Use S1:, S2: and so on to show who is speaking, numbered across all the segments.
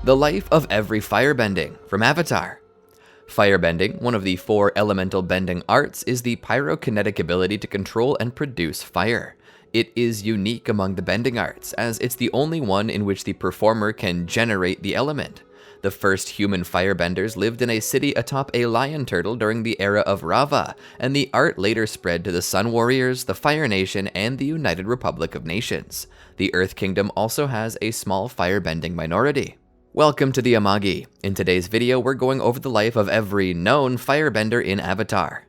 S1: The life of every firebending from Avatar. Firebending, one of the 4 elemental bending arts, is the pyrokinetic ability to control and produce fire. It is unique among the bending arts, as it's the only one in which the performer can generate the element. The first human firebenders lived in a city atop a lion turtle during the era of Raava, and the art later spread to the Sun Warriors, the Fire Nation, and the United Republic of Nations. The Earth Kingdom also has a small firebending minority. Welcome to the Amagi. In today's video, we're going over the life of every known firebender in Avatar.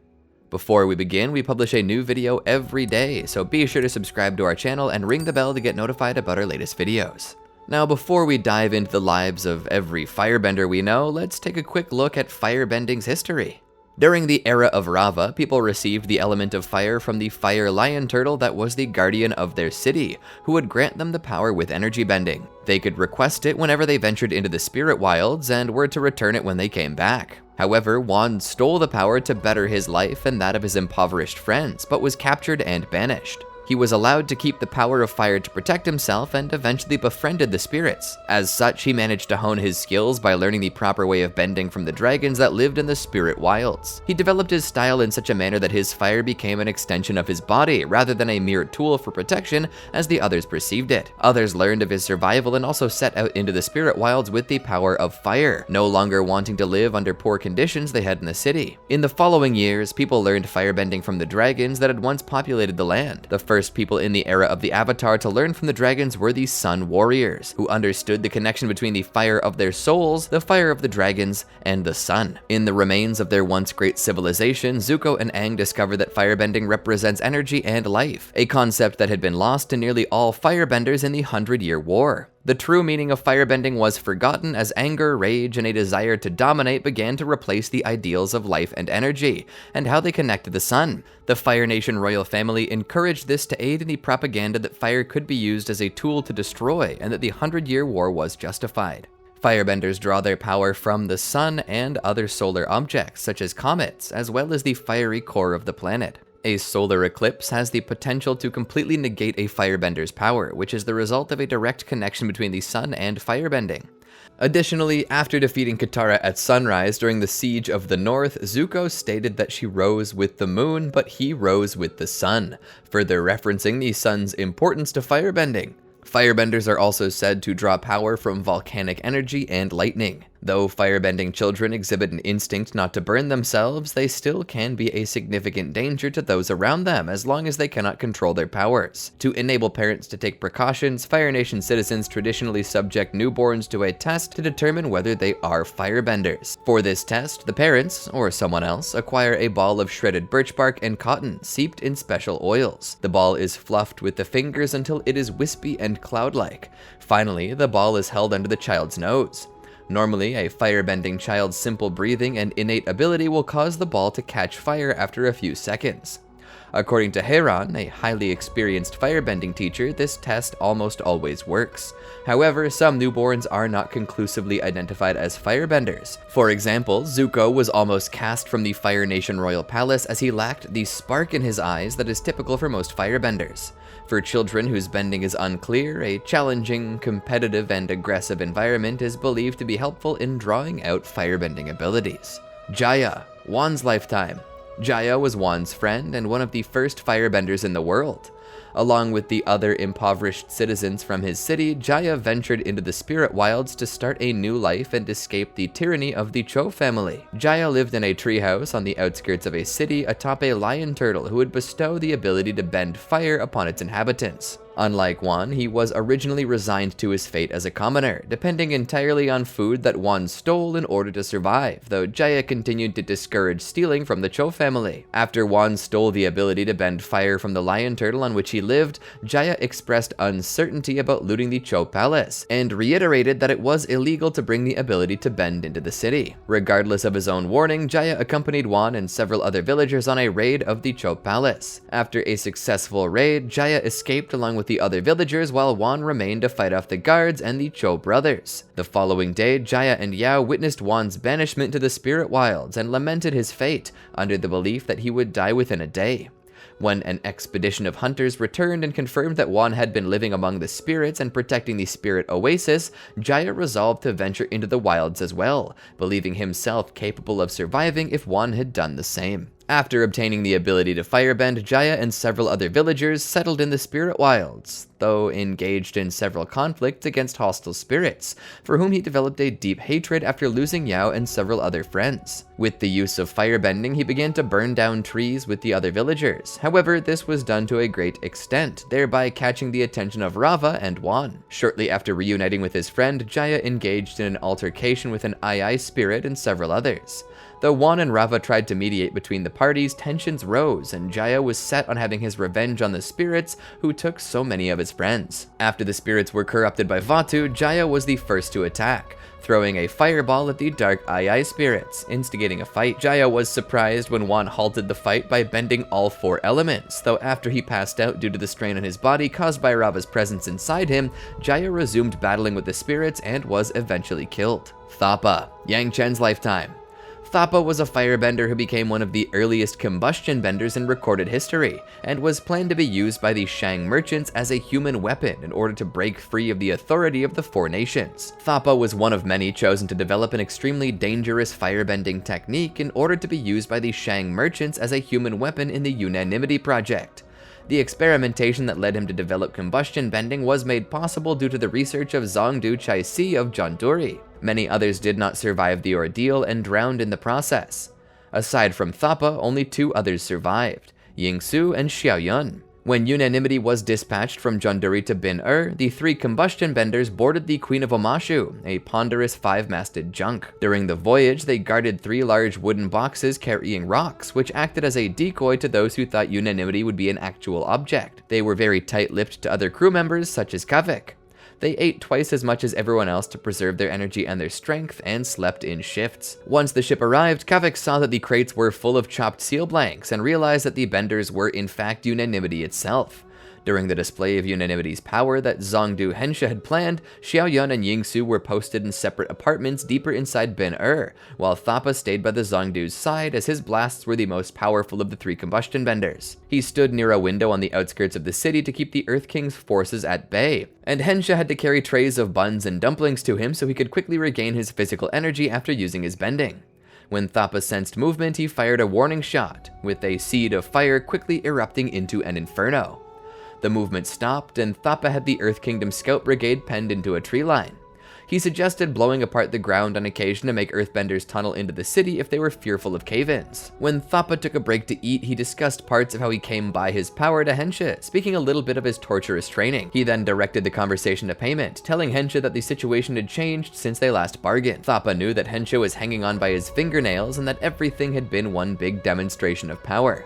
S1: Before we begin, we publish a new video every day, so be sure to subscribe to our channel and ring the bell to get notified about our latest videos. Now, before we dive into the lives of every firebender we know, let's take a quick look at firebending's history. During the era of Raava, people received the element of fire from the fire lion turtle that was the guardian of their city, who would grant them the power with energy bending. They could request it whenever they ventured into the spirit wilds and were to return it when they came back. However, Juan stole the power to better his life and that of his impoverished friends, but was captured and banished. He was allowed to keep the power of fire to protect himself and eventually befriended the spirits. As such, he managed to hone his skills by learning the proper way of bending from the dragons that lived in the spirit wilds. He developed his style in such a manner that his fire became an extension of his body rather than a mere tool for protection as the others perceived it. Others learned of his survival and also set out into the spirit wilds with the power of fire, no longer wanting to live under poor conditions they had in the city. In the following years, people learned firebending from the dragons that had once populated the land. The first people in the era of the Avatar to learn from the dragons were the Sun Warriors, who understood the connection between the fire of their souls, the fire of the dragons, and the sun. In the remains of their once great civilization, Zuko and Aang discovered that firebending represents energy and life, a concept that had been lost to nearly all firebenders in the 100-Year War. The true meaning of firebending was forgotten as anger, rage, and a desire to dominate began to replace the ideals of life and energy, and how they connect to the sun. The Fire Nation royal family encouraged this to aid in the propaganda that fire could be used as a tool to destroy, and that the 100-Year War was justified. Firebenders draw their power from the sun and other solar objects, such as comets, as well as the fiery core of the planet. A solar eclipse has the potential to completely negate a firebender's power, which is the result of a direct connection between the sun and firebending. Additionally, after defeating Katara at sunrise during the Siege of the North, Zuko stated that she rose with the moon, but he rose with the sun, further referencing the sun's importance to firebending. Firebenders are also said to draw power from volcanic energy and lightning. Though firebending children exhibit an instinct not to burn themselves, they still can be a significant danger to those around them as long as they cannot control their powers. To enable parents to take precautions, Fire Nation citizens traditionally subject newborns to a test to determine whether they are firebenders. For this test, the parents, or someone else, acquire a ball of shredded birch bark and cotton seeped in special oils. The ball is fluffed with the fingers until it is wispy and cloud-like. Finally, the ball is held under the child's nose. Normally, a firebending child's simple breathing and innate ability will cause the ball to catch fire after a few seconds. According to Hei-Ran, a highly experienced firebending teacher, this test almost always works. However, some newborns are not conclusively identified as firebenders. For example, Zuko was almost cast from the Fire Nation Royal Palace as he lacked the spark in his eyes that is typical for most firebenders. For children whose bending is unclear, a challenging, competitive, and aggressive environment is believed to be helpful in drawing out firebending abilities. Jaya, Juan's lifetime. Jaya was Juan's friend and one of the first firebenders in the world. Along with the other impoverished citizens from his city, Jaya ventured into the spirit wilds to start a new life and escape the tyranny of the Cho family. Jaya lived in a treehouse on the outskirts of a city atop a lion turtle who would bestow the ability to bend fire upon its inhabitants. Unlike Juan, he was originally resigned to his fate as a commoner, depending entirely on food that Juan stole in order to survive, though Jaya continued to discourage stealing from the Cho family. After Juan stole the ability to bend fire from the lion turtle on which he lived, Jaya expressed uncertainty about looting the Cho palace, and reiterated that it was illegal to bring the ability to bend into the city. Regardless of his own warning, Jaya accompanied Juan and several other villagers on a raid of the Cho palace. After a successful raid, Jaya escaped along with the other villagers while Juan remained to fight off the guards and the Cho brothers. The following day, Jaya and Yao witnessed Juan's banishment to the spirit wilds and lamented his fate, under the belief that he would die within a day. When an expedition of hunters returned and confirmed that Juan had been living among the spirits and protecting the spirit oasis, Jaya resolved to venture into the wilds as well, believing himself capable of surviving if Juan had done the same. After obtaining the ability to firebend, Jaya and several other villagers settled in the spirit wilds, though engaged in several conflicts against hostile spirits, for whom he developed a deep hatred after losing Yao and several other friends. With the use of firebending, he began to burn down trees with the other villagers. However, this was done to a great extent, thereby catching the attention of Raava and Juan. Shortly after reuniting with his friend, Jaya engaged in an altercation with an Ai spirit and several others. Though Juan and Raava tried to mediate between the parties, tensions rose, and Jaya was set on having his revenge on the spirits who took so many of his friends. After the spirits were corrupted by Vaatu, Jaya was the first to attack, throwing a fireball at the dark Ai spirits, instigating a fight. Jaya was surprised when Juan halted the fight by bending all 4 elements, though after he passed out due to the strain on his body caused by Raava's presence inside him, Jaya resumed battling with the spirits and was eventually killed. Thapa, Yang Chen's lifetime. Thapa was a firebender who became one of the earliest combustion benders in recorded history, and was planned to be used by the Shang merchants as a human weapon in order to break free of the authority of the 4 nations. Thapa was one of many chosen to develop an extremely dangerous firebending technique in order to be used by the Shang merchants as a human weapon in the Unanimity Project. The experimentation that led him to develop combustion bending was made possible due to the research of Zongdu Chai-Si of Jonduri. Many others did not survive the ordeal and drowned in the process. Aside from Thapa, only 2 others survived, Yingsu and Xiaoyun. When Unanimity was dispatched from Jonduri to Bin-Er, the 3 combustion benders boarded the Queen of Omashu, a ponderous 5-masted junk. During the voyage, they guarded 3 large wooden boxes carrying rocks, which acted as a decoy to those who thought Unanimity would be an actual object. They were very tight-lipped to other crew members, such as Kavik. They ate twice as much as everyone else to preserve their energy and their strength, and slept in shifts. Once the ship arrived, Kavik saw that the crates were full of chopped seal blanks, and realized that the benders were in fact Unanimity itself. During the display of Unanimity's power that Zongdu Hensha had planned, Xiaoyun and Yingsu were posted in separate apartments deeper inside Bin-Er, while Thapa stayed by the Zongdu's side as his blasts were the most powerful of the 3 combustion benders. He stood near a window on the outskirts of the city to keep the Earth King's forces at bay, and Hensha had to carry trays of buns and dumplings to him so he could quickly regain his physical energy after using his bending. When Thapa sensed movement, he fired a warning shot, with a seed of fire quickly erupting into an inferno. The movement stopped, and Thapa had the Earth Kingdom Scout Brigade penned into a tree line. He suggested blowing apart the ground on occasion to make earthbenders tunnel into the city if they were fearful of cave-ins. When Thapa took a break to eat, he discussed parts of how he came by his power to Hensha, speaking a little bit of his torturous training. He then directed the conversation to payment, telling Hensha that the situation had changed since they last bargained. Thapa knew that Hensha was hanging on by his fingernails and that everything had been one big demonstration of power.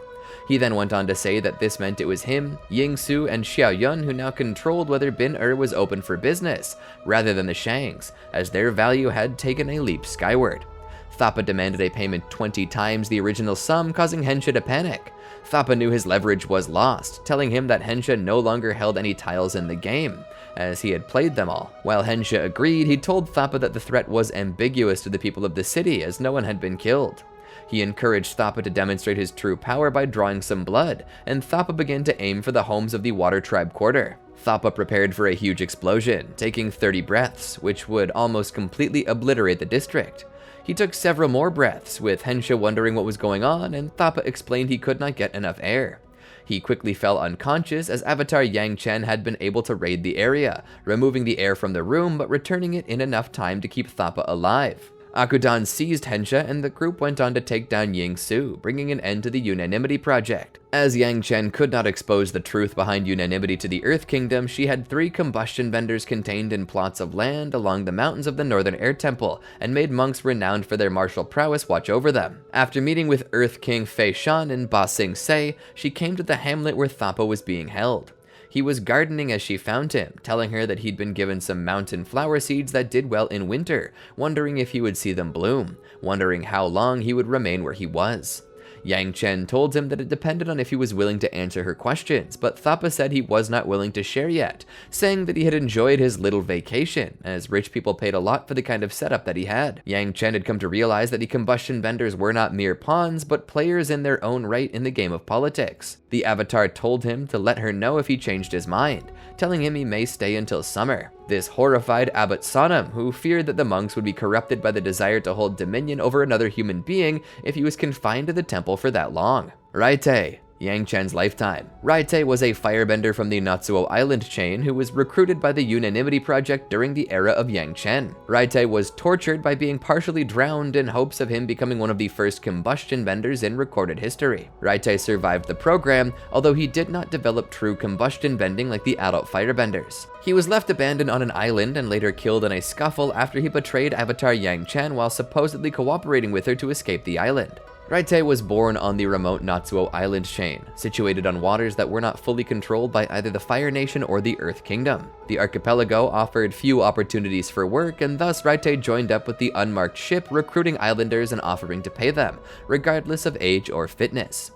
S1: He then went on to say that this meant it was him, Yingsu, and Xiaoyun who now controlled whether Bin-Er was open for business, rather than the Shangs, as their value had taken a leap skyward. Thapa demanded a payment 20 times the original sum, causing Hensha to panic. Thapa knew his leverage was lost, telling him that Hensha no longer held any tiles in the game, as he had played them all. While Hensha agreed, he told Thapa that the threat was ambiguous to the people of the city, as no one had been killed. He encouraged Thapa to demonstrate his true power by drawing some blood, and Thapa began to aim for the homes of the Water Tribe quarter. Thapa prepared for a huge explosion, taking 30 breaths, which would almost completely obliterate the district. He took several more breaths, with Hensha wondering what was going on, and Thapa explained he could not get enough air. He quickly fell unconscious as Avatar Yang Chen had been able to raid the area, removing the air from the room but returning it in enough time to keep Thapa alive. Akudan seized Hensha, and the group went on to take down Yingsu, bringing an end to the Unanimity Project. As Yang Chen could not expose the truth behind Unanimity to the Earth Kingdom, she had 3 combustion benders contained in plots of land along the mountains of the Northern Air Temple, and made monks renowned for their martial prowess watch over them. After meeting with Earth King Fei Shan in Ba Sing Se, she came to the hamlet where Thapa was being held. He was gardening as she found him, telling her that he'd been given some mountain flower seeds that did well in winter, wondering if he would see them bloom, wondering how long he would remain where he was. Yang Chen told him that it depended on if he was willing to answer her questions, but Thapa said he was not willing to share yet, saying that he had enjoyed his little vacation, as rich people paid a lot for the kind of setup that he had. Yang Chen had come to realize that the combustion benders were not mere pawns, but players in their own right in the game of politics. The Avatar told him to let her know if he changed his mind, telling him he may stay until summer. This horrified Abbot Sonam, who feared that the monks would be corrupted by the desire to hold dominion over another human being if he was confined to the temple for that long. Raitei, Yang Chen's lifetime. Raitei was a firebender from the Natsuo Island chain who was recruited by the Unanimity Project during the era of Yang Chen. Raitei was tortured by being partially drowned in hopes of him becoming one of the first combustion benders in recorded history. Raitei survived the program, although he did not develop true combustion bending like the adult firebenders. He was left abandoned on an island and later killed in a scuffle after he betrayed Avatar Yang Chen while supposedly cooperating with her to escape the island. Raitei was born on the remote Natsuo Island chain, situated on waters that were not fully controlled by either the Fire Nation or the Earth Kingdom. The archipelago offered few opportunities for work, and thus Raitei joined up with the unmarked ship, recruiting islanders and offering to pay them, regardless of age or fitness.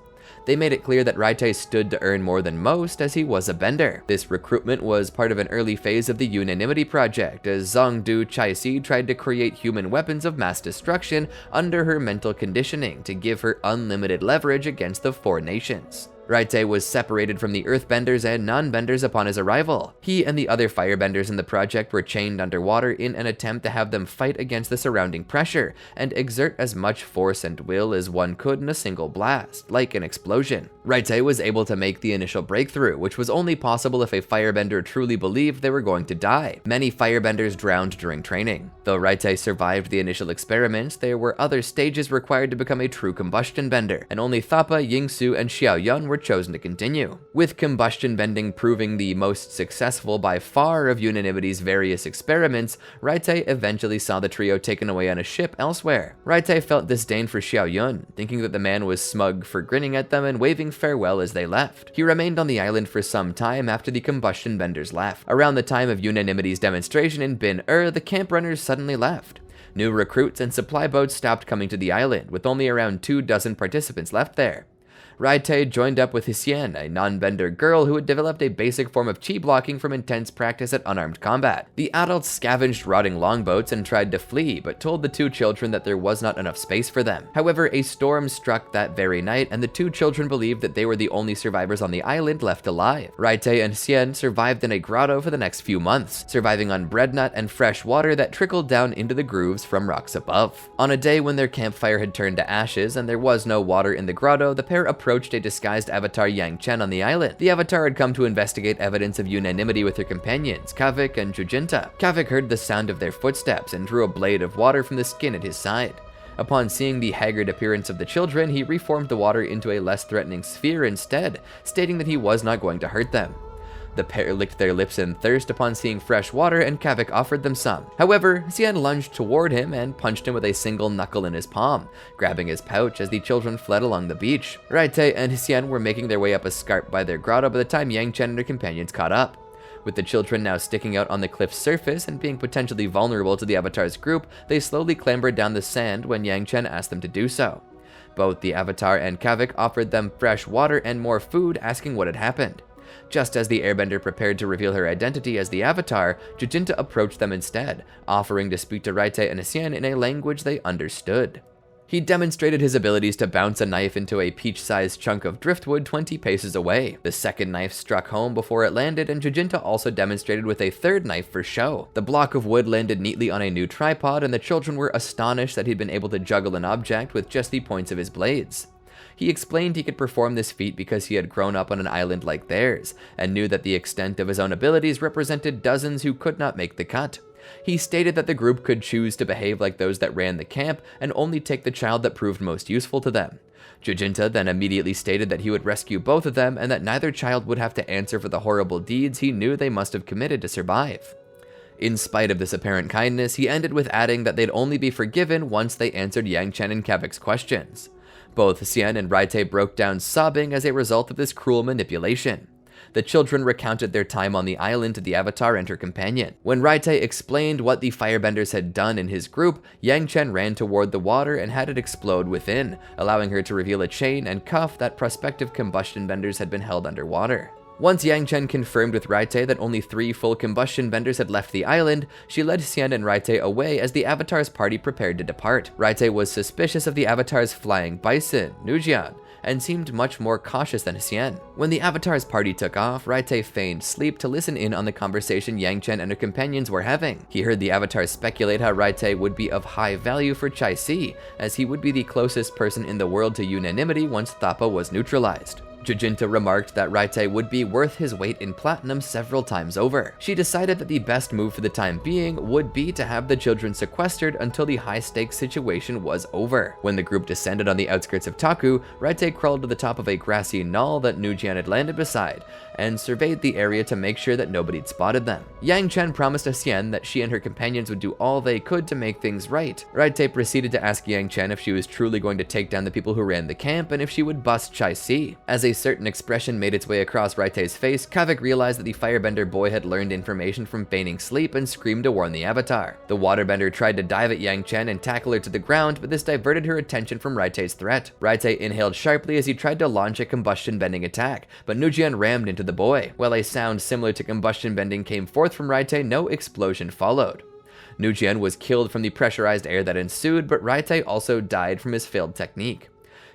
S1: They made it clear that Raitei stood to earn more than most, as he was a bender. This recruitment was part of an early phase of the Unanimity Project, as Zongdu Chaisi tried to create human weapons of mass destruction under her mental conditioning to give her unlimited leverage against the four nations. Raitei was separated from the Earthbenders and non-benders upon his arrival. He and the other firebenders in the project were chained underwater in an attempt to have them fight against the surrounding pressure and exert as much force and will as one could in a single blast, like an explosion. Raitei was able to make the initial breakthrough, which was only possible if a firebender truly believed they were going to die. Many firebenders drowned during training. Though Raitei survived the initial experiments, there were other stages required to become a true combustion bender, and only Thapa, Yingsu, and Xiaoyun were chosen to continue. With combustion bending proving the most successful by far of Unanimity's various experiments, Raitei eventually saw the trio taken away on a ship elsewhere. Raitei felt disdain for Xiaoyun, thinking that the man was smug for grinning at them and waving farewell as they left. He remained on the island for some time after the combustion benders left. Around the time of Unanimity's demonstration in Bin-Er, the camp runners suddenly left. New recruits and supply boats stopped coming to the island, with only around 24 participants left there. Raitei joined up with Hsien, a non-bender girl who had developed a basic form of chi blocking from intense practice at unarmed combat. The adults scavenged rotting longboats and tried to flee, but told the two children that there was not enough space for them. However, a storm struck that very night, and the two children believed that they were the only survivors on the island left alive. Raitei and Hsien survived in a grotto for the next few months, surviving on bread nut and fresh water that trickled down into the grooves from rocks above. On a day when their campfire had turned to ashes and there was no water in the grotto, the pair approached a disguised Avatar Yang Chen on the island. The Avatar had come to investigate evidence of unanimity with her companions, Kavik and Jujinta. Kavik heard the sound of their footsteps and drew a blade of water from the skin at his side. Upon seeing the haggard appearance of the children, he reformed the water into a less threatening sphere instead, stating that he was not going to hurt them. The pair licked their lips in thirst upon seeing fresh water, and Kavik offered them some. However, Hsien lunged toward him and punched him with a single knuckle in his palm, grabbing his pouch as the children fled along the beach. Raitei and Hsien were making their way up a scarp by their grotto by the time Yang Chen and her companions caught up. With the children now sticking out on the cliff's surface and being potentially vulnerable to the Avatar's group, they slowly clambered down the sand when Yang Chen asked them to do so. Both the Avatar and Kavik offered them fresh water and more food, asking what had happened. Just as the airbender prepared to reveal her identity as the Avatar, Jujinta approached them instead, offering to speak to Raitei and Hsien in a language they understood. He demonstrated his abilities to bounce a knife into a peach-sized chunk of driftwood 20 paces away. The second knife struck home before it landed, and Jujinta also demonstrated with a third knife for show. The block of wood landed neatly on a new tripod, and the children were astonished that he'd been able to juggle an object with just the points of his blades. He explained he could perform this feat because he had grown up on an island like theirs, and knew that the extent of his own abilities represented dozens who could not make the cut. He stated that the group could choose to behave like those that ran the camp and only take the child that proved most useful to them. Jujinta then immediately stated that he would rescue both of them and that neither child would have to answer for the horrible deeds he knew they must have committed to survive. In spite of this apparent kindness, he ended with adding that they'd only be forgiven once they answered Yang Chen and Kavik's questions. Both Hsien and Raitei broke down sobbing as a result of this cruel manipulation. The children recounted their time on the island to the Avatar and her companion. When Raitei explained what the firebenders had done in his group, Yang Chen ran toward the water and had it explode within, allowing her to reveal a chain and cuff that prospective combustion benders had been held underwater. Once Yang Chen confirmed with Raitei that only 3 full combustion benders had left the island, she led Zianda and Raitei away as the Avatar's party prepared to depart. Raitei was suspicious of the Avatar's flying bison, Nujian, and seemed much more cautious than Xian. When the Avatar's party took off, Raitei feigned sleep to listen in on the conversation Yang Chen and her companions were having. He heard the Avatar speculate how Raitei would be of high value for Chai Si, as he would be the closest person in the world to unanimity once Thapa was neutralized. Jujinta remarked that Raitei would be worth his weight in platinum several times over. She decided that the best move for the time being would be to have the children sequestered until the high-stakes situation was over. When the group descended on the outskirts of Taku, Raitei crawled to the top of a grassy knoll that Nujian had landed beside, and surveyed the area to make sure that nobody'd spotted them. Yang Chen promised Xian that she and her companions would do all they could to make things right. Raitei proceeded to ask Yang Chen if she was truly going to take down the people who ran the camp and if she would bust Chai Si. As a certain expression made its way across Raitei's face, Kavik realized that the firebender boy had learned information from feigning sleep and screamed to warn the Avatar. The waterbender tried to dive at Yang Chen and tackle her to the ground, but this diverted her attention from Raitei's threat. Raitei inhaled sharply as he tried to launch a combustion bending attack, but Nujian rammed into the boy. While a sound similar to combustion bending came forth from Raitei, no explosion followed. Nujian was killed from the pressurized air that ensued, but Raitei also died from his failed technique.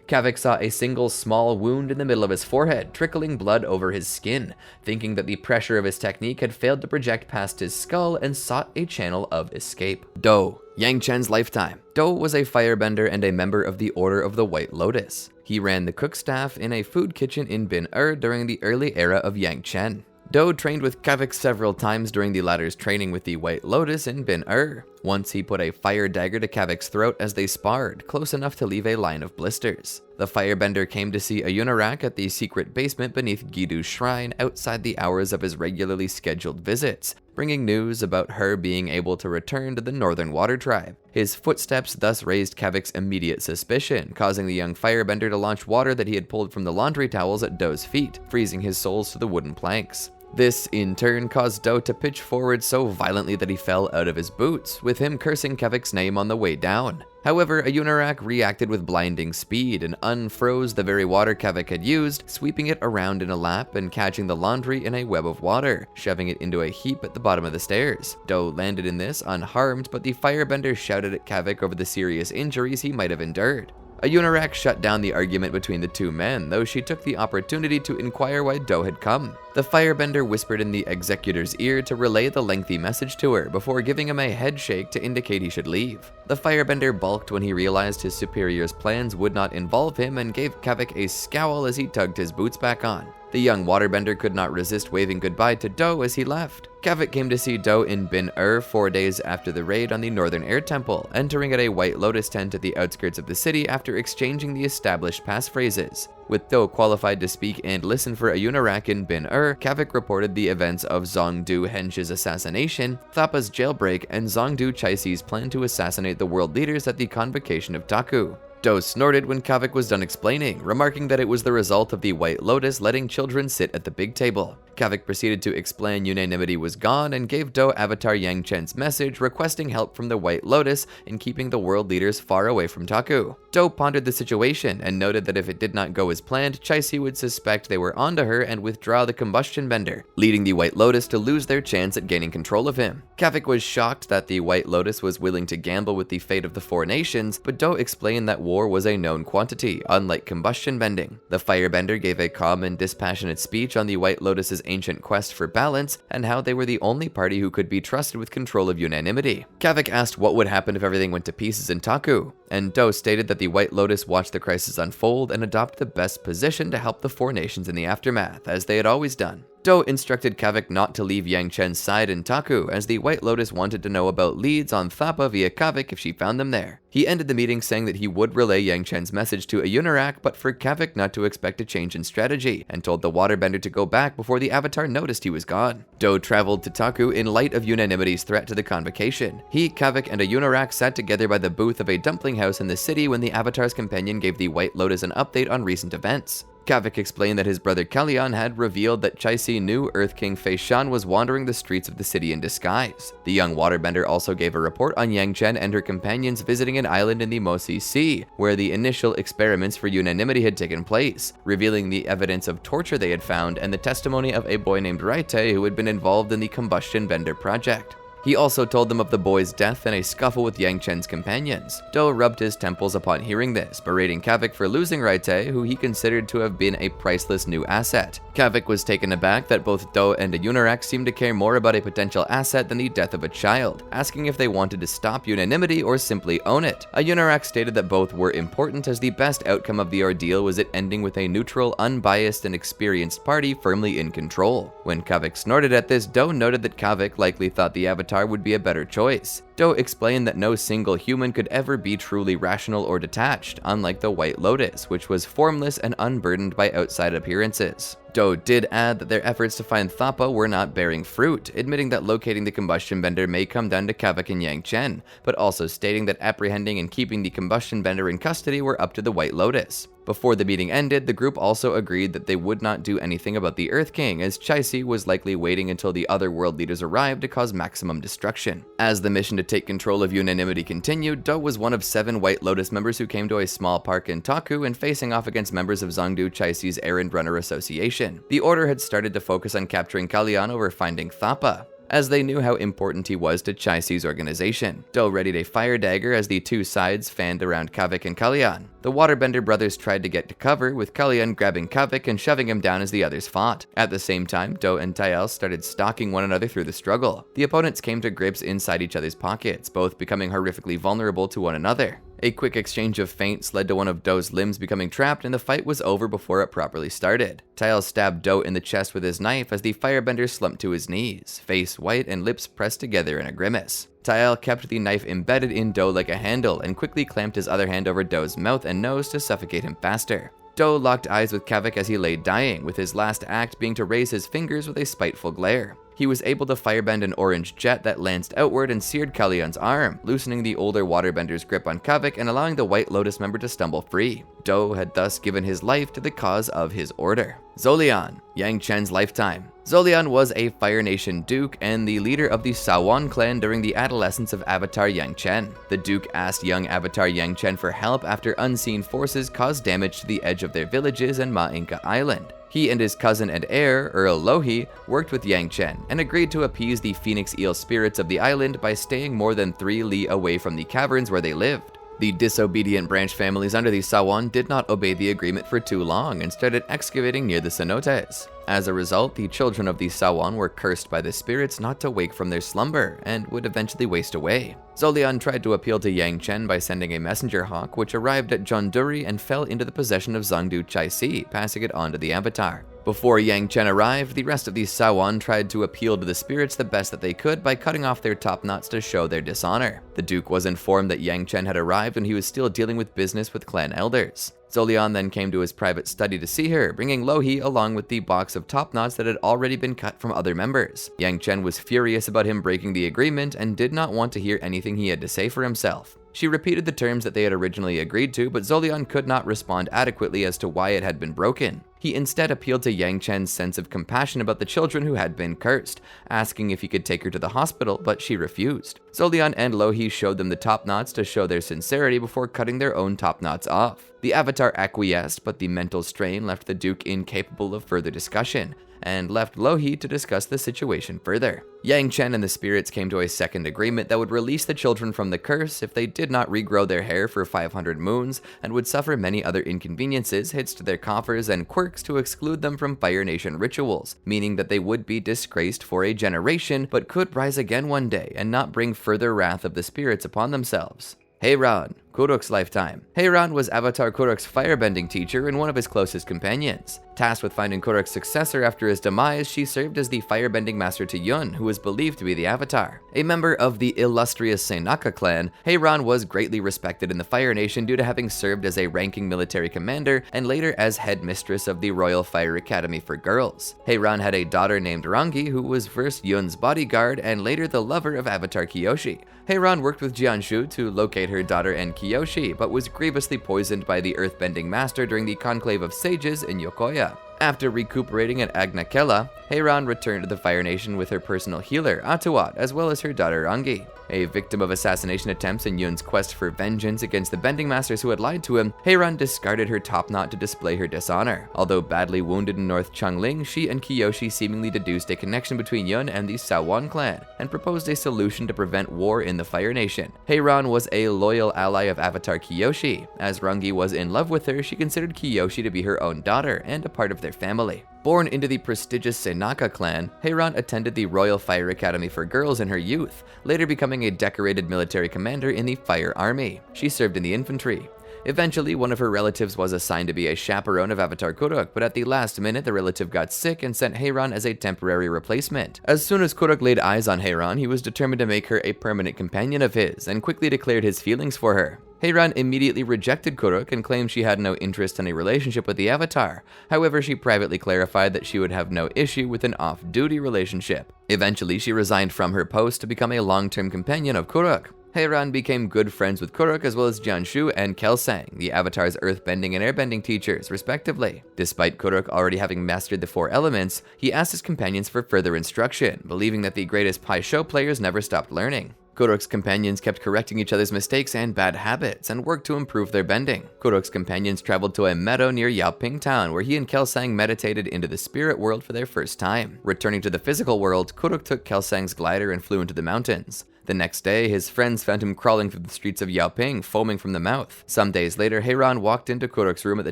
S1: Kavik saw a single small wound in the middle of his forehead, trickling blood over his skin, thinking that the pressure of his technique had failed to project past his skull and sought a channel of escape. Do, Yang Chen's lifetime. Do was a firebender and a member of the Order of the White Lotus. He ran the cook staff in a food kitchen in Bin-Er during the early era of Yang Chen. Do trained with Kavik several times during the latter's training with the White Lotus in Bin-Er. Once he put a fire dagger to Kavik's throat as they sparred, close enough to leave a line of blisters. The firebender came to see Ayunarak at the secret basement beneath Gidu's shrine outside the hours of his regularly scheduled visits, bringing news about her being able to return to the Northern Water Tribe. His footsteps thus raised Kavik's immediate suspicion, causing the young firebender to launch water that he had pulled from the laundry towels at Do's feet, freezing his soles to the wooden planks. This, in turn, caused Do to pitch forward so violently that he fell out of his boots, with him cursing Kavik's name on the way down. However, Ayunarak reacted with blinding speed and unfroze the very water Kavik had used, sweeping it around in a lap and catching the laundry in a web of water, shoving it into a heap at the bottom of the stairs. Do landed in this unharmed, but the firebender shouted at Kavik over the serious injuries he might have endured. Ayunarak shut down the argument between the two men, though she took the opportunity to inquire why Do had come. The firebender whispered in the executor's ear to relay the lengthy message to her before giving him a head shake to indicate he should leave. The firebender balked when he realized his superior's plans would not involve him and gave Kavik a scowl as he tugged his boots back on. The young waterbender could not resist waving goodbye to Do as he left. Kavik came to see Do in Bin-Er 4 days after the raid on the Northern Air Temple, entering at a White Lotus tent at the outskirts of the city after exchanging the established passphrases. With Do qualified to speak and listen for Ayunarak in Bin-Er, Kavik reported the events of Zongdu Hensh's assassination, Thapa's jailbreak, and Zongdu Chaisi's plan to assassinate the world leaders at the convocation of Taku. Do snorted when Kavik was done explaining, remarking that it was the result of the White Lotus letting children sit at the big table. Kavik proceeded to explain unanimity was gone and gave Do Avatar Yang Chen's message requesting help from the White Lotus in keeping the world leaders far away from Taku. Do pondered the situation and noted that if it did not go as planned, Chaisi would suspect they were onto her and withdraw the combustion bender, leading the White Lotus to lose their chance at gaining control of him. Kavik was shocked that the White Lotus was willing to gamble with the fate of the 4 nations, but Do explained that war was a known quantity, unlike combustion bending. The firebender gave a calm and dispassionate speech on the White Lotus's ancient quest for balance and how they were the only party who could be trusted with control of unanimity. Kavik asked what would happen if everything went to pieces in Taku, and Do stated that the White Lotus watched the crisis unfold and adopt the best position to help the 4 nations in the aftermath, as they had always done. Do instructed Kavik not to leave Yang Chen's side in Taku, as the White Lotus wanted to know about leads on Thapa via Kavik if she found them there. He ended the meeting saying that he would relay Yang Chen's message to Ayunarak, but for Kavik not to expect a change in strategy, and told the waterbender to go back before the Avatar noticed he was gone. Do traveled to Taku in light of unanimity's threat to the convocation. He, Kavik, and Ayunarak sat together by the booth of a dumpling house in the city when the Avatar's companion gave the White Lotus an update on recent events. Kavik explained that his brother Kalyan had revealed that Chaisi knew Earth King Feishan was wandering the streets of the city in disguise. The young waterbender also gave a report on Yang Chen and her companions visiting an island in the Mosi Sea, where the initial experiments for unanimity had taken place, revealing the evidence of torture they had found and the testimony of a boy named Raitei who had been involved in the combustion bender project. He also told them of the boy's death in a scuffle with Yang Chen's companions. Do rubbed his temples upon hearing this, berating Kavik for losing Raitei, who he considered to have been a priceless new asset. Kavik was taken aback that both Do and a Unarak seemed to care more about a potential asset than the death of a child, asking if they wanted to stop unanimity or simply own it. A Unarak stated that both were important, as the best outcome of the ordeal was it ending with a neutral, unbiased, and experienced party firmly in control. When Kavik snorted at this, Do noted that Kavik likely thought the Avatar would be a better choice. Do explained that no single human could ever be truly rational or detached, unlike the White Lotus, which was formless and unburdened by outside appearances. Do did add that their efforts to find Thapa were not bearing fruit, admitting that locating the combustion bender may come down to Kavik and Yang Chen, but also stating that apprehending and keeping the combustion bender in custody were up to the White Lotus. Before the meeting ended, the group also agreed that they would not do anything about the Earth King, as Chaisi was likely waiting until the other world leaders arrived to cause maximum destruction. As the mission to take control of unanimity continued, Do was one of 7 White Lotus members who came to a small park in Taku and facing off against members of Zongdu Chaisi's Errand Runner Association. The order had started to focus on capturing Kalyan over finding Thapa, as they knew how important he was to Chaisi's organization. Do readied a fire dagger as the two sides fanned around Kavik and Kalyan. The Waterbender brothers tried to get to cover, with Kalyan grabbing Kavik and shoving him down as the others fought. At the same time, Do and Tael started stalking one another through the struggle. The opponents came to grips inside each other's pockets, both becoming horrifically vulnerable to one another. A quick exchange of feints led to one of Do's limbs becoming trapped, and the fight was over before it properly started. Tael stabbed Do in the chest with his knife as the firebender slumped to his knees, face white and lips pressed together in a grimace. Tael kept the knife embedded in Do like a handle and quickly clamped his other hand over Do's mouth and nose to suffocate him faster. Do locked eyes with Kavik as he lay dying, with his last act being to raise his fingers with a spiteful glare. He was able to firebend an orange jet that lanced outward and seared Kalyan's arm, loosening the older waterbender's grip on Kavik and allowing the White Lotus member to stumble free. Do had thus given his life to the cause of his order. Zolian, Yang Chen's lifetime. Zolian was a Fire Nation Duke and the leader of the Sawan clan during the adolescence of Avatar Yang Chen. The Duke asked young Avatar Yang Chen for help after unseen forces caused damage to the edge of their villages in Ma Inca Island. He and his cousin and heir, Earl Lohi, worked with Yang Chen and agreed to appease the phoenix eel spirits of the island by staying more than 3 li away from the caverns where they lived. The disobedient branch families under the Sawan did not obey the agreement for too long and started excavating near the cenotes. As a result, the children of the Sawan were cursed by the spirits not to wake from their slumber and would eventually waste away. Zolian tried to appeal to Yang Chen by sending a messenger hawk, which arrived at Jonduri and fell into the possession of Zongdu Chaisi, passing it on to the Avatar. Before Yang Chen arrived, the rest of the Sawan tried to appeal to the spirits the best that they could by cutting off their top knots to show their dishonor. The Duke was informed that Yang Chen had arrived and he was still dealing with business with clan elders. Zolian then came to his private study to see her, bringing Lohi along with the box of top knots that had already been cut from other members. Yang Chen was furious about him breaking the agreement and did not want to hear anything he had to say for himself. She repeated the terms that they had originally agreed to, but Zolian could not respond adequately as to why it had been broken. He instead appealed to Yang Chen's sense of compassion about the children who had been cursed, asking if he could take her to the hospital, but she refused. Zolian and Lohi showed them the top knots to show their sincerity before cutting their own top knots off. The Avatar acquiesced, but the mental strain left the Duke incapable of further discussion, and left Lohi to discuss the situation further. Yang Chen and the spirits came to a second agreement that would release the children from the curse if they did not regrow their hair for 500 moons, and would suffer many other inconveniences, hits to their coffers, and quirks to exclude them from Fire Nation rituals, meaning that they would be disgraced for a generation, but could rise again one day and not bring further wrath of the spirits upon themselves. Hei-Ran, Kuruk's lifetime. Hei-Ran was Avatar Kuruk's firebending teacher and one of his closest companions. Tasked with finding Kuruk's successor after his demise, she served as the firebending master to Yun, who was believed to be the Avatar. A member of the illustrious Enaka clan, Hei-Ran was greatly respected in the Fire Nation due to having served as a ranking military commander and later as headmistress of the Royal Fire Academy for Girls. Hei-Ran had a daughter named Rangi, who was first Yun's bodyguard and later the lover of Avatar Kyoshi. Hei-Ran worked with Jianshu to locate her daughter and Kyoshi, but was grievously poisoned by the earthbending master during the conclave of sages in Yokoya. After recuperating at Agnakela, Hei-Ran returned to the Fire Nation with her personal healer, Atuat, as well as her daughter Rangi. A victim of assassination attempts in Yun's quest for vengeance against the bending masters who had lied to him, Hei-Ran discarded her topknot to display her dishonor. Although badly wounded in North Changling, she and Kyoshi seemingly deduced a connection between Yun and the Sawan clan, and proposed a solution to prevent war in the Fire Nation. Hei-Ran was a loyal ally of Avatar Kyoshi. As Rangi was in love with her, she considered Kyoshi to be her own daughter and a part of their family. Born into the prestigious Enaka clan, Hei-Ran attended the Royal Fire Academy for Girls in her youth, later becoming a decorated military commander in the Fire Army. She served in the infantry. Eventually, one of her relatives was assigned to be a chaperone of Avatar Kuruk, but at the last minute, the relative got sick and sent Hei-Ran as a temporary replacement. As soon as Kuruk laid eyes on Hei-Ran, he was determined to make her a permanent companion of his, and quickly declared his feelings for her. Hei-Ran immediately rejected Kuruk and claimed she had no interest in a relationship with the Avatar. However, she privately clarified that she would have no issue with an off-duty relationship. Eventually, she resigned from her post to become a long-term companion of Kuruk. Hei-Ran became good friends with Kuruk as well as Jianshu and Kelsang, the Avatar's earthbending and airbending teachers, respectively. Despite Kuruk already having mastered the 4 elements, he asked his companions for further instruction, believing that the greatest Pai Sho players never stopped learning. Kuruk's companions kept correcting each other's mistakes and bad habits, and worked to improve their bending. Kuruk's companions traveled to a meadow near Yaoping Town, where he and Kelsang meditated into the spirit world for their first time. Returning to the physical world, Kuruk took Kelsang's glider and flew into the mountains. The next day, his friends found him crawling through the streets of Yaoping, foaming from the mouth. Some days later, Hei-Ran walked into Kuruk's room at the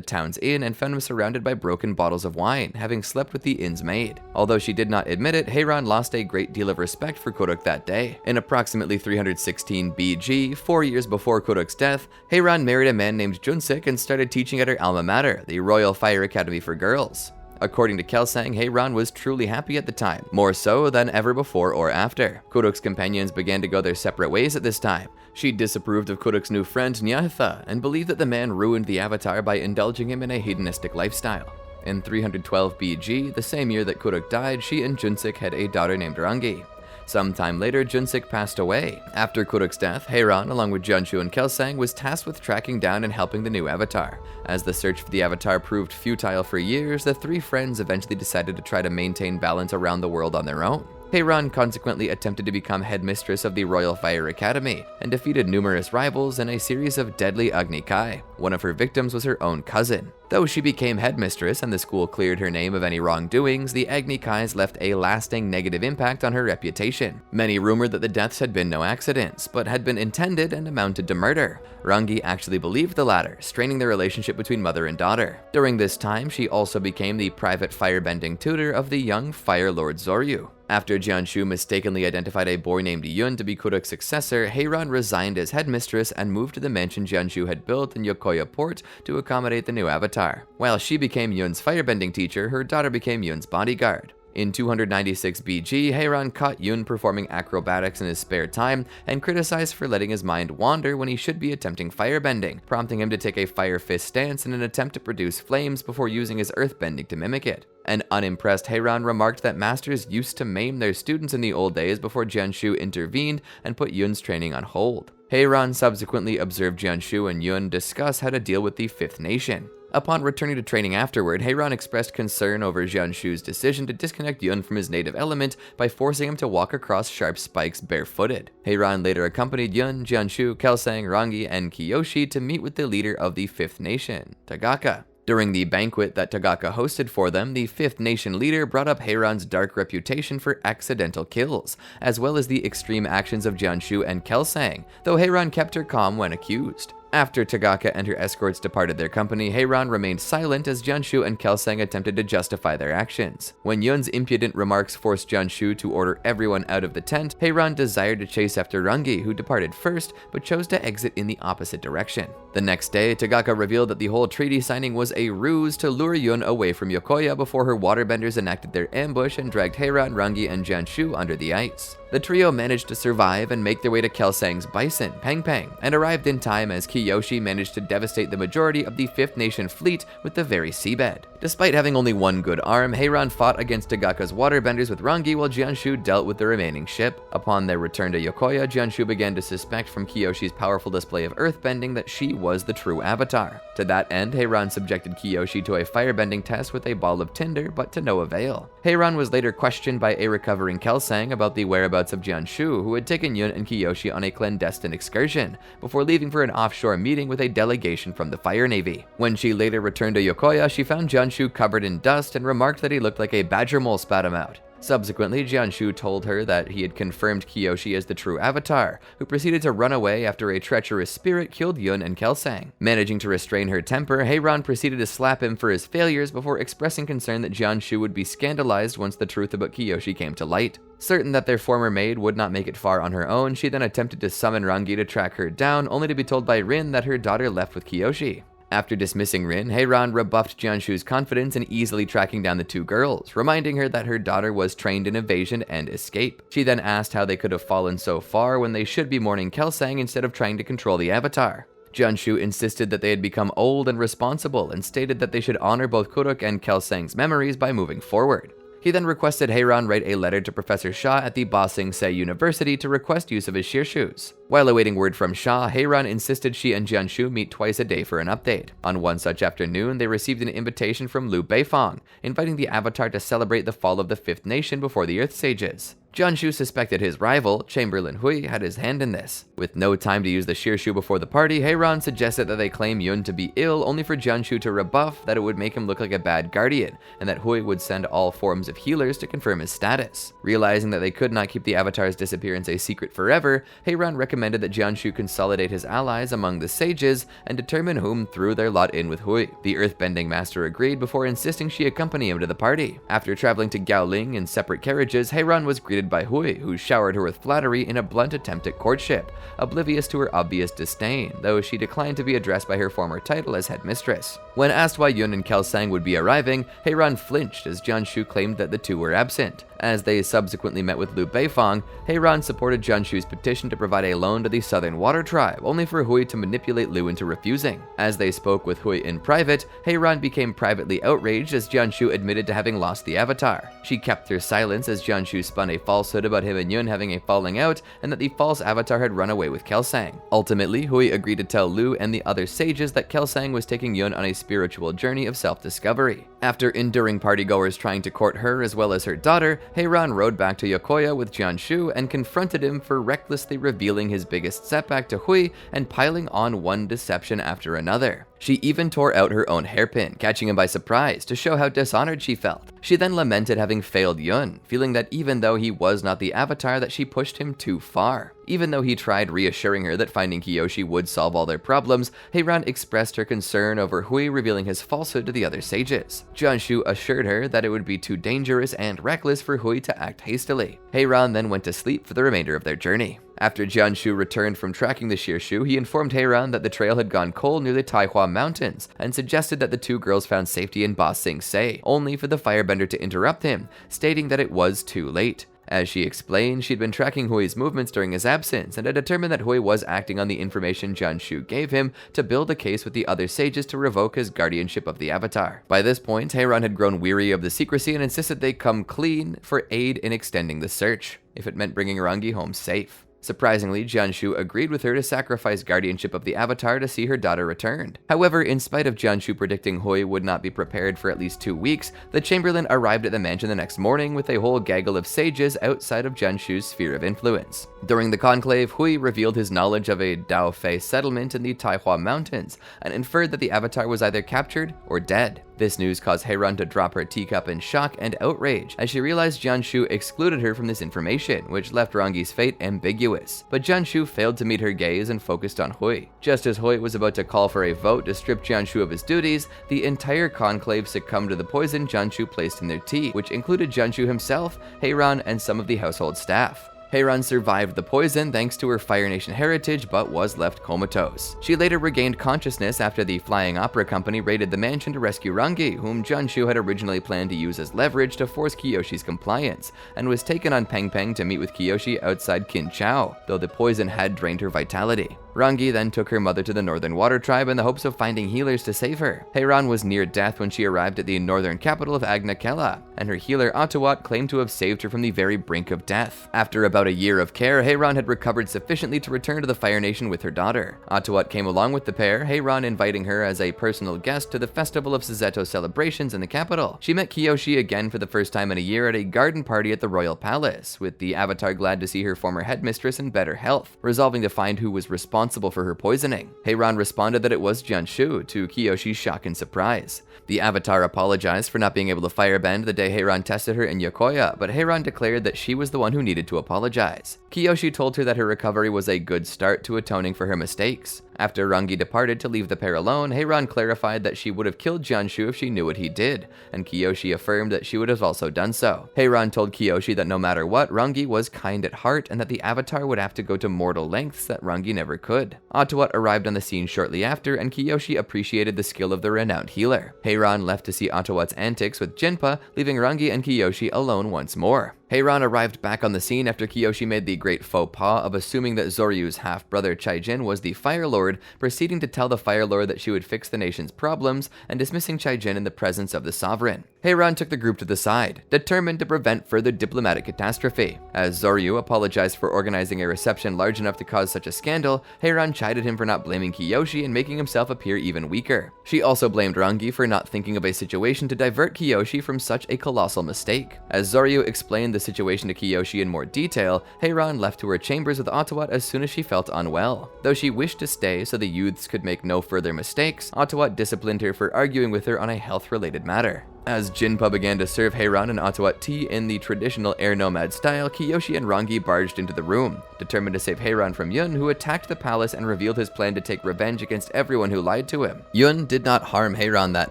S1: town's inn and found him surrounded by broken bottles of wine, having slept with the inn's maid. Although she did not admit it, Hei-Ran lost a great deal of respect for Kuruk that day. In approximately 316 BG, 4 years before Kuruk's death, Hei-Ran married a man named Junsik and started teaching at her alma mater, the Royal Fire Academy for Girls. According to Kelsang, Hei-Ran was truly happy at the time, more so than ever before or after. Kuruk's companions began to go their separate ways at this time. She disapproved of Kuruk's new friend Nyatha and believed that the man ruined the Avatar by indulging him in a hedonistic lifestyle. In 312 BG, the same year that Kuruk died, she and Junsik had a daughter named Rangi. Sometime later, Junsik passed away. After Kuruk's death, Hei-Ran, along with Jianshu and Kelsang, was tasked with tracking down and helping the new Avatar. As the search for the Avatar proved futile for years, the 3 friends eventually decided to try to maintain balance around the world on their own. Hei-Ran consequently attempted to become headmistress of the Royal Fire Academy, and defeated numerous rivals in a series of deadly Agni Kai. One of her victims was her own cousin. Though she became headmistress and the school cleared her name of any wrongdoings, the Agni Kais left a lasting negative impact on her reputation. Many rumored that the deaths had been no accidents, but had been intended and amounted to murder. Rangi actually believed the latter, straining the relationship between mother and daughter. During this time, she also became the private firebending tutor of the young Fire Lord Zoryu. After Jianshu mistakenly identified a boy named Yun to be Kuruk's successor, Hei-Ran resigned as headmistress and moved to the mansion Jianshu had built in Yokoya Port to accommodate the new Avatar. While she became Yun's firebending teacher, her daughter became Yun's bodyguard. In 296 BG, Hei-Ran caught Yun performing acrobatics in his spare time and criticized for letting his mind wander when he should be attempting firebending, prompting him to take a fire fist stance in an attempt to produce flames before using his earthbending to mimic it. An unimpressed Hei-Ran remarked that masters used to maim their students in the old days before Jianshu intervened and put Yun's training on hold. Hei-Ran subsequently observed Jianshu and Yun discuss how to deal with the Fifth Nation. Upon returning to training afterward, Hei-Ran expressed concern over Jianshu's decision to disconnect Yun from his native element by forcing him to walk across sharp spikes barefooted. Hei-Ran later accompanied Yun, Jianshu, Kelsang, Rangi, and Kyoshi to meet with the leader of the Fifth Nation, Tagaka. During the banquet that Tagaka hosted for them, the Fifth Nation leader brought up Hei-Ran's dark reputation for accidental kills, as well as the extreme actions of Jianshu and Kelsang, though Hei-Ran kept her calm when accused. After Tagaka and her escorts departed their company, Hei-Ran remained silent as Jianshu and Kelsang attempted to justify their actions. When Yun's impudent remarks forced Jianshu to order everyone out of the tent, Hei-Ran desired to chase after Rangi, who departed first, but chose to exit in the opposite direction. The next day, Tagaka revealed that the whole treaty signing was a ruse to lure Yun away from Yokoya before her waterbenders enacted their ambush and dragged Hei-Ran, Rangi, and Jianshu under the ice. The trio managed to survive and make their way to Kelsang's bison, Pang Pang, and arrived in time as Kiyoshi managed to devastate the majority of the Fifth Nation fleet with the very seabed. Despite having only one good arm, Hei-Ran fought against Tagaka's waterbenders with Rangi while Jianshu dealt with the remaining ship. Upon their return to Yokoya, Jianshu began to suspect from Kiyoshi's powerful display of earthbending that she was the true avatar. To that end, Hei-Ran subjected Kiyoshi to a firebending test with a ball of tinder, but to no avail. Hei-Ran was later questioned by a recovering Kelsang about the whereabouts of Jianshu, who had taken Yun and Kiyoshi on a clandestine excursion, before leaving for an offshore meeting with a delegation from the Fire Navy. When she later returned to Yokoya, she found Jianshu covered in dust and remarked that he looked like a badger mole spat him out. Subsequently, Jianshu told her that he had confirmed Kiyoshi as the true avatar, who proceeded to run away after a treacherous spirit killed Yun and Kelsang. Managing to restrain her temper, Hei-Ran proceeded to slap him for his failures before expressing concern that Jianshu would be scandalized once the truth about Kiyoshi came to light. Certain that their former maid would not make it far on her own, she then attempted to summon Rangi to track her down, only to be told by Rin that her daughter left with Kiyoshi. After dismissing Rin, Hei-Ran rebuffed Jianshu's confidence in easily tracking down the two girls, reminding her that her daughter was trained in evasion and escape. She then asked how they could have fallen so far when they should be mourning Kelsang instead of trying to control the avatar. Jianshu insisted that they had become old and responsible and stated that they should honor both Kuruk and Kelsang's memories by moving forward. He then requested Hei-Ran write a letter to Professor Shah at the Ba Sing Se University to request use of his shearshoes. While awaiting word from Shah, Hei-Ran insisted she and Jianshu meet twice a day for an update. On one such afternoon, they received an invitation from Liu Beifong, inviting the Avatar to celebrate the fall of the Fifth Nation before the Earth Sages. Jianshu suspected his rival, Chamberlain Hui, had his hand in this. With no time to use the shearshoe before the party, Hei-Ran suggested that they claim Yun to be ill, only for Jianshu to rebuff that it would make him look like a bad guardian, and that Hui would send all forms of healers to confirm his status. Realizing that they could not keep the Avatar's disappearance a secret forever, Hei-Ran recommended that Jianshu consolidate his allies among the sages and determine whom threw their lot in with Hui. The earthbending master agreed before insisting she accompany him to the party. After traveling to Gaoling in separate carriages, Hei-Ran was greeted by Hui, who showered her with flattery in a blunt attempt at courtship, oblivious to her obvious disdain, though she declined to be addressed by her former title as headmistress. When asked why Yun and Kelsang would be arriving, Hei-Ran flinched as Jianshu claimed that the two were absent. As they subsequently met with Liu Beifong, Hei-Ran supported Jianshu's petition to provide a loan to the Southern Water Tribe, only for Hui to manipulate Liu into refusing. As they spoke with Hui in private, Hei-Ran became privately outraged as Jianshu admitted to having lost the Avatar. She kept her silence as Jianshu spun a falsehood about him and Yun having a falling out and that the false Avatar had run away with Kelsang. Ultimately, Hui agreed to tell Liu and the other sages that Kelsang was taking Yun on a spiritual journey of self-discovery. After enduring partygoers trying to court her as well as her daughter, Hei-Ran rode back to Yokoya with Jianshu and confronted him for recklessly revealing his biggest setback to Hui and piling on one deception after another. She even tore out her own hairpin, catching him by surprise to show how dishonored she felt. She then lamented having failed Yun, feeling that even though he was not the Avatar, that she pushed him too far. Even though he tried reassuring her that finding Kiyoshi would solve all their problems, Hei-Ran expressed her concern over Hui revealing his falsehood to the other sages. Jianshu assured her that it would be too dangerous and reckless for Hui to act hastily. Hei-Ran then went to sleep for the remainder of their journey. After Jianshu returned from tracking the shearshoe, he informed Hei-Ran that the trail had gone cold near the Taihua Mountains and suggested that the two girls found safety in Ba Sing Se, only for the firebender to interrupt him, stating that it was too late. As she explained, she'd been tracking Hui's movements during his absence and had determined that Hui was acting on the information Jianshu gave him to build a case with the other sages to revoke his guardianship of the Avatar. By this point, Hei-Ran had grown weary of the secrecy and insisted they come clean for aid in extending the search, if it meant bringing Rangi home safe. Surprisingly, Jianshu agreed with her to sacrifice guardianship of the Avatar to see her daughter returned. However, in spite of Jianshu predicting Hui would not be prepared for at least 2 weeks, the Chamberlain arrived at the mansion the next morning with a whole gaggle of sages outside of Jianshu's sphere of influence. During the conclave, Hui revealed his knowledge of a Dao Fei settlement in the Taihua Mountains and inferred that the Avatar was either captured or dead. This news caused Hei-Ran to drop her teacup in shock and outrage as she realized Jianshu excluded her from this information, which left Rangi's fate ambiguous. But Jianshu failed to meet her gaze and focused on Hui. Just as Hui was about to call for a vote to strip Jianshu of his duties, the entire conclave succumbed to the poison Jianshu placed in their tea, which included Jianshu himself, Hei-Ran, and some of the household staff. Hei-Ran survived the poison thanks to her Fire Nation heritage, but was left comatose. She later regained consciousness after the Flying Opera Company raided the mansion to rescue Rangi, whom Jianshu had originally planned to use as leverage to force Kiyoshi's compliance, and was taken on Peng Peng to meet with Kiyoshi outside Qin Chao, though the poison had drained her vitality. Rangi then took her mother to the Northern Water Tribe in the hopes of finding healers to save her. Hei-Ran was near death when she arrived at the northern capital of Agna-Kella, and her healer Atowat claimed to have saved her from the very brink of death. After about a year of care, Hei-Ran had recovered sufficiently to return to the Fire Nation with her daughter. Atowat came along with the pair, Hei-Ran inviting her as a personal guest to the Festival of Suzeto celebrations in the capital. She met Kiyoshi again for the first time in a year at a garden party at the royal palace, with the Avatar glad to see her former headmistress in better health, resolving to find who was responsible for her poisoning. Hei-Ran responded that it was Jianshu, to Kiyoshi's shock and surprise. The Avatar apologized for not being able to firebend the day Hei-Ran tested her in Yokoya, but Hei-Ran declared that she was the one who needed to apologize. Kiyoshi told her that her recovery was a good start to atoning for her mistakes. After Rangi departed to leave the pair alone, Hei-Ran clarified that she would have killed Jianshu if she knew what he did, and Kiyoshi affirmed that she would have also done so. Hei-Ran told Kiyoshi that no matter what, Rangi was kind at heart and that the Avatar would have to go to mortal lengths that Rangi never could. Atowat arrived on the scene shortly after, and Kiyoshi appreciated the skill of the renowned healer. Hei-Ran left to see Atowat's antics with Jinpa, leaving Rangi and Kiyoshi alone once more. Hei-Ran arrived back on the scene after Kiyoshi made the great faux pas of assuming that Zoryu's half-brother Chaijin was the Fire Lord, proceeding to tell the Fire Lord that she would fix the nation's problems, and dismissing Chaijin in the presence of the sovereign. Hei-Ran took the group to the side, determined to prevent further diplomatic catastrophe. As Zoryu apologized for organizing a reception large enough to cause such a scandal, Hei-Ran chided him for not blaming Kiyoshi and making himself appear even weaker. She also blamed Rangi for not thinking of a situation to divert Kiyoshi from such a colossal mistake. As Zoryu explained the situation to Kiyoshi in more detail, Hei-Ran left to her chambers with Atowat as soon as she felt unwell. Though she wished to stay so the youths could make no further mistakes, Atowat disciplined her for arguing with her on a health-related matter. As Jinpa began to serve Hei-Ran and Atowat tea in the traditional air nomad style, Kiyoshi and Rangi barged into the room, determined to save Hei-Ran from Yun, who attacked the palace and revealed his plan to take revenge against everyone who lied to him. Yun did not harm Hei-Ran that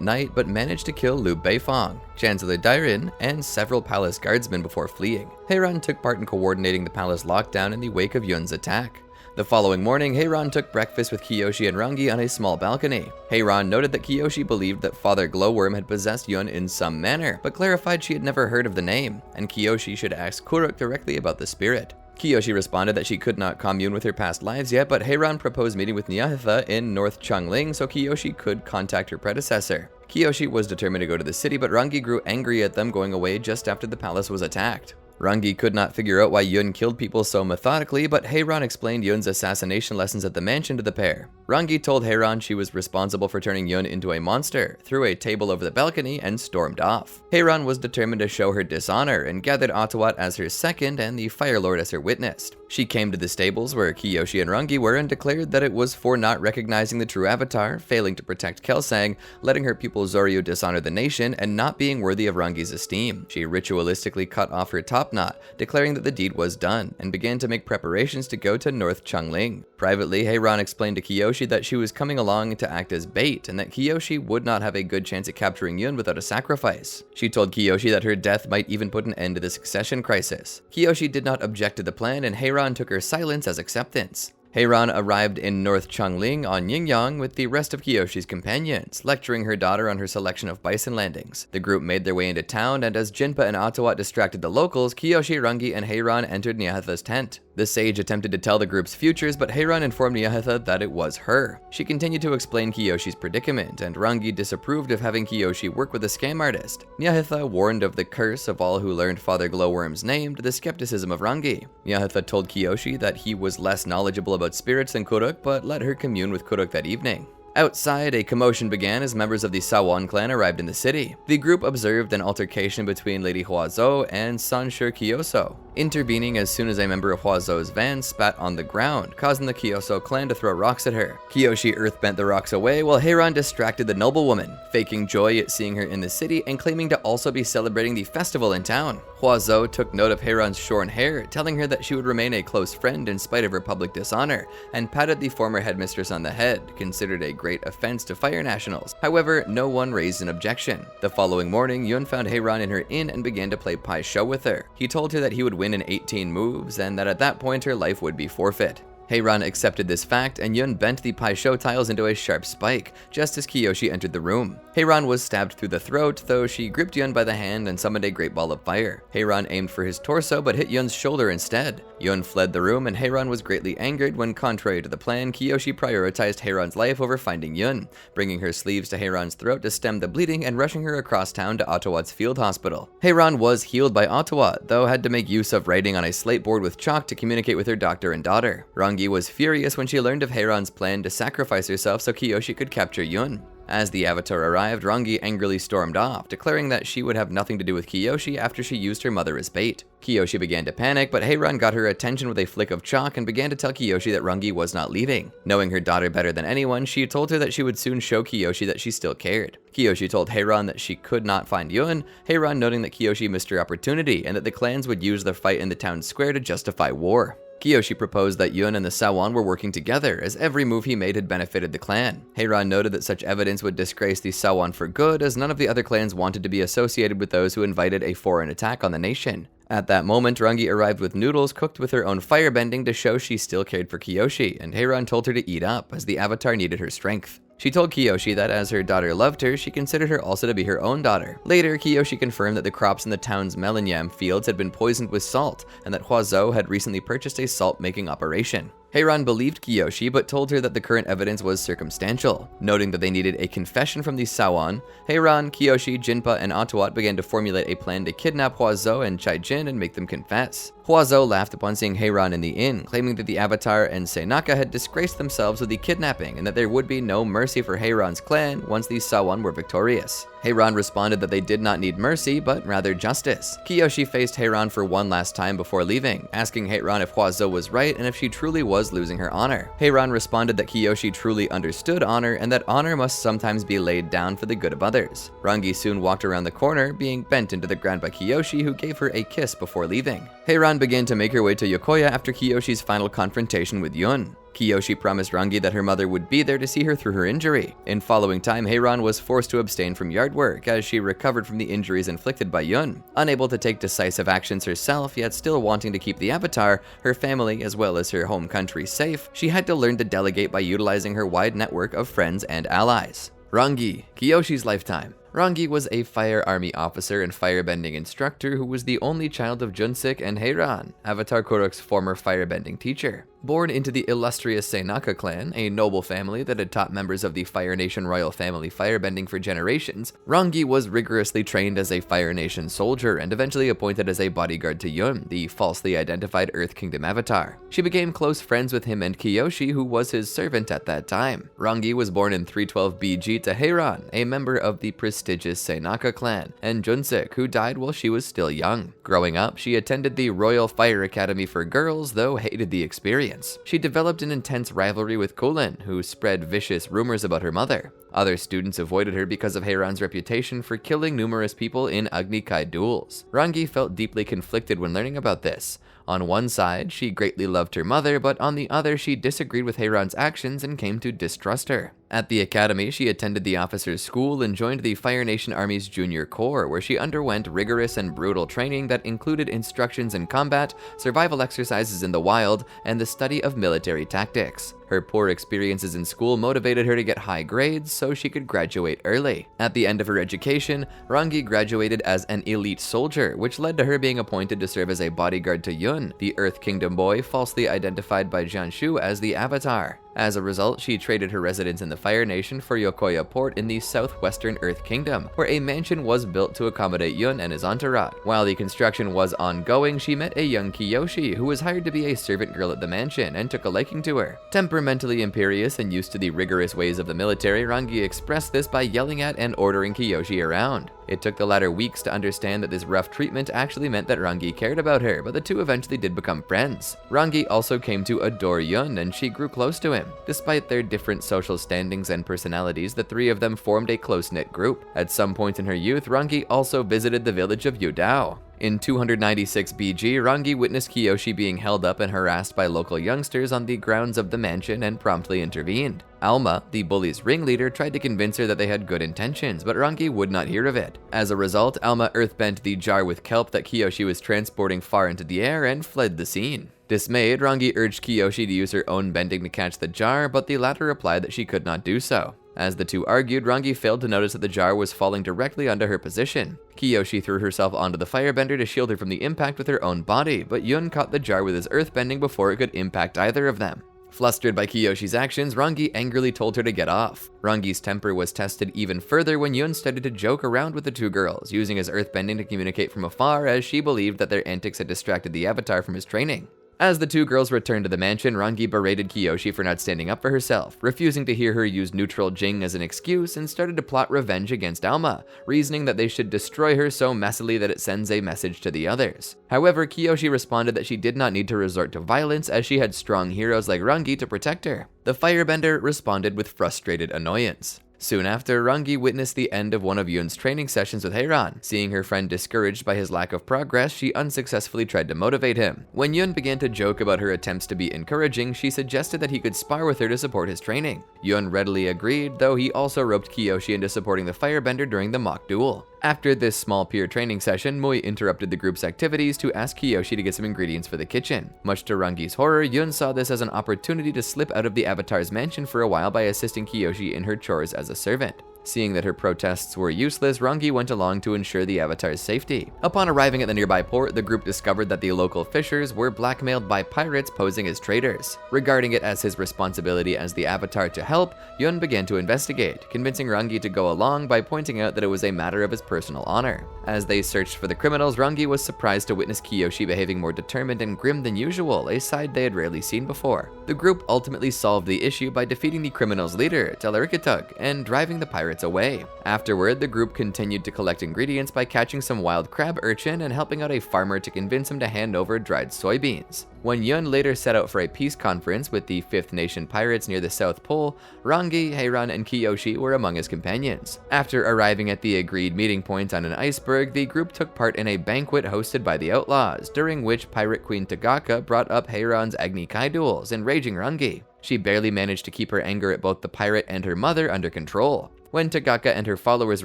S1: night, but managed to kill Liu Beifong, Chancellor Dairin, and several palace guardsmen before fleeing. Hei-Ran took part in coordinating the palace lockdown in the wake of Yun's attack. The following morning, Hei-Ran took breakfast with Kiyoshi and Rangi on a small balcony. Hei-Ran noted that Kiyoshi believed that Father Glowworm had possessed Yun in some manner, but clarified she had never heard of the name, and Kiyoshi should ask Kuruk directly about the spirit. Kiyoshi responded that she could not commune with her past lives yet, but Hei-Ran proposed meeting with Nyahitha in North Changling so Kiyoshi could contact her predecessor. Kiyoshi was determined to go to the city, but Rangi grew angry at them going away just after the palace was attacked. Rangi could not figure out why Yun killed people so methodically, but Hei-Ran explained Yun's assassination lessons at the mansion to the pair. Rangi told Hei-Ran she was responsible for turning Yun into a monster, threw a table over the balcony, and stormed off. Hei-Ran was determined to show her dishonor and gathered Atowat as her second and the Fire Lord as her witness. She came to the stables where Kiyoshi and Rangi were and declared that it was for not recognizing the true Avatar, failing to protect Kelsang, letting her pupil Zoryu dishonor the nation, and not being worthy of Rangi's esteem. She ritualistically cut off her top knot, declaring that the deed was done, and began to make preparations to go to North Changling. Privately, Hei-Ran explained to Kiyoshi that she was coming along to act as bait, and that Kiyoshi would not have a good chance at capturing Yun without a sacrifice. She told Kiyoshi that her death might even put an end to the succession crisis. Kiyoshi did not object to the plan, and Hei-Ran took her silence as acceptance. Hei-Ran arrived in North Changling on Yingyang with the rest of Kiyoshi's companions, lecturing her daughter on her selection of bison landings. The group made their way into town, and as Jinpa and Atowat distracted the locals, Kiyoshi, Rangi, and Hei-Ran entered Nyahitha's tent. The sage attempted to tell the group's futures, but Hei-Ran informed Nyahitha that it was her. She continued to explain Kiyoshi's predicament, and Rangi disapproved of having Kiyoshi work with a scam artist. Nyahitha warned of the curse of all who learned Father Glowworm's name to the skepticism of Rangi. Nyahitha told Kiyoshi that he was less knowledgeable about spirits than Kuruk, but let her commune with Kuruk that evening. Outside, a commotion began as members of the Sawan clan arrived in the city. The group observed an altercation between Lady Huazhou and Sanshur Kyoso, intervening as soon as a member of Huazhou's van spat on the ground, causing the Kyoso clan to throw rocks at her. Kiyoshi earthbent the rocks away while Hei-Ran distracted the noblewoman, faking joy at seeing her in the city and claiming to also be celebrating the festival in town. Huazhou took note of Hei-Ran's shorn hair, telling her that she would remain a close friend in spite of her public dishonor, and patted the former headmistress on the head, considered a great offense to fire nationals. However, no one raised an objection. The following morning, Yun found Hei-Ran in her inn and began to play Pai Shou with her. He told her that he would win in 18 moves, and that at that point her life would be forfeit. Hei-Ran accepted this fact, and Yun bent the Pai Sho tiles into a sharp spike, just as Kiyoshi entered the room. Hei-Ran was stabbed through the throat, though she gripped Yun by the hand and summoned a great ball of fire. Hei-Ran aimed for his torso, but hit Yun's shoulder instead. Yun fled the room, and Hei-Ran was greatly angered when, contrary to the plan, Kiyoshi prioritized Hei-Ran's life over finding Yun, bringing her sleeves to Hei-Ran's throat to stem the bleeding and rushing her across town to Ottawa's field hospital. Hei-Ran was healed by Ottawa, though had to make use of writing on a slate board with chalk to communicate with her doctor and daughter. Rangi was furious when she learned of Hei-Ran's plan to sacrifice herself so Kiyoshi could capture Yun. As the Avatar arrived, Rangi angrily stormed off, declaring that she would have nothing to do with Kiyoshi after she used her mother as bait. Kiyoshi began to panic, but Hei-Ran got her attention with a flick of chalk and began to tell Kiyoshi that Rangi was not leaving. Knowing her daughter better than anyone, she told her that she would soon show Kiyoshi that she still cared. Kiyoshi told Hei-Ran that she could not find Yun, Hei-Ran noting that Kiyoshi missed her opportunity and that the clans would use the fight in the town square to justify war. Kiyoshi proposed that Yun and the Sawan were working together, as every move he made had benefited the clan. Hei-Ran noted that such evidence would disgrace the Sawan for good, as none of the other clans wanted to be associated with those who invited a foreign attack on the nation. At that moment, Rangi arrived with noodles cooked with her own firebending to show she still cared for Kiyoshi, and Hei-Ran told her to eat up, as the Avatar needed her strength. She told Kiyoshi that as her daughter loved her, she considered her also to be her own daughter. Later, Kiyoshi confirmed that the crops in the town's melon yam fields had been poisoned with salt, and that Huazhou had recently purchased a salt-making operation. Hei-Ran believed Kiyoshi, but told her that the current evidence was circumstantial. Noting that they needed a confession from the Sawan, Hei-Ran, Kiyoshi, Jinpa, and Ottawat began to formulate a plan to kidnap Huazhou and Chai-Jin and make them confess. Huazhou laughed upon seeing Hei-Ran in the inn, claiming that the Avatar and Enaka had disgraced themselves with the kidnapping and that there would be no mercy for Hei-Ran's clan once the Sawan were victorious. Hei-Ran responded that they did not need mercy, but rather justice. Kiyoshi faced Hei-Ran for one last time before leaving, asking Hei-Ran if Huazhou was right and if she truly was losing her honor. Hei-Ran responded that Kiyoshi truly understood honor and that honor must sometimes be laid down for the good of others. Rangi soon walked around the corner, being bent into the ground by Kiyoshi, who gave her a kiss before leaving. Hei-Ran began to make her way to Yokoya after Kiyoshi's final confrontation with Yun. Kiyoshi promised Rangi that her mother would be there to see her through her injury. In following time, Hei-Ran was forced to abstain from yard work as she recovered from the injuries inflicted by Yun. Unable to take decisive actions herself, yet still wanting to keep the Avatar, her family, as well as her home country safe, she had to learn to delegate by utilizing her wide network of friends and allies. Rangi, Kiyoshi's lifetime. Rangi was a fire army officer and firebending instructor who was the only child of Junsik and Hei-Ran, Avatar Kuruk's former firebending teacher. Born into the illustrious Enaka clan, a noble family that had taught members of the Fire Nation royal family firebending for generations, Rangi was rigorously trained as a Fire Nation soldier and eventually appointed as a bodyguard to Yun, the falsely identified Earth Kingdom Avatar. She became close friends with him and Kiyoshi, who was his servant at that time. Rangi was born in 312 BG to Hei-Ran, a member of the prestigious Enaka clan, and Junsik, who died while she was still young. Growing up, she attended the Royal Fire Academy for girls, though hated the experience. She developed an intense rivalry with Koulin, who spread vicious rumors about her mother. Other students avoided her because of Hei-Ran's reputation for killing numerous people in Agni Kai duels. Rangi felt deeply conflicted when learning about this. On one side, she greatly loved her mother, but on the other, she disagreed with Hei-Ran's actions and came to distrust her. At the academy, she attended the officers' school and joined the Fire Nation Army's Junior Corps, where she underwent rigorous and brutal training that included instructions in combat, survival exercises in the wild, and the study of military tactics. Her poor experiences in school motivated her to get high grades so she could graduate early. At the end of her education, Rangi graduated as an elite soldier, which led to her being appointed to serve as a bodyguard to Yun, the Earth Kingdom boy falsely identified by Jianshu as the Avatar. As a result, she traded her residence in the Fire Nation for Yokoya Port in the southwestern Earth Kingdom, where a mansion was built to accommodate Yun and his entourage. While the construction was ongoing, she met a young Kiyoshi, who was hired to be a servant girl at the mansion, and took a liking to her. Temperamentally imperious and used to the rigorous ways of the military, Rangi expressed this by yelling at and ordering Kiyoshi around. It took the latter weeks to understand that this rough treatment actually meant that Rangi cared about her, but the two eventually did become friends. Rangi also came to adore Yun, and she grew close to him. Despite their different social standings and personalities, the three of them formed a close-knit group. At some point in her youth, Rangi also visited the village of Yudao. In 296 BG, Rangi witnessed Kiyoshi being held up and harassed by local youngsters on the grounds of the mansion and promptly intervened. Alma, the bully's ringleader, tried to convince her that they had good intentions, but Rangi would not hear of it. As a result, Alma earthbent the jar with kelp that Kiyoshi was transporting far into the air and fled the scene. Dismayed, Rangi urged Kiyoshi to use her own bending to catch the jar, but the latter replied that she could not do so. As the two argued, Rangi failed to notice that the jar was falling directly under her position. Kiyoshi threw herself onto the firebender to shield her from the impact with her own body, but Yun caught the jar with his earthbending before it could impact either of them. Flustered by Kiyoshi's actions, Rangi angrily told her to get off. Rangi's temper was tested even further when Yun started to joke around with the two girls, using his earthbending to communicate from afar, as she believed that their antics had distracted the avatar from his training. As the two girls returned to the mansion, Rangi berated Kiyoshi for not standing up for herself, refusing to hear her use neutral Jing as an excuse, and started to plot revenge against Alma, reasoning that they should destroy her so messily that it sends a message to the others. However, Kiyoshi responded that she did not need to resort to violence as she had strong heroes like Rangi to protect her. The firebender responded with frustrated annoyance. Soon after, Rangi witnessed the end of one of Yun's training sessions with Hei-Ran. Seeing her friend discouraged by his lack of progress, she unsuccessfully tried to motivate him. When Yun began to joke about her attempts to be encouraging, she suggested that he could spar with her to support his training. Yun readily agreed, though he also roped Kiyoshi into supporting the firebender during the mock duel. After this small peer training session, Mui interrupted the group's activities to ask Kiyoshi to get some ingredients for the kitchen. Much to Rangi's horror, Yun saw this as an opportunity to slip out of the avatar's mansion for a while by assisting Kiyoshi in her chores as a servant. Seeing that her protests were useless, Rangi went along to ensure the avatar's safety. Upon arriving at the nearby port, the group discovered that the local fishers were blackmailed by pirates posing as traders. Regarding it as his responsibility as the avatar to help, Yun began to investigate, convincing Rangi to go along by pointing out that it was a matter of his personal honor. As they searched for the criminals, Rangi was surprised to witness Kiyoshi behaving more determined and grim than usual, a side they had rarely seen before. The group ultimately solved the issue by defeating the criminals' leader, Telerikatug, and driving the pirates away. Afterward, the group continued to collect ingredients by catching some wild crab urchin and helping out a farmer to convince him to hand over dried soybeans. When Yun later set out for a peace conference with the Fifth Nation pirates near the South Pole, Rangi, Hei-Ran, and Kiyoshi were among his companions. After arriving at the agreed meeting point on an iceberg, the group took part in a banquet hosted by the outlaws, during which Pirate Queen Tagaka brought up Hei-Ran's Agni Kai duels, enraging Rangi. She barely managed to keep her anger at both the pirate and her mother under control. When Tagaka and her followers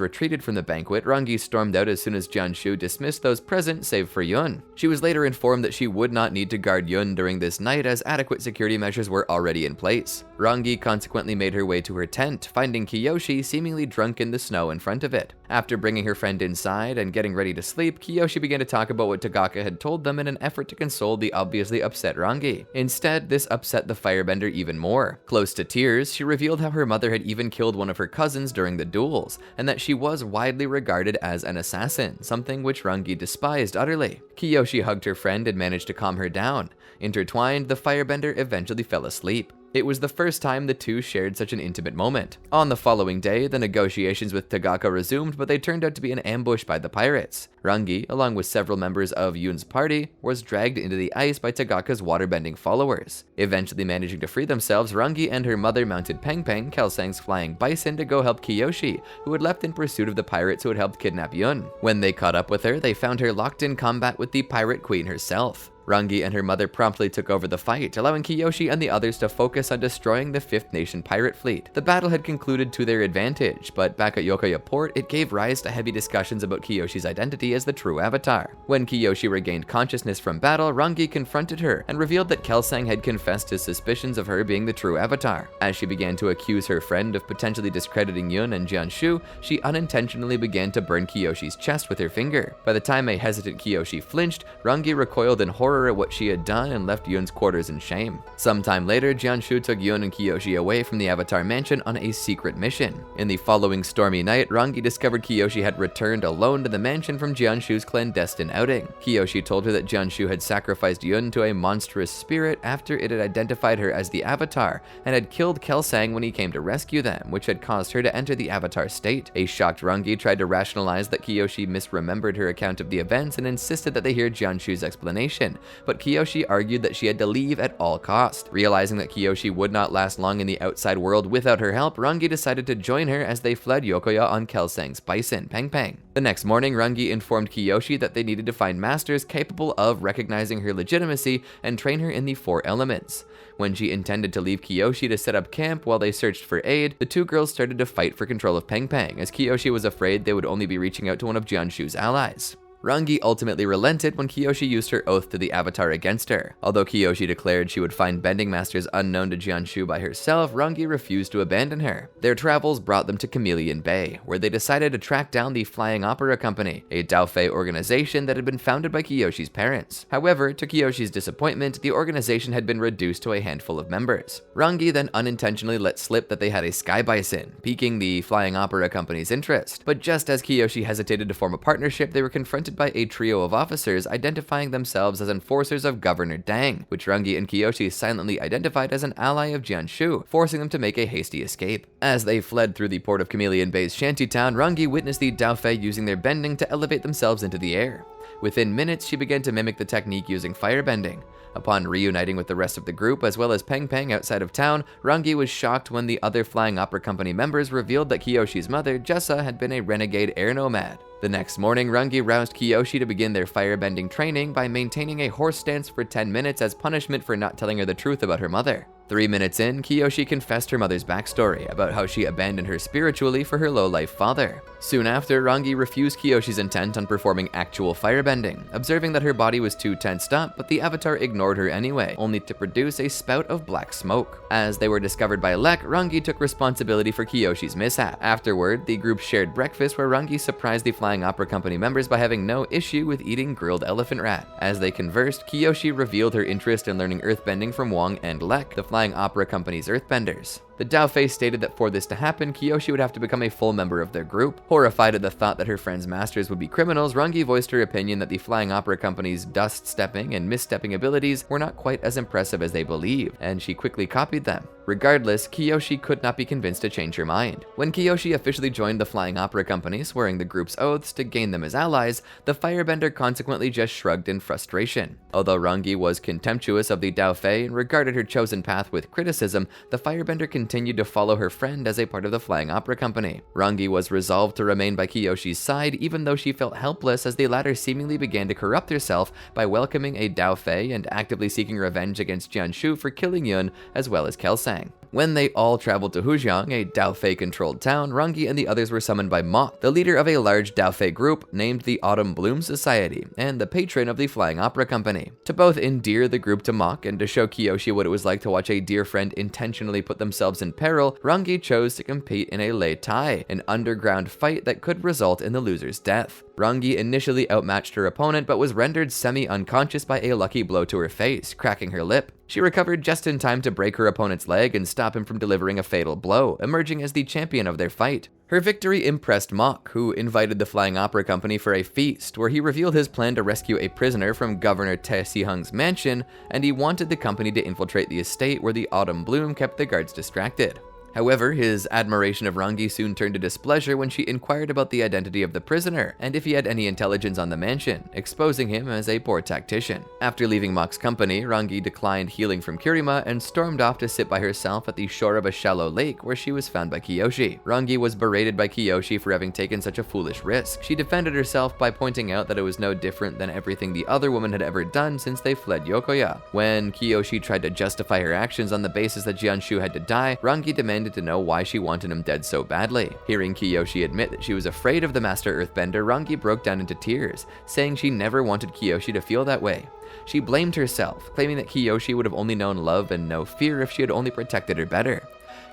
S1: retreated from the banquet, Rangi stormed out as soon as Jianshu dismissed those present save for Yun. She was later informed that she would not need to guard Yun during this night as adequate security measures were already in place. Rangi consequently made her way to her tent, finding Kiyoshi seemingly drunk in the snow in front of it. After bringing her friend inside and getting ready to sleep, Kiyoshi began to talk about what Tagaka had told them in an effort to console the obviously upset Rangi. Instead, this upset the firebender even more. Close to tears, she revealed how her mother had even killed one of her cousins during the duels, and that she was widely regarded as an assassin, something which Rangi despised utterly. Kiyoshi hugged her friend and managed to calm her down. Intertwined, the firebender eventually fell asleep. It was the first time the two shared such an intimate moment. On the following day, the negotiations with Tagaka resumed, but they turned out to be an ambush by the pirates. Rangi, along with several members of Yun's party, was dragged into the ice by Tagaka's waterbending followers. Eventually managing to free themselves, Rangi and her mother mounted Peng Peng, Kelsang's flying bison, to go help Kiyoshi, who had left in pursuit of the pirates who had helped kidnap Yun. When they caught up with her, they found her locked in combat with the pirate queen herself. Rangi and her mother promptly took over the fight, allowing Kiyoshi and the others to focus on destroying the Fifth Nation pirate fleet. The battle had concluded to their advantage, but back at Yokoya port, it gave rise to heavy discussions about Kiyoshi's identity as the true avatar. When Kiyoshi regained consciousness from battle, Rangi confronted her and revealed that Kelsang had confessed his suspicions of her being the true avatar. As she began to accuse her friend of potentially discrediting Yun and Jianshu, she unintentionally began to burn Kiyoshi's chest with her finger. By the time a hesitant Kiyoshi flinched, Rangi recoiled in horror at what she had done and left Yun's quarters in shame. Sometime later, Jianshu took Yun and Kiyoshi away from the Avatar mansion on a secret mission. In the following stormy night, Rangi discovered Kiyoshi had returned alone to the mansion from Jianshu's clandestine outing. Kiyoshi told her that Jianshu had sacrificed Yun to a monstrous spirit after it had identified her as the Avatar, and had killed Kelsang when he came to rescue them, which had caused her to enter the Avatar state. A shocked Rangi tried to rationalize that Kiyoshi misremembered her account of the events and insisted that they hear Jianshu's explanation, but Kiyoshi argued that she had to leave at all costs. Realizing that Kiyoshi would not last long in the outside world without her help, Rangi decided to join her as they fled Yokoya on Kelsang's bison, Peng Peng. The next morning, Rangi informed Kiyoshi that they needed to find masters capable of recognizing her legitimacy and train her in the 4 elements. When she intended to leave Kiyoshi to set up camp while they searched for aid, the 2 girls started to fight for control of Peng Peng, as Kiyoshi was afraid they would only be reaching out to one of Jianshu's allies. Rangi ultimately relented when Kiyoshi used her oath to the Avatar against her. Although Kiyoshi declared she would find bending masters unknown to Jianshu by herself, Rangi refused to abandon her. Their travels brought them to Chameleon Bay, where they decided to track down the Flying Opera Company, a Daofei organization that had been founded by Kiyoshi's parents. However, to Kiyoshi's disappointment, the organization had been reduced to a handful of members. Rangi then unintentionally let slip that they had a sky bison, piquing the Flying Opera Company's interest. But just as Kiyoshi hesitated to form a partnership, they were confronted by a trio of officers identifying themselves as enforcers of Governor Dang, which Rangi and Kiyoshi silently identified as an ally of Jianshu, forcing them to make a hasty escape. As they fled through the port of Chameleon Bay's shantytown, Rangi witnessed the Daofei using their bending to elevate themselves into the air. Within minutes, she began to mimic the technique using firebending. Upon reuniting with the rest of the group, as well as Peng Peng outside of town, Rangi was shocked when the other Flying Opera Company members revealed that Kiyoshi's mother, Jessa, had been a renegade air nomad. The next morning, Rangi roused Kiyoshi to begin their firebending training by maintaining a horse stance for 10 minutes as punishment for not telling her the truth about her mother. 3 minutes in, Kiyoshi confessed her mother's backstory about how she abandoned her spiritually for her low-life father. Soon after, Rangi refused Kiyoshi's intent on performing actual firebending, observing that her body was too tensed up, but the Avatar ignored her anyway, only to produce a spout of black smoke. As they were discovered by Lek, Rangi took responsibility for Kiyoshi's mishap. Afterward, the group shared breakfast where Rangi surprised the Flying Opera Company members by having no issue with eating grilled elephant rat. As they conversed, Kiyoshi revealed her interest in learning earthbending from Wong and Lek, the Flying Opera Company's earthbenders. The Daofei stated that for this to happen, Kiyoshi would have to become a full member of their group. Horrified at the thought that her friend's masters would be criminals, Rangi voiced her opinion that the Flying Opera Company's dust-stepping and misstepping abilities were not quite as impressive as they believed, and she quickly copied them. Regardless, Kiyoshi could not be convinced to change her mind. When Kiyoshi officially joined the Flying Opera Company, swearing the group's oaths to gain them as allies, the Firebender consequently just shrugged in frustration. Although Rangi was contemptuous of the Daofei and regarded her chosen path with criticism, the Firebender continued to follow her friend as a part of the Flying Opera Company. Rangi was resolved to remain by Kiyoshi's side even though she felt helpless as the latter seemingly began to corrupt herself by welcoming a Daofei and actively seeking revenge against Jianshu for killing Yun as well as Kelsang. When they all traveled to Hujiang, a Daofei-controlled town, Rangi and the others were summoned by Mok, the leader of a large Daofei group named the Autumn Bloom Society, and the patron of the Flying Opera Company. To both endear the group to Mok and to show Kiyoshi what it was like to watch a dear friend intentionally put themselves in peril, Rangi chose to compete in a Raitei, an underground fight that could result in the loser's death. Rangi initially outmatched her opponent, but was rendered semi-unconscious by a lucky blow to her face, cracking her lip. She recovered just in time to break her opponent's leg and stop him from delivering a fatal blow, emerging as the champion of their fight. Her victory impressed Mok, who invited the Flying Opera Company for a feast, where he revealed his plan to rescue a prisoner from Governor Te Sihung's mansion, and he wanted the company to infiltrate the estate where the Autumn Bloom kept the guards distracted. However, his admiration of Rangi soon turned to displeasure when she inquired about the identity of the prisoner and if he had any intelligence on the mansion, exposing him as a poor tactician. After leaving Mok's company, Rangi declined healing from Kirima and stormed off to sit by herself at the shore of a shallow lake where she was found by Kiyoshi. Rangi was berated by Kiyoshi for having taken such a foolish risk. She defended herself by pointing out that it was no different than everything the other woman had ever done since they fled Yokoya. When Kiyoshi tried to justify her actions on the basis that Jianshu had to die, Rangi demanded to know why she wanted him dead so badly. Hearing Kiyoshi admit that she was afraid of the Master Earthbender, Rangi broke down into tears, saying she never wanted Kiyoshi to feel that way. She blamed herself, claiming that Kiyoshi would have only known love and no fear if she had only protected her better.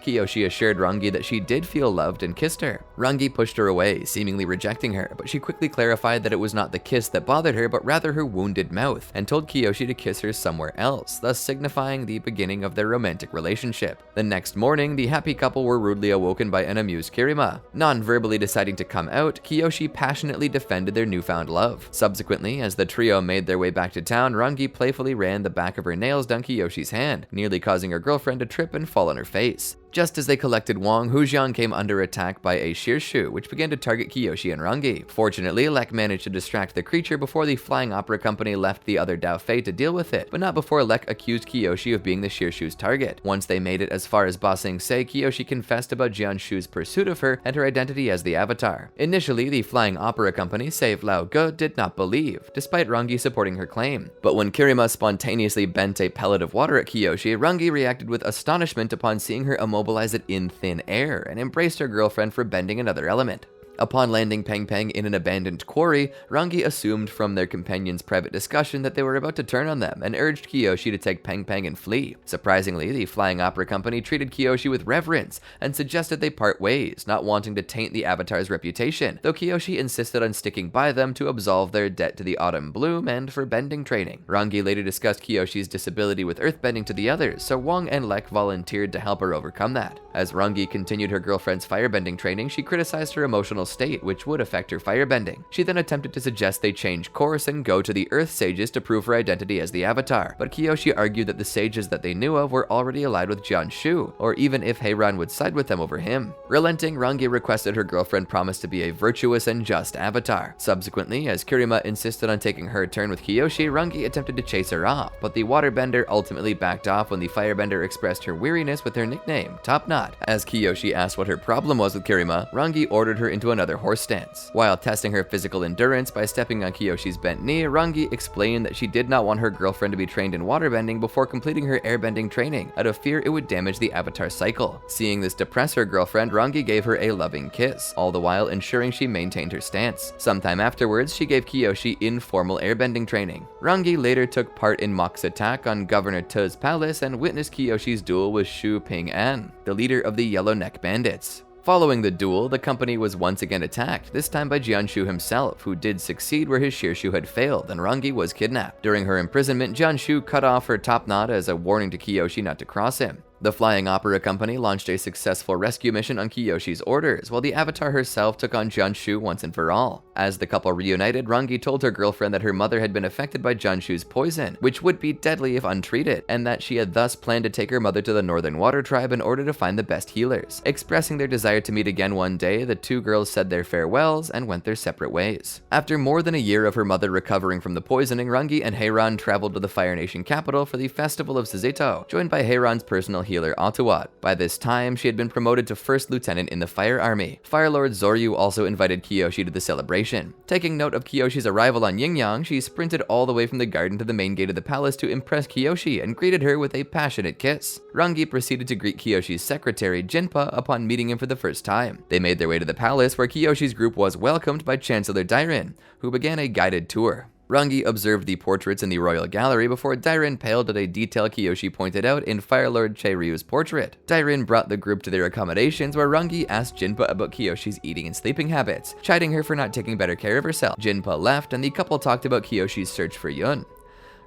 S1: Kiyoshi assured Rangi that she did feel loved and kissed her. Rangi pushed her away, seemingly rejecting her, but she quickly clarified that it was not the kiss that bothered her, but rather her wounded mouth, and told Kiyoshi to kiss her somewhere else, thus signifying the beginning of their romantic relationship. The next morning, the happy couple were rudely awoken by an amused Kirima. Non-verbally deciding to come out, Kiyoshi passionately defended their newfound love. Subsequently, as the trio made their way back to town, Rangi playfully ran the back of her nails down Kiyoshi's hand, nearly causing her girlfriend to trip and fall on her face. Just as they collected Wong, Hujian came under attack by a Shirshu, which began to target Kiyoshi and Rangi. Fortunately, Lek managed to distract the creature before the Flying Opera Company left the other Dao Fei to deal with it, but not before Lek accused Kiyoshi of being the Shirshu's target. Once they made it as far as Ba Sing Se, Kiyoshi confessed about Jianshu's pursuit of her and her identity as the Avatar. Initially, the Flying Opera Company, save Lao Ge, did not believe, despite Rangi supporting her claim. But when Kirima spontaneously bent a pellet of water at Kiyoshi, Rangi reacted with astonishment upon seeing her immobilize it in thin air, and embraced her girlfriend for bending another element. Upon landing Peng Peng in an abandoned quarry, Rangi assumed from their companions' private discussion that they were about to turn on them, and urged Kiyoshi to take Peng Peng and flee. Surprisingly, the Flying Opera Company treated Kiyoshi with reverence, and suggested they part ways, not wanting to taint the Avatar's reputation, though Kiyoshi insisted on sticking by them to absolve their debt to the Autumn Bloom and for bending training. Rangi later discussed Kiyoshi's disability with earthbending to the others, so Wong and Lek volunteered to help her overcome that. As Rangi continued her girlfriend's firebending training, she criticized her emotional state, which would affect her firebending. She then attempted to suggest they change course and go to the Earth Sages to prove her identity as the Avatar, but Kiyoshi argued that the sages that they knew of were already allied with Jianshu, or even if Hei-Ran would side with them over him. Relenting, Rangi requested her girlfriend promise to be a virtuous and just Avatar. Subsequently, as Kirima insisted on taking her turn with Kiyoshi, Rangi attempted to chase her off, but the waterbender ultimately backed off when the firebender expressed her weariness with her nickname, Top Knot. As Kiyoshi asked what her problem was with Kirima, Rangi ordered her into another horse stance. While testing her physical endurance by stepping on Kiyoshi's bent knee, Rangi explained that she did not want her girlfriend to be trained in waterbending before completing her airbending training, out of fear it would damage the Avatar cycle. Seeing this depress her girlfriend, Rangi gave her a loving kiss, all the while ensuring she maintained her stance. Sometime afterwards, she gave Kiyoshi informal airbending training. Rangi later took part in Mok's attack on Governor Tu's palace and witnessed Kiyoshi's duel with Shu Ping An, the leader of the Yellow Neck Bandits. Following the duel, the company was once again attacked, this time by Jianshu himself, who did succeed where his Shirshu had failed, and Rangi was kidnapped. During her imprisonment, Jianshu cut off her top knot as a warning to Kiyoshi not to cross him. The Flying Opera Company launched a successful rescue mission on Kiyoshi's orders, while the Avatar herself took on Jianshu once and for all. As the couple reunited, Rangi told her girlfriend that her mother had been affected by Jianshu's poison, which would be deadly if untreated, and that she had thus planned to take her mother to the Northern Water Tribe in order to find the best healers. Expressing their desire to meet again one day, the two girls said their farewells and went their separate ways. After more than a year of her mother recovering from the poisoning, Rangi and Hei-Ran traveled to the Fire Nation capital for the Festival of Suzeto, joined by Hei-Ran's personal healer Atop. By this time, she had been promoted to first lieutenant in the Fire Army. Fire Lord Zoryu also invited Kiyoshi to the celebration. Taking note of Kiyoshi's arrival on Yingyang, she sprinted all the way from the garden to the main gate of the palace to impress Kiyoshi and greeted her with a passionate kiss. Rangi proceeded to greet Kiyoshi's secretary, Jinpa, upon meeting him for the first time. They made their way to the palace, where Kiyoshi's group was welcomed by Chancellor Dairin, who began a guided tour. Rangi observed the portraits in the royal gallery before Dairin paled at a detail Kiyoshi pointed out in Fire Lord Cheiryu's portrait. Dairin brought the group to their accommodations, where Rangi asked Jinpa about Kiyoshi's eating and sleeping habits, chiding her for not taking better care of herself. Jinpa left, and the couple talked about Kiyoshi's search for Yun.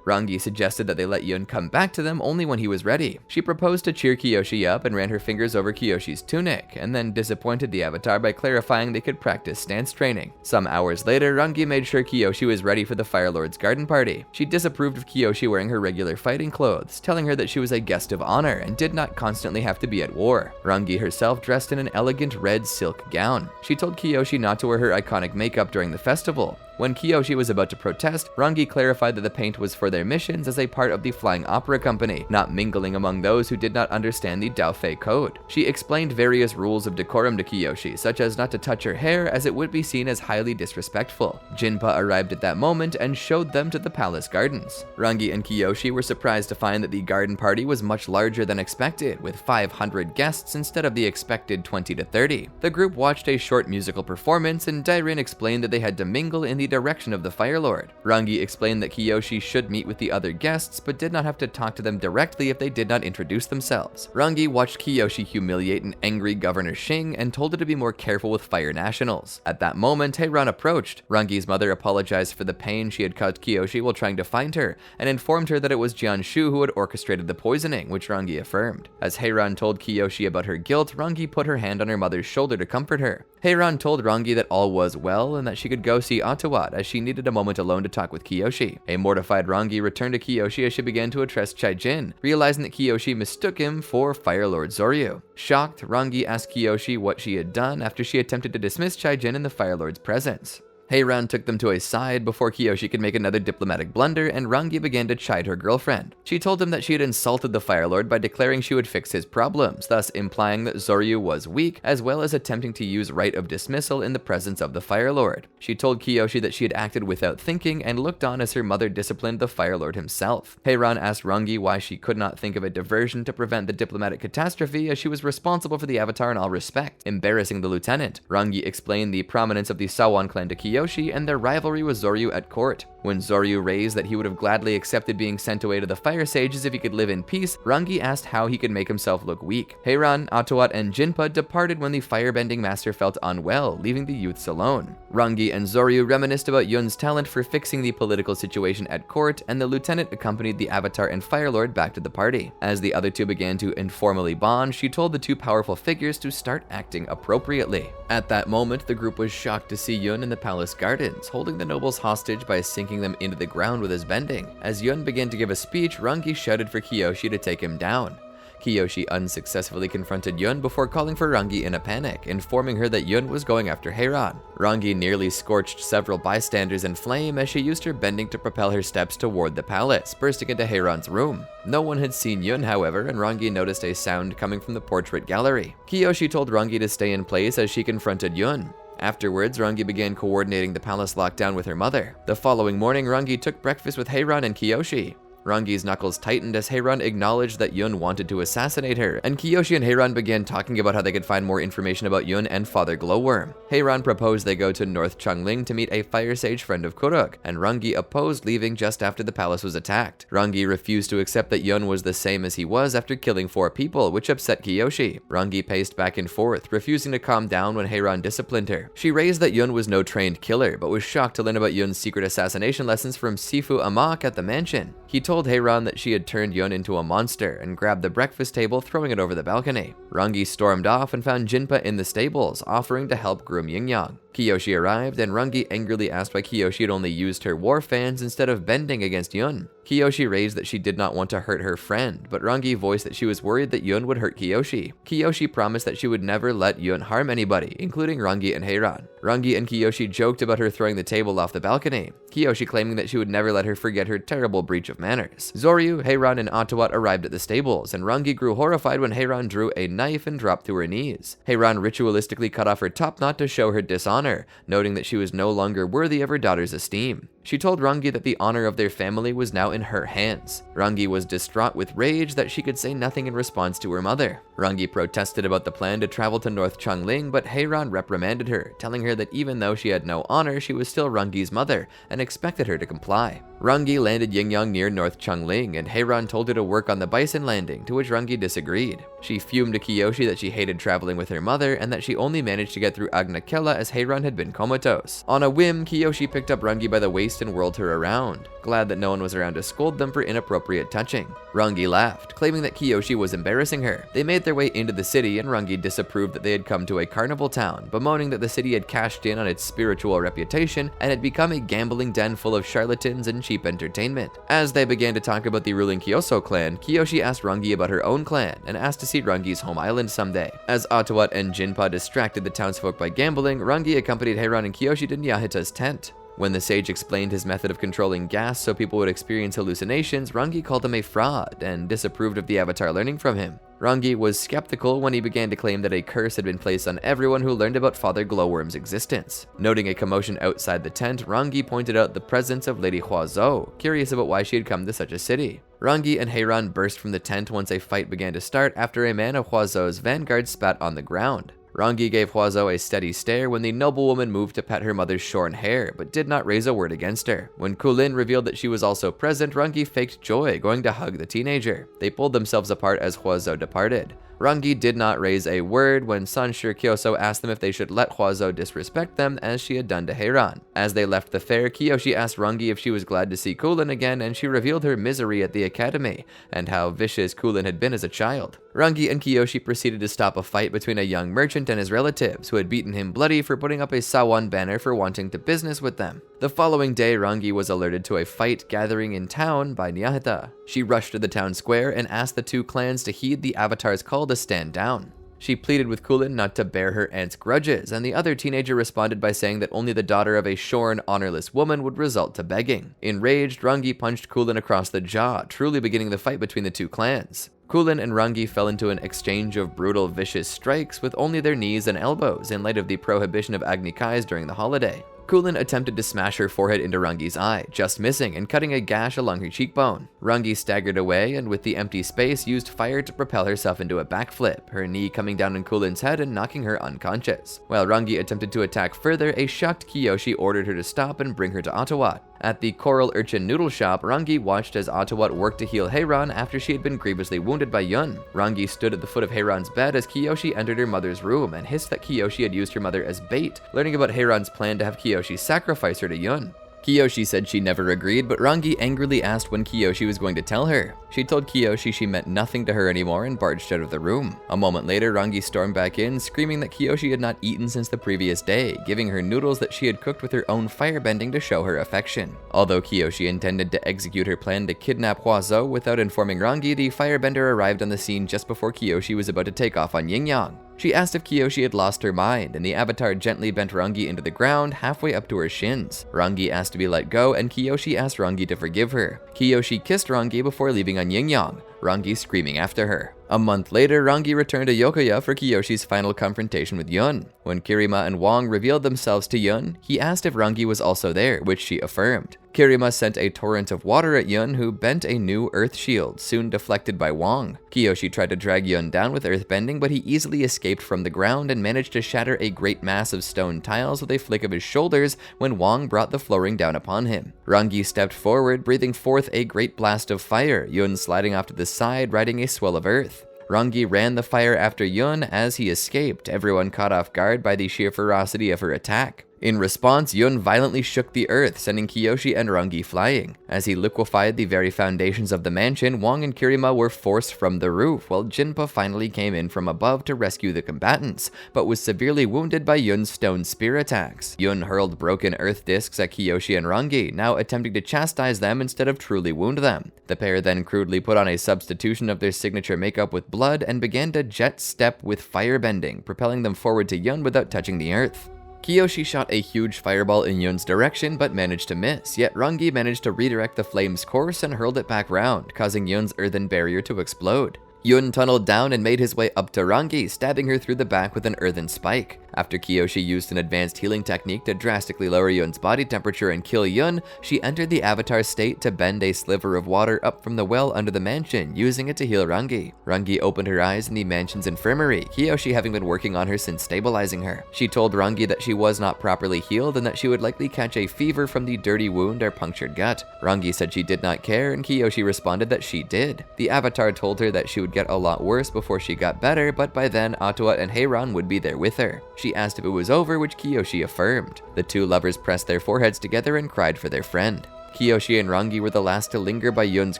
S1: Rangi suggested that they let Yun come back to them only when he was ready. She proposed to cheer Kiyoshi up and ran her fingers over Kiyoshi's tunic, and then disappointed the Avatar by clarifying they could practice stance training. Some hours later, Rangi made sure Kiyoshi was ready for the Fire Lord's garden party. She disapproved of Kiyoshi wearing her regular fighting clothes, telling her that she was a guest of honor and did not constantly have to be at war. Rangi herself dressed in an elegant red silk gown. She told Kiyoshi not to wear her iconic makeup during the festival. When Kiyoshi was about to protest, Rangi clarified that the paint was for their missions as a part of the Flying Opera Company, not mingling among those who did not understand the Dao Fei code. She explained various rules of decorum to Kiyoshi, such as not to touch her hair as it would be seen as highly disrespectful. Jinpa arrived at that moment and showed them to the palace gardens. Rangi and Kiyoshi were surprised to find that the garden party was much larger than expected, with 500 guests instead of the expected 20 to 30. The group watched a short musical performance, and Dairin explained that they had to mingle in the direction of the Fire Lord. Rangi explained that Kiyoshi should meet with the other guests, but did not have to talk to them directly if they did not introduce themselves. Rangi watched Kiyoshi humiliate an angry Governor Xing and told her to be more careful with Fire Nationals. At that moment, Hei-Ran approached. Rangi's mother apologized for the pain she had caused Kiyoshi while trying to find her, and informed her that it was Jianshu who had orchestrated the poisoning, which Rangi affirmed. As Hei-Ran told Kiyoshi about her guilt, Rangi put her hand on her mother's shoulder to comfort her. Hei-Ran told Rangi that all was well and that she could go see Atop. Atowat as she needed a moment alone to talk with Kiyoshi. A mortified Rangi returned to Kiyoshi as she began to address Chaijin, realizing that Kiyoshi mistook him for Fire Lord Zoryu. Shocked, Rangi asked Kiyoshi what she had done after she attempted to dismiss Chaijin in the Fire Lord's presence. Hei-Ran took them to a side before Kiyoshi could make another diplomatic blunder, and Rangi began to chide her girlfriend. She told him that she had insulted the Fire Lord by declaring she would fix his problems, thus implying that Zoryu was weak, as well as attempting to use right of dismissal in the presence of the Fire Lord. She told Kiyoshi that she had acted without thinking and looked on as her mother disciplined the Fire Lord himself. Hei-Ran asked Rangi why she could not think of a diversion to prevent the diplomatic catastrophe, as she was responsible for the Avatar in all respect, embarrassing the lieutenant. Rangi explained the prominence of the Sawan clan to Kiyoshi and their rivalry with Zoryu at court. When Zoryu raised that he would have gladly accepted being sent away to the Fire Sages if he could live in peace, Rangi asked how he could make himself look weak. Hei-Ran, Atowat, and Jinpa departed when the firebending master felt unwell, leaving the youths alone. Rangi and Zoryu reminisced about Yun's talent for fixing the political situation at court, and the lieutenant accompanied the Avatar and Fire Lord back to the party. As the other two began to informally bond, she told the two powerful figures to start acting appropriately. At that moment, the group was shocked to see Yun in the palace gardens, holding the nobles hostage by sinking them into the ground with his bending. As Yun began to give a speech, Rangi shouted for Kiyoshi to take him down. Kiyoshi unsuccessfully confronted Yun before calling for Rangi in a panic, informing her that Yun was going after Hei-Ran. Rangi nearly scorched several bystanders in flame as she used her bending to propel her steps toward the palace, bursting into Hei-Ran's room. No one had seen Yun, however, and Rangi noticed a sound coming from the portrait gallery. Kiyoshi told Rangi to stay in place as she confronted Yun. Afterwards, Rangi began coordinating the palace lockdown with her mother. The following morning, Rangi took breakfast with Hei-Ran and Kiyoshi. Rangi's knuckles tightened as Hei-Ran acknowledged that Yun wanted to assassinate her, and Kiyoshi and Hei-Ran began talking about how they could find more information about Yun and Father Glowworm. Hei-Ran proposed they go to North Changling to meet a fire sage friend of Kuruk, and Rangi opposed leaving just after the palace was attacked. Rangi refused to accept that Yun was the same as he was after killing 4 people, which upset Kiyoshi. Rangi paced back and forth, refusing to calm down when Hei-Ran disciplined her. She raised that Yun was no trained killer, but was shocked to learn about Yun's secret assassination lessons from Sifu Amak at the mansion. He told Hei-Ran that she had turned Yun into a monster and grabbed the breakfast table, throwing it over the balcony. Rangi stormed off and found Jinpa in the stables, offering to help groom Yin-Yang. Kiyoshi arrived, and Rangi angrily asked why Kiyoshi had only used her war fans instead of bending against Yun. Kiyoshi raised that she did not want to hurt her friend, but Rangi voiced that she was worried that Yun would hurt Kiyoshi. Kiyoshi promised that she would never let Yun harm anybody, including Rangi and Hei-Ran. Rangi and Kiyoshi joked about her throwing the table off the balcony, Kiyoshi claiming that she would never let her forget her terrible breach of manners. Zoryu, Hei-Ran, and Atowat arrived at the stables, and Rangi grew horrified when Hei-Ran drew a knife and dropped to her knees. Hei-Ran ritualistically cut off her top knot to show her dishonor, noting that she was no longer worthy of her daughter's esteem. She told Rangi that the honor of their family was now in her hands. Rangi was distraught with rage that she could say nothing in response to her mother. Rangi protested about the plan to travel to North Changling, but Hei-Ran reprimanded her, telling her that even though she had no honor, she was still Rangi's mother and expected her to comply. Rangi landed Yin-Yang near North Changling, and Hei-Ran told her to work on the bison landing, to which Rangi disagreed. She fumed to Kiyoshi that she hated traveling with her mother and that she only managed to get through Agnakela as Hei-Ran had been comatose. On a whim, Kiyoshi picked up Rangi by the waist and whirled her around, glad that no one was around to scold them for inappropriate touching. Rangi laughed, claiming that Kiyoshi was embarrassing her. They made their way into the city, and Rangi disapproved that they had come to a carnival town, bemoaning that the city had cashed in on its spiritual reputation and had become a gambling den full of charlatans and cheap entertainment. As they began to talk about the ruling Kyoso clan, Kiyoshi asked Rangi about her own clan and asked to see Rangi's home island someday. As Atowat and Jinpa distracted the townsfolk by gambling, Rangi accompanied Hei-Ran and Kiyoshi to Nyahita's tent. When the sage explained his method of controlling gas so people would experience hallucinations, Rangi called him a fraud and disapproved of the Avatar learning from him. Rangi was skeptical when he began to claim that a curse had been placed on everyone who learned about Father Glowworm's existence. Noting a commotion outside the tent, Rangi pointed out the presence of Lady Huazhou, curious about why she had come to such a city. Rangi and Hei-Ran burst from the tent once a fight began to start after a man of Huazhou's vanguard spat on the ground. Rangi gave Huazhou a steady stare when the noblewoman moved to pet her mother's shorn hair, but did not raise a word against her. When Koulin revealed that she was also present, Rangi faked joy, going to hug the teenager. They pulled themselves apart as Huazhou departed. Rangi did not raise a word when Sanshir Kyoso asked them if they should let Huazhou disrespect them as she had done to Hei-Ran. As they left the fair, Kiyoshi asked Rangi if she was glad to see Koulin again, and she revealed her misery at the academy and how vicious Koulin had been as a child. Rangi and Kiyoshi proceeded to stop a fight between a young merchant and his relatives, who had beaten him bloody for putting up a Sawan banner for wanting to business with them. The following day, Rangi was alerted to a fight gathering in town by Nyahata. She rushed to the town square and asked the two clans to heed the Avatar's call to stand down. She pleaded with Koulin not to bear her aunt's grudges, and the other teenager responded by saying that only the daughter of a shorn, honorless woman would result to begging. Enraged, Rangi punched Koulin across the jaw, truly beginning the fight between the two clans. Koulin and Rangi fell into an exchange of brutal, vicious strikes with only their knees and elbows in light of the prohibition of Agni Kais during the holiday. Koulin attempted to smash her forehead into Rangi's eye, just missing and cutting a gash along her cheekbone. Rangi staggered away and with the empty space used fire to propel herself into a backflip, her knee coming down on Koulin's head and knocking her unconscious. While Rangi attempted to attack further, a shocked Kiyoshi ordered her to stop and bring her to Ottawa. At the Coral Urchin Noodle Shop, Rangi watched as Ottawa worked to heal Hei-Ran after she had been grievously wounded by Yun. Rangi stood at the foot of Hei-Ran's bed as Kiyoshi entered her mother's room and hissed that Kiyoshi had used her mother as bait, learning about Hei-Ran's plan to have Kiyoshi sacrifice her to Yun. Kiyoshi said she never agreed, but Rangi angrily asked when Kiyoshi was going to tell her. She told Kiyoshi she meant nothing to her anymore and barged out of the room. A moment later, Rangi stormed back in, screaming that Kiyoshi had not eaten since the previous day, giving her noodles that she had cooked with her own firebending to show her affection. Although Kiyoshi intended to execute her plan to kidnap Huazo without informing Rangi, the firebender arrived on the scene just before Kiyoshi was about to take off on Yin-Yang. She asked if Kiyoshi had lost her mind, and the Avatar gently bent Rangi into the ground, halfway up to her shins. Rangi asked to be let go, and Kiyoshi asked Rangi to forgive her. Kiyoshi kissed Rangi before leaving on Yin-Yang, Rangi screaming after her. A month later, Rangi returned to Yokoya for Kiyoshi's final confrontation with Yun. When Kirima and Wong revealed themselves to Yun, he asked if Rangi was also there, which she affirmed. Kirima sent a torrent of water at Yun, who bent a new earth shield, soon deflected by Wong. Kiyoshi tried to drag Yun down with earthbending, but he easily escaped from the ground and managed to shatter a great mass of stone tiles with a flick of his shoulders when Wong brought the flooring down upon him. Rangi stepped forward, breathing forth a great blast of fire, Yun sliding off to the side, riding a swell of earth. Rangi ran the fire after Yun as he escaped, everyone caught off guard by the sheer ferocity of her attack. In response, Yun violently shook the earth, sending Kiyoshi and Rangi flying. As he liquefied the very foundations of the mansion, Wong and Kirima were forced from the roof, while Jinpa finally came in from above to rescue the combatants, but was severely wounded by Yun's stone spear attacks. Yun hurled broken earth discs at Kiyoshi and Rangi, now attempting to chastise them instead of truly wound them. The pair then crudely put on a substitution of their signature makeup with blood and began to jet step with firebending, propelling them forward to Yun without touching the earth. Kiyoshi shot a huge fireball in Yun's direction but managed to miss, yet Rangi managed to redirect the flame's course and hurled it back round, causing Yun's earthen barrier to explode. Yun tunneled down and made his way up to Rangi, stabbing her through the back with an earthen spike. After Kiyoshi used an advanced healing technique to drastically lower Yun's body temperature and kill Yun, she entered the Avatar state to bend a sliver of water up from the well under the mansion, using it to heal Rangi. Rangi opened her eyes in the mansion's infirmary, Kiyoshi having been working on her since stabilizing her. She told Rangi that she was not properly healed and that she would likely catch a fever from the dirty wound or punctured gut. Rangi said she did not care, and Kiyoshi responded that she did. The Avatar told her that she would get a lot worse before she got better, but by then Ottawa and Hei-Ran would be there with her. She asked if it was over, which Kiyoshi affirmed. The two lovers pressed their foreheads together and cried for their friend. Kiyoshi and Rangi were the last to linger by Yun's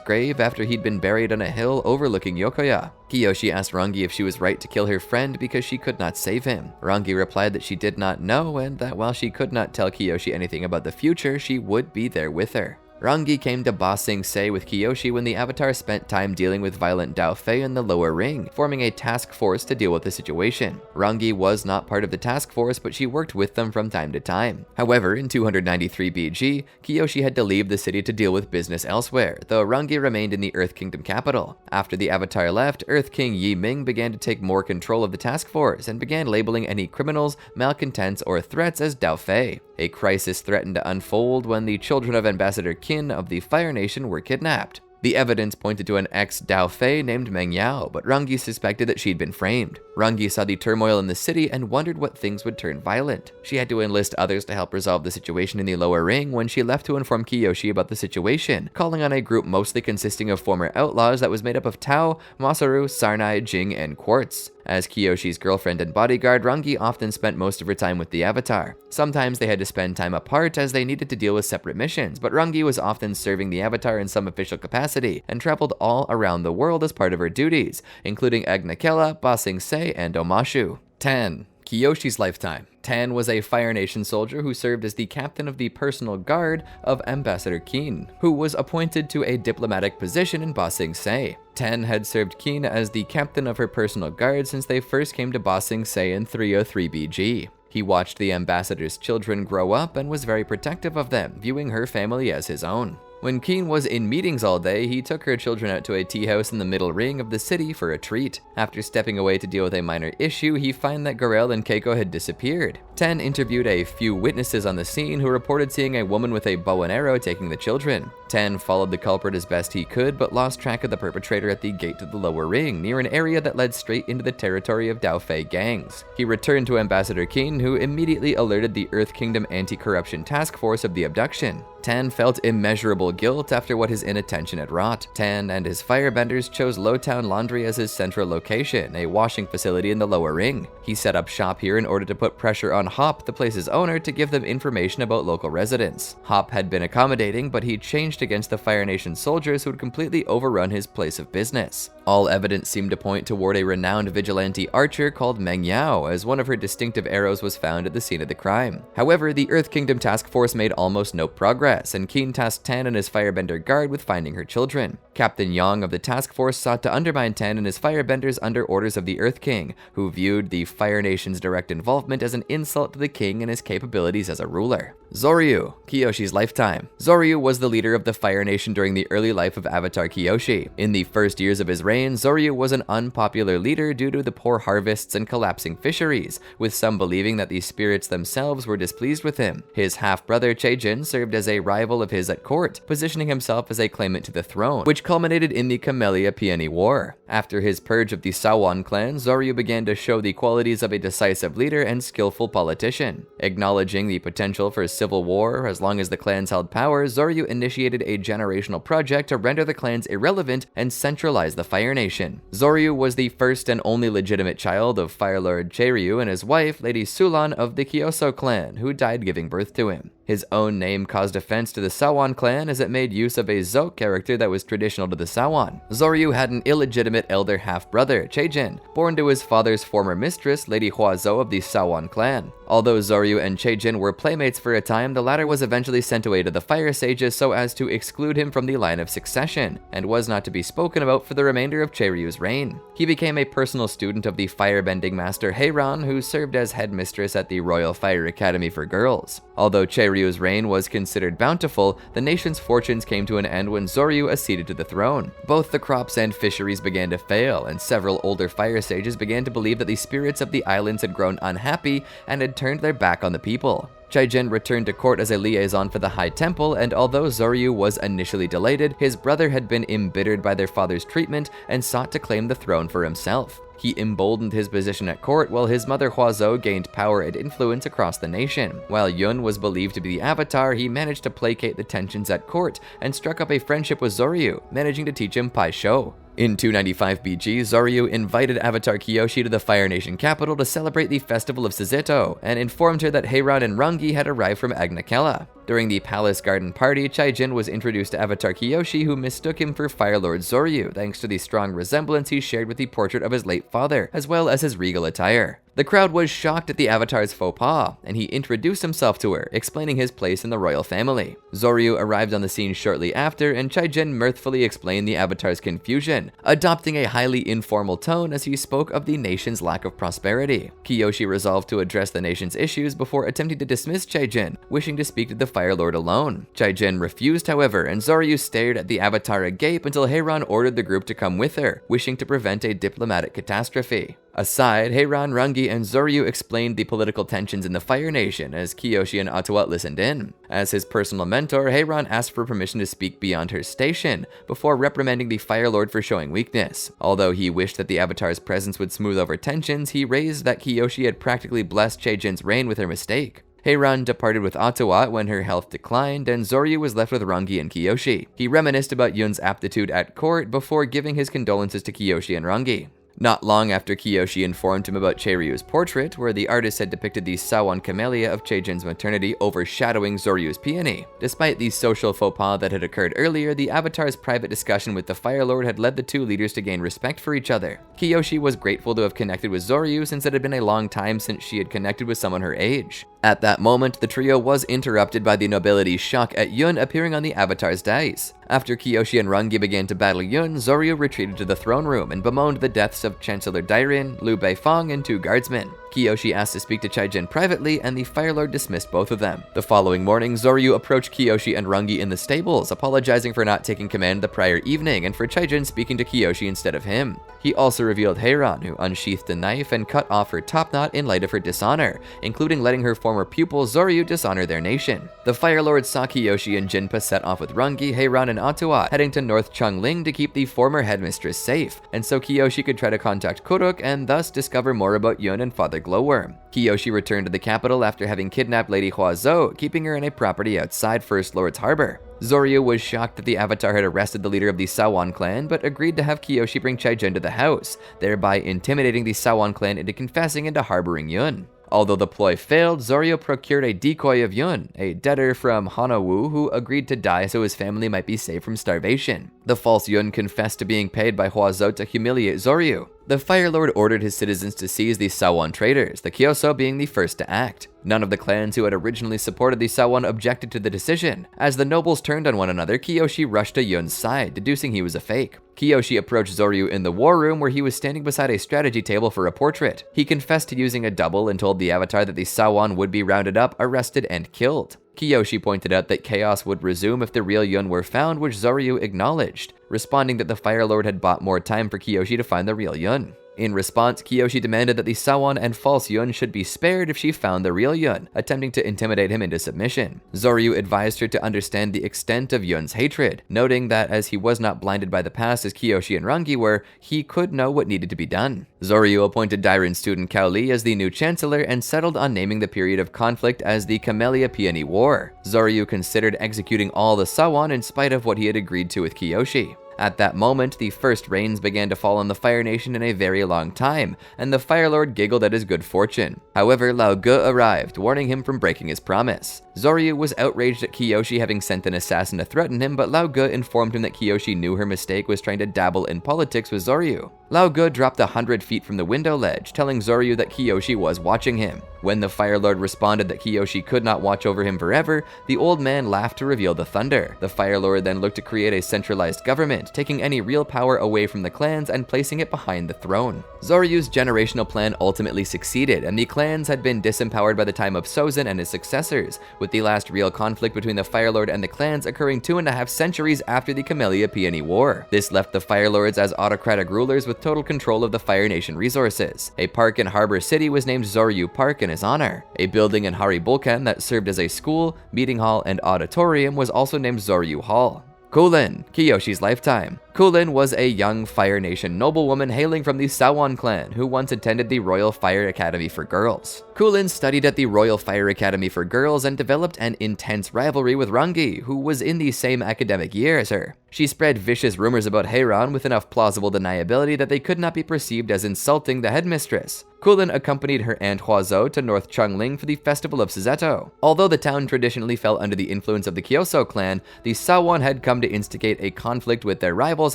S1: grave after he'd been buried on a hill overlooking Yokoya. Kiyoshi asked Rangi if she was right to kill her friend because she could not save him. Rangi replied that she did not know and that while she could not tell Kiyoshi anything about the future, she would be there with her. Rangi came to Ba Sing Se with Kiyoshi when the Avatar spent time dealing with violent Dao Fei in the lower ring, forming a task force to deal with the situation. Rangi was not part of the task force, but she worked with them from time to time. However, in 293 BG, Kiyoshi had to leave the city to deal with business elsewhere, though Rangi remained in the Earth Kingdom capital. After the Avatar left, Earth King Yi Ming began to take more control of the task force and began labeling any criminals, malcontents, or threats as Dao Fei. A crisis threatened to unfold when the children of Ambassador Quin of the Fire Nation were kidnapped. The evidence pointed to an ex-Dao Fei named Meng Yao, but Rangi suspected that she'd been framed. Rangi saw the turmoil in the city and wondered what things would turn violent. She had to enlist others to help resolve the situation in the lower ring when she left to inform Kiyoshi about the situation, calling on a group mostly consisting of former outlaws that was made up of Tao, Masaru, Sarnai, Jing, and Quartz. As Kiyoshi's girlfriend and bodyguard, Rangi often spent most of her time with the Avatar. Sometimes they had to spend time apart as they needed to deal with separate missions, but Rangi was often serving the Avatar in some official capacity and traveled all around the world as part of her duties, including Agnakela, Ba Sing Se, and Omashu. 10. Kiyoshi's lifetime. Tan was a Fire Nation soldier who served as the captain of the personal guard of Ambassador Quin, who was appointed to a diplomatic position in Ba Sing Se. Tan had served Quin as the captain of her personal guard since they first came to Ba Sing Se in 303 BG. He watched the ambassador's children grow up and was very protective of them, viewing her family as his own. When Quin was in meetings all day, he took her children out to a tea house in the middle ring of the city for a treat. After stepping away to deal with a minor issue, he found that Garel and Keiko had disappeared. Ten interviewed a few witnesses on the scene who reported seeing a woman with a bow and arrow taking the children. Ten followed the culprit as best he could, but lost track of the perpetrator at the gate to the lower ring, near an area that led straight into the territory of Daofei gangs. He returned to Ambassador Quin, who immediately alerted the Earth Kingdom Anti-Corruption Task Force of the abduction. Tan felt immeasurable guilt after what his inattention had wrought. Tan and his firebenders chose Lowtown Laundry as his central location, a washing facility in the lower ring. He set up shop here in order to put pressure on Hop, the place's owner, to give them information about local residents. Hop had been accommodating, but he changed against the Fire Nation soldiers who had completely overrun his place of business. All evidence seemed to point toward a renowned vigilante archer called Meng Yao, as one of her distinctive arrows was found at the scene of the crime. However, the Earth Kingdom Task Force made almost no progress, and Quin tasked Tan and his Firebender guard with finding her children. Captain Yang of the task force sought to undermine Tan and his Firebenders under orders of the Earth King, who viewed the Fire Nation's direct involvement as an insult to the king and his capabilities as a ruler. Zoryu, Kiyoshi's lifetime. Zoryu was the leader of the Fire Nation during the early life of Avatar Kiyoshi. In the first years of his reign, Zoryu was an unpopular leader due to the poor harvests and collapsing fisheries, with some believing that the spirits themselves were displeased with him. His half-brother Chaejin served as a rival of his at court, positioning himself as a claimant to the throne, which culminated in the Camellia Peony War. After his purge of the Sawan clan, Zoryu began to show the qualities of a decisive leader and skillful politician. Acknowledging the potential for civil war as long as the clans held power, Zoryu initiated a generational project to render the clans irrelevant and centralize the Fire Nation. Zoryu was the first and only legitimate child of Fire Lord Cheiryu and his wife, Lady Sulan of the Kyoso clan, who died giving birth to him. His own name caused offense to the Sawan clan as it made use of a Zouk character that was traditional to the Sawan. Zoryu had an illegitimate elder half-brother, Chaejin, born to his father's former mistress, Lady Huazhou of the Sawan clan. Although Zoryu and Chaejin were playmates for a time, the latter was eventually sent away to the Fire Sages so as to exclude him from the line of succession, and was not to be spoken about for the remainder of Cheiryu's reign. He became a personal student of the firebending master Hei-Ran, who served as headmistress at the Royal Fire Academy for Girls. Although Cheiryu's reign was considered bountiful, the nation's fortunes came to an end when Zoryu acceded to the throne. Both the crops and fisheries began to fail, and several older Fire Sages began to believe that the spirits of the islands had grown unhappy and had turned their back on the people. Chaejin returned to court as a liaison for the High Temple, and although Zoryu was initially delighted, his brother had been embittered by their father's treatment and sought to claim the throne for himself. He emboldened his position at court, while his mother Huazhou gained power and influence across the nation. While Yun was believed to be the Avatar, he managed to placate the tensions at court and struck up a friendship with Zoryu, managing to teach him Pai Sho. In 295 BG, Zoryu invited Avatar Kiyoshi to the Fire Nation capital to celebrate the Festival of Suzeto, and informed her that Hei-Ran and Rangi had arrived from Agnakela. During the Palace Garden party, Chaejin was introduced to Avatar Kiyoshi, who mistook him for Fire Lord Zoryu, thanks to the strong resemblance he shared with the portrait of his late father, as well as his regal attire. The crowd was shocked at the Avatar's faux pas, and he introduced himself to her, explaining his place in the royal family. Zoryu arrived on the scene shortly after, and Chaejin mirthfully explained the Avatar's confusion, adopting a highly informal tone as he spoke of the nation's lack of prosperity. Kiyoshi resolved to address the nation's issues before attempting to dismiss Chaejin, wishing to speak to the Fire Lord alone. Chaejin refused, however, and Zoryu stared at the Avatar agape until Hei-Ran ordered the group to come with her, wishing to prevent a diplomatic catastrophe. Aside, Hei-Ran, Rangi, and Zoryu explained the political tensions in the Fire Nation as Kiyoshi and Atuat listened in. As his personal mentor, Hei-Ran asked for permission to speak beyond her station, before reprimanding the Fire Lord for showing weakness. Although he wished that the Avatar's presence would smooth over tensions, he raised that Kiyoshi had practically blessed Chaejin's reign with her mistake. Hei-Ran departed with Atuat when her health declined, and Zoryu was left with Rangi and Kiyoshi. He reminisced about Yun's aptitude at court before giving his condolences to Kiyoshi and Rangi. Not long after Kiyoshi informed him about Cheiryu's portrait, where the artist had depicted the Sawan camellia of Cheijin's maternity overshadowing Zoryu's peony. Despite the social faux pas that had occurred earlier, the Avatar's private discussion with the Fire Lord had led the two leaders to gain respect for each other. Kiyoshi was grateful to have connected with Zoryu since it had been a long time since she had connected with someone her age. At that moment, the trio was interrupted by the nobility's shock at Yun appearing on the Avatar's dais. After Kiyoshi and Rangi began to battle Yun, Zoryu retreated to the throne room and bemoaned the deaths of Chancellor Dairin, Liu Beifong, and 2 guardsmen. Kiyoshi asked to speak to Cheijin privately, and the Fire Lord dismissed both of them. The following morning, Zoryu approached Kiyoshi and Rangi in the stables, apologizing for not taking command the prior evening and for Cheijin speaking to Kiyoshi instead of him. He also revealed Hei-Ran, who unsheathed a knife and cut off her top knot in light of her dishonor, including letting her former pupil Zoryu dishonor their nation. The Fire Lord saw Kiyoshi and Jinpa set off with Rangi, Hei-Ran, and atop, heading to North Chongling to keep the former headmistress safe, and so Kiyoshi could try to contact Kuruk and thus discover more about Yun and Father Glowworm. Kiyoshi returned to the capital after having kidnapped Lady Huazhou, keeping her in a property outside First Lord's Harbor. Zoryu was shocked that the Avatar had arrested the leader of the Sawan clan, but agreed to have Kiyoshi bring Cheijin to the house, thereby intimidating the Sawan clan into confessing and to harboring Yun. Although the ploy failed, Zoryu procured a decoy of Yun, a debtor from Hanawu who agreed to die so his family might be saved from starvation. The false Yun confessed to being paid by Huazhou to humiliate Zoryu. The Fire Lord ordered his citizens to seize the Sawan traders, the Kyoso being the first to act. None of the clans who had originally supported the Sawan objected to the decision. As the nobles turned on one another, Kiyoshi rushed to Yun's side, deducing he was a fake. Kiyoshi approached Zoryu in the war room where he was standing beside a strategy table for a portrait. He confessed to using a double and told the Avatar that the Sawan would be rounded up, arrested, and killed. Kiyoshi pointed out that chaos would resume if the real Yun were found, which Zoryu acknowledged, responding that the Fire Lord had bought more time for Kiyoshi to find the real Yun. In response, Kiyoshi demanded that the Sawan and false Yun should be spared if she found the real Yun, attempting to intimidate him into submission. Zoryu advised her to understand the extent of Yun's hatred, noting that as he was not blinded by the past as Kiyoshi and Rangi were, he could know what needed to be done. Zoryu appointed Dairin's student Cao Li as the new chancellor and settled on naming the period of conflict as the Camellia Peony War. Zoryu considered executing all the Sawan in spite of what he had agreed to with Kiyoshi. At that moment, the first rains began to fall on the Fire Nation in a very long time, and the Fire Lord giggled at his good fortune. However, Lao Ge arrived, warning him from breaking his promise. Zoryu was outraged at Kiyoshi having sent an assassin to threaten him, but Lao Ge informed him that Kiyoshi knew her mistake was trying to dabble in politics with Zoryu. Lao Ge dropped 100 feet from the window ledge, telling Zoryu that Kiyoshi was watching him. When the Fire Lord responded that Kiyoshi could not watch over him forever, the old man laughed to reveal the thunder. The Fire Lord then looked to create a centralized government, taking any real power away from the clans and placing it behind the throne. Zoryu's generational plan ultimately succeeded, and the clans had been disempowered by the time of Sozin and his successors, with the last real conflict between the Fire Lord and the clans occurring 2.5 centuries after the Camellia Peony War. This left the Fire Lords as autocratic rulers with total control of the Fire Nation resources. A park in Harbor City was named Zoryu Park in his honor. A building in Haribulkan that served as a school, meeting hall, and auditorium was also named Zoryu Hall. Koulin, Kiyoshi's lifetime. Koulin was a young Fire Nation noblewoman hailing from the Sawan clan who once attended the Royal Fire Academy for Girls. Koulin studied at the Royal Fire Academy for Girls and developed an intense rivalry with Rangi, who was in the same academic year as her. She spread vicious rumors about Hei-Ran with enough plausible deniability that they could not be perceived as insulting the headmistress. Koulin accompanied her aunt Huazhou to North Chongling for the festival of Suzeto. Although the town traditionally fell under the influence of the Kyoso clan, the Sawan had come to instigate a conflict with their rivals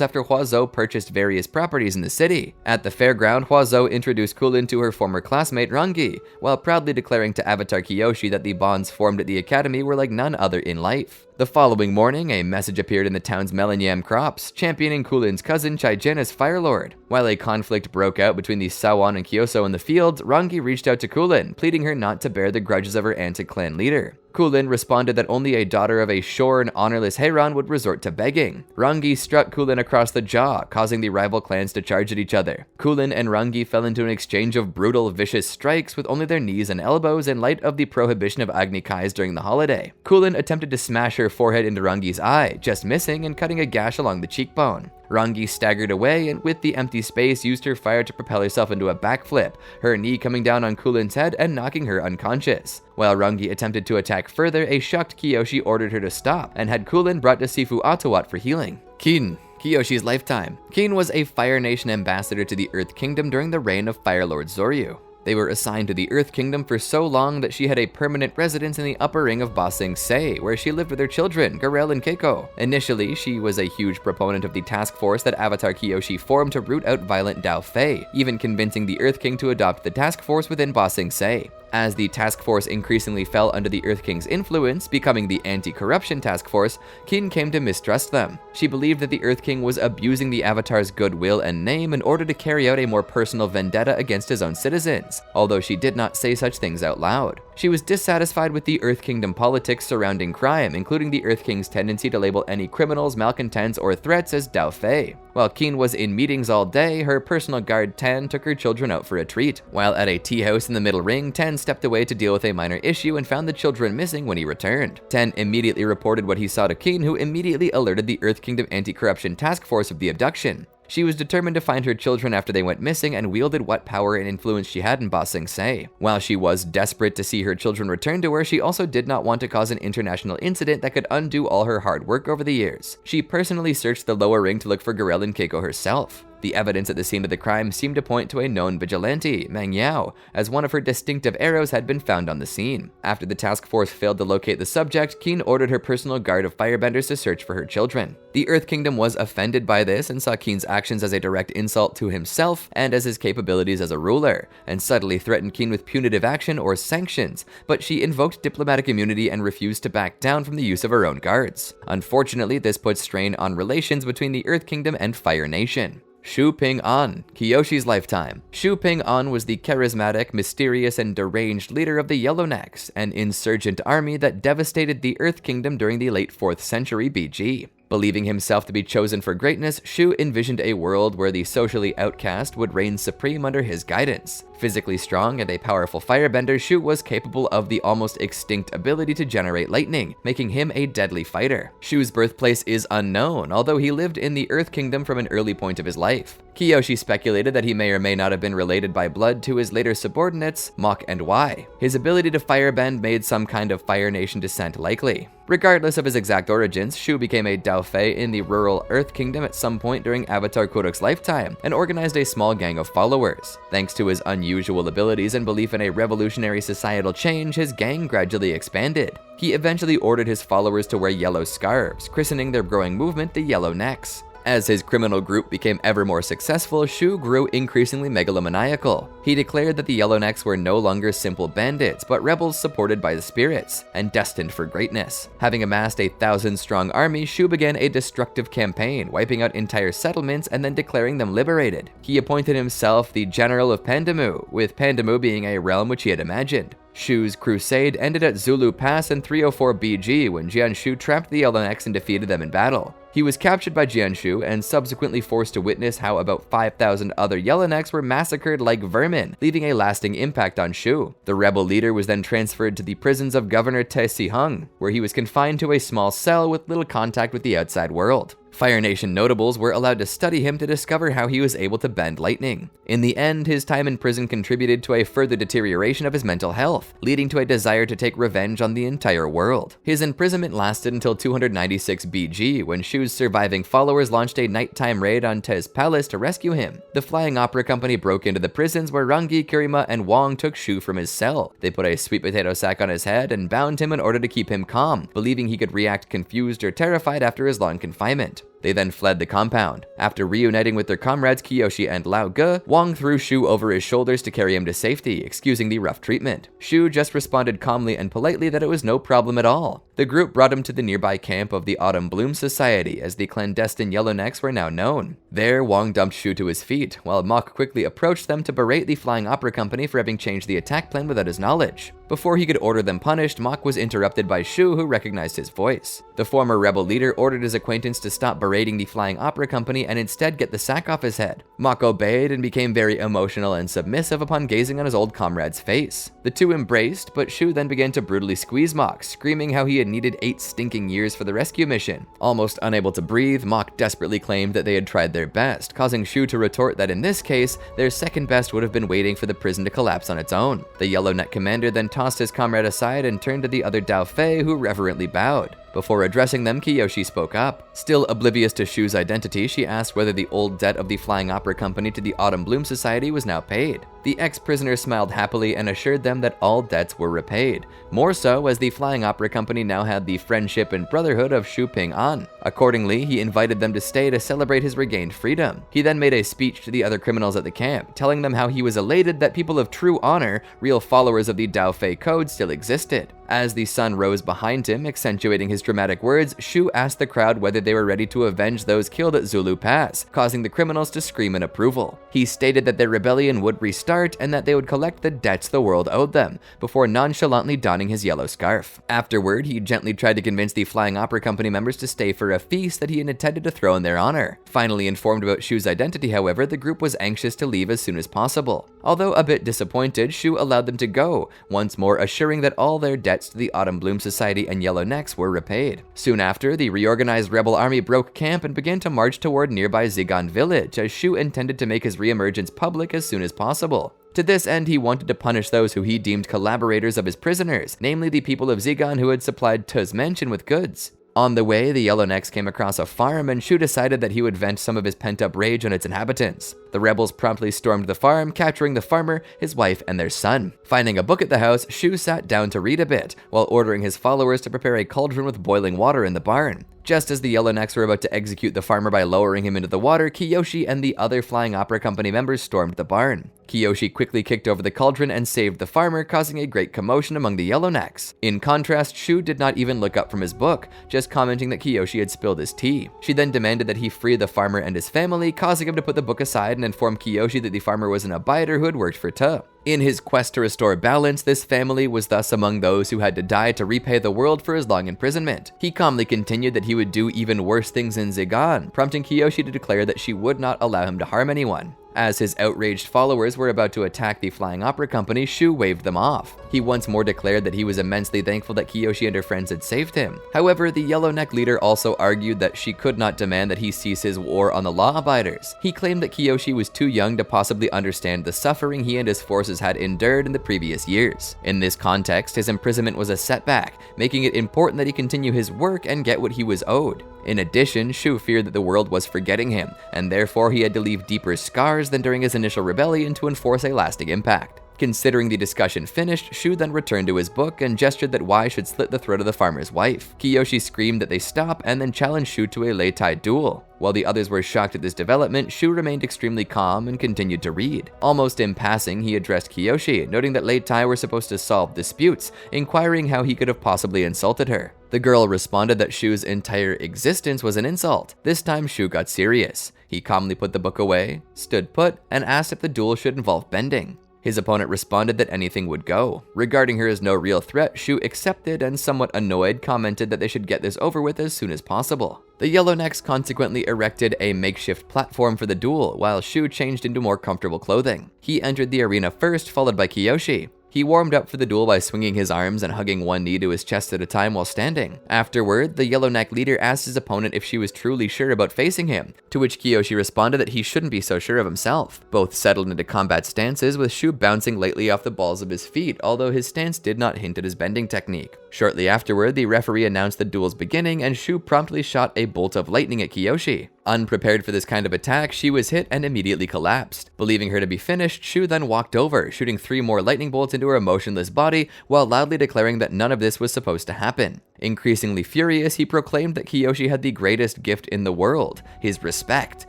S1: after Huazhou purchased various properties in the city. At the fairground, Huazhou introduced Koulin to her former classmate Rangi, while proudly declaring to Avatar Kiyoshi that the bonds formed at the academy were like none other in life. The following morning, a message appeared in the town's melon yam crops, championing Koulin's cousin Cheijin as Fire Lord. While a conflict broke out between the Sawan and Kyoso in the fields, Rangi reached out to Koulin, pleading her not to bear the grudges of her anti-clan leader. Koulin responded that only a daughter of a shorn, honorless Hei-Ran would resort to begging. Rangi struck Koulin across the jaw, causing the rival clans to charge at each other. Koulin and Rangi fell into an exchange of brutal, vicious strikes with only their knees and elbows in light of the prohibition of Agni Kais during the holiday. Koulin attempted to smash her forehead into Rangi's eye, just missing and cutting a gash along the cheekbone. Rangi staggered away and with the empty space used her fire to propel herself into a backflip, her knee coming down on Koulin's head and knocking her unconscious. While Rangi attempted to attack further, a shocked Kiyoshi ordered her to stop and had Koulin brought to Sifu Atowat for healing. Quin, Kyoshi's lifetime. Quin was a Fire Nation ambassador to the Earth Kingdom during the reign of Fire Lord Zoryu. They were assigned to the Earth Kingdom for so long that she had a permanent residence in the upper ring of Ba Sing Se, where she lived with her children, Garel and Keiko. Initially, she was a huge proponent of the task force that Avatar Kyoshi formed to root out violent Dao Fei, even convincing the Earth King to adopt the task force within Ba Sing Se. As the task force increasingly fell under the Earth King's influence, becoming the anti-corruption task force, Quin came to mistrust them. She believed that the Earth King was abusing the Avatar's goodwill and name in order to carry out a more personal vendetta against his own citizens, although she did not say such things out loud. She was dissatisfied with the Earth Kingdom politics surrounding crime, including the Earth King's tendency to label any criminals, malcontents, or threats as Dao Fei. While Quin was in meetings all day, her personal guard Tan took her children out for a treat. While at a tea house in the middle ring, Tan stepped away to deal with a minor issue and found the children missing when he returned. Tan immediately reported what he saw to Quin, who immediately alerted the Earth Kingdom Anti-Corruption Task Force of the abduction. She was determined to find her children after they went missing and wielded what power and influence she had in Ba Sing Se. While she was desperate to see her children return to her, she also did not want to cause an international incident that could undo all her hard work over the years. She personally searched the lower ring to look for Garel and Keiko herself. The evidence at the scene of the crime seemed to point to a known vigilante, Mang Yao, as one of her distinctive arrows had been found on the scene. After the task force failed to locate the subject, Quin ordered her personal guard of firebenders to search for her children. The Earth Kingdom was offended by this and saw Quin's actions as a direct insult to himself and as his capabilities as a ruler, and subtly threatened Quin with punitive action or sanctions, but she invoked diplomatic immunity and refused to back down from the use of her own guards. Unfortunately, this put strain on relations between the Earth Kingdom and Fire Nation. Shu Ping-an, Kyoshi's lifetime. Shu Ping-an was the charismatic, mysterious, and deranged leader of the Yellownecks, an insurgent army that devastated the Earth Kingdom during the late 4th century BG. Believing himself to be chosen for greatness, Shu envisioned a world where the socially outcast would reign supreme under his guidance. Physically strong and a powerful firebender, Shu was capable of the almost extinct ability to generate lightning, making him a deadly fighter. Shu's birthplace is unknown, although he lived in the Earth Kingdom from an early point of his life. Kyoshi speculated that he may or may not have been related by blood to his later subordinates, Mach and Y. His ability to firebend made some kind of Fire Nation descent likely. Regardless of his exact origins, Shu became a Dao Fei in the rural Earth Kingdom at some point during Avatar Kodok's lifetime, and organized a small gang of followers. Thanks to his unusual abilities and belief in a revolutionary societal change, his gang gradually expanded. He eventually ordered his followers to wear yellow scarves, christening their growing movement the Yellownecks. As his criminal group became ever more successful, Shu grew increasingly megalomaniacal. He declared that the Yellownecks were no longer simple bandits, but rebels supported by the spirits, and destined for greatness. Having amassed a 1,000-strong army, Shu began a destructive campaign, wiping out entire settlements and then declaring them liberated. He appointed himself the General of Pandamu, with Pandamu being a realm which he had imagined. Shu's crusade ended at Zulu Pass in 304 BG when Jianshu trapped the Yellownecks and defeated them in battle. He was captured by Jianshu and subsequently forced to witness how about 5,000 other Yellownecks were massacred like vermin, leaving a lasting impact on Shu. The rebel leader was then transferred to the prisons of Governor Te Si-hung, where he was confined to a small cell with little contact with the outside world. Fire Nation notables were allowed to study him to discover how he was able to bend lightning. In the end, his time in prison contributed to a further deterioration of his mental health, leading to a desire to take revenge on the entire world. His imprisonment lasted until 296 BG, when Shu's surviving followers launched a nighttime raid on Te's palace to rescue him. The Flying Opera Company broke into the prisons where Rangi, Kirima, and Wong took Shu from his cell. They put a sweet potato sack on his head and bound him in order to keep him calm, believing he could react confused or terrified after his long confinement. They then fled the compound. After reuniting with their comrades Kyoshi and Lao Ge, Wong threw Shu over his shoulders to carry him to safety, excusing the rough treatment. Shu just responded calmly and politely that it was no problem at all. The group brought him to the nearby camp of the Autumn Bloom Society, as the clandestine Yellownecks were now known. There, Wong dumped Shu to his feet, while Mach quickly approached them to berate the Flying Opera Company for having changed the attack plan without his knowledge. Before he could order them punished, Mach was interrupted by Shu, who recognized his voice. The former rebel leader ordered his acquaintance to stop berating the Flying Opera Company and instead get the sack off his head. Mach obeyed and became very emotional and submissive upon gazing on his old comrade's face. The two embraced, but Shu then began to brutally squeeze Mach, screaming how he had needed 8 stinking years for the rescue mission. Almost unable to breathe, Mach desperately claimed that they had tried their best, causing Shu to retort that in this case, their second best would have been waiting for the prison to collapse on its own. The Yellowneck commander then tossed his comrade aside and turned to the other Dao Fei, who reverently bowed. Before addressing them, Kiyoshi spoke up. Still oblivious to Shu's identity, she asked whether the old debt of the Flying Opera Company to the Autumn Bloom Society was now paid. The ex-prisoner smiled happily and assured them that all debts were repaid, more so as the Flying Opera Company now had the friendship and brotherhood of Shu Ping-an. Accordingly, he invited them to stay to celebrate his regained freedom. He then made a speech to the other criminals at the camp, telling them how he was elated that people of true honor, real followers of the Dao Fei Code, still existed. As the sun rose behind him, accentuating his dramatic words, Shu asked the crowd whether they were ready to avenge those killed at Zulu Pass, causing the criminals to scream in approval. He stated that their rebellion would restart and that they would collect the debts the world owed them, before nonchalantly donning his yellow scarf. Afterward, he gently tried to convince the Flying Opera Company members to stay for a feast that he had intended to throw in their honor. Finally informed about Shu's identity, however, the group was anxious to leave as soon as possible. Although a bit disappointed, Shu allowed them to go, once more assuring that all their debts to the Autumn Bloom Society and Yellow Necks were repaid. Soon after, the reorganized rebel army broke camp and began to march toward nearby Zigan village, as Shu intended to make his reemergence public as soon as possible. To this end, he wanted to punish those who he deemed collaborators of his prisoners, namely the people of Zigan who had supplied Tu's mansion with goods. On the way, the Yellow Necks came across a farm, and Shu decided that he would vent some of his pent-up rage on its inhabitants. The rebels promptly stormed the farm, capturing the farmer, his wife, and their son. Finding a book at the house, Shu sat down to read a bit, while ordering his followers to prepare a cauldron with boiling water in the barn. Just as the Yellow Necks were about to execute the farmer by lowering him into the water, Kiyoshi and the other Flying Opera Company members stormed the barn. Kiyoshi quickly kicked over the cauldron and saved the farmer, causing a great commotion among the Yellow Necks. In contrast, Shu did not even look up from his book, just commenting that Kiyoshi had spilled his tea. She then demanded that he free the farmer and his family, causing him to put the book aside and inform Kiyoshi that the farmer was an abider who had worked for Tu. In his quest to restore balance, this family was thus among those who had to die to repay the world for his long imprisonment. He calmly continued that he would do even worse things in Zigan, prompting Kiyoshi to declare that she would not allow him to harm anyone. As his outraged followers were about to attack the Flying Opera Company, Shu waved them off. He once more declared that he was immensely thankful that Kiyoshi and her friends had saved him. However, the Yellow Neck leader also argued that she could not demand that he cease his war on the law-abiders. He claimed that Kiyoshi was too young to possibly understand the suffering he and his forces had endured in the previous years. In this context, his imprisonment was a setback, making it important that he continue his work and get what he was owed. In addition, Shu feared that the world was forgetting him, and therefore he had to leave deeper scars than during his initial rebellion to enforce a lasting impact. Considering the discussion finished, Shu then returned to his book and gestured that Wai should slit the throat of the farmer's wife. Kiyoshi screamed that they stop and then challenged Shu to a Raitei duel. While the others were shocked at this development, Shu remained extremely calm and continued to read. Almost in passing, he addressed Kiyoshi, noting that Raitei were supposed to solve disputes, inquiring how he could have possibly insulted her. The girl responded that Shu's entire existence was an insult. This time, Shu got serious. He calmly put the book away, stood put, and asked if the duel should involve bending. His opponent responded that anything would go. Regarding her as no real threat, Shu accepted and, somewhat annoyed, commented that they should get this over with as soon as possible. The Yellow Necks consequently erected a makeshift platform for the duel, while Shu changed into more comfortable clothing. He entered the arena first, followed by Kiyoshi. He warmed up for the duel by swinging his arms and hugging one knee to his chest at a time while standing. Afterward, the Yellow Neck leader asked his opponent if she was truly sure about facing him, to which Kiyoshi responded that he shouldn't be so sure of himself. Both settled into combat stances, with Shu bouncing lightly off the balls of his feet, although his stance did not hint at his bending technique. Shortly afterward, the referee announced the duel's beginning, and Shu promptly shot a bolt of lightning at Kiyoshi. Unprepared for this kind of attack, she was hit and immediately collapsed. Believing her to be finished, Shu then walked over, shooting 3 more lightning bolts into her emotionless body, while loudly declaring that none of this was supposed to happen. Increasingly furious, he proclaimed that Kiyoshi had the greatest gift in the world, his respect,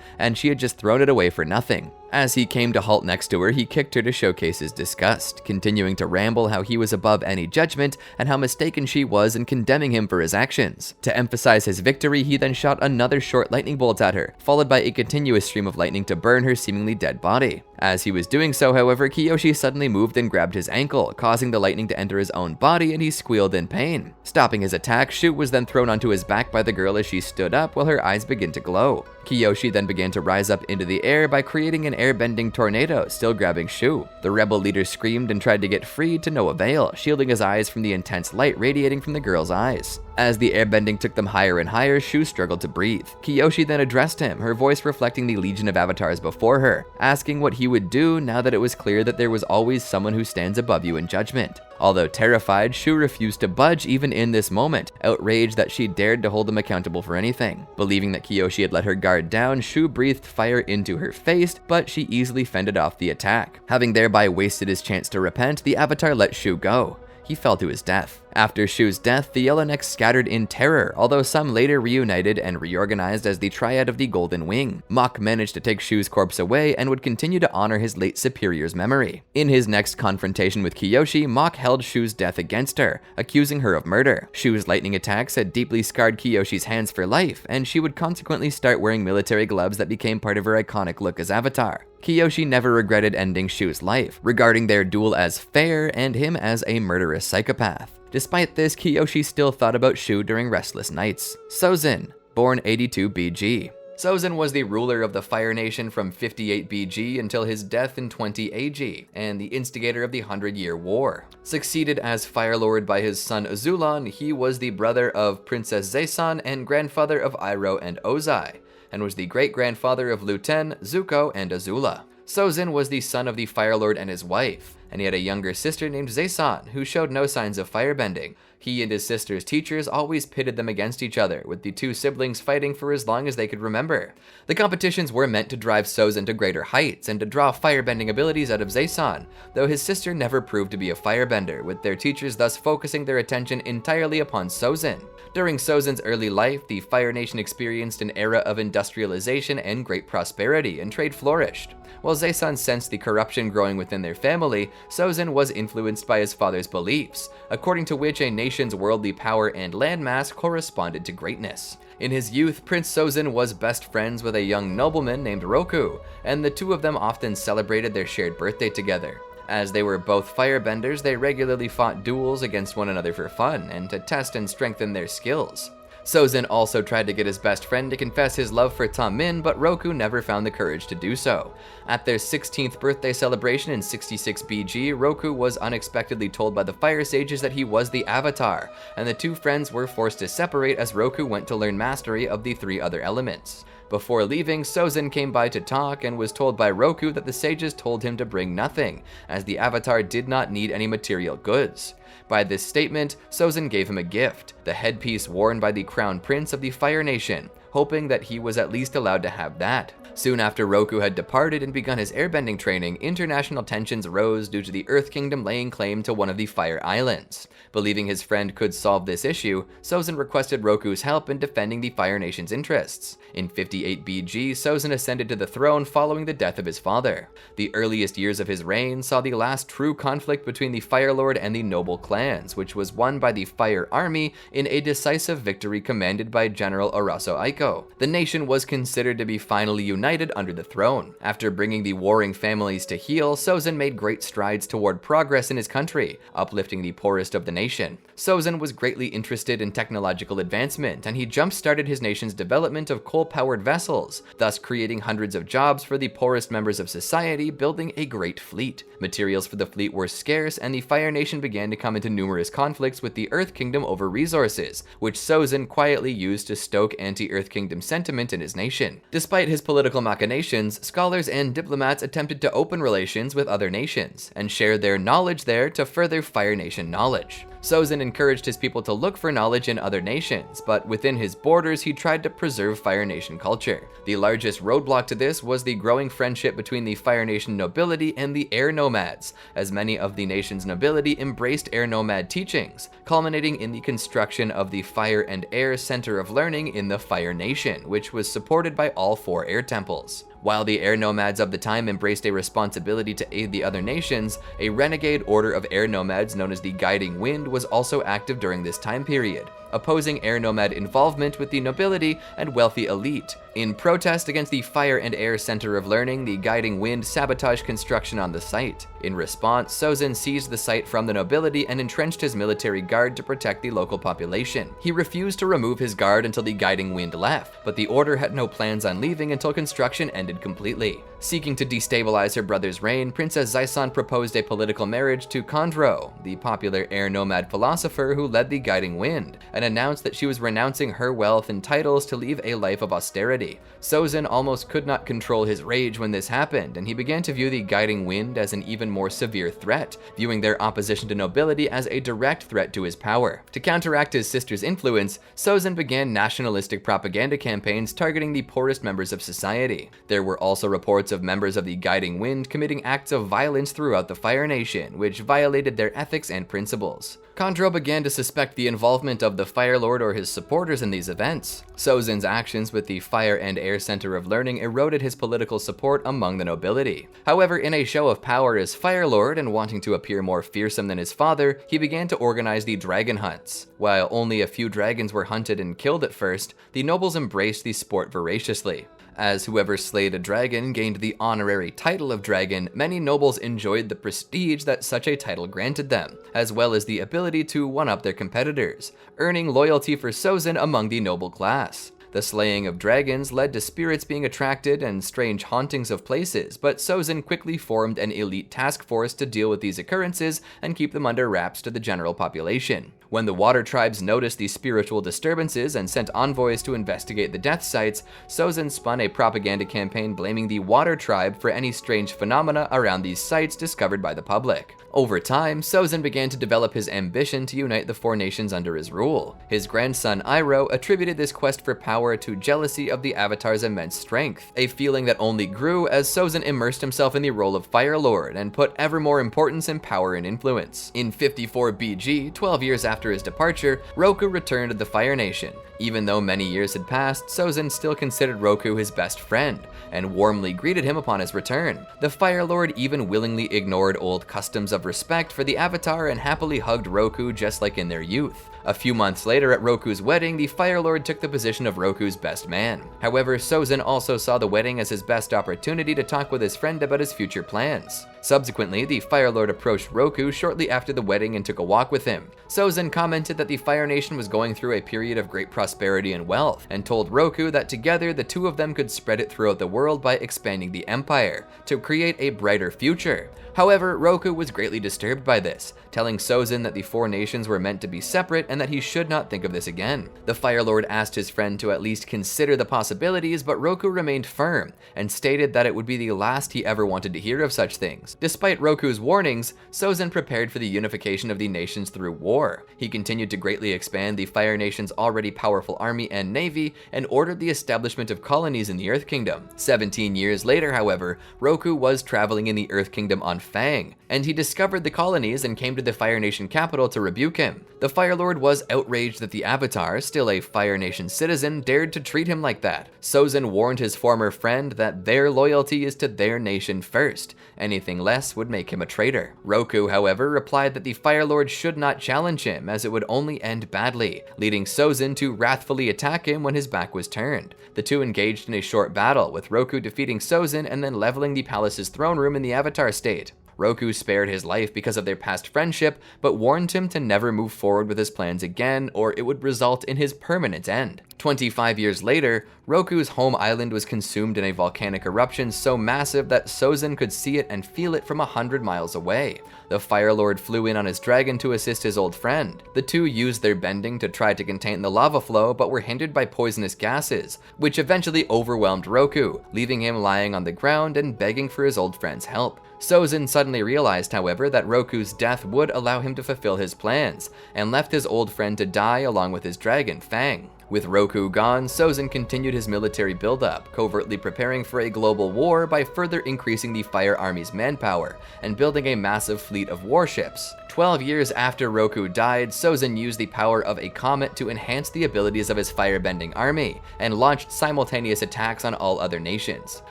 S1: and she had just thrown it away for nothing. As he came to halt next to her, he kicked her to showcase his disgust, continuing to ramble how he was above any judgment and how mistaken she was in condemning him for his actions. To emphasize his victory, he then shot another short lightning bolt at her, followed by a continuous stream of lightning to burn her seemingly dead body. As he was doing so, however, Kiyoshi suddenly moved and grabbed his ankle, causing the lightning to enter his own body, and he squealed in pain. Stopping his attack, Shu was then thrown onto his back by the girl as she stood up while her eyes began to glow. Kiyoshi then began to rise up into the air by creating an airbending tornado, still grabbing Shu. The rebel leader screamed and tried to get free, to no avail, shielding his eyes from the intense light radiating from the girl's eyes. As the airbending took them higher and higher, Shu struggled to breathe. Kiyoshi then addressed him, her voice reflecting the legion of avatars before her, asking what he he would do now that it was clear that there was always someone who stands above you in judgment. Although terrified, Shu refused to budge even in this moment, outraged that she dared to hold him accountable for anything. Believing that Kyoshi had let her guard down, Shu breathed fire into her face, but she easily fended off the attack. Having thereby wasted his chance to repent, the Avatar let Shu go. He fell to his death. After Shu's death, the Yellownecks scattered in terror, although some later reunited and reorganized as the Triad of the Golden Wing. Mok managed to take Shu's corpse away and would continue to honor his late superior's memory. In his next confrontation with Kyoshi, Mok held Shu's death against her, accusing her of murder. Shu's lightning attacks had deeply scarred Kyoshi's hands for life, and she would consequently start wearing military gloves that became part of her iconic look as Avatar. Kyoshi never regretted ending Shu's life, regarding their duel as fair and him as a murderous psychopath. Despite this, Kyoshi still thought about Shu during restless nights. Sozin, born 82 BG. Sozin was the ruler of the Fire Nation from 58 BG until his death in 20 AG, and the instigator of the 100-Year War. Succeeded as Fire Lord by his son Azulon, he was the brother of Princess Zaysan and grandfather of Iroh and Ozai, and was the great-grandfather of Luten, Zuko, and Azula. Sozin was the son of the Fire Lord and his wife, and he had a younger sister named Zaysan, who showed no signs of firebending. He and his sister's teachers always pitted them against each other, with the two siblings fighting for as long as they could remember. The competitions were meant to drive Sozin to greater heights and to draw firebending abilities out of Zaysan, though his sister never proved to be a firebender, with their teachers thus focusing their attention entirely upon Sozin. During Sozin's early life, the Fire Nation experienced an era of industrialization and great prosperity, and trade flourished. While Zaysan sensed the corruption growing within their family, Sozin was influenced by his father's beliefs, according to which a nation's worldly power and landmass corresponded to greatness. In his youth, Prince Sozin was best friends with a young nobleman named Roku, and the two of them often celebrated their shared birthday together. As they were both firebenders, they regularly fought duels against one another for fun, and to test and strengthen their skills. Sozin also tried to get his best friend to confess his love for Ta-Min, but Roku never found the courage to do so. At their 16th birthday celebration in 66 BG, Roku was unexpectedly told by the Fire Sages that he was the Avatar, and the two friends were forced to separate as Roku went to learn mastery of the three other elements. Before leaving, Sozin came by to talk and was told by Roku that the sages told him to bring nothing, as the Avatar did not need any material goods. By this statement, Sozin gave him a gift, the headpiece worn by the Crown Prince of the Fire Nation, hoping that he was at least allowed to have that. Soon after Roku had departed and begun his airbending training, international tensions rose due to the Earth Kingdom laying claim to one of the Fire Islands. Believing his friend could solve this issue, Sozin requested Roku's help in defending the Fire Nation's interests. In 58 BG, Sozin ascended to the throne following the death of his father. The earliest years of his reign saw the last true conflict between the Fire Lord and the noble clans, which was won by the Fire Army in a decisive victory commanded by General Araso Aiko. The nation was considered to be finally united under the throne. After bringing the warring families to heel, Sozin made great strides toward progress in his country, uplifting the poorest of the nation. Sozin was greatly interested in technological advancement, and he jump-started his nation's development of coal-powered vessels, thus creating hundreds of jobs for the poorest members of society, building a great fleet. Materials for the fleet were scarce, and the Fire Nation began to come into numerous conflicts with the Earth Kingdom over resources, which Sozin quietly used to stoke anti-Earth Kingdom sentiment in his nation. Despite his political machinations, scholars and diplomats attempted to open relations with other nations, and share their knowledge there to further Fire Nation knowledge. Sozin encouraged his people to look for knowledge in other nations, but within his borders he tried to preserve Fire Nation culture. The largest roadblock to this was the growing friendship between the Fire Nation nobility and the air nomads, as many of the nation's nobility embraced air nomad teachings, culminating in the construction of the Fire and Air Center of Learning in the Fire Nation, which was supported by all four air temples. While the air nomads of the time embraced a responsibility to aid the other nations, a renegade order of air nomads known as the Guiding Wind was also active during this time period, opposing air nomad involvement with the nobility and wealthy elite. In protest against the Fire and Air Center of Learning, the Guiding Wind sabotaged construction on the site. In response, Sozin seized the site from the nobility and entrenched his military guard to protect the local population. He refused to remove his guard until the Guiding Wind left, but the order had no plans on leaving until construction ended completely. Seeking to destabilize her brother's reign, Princess Zaysan proposed a political marriage to Kondro, the popular air nomad philosopher who led the Guiding Wind, and and announced that she was renouncing her wealth and titles to leave a life of austerity. Sozin almost could not control his rage when this happened, and he began to view the Guiding Wind as an even more severe threat, viewing their opposition to nobility as a direct threat to his power. To counteract his sister's influence, Sozin began nationalistic propaganda campaigns targeting the poorest members of society. There were also reports of members of the Guiding Wind committing acts of violence throughout the Fire Nation, which violated their ethics and principles. Kandro began to suspect the involvement of the Fire Lord or his supporters in these events. Sozin's actions with the Fire and Air Center of Learning eroded his political support among the nobility. However, in a show of power as Fire Lord and wanting to appear more fearsome than his father, he began to organize the dragon hunts. While only a few dragons were hunted and killed at first, the nobles embraced the sport voraciously. As whoever slayed a dragon gained the honorary title of dragon, many nobles enjoyed the prestige that such a title granted them, as well as the ability to one-up their competitors, earning loyalty for Sozin among the noble class. The slaying of dragons led to spirits being attracted and strange hauntings of places, but Sozin quickly formed an elite task force to deal with these occurrences and keep them under wraps to the general population. When the water tribes noticed these spiritual disturbances and sent envoys to investigate the death sites, Sozin spun a propaganda campaign blaming the water tribe for any strange phenomena around these sites discovered by the public. Over time, Sozin began to develop his ambition to unite the four nations under his rule. His grandson Iroh attributed this quest for power to jealousy of the Avatar's immense strength, a feeling that only grew as Sozin immersed himself in the role of Fire Lord and put ever more importance in power and influence. In 54 BG, 12 years after his departure, Roku returned to the Fire Nation. Even though many years had passed, Sozin still considered Roku his best friend, and warmly greeted him upon his return. The Fire Lord even willingly ignored old customs of respect for the Avatar and happily hugged Roku just like in their youth. A few months later at Roku's wedding, the Fire Lord took the position of Roku's best man. However, Sozin also saw the wedding as his best opportunity to talk with his friend about his future plans. Subsequently, the Fire Lord approached Roku shortly after the wedding and took a walk with him. Sozin commented that the Fire Nation was going through a period of great prosperity and wealth, and told Roku that together the two of them could spread it throughout the world by expanding the empire, to create a brighter future. However, Roku was greatly disturbed by this, telling Sozin that the four nations were meant to be separate and that he should not think of this again. The Fire Lord asked his friend to at least consider the possibilities, but Roku remained firm, and stated that it would be the last he ever wanted to hear of such things. Despite Roku's warnings, Sozin prepared for the unification of the nations through war. He continued to greatly expand the Fire Nation's already powerful army and navy, and ordered the establishment of colonies in the Earth Kingdom. 17 years later, however, Roku was traveling in the Earth Kingdom on Fang, and he discovered the colonies and came to the Fire Nation capital to rebuke him. The Fire Lord was outraged that the Avatar, still a Fire Nation citizen, dared to treat him like that. Sozin warned his former friend that their loyalty is to their nation first. Anything less would make him a traitor. Roku, however, replied that the Fire Lord should not challenge him, as it would only end badly, leading Sozin to wrathfully attack him when his back was turned. The two engaged in a short battle, with Roku defeating Sozin and then leveling the palace's throne room in the Avatar state. Roku spared his life because of their past friendship, but warned him to never move forward with his plans again, or it would result in his permanent end. 25 years later, Roku's home island was consumed in a volcanic eruption so massive that Sozin could see it and feel it from 100 miles away. The Fire Lord flew in on his dragon to assist his old friend. The two used their bending to try to contain the lava flow, but were hindered by poisonous gases, which eventually overwhelmed Roku, leaving him lying on the ground and begging for his old friend's help. Sozin suddenly realized, however, that Roku's death would allow him to fulfill his plans, and left his old friend to die along with his dragon, Fang. With Roku gone, Sozin continued his military buildup, covertly preparing for a global war by further increasing the Fire Army's manpower and building a massive fleet of warships. 12 years after Roku died, Sozin used the power of a comet to enhance the abilities of his firebending army, and launched simultaneous attacks on all other nations.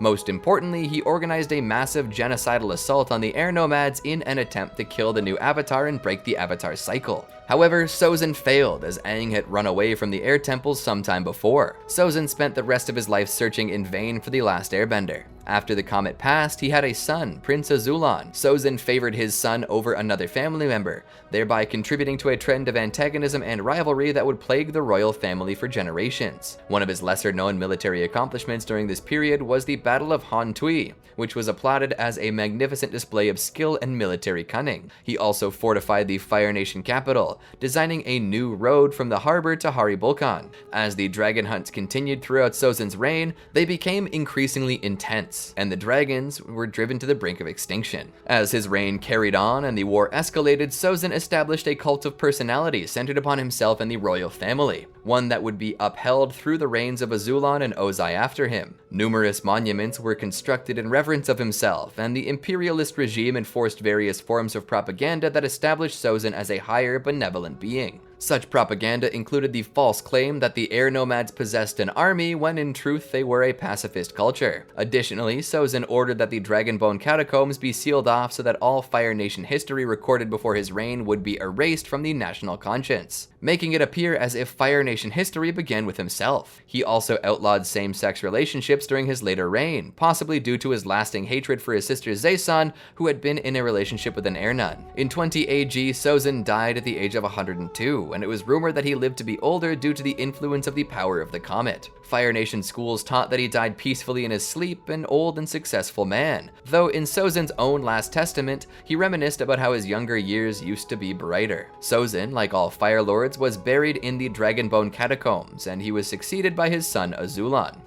S1: Most importantly, he organized a massive genocidal assault on the air nomads in an attempt to kill the new Avatar and break the Avatar cycle. However, Sozin failed, as Aang had run away from the air temples sometime before. Sozin spent the rest of his life searching in vain for the last airbender. After the comet passed, he had a son, Prince Azulon. Sozin favored his son over another family member, thereby contributing to a trend of antagonism and rivalry that would plague the royal family for generations. One of his lesser-known military accomplishments during this period was the Battle of Hon-Tui, which was applauded as a magnificent display of skill and military cunning. He also fortified the Fire Nation capital, designing a new road from the harbor to Haribulkan. As the dragon hunts continued throughout Sozin's reign, they became increasingly intense, and the dragons were driven to the brink of extinction. As his reign carried on and the war escalated, Sozin established a cult of personality centered upon himself and the royal family, one that would be upheld through the reigns of Azulon and Ozai after him. Numerous monuments were constructed in reverence of himself, and the imperialist regime enforced various forms of propaganda that established Sozin as a higher, benevolent being. Such propaganda included the false claim that the air nomads possessed an army when in truth they were a pacifist culture. Additionally, Sozin ordered that the Dragonbone catacombs be sealed off so that all Fire Nation history recorded before his reign would be erased from the national conscience, making it appear as if Fire Nation history began with himself. He also outlawed same-sex relationships during his later reign, possibly due to his lasting hatred for his sister Zaysan, who had been in a relationship with an air nun. In 20 AG, Sozin died at the age of 102, and it was rumored that he lived to be older due to the influence of the power of the comet. Fire Nation schools taught that he died peacefully in his sleep, an old and successful man, though in Sozin's own last testament, he reminisced about how his younger years used to be brighter. Sozin, like all Fire Lords, was buried in the Dragonbone catacombs, and he was succeeded by his son Azulon.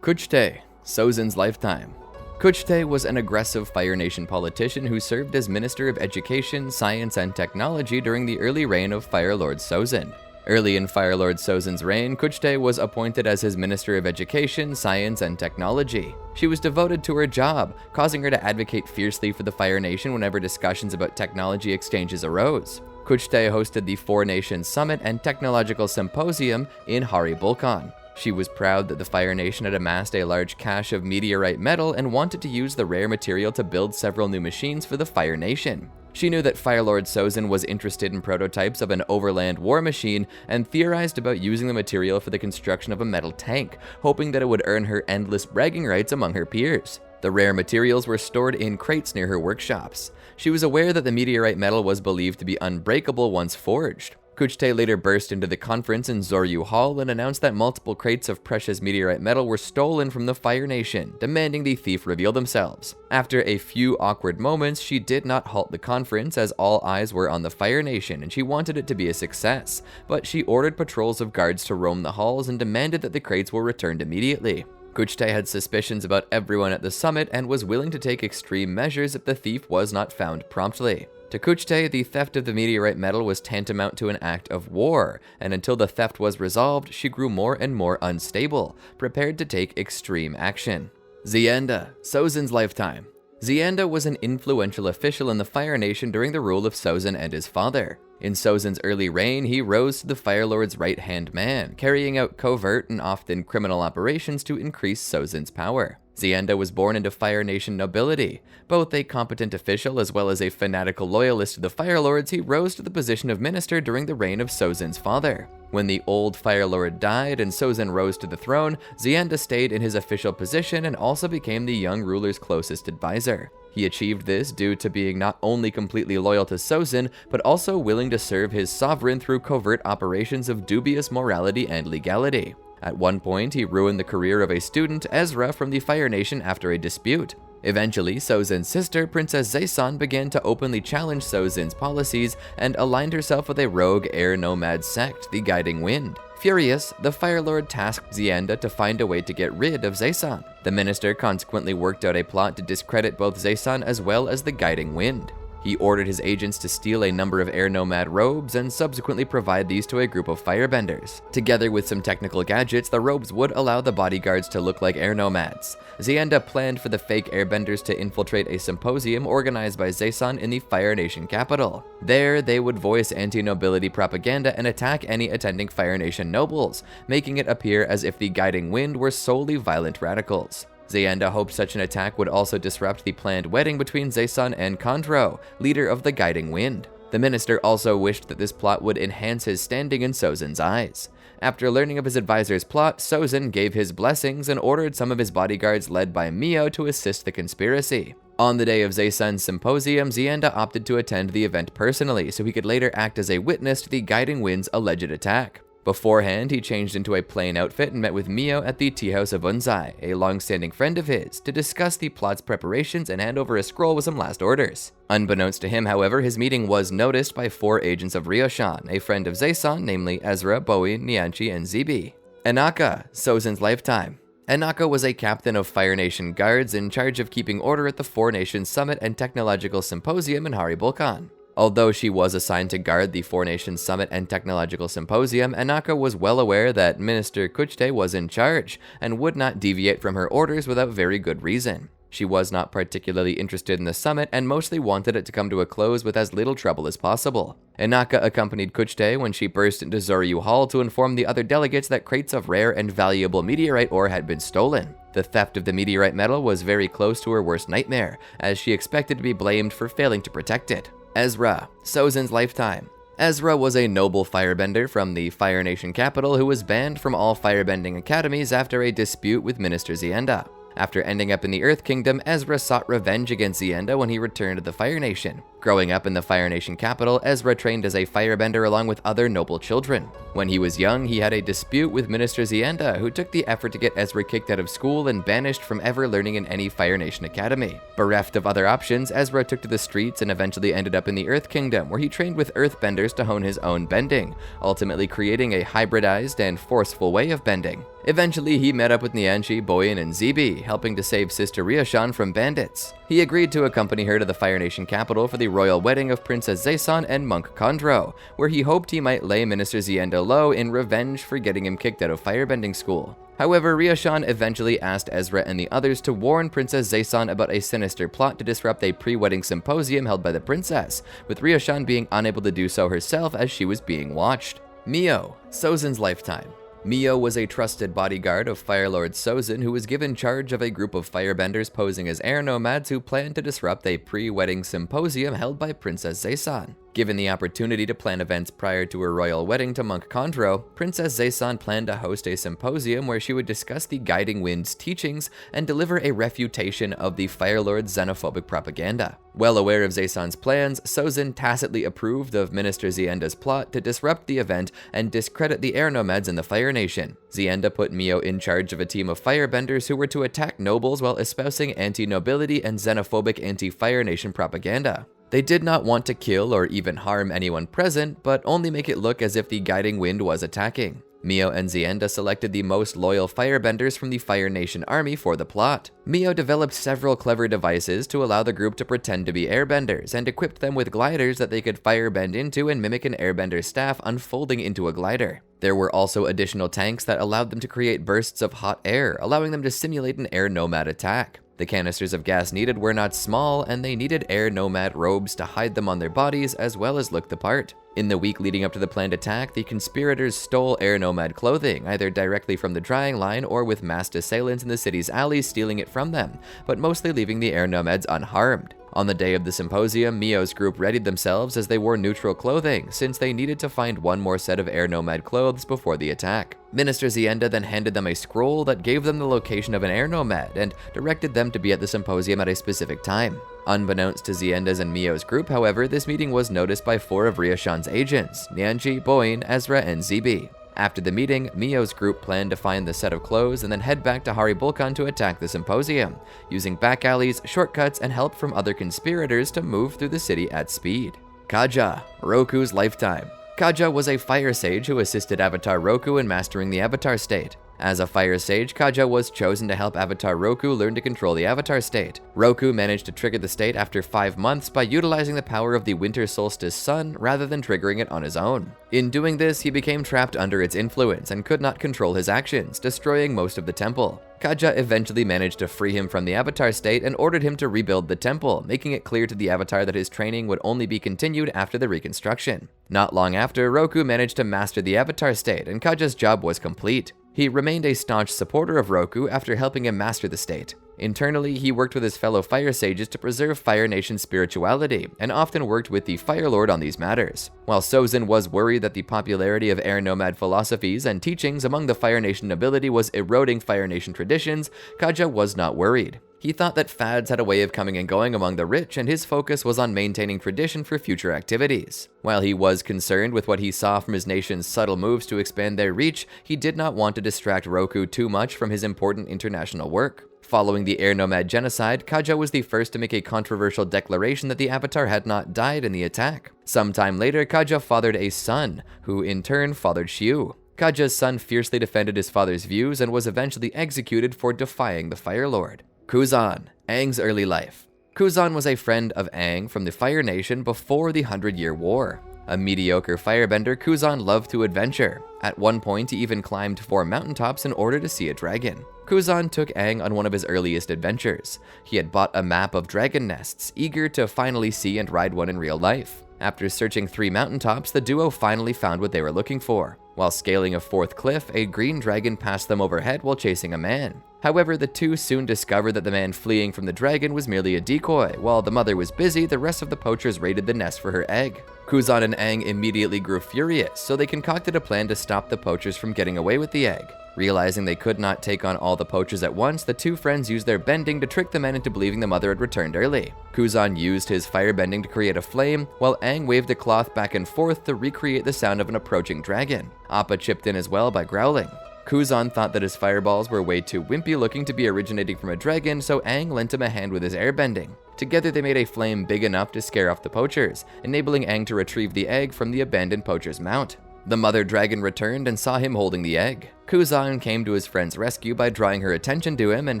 S1: Khuchtei, Sozin's lifetime. Khuchtei was an aggressive Fire Nation politician who served as Minister of Education, Science, and Technology during the early reign of Fire Lord Sozin. Early in Fire Lord Sozin's reign, Khuchtei was appointed as his Minister of Education, Science, and Technology. She was devoted to her job, causing her to advocate fiercely for the Fire Nation whenever discussions about technology exchanges arose. Khuchtei hosted the Four Nations Summit and Technological Symposium in Haribulkan. She was proud that the Fire Nation had amassed a large cache of meteorite metal and wanted to use the rare material to build several new machines for the Fire Nation. She knew that Fire Lord Sozin was interested in prototypes of an overland war machine and theorized about using the material for the construction of a metal tank, hoping that it would earn her endless bragging rights among her peers. The rare materials were stored in crates near her workshops. She was aware that the meteorite metal was believed to be unbreakable once forged. Khuchtei later burst into the conference in Zoryu Hall and announced that multiple crates of precious meteorite metal were stolen from the Fire Nation, demanding the thief reveal themselves. After a few awkward moments, she did not halt the conference as all eyes were on the Fire Nation and she wanted it to be a success, but she ordered patrols of guards to roam the halls and demanded that the crates were returned immediately. Khuchtei had suspicions about everyone at the summit and was willing to take extreme measures if the thief was not found promptly. To Khuchtei, the theft of the meteorite metal was tantamount to an act of war, and until the theft was resolved, she grew more and more unstable, prepared to take extreme action. Zianda, Sozin's lifetime. Zianda was an influential official in the Fire Nation during the rule of Sozin and his father. In Sozin's early reign, he rose to the Fire Lord's right-hand man, carrying out covert and often criminal operations to increase Sozin's power. Zianda was born into Fire Nation nobility. Both a competent official as well as a fanatical loyalist to the Fire Lords, he rose to the position of minister during the reign of Sozin's father. When the old Fire Lord died and Sozin rose to the throne, Zianda stayed in his official position and also became the young ruler's closest advisor. He achieved this due to being not only completely loyal to Sozin, but also willing to serve his sovereign through covert operations of dubious morality and legality. At one point, he ruined the career of a student, Ezra, from the Fire Nation after a dispute. Eventually, Sozin's sister, Princess Zaysan, began to openly challenge Sozin's policies and aligned herself with a rogue air nomad sect, the Guiding Wind. Furious, the Fire Lord tasked Zianda to find a way to get rid of Zaysan. The minister consequently worked out a plot to discredit both Zaysan as well as the Guiding Wind. He ordered his agents to steal a number of air nomad robes and subsequently provide these to a group of firebenders. Together with some technical gadgets, the robes would allow the bodyguards to look like air nomads. Zianda planned for the fake airbenders to infiltrate a symposium organized by Zaysan in the Fire Nation capital. There, they would voice anti-nobility propaganda and attack any attending Fire Nation nobles, making it appear as if the Guiding Wind were solely violent radicals. Zianda hoped such an attack would also disrupt the planned wedding between Zaysan and Kandro, leader of the Guiding Wind. The minister also wished that this plot would enhance his standing in Sozin's eyes. After learning of his advisor's plot, Sozin gave his blessings and ordered some of his bodyguards led by Mio to assist the conspiracy. On the day of Zaysun's symposium, Zianda opted to attend the event personally so he could later act as a witness to the Guiding Wind's alleged attack. Beforehand, he changed into a plain outfit and met with Mio at the tea house of Unzai, a long-standing friend of his, to discuss the plot's preparations and hand over a scroll with some last orders. Unbeknownst to him, however, his meeting was noticed by 4 agents of Ryo-shan, a friend of Zaysun, namely Ezra, Bowie, Nianchi, and Zibi. Enaka, Sozin's lifetime. Enaka was a captain of Fire Nation guards in charge of keeping order at the Four Nations Summit and Technological Symposium in Haribulkan. Although she was assigned to guard the Four Nations Summit and Technological Symposium, Enaka was well aware that Minister Khuchtei was in charge and would not deviate from her orders without very good reason. She was not particularly interested in the summit and mostly wanted it to come to a close with as little trouble as possible. Enaka accompanied Khuchtei when she burst into Zoryu Hall to inform the other delegates that crates of rare and valuable meteorite ore had been stolen. The theft of the meteorite metal was very close to her worst nightmare, as she expected to be blamed for failing to protect it. Ezra, Sozin's lifetime. Ezra was a noble firebender from the Fire Nation capital who was banned from all firebending academies after a dispute with Minister Zianda. After ending up in the Earth Kingdom, Ezra sought revenge against Zianda when he returned to the Fire Nation. Growing up in the Fire Nation capital, Ezra trained as a firebender along with other noble children. When he was young, he had a dispute with Minister Zianda, who took the effort to get Ezra kicked out of school and banished from ever learning in any Fire Nation academy. Bereft of other options, Ezra took to the streets and eventually ended up in the Earth Kingdom, where he trained with earthbenders to hone his own bending, ultimately creating a hybridized and forceful way of bending. Eventually, he met up with Nianchi, Boyan, and Zibi, helping to save Sister Ryo-shan from bandits. He agreed to accompany her to the Fire Nation capital for the royal wedding of Princess Zaysun and Monk Kondro, where he hoped he might lay Minister Zianda low in revenge for getting him kicked out of firebending school. However, Ryo-shan eventually asked Ezra and the others to warn Princess Zaysun about a sinister plot to disrupt a pre-wedding symposium held by the princess, with Ryo-shan being unable to do so herself as she was being watched. Mio, Sozin's lifetime. Mio was a trusted bodyguard of Firelord Sozin who was given charge of a group of firebenders posing as air nomads who planned to disrupt a pre-wedding symposium held by Princess Zaysun. Given the opportunity to plan events prior to her royal wedding to Monk Kondro, Princess Zaysun planned to host a symposium where she would discuss the Guiding Wind's teachings and deliver a refutation of the Firelord's xenophobic propaganda. Well aware of Zaysun's plans, Sozin tacitly approved of Minister Zianda's plot to disrupt the event and discredit the air nomads in the Fire Nation. Zianda put Mio in charge of a team of firebenders who were to attack nobles while espousing anti-nobility and xenophobic anti-Fire Nation propaganda. They did not want to kill or even harm anyone present, but only make it look as if the Guiding Wind was attacking. Mio and Zianda selected the most loyal firebenders from the Fire Nation army for the plot. Mio developed several clever devices to allow the group to pretend to be airbenders and equipped them with gliders that they could firebend into and mimic an airbender's staff unfolding into a glider. There were also additional tanks that allowed them to create bursts of hot air, allowing them to simulate an air nomad attack. The canisters of gas needed were not small, and they needed air nomad robes to hide them on their bodies as well as look the part. In the week leading up to the planned attack, the conspirators stole air nomad clothing, either directly from the drying line or with masked assailants in the city's alleys stealing it from them, but mostly leaving the air nomads unharmed. On the day of the symposium, Mio's group readied themselves as they wore neutral clothing, since they needed to find one more set of air nomad clothes before the attack. Minister Zianda then handed them a scroll that gave them the location of an air nomad and directed them to be at the symposium at a specific time. Unbeknownst to Zianda's and Mio's group, however, this meeting was noticed by 4 of Ryo-shan's agents, Nianchi, Boyan, Ezra, and Zibi. After the meeting, Mio's group planned to find the set of clothes and then head back to Haribulkan to attack the symposium, using back alleys, shortcuts, and help from other conspirators to move through the city at speed. Kaja, Roku's lifetime. Kaja was a fire sage who assisted Avatar Roku in mastering the Avatar state. As a fire sage, Kaja was chosen to help Avatar Roku learn to control the Avatar state. Roku managed to trigger the state after 5 months by utilizing the power of the winter solstice sun rather than triggering it on his own. In doing this, he became trapped under its influence and could not control his actions, destroying most of the temple. Kaja eventually managed to free him from the Avatar state and ordered him to rebuild the temple, making it clear to the Avatar that his training would only be continued after the reconstruction. Not long after, Roku managed to master the Avatar state, and Kaja's job was complete. He remained a staunch supporter of Roku after helping him master the state. Internally, he worked with his fellow Fire Sages to preserve Fire Nation's spirituality, and often worked with the Fire Lord on these matters. While Sozin was worried that the popularity of air nomad philosophies and teachings among the Fire Nation nobility was eroding Fire Nation traditions, Kaja was not worried. He thought that fads had a way of coming and going among the rich, and his focus was on maintaining tradition for future activities. While he was concerned with what he saw from his nation's subtle moves to expand their reach, he did not want to distract Roku too much from his important international work. Following the air nomad genocide, Kaja was the first to make a controversial declaration that the Avatar had not died in the attack. Sometime later, Kaja fathered a son, who in turn fathered Xiu. Kaja's son fiercely defended his father's views and was eventually executed for defying the Fire Lord. Kuzon, Aang's early life. Kuzon was a friend of Aang from the Fire Nation before the 100-Year War. A mediocre firebender, Kuzon loved to adventure. At one point, he even climbed 4 mountaintops in order to see a dragon. Kuzon took Aang on one of his earliest adventures. He had bought a map of dragon nests, eager to finally see and ride one in real life. After searching 3 mountaintops, the duo finally found what they were looking for. While scaling a 4th cliff, a green dragon passed them overhead while chasing a man. However, the two soon discovered that the man fleeing from the dragon was merely a decoy. While the mother was busy, the rest of the poachers raided the nest for her egg. Kuzon and Aang immediately grew furious, so they concocted a plan to stop the poachers from getting away with the egg. Realizing they could not take on all the poachers at once, the two friends used their bending to trick the men into believing the mother had returned early. Kuzon used his firebending to create a flame, while Aang waved a cloth back and forth to recreate the sound of an approaching dragon. Appa chipped in as well by growling. Kuzon thought that his fireballs were way too wimpy looking to be originating from a dragon, so Aang lent him a hand with his airbending. Together they made a flame big enough to scare off the poachers, enabling Aang to retrieve the egg from the abandoned poacher's mount. The mother dragon returned and saw him holding the egg. Kuzon came to his friend's rescue by drawing her attention to him and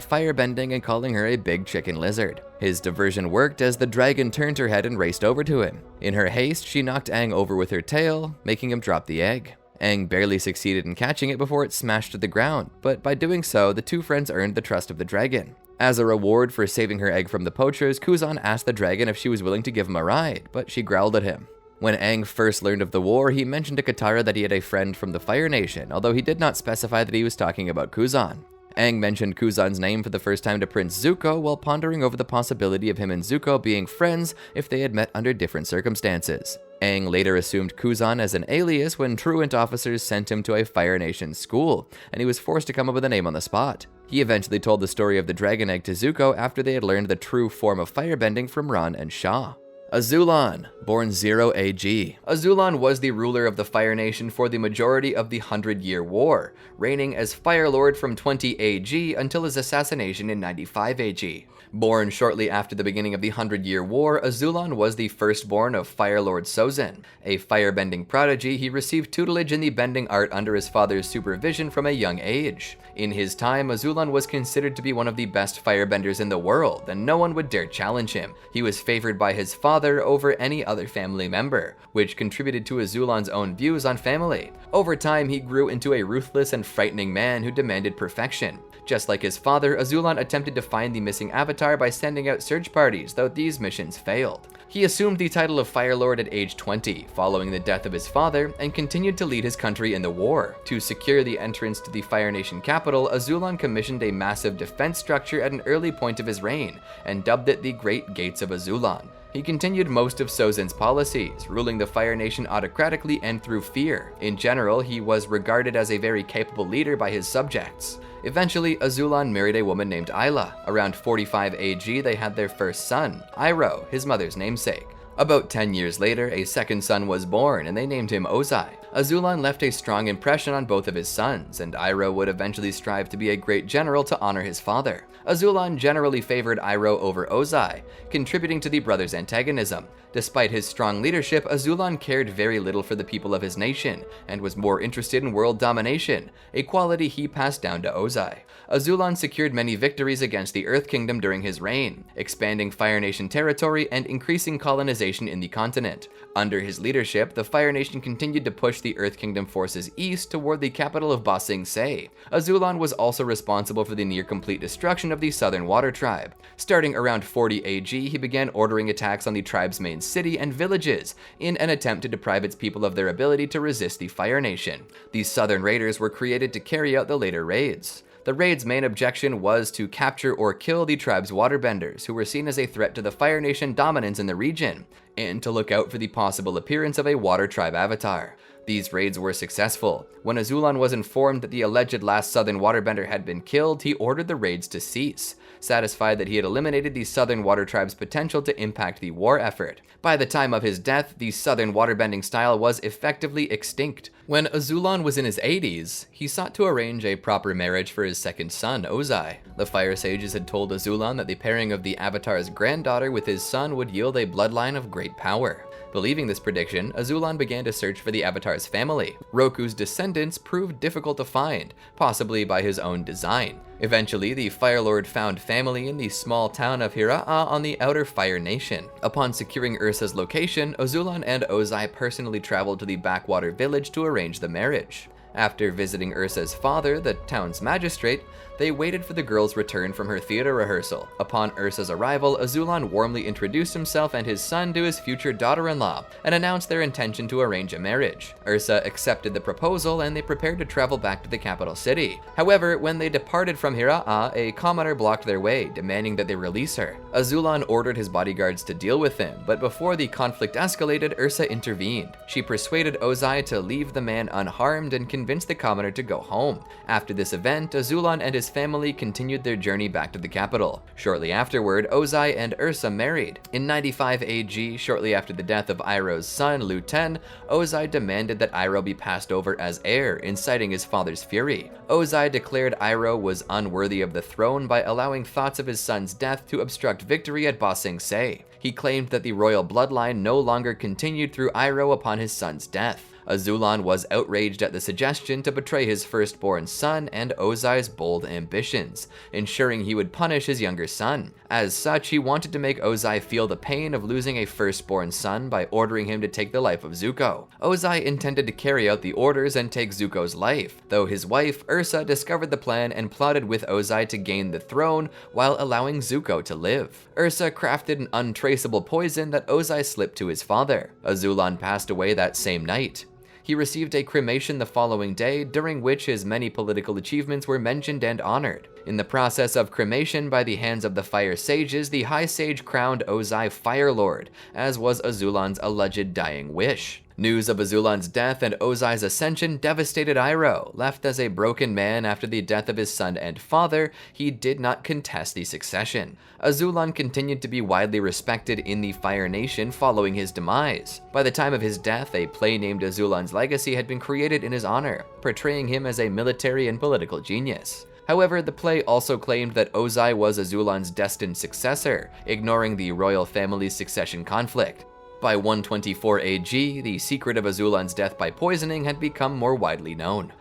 S1: firebending and calling her a big chicken lizard. His diversion worked as the dragon turned her head and raced over to him. In her haste, she knocked Aang over with her tail, making him drop the egg. Aang barely succeeded in catching it before it smashed to the ground, but by doing so, the two friends earned the trust of the dragon. As a reward for saving her egg from the poachers, Kuzon asked the dragon if she was willing to give him a ride, but she growled at him. When Aang first learned of the war, he mentioned to Katara that he had a friend from the Fire Nation, although he did not specify that he was talking about Kuzon. Aang mentioned Kuzon's name for the first time to Prince Zuko while pondering over the possibility of him and Zuko being friends if they had met under different circumstances. Aang later assumed Kuzon as an alias when truant officers sent him to a Fire Nation school, and he was forced to come up with a name on the spot. He eventually told the story of the dragon egg to Zuko after they had learned the true form of firebending from Ran and Sha. Azulon, born 0 AG. Azulon was the ruler of the Fire Nation for the majority of the 100-Year War, reigning as Fire Lord from 20 AG until his assassination in 95 AG. Born shortly after the beginning of the 100-Year War, Azulon was the firstborn of Fire Lord Sozin. A firebending prodigy, he received tutelage in the bending art under his father's supervision from a young age. In his time, Azulon was considered to be one of the best firebenders in the world, and no one would dare challenge him. He was favored by his father over any other family member, which contributed to Azulon's own views on family. Over time, he grew into a ruthless and frightening man who demanded perfection. Just like his father, Azulon attempted to find the missing avatar by sending out search parties, though these missions failed. He assumed the title of Fire Lord at age 20, following the death of his father, and continued to lead his country in the war. To secure the entrance to the Fire Nation capital, Azulon commissioned a massive defense structure at an early point of his reign, and dubbed it the Great Gates of Azulon. He continued most of Sozin's policies, ruling the Fire Nation autocratically and through fear. In general, he was regarded as a very capable leader by his subjects. Eventually, Azulon married a woman named Ayla. Around 45 AG, they had their first son, Iroh, his mother's namesake. About 10 years later, a second son was born, and they named him Ozai. Azulon left a strong impression on both of his sons, and Iroh would eventually strive to be a great general to honor his father. Azulon generally favored Iroh over Ozai, contributing to the brothers' antagonism. Despite his strong leadership, Azulon cared very little for the people of his nation, and was more interested in world domination, a quality he passed down to Ozai. Azulon secured many victories against the Earth Kingdom during his reign, expanding Fire Nation territory and increasing colonization in the continent. Under his leadership, the Fire Nation continued to push the Earth Kingdom forces east toward the capital of Ba Sing Se. Azulon was also responsible for the near-complete destruction of the Southern Water Tribe. Starting around 40 AG, he began ordering attacks on the tribe's main Zolian city and villages in an attempt to deprive its people of their ability to resist the Fire Nation. These southern raiders were created to carry out the later raids. The raid's main objection was to capture or kill the tribe's waterbenders, who were seen as a threat to the Fire Nation dominance in the region, and to look out for the possible appearance of a water tribe avatar. These raids were successful. When Azulon was informed that the alleged last southern waterbender had been killed, he ordered the raids to cease, satisfied that he had eliminated the southern water tribe's potential to impact the war effort. By the time of his death, the southern waterbending style was effectively extinct. When Azulon was in his 80s, he sought to arrange a proper marriage for his second son, Ozai. The Fire Sages had told Azulon that the pairing of the Avatar's granddaughter with his son would yield a bloodline of great power. Believing this prediction, Azulon began to search for the Avatar's family. Roku's descendants proved difficult to find, possibly by his own design. Eventually, the Fire Lord found family in the small town of Hei-Ran on the outer Fire Nation. Upon securing Ursa's location, Azulon and Ozai personally traveled to the backwater village to arrange the marriage. After visiting Ursa's father, the town's magistrate, they waited for the girl's return from her theater rehearsal. Upon Ursa's arrival, Azulon warmly introduced himself and his son to his future daughter-in-law and announced their intention to arrange a marriage. Ursa accepted the proposal and they prepared to travel back to the capital city. However, when they departed from Hei-Ran, a commoner blocked their way, demanding that they release her. Azulon ordered his bodyguards to deal with him, but before the conflict escalated, Ursa intervened. She persuaded Ozai to leave the man unharmed and convinced the commoner to go home. After this event, Azulon and his family continued their journey back to the capital. Shortly afterward, Ozai and Ursa married. In 95 AG, shortly after the death of Iroh's son, Lu Ten, Ozai demanded that Iroh be passed over as heir, inciting his father's fury. Ozai declared Iroh was unworthy of the throne by allowing thoughts of his son's death to obstruct victory at Ba Sing Se. He claimed that the royal bloodline no longer continued through Iroh upon his son's death. Azulon was outraged at the suggestion to betray his firstborn son and Ozai's bold ambitions, ensuring he would punish his younger son. As such, he wanted to make Ozai feel the pain of losing a firstborn son by ordering him to take the life of Zuko. Ozai intended to carry out the orders and take Zuko's life, though his wife, Ursa, discovered the plan and plotted with Ozai to gain the throne while allowing Zuko to live. Ursa crafted an untraceable poison that Ozai slipped to his father. Azulon passed away that same night. He received a cremation the following day, during which his many political achievements were mentioned and honored. In the process of cremation by the hands of the Fire Sages, the High Sage crowned Ozai Fire Lord, as was Azulon's alleged dying wish. News of Azulon's death and Ozai's ascension devastated Iroh. Left as a broken man after the death of his son and father, he did not contest the succession. Azulon continued to be widely respected in the Fire Nation following his demise. By the time of his death, a play named Azulon's Legacy had been created in his honor, portraying him as a military and political genius. However, the play also claimed that Ozai was Azulon's destined successor, ignoring the royal family's succession conflict. By 124 AG, the secret of Azulon's death by poisoning had become more widely known.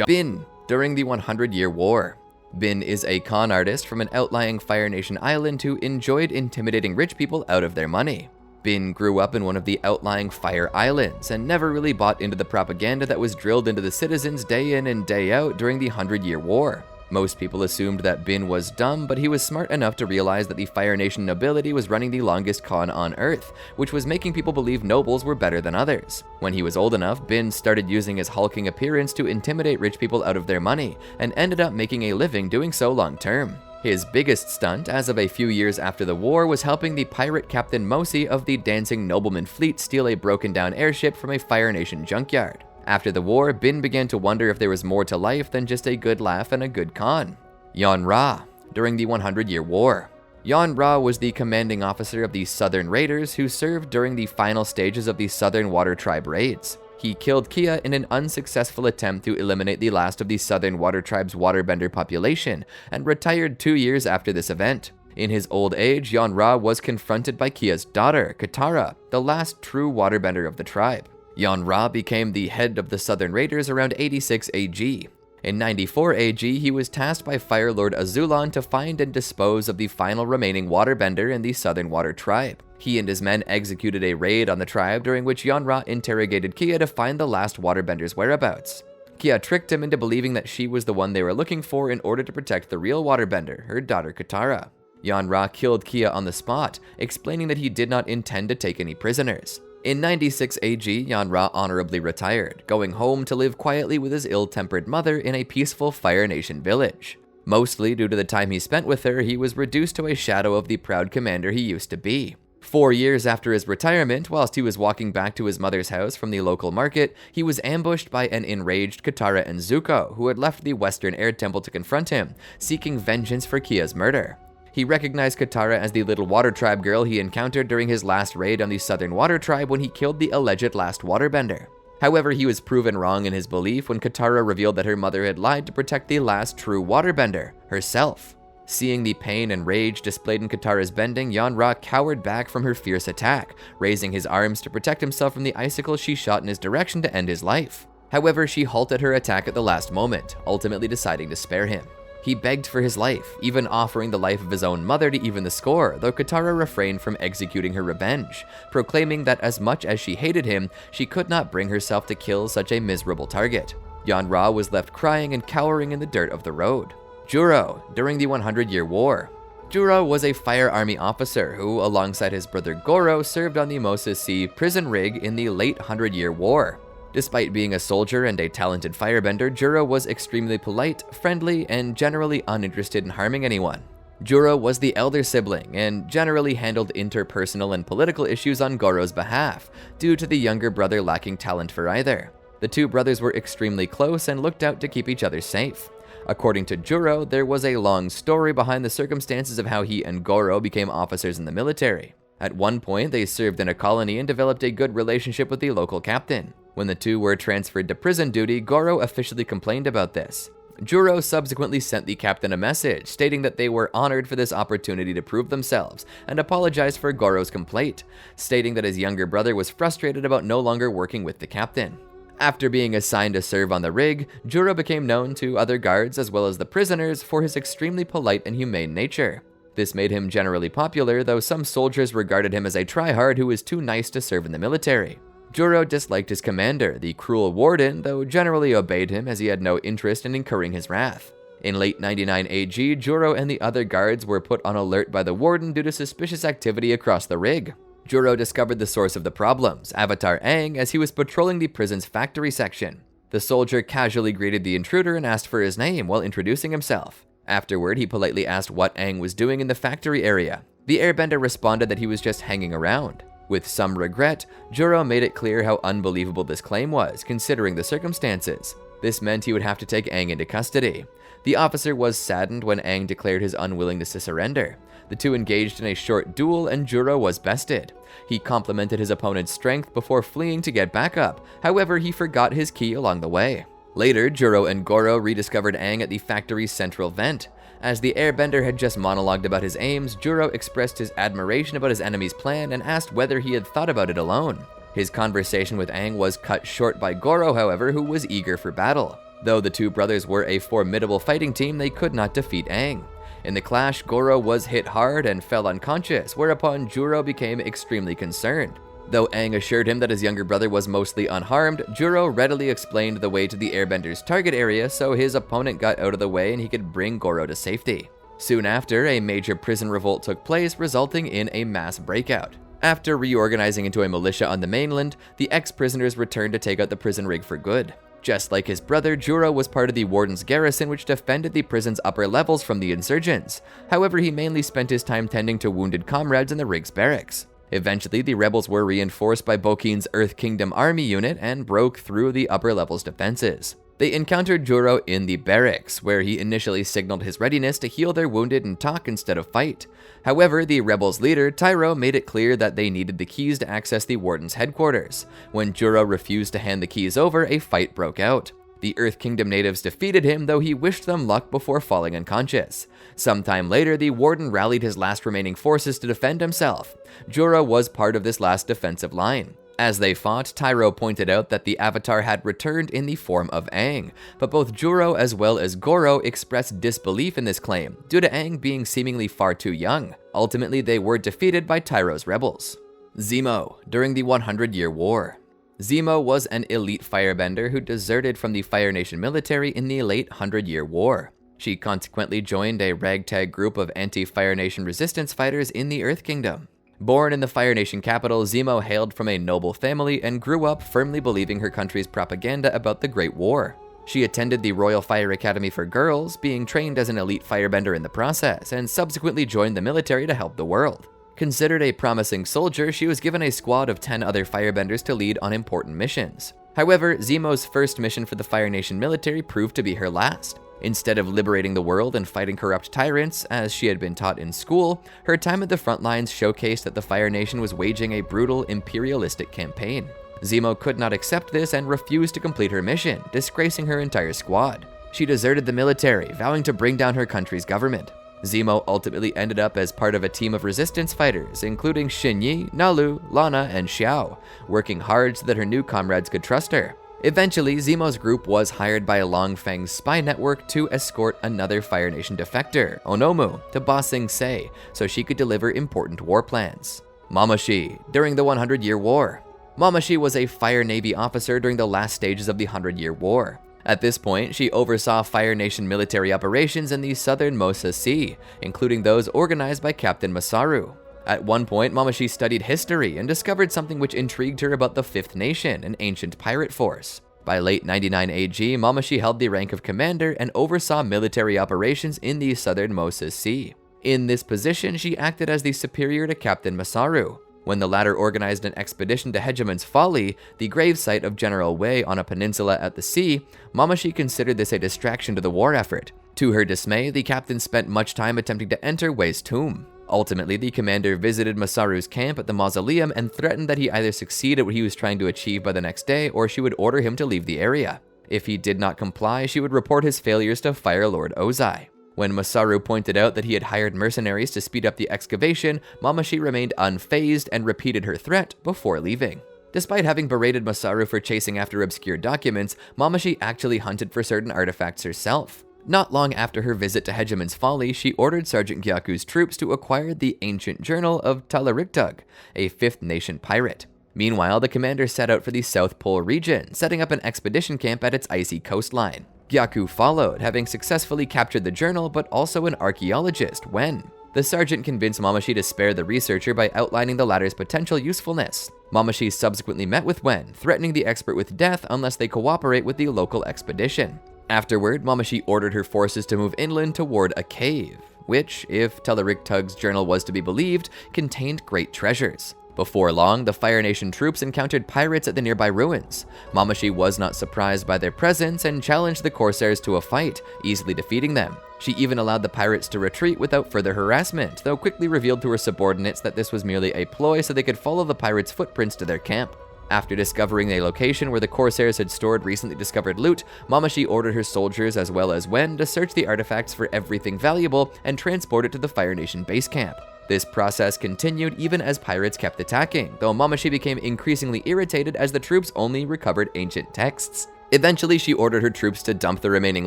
S1: Bin, during the 100-Year War. Bin is a con artist from an outlying Fire Nation island who enjoyed intimidating rich people out of their money. Bin grew up in one of the outlying Fire Islands and never really bought into the propaganda that was drilled into the citizens day in and day out during the 100-Year War. Most people assumed that Bin was dumb, but he was smart enough to realize that the Fire Nation nobility was running the longest con on Earth, which was making people believe nobles were better than others. When he was old enough, Bin started using his hulking appearance to intimidate rich people out of their money, and ended up making a living doing so long term. His biggest stunt, as of a few years after the war, was helping the pirate Captain Mosi of the Dancing Nobleman fleet steal a broken down airship from a Fire Nation junkyard. After the war, Bin began to wonder if there was more to life than just a good laugh and a good con. Yon-Ra, during the 100-Year War. Yon-Ra was the commanding officer of the Southern Raiders who served during the final stages of the Southern Water Tribe raids. He killed Kia in an unsuccessful attempt to eliminate the last of the Southern Water Tribe's waterbender population, and retired 2 years after this event. In his old age, Yon-Ra was confronted by Kia's daughter, Katara, the last true waterbender of the tribe. Yon-Ra became the head of the Southern Raiders around 86 AG. In 94 AG, he was tasked by Fire Lord Azulon to find and dispose of the final remaining waterbender in the Southern Water Tribe. He and his men executed a raid on the tribe during which Yon-Ra interrogated Kia to find the last waterbender's whereabouts. Kia tricked him into believing that she was the one they were looking for in order to protect the real waterbender, her daughter Katara. Yanra killed Kia on the spot, explaining that he did not intend to take any prisoners. In 96 AG, Yanra honorably retired, going home to live quietly with his ill-tempered mother in a peaceful Fire Nation village. Mostly due to the time he spent with her, he was reduced to a shadow of the proud commander he used to be. 4 years after his retirement, whilst he was walking back to his mother's house from the local market, he was ambushed by an enraged Katara and Zuko, who had left the Western Air Temple to confront him, seeking vengeance for Kia's murder. He recognized Katara as the little water tribe girl he encountered during his last raid on the Southern Water Tribe when he killed the alleged last waterbender. However, he was proven wrong in his belief when Katara revealed that her mother had lied to protect the last true waterbender, herself. Seeing the pain and rage displayed in Katara's bending, Yanra cowered back from her fierce attack, raising his arms to protect himself from the icicles she shot in his direction to end his life. However, she halted her attack at the last moment, ultimately deciding to spare him. He begged for his life, even offering the life of his own mother to even the score, though Katara refrained from executing her revenge, proclaiming that as much as she hated him, she could not bring herself to kill such a miserable target. Yanra was left crying and cowering in the dirt of the road. Juro, during the 100-Year War. Juro was a Fire Army officer who, alongside his brother Goro, served on the Moses Sea prison rig in the late 100-Year War. Despite being a soldier and a talented firebender, Juro was extremely polite, friendly, and generally uninterested in harming anyone. Juro was the elder sibling and generally handled interpersonal and political issues on Goro's behalf, due to the younger brother lacking talent for either. The two brothers were extremely close and looked out to keep each other safe. According to Juro, there was a long story behind the circumstances of how he and Goro became officers in the military. At one point, they served in a colony and developed a good relationship with the local captain. When the two were transferred to prison duty, Goro officially complained about this. Juro subsequently sent the captain a message, stating that they were honored for this opportunity to prove themselves, and apologized for Goro's complaint, stating that his younger brother was frustrated about no longer working with the captain. After being assigned to serve on the rig, Juro became known to other guards as well as the prisoners for his extremely polite and humane nature. This made him generally popular, though some soldiers regarded him as a tryhard who was too nice to serve in the military. Juro disliked his commander, the cruel warden, though generally obeyed him as he had no interest in incurring his wrath. In late 99 AG, Juro and the other guards were put on alert by the warden due to suspicious activity across the rig. Juro discovered the source of the problems, Avatar Aang, as he was patrolling the prison's factory section. The soldier casually greeted the intruder and asked for his name while introducing himself. Afterward, he politely asked what Aang was doing in the factory area. The airbender responded that he was just hanging around. With some regret, Juro made it clear how unbelievable this claim was, considering the circumstances. This meant he would have to take Aang into custody. The officer was saddened when Aang declared his unwillingness to surrender. The two engaged in a short duel and Juro was bested. He complimented his opponent's strength before fleeing to get back up, however he forgot his key along the way. Later, Juro and Goro rediscovered Aang at the factory's central vent. As the airbender had just monologued about his aims, Juro expressed his admiration about his enemy's plan and asked whether he had thought about it alone. His conversation with Aang was cut short by Goro, however, who was eager for battle. Though the two brothers were a formidable fighting team, they could not defeat Aang. In the clash, Goro was hit hard and fell unconscious, whereupon Juro became extremely concerned. Though Aang assured him that his younger brother was mostly unharmed, Juro readily explained the way to the airbender's target area so his opponent got out of the way and he could bring Goro to safety. Soon after, a major prison revolt took place, resulting in a mass breakout. After reorganizing into a militia on the mainland, the ex-prisoners returned to take out the prison rig for good. Just like his brother, Juro was part of the warden's garrison which defended the prison's upper levels from the insurgents. However, he mainly spent his time tending to wounded comrades in the rig's barracks. Eventually, the rebels were reinforced by Bokin's Earth Kingdom army unit and broke through the upper level's defenses. They encountered Juro in the barracks, where he initially signaled his readiness to heal their wounded and talk instead of fight. However, the rebels' leader, Tyro, made it clear that they needed the keys to access the warden's headquarters. When Juro refused to hand the keys over, a fight broke out. The Earth Kingdom natives defeated him, though he wished them luck before falling unconscious. Sometime later, the warden rallied his last remaining forces to defend himself. Juro was part of this last defensive line. As they fought, Tyro pointed out that the Avatar had returned in the form of Aang, but both Juro as well as Goro expressed disbelief in this claim, due to Aang being seemingly far too young. Ultimately, they were defeated by Tyro's rebels. Zemo, during the 100-Year War. Zemo was an elite firebender who deserted from the Fire Nation military in the late 100-Year War. She consequently joined a ragtag group of anti-Fire Nation resistance fighters in the Earth Kingdom. Born in the Fire Nation capital, Zemo hailed from a noble family and grew up firmly believing her country's propaganda about the Great War. She attended the Royal Fire Academy for Girls, being trained as an elite firebender in the process, and subsequently joined the military to help the world. Considered a promising soldier, she was given a squad of 10 other firebenders to lead on important missions. However, Zemo's first mission for the Fire Nation military proved to be her last. Instead of liberating the world and fighting corrupt tyrants, as she had been taught in school, her time at the front lines showcased that the Fire Nation was waging a brutal, imperialistic campaign. Zemo could not accept this and refused to complete her mission, disgracing her entire squad. She deserted the military, vowing to bring down her country's government. Zemo ultimately ended up as part of a team of resistance fighters, including Xinyi, Nalu, Lana, and Xiao, working hard so that her new comrades could trust her. Eventually, Zemo's group was hired by Long Feng's spy network to escort another Fire Nation defector, Onomu, to Ba Sing Se so she could deliver important war plans. Mamashi, during the 100-Year War. Mamashi was a Fire Navy officer during the last stages of the 100-Year War. At this point, she oversaw Fire Nation military operations in the southern Mosa Sea, including those organized by Captain Masaru. At one point, Mamashi studied history and discovered something which intrigued her about the Fifth Nation, an ancient pirate force. By late 99 AG, Mamashi held the rank of commander and oversaw military operations in the southern Mosa Sea. In this position, she acted as the superior to Captain Masaru. When the latter organized an expedition to Hegemon's Folly, the gravesite of General Wei on a peninsula at the sea, Mamashi considered this a distraction to the war effort. To her dismay, the captain spent much time attempting to enter Wei's tomb. Ultimately, the commander visited Masaru's camp at the mausoleum and threatened that he either succeed at what he was trying to achieve by the next day, or she would order him to leave the area. If he did not comply, she would report his failures to Fire Lord Ozai. When Masaru pointed out that he had hired mercenaries to speed up the excavation, Mamashi remained unfazed and repeated her threat before leaving. Despite having berated Masaru for chasing after obscure documents, Mamashi actually hunted for certain artifacts herself. Not long after her visit to Hegemon's Folly, she ordered Sergeant Gyaku's troops to acquire the ancient journal of Talariktug, a Fifth Nation pirate. Meanwhile, the commander set out for the South Pole region, setting up an expedition camp at its icy coastline. Gyaku followed, having successfully captured the journal, but also an archaeologist, Wen. The sergeant convinced Mamashi to spare the researcher by outlining the latter's potential usefulness. Mamashi subsequently met with Wen, threatening the expert with death unless they cooperate with the local expedition. Afterward, Mamashi ordered her forces to move inland toward a cave, which, if Talariktug's journal was to be believed, contained great treasures. Before long, the Fire Nation troops encountered pirates at the nearby ruins. Mamashi was not surprised by their presence and challenged the corsairs to a fight, easily defeating them. She even allowed the pirates to retreat without further harassment, though quickly revealed to her subordinates that this was merely a ploy so they could follow the pirates' footprints to their camp. After discovering a location where the corsairs had stored recently discovered loot, Mamashi ordered her soldiers as well as Wen to search the artifacts for everything valuable and transport it to the Fire Nation base camp. This process continued even as pirates kept attacking, though Mamashi became increasingly irritated as the troops only recovered ancient texts. Eventually, she ordered her troops to dump the remaining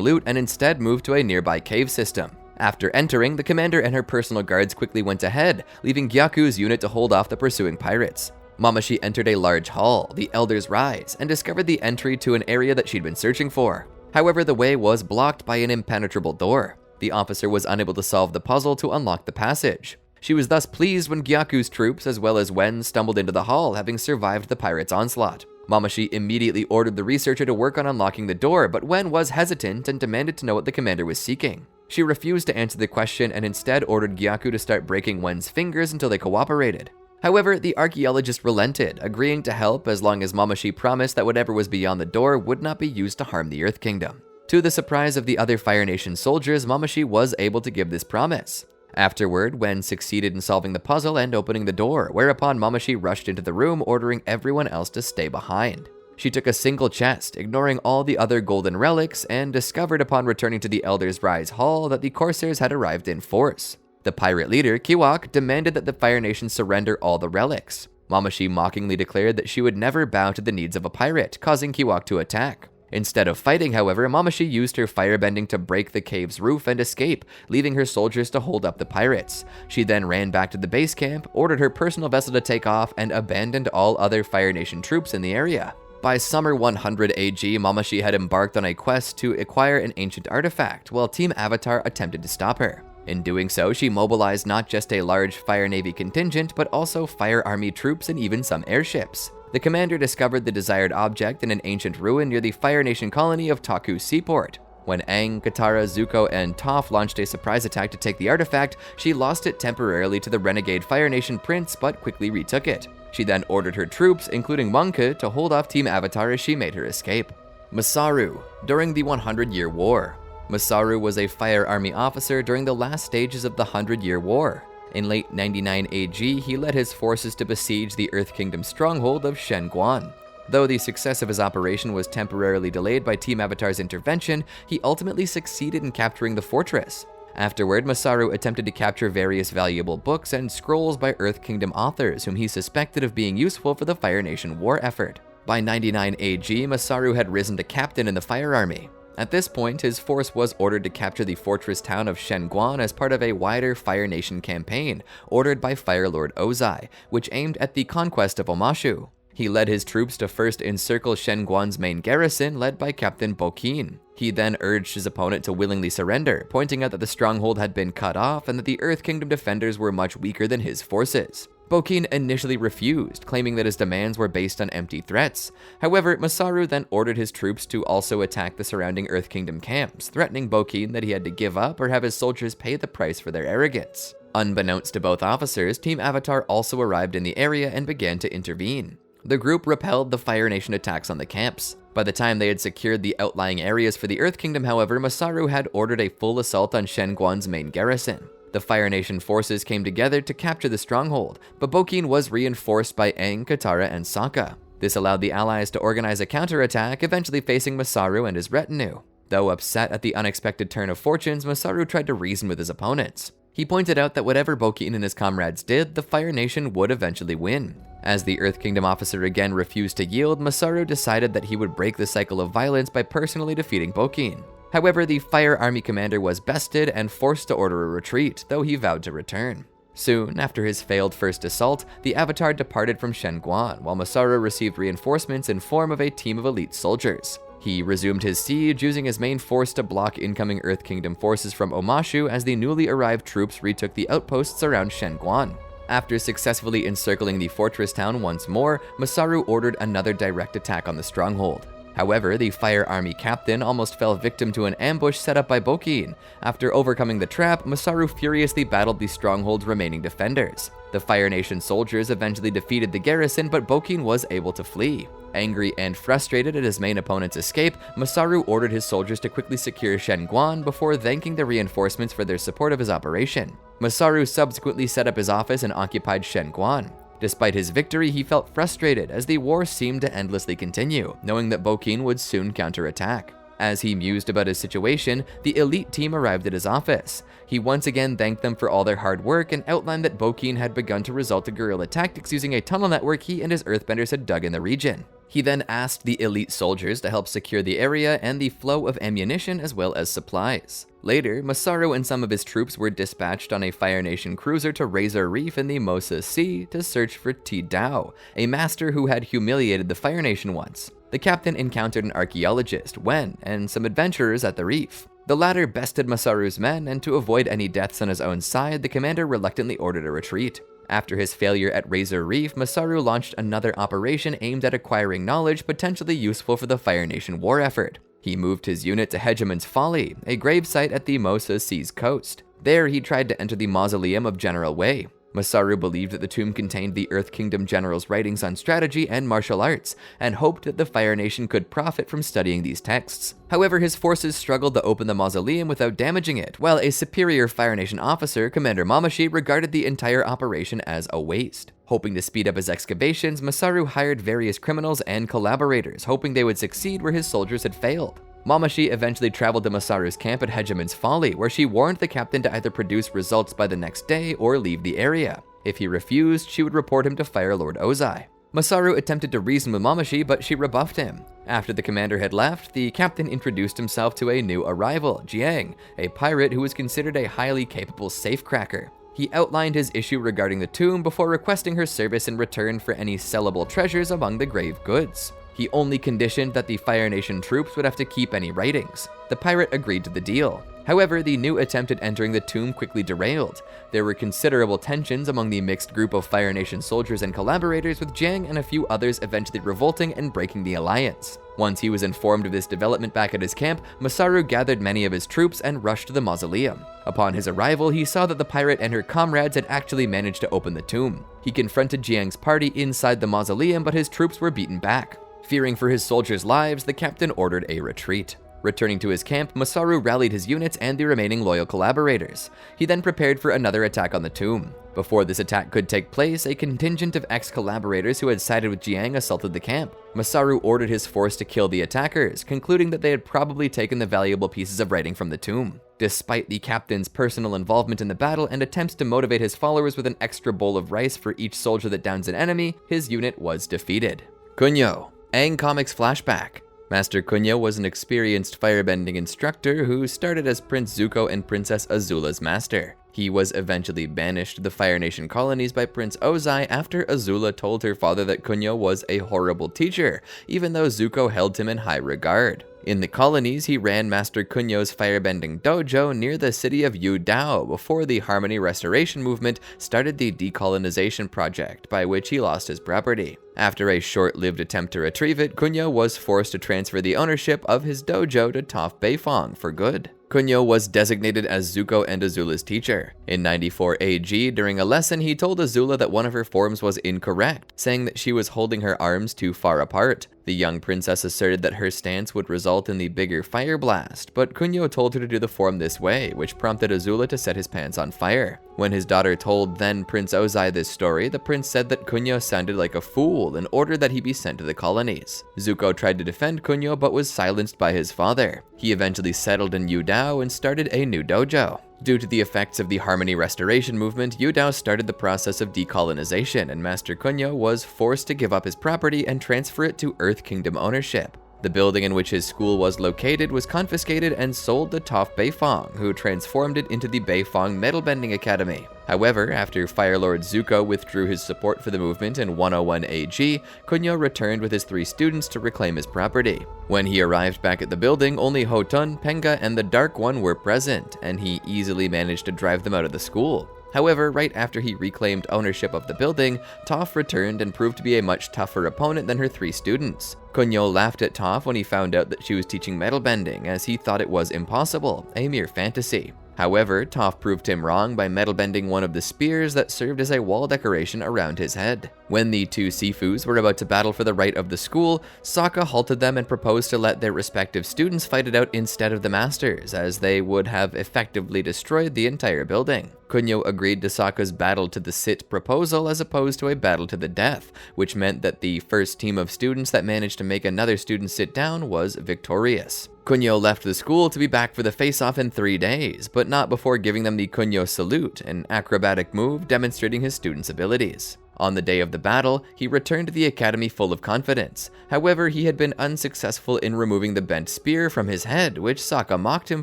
S1: loot and instead moved to a nearby cave system. After entering, the commander and her personal guards quickly went ahead, leaving Gyaku's unit to hold off the pursuing pirates. Mamashi entered a large hall, the Elder's Rise, and discovered the entry to an area that she'd been searching for. However, the way was blocked by an impenetrable door. The officer was unable to solve the puzzle to unlock the passage. She was thus pleased when Gyaku's troops, as well as Wen, stumbled into the hall, having survived the pirates' onslaught. Mamashi immediately ordered the researcher to work on unlocking the door, but Wen was hesitant and demanded to know what the commander was seeking. She refused to answer the question and instead ordered Gyaku to start breaking Wen's fingers until they cooperated. However, the archaeologist relented, agreeing to help as long as Mamashi promised that whatever was beyond the door would not be used to harm the Earth Kingdom. To the surprise of the other Fire Nation soldiers, Mamashi was able to give this promise. Afterward, Wen succeeded in solving the puzzle and opening the door, whereupon Mamashi rushed into the room, ordering everyone else to stay behind. She took a single chest, ignoring all the other golden relics, and discovered upon returning to the Elder's Rise Hall that the Corsairs had arrived in force. The pirate leader, Kiwak, demanded that the Fire Nation surrender all the relics. Mamashi mockingly declared that she would never bow to the needs of a pirate, causing Kiwak to attack. Instead of fighting, however, Mamashi used her firebending to break the cave's roof and escape, leaving her soldiers to hold up the pirates. She then ran back to the base camp, ordered her personal vessel to take off, and abandoned all other Fire Nation troops in the area. By summer 100 AG, Mamashi had embarked on a quest to acquire an ancient artifact, while Team Avatar attempted to stop her. In doing so, she mobilized not just a large Fire Navy contingent, but also Fire Army troops and even some airships. The commander discovered the desired object in an ancient ruin near the Fire Nation colony of Taku Seaport. When Aang, Katara, Zuko, and Toph launched a surprise attack to take the artifact, she lost it temporarily to the renegade Fire Nation prince, but quickly retook it. She then ordered her troops, including Monka, to hold off Team Avatar as she made her escape. Masaru. During the 100-Year War. Masaru was a Fire Army officer during the last stages of the 100-Year War. In late 99 AG, he led his forces to besiege the Earth Kingdom stronghold of Shenguan. Though the success of his operation was temporarily delayed by Team Avatar's intervention, he ultimately succeeded in capturing the fortress. Afterward, Masaru attempted to capture various valuable books and scrolls by Earth Kingdom authors whom he suspected of being useful for the Fire Nation war effort. By 99 AG, Masaru had risen to captain in the Fire Army. At this point, his force was ordered to capture the fortress town of Shenguan as part of a wider Fire Nation campaign, ordered by Fire Lord Ozai, which aimed at the conquest of Omashu. He led his troops to first encircle Shenguan's main garrison, led by Captain Quin. He then urged his opponent to willingly surrender, pointing out that the stronghold had been cut off and that the Earth Kingdom defenders were much weaker than his forces. Quin initially refused, claiming that his demands were based on empty threats. However, Masaru then ordered his troops to also attack the surrounding Earth Kingdom camps, threatening Quin that he had to give up or have his soldiers pay the price for their arrogance. Unbeknownst to both officers, Team Avatar also arrived in the area and began to intervene. The group repelled the Fire Nation attacks on the camps. By the time they had secured the outlying areas for the Earth Kingdom, however, Masaru had ordered a full assault on Shenguan's main garrison. The Fire Nation forces came together to capture the stronghold, but Quin was reinforced by Aang, Katara, and Sokka. This allowed the allies to organize a counterattack, eventually facing Masaru and his retinue. Though upset at the unexpected turn of fortunes, Masaru tried to reason with his opponents. He pointed out that whatever Quin and his comrades did, the Fire Nation would eventually win. As the Earth Kingdom officer again refused to yield, Masaru decided that he would break the cycle of violence by personally defeating Quin. However, the Fire Army commander was bested and forced to order a retreat, though he vowed to return. Soon after his failed first assault, the Avatar departed from Shenguan, while Masaru received reinforcements in form of a team of elite soldiers. He resumed his siege, using his main force to block incoming Earth Kingdom forces from Omashu as the newly arrived troops retook the outposts around Shenguan. After successfully encircling the fortress town once more, Masaru ordered another direct attack on the stronghold. However, the Fire Army captain almost fell victim to an ambush set up by Quin. After overcoming the trap, Masaru furiously battled the stronghold's remaining defenders. The Fire Nation soldiers eventually defeated the garrison, but Quin was able to flee. Angry and frustrated at his main opponent's escape, Masaru ordered his soldiers to quickly secure Shenguan before thanking the reinforcements for their support of his operation. Masaru subsequently set up his office and occupied Shenguan. Despite his victory, he felt frustrated as the war seemed to endlessly continue, knowing that Quin would soon counterattack. As he mused about his situation, the elite team arrived at his office. He once again thanked them for all their hard work and outlined that Quin had begun to resort to guerrilla tactics using a tunnel network he and his earthbenders had dug in the region. He then asked the elite soldiers to help secure the area and the flow of ammunition as well as supplies. Later, Masaru and some of his troops were dispatched on a Fire Nation cruiser to Razor Reef in the Mosa Sea to search for Dao, a master who had humiliated the Fire Nation once. The captain encountered an archaeologist, Wen, and some adventurers at the reef. The latter bested Masaru's men, and to avoid any deaths on his own side, the commander reluctantly ordered a retreat. After his failure at Razor Reef, Masaru launched another operation aimed at acquiring knowledge potentially useful for the Fire Nation war effort. He moved his unit to Hegemon's Folly, a gravesite at the Mosa Sea's coast. There, he tried to enter the mausoleum of General Wei. Masaru believed that the tomb contained the Earth Kingdom general's writings on strategy and martial arts, and hoped that the Fire Nation could profit from studying these texts. However, his forces struggled to open the mausoleum without damaging it, while a superior Fire Nation officer, Commander Mamashi, regarded the entire operation as a waste. Hoping to speed up his excavations, Masaru hired various criminals and collaborators, hoping they would succeed where his soldiers had failed. Mamashi eventually traveled to Masaru's camp at Hegemon's Folly, where she warned the captain to either produce results by the next day or leave the area. If he refused, she would report him to Fire Lord Ozai. Masaru attempted to reason with Mamashi, but she rebuffed him. After the commander had left, the captain introduced himself to a new arrival, Jiang, a pirate who was considered a highly capable safecracker. He outlined his issue regarding the tomb before requesting her service in return for any sellable treasures among the grave goods. He only conditioned that the Fire Nation troops would have to keep any writings. The pirate agreed to the deal. However, the new attempt at entering the tomb quickly derailed. There were considerable tensions among the mixed group of Fire Nation soldiers and collaborators, with Jiang and a few others eventually revolting and breaking the alliance. Once he was informed of this development back at his camp, Masaru gathered many of his troops and rushed to the mausoleum. Upon his arrival, he saw that the pirate and her comrades had actually managed to open the tomb. He confronted Jiang's party inside the mausoleum, but his troops were beaten back. Fearing for his soldiers' lives, the captain ordered a retreat. Returning to his camp, Masaru rallied his units and the remaining loyal collaborators. He then prepared for another attack on the tomb. Before this attack could take place, a contingent of ex-collaborators who had sided with Jiang assaulted the camp. Masaru ordered his force to kill the attackers, concluding that they had probably taken the valuable pieces of writing from the tomb. Despite the captain's personal involvement in the battle and attempts to motivate his followers with an extra bowl of rice for each soldier that downs an enemy, his unit was defeated. Kunyo, Aang Comics Flashback. Master Kunyo was an experienced firebending instructor who started as Prince Zuko and Princess Azula's master. He was eventually banished to the Fire Nation colonies by Prince Ozai after Azula told her father that Kunyo was a horrible teacher, even though Zuko held him in high regard. In the colonies, he ran Master Kunyo's firebending dojo near the city of Yudao before the Harmony Restoration movement started the decolonization project, by which he lost his property. After a short-lived attempt to retrieve it, Kunyo was forced to transfer the ownership of his dojo to Toph Beifong for good. Kunyo was designated as Zuko and Azula's teacher. In 94 AG, during a lesson, he told Azula that one of her forms was incorrect, saying that she was holding her arms too far apart. The young princess asserted that her stance would result in the bigger fire blast, but Kunyo told her to do the form this way, which prompted Azula to set his pants on fire. When his daughter told then Prince Ozai this story, the prince said that Kunyo sounded like a fool and ordered that he be sent to the colonies. Zuko tried to defend Kunyo but was silenced by his father. He eventually settled in Yudao and started a new dojo. Due to the effects of the Harmony Restoration movement, Yudao started the process of decolonization, and Master Kunyo was forced to give up his property and transfer it to Earth Kingdom ownership. The building in which his school was located was confiscated and sold to Toph Beifong, who transformed it into the Beifong Metalbending Academy. However, after Fire Lord Zuko withdrew his support for the movement in 101 AG, Kunyo returned with his 3 students to reclaim his property. When he arrived back at the building, only Hotun, Penga, and the Dark One were present, and he easily managed to drive them out of the school. However, right after he reclaimed ownership of the building, Toph returned and proved to be a much tougher opponent than her 3 students. Kunyo laughed at Toph when he found out that she was teaching metal bending, as he thought it was impossible, a mere fantasy. However, Toph proved him wrong by metal bending one of the spears that served as a wall decoration around his head. When the 2 Sifus were about to battle for the right of the school, Sokka halted them and proposed to let their respective students fight it out instead of the masters, as they would have effectively destroyed the entire building. Kunyo agreed to Sokka's battle to the sit proposal as opposed to a battle to the death, which meant that the first team of students that managed to make another student sit down was victorious. Kunyo left the school to be back for the face-off in 3 days, but not before giving them the Kunyo Salute, an acrobatic move demonstrating his students' abilities. On the day of the battle, he returned to the academy full of confidence. However, he had been unsuccessful in removing the bent spear from his head, which Sokka mocked him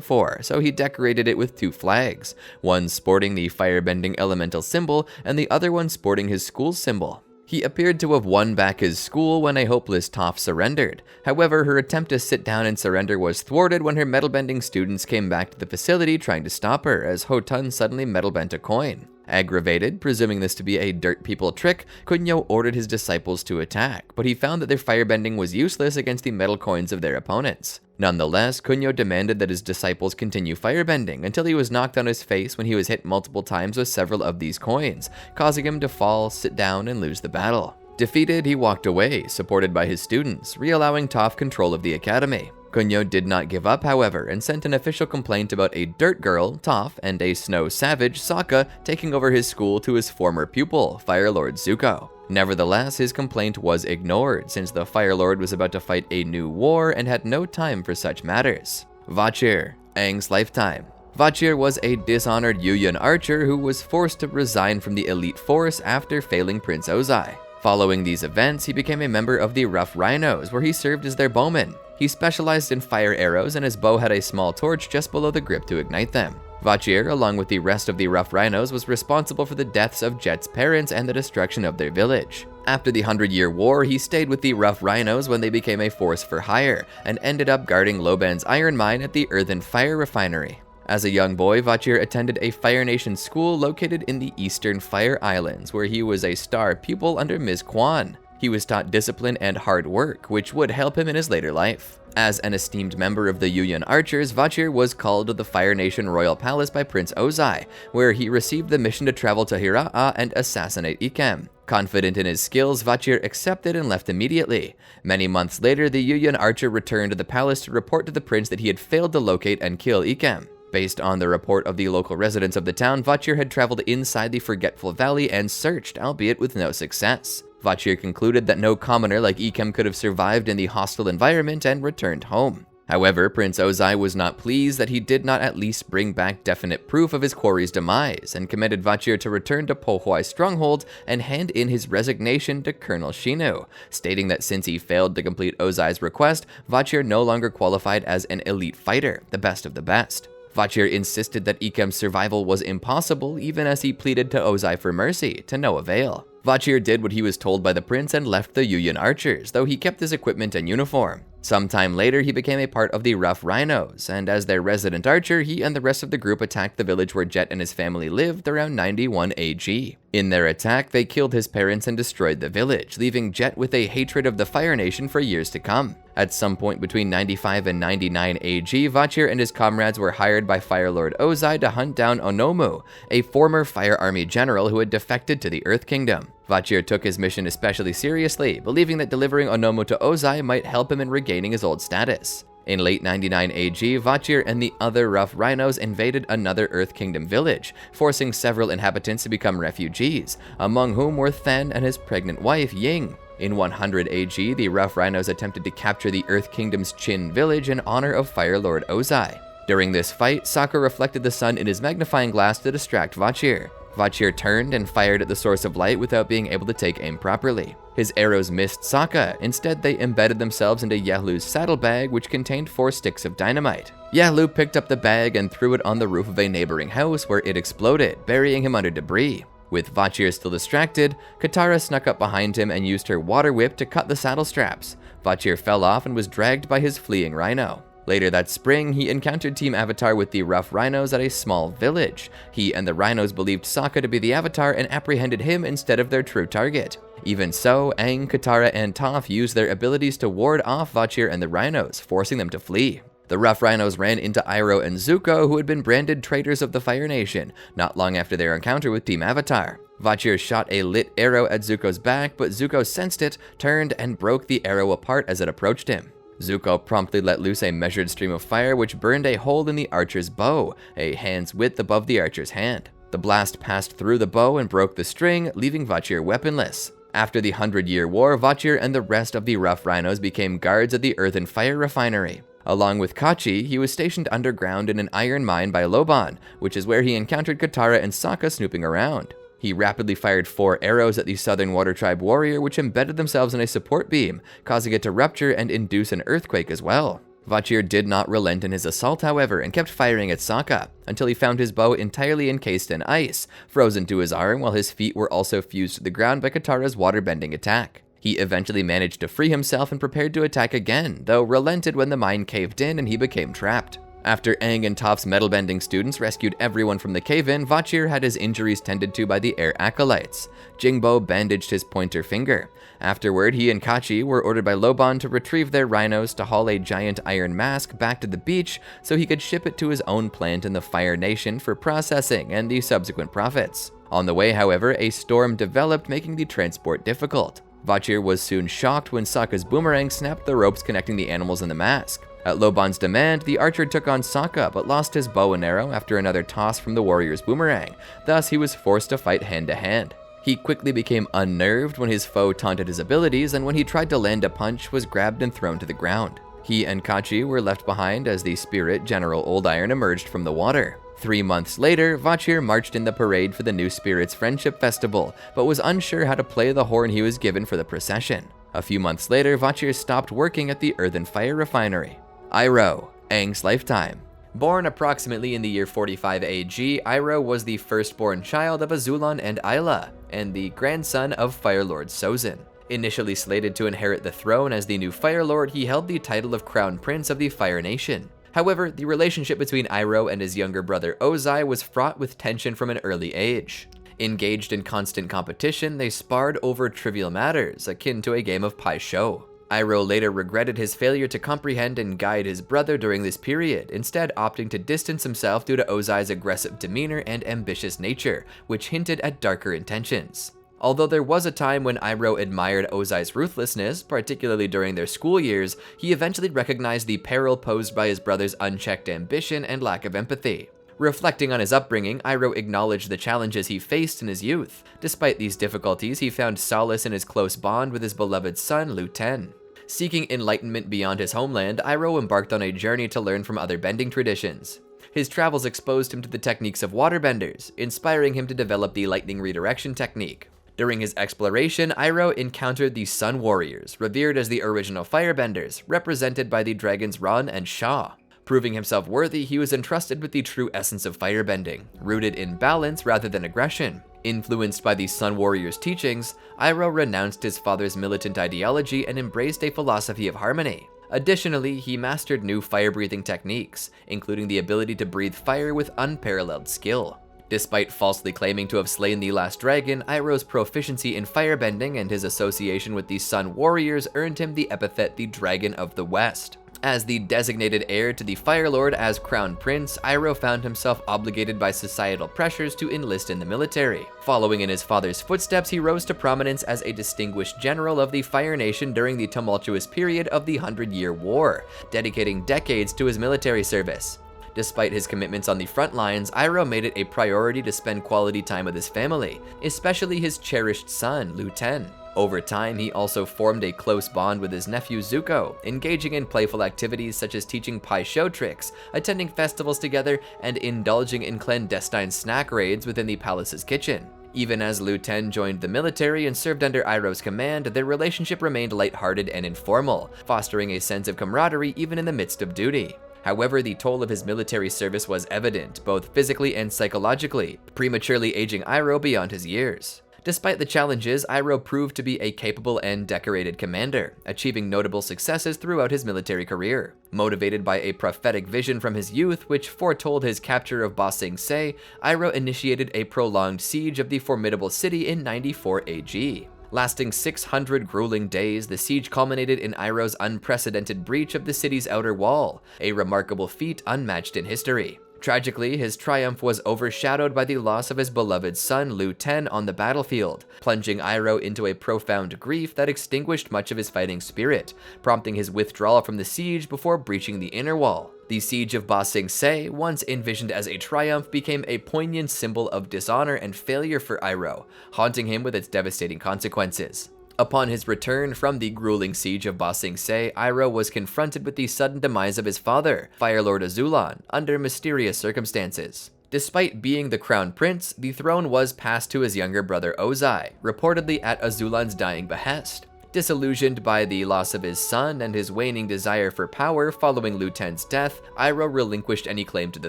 S1: for, so he decorated it with 2 flags, one sporting the firebending elemental symbol and the other one sporting his school's symbol. He appeared to have won back his school when a hopeless Toph surrendered. However, her attempt to sit down and surrender was thwarted when her metalbending students came back to the facility trying to stop her, as Hotun suddenly metalbent a coin. Aggravated, presuming this to be a dirt people trick, Kunyo ordered his disciples to attack, but he found that their firebending was useless against the metal coins of their opponents. Nonetheless, Kunyo demanded that his disciples continue firebending until he was knocked on his face when he was hit multiple times with several of these coins, causing him to fall, sit down, and lose the battle. Defeated, he walked away, supported by his students, re-allowing Toph control of the academy. Kunyo did not give up, however, and sent an official complaint about a dirt girl, Toph, and a snow savage, Sokka, taking over his school to his former pupil, Fire Lord Zuko. Nevertheless, his complaint was ignored, since the Fire Lord was about to fight a new war and had no time for such matters. Vachir, Aang's lifetime. Vachir was a dishonored Yuyan archer who was forced to resign from the elite force after failing Prince Ozai. Following these events, he became a member of the Rough Rhinos, where he served as their bowman. He specialized in fire arrows, and his bow had a small torch just below the grip to ignite them. Vachir, along with the rest of the Rough Rhinos, was responsible for the deaths of Jet's parents and the destruction of their village. After the 100-Year War, he stayed with the Rough Rhinos when they became a force for hire, and ended up guarding Loban's iron mine at the Earthen Fire Refinery. As a young boy, Vachir attended a Fire Nation school located in the Eastern Fire Islands, where he was a star pupil under Ms. Quin. He was taught discipline and hard work, which would help him in his later life. As an esteemed member of the Yuyan Archers, Vachir was called to the Fire Nation Royal Palace by Prince Ozai, where he received the mission to travel to Hei-Ran and assassinate Ikem. Confident in his skills, Vachir accepted and left immediately. Many months later, the Yuyan Archer returned to the palace to report to the prince that he had failed to locate and kill Ikem. Based on the report of the local residents of the town, Vachir had traveled inside the Forgetful Valley and searched, albeit with no success. Vachir concluded that no commoner like Ikem could have survived in the hostile environment and returned home. However, Prince Ozai was not pleased that he did not at least bring back definite proof of his quarry's demise, and commanded Vachir to return to Pohuai's stronghold and hand in his resignation to Colonel Shinu, stating that since he failed to complete Ozai's request, Vachir no longer qualified as an elite fighter, the best of the best. Vachir insisted that Ikem's survival was impossible, even as he pleaded to Ozai for mercy, to no avail. Vachir did what he was told by the prince and left the Yuyan Archers, though he kept his equipment and uniform. Sometime later, he became a part of the Rough Rhinos, and as their resident archer, he and the rest of the group attacked the village where Jet and his family lived around 91 AG. In their attack, they killed his parents and destroyed the village, leaving Jet with a hatred of the Fire Nation for years to come. At some point between 95 and 99 AG, Vachir and his comrades were hired by Fire Lord Ozai to hunt down Onomu, a former Fire Army general who had defected to the Earth Kingdom. Vachir took his mission especially seriously, believing that delivering Onomu to Ozai might help him in regaining his old status. In late 99 AG, Vachir and the other Rough Rhinos invaded another Earth Kingdom village, forcing several inhabitants to become refugees, among whom were Then and his pregnant wife, Ying. In 100 AG, the Rough Rhinos attempted to capture the Earth Kingdom's Qin village in honor of Fire Lord Ozai. During this fight, Sokka reflected the sun in his magnifying glass to distract Vachir. Vachir turned and fired at the source of light without being able to take aim properly. His arrows missed Sokka. Instead, they embedded themselves into Yahlu's saddlebag, which contained 4 sticks of dynamite. Yahlu picked up the bag and threw it on the roof of a neighboring house, where it exploded, burying him under debris. With Vachir still distracted, Katara snuck up behind him and used her water whip to cut the saddle straps. Vachir fell off and was dragged by his fleeing rhino. Later that spring, he encountered Team Avatar with the Rough Rhinos at a small village. He and the Rhinos believed Sokka to be the Avatar and apprehended him instead of their true target. Even so, Aang, Katara, and Toph used their abilities to ward off Vachir and the Rhinos, forcing them to flee. The Rough Rhinos ran into Iroh and Zuko, who had been branded traitors of the Fire Nation, not long after their encounter with Team Avatar. Vachir shot a lit arrow at Zuko's back, but Zuko sensed it, turned, and broke the arrow apart as it approached him. Zuko promptly let loose a measured stream of fire which burned a hole in the archer's bow, a hand's width above the archer's hand. The blast passed through the bow and broke the string, leaving Vachir weaponless. After the 100-Year War, Vachir and the rest of the Rough Rhinos became guards at the Earthen Fire Refinery. Along with Kachi, he was stationed underground in an iron mine by Loban, which is where he encountered Katara and Sokka snooping around. He rapidly fired 4 arrows at the Southern Water Tribe warrior, which embedded themselves in a support beam, causing it to rupture and induce an earthquake as well. Vachir did not relent in his assault, however, and kept firing at Sokka, until he found his bow entirely encased in ice, frozen to his arm, while his feet were also fused to the ground by Katara's waterbending attack. He eventually managed to free himself and prepared to attack again, though relented when the mine caved in and he became trapped. After Aang and Toph's metal-bending students rescued everyone from the cave-in, Vachir had his injuries tended to by the Air Acolytes. Jingbo bandaged his pointer finger. Afterward, he and Kachi were ordered by Loban to retrieve their rhinos to haul a giant iron mask back to the beach so he could ship it to his own plant in the Fire Nation for processing and the subsequent profits. On the way, however, a storm developed, making the transport difficult. Vachir was soon shocked when Sokka's boomerang snapped the ropes connecting the animals in the mask. At Loban's demand, the archer took on Sokka, but lost his bow and arrow after another toss from the warrior's boomerang. Thus, he was forced to fight hand-to-hand. He quickly became unnerved when his foe taunted his abilities, and when he tried to land a punch, was grabbed and thrown to the ground. He and Kachi were left behind as the spirit, General Old Iron, emerged from the water. 3 months later, Vachir marched in the parade for the New Spirit's Friendship Festival, but was unsure how to play the horn he was given for the procession. A few months later, Vachir stopped working at the Earthen Fire Refinery. Iroh, Aang's lifetime. Born approximately in the year 45 AG, Iroh was the firstborn child of Azulon and Ayla, and the grandson of Fire Lord Sozin. Initially slated to inherit the throne as the new Fire Lord, he held the title of Crown Prince of the Fire Nation. However, the relationship between Iroh and his younger brother Ozai was fraught with tension from an early age. Engaged in constant competition, they sparred over trivial matters, akin to a game of pai sho. Iroh later regretted his failure to comprehend and guide his brother during this period, instead opting to distance himself due to Ozai's aggressive demeanor and ambitious nature, which hinted at darker intentions. Although there was a time when Iroh admired Ozai's ruthlessness, particularly during their school years, he eventually recognized the peril posed by his brother's unchecked ambition and lack of empathy. Reflecting on his upbringing, Iroh acknowledged the challenges he faced in his youth. Despite these difficulties, he found solace in his close bond with his beloved son, Ten. Seeking enlightenment beyond his homeland, Iroh embarked on a journey to learn from other bending traditions. His travels exposed him to the techniques of waterbenders, inspiring him to develop the lightning redirection technique. During his exploration, Iroh encountered the Sun Warriors, revered as the original firebenders, represented by the dragons Ran and Sha. Proving himself worthy, he was entrusted with the true essence of firebending, rooted in balance rather than aggression. Influenced by the Sun Warriors' teachings, Iroh renounced his father's militant ideology and embraced a philosophy of harmony. Additionally, he mastered new fire-breathing techniques, including the ability to breathe fire with unparalleled skill. Despite falsely claiming to have slain the last dragon, Iroh's proficiency in firebending and his association with the Sun Warriors earned him the epithet the Dragon of the West. As the designated heir to the Fire Lord as Crown Prince, Iroh found himself obligated by societal pressures to enlist in the military. Following in his father's footsteps, he rose to prominence as a distinguished general of the Fire Nation during the tumultuous period of the 100-Year War, dedicating decades to his military service. Despite his commitments on the front lines, Iroh made it a priority to spend quality time with his family, especially his cherished son, Ten. Over time, he also formed a close bond with his nephew Zuko, engaging in playful activities such as teaching pai sho tricks, attending festivals together, and indulging in clandestine snack raids within the palace's kitchen. Even as Ten joined the military and served under Iroh's command, their relationship remained lighthearted and informal, fostering a sense of camaraderie even in the midst of duty. However, the toll of his military service was evident, both physically and psychologically, prematurely aging Iroh beyond his years. Despite the challenges, Iroh proved to be a capable and decorated commander, achieving notable successes throughout his military career. Motivated by a prophetic vision from his youth which foretold his capture of Ba Sing Se, Iroh initiated a prolonged siege of the formidable city in 94 AG. Lasting 600 grueling days, the siege culminated in Iroh's unprecedented breach of the city's outer wall, a remarkable feat unmatched in history. Tragically, his triumph was overshadowed by the loss of his beloved son, Ten, on the battlefield, plunging Iroh into a profound grief that extinguished much of his fighting spirit, prompting his withdrawal from the siege before breaching the inner wall. The siege of Ba Sing Se, once envisioned as a triumph, became a poignant symbol of dishonor and failure for Iroh, haunting him with its devastating consequences. Upon his return from the grueling siege of Ba Sing Se, Iroh was confronted with the sudden demise of his father, Fire Lord Azulon, under mysterious circumstances. Despite being the crown prince, the throne was passed to his younger brother Ozai, reportedly at Azulon's dying behest. Disillusioned by the loss of his son and his waning desire for power following Ten's death, Iroh relinquished any claim to the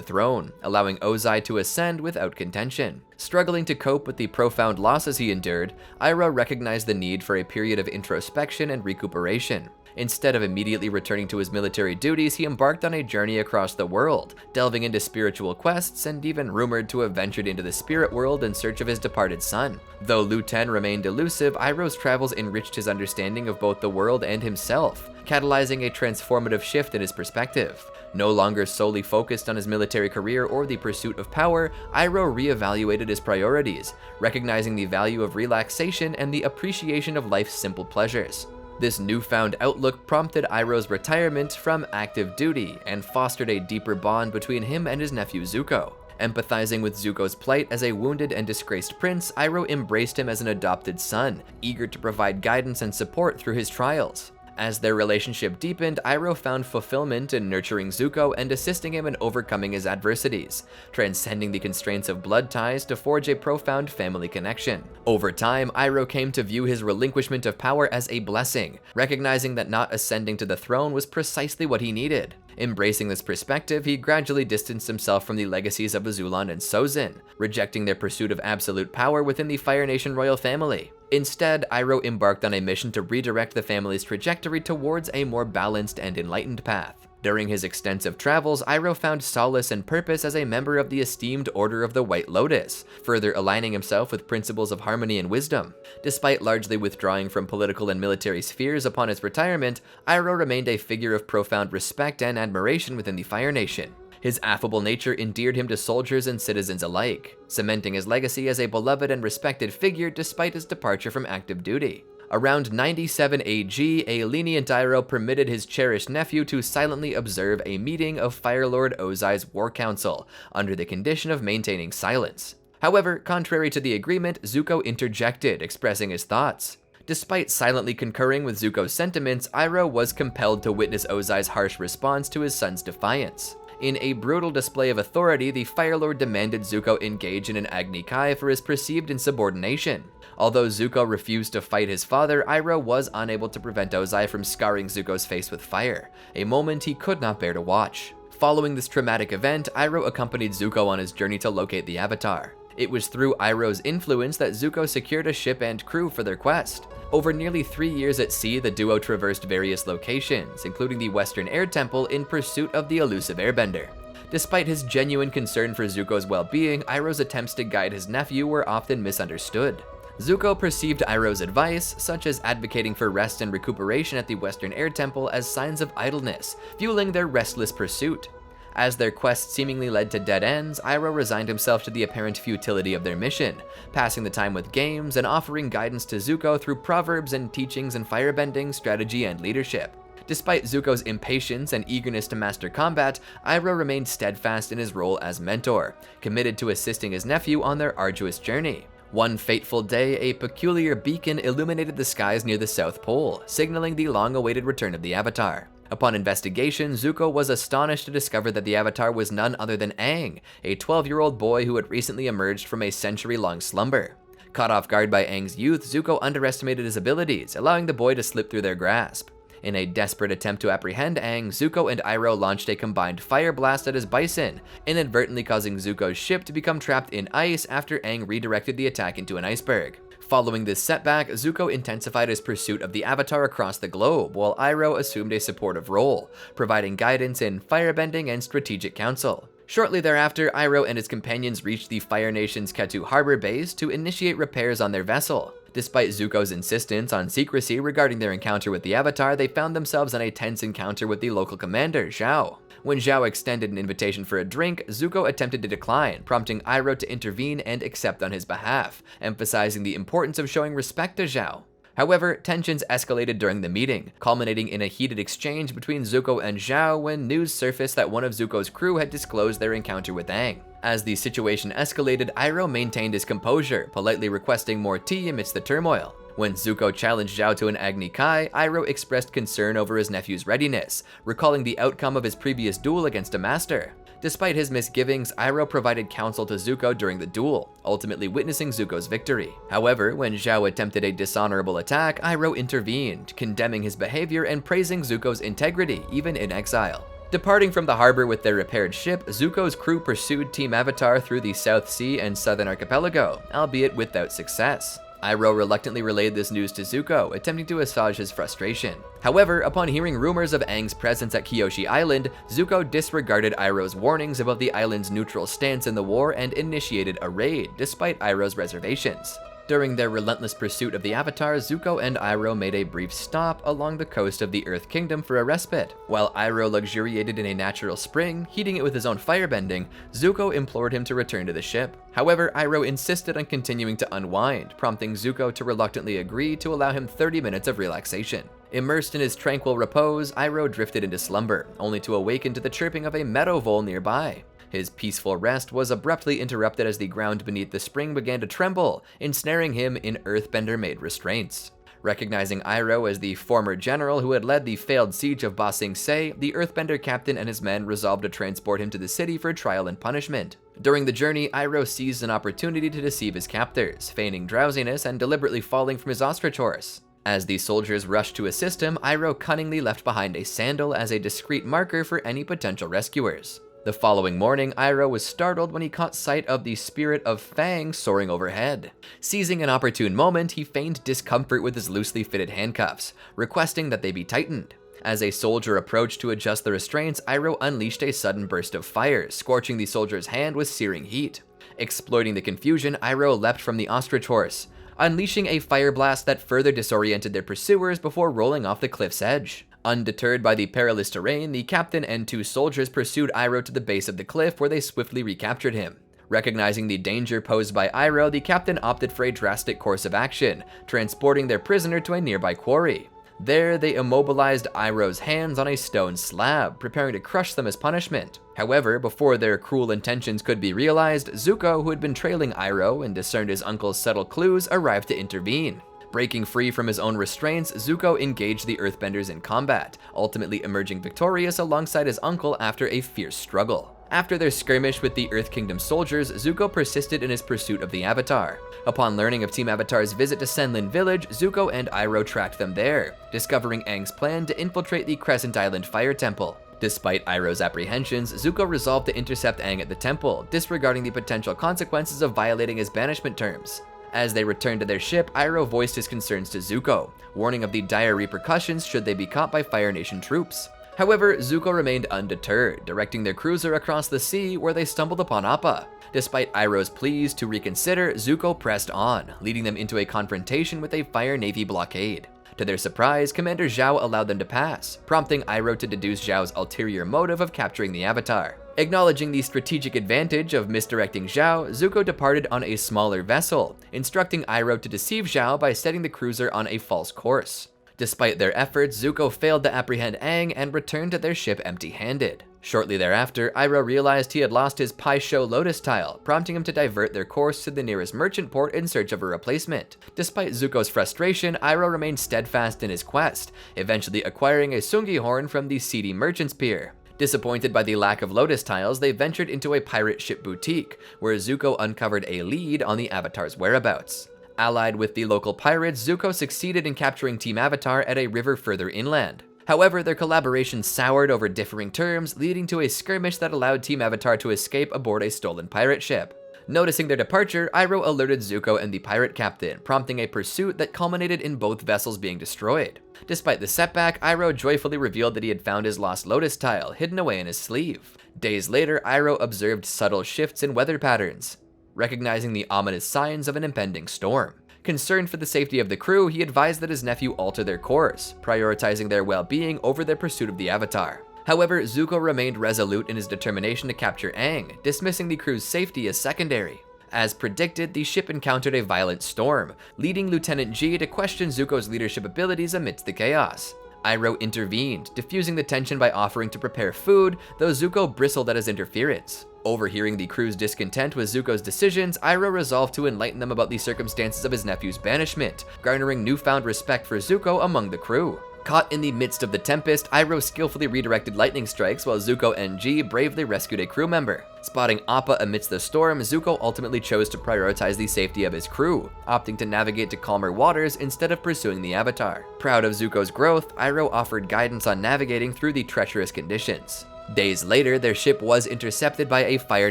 S1: throne, allowing Ozai to ascend without contention. Struggling to cope with the profound losses he endured, Iroh recognized the need for a period of introspection and recuperation. Instead of immediately returning to his military duties, he embarked on a journey across the world, delving into spiritual quests and even rumored to have ventured into the spirit world in search of his departed son. Though Ten remained elusive, Iroh's travels enriched his understanding of both the world and himself, catalyzing a transformative shift in his perspective. No longer solely focused on his military career or the pursuit of power, Iroh reevaluated his priorities, recognizing the value of relaxation and the appreciation of life's simple pleasures. This newfound outlook prompted Iroh's retirement from active duty and fostered a deeper bond between him and his nephew Zuko. Empathizing with Zuko's plight as a wounded and disgraced prince, Iroh embraced him as an adopted son, eager to provide guidance and support through his trials. As their relationship deepened, Iroh found fulfillment in nurturing Zuko and assisting him in overcoming his adversities, transcending the constraints of blood ties to forge a profound family connection. Over time, Iroh came to view his relinquishment of power as a blessing, recognizing that not ascending to the throne was precisely what he needed. Embracing this perspective, he gradually distanced himself from the legacies of Azulon and Sozin, rejecting their pursuit of absolute power within the Fire Nation royal family. Instead, Iroh embarked on a mission to redirect the family's trajectory towards a more balanced and enlightened path. During his extensive travels, Iroh found solace and purpose as a member of the esteemed Order of the White Lotus, further aligning himself with principles of harmony and wisdom. Despite largely withdrawing from political and military spheres upon his retirement, Iroh remained a figure of profound respect and admiration within the Fire Nation. His affable nature endeared him to soldiers and citizens alike, cementing his legacy as a beloved and respected figure despite his departure from active duty. Around 97 AG, a lenient Iroh permitted his cherished nephew to silently observe a meeting of Fire Lord Ozai's War Council, under the condition of maintaining silence. However, contrary to the agreement, Zuko interjected, expressing his thoughts. Despite silently concurring with Zuko's sentiments, Iroh was compelled to witness Ozai's harsh response to his son's defiance. In a brutal display of authority, the Fire Lord demanded Zuko engage in an Agni Kai for his perceived insubordination. Although Zuko refused to fight his father, Iroh was unable to prevent Ozai from scarring Zuko's face with fire, a moment he could not bear to watch. Following this traumatic event, Iroh accompanied Zuko on his journey to locate the Avatar. It was through Iroh's influence that Zuko secured a ship and crew for their quest. Over nearly 3 years at sea, the duo traversed various locations, including the Western Air Temple, in pursuit of the elusive Airbender. Despite his genuine concern for Zuko's well-being, Iroh's attempts to guide his nephew were often misunderstood. Zuko perceived Iroh's advice, such as advocating for rest and recuperation at the Western Air Temple, as signs of idleness, fueling their restless pursuit. As their quest seemingly led to dead ends, Iroh resigned himself to the apparent futility of their mission, passing the time with games and offering guidance to Zuko through proverbs and teachings in firebending, strategy, and leadership. Despite Zuko's impatience and eagerness to master combat, Iroh remained steadfast in his role as mentor, committed to assisting his nephew on their arduous journey. One fateful day, a peculiar beacon illuminated the skies near the South Pole, signaling the long-awaited return of the Avatar. Upon investigation, Zuko was astonished to discover that the Avatar was none other than Aang, a 12-year-old boy who had recently emerged from a century-long slumber. Caught off guard by Aang's youth, Zuko underestimated his abilities, allowing the boy to slip through their grasp. In a desperate attempt to apprehend Aang, Zuko and Iroh launched a combined fire blast at his bison, inadvertently causing Zuko's ship to become trapped in ice after Aang redirected the attack into an iceberg. Following this setback, Zuko intensified his pursuit of the Avatar across the globe, while Iroh assumed a supportive role, providing guidance in firebending and strategic counsel. Shortly thereafter, Iroh and his companions reached the Fire Nation's Ketu Harbor base to initiate repairs on their vessel. Despite Zuko's insistence on secrecy regarding their encounter with the Avatar, they found themselves in a tense encounter with the local commander, Zhao. When Zhao extended an invitation for a drink, Zuko attempted to decline, prompting Iroh to intervene and accept on his behalf, emphasizing the importance of showing respect to Zhao. However, tensions escalated during the meeting, culminating in a heated exchange between Zuko and Zhao when news surfaced that one of Zuko's crew had disclosed their encounter with Aang. As the situation escalated, Iroh maintained his composure, politely requesting more tea amidst the turmoil. When Zuko challenged Zhao to an Agni Kai, Iroh expressed concern over his nephew's readiness, recalling the outcome of his previous duel against a master. Despite his misgivings, Iroh provided counsel to Zuko during the duel, ultimately witnessing Zuko's victory. However, when Zhao attempted a dishonorable attack, Iroh intervened, condemning his behavior and praising Zuko's integrity, even in exile. Departing from the harbor with their repaired ship, Zuko's crew pursued Team Avatar through the South Sea and Southern Archipelago, albeit without success. Iroh reluctantly relayed this news to Zuko, attempting to assuage his frustration. However, upon hearing rumors of Aang's presence at Kyoshi Island, Zuko disregarded Iroh's warnings about the island's neutral stance in the war and initiated a raid, despite Iroh's reservations. During their relentless pursuit of the Avatar, Zuko and Iroh made a brief stop along the coast of the Earth Kingdom for a respite. While Iroh luxuriated in a natural spring, heating it with his own firebending, Zuko implored him to return to the ship. However, Iroh insisted on continuing to unwind, prompting Zuko to reluctantly agree to allow him 30 minutes of relaxation. Immersed in his tranquil repose, Iroh drifted into slumber, only to awaken to the chirping of a meadow vole nearby. His peaceful rest was abruptly interrupted as the ground beneath the spring began to tremble, ensnaring him in earthbender-made restraints. Recognizing Iroh as the former general who had led the failed siege of Ba Sing Se, the earthbender captain and his men resolved to transport him to the city for trial and punishment. During the journey, Iroh seized an opportunity to deceive his captors, feigning drowsiness and deliberately falling from his ostrich horse. As the soldiers rushed to assist him, Iroh cunningly left behind a sandal as a discreet marker for any potential rescuers. The following morning, Iroh was startled when he caught sight of the spirit of Fang soaring overhead. Seizing an opportune moment, he feigned discomfort with his loosely fitted handcuffs, requesting that they be tightened. As a soldier approached to adjust the restraints, Iroh unleashed a sudden burst of fire, scorching the soldier's hand with searing heat. Exploiting the confusion, Iroh leapt from the ostrich horse, unleashing a fire blast that further disoriented their pursuers before rolling off the cliff's edge. Undeterred by the perilous terrain, the captain and 2 soldiers pursued Iroh to the base of the cliff where they swiftly recaptured him. Recognizing the danger posed by Iroh, the captain opted for a drastic course of action, transporting their prisoner to a nearby quarry. There, they immobilized Iroh's hands on a stone slab, preparing to crush them as punishment. However, before their cruel intentions could be realized, Zuko, who had been trailing Iroh and discerned his uncle's subtle clues, arrived to intervene. Breaking free from his own restraints, Zuko engaged the Earthbenders in combat, ultimately emerging victorious alongside his uncle after a fierce struggle. After their skirmish with the Earth Kingdom soldiers, Zuko persisted in his pursuit of the Avatar. Upon learning of Team Avatar's visit to Senlin Village, Zuko and Iroh tracked them there, discovering Aang's plan to infiltrate the Crescent Island Fire Temple. Despite Iroh's apprehensions, Zuko resolved to intercept Aang at the temple, disregarding the potential consequences of violating his banishment terms. As they returned to their ship, Iroh voiced his concerns to Zuko, warning of the dire repercussions should they be caught by Fire Nation troops. However, Zuko remained undeterred, directing their cruiser across the sea where they stumbled upon Appa. Despite Iroh's pleas to reconsider, Zuko pressed on, leading them into a confrontation with a Fire Navy blockade. To their surprise, Commander Zhao allowed them to pass, prompting Iroh to deduce Zhao's ulterior motive of capturing the Avatar. Acknowledging the strategic advantage of misdirecting Zhao, Zuko departed on a smaller vessel, instructing Iroh to deceive Zhao by setting the cruiser on a false course. Despite their efforts, Zuko failed to apprehend Aang and returned to their ship empty-handed. Shortly thereafter, Iroh realized he had lost his Pai Sho Lotus tile, prompting him to divert their course to the nearest merchant port in search of a replacement. Despite Zuko's frustration, Iroh remained steadfast in his quest, eventually acquiring a Sungi horn from the seedy merchant's pier. Disappointed by the lack of Lotus tiles, they ventured into a pirate ship boutique, where Zuko uncovered a lead on the Avatar's whereabouts. Allied with the local pirates, Zuko succeeded in capturing Team Avatar at a river further inland. However, their collaboration soured over differing terms, leading to a skirmish that allowed Team Avatar to escape aboard a stolen pirate ship. Noticing their departure, Iroh alerted Zuko and the pirate captain, prompting a pursuit that culminated in both vessels being destroyed. Despite the setback, Iroh joyfully revealed that he had found his lost Lotus tile hidden away in his sleeve. Days later, Iroh observed subtle shifts in weather patterns, recognizing the ominous signs of an impending storm. Concerned for the safety of the crew, he advised that his nephew alter their course, prioritizing their well-being over their pursuit of the Avatar. However, Zuko remained resolute in his determination to capture Aang, dismissing the crew's safety as secondary. As predicted, the ship encountered a violent storm, leading Lieutenant G to question Zuko's leadership abilities amidst the chaos. Iroh intervened, diffusing the tension by offering to prepare food, though Zuko bristled at his interference. Overhearing the crew's discontent with Zuko's decisions, Iroh resolved to enlighten them about the circumstances of his nephew's banishment, garnering newfound respect for Zuko among the crew. Caught in the midst of the tempest, Iroh skillfully redirected lightning strikes while Zuko and G bravely rescued a crew member. Spotting Appa amidst the storm, Zuko ultimately chose to prioritize the safety of his crew, opting to navigate to calmer waters instead of pursuing the Avatar. Proud of Zuko's growth, Iroh offered guidance on navigating through the treacherous conditions. Days later, their ship was intercepted by a Fire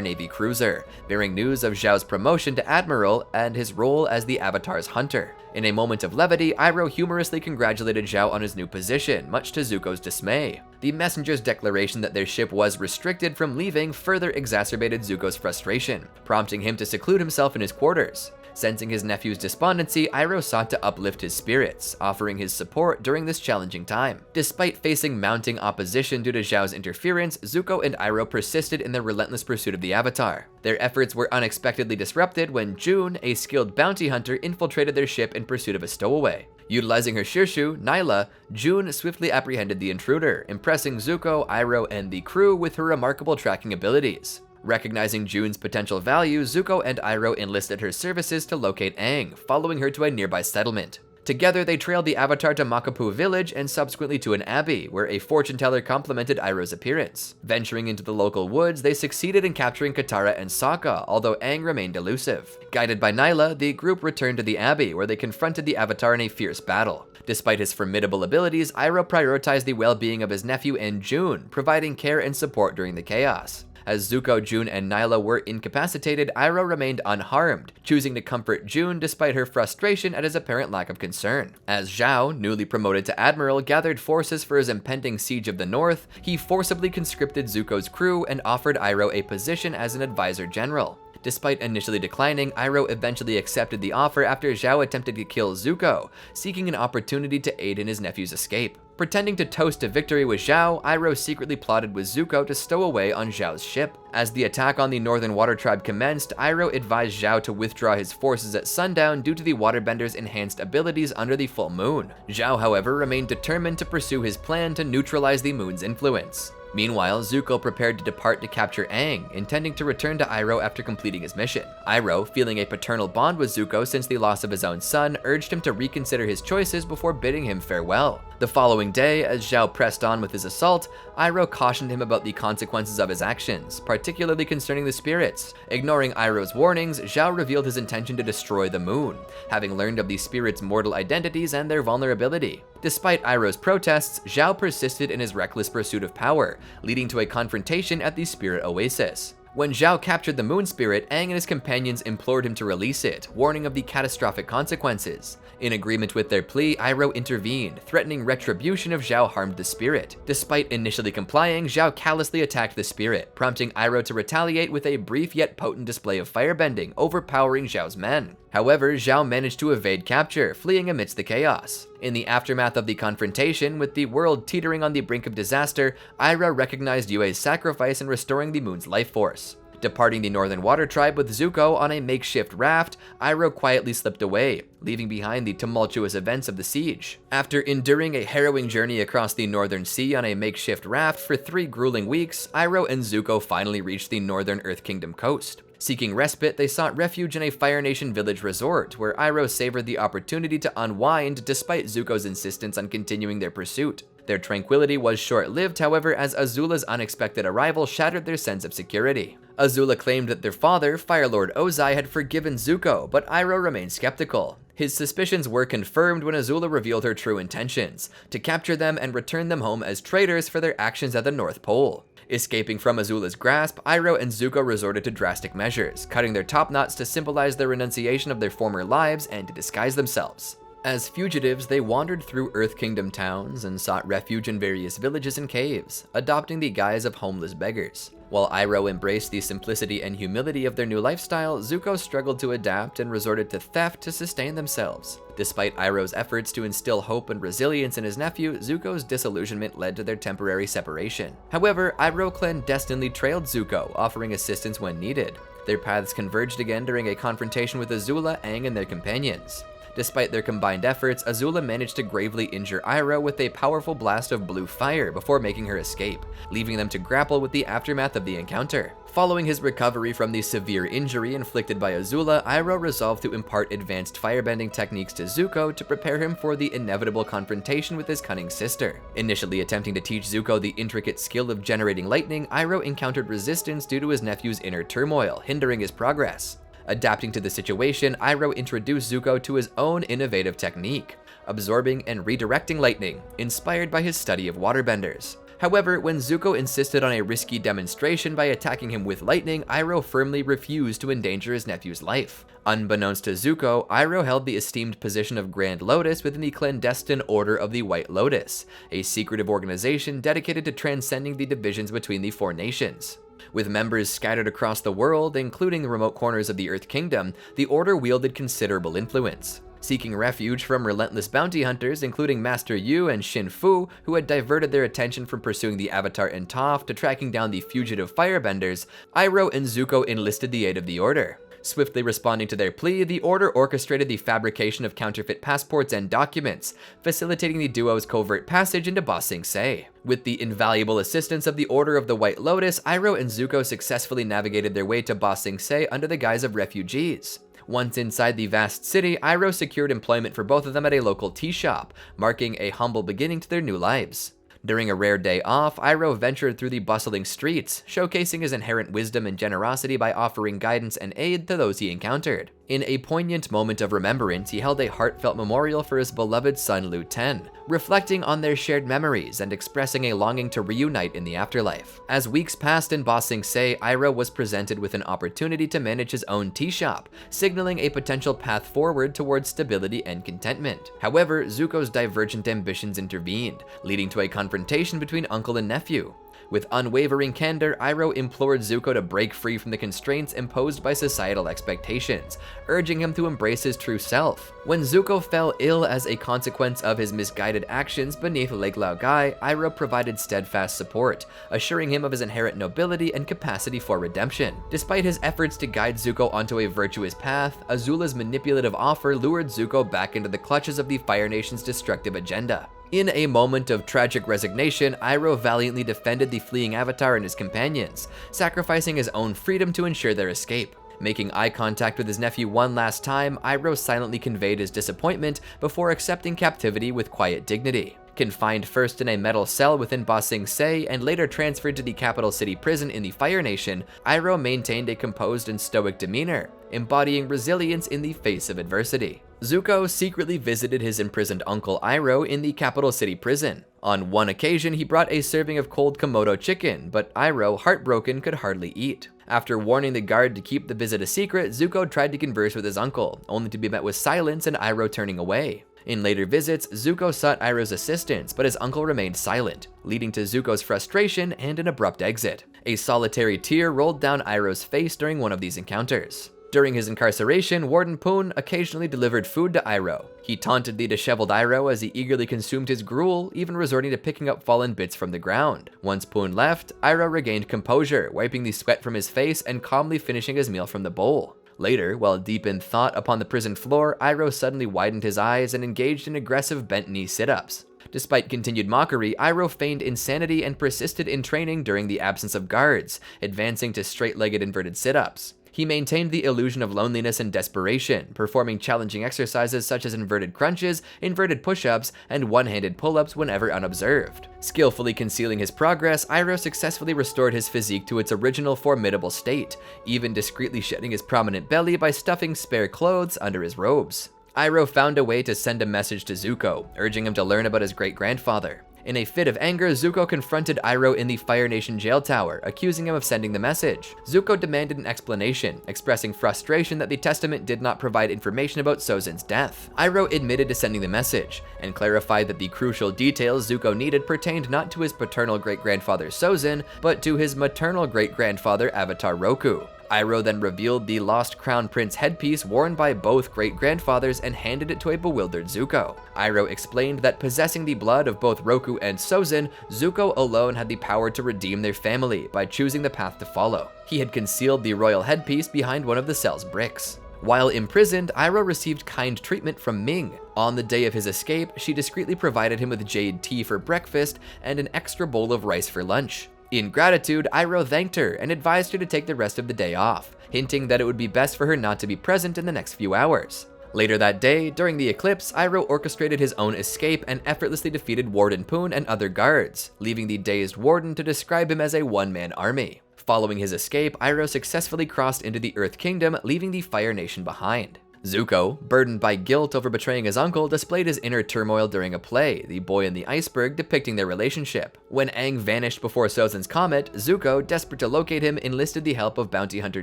S1: Navy cruiser, bearing news of Zhao's promotion to Admiral and his role as the Avatar's hunter. In a moment of levity, Iroh humorously congratulated Zhao on his new position, much to Zuko's dismay. The messenger's declaration that their ship was restricted from leaving further exacerbated Zuko's frustration, prompting him to seclude himself in his quarters. Sensing his nephew's despondency, Iroh sought to uplift his spirits, offering his support during this challenging time. Despite facing mounting opposition due to Zhao's interference, Zuko and Iroh persisted in their relentless pursuit of the Avatar. Their efforts were unexpectedly disrupted when June, a skilled bounty hunter, infiltrated their ship in pursuit of a stowaway. Utilizing her Shirshu, Nyla, June swiftly apprehended the intruder, impressing Zuko, Iroh, and the crew with her remarkable tracking abilities. Recognizing June's potential value, Zuko and Iroh enlisted her services to locate Aang, following her to a nearby settlement. Together, they trailed the Avatar to Makapu village and subsequently to an abbey, where a fortune teller complimented Iroh's appearance. Venturing into the local woods, they succeeded in capturing Katara and Sokka, although Aang remained elusive. Guided by Nyla, the group returned to the abbey, where they confronted the Avatar in a fierce battle. Despite his formidable abilities, Iroh prioritized the well-being of his nephew and June, providing care and support during the chaos. As Zuko, June, and Nyla were incapacitated, Iroh remained unharmed, choosing to comfort June despite her frustration at his apparent lack of concern. As Zhao, newly promoted to admiral, gathered forces for his impending siege of the north, he forcibly conscripted Zuko's crew and offered Iroh a position as an advisor general. Despite initially declining, Iroh eventually accepted the offer after Zhao attempted to kill Zuko, seeking an opportunity to aid in his nephew's escape. Pretending to toast a victory with Zhao, Iroh secretly plotted with Zuko to stow away on Zhao's ship. As the attack on the Northern Water Tribe commenced, Iroh advised Zhao to withdraw his forces at sundown due to the waterbenders' enhanced abilities under the full moon. Zhao, however, remained determined to pursue his plan to neutralize the moon's influence. Meanwhile, Zuko prepared to depart to capture Aang, intending to return to Iroh after completing his mission. Iroh, feeling a paternal bond with Zuko since the loss of his own son, urged him to reconsider his choices before bidding him farewell. The following day, as Zhao pressed on with his assault, Iroh cautioned him about the consequences of his actions, particularly concerning the spirits. Ignoring Iroh's warnings, Zhao revealed his intention to destroy the moon, having learned of the spirits' mortal identities and their vulnerability. Despite Iroh's protests, Zhao persisted in his reckless pursuit of power, leading to a confrontation at the Spirit Oasis. When Zhao captured the moon spirit, Aang and his companions implored him to release it, warning of the catastrophic consequences. In agreement with their plea, Iroh intervened, threatening retribution if Zhao harmed the spirit. Despite initially complying, Zhao callously attacked the spirit, prompting Iroh to retaliate with a brief yet potent display of firebending, overpowering Zhao's men. However, Zhao managed to evade capture, fleeing amidst the chaos. In the aftermath of the confrontation, with the world teetering on the brink of disaster, Iroh recognized Yue's sacrifice in restoring the moon's life force. Departing the Northern Water Tribe with Zuko on a makeshift raft, Iroh quietly slipped away, leaving behind the tumultuous events of the siege. After enduring a harrowing journey across the Northern Sea on a makeshift raft for 3 grueling weeks, Iroh and Zuko finally reached the Northern Earth Kingdom coast. Seeking respite, they sought refuge in a Fire Nation village resort, where Iroh savored the opportunity to unwind despite Zuko's insistence on continuing their pursuit. Their tranquility was short-lived, however, as Azula's unexpected arrival shattered their sense of security. Azula claimed that their father, Fire Lord Ozai, had forgiven Zuko, but Iroh remained skeptical. His suspicions were confirmed when Azula revealed her true intentions, to capture them and return them home as traitors for their actions at the North Pole. Escaping from Azula's grasp, Iroh and Zuko resorted to drastic measures, cutting their top knots to symbolize their renunciation of their former lives and to disguise themselves. As fugitives, they wandered through Earth Kingdom towns and sought refuge in various villages and caves, adopting the guise of homeless beggars. While Iroh embraced the simplicity and humility of their new lifestyle, Zuko struggled to adapt and resorted to theft to sustain themselves. Despite Iroh's efforts to instill hope and resilience in his nephew, Zuko's disillusionment led to their temporary separation. However, Iroh clandestinely trailed Zuko, offering assistance when needed. Their paths converged again during a confrontation with Azula, Aang, and their companions. Despite their combined efforts, Azula managed to gravely injure Iroh with a powerful blast of blue fire before making her escape, leaving them to grapple with the aftermath of the encounter. Following his recovery from the severe injury inflicted by Azula, Iroh resolved to impart advanced firebending techniques to Zuko to prepare him for the inevitable confrontation with his cunning sister. Initially attempting to teach Zuko the intricate skill of generating lightning, Iroh encountered resistance due to his nephew's inner turmoil, hindering his progress. Adapting to the situation, Iroh introduced Zuko to his own innovative technique, absorbing and redirecting lightning, inspired by his study of waterbenders. However, when Zuko insisted on a risky demonstration by attacking him with lightning, Iroh firmly refused to endanger his nephew's life. Unbeknownst to Zuko, Iroh held the esteemed position of Grand Lotus within the clandestine Order of the White Lotus, a secretive organization dedicated to transcending the divisions between the 4 nations. With members scattered across the world, including the remote corners of the Earth Kingdom, the Order wielded considerable influence. Seeking refuge from relentless bounty hunters, including Master Yu and Shin Fu, who had diverted their attention from pursuing the Avatar and Toph to tracking down the fugitive firebenders, Iroh and Zuko enlisted the aid of the Order. Swiftly responding to their plea, the Order orchestrated the fabrication of counterfeit passports and documents, facilitating the duo's covert passage into Ba Sing Se. With the invaluable assistance of the Order of the White Lotus, Iroh and Zuko successfully navigated their way to Ba Sing Se under the guise of refugees. Once inside the vast city, Iroh secured employment for both of them at a local tea shop, marking a humble beginning to their new lives. During a rare day off, Iroh ventured through the bustling streets, showcasing his inherent wisdom and generosity by offering guidance and aid to those he encountered. In a poignant moment of remembrance, he held a heartfelt memorial for his beloved son Lu Ten, reflecting on their shared memories and expressing a longing to reunite in the afterlife. As weeks passed in Ba Sing Se, Iroh was presented with an opportunity to manage his own tea shop, signaling a potential path forward towards stability and contentment. However, Zuko's divergent ambitions intervened, leading to a confrontation between uncle and nephew. With unwavering candor, Iroh implored Zuko to break free from the constraints imposed by societal expectations, urging him to embrace his true self. When Zuko fell ill as a consequence of his misguided actions beneath Lake Laogai, Iroh provided steadfast support, assuring him of his inherent nobility and capacity for redemption. Despite his efforts to guide Zuko onto a virtuous path, Azula's manipulative offer lured Zuko back into the clutches of the Fire Nation's destructive agenda. In a moment of tragic resignation, Iroh valiantly defended the fleeing Avatar and his companions, sacrificing his own freedom to ensure their escape. Making eye contact with his nephew one last time, Iroh silently conveyed his disappointment before accepting captivity with quiet dignity. Confined first in a metal cell within Ba Sing Se and later transferred to the capital city prison in the Fire Nation, Iroh maintained a composed and stoic demeanor, embodying resilience in the face of adversity. Zuko secretly visited his imprisoned uncle Iroh in the capital city prison. On one occasion, he brought a serving of cold Komodo chicken, but Iroh, heartbroken, could hardly eat. After warning the guard to keep the visit a secret, Zuko tried to converse with his uncle, only to be met with silence and Iroh turning away. In later visits, Zuko sought Iroh's assistance, but his uncle remained silent, leading to Zuko's frustration and an abrupt exit. A solitary tear rolled down Iroh's face during one of these encounters. During his incarceration, Warden Poon occasionally delivered food to Iroh. He taunted the disheveled Iroh as he eagerly consumed his gruel, even resorting to picking up fallen bits from the ground. Once Poon left, Iroh regained composure, wiping the sweat from his face and calmly finishing his meal from the bowl. Later, while deep in thought upon the prison floor, Iroh suddenly widened his eyes and engaged in aggressive bent-knee sit-ups. Despite continued mockery, Iroh feigned insanity and persisted in training during the absence of guards, advancing to straight-legged inverted sit-ups. He maintained the illusion of loneliness and desperation, performing challenging exercises such as inverted crunches, inverted push-ups, and one-handed pull-ups whenever unobserved. Skillfully concealing his progress, Iroh successfully restored his physique to its original formidable state, even discreetly shedding his prominent belly by stuffing spare clothes under his robes. Iroh found a way to send a message to Zuko, urging him to learn about his great-grandfather. In a fit of anger, Zuko confronted Iroh in the Fire Nation jail tower, accusing him of sending the message. Zuko demanded an explanation, expressing frustration that the testament did not provide information about Sozin's death. Iroh admitted to sending the message, and clarified that the crucial details Zuko needed pertained not to his paternal great-grandfather Sozin, but to his maternal great-grandfather Avatar Roku. Iroh then revealed the lost Crown Prince headpiece worn by both great-grandfathers and handed it to a bewildered Zuko. Iroh explained that possessing the blood of both Roku and Sozin, Zuko alone had the power to redeem their family by choosing the path to follow. He had concealed the royal headpiece behind one of the cell's bricks. While imprisoned, Iroh received kind treatment from Ming. On the day of his escape, she discreetly provided him with jade tea for breakfast and an extra bowl of rice for lunch. In gratitude, Iroh thanked her and advised her to take the rest of the day off, hinting that it would be best for her not to be present in the next few hours. Later that day, during the eclipse, Iroh orchestrated his own escape and effortlessly defeated Warden Poon and other guards, leaving the dazed Warden to describe him as a one-man army. Following his escape, Iroh successfully crossed into the Earth Kingdom, leaving the Fire Nation behind. Zuko, burdened by guilt over betraying his uncle, displayed his inner turmoil during a play, The Boy and the Iceberg, depicting their relationship. When Aang vanished before Sozin's comet, Zuko, desperate to locate him, enlisted the help of bounty hunter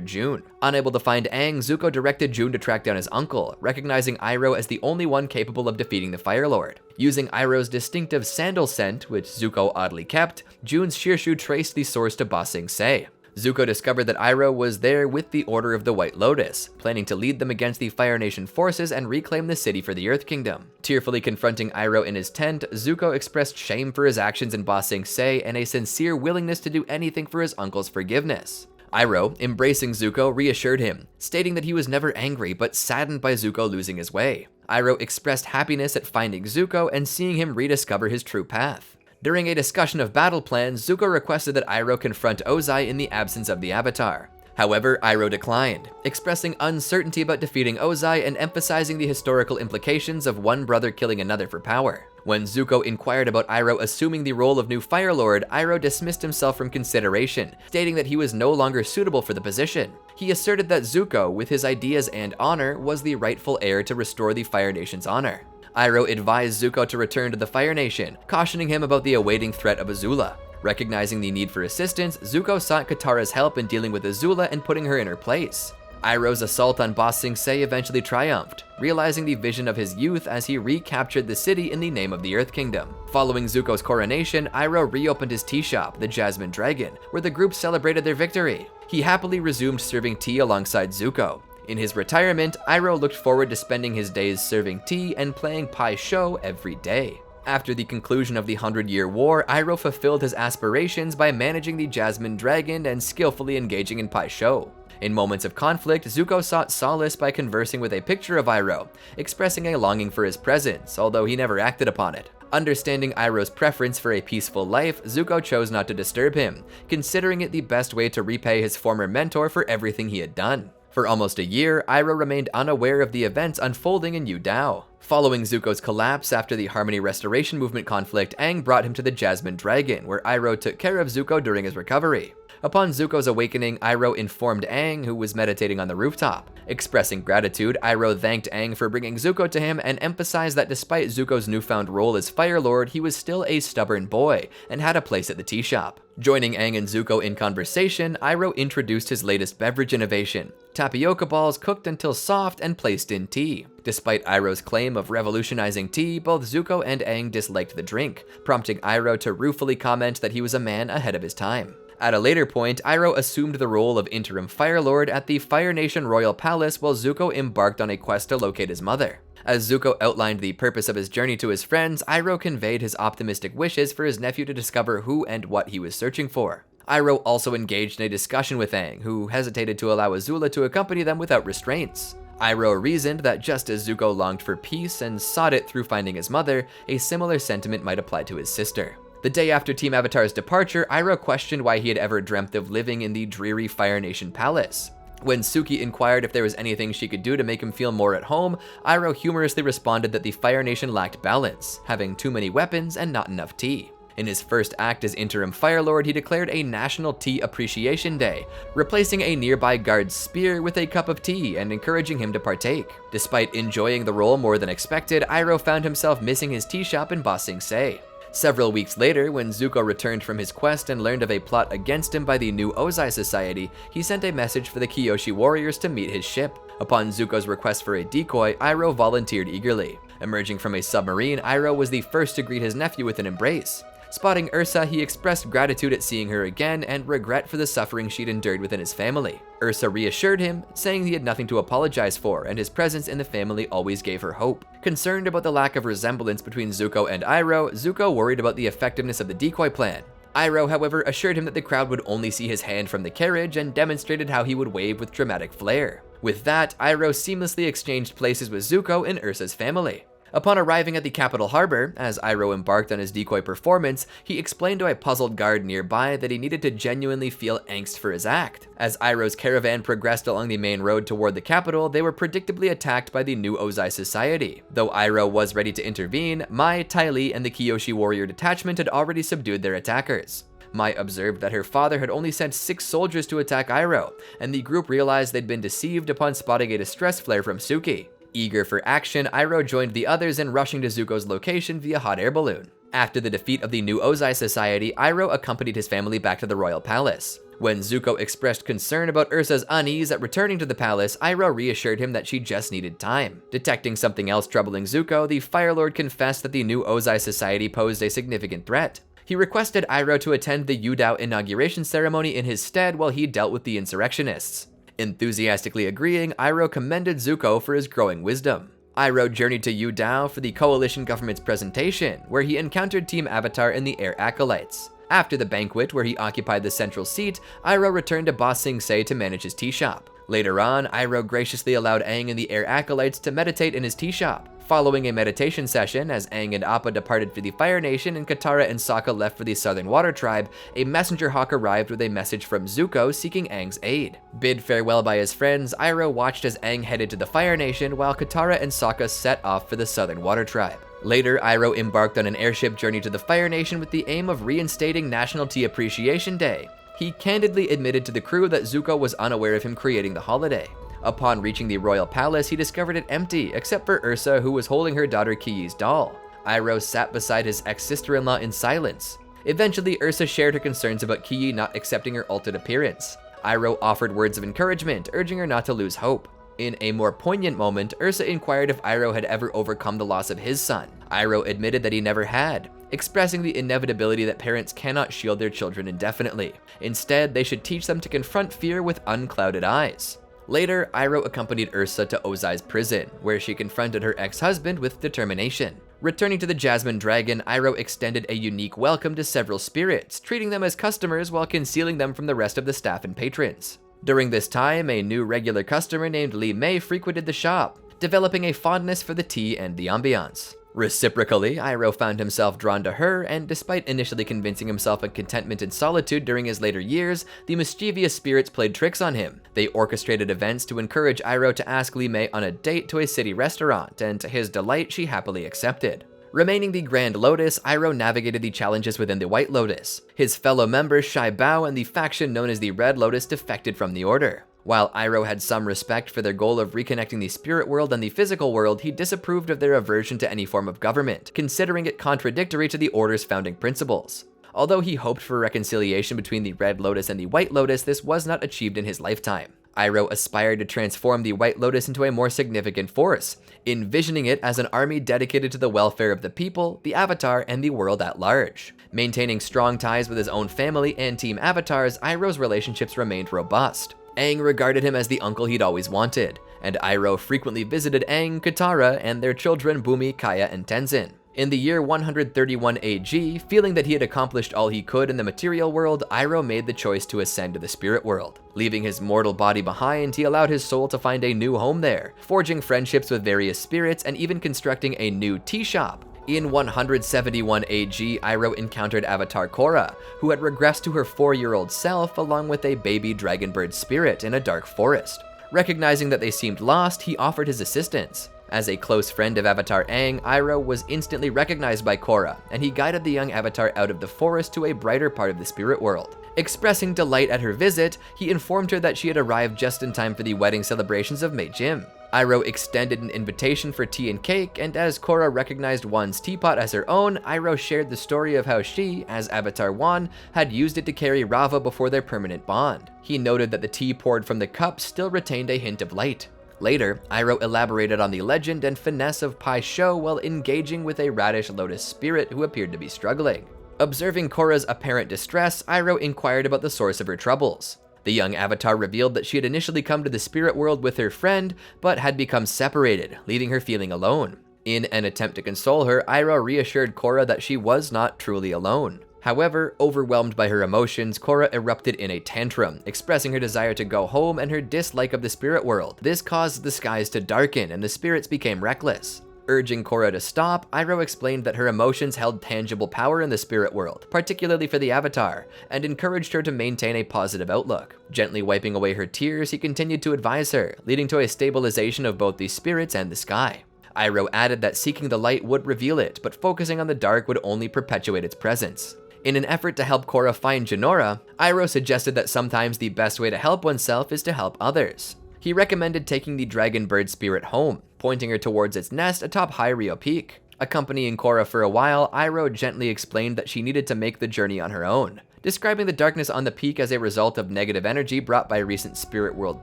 S1: June. Unable to find Aang, Zuko directed June to track down his uncle, recognizing Iroh as the only one capable of defeating the Fire Lord. Using Iroh's distinctive sandal scent, which Zuko oddly kept, June's Shirshu traced the source to Ba Sing Se. Zuko discovered that Iroh was there with the Order of the White Lotus, planning to lead them against the Fire Nation forces and reclaim the city for the Earth Kingdom. Tearfully confronting Iroh in his tent, Zuko expressed shame for his actions in Ba Sing Se and a sincere willingness to do anything for his uncle's forgiveness. Iroh, embracing Zuko, reassured him, stating that he was never angry but saddened by Zuko losing his way. Iroh expressed happiness at finding Zuko and seeing him rediscover his true path. During a discussion of battle plans, Zuko requested that Iroh confront Ozai in the absence of the Avatar. However, Iroh declined, expressing uncertainty about defeating Ozai and emphasizing the historical implications of one brother killing another for power. When Zuko inquired about Iroh assuming the role of new Fire Lord, Iroh dismissed himself from consideration, stating that he was no longer suitable for the position. He asserted that Zuko, with his ideas and honor, was the rightful heir to restore the Fire Nation's honor. Iroh advised Zuko to return to the Fire Nation, cautioning him about the awaiting threat of Azula. Recognizing the need for assistance, Zuko sought Katara's help in dealing with Azula and putting her in her place. Iroh's assault on Ba Sing Se eventually triumphed, realizing the vision of his youth as he recaptured the city in the name of the Earth Kingdom. Following Zuko's coronation, Iroh reopened his tea shop, the Jasmine Dragon, where the group celebrated their victory. He happily resumed serving tea alongside Zuko. In his retirement, Iroh looked forward to spending his days serving tea and playing Pai Sho every day. After the conclusion of the 100-Year War, Iroh fulfilled his aspirations by managing the Jasmine Dragon and skillfully engaging in Pai Sho. In moments of conflict, Zuko sought solace by conversing with a picture of Iroh, expressing a longing for his presence, although he never acted upon it. Understanding Iroh's preference for a peaceful life, Zuko chose not to disturb him, considering it the best way to repay his former mentor for everything he had done. For almost a year, Iroh remained unaware of the events unfolding in Yu Dao. Following Zuko's collapse after the Harmony Restoration Movement conflict, Aang brought him to the Jasmine Dragon, where Iroh took care of Zuko during his recovery. Upon Zuko's awakening, Iroh informed Aang, who was meditating on the rooftop. Expressing gratitude, Iroh thanked Aang for bringing Zuko to him and emphasized that despite Zuko's newfound role as Fire Lord, he was still a stubborn boy and had a place at the tea shop. Joining Aang and Zuko in conversation, Iroh introduced his latest beverage innovation, tapioca balls cooked until soft and placed in tea. Despite Iroh's claim of revolutionizing tea, both Zuko and Aang disliked the drink, prompting Iroh to ruefully comment that he was a man ahead of his time. At a later point, Iroh assumed the role of interim Fire Lord at the Fire Nation Royal Palace while Zuko embarked on a quest to locate his mother. As Zuko outlined the purpose of his journey to his friends, Iroh conveyed his optimistic wishes for his nephew to discover who and what he was searching for. Iroh also engaged in a discussion with Aang, who hesitated to allow Azula to accompany them without restraints. Iroh reasoned that just as Zuko longed for peace and sought it through finding his mother, a similar sentiment might apply to his sister. The day after Team Avatar's departure, Iroh questioned why he had ever dreamt of living in the dreary Fire Nation palace. When Suki inquired if there was anything she could do to make him feel more at home, Iroh humorously responded that the Fire Nation lacked balance, having too many weapons and not enough tea. In his first act as interim Fire Lord, he declared a National Tea Appreciation Day, replacing a nearby guard's spear with a cup of tea and encouraging him to partake. Despite enjoying the role more than expected, Iroh found himself missing his tea shop in Ba Sing Se. Several weeks later, when Zuko returned from his quest and learned of a plot against him by the New Ozai Society, he sent a message for the Kyoshi warriors to meet his ship. Upon Zuko's request for a decoy, Iroh volunteered eagerly. Emerging from a submarine, Iroh was the first to greet his nephew with an embrace. Spotting Ursa, he expressed gratitude at seeing her again and regret for the suffering she'd endured within his family. Ursa reassured him, saying he had nothing to apologize for and his presence in the family always gave her hope. Concerned about the lack of resemblance between Zuko and Iroh, Zuko worried about the effectiveness of the decoy plan. Iroh, however, assured him that the crowd would only see his hand from the carriage and demonstrated how he would wave with dramatic flair. With that, Iroh seamlessly exchanged places with Zuko in Ursa's family. Upon arriving at the capital harbor, as Iroh embarked on his decoy performance, he explained to a puzzled guard nearby that he needed to genuinely feel angst for his act. As Iroh's caravan progressed along the main road toward the capital, they were predictably attacked by the New Ozai Society. Though Iroh was ready to intervene, Mai, Ty Lee, and the Kyoshi warrior detachment had already subdued their attackers. Mai observed that her father had only sent 6 soldiers to attack Iroh, and the group realized they'd been deceived upon spotting a distress flare from Suki. Eager for action, Iroh joined the others in rushing to Zuko's location via hot air balloon. After the defeat of the New Ozai Society, Iroh accompanied his family back to the royal palace. When Zuko expressed concern about Ursa's unease at returning to the palace, Iroh reassured him that she just needed time. Detecting something else troubling Zuko, the Fire Lord confessed that the New Ozai Society posed a significant threat. He requested Iroh to attend the Yu Dao inauguration ceremony in his stead while he dealt with the insurrectionists. Enthusiastically agreeing, Iroh commended Zuko for his growing wisdom. Iroh journeyed to Yu Dao for the coalition government's presentation, where he encountered Team Avatar and the Air Acolytes. After the banquet, where he occupied the central seat, Iroh returned to Ba Sing Se to manage his tea shop. Later on, Iroh graciously allowed Aang and the Air Acolytes to meditate in his tea shop. Following a meditation session, as Aang and Appa departed for the Fire Nation and Katara and Sokka left for the Southern Water Tribe, a messenger hawk arrived with a message from Zuko seeking Aang's aid. Bid farewell by his friends, Iroh watched as Aang headed to the Fire Nation while Katara and Sokka set off for the Southern Water Tribe. Later, Iroh embarked on an airship journey to the Fire Nation with the aim of reinstating National Tea Appreciation Day. He candidly admitted to the crew that Zuko was unaware of him creating the holiday. Upon reaching the royal palace, he discovered it empty, except for Ursa, who was holding her daughter Kiyi's doll. Iroh sat beside his ex-sister-in-law in silence. Eventually, Ursa shared her concerns about Kiyi not accepting her altered appearance. Iroh offered words of encouragement, urging her not to lose hope. In a more poignant moment, Ursa inquired if Iroh had ever overcome the loss of his son. Iroh admitted that he never had, expressing the inevitability that parents cannot shield their children indefinitely. Instead, they should teach them to confront fear with unclouded eyes. Later, Iroh accompanied Ursa to Ozai's prison, where she confronted her ex-husband with determination. Returning to the Jasmine Dragon, Iroh extended a unique welcome to several spirits, treating them as customers while concealing them from the rest of the staff and patrons. During this time, a new regular customer named Li Mei frequented the shop, developing a fondness for the tea and the ambiance. Reciprocally, Iroh found himself drawn to her, and despite initially convincing himself of contentment and solitude during his later years, the mischievous spirits played tricks on him. They orchestrated events to encourage Iroh to ask Li Mei on a date to a city restaurant, and to his delight, she happily accepted. Remaining the Grand Lotus, Iroh navigated the challenges within the White Lotus. His fellow members Shai Bao and the faction known as the Red Lotus defected from the Order. While Iroh had some respect for their goal of reconnecting the spirit world and the physical world, he disapproved of their aversion to any form of government, considering it contradictory to the Order's founding principles. Although he hoped for reconciliation between the Red Lotus and the White Lotus, this was not achieved in his lifetime. Iroh aspired to transform the White Lotus into a more significant force, envisioning it as an army dedicated to the welfare of the people, the Avatar, and the world at large. Maintaining strong ties with his own family and Team Avatars, Iroh's relationships remained robust. Aang regarded him as the uncle he'd always wanted, and Iroh frequently visited Aang, Katara, and their children Bumi, Kaya, and Tenzin. In the year 131 AG, feeling that he had accomplished all he could in the material world, Iroh made the choice to ascend to the spirit world. Leaving his mortal body behind, he allowed his soul to find a new home there, forging friendships with various spirits and even constructing a new tea shop. In 171 AG, Iroh encountered Avatar Korra, who had regressed to her 4-year-old self along with a baby dragonbird spirit in a dark forest. Recognizing that they seemed lost, he offered his assistance. As a close friend of Avatar Aang, Iroh was instantly recognized by Korra, and he guided the young Avatar out of the forest to a brighter part of the spirit world. Expressing delight at her visit, he informed her that she had arrived just in time for the wedding celebrations of Mei Jim. Iroh extended an invitation for tea and cake, and as Korra recognized Wan's teapot as her own, Iroh shared the story of how she, as Avatar Wan, had used it to carry Raava before their permanent bond. He noted that the tea poured from the cup still retained a hint of light. Later, Iroh elaborated on the legend and finesse of Pai Sho while engaging with a radish lotus spirit who appeared to be struggling. Observing Korra's apparent distress, Iroh inquired about the source of her troubles. The young Avatar revealed that she had initially come to the spirit world with her friend, but had become separated, leaving her feeling alone. In an attempt to console her, Iroh reassured Korra that she was not truly alone. However, overwhelmed by her emotions, Korra erupted in a tantrum, expressing her desire to go home and her dislike of the spirit world. This caused the skies to darken and the spirits became reckless. Urging Korra to stop, Iroh explained that her emotions held tangible power in the spirit world, particularly for the Avatar, and encouraged her to maintain a positive outlook. Gently wiping away her tears, he continued to advise her, leading to a stabilization of both the spirits and the sky. Iroh added that seeking the light would reveal it, but focusing on the dark would only perpetuate its presence. In an effort to help Korra find Jinora, Iroh suggested that sometimes the best way to help oneself is to help others. He recommended taking the dragon bird spirit home, pointing her towards its nest atop High Rio Peak. Accompanying Korra for a while, Iroh gently explained that she needed to make the journey on her own. Describing the darkness on the peak as a result of negative energy brought by recent spirit world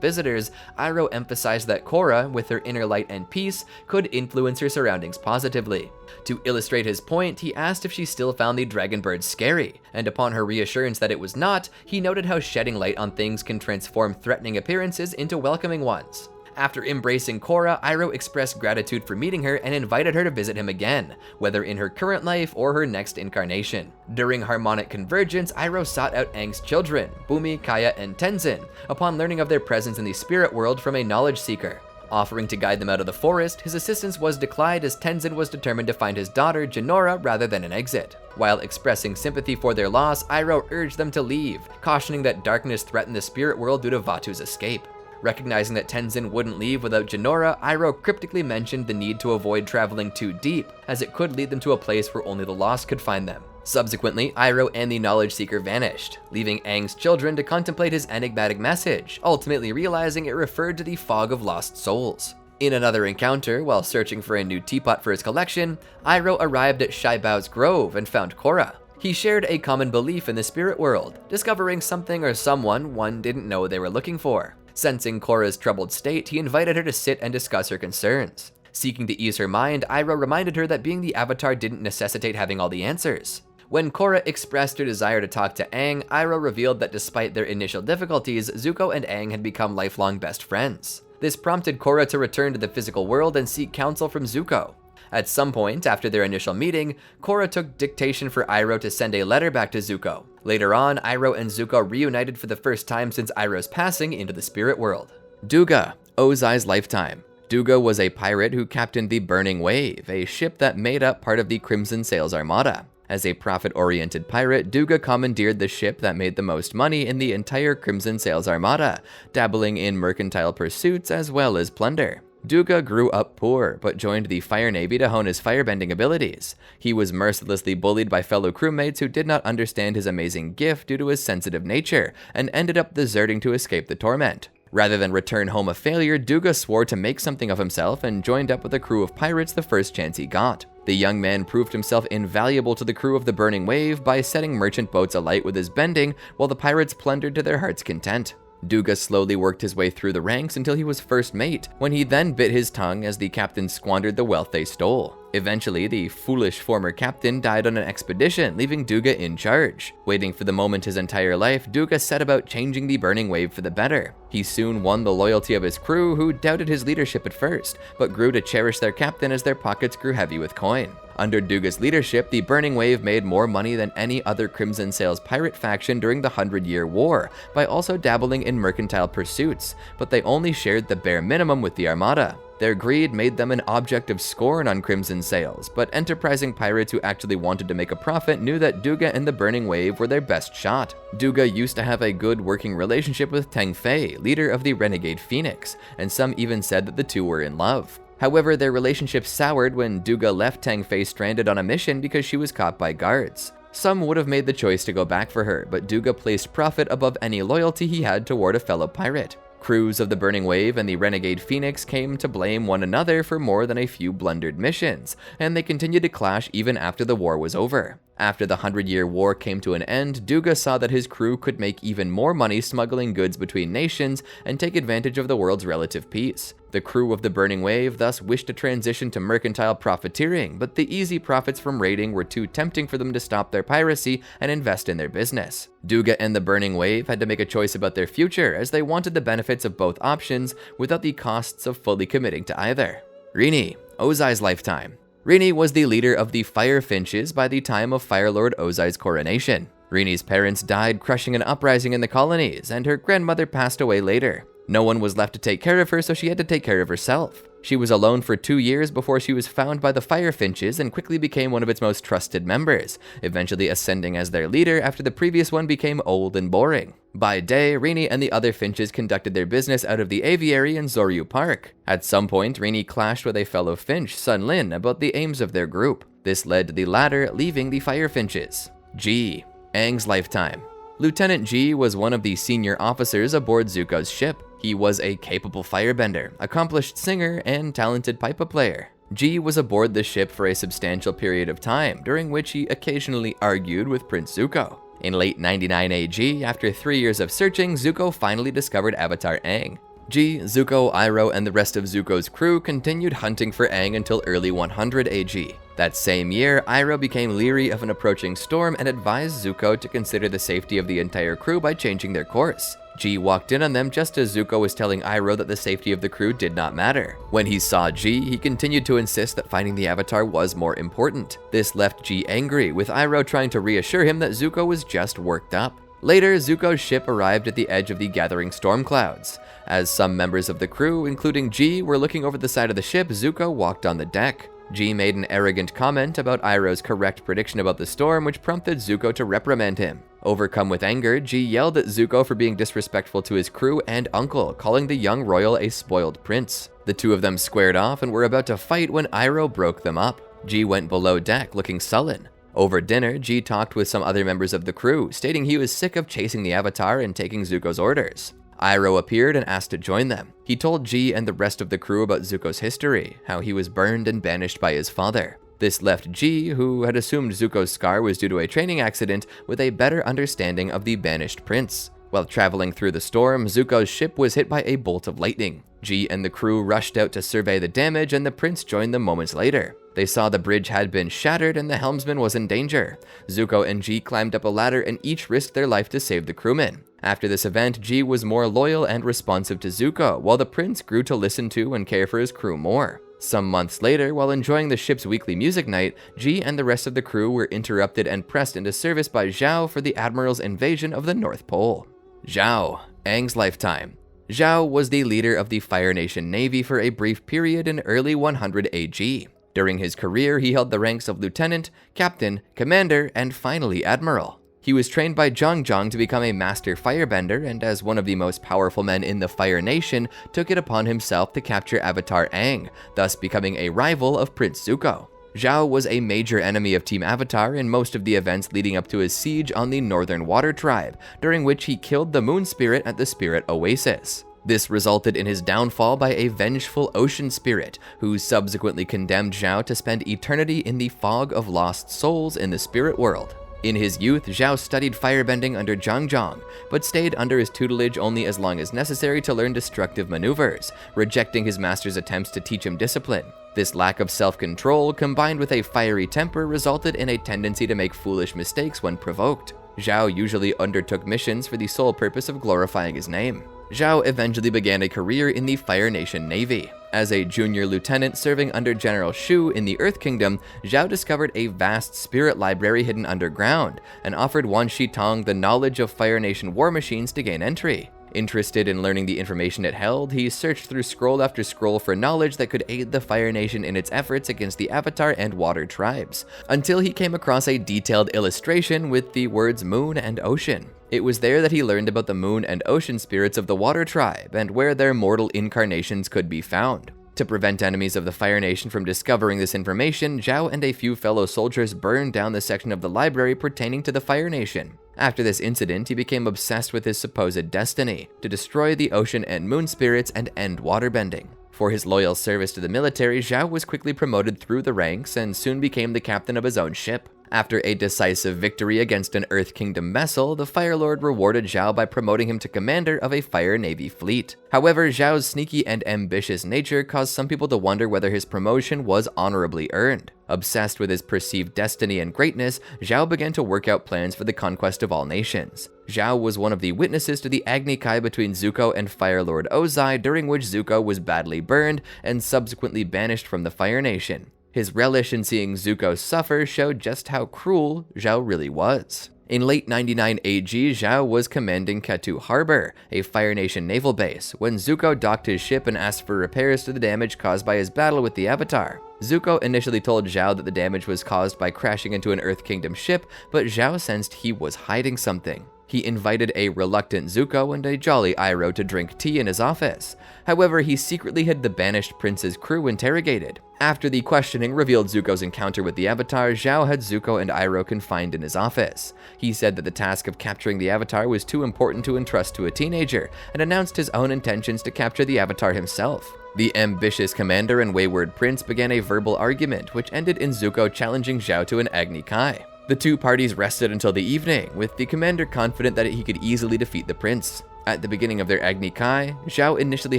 S1: visitors, Iroh emphasized that Korra, with her inner light and peace, could influence her surroundings positively. To illustrate his point, he asked if she still found the dragon bird scary, and upon her reassurance that it was not, he noted how shedding light on things can transform threatening appearances into welcoming ones. After embracing Korra, Iroh expressed gratitude for meeting her and invited her to visit him again, whether in her current life or her next incarnation. During harmonic convergence, Iroh sought out Aang's children, Bumi, Kaja, and Tenzin, upon learning of their presence in the spirit world from a knowledge seeker. Offering to guide them out of the forest, his assistance was declined as Tenzin was determined to find his daughter, Jinora, rather than an exit. While expressing sympathy for their loss, Iroh urged them to leave, cautioning that darkness threatened the spirit world due to Vatu's escape. Recognizing that Tenzin wouldn't leave without Jinora, Iroh cryptically mentioned the need to avoid traveling too deep, as it could lead them to a place where only the lost could find them. Subsequently, Iroh and the Knowledge Seeker vanished, leaving Aang's children to contemplate his enigmatic message, ultimately realizing it referred to the Fog of Lost Souls. In another encounter, while searching for a new teapot for his collection, Iroh arrived at Shai Bao's grove and found Korra. He shared a common belief in the spirit world, discovering something or someone one didn't know they were looking for. Sensing Korra's troubled state, he invited her to sit and discuss her concerns. Seeking to ease her mind, Iroh reminded her that being the Avatar didn't necessitate having all the answers. When Korra expressed her desire to talk to Aang, Iroh revealed that despite their initial difficulties, Zuko and Aang had become lifelong best friends. This prompted Korra to return to the physical world and seek counsel from Zuko. At some point after their initial meeting, Korra took dictation for Iroh to send a letter back to Zuko. Later on, Iroh and Zuko reunited for the first time since Iroh's passing into the spirit world. Duga, Ozai's lifetime. Duga was a pirate who captained the Burning Wave, a ship that made up part of the Crimson Sails Armada. As a profit-oriented pirate, Duga commandeered the ship that made the most money in the entire Crimson Sails Armada, dabbling in mercantile pursuits as well as plunder. Duga grew up poor, but joined the Fire Navy to hone his firebending abilities. He was mercilessly bullied by fellow crewmates who did not understand his amazing gift due to his sensitive nature, and ended up deserting to escape the torment. Rather than return home a failure, Duga swore to make something of himself and joined up with a crew of pirates the first chance he got. The young man proved himself invaluable to the crew of the Burning Wave by setting merchant boats alight with his bending, while the pirates plundered to their heart's content. Duga slowly worked his way through the ranks until he was first mate, when he then bit his tongue as the captain squandered the wealth they stole. Eventually, the foolish former captain died on an expedition, leaving Duga in charge. Waiting for the moment his entire life, Duga set about changing the Burning Wave for the better. He soon won the loyalty of his crew, who doubted his leadership at first, but grew to cherish their captain as their pockets grew heavy with coin. Under Duga's leadership, the Burning Wave made more money than any other Crimson Sails pirate faction during the 100-Year War, by also dabbling in mercantile pursuits, but they only shared the bare minimum with the Armada. Their greed made them an object of scorn on Crimson Sails, but enterprising pirates who actually wanted to make a profit knew that Duga and the Burning Wave were their best shot. Duga used to have a good working relationship with Teng Fei, leader of the Renegade Phoenix, and some even said that the two were in love. However, their relationship soured when Duga left Teng Fei stranded on a mission because she was caught by guards. Some would have made the choice to go back for her, but Duga placed profit above any loyalty he had toward a fellow pirate. Crews of the Burning Wave and the Renegade Phoenix came to blame one another for more than a few blundered missions, and they continued to clash even after the war was over. After the 100-Year War came to an end, Duga saw that his crew could make even more money smuggling goods between nations and take advantage of the world's relative peace. The crew of the Burning Wave thus wished to transition to mercantile profiteering, but the easy profits from raiding were too tempting for them to stop their piracy and invest in their business. Duga and the Burning Wave had to make a choice about their future, as they wanted the benefits of both options without the costs of fully committing to either. Rini, Ozai's lifetime. Rini was the leader of the Fire Finches by the time of Fire Lord Ozai's coronation. Rini's parents died crushing an uprising in the colonies, and her grandmother passed away later. No one was left to take care of her, so she had to take care of herself. She was alone for 2 years before she was found by the Fire Finches and quickly became one of its most trusted members, eventually ascending as their leader after the previous one became old and boring. By day, Rini and the other Finches conducted their business out of the aviary in Zoryu Park. At some point, Rini clashed with a fellow Finch, Sun Lin, about the aims of their group. This led to the latter leaving the Fire Finches. G. Aang's lifetime. Lieutenant G was one of the senior officers aboard Zuko's ship. He was a capable firebender, accomplished singer, and talented pipa player. G was aboard the ship for a substantial period of time, during which he occasionally argued with Prince Zuko. In late 99 AG, after 3 years of searching, Zuko finally discovered Avatar Aang. G, Zuko, Iroh, and the rest of Zuko's crew continued hunting for Aang until early 100 AG. That same year, Iroh became leery of an approaching storm and advised Zuko to consider the safety of the entire crew by changing their course. G walked in on them just as Zuko was telling Iroh that the safety of the crew did not matter. When he saw G, he continued to insist that finding the Avatar was more important. This left G angry, with Iroh trying to reassure him that Zuko was just worked up. Later, Zuko's ship arrived at the edge of the gathering storm clouds. As some members of the crew, including G, were looking over the side of the ship, Zuko walked on the deck. G made an arrogant comment about Iroh's correct prediction about the storm, which prompted Zuko to reprimand him. Overcome with anger, G yelled at Zuko for being disrespectful to his crew and uncle, calling the young royal a spoiled prince. The two of them squared off and were about to fight when Iroh broke them up. G went below deck, looking sullen. Over dinner, G talked with some other members of the crew, stating he was sick of chasing the Avatar and taking Zuko's orders. Iroh appeared and asked to join them. He told G and the rest of the crew about Zuko's history, how he was burned and banished by his father. This left G, who had assumed Zuko's scar was due to a training accident, with a better understanding of the banished prince. While traveling through the storm, Zuko's ship was hit by a bolt of lightning. G and the crew rushed out to survey the damage, and the prince joined them moments later. They saw the bridge had been shattered and the helmsman was in danger. Zuko and G climbed up a ladder and each risked their life to save the crewmen. After this event, G was more loyal and responsive to Zuko, while the prince grew to listen to and care for his crew more. Some months later, while enjoying the ship's weekly music night, G and the rest of the crew were interrupted and pressed into service by Zhao for the Admiral's invasion of the North Pole. Zhao, Aang's lifetime. Zhao was the leader of the Fire Nation Navy for a brief period in early 100 AG. During his career, he held the ranks of lieutenant, captain, commander, and finally admiral. He was trained by Zhang to become a master firebender, and as one of the most powerful men in the Fire Nation, took it upon himself to capture Avatar Aang, thus becoming a rival of Prince Zuko. Zhao was a major enemy of Team Avatar in most of the events leading up to his siege on the Northern Water Tribe, during which he killed the Moon Spirit at the Spirit Oasis. This resulted in his downfall by a vengeful ocean spirit, who subsequently condemned Zhao to spend eternity in the fog of lost souls in the spirit world. In his youth, Zhao studied firebending under Zhang, but stayed under his tutelage only as long as necessary to learn destructive maneuvers, rejecting his master's attempts to teach him discipline. This lack of self-control, combined with a fiery temper, resulted in a tendency to make foolish mistakes when provoked. Zhao usually undertook missions for the sole purpose of glorifying his name. Zhao eventually began a career in the Fire Nation Navy. As a junior lieutenant serving under General Shu in the Earth Kingdom, Zhao discovered a vast spirit library hidden underground, and offered Wan Shi-tong the knowledge of Fire Nation war machines to gain entry. Interested in learning the information it held, he searched through scroll after scroll for knowledge that could aid the Fire Nation in its efforts against the Avatar and Water tribes, until he came across a detailed illustration with the words moon and ocean. It was there that he learned about the moon and ocean spirits of the Water tribe, and where their mortal incarnations could be found. To prevent enemies of the Fire Nation from discovering this information, Zhao and a few fellow soldiers burned down the section of the library pertaining to the Fire Nation. After this incident, he became obsessed with his supposed destiny, to destroy the ocean and moon spirits and end waterbending. For his loyal service to the military, Zhao was quickly promoted through the ranks and soon became the captain of his own ship. After a decisive victory against an Earth Kingdom vessel, the Fire Lord rewarded Zhao by promoting him to commander of a Fire Navy fleet. However, Zhao's sneaky and ambitious nature caused some people to wonder whether his promotion was honorably earned. Obsessed with his perceived destiny and greatness, Zhao began to work out plans for the conquest of all nations. Zhao was one of the witnesses to the Agni Kai between Zuko and Fire Lord Ozai, during which Zuko was badly burned and subsequently banished from the Fire Nation. His relish in seeing Zuko suffer showed just how cruel Zhao really was. In late 99 AG, Zhao was commanding Katu Harbor, a Fire Nation naval base, when Zuko docked his ship and asked for repairs to the damage caused by his battle with the Avatar. Zuko initially told Zhao that the damage was caused by crashing into an Earth Kingdom ship, but Zhao sensed he was hiding something. He invited a reluctant Zuko and a jolly Iroh to drink tea in his office. However, he secretly had the banished prince's crew interrogated. After the questioning revealed Zuko's encounter with the Avatar, Zhao had Zuko and Iroh confined in his office. He said that the task of capturing the Avatar was too important to entrust to a teenager, and announced his own intentions to capture the Avatar himself. The ambitious commander and wayward prince began a verbal argument, which ended in Zuko challenging Zhao to an Agni Kai. The two parties rested until the evening, with the commander confident that he could easily defeat the prince. At the beginning of their Agni Kai, Zhao initially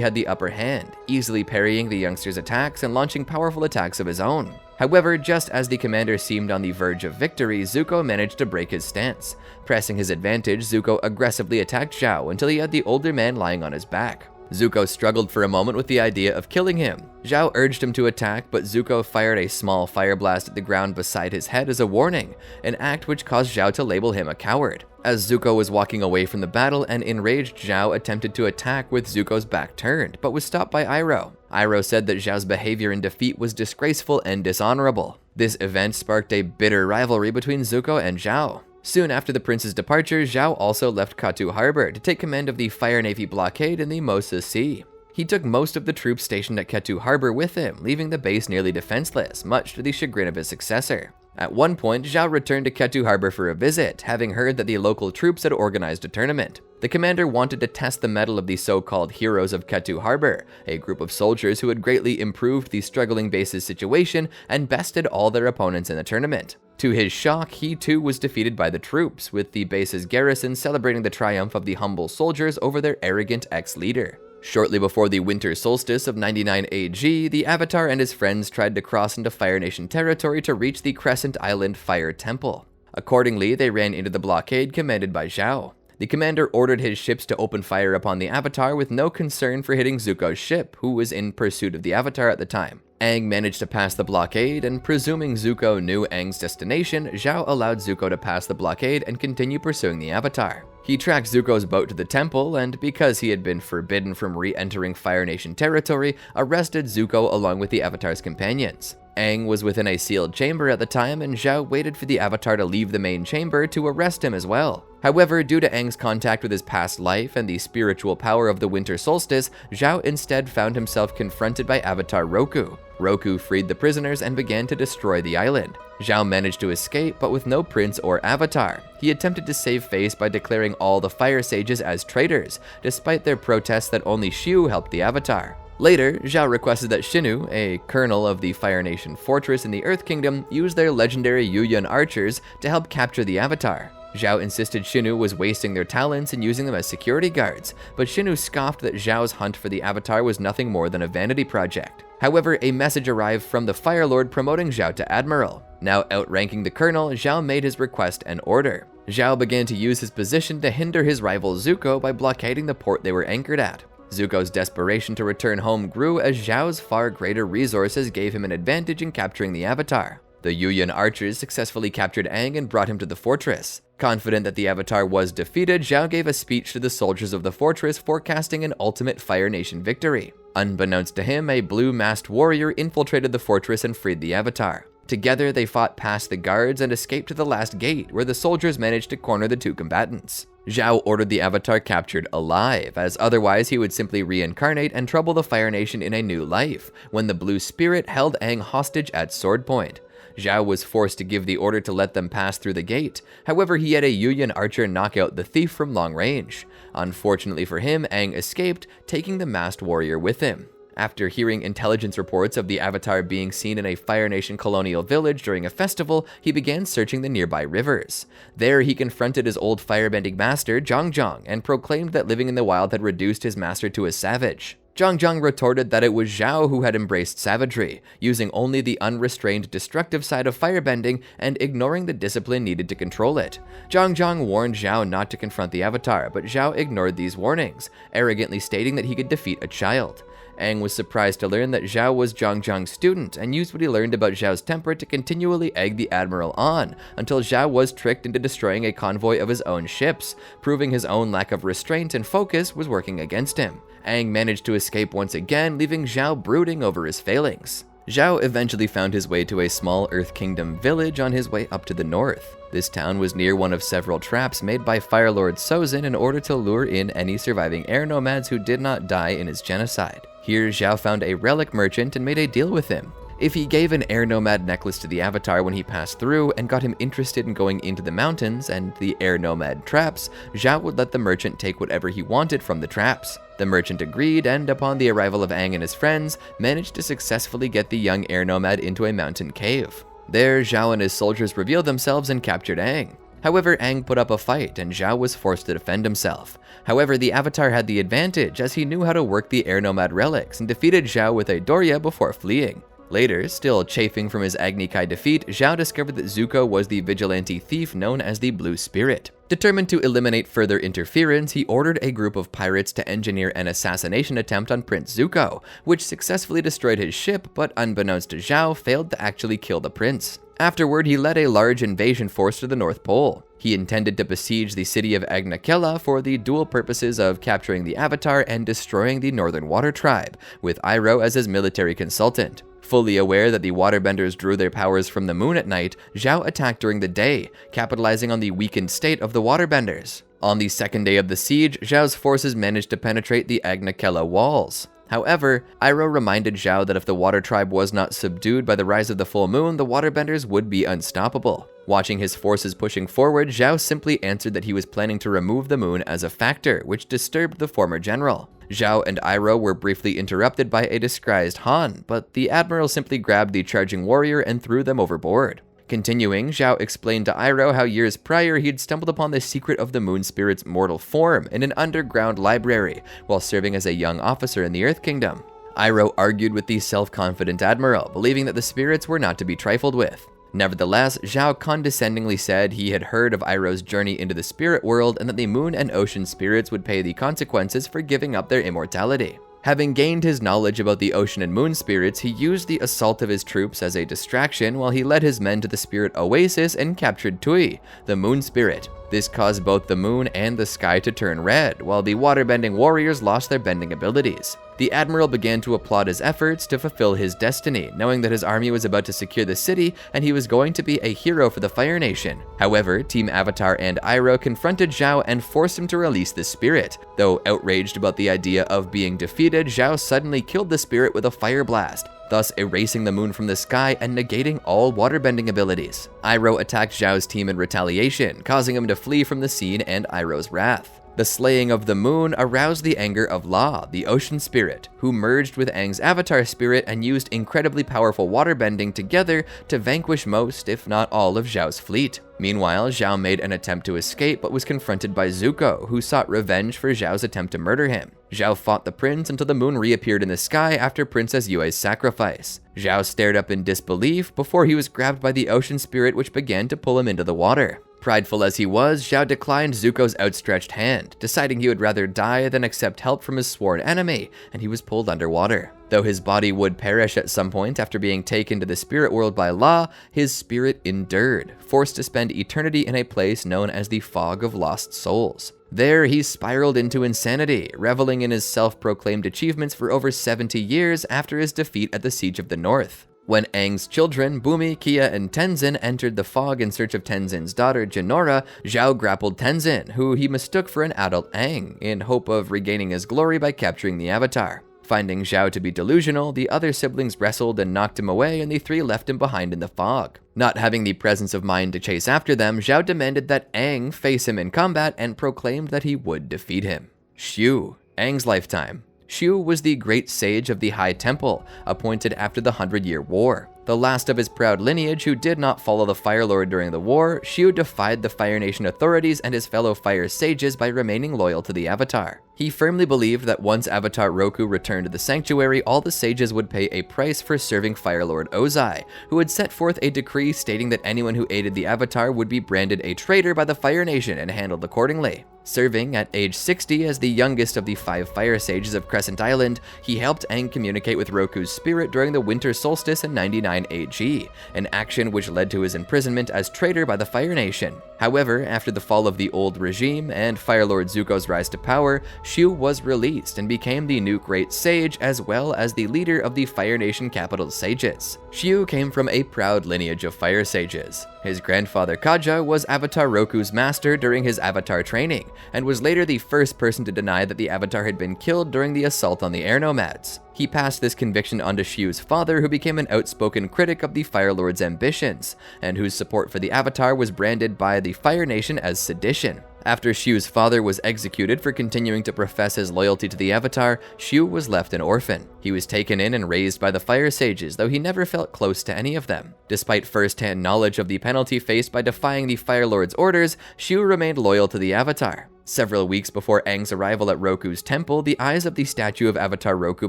S1: had the upper hand, easily parrying the youngster's attacks and launching powerful attacks of his own. However, just as the commander seemed on the verge of victory, Zuko managed to break his stance. Pressing his advantage, Zuko aggressively attacked Zhao until he had the older man lying on his back. Zuko struggled for a moment with the idea of killing him. Zhao urged him to attack, but Zuko fired a small fire blast at the ground beside his head as a warning, an act which caused Zhao to label him a coward. As Zuko was walking away from the battle, an enraged Zhao attempted to attack with Zuko's back turned, but was stopped by Iroh. Iroh said that Zhao's behavior in defeat was disgraceful and dishonorable. This event sparked a bitter rivalry between Zuko and Zhao. Soon after the prince's departure, Zhao also left Katu Harbor to take command of the Fire Navy blockade in the Mosa Sea. He took most of the troops stationed at Katu Harbor with him, leaving the base nearly defenseless, much to the chagrin of his successor. At one point, Zhao returned to Katu Harbor for a visit, having heard that the local troops had organized a tournament. The commander wanted to test the mettle of the so-called heroes of Katu Harbor, a group of soldiers who had greatly improved the struggling base's situation and bested all their opponents in the tournament. To his shock, he too was defeated by the troops, with the base's garrison celebrating the triumph of the humble soldiers over their arrogant ex-leader. Shortly before the winter solstice of 99 AG, the Avatar and his friends tried to cross into Fire Nation territory to reach the Crescent Island Fire Temple. Accordingly, they ran into the blockade commanded by Zhao. The commander ordered his ships to open fire upon the Avatar with no concern for hitting Zuko's ship, who was in pursuit of the Avatar at the time. Aang managed to pass the blockade, and presuming Zuko knew Aang's destination, Zhao allowed Zuko to pass the blockade and continue pursuing the Avatar. He tracked Zuko's boat to the temple, and because he had been forbidden from re-entering Fire Nation territory, arrested Zuko along with the Avatar's companions. Aang was within a sealed chamber at the time, and Zhao waited for the Avatar to leave the main chamber to arrest him as well. However, due to Aang's contact with his past life and the spiritual power of the winter solstice, Zhao instead found himself confronted by Avatar Roku. Roku freed the prisoners and began to destroy the island. Zhao managed to escape, but with no prince or avatar. He attempted to save face by declaring all the fire sages as traitors, despite their protests that only Xiu helped the Avatar. Later, Zhao requested that Xinu, a colonel of the Fire Nation fortress in the Earth Kingdom, use their legendary Yuyun archers to help capture the Avatar. Zhao insisted Xinu was wasting their talents and using them as security guards, but Xinu scoffed that Zhao's hunt for the Avatar was nothing more than a vanity project. However, a message arrived from the Fire Lord promoting Zhao to Admiral. Now outranking the colonel, Zhao made his request an order. Zhao began to use his position to hinder his rival Zuko by blockading the port they were anchored at. Zuko's desperation to return home grew as Zhao's far greater resources gave him an advantage in capturing the Avatar. The Yuyun archers successfully captured Aang and brought him to the fortress. Confident that the Avatar was defeated, Zhao gave a speech to the soldiers of the fortress forecasting an ultimate Fire Nation victory. Unbeknownst to him, a blue-masked warrior infiltrated the fortress and freed the Avatar. Together, they fought past the guards and escaped to the last gate, where the soldiers managed to corner the two combatants. Zhao ordered the Avatar captured alive, as otherwise he would simply reincarnate and trouble the Fire Nation in a new life, when the Blue Spirit held Aang hostage at sword point. Zhao was forced to give the order to let them pass through the gate. However, he had a Yuyun archer knock out the thief from long range. Unfortunately for him, Aang escaped, taking the masked warrior with him. After hearing intelligence reports of the Avatar being seen in a Fire Nation colonial village during a festival, he began searching the nearby rivers. There, he confronted his old firebending master, Zhang, and proclaimed that living in the wild had reduced his master to a savage. Zhang retorted that it was Zhao who had embraced savagery, using only the unrestrained destructive side of firebending and ignoring the discipline needed to control it. Zhang warned Zhao not to confront the Avatar, but Zhao ignored these warnings, arrogantly stating that he could defeat a child. Aang was surprised to learn that Zhao was Zhang's student and used what he learned about Zhao's temper to continually egg the Admiral on, until Zhao was tricked into destroying a convoy of his own ships, proving his own lack of restraint and focus was working against him. Aang managed to escape once again, leaving Zhao brooding over his failings. Zhao eventually found his way to a small Earth Kingdom village on his way up to the north. This town was near one of several traps made by Fire Lord Sozin in order to lure in any surviving air nomads who did not die in his genocide. Here, Zhao found a relic merchant and made a deal with him. If he gave an air nomad necklace to the Avatar when he passed through and got him interested in going into the mountains and the air nomad traps, Zhao would let the merchant take whatever he wanted from the traps. The merchant agreed, and upon the arrival of Aang and his friends, managed to successfully get the young air nomad into a mountain cave. There, Zhao and his soldiers revealed themselves and captured Aang. However, Aang put up a fight and Zhao was forced to defend himself. However, the Avatar had the advantage as he knew how to work the Air Nomad relics and defeated Zhao with a Doria before fleeing. Later, still chafing from his Agni Kai defeat, Zhao discovered that Zuko was the vigilante thief known as the Blue Spirit. Determined to eliminate further interference, he ordered a group of pirates to engineer an assassination attempt on Prince Zuko, which successfully destroyed his ship, but unbeknownst to Zhao, failed to actually kill the prince. Afterward, he led a large invasion force to the North Pole. He intended to besiege the city of Agnakella for the dual purposes of capturing the Avatar and destroying the Northern Water Tribe, with Iroh as his military consultant. Fully aware that the waterbenders drew their powers from the moon at night, Zhao attacked during the day, capitalizing on the weakened state of the waterbenders. On the second day of the siege, Zhao's forces managed to penetrate the Agnakella walls. However, Iroh reminded Zhao that if the Water Tribe was not subdued by the rise of the full moon, the waterbenders would be unstoppable. Watching his forces pushing forward, Zhao simply answered that he was planning to remove the moon as a factor, which disturbed the former general. Zhao and Iroh were briefly interrupted by a disguised Han, but the admiral simply grabbed the charging warrior and threw them overboard. Continuing, Zhao explained to Iroh how years prior he had stumbled upon the secret of the Moon Spirit's mortal form in an underground library while serving as a young officer in the Earth Kingdom. Iroh argued with the self-confident admiral, believing that the spirits were not to be trifled with. Nevertheless, Zhao condescendingly said he had heard of Iroh's journey into the spirit world and that the moon and ocean spirits would pay the consequences for giving up their immortality. Having gained his knowledge about the ocean and moon spirits, he used the assault of his troops as a distraction while he led his men to the spirit oasis and captured Tui, the moon spirit. This caused both the moon and the sky to turn red, while the waterbending warriors lost their bending abilities. The admiral began to applaud his efforts to fulfill his destiny, knowing that his army was about to secure the city and he was going to be a hero for the Fire Nation. However, Team Avatar and Iroh confronted Zhao and forced him to release the spirit. Though outraged about the idea of being defeated, Zhao suddenly killed the spirit with a fire blast, thus erasing the moon from the sky and negating all waterbending abilities. Iroh attacked Zhao's team in retaliation, causing him to flee from the scene and Iroh's wrath. The slaying of the moon aroused the anger of La, the ocean spirit, who merged with Aang's avatar spirit and used incredibly powerful waterbending together to vanquish most, if not all, of Zhao's fleet. Meanwhile, Zhao made an attempt to escape but was confronted by Zuko, who sought revenge for Zhao's attempt to murder him. Zhao fought the prince until the moon reappeared in the sky after Princess Yue's sacrifice. Zhao stared up in disbelief before he was grabbed by the ocean spirit, which began to pull him into the water. Prideful as he was, Zhao declined Zuko's outstretched hand, deciding he would rather die than accept help from his sworn enemy, and he was pulled underwater. Though his body would perish at some point after being taken to the spirit world by La, his spirit endured, forced to spend eternity in a place known as the Fog of Lost Souls. There, he spiraled into insanity, reveling in his self-proclaimed achievements for over 70 years after his defeat at the Siege of the North. When Aang's children, Bumi, Kia, and Tenzin entered the fog in search of Tenzin's daughter, Jinora, Zhao grappled Tenzin, who he mistook for an adult Aang, in hope of regaining his glory by capturing the Avatar. Finding Zhao to be delusional, the other siblings wrestled and knocked him away, and the three left him behind in the fog. Not having the presence of mind to chase after them, Zhao demanded that Aang face him in combat and proclaimed that he would defeat him. Xiu, Aang's lifetime. Xiu was the great sage of the High Temple, appointed after the 100-Year War. The last of his proud lineage who did not follow the Fire Lord during the war, Xiu defied the Fire Nation authorities and his fellow Fire Sages by remaining loyal to the Avatar. He firmly believed that once Avatar Roku returned to the Sanctuary, all the sages would pay a price for serving Fire Lord Ozai, who had set forth a decree stating that anyone who aided the Avatar would be branded a traitor by the Fire Nation and handled accordingly. Serving at age 60 as the youngest of the 5 Fire Sages of Crescent Island, he helped Aang communicate with Roku's spirit during the winter solstice in 99 AG, an action which led to his imprisonment as traitor by the Fire Nation. However, after the fall of the old regime and Fire Lord Zuko's rise to power, Xiu was released and became the new Great Sage as well as the leader of the Fire Nation capital's sages. Xiu came from a proud lineage of Fire Sages. His grandfather Kaja was Avatar Roku's master during his Avatar training, and was later the first person to deny that the Avatar had been killed during the assault on the Air Nomads. He passed this conviction on to Xiu's father, who became an outspoken critic of the Fire Lord's ambitions, and whose support for the Avatar was branded by the Fire Nation as sedition. After Shu's father was executed for continuing to profess his loyalty to the Avatar, Shu was left an orphan. He was taken in and raised by the Fire Sages, though he never felt close to any of them. Despite first-hand knowledge of the penalty faced by defying the Fire Lord's orders, Shu remained loyal to the Avatar. Several weeks before Aang's arrival at Roku's temple, the eyes of the statue of Avatar Roku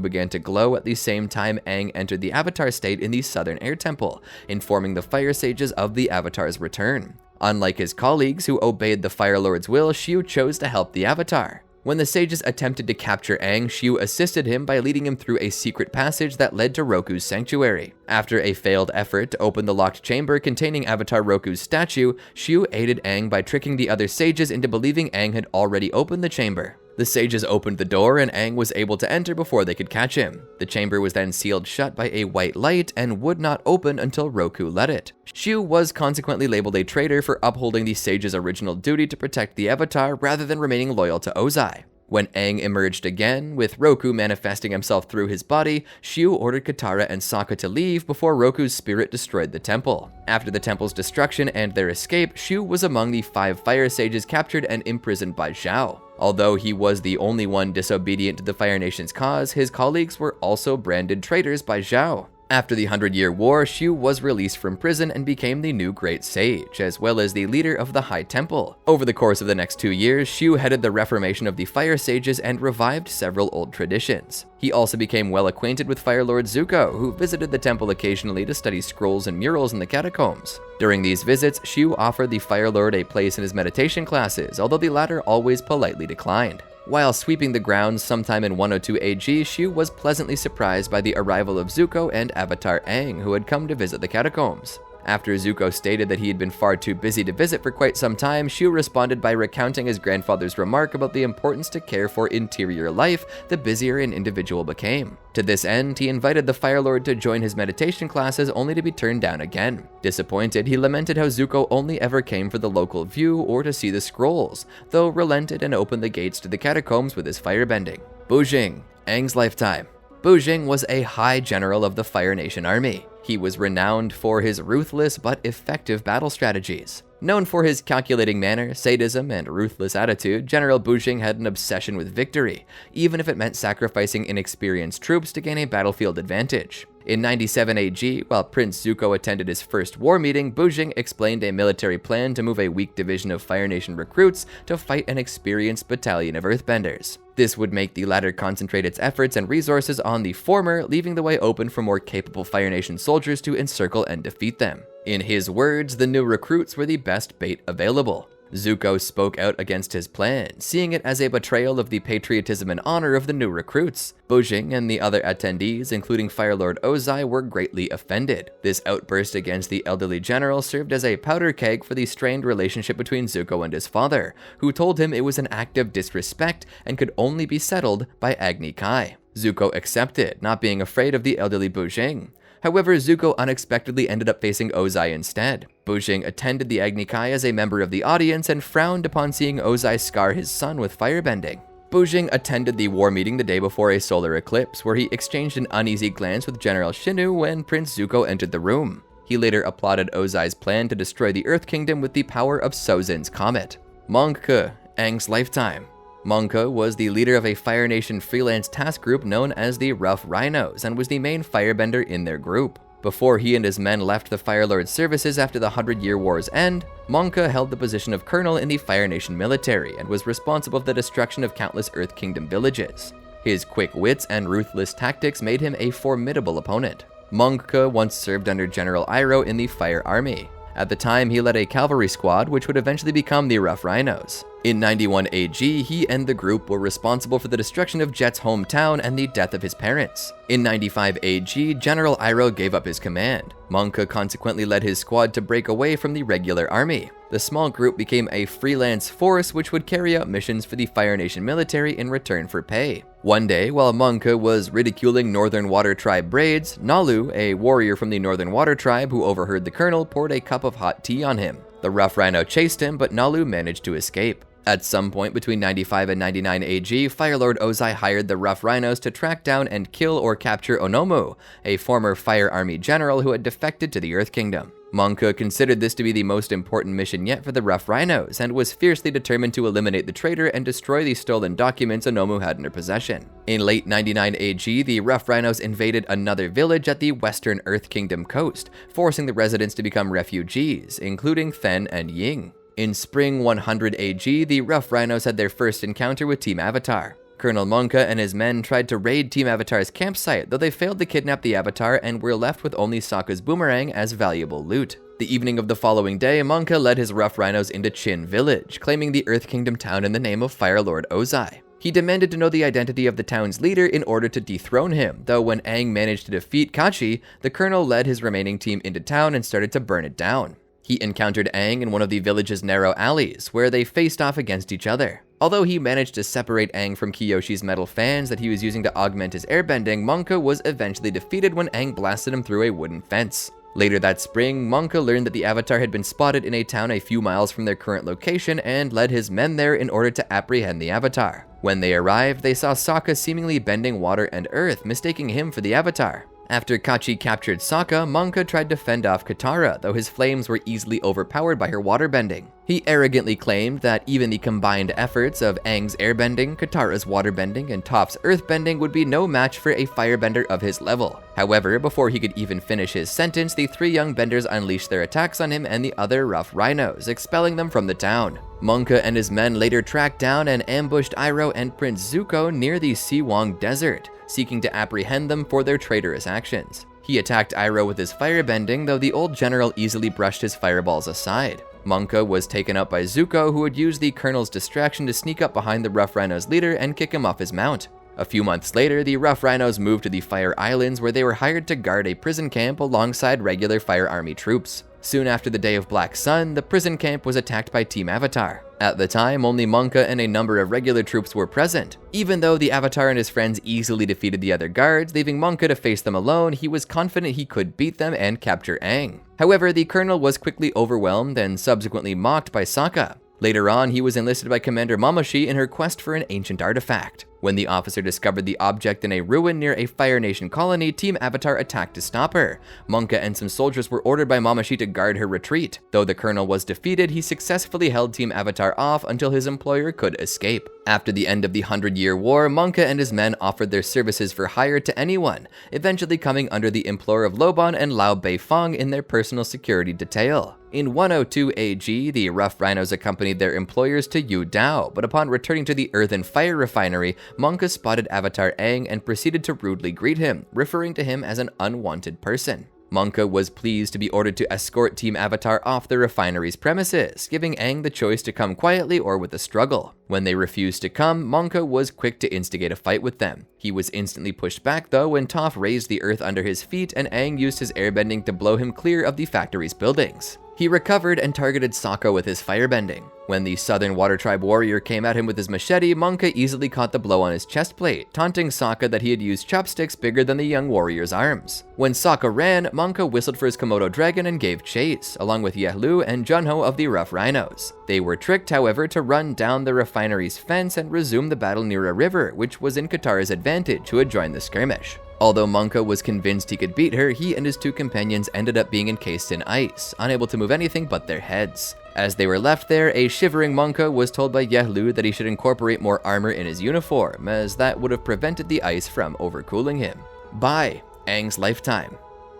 S1: began to glow at the same time Aang entered the Avatar state in the Southern Air Temple, informing the Fire Sages of the Avatar's return. Unlike his colleagues who obeyed the Fire Lord's will, Shu chose to help the Avatar. When the sages attempted to capture Aang, Shu assisted him by leading him through a secret passage that led to Roku's sanctuary. After a failed effort to open the locked chamber containing Avatar Roku's statue, Shu aided Aang by tricking the other sages into believing Aang had already opened the chamber. The sages opened the door and Aang was able to enter before they could catch him. The chamber was then sealed shut by a white light and would not open until Roku let it. Shu was consequently labeled a traitor for upholding the sages' original duty to protect the Avatar rather than remaining loyal to Ozai. When Aang emerged again, with Roku manifesting himself through his body, Shu ordered Katara and Sokka to leave before Roku's spirit destroyed the temple. After the temple's destruction and their escape, Shu was among the 5 fire sages captured and imprisoned by Zhao. Although he was the only one disobedient to the Fire Nation's cause, his colleagues were also branded traitors by Zhao. After the 100-Year War, Shu was released from prison and became the new Great Sage, as well as the leader of the High Temple. Over the course of the next 2 years, Shu headed the reformation of the Fire Sages and revived several old traditions. He also became well acquainted with Fire Lord Zuko, who visited the temple occasionally to study scrolls and murals in the catacombs. During these visits, Shu offered the Fire Lord a place in his meditation classes, although the latter always politely declined. While sweeping the grounds sometime in 102 AG, Shu was pleasantly surprised by the arrival of Zuko and Avatar Aang, who had come to visit the catacombs. After Zuko stated that he had been far too busy to visit for quite some time, Shu responded by recounting his grandfather's remark about the importance to care for interior life the busier an individual became. To this end, he invited the Fire Lord to join his meditation classes only to be turned down again. Disappointed, he lamented how Zuko only ever came for the local view or to see the scrolls, though relented and opened the gates to the catacombs with his firebending. Bujing, Aang's lifetime. Bujing was a high general of the Fire Nation army. He was renowned for his ruthless but effective battle strategies. Known for his calculating manner, sadism, and ruthless attitude, General Bujing had an obsession with victory, even if it meant sacrificing inexperienced troops to gain a battlefield advantage. In 97 AG, while Prince Zuko attended his first war meeting, Bujing explained a military plan to move a weak division of Fire Nation recruits to fight an experienced battalion of Earthbenders. This would make the latter concentrate its efforts and resources on the former, leaving the way open for more capable Fire Nation soldiers to encircle and defeat them. In his words, the new recruits were the best bait available. Zuko spoke out against his plan, seeing it as a betrayal of the patriotism and honor of the new recruits. Bujing and the other attendees, including Fire Lord Ozai, were greatly offended. This outburst against the elderly general served as a powder keg for the strained relationship between Zuko and his father, who told him it was an act of disrespect and could only be settled by Agni Kai. Zuko accepted, not being afraid of the elderly Bujing. However, Zuko unexpectedly ended up facing Ozai instead. Bujing attended the Agni Kai as a member of the audience and frowned upon seeing Ozai scar his son with firebending. Bujing attended the war meeting the day before a solar eclipse, where he exchanged an uneasy glance with General Shinu when Prince Zuko entered the room. He later applauded Ozai's plan to destroy the Earth Kingdom with the power of Sozin's comet. Mongke, Aang's lifetime. Mongke was the leader of a Fire Nation freelance task group known as the Rough Rhinos and was the main firebender in their group. Before he and his men left the Fire Lord's services after the 100-Year War's end, Mongke held the position of colonel in the Fire Nation military and was responsible for the destruction of countless Earth Kingdom villages. His quick wits and ruthless tactics made him a formidable opponent. Mongke once served under General Iroh in the Fire Army. At the time, he led a cavalry squad which would eventually become the Rough Rhinos. In 91 AG, he and the group were responsible for the destruction of Jet's hometown and the death of his parents. In 95 AG, General Iroh gave up his command. Mongke consequently led his squad to break away from the regular army. The small group became a freelance force which would carry out missions for the Fire Nation military in return for pay. One day, while Mongke was ridiculing Northern Water Tribe braids, Nalu, a warrior from the Northern Water Tribe who overheard the colonel, poured a cup of hot tea on him. The Rough Rhino chased him, but Nalu managed to escape. At some point between 95 and 99 AG, Fire Lord Ozai hired the Rough Rhinos to track down and kill or capture Onomu, a former Fire Army general who had defected to the Earth Kingdom. Monka considered this to be the most important mission yet for the Rough Rhinos, and was fiercely determined to eliminate the traitor and destroy the stolen documents Onomu had in her possession. In late 99 AG, the Rough Rhinos invaded another village at the western Earth Kingdom coast, forcing the residents to become refugees, including Then and Ying. In spring 100 AG, the Rough Rhinos had their first encounter with Team Avatar. Colonel Monka and his men tried to raid Team Avatar's campsite, though they failed to kidnap the Avatar and were left with only Sokka's boomerang as valuable loot. The evening of the following day, Monka led his Rough Rhinos into Qin village, claiming the Earth Kingdom town in the name of Fire Lord Ozai. He demanded to know the identity of the town's leader in order to dethrone him, though when Aang managed to defeat Kachi, the colonel led his remaining team into town and started to burn it down. He encountered Aang in one of the village's narrow alleys, where they faced off against each other. Although he managed to separate Aang from Kiyoshi's metal fans that he was using to augment his airbending, Monka was eventually defeated when Aang blasted him through a wooden fence. Later that spring, Monka learned that the Avatar had been spotted in a town a few miles from their current location and led his men there in order to apprehend the Avatar. When they arrived, they saw Sokka seemingly bending water and earth, mistaking him for the Avatar. After Kachi captured Sokka, Monka tried to fend off Katara, though his flames were easily overpowered by her waterbending. He arrogantly claimed that even the combined efforts of Aang's airbending, Katara's waterbending, and Toph's earthbending would be no match for a firebender of his level. However, before he could even finish his sentence, the three young benders unleashed their attacks on him and the other Rough Rhinos, expelling them from the town. Monka and his men later tracked down and ambushed Iroh and Prince Zuko near the Siwang Desert, seeking to apprehend them for their traitorous actions. He attacked Iroh with his firebending, though the old general easily brushed his fireballs aside. Monka was taken out by Zuko, who would use the colonel's distraction to sneak up behind the Rough Rhino's leader and kick him off his mount. A few months later, the Rough Rhinos moved to the Fire Islands, where they were hired to guard a prison camp alongside regular Fire Army troops. Soon after the Day of Black Sun, the prison camp was attacked by Team Avatar. At the time, only Monka and a number of regular troops were present. Even though the Avatar and his friends easily defeated the other guards, leaving Monka to face them alone, he was confident he could beat them and capture Aang. However, the colonel was quickly overwhelmed and subsequently mocked by Sokka. Later on, he was enlisted by Commander Momoshi in her quest for an ancient artifact. When the officer discovered the object in a ruin near a Fire Nation colony, Team Avatar attacked to stop her. Monka and some soldiers were ordered by Momoshi to guard her retreat. Though the colonel was defeated, he successfully held Team Avatar off until his employer could escape. After the end of the 100-Year War, Monka and his men offered their services for hire to anyone, eventually coming under the employ of Lobon and Lao Beifong in their personal security detail. In 102 AG, the Rough Rhinos accompanied their employers to Yu Dao, but upon returning to the Earth and Fire Refinery, Monka spotted Avatar Aang and proceeded to rudely greet him, referring to him as an unwanted person. Monka was pleased to be ordered to escort Team Avatar off the refinery's premises, giving Aang the choice to come quietly or with a struggle. When they refused to come, Monka was quick to instigate a fight with them. He was instantly pushed back though when Toph raised the earth under his feet and Aang used his airbending to blow him clear of the factory's buildings. He recovered and targeted Sokka with his firebending. When the Southern Water Tribe warrior came at him with his machete, Monka easily caught the blow on his chest plate, taunting Sokka that he had used chopsticks bigger than the young warrior's arms. When Sokka ran, Monka whistled for his Komodo dragon and gave chase, along with Yehlu and Junho of the Rough Rhinos. They were tricked, however, to run down the refinery's fence and resume the battle near a river, which was in Katara's advantage, who had joined the skirmish. Although Monka was convinced he could beat her, he and his two companions ended up being encased in ice, unable to move anything but their heads. As they were left there, a shivering Monka was told by Yehlu that he should incorporate more armor in his uniform, as that would have prevented the ice from overcooling him. Bai, Aang's lifetime.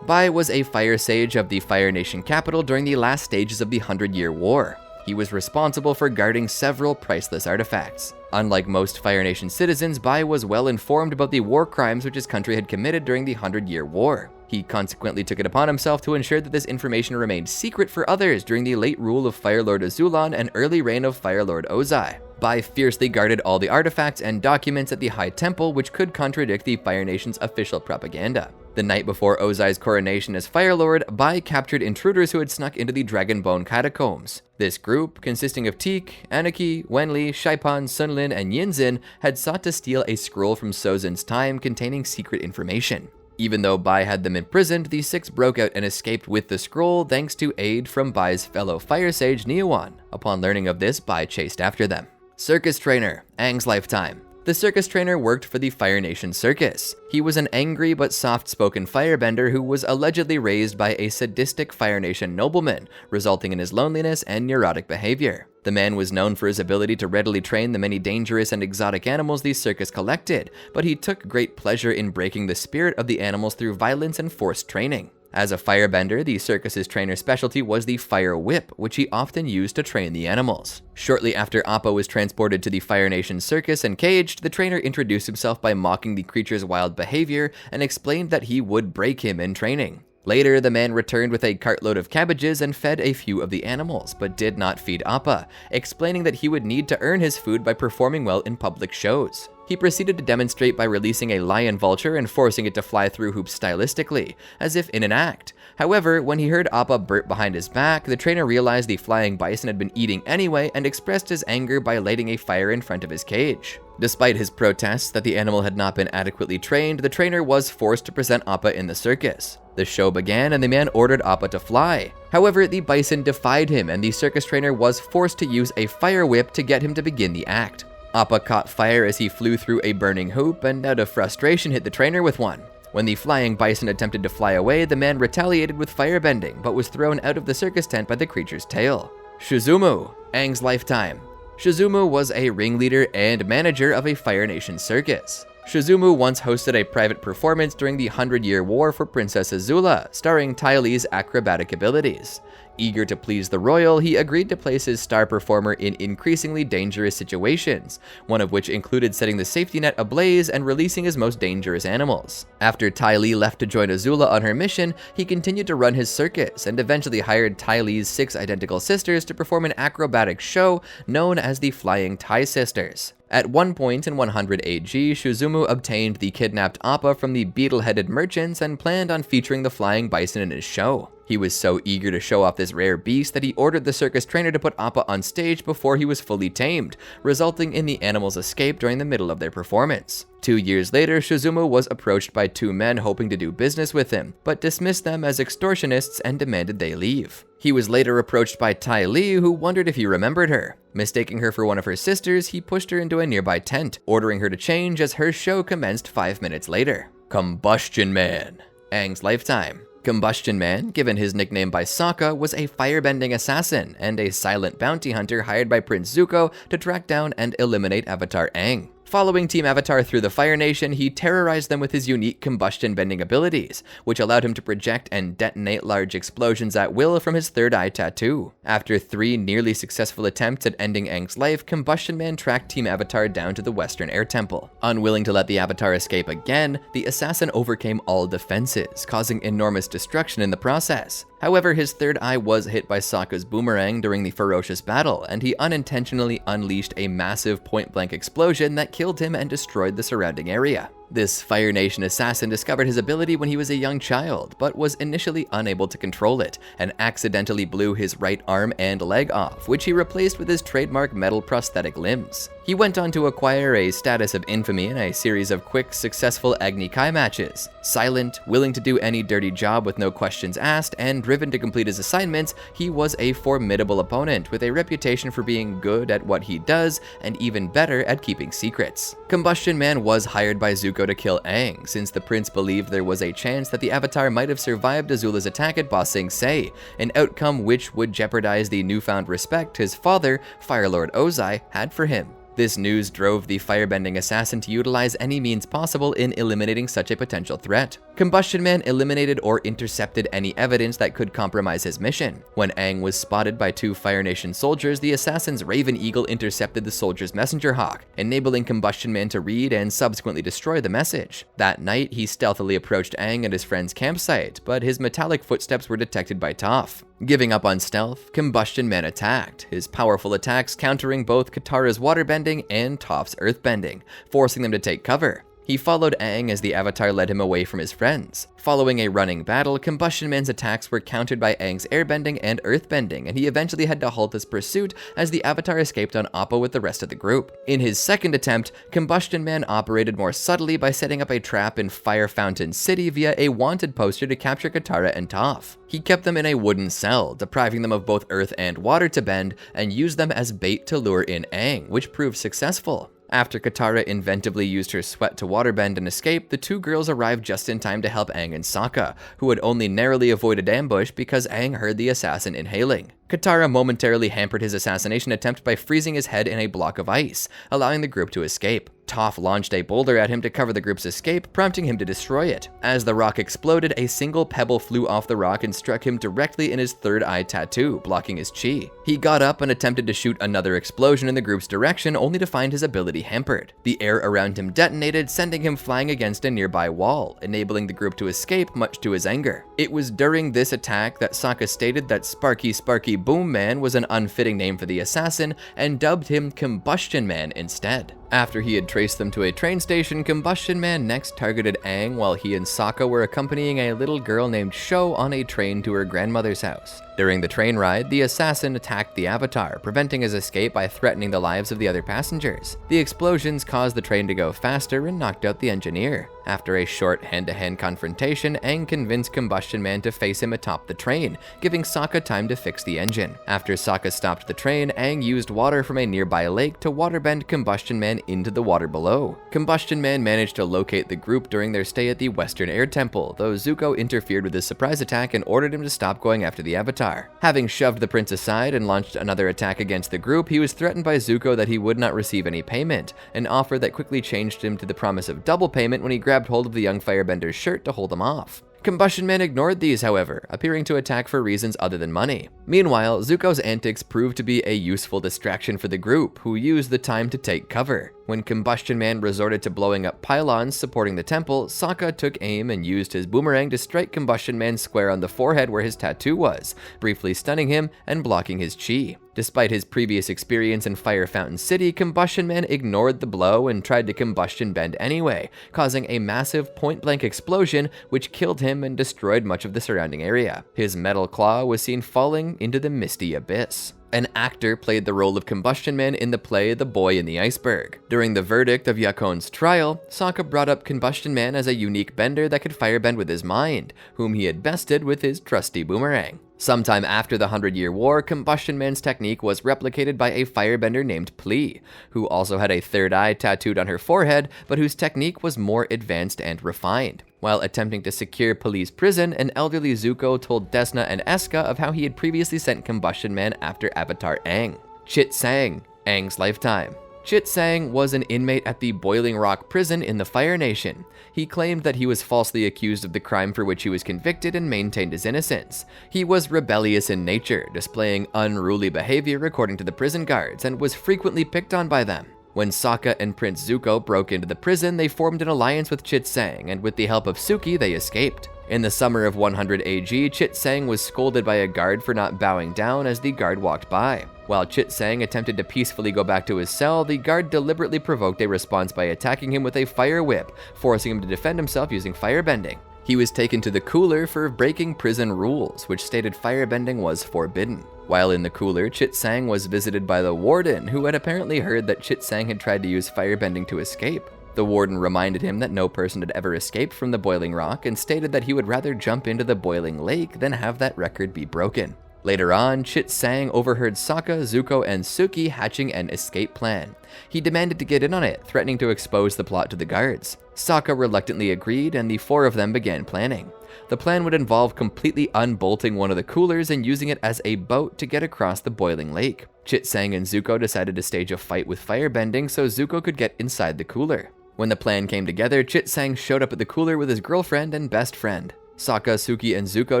S1: Bai was a fire sage of the Fire Nation capital during the last stages of the 100-Year War. He was responsible for guarding several priceless artifacts. Unlike most Fire Nation citizens, Bai was well informed about the war crimes which his country had committed during the 100-Year War. He consequently took it upon himself to ensure that this information remained secret for others during the late rule of Fire Lord Azulon and early reign of Fire Lord Ozai. Bai fiercely guarded all the artifacts and documents at the High Temple which could contradict the Fire Nation's official propaganda. The night before Ozai's coronation as Fire Lord, Bai captured intruders who had snuck into the Dragonbone Catacombs. This group, consisting of Teak, Anaki, Wenli, Shaipan, Sunlin, and Yinzin, had sought to steal a scroll from Sozin's time containing secret information. Even though Bai had them imprisoned, the six broke out and escaped with the scroll thanks to aid from Bai's fellow fire sage Neowan. Upon learning of this, Bai chased after them. Circus trainer, Aang's lifetime. The circus trainer worked for the Fire Nation Circus. He was an angry but soft-spoken firebender who was allegedly raised by a sadistic Fire Nation nobleman, resulting in his loneliness and neurotic behavior. The man was known for his ability to readily train the many dangerous and exotic animals the circus collected, but he took great pleasure in breaking the spirit of the animals through violence and forced training. As a firebender, the circus's trainer's specialty was the fire whip, which he often used to train the animals. Shortly after Appa was transported to the Fire Nation Circus and caged, the trainer introduced himself by mocking the creature's wild behavior and explained that he would break him in training. Later, the man returned with a cartload of cabbages and fed a few of the animals, but did not feed Appa, explaining that he would need to earn his food by performing well in public shows. He proceeded to demonstrate by releasing a lion vulture and forcing it to fly through hoops stylistically, as if in an act. However, when he heard Appa burp behind his back, the trainer realized the flying bison had been eating anyway and expressed his anger by lighting a fire in front of his cage. Despite his protests that the animal had not been adequately trained, the trainer was forced to present Appa in the circus. The show began and the man ordered Appa to fly. However, the bison defied him and the circus trainer was forced to use a fire whip to get him to begin the act. Appa caught fire as he flew through a burning hoop and out of frustration hit the trainer with one. When the flying bison attempted to fly away, the man retaliated with firebending, but was thrown out of the circus tent by the creature's tail. Shizumu, Aang's lifetime. Shizumu was a ringleader and manager of a Fire Nation circus. Shizumu once hosted a private performance during the 100-Year War for Princess Azula, starring Ty Lee's acrobatic abilities. Eager to please the royal, he agreed to place his star performer in increasingly dangerous situations, one of which included setting the safety net ablaze and releasing his most dangerous animals. After Ty Lee left to join Azula on her mission, he continued to run his circus and eventually hired Ty Lee's 6 identical sisters to perform an acrobatic show known as the Flying Ty Sisters. At one point in 100 AG, Shizumu obtained the kidnapped Appa from the beetle-headed merchants and planned on featuring the flying bison in his show. He was so eager to show off this rare beast that he ordered the circus trainer to put Appa on stage before he was fully tamed, resulting in the animal's escape during the middle of their performance. 2 years later, Shizumu was approached by 2 men hoping to do business with him, but dismissed them as extortionists and demanded they leave. He was later approached by Ty Lee, who wondered if he remembered her. Mistaking her for one of her sisters, he pushed her into a nearby tent, ordering her to change as her show commenced 5 minutes later. Combustion Man, Aang's lifetime. Combustion Man, given his nickname by Sokka, was a firebending assassin and a silent bounty hunter hired by Prince Zuko to track down and eliminate Avatar Aang. Following Team Avatar through the Fire Nation, he terrorized them with his unique combustion bending abilities, which allowed him to project and detonate large explosions at will from his third eye tattoo. After 3 nearly successful attempts at ending Aang's life, Combustion Man tracked Team Avatar down to the Western Air Temple. Unwilling to let the Avatar escape again, the assassin overcame all defenses, causing enormous destruction in the process. However, his third eye was hit by Sokka's boomerang during the ferocious battle, and he unintentionally unleashed a massive point-blank explosion that killed him and destroyed the surrounding area. This Fire Nation assassin discovered his ability when he was a young child, but was initially unable to control it, and accidentally blew his right arm and leg off, which he replaced with his trademark metal prosthetic limbs. He went on to acquire a status of infamy in a series of quick, successful Agni Kai matches. Silent, willing to do any dirty job with no questions asked, and driven to complete his assignments, he was a formidable opponent with a reputation for being good at what he does and even better at keeping secrets. Combustion Man was hired by Zuko to kill Aang, since the prince believed there was a chance that the Avatar might have survived Azula's attack at Ba Sing Se, an outcome which would jeopardize the newfound respect his father, Fire Lord Ozai, had for him. This news drove the firebending assassin to utilize any means possible in eliminating such a potential threat. Combustion Man eliminated or intercepted any evidence that could compromise his mission. When Aang was spotted by 2 Fire Nation soldiers, the assassin's Raven Eagle intercepted the soldier's messenger hawk, enabling Combustion Man to read and subsequently destroy the message. That night, he stealthily approached Aang and his friend's campsite, but his metallic footsteps were detected by Toph. Giving up on stealth, Combustion Man attacked, his powerful attacks countering both Katara's waterbending and Toph's earthbending, forcing them to take cover. He followed Aang as the Avatar led him away from his friends. Following a running battle, Combustion Man's attacks were countered by Aang's airbending and earthbending, and he eventually had to halt his pursuit as the Avatar escaped on Appa with the rest of the group. In his second attempt, Combustion Man operated more subtly by setting up a trap in Fire Fountain City via a wanted poster to capture Katara and Toph. He kept them in a wooden cell, depriving them of both earth and water to bend, and used them as bait to lure in Aang, which proved successful. After Katara inventively used her sweat to waterbend and escape, the two girls arrived just in time to help Aang and Sokka, who had only narrowly avoided ambush because Aang heard the assassin inhaling. Katara momentarily hampered his assassination attempt by freezing his head in a block of ice, allowing the group to escape. Toph launched a boulder at him to cover the group's escape, prompting him to destroy it. As the rock exploded, a single pebble flew off the rock and struck him directly in his third eye tattoo, blocking his chi. He got up and attempted to shoot another explosion in the group's direction, only to find his ability hampered. The air around him detonated, sending him flying against a nearby wall, enabling the group to escape, much to his anger. It was during this attack that Sokka stated that Sparky Boom Man was an unfitting name for the assassin and dubbed him Combustion Man instead. After he had traced them to a train station, Combustion Man next targeted Aang while he and Sokka were accompanying a little girl named Sho on a train to her grandmother's house. During the train ride, the assassin attacked the Avatar, preventing his escape by threatening the lives of the other passengers. The explosions caused the train to go faster and knocked out the engineer. After a short hand-to-hand confrontation, Aang convinced Combustion Man to face him atop the train, giving Sokka time to fix the engine. After Sokka stopped the train, Aang used water from a nearby lake to waterbend Combustion Man into the water below. Combustion Man managed to locate the group during their stay at the Western Air Temple, though Zuko interfered with his surprise attack and ordered him to stop going after the Avatar. Having shoved the prince aside and launched another attack against the group, he was threatened by Zuko that he would not receive any payment, an offer that quickly changed him to the promise of double payment when he grabbed hold of the young Firebender's shirt to hold him off. Combustion Man ignored these, however, appearing to attack for reasons other than money. Meanwhile, Zuko's antics proved to be a useful distraction for the group, who used the time to take cover. When Combustion Man resorted to blowing up pylons supporting the temple, Sokka took aim and used his boomerang to strike Combustion Man square on the forehead where his tattoo was, briefly stunning him and blocking his chi. Despite his previous experience in Fire Fountain City, Combustion Man ignored the blow and tried to combustion bend anyway, causing a massive point-blank explosion which killed him and destroyed much of the surrounding area. His metal claw was seen falling into the misty abyss. An actor played the role of Combustion Man in the play The Boy in the Iceberg. During the verdict of Yakon's trial, Sokka brought up Combustion Man as a unique bender that could firebend with his mind, whom he had bested with his trusty boomerang. Sometime after the 100-Year War, Combustion Man's technique was replicated by a firebender named Pli, who also had a third eye tattooed on her forehead, but whose technique was more advanced and refined. While attempting to secure Pli's prison, an elderly Zuko told Desna and Eska of how he had previously sent Combustion Man after Avatar Aang. Chit Sang, Aang's lifetime. Chit Sang was an inmate at the Boiling Rock prison in the Fire Nation. He claimed that he was falsely accused of the crime for which he was convicted and maintained his innocence. He was rebellious in nature, displaying unruly behavior according to the prison guards, and was frequently picked on by them. When Sokka and Prince Zuko broke into the prison, they formed an alliance with Chit Sang, and with the help of Suki, they escaped. In the summer of 100 AG, Chit Sang was scolded by a guard for not bowing down as the guard walked by. While Chit Sang attempted to peacefully go back to his cell, the guard deliberately provoked a response by attacking him with a fire whip, forcing him to defend himself using firebending. He was taken to the cooler for breaking prison rules, which stated firebending was forbidden. While in the cooler, Chit Sang was visited by the warden, who had apparently heard that Chit Sang had tried to use firebending to escape. The warden reminded him that no person had ever escaped from the Boiling Rock and stated that he would rather jump into the boiling lake than have that record be broken. Later on, Chit Sang overheard Sokka, Zuko, and Suki hatching an escape plan. He demanded to get in on it, threatening to expose the plot to the guards. Sokka reluctantly agreed, and the four of them began planning. The plan would involve completely unbolting one of the coolers and using it as a boat to get across the boiling lake. Chit Sang and Zuko decided to stage a fight with firebending so Zuko could get inside the cooler. When the plan came together, Chit Sang showed up at the cooler with his girlfriend and best friend. Sokka, Suki, and Zuko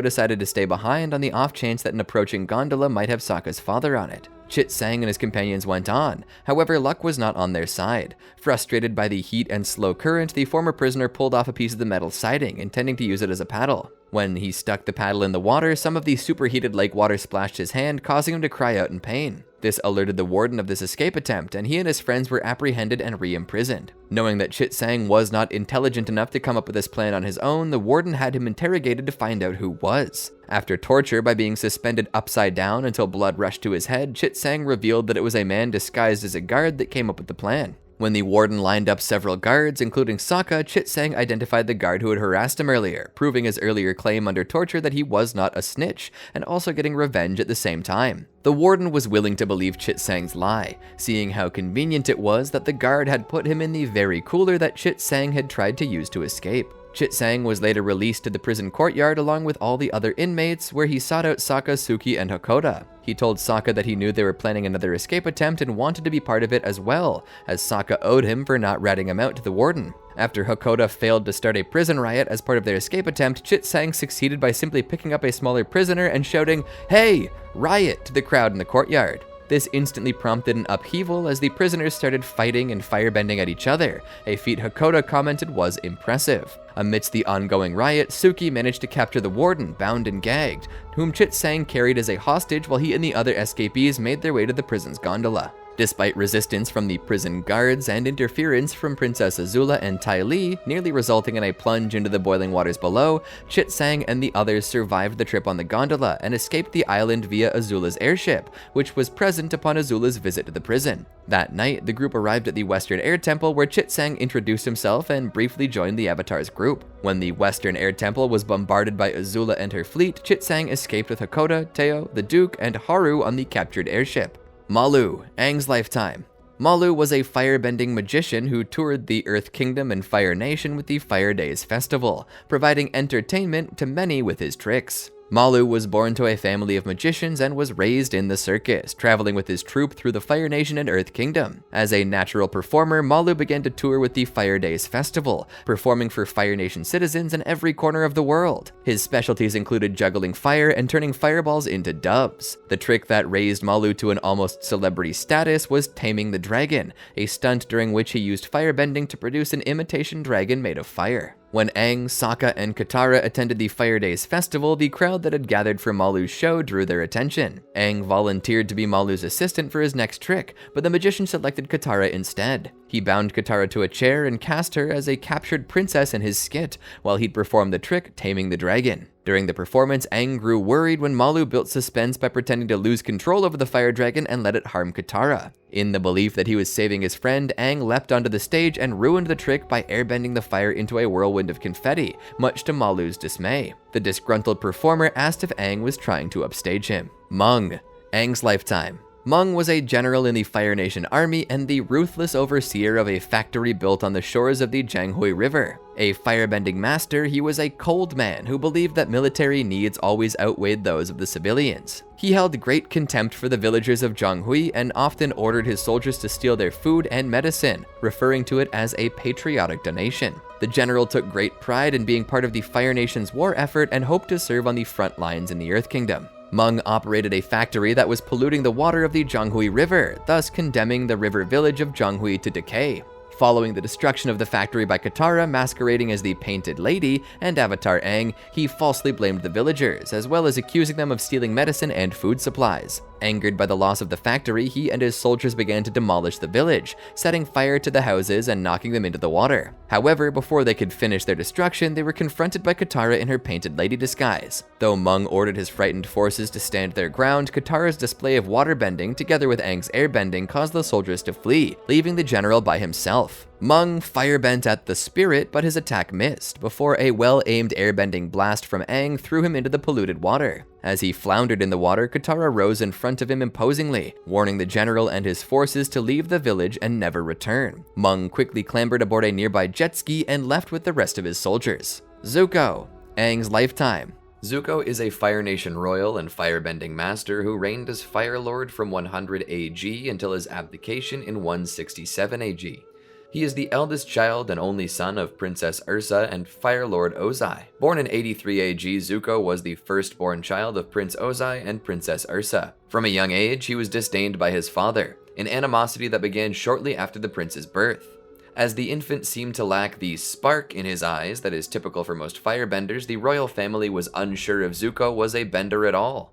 S1: decided to stay behind on the off chance that an approaching gondola might have Sokka's father on it. Chit Sang and his companions went on, however luck was not on their side. Frustrated by the heat and slow current, the former prisoner pulled off a piece of the metal siding, intending to use it as a paddle. When he stuck the paddle in the water, some of the superheated lake water splashed his hand, causing him to cry out in pain. This alerted the warden of this escape attempt, and he and his friends were apprehended and re-imprisoned. Knowing that Chit Sang was not intelligent enough to come up with this plan on his own, the warden had him interrogated to find out who was. After torture by being suspended upside down until blood rushed to his head, Chit Sang revealed that it was a man disguised as a guard that came up with the plan. When the warden lined up several guards, including Sokka, Chit-Sang identified the guard who had harassed him earlier, proving his earlier claim under torture that he was not a snitch, and also getting revenge at the same time. The warden was willing to believe Chit-Sang's lie, seeing how convenient it was that the guard had put him in the very cooler that Chit-Sang had tried to use to escape. Chit-Sang was later released to the prison courtyard along with all the other inmates, where he sought out Sokka, Suki, and Hakoda. He told Sokka that he knew they were planning another escape attempt and wanted to be part of it as well, as Sokka owed him for not ratting him out to the warden. After Hakoda failed to start a prison riot as part of their escape attempt, Chit-Sang succeeded by simply picking up a smaller prisoner and shouting, "Hey, riot!" to the crowd in the courtyard. This instantly prompted an upheaval as the prisoners started fighting and firebending at each other, a feat Hakoda commented was impressive. Amidst the ongoing riot, Suki managed to capture the warden, bound and gagged, whom Chit-Sang carried as a hostage while he and the other escapees made their way to the prison's gondola. Despite resistance from the prison guards and interference from Princess Azula and Ty Lee, nearly resulting in a plunge into the boiling waters below, Chit-Sang and the others survived the trip on the gondola and escaped the island via Azula's airship, which was present upon Azula's visit to the prison. That night, the group arrived at the Western Air Temple, where Chit-Sang introduced himself and briefly joined the Avatar's group. When the Western Air Temple was bombarded by Azula and her fleet, Chit-Sang escaped with Hakoda, Teo, the Duke, and Haru on the captured airship. Malu, Aang's lifetime. Malu was a firebending magician who toured the Earth Kingdom and Fire Nation with the Fire Days Festival, providing entertainment to many with his tricks. Malu was born to a family of magicians and was raised in the circus, traveling with his troupe through the Fire Nation and Earth Kingdom. As a natural performer, Malu began to tour with the Fire Days Festival, performing for Fire Nation citizens in every corner of the world. His specialties included juggling fire and turning fireballs into doves. The trick that raised Malu to an almost celebrity status was taming the dragon, a stunt during which he used firebending to produce an imitation dragon made of fire. When Aang, Sokka, and Katara attended the Fire Days Festival, the crowd that had gathered for Malu's show drew their attention. Aang volunteered to be Malu's assistant for his next trick, but the magician selected Katara instead. He bound Katara to a chair and cast her as a captured princess in his skit, while he'd perform the trick taming the dragon. During the performance, Aang grew worried when Malu built suspense by pretending to lose control over the fire dragon and let it harm Katara. In the belief that he was saving his friend, Aang leapt onto the stage and ruined the trick by airbending the fire into a whirlwind of confetti, much to Malu's dismay. The disgruntled performer asked if Aang was trying to upstage him. Meng, Aang's lifetime. Meng was a general in the Fire Nation army and the ruthless overseer of a factory built on the shores of the Jianghui River. A firebending master, he was a cold man who believed that military needs always outweighed those of the civilians. He held great contempt for the villagers of Jianghui and often ordered his soldiers to steal their food and medicine, referring to it as a patriotic donation. The general took great pride in being part of the Fire Nation's war effort and hoped to serve on the front lines in the Earth Kingdom. Meng operated a factory that was polluting the water of the Jianghui River, thus condemning the river village of Jianghui to decay. Following the destruction of the factory by Katara masquerading as the Painted Lady and Avatar Aang, he falsely blamed the villagers, as well as accusing them of stealing medicine and food supplies. Angered by the loss of the factory, he and his soldiers began to demolish the village, setting fire to the houses and knocking them into the water. However, before they could finish their destruction, they were confronted by Katara in her Painted Lady disguise. Though Meng ordered his frightened forces to stand their ground, Katara's display of waterbending, together with Aang's airbending, caused the soldiers to flee, leaving the general by himself. Meng firebent at the spirit, but his attack missed, before a well-aimed airbending blast from Aang threw him into the polluted water. As he floundered in the water, Katara rose in front of him imposingly, warning the general and his forces to leave the village and never return. Meng quickly clambered aboard a nearby jet ski and left with the rest of his soldiers. Zuko, Aang's lifetime. Zuko is a Fire Nation royal and firebending master who reigned as Fire Lord from 100 AG until his abdication in 167 AG. He is the eldest child and only son of Princess Ursa and Fire Lord Ozai. Born in 83 AG, Zuko was the firstborn child of Prince Ozai and Princess Ursa. From a young age, he was disdained by his father, an animosity that began shortly after the prince's birth. As the infant seemed to lack the spark in his eyes that is typical for most firebenders, the royal family was unsure if Zuko was a bender at all.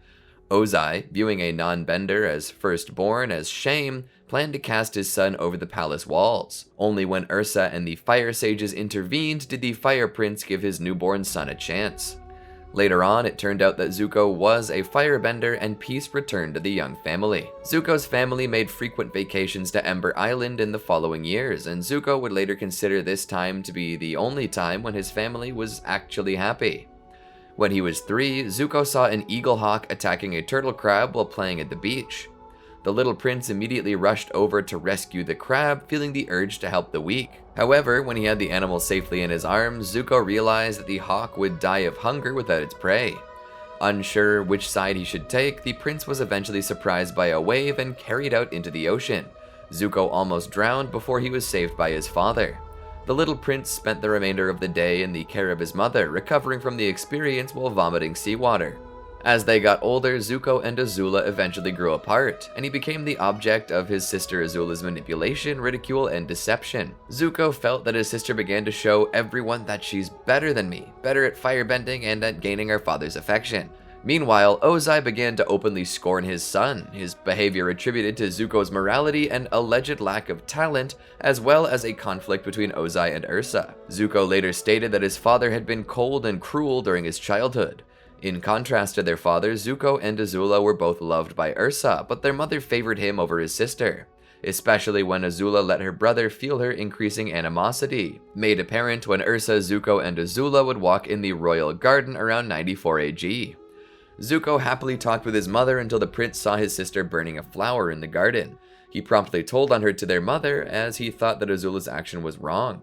S1: Ozai, viewing a non-bender as firstborn as shame, planned to cast his son over the palace walls. Only when Ursa and the fire sages intervened did the fire prince give his newborn son a chance. Later on, it turned out that Zuko was a firebender and peace returned to the young family. Zuko's family made frequent vacations to Ember Island in the following years, and Zuko would later consider this time to be the only time when his family was actually happy. When he was 3, Zuko saw an eagle hawk attacking a turtle crab while playing at the beach. The little prince immediately rushed over to rescue the crab, feeling the urge to help the weak. However, when he had the animal safely in his arms, Zuko realized that the hawk would die of hunger without its prey. Unsure which side he should take, the prince was eventually surprised by a wave and carried out into the ocean. Zuko almost drowned before he was saved by his father. The little prince spent the remainder of the day in the care of his mother, recovering from the experience while vomiting seawater. As they got older, Zuko and Azula eventually grew apart, and he became the object of his sister Azula's manipulation, ridicule, and deception. Zuko felt that his sister began to show everyone that she's better than me, better at firebending and at gaining our father's affection. Meanwhile, Ozai began to openly scorn his son, his behavior attributed to Zuko's morality and alleged lack of talent, as well as a conflict between Ozai and Ursa. Zuko later stated that his father had been cold and cruel during his childhood. In contrast to their father, Zuko and Azula were both loved by Ursa, but their mother favored him over his sister, especially when Azula let her brother feel her increasing animosity, made apparent when Ursa, Zuko, and Azula would walk in the royal garden around 94 AG. Zuko happily talked with his mother until the prince saw his sister burning a flower in the garden. He promptly told on her to their mother, as he thought that Azula's action was wrong.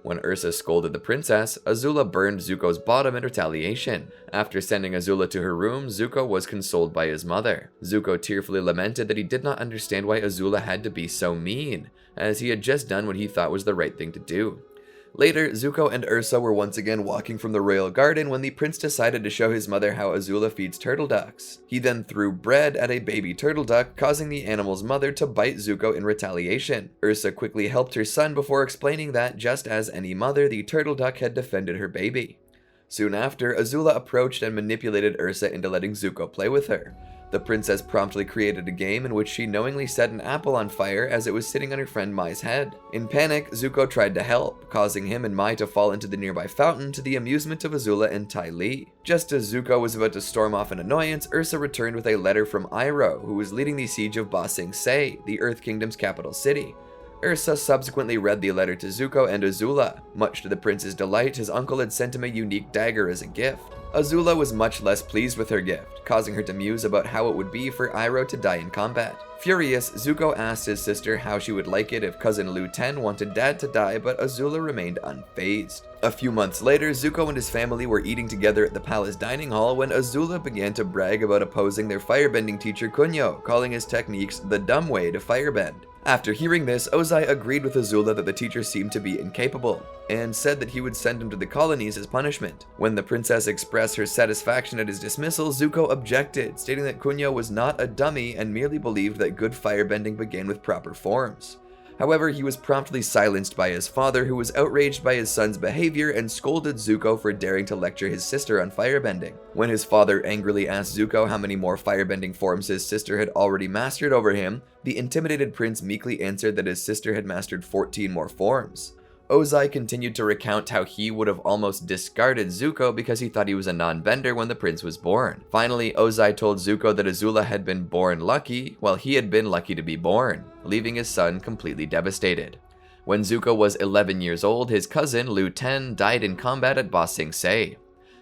S1: When Ursa scolded the princess, Azula burned Zuko's bottom in retaliation. After sending Azula to her room, Zuko was consoled by his mother. Zuko tearfully lamented that he did not understand why Azula had to be so mean, as he had just done what he thought was the right thing to do. Later, Zuko and Ursa were once again walking from the royal garden when the prince decided to show his mother how Azula feeds turtle ducks. He then threw bread at a baby turtle duck, causing the animal's mother to bite Zuko in retaliation. Ursa quickly helped her son before explaining that, just as any mother, the turtle duck had defended her baby. Soon after, Azula approached and manipulated Ursa into letting Zuko play with her. The princess promptly created a game in which she knowingly set an apple on fire as it was sitting on her friend Mai's head. In panic, Zuko tried to help, causing him and Mai to fall into the nearby fountain to the amusement of Azula and Ty Lee. Just as Zuko was about to storm off in annoyance, Ursa returned with a letter from Iroh, who was leading the siege of Ba Sing Se, the Earth Kingdom's capital city. Ursa subsequently read the letter to Zuko and Azula. Much to the prince's delight, his uncle had sent him a unique dagger as a gift. Azula was much less pleased with her gift, causing her to muse about how it would be for Iroh to die in combat. Furious, Zuko asked his sister how she would like it if cousin Lu Ten wanted Dad to die, but Azula remained unfazed. A few months later, Zuko and his family were eating together at the palace dining hall when Azula began to brag about opposing their firebending teacher Kunyo, calling his techniques the dumb way to firebend. After hearing this, Ozai agreed with Azula that the teacher seemed to be incapable, and said that he would send him to the colonies as punishment. When the princess expressed her satisfaction at his dismissal, Zuko objected, stating that Kunyo was not a dummy and merely believed that good firebending began with proper forms. However, he was promptly silenced by his father, who was outraged by his son's behavior and scolded Zuko for daring to lecture his sister on firebending. When his father angrily asked Zuko how many more firebending forms his sister had already mastered over him, the intimidated prince meekly answered that his sister had mastered 14 more forms. Ozai continued to recount how he would have almost discarded Zuko because he thought he was a non-bender when the prince was born. Finally, Ozai told Zuko that Azula had been born lucky, while he had been lucky to be born, leaving his son completely devastated. When Zuko was 11 years old, his cousin, Lu Ten, died in combat at Ba Sing Se.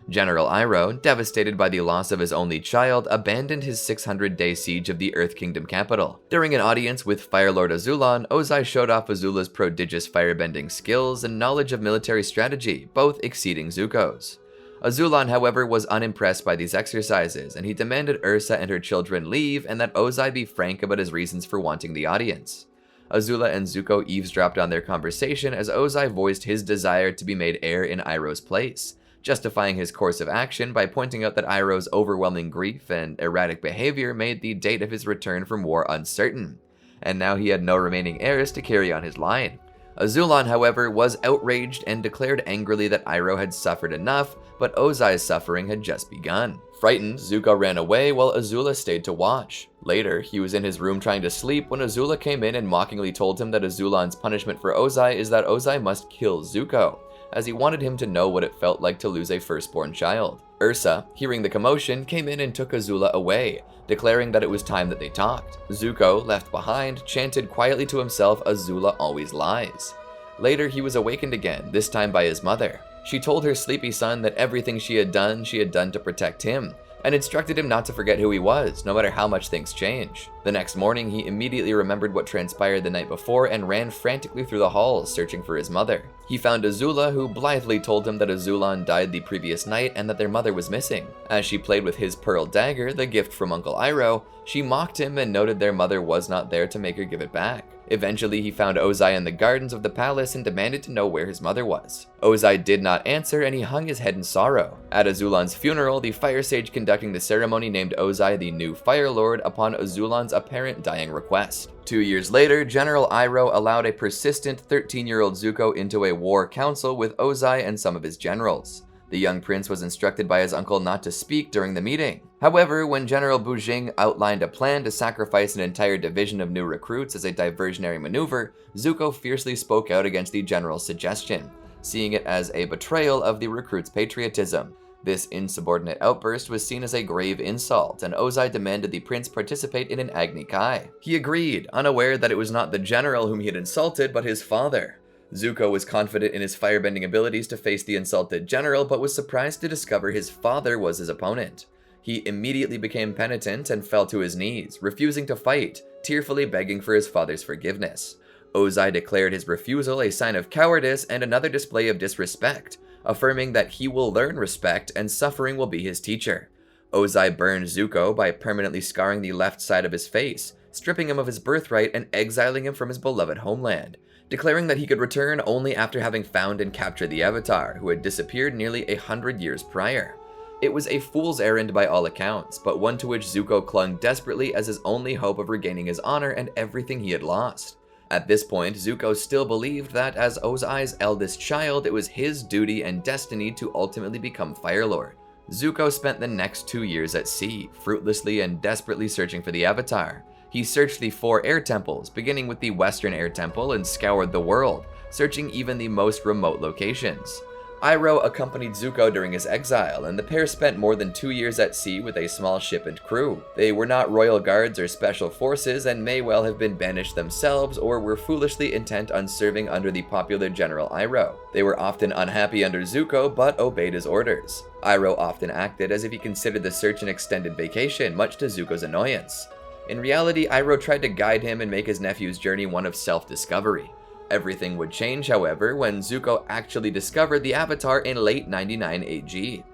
S1: General Iroh, devastated by the loss of his only child, abandoned his 600-day siege of the Earth Kingdom capital. During an audience with Fire Lord Azulon, Ozai showed off Azula's prodigious firebending skills and knowledge of military strategy, both exceeding Zuko's. Azulon, however, was unimpressed by these exercises, and he demanded Ursa and her children leave and that Ozai be frank about his reasons for wanting the audience. Azula and Zuko eavesdropped on their conversation as Ozai voiced his desire to be made heir in Iroh's place, justifying his course of action by pointing out that Iroh's overwhelming grief and erratic behavior made the date of his return from war uncertain, and now he had no remaining heirs to carry on his line. Azulon, however, was outraged and declared angrily that Iroh had suffered enough, but Ozai's suffering had just begun. Frightened, Zuko ran away while Azula stayed to watch. Later, he was in his room trying to sleep when Azula came in and mockingly told him that Azulon's punishment for Ozai is that Ozai must kill Zuko, as he wanted him to know what it felt like to lose a firstborn child. Ursa, hearing the commotion, came in and took Azula away, declaring that it was time that they talked. Zuko, left behind, chanted quietly to himself, "Azula always lies." Later, he was awakened again, this time by his mother. She told her sleepy son that everything she had done to protect him, and instructed him not to forget who he was, no matter how much things change. The next morning, he immediately remembered what transpired the night before and ran frantically through the halls, searching for his mother. He found Azula, who blithely told him that Azulon died the previous night and that their mother was missing. As she played with his pearl dagger, the gift from Uncle Iroh, she mocked him and noted their mother was not there to make her give it back. Eventually, he found Ozai in the gardens of the palace and demanded to know where his mother was. Ozai did not answer, and he hung his head in sorrow. At Azulon's funeral, the fire sage conducting the ceremony named Ozai the new Fire Lord upon Azulon's apparent dying request. 2 years later, General Iroh allowed a persistent 13-year-old Zuko into a war council with Ozai and some of his generals. The young prince was instructed by his uncle not to speak during the meeting. However, when General Bujing outlined a plan to sacrifice an entire division of new recruits as a diversionary maneuver, Zuko fiercely spoke out against the general's suggestion, seeing it as a betrayal of the recruits' patriotism. This insubordinate outburst was seen as a grave insult, and Ozai demanded the prince participate in an Agni Kai. He agreed, unaware that it was not the general whom he had insulted, but his father. Zuko was confident in his firebending abilities to face the insulted general, but was surprised to discover his father was his opponent. He immediately became penitent and fell to his knees, refusing to fight, tearfully begging for his father's forgiveness. Ozai declared his refusal a sign of cowardice and another display of disrespect, affirming that he will learn respect and suffering will be his teacher. Ozai burned Zuko by permanently scarring the left side of his face, stripping him of his birthright and exiling him from his beloved homeland, declaring that he could return only after having found and captured the Avatar, who had disappeared nearly 100 years prior. It was a fool's errand by all accounts, but one to which Zuko clung desperately as his only hope of regaining his honor and everything he had lost. At this point, Zuko still believed that as Ozai's eldest child, it was his duty and destiny to ultimately become Fire Lord. Zuko spent the next 2 years at sea, fruitlessly and desperately searching for the Avatar. He searched the 4 air temples, beginning with the Western Air Temple, and scoured the world, searching even the most remote locations. Iroh accompanied Zuko during his exile, and the pair spent more than 2 years at sea with a small ship and crew. They were not royal guards or special forces, and may well have been banished themselves or were foolishly intent on serving under the popular General Iroh. They were often unhappy under Zuko, but obeyed his orders. Iroh often acted as if he considered the search an extended vacation, much to Zuko's annoyance. In reality, Iroh tried to guide him and make his nephew's journey one of self-discovery. Everything would change, however, when Zuko actually discovered the Avatar in late 99 AG.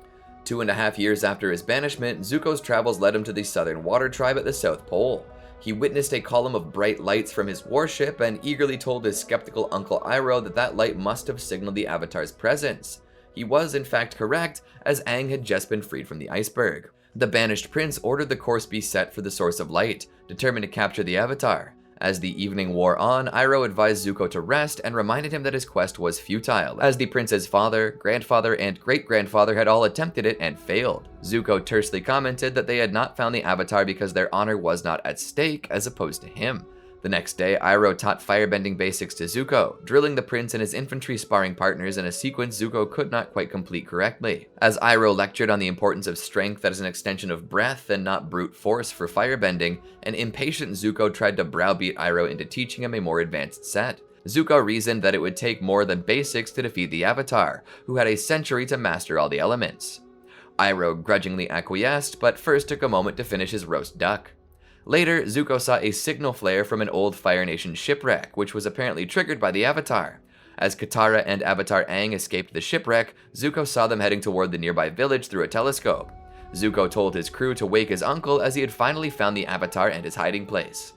S1: 2.5 years after his banishment, Zuko's travels led him to the Southern Water Tribe at the South Pole. He witnessed a column of bright lights from his warship and eagerly told his skeptical uncle Iroh that that light must have signaled the Avatar's presence. He was in fact correct, as Aang had just been freed from the iceberg. The banished prince ordered the course be set for the source of light, determined to capture the Avatar. As the evening wore on, Iroh advised Zuko to rest and reminded him that his quest was futile, as the prince's father, grandfather, and great-grandfather had all attempted it and failed. Zuko tersely commented that they had not found the Avatar because their honor was not at stake, as opposed to him. The next day, Iroh taught firebending basics to Zuko, drilling the prince and his infantry sparring partners in a sequence Zuko could not quite complete correctly. As Iroh lectured on the importance of strength as an extension of breath and not brute force for firebending, an impatient Zuko tried to browbeat Iroh into teaching him a more advanced set. Zuko reasoned that it would take more than basics to defeat the Avatar, who had a century to master all the elements. Iroh grudgingly acquiesced, but first took a moment to finish his roast duck. Later, Zuko saw a signal flare from an old Fire Nation shipwreck, which was apparently triggered by the Avatar. As Katara and Avatar Aang escaped the shipwreck, Zuko saw them heading toward the nearby village through a telescope. Zuko told his crew to wake his uncle as he had finally found the Avatar and his hiding place.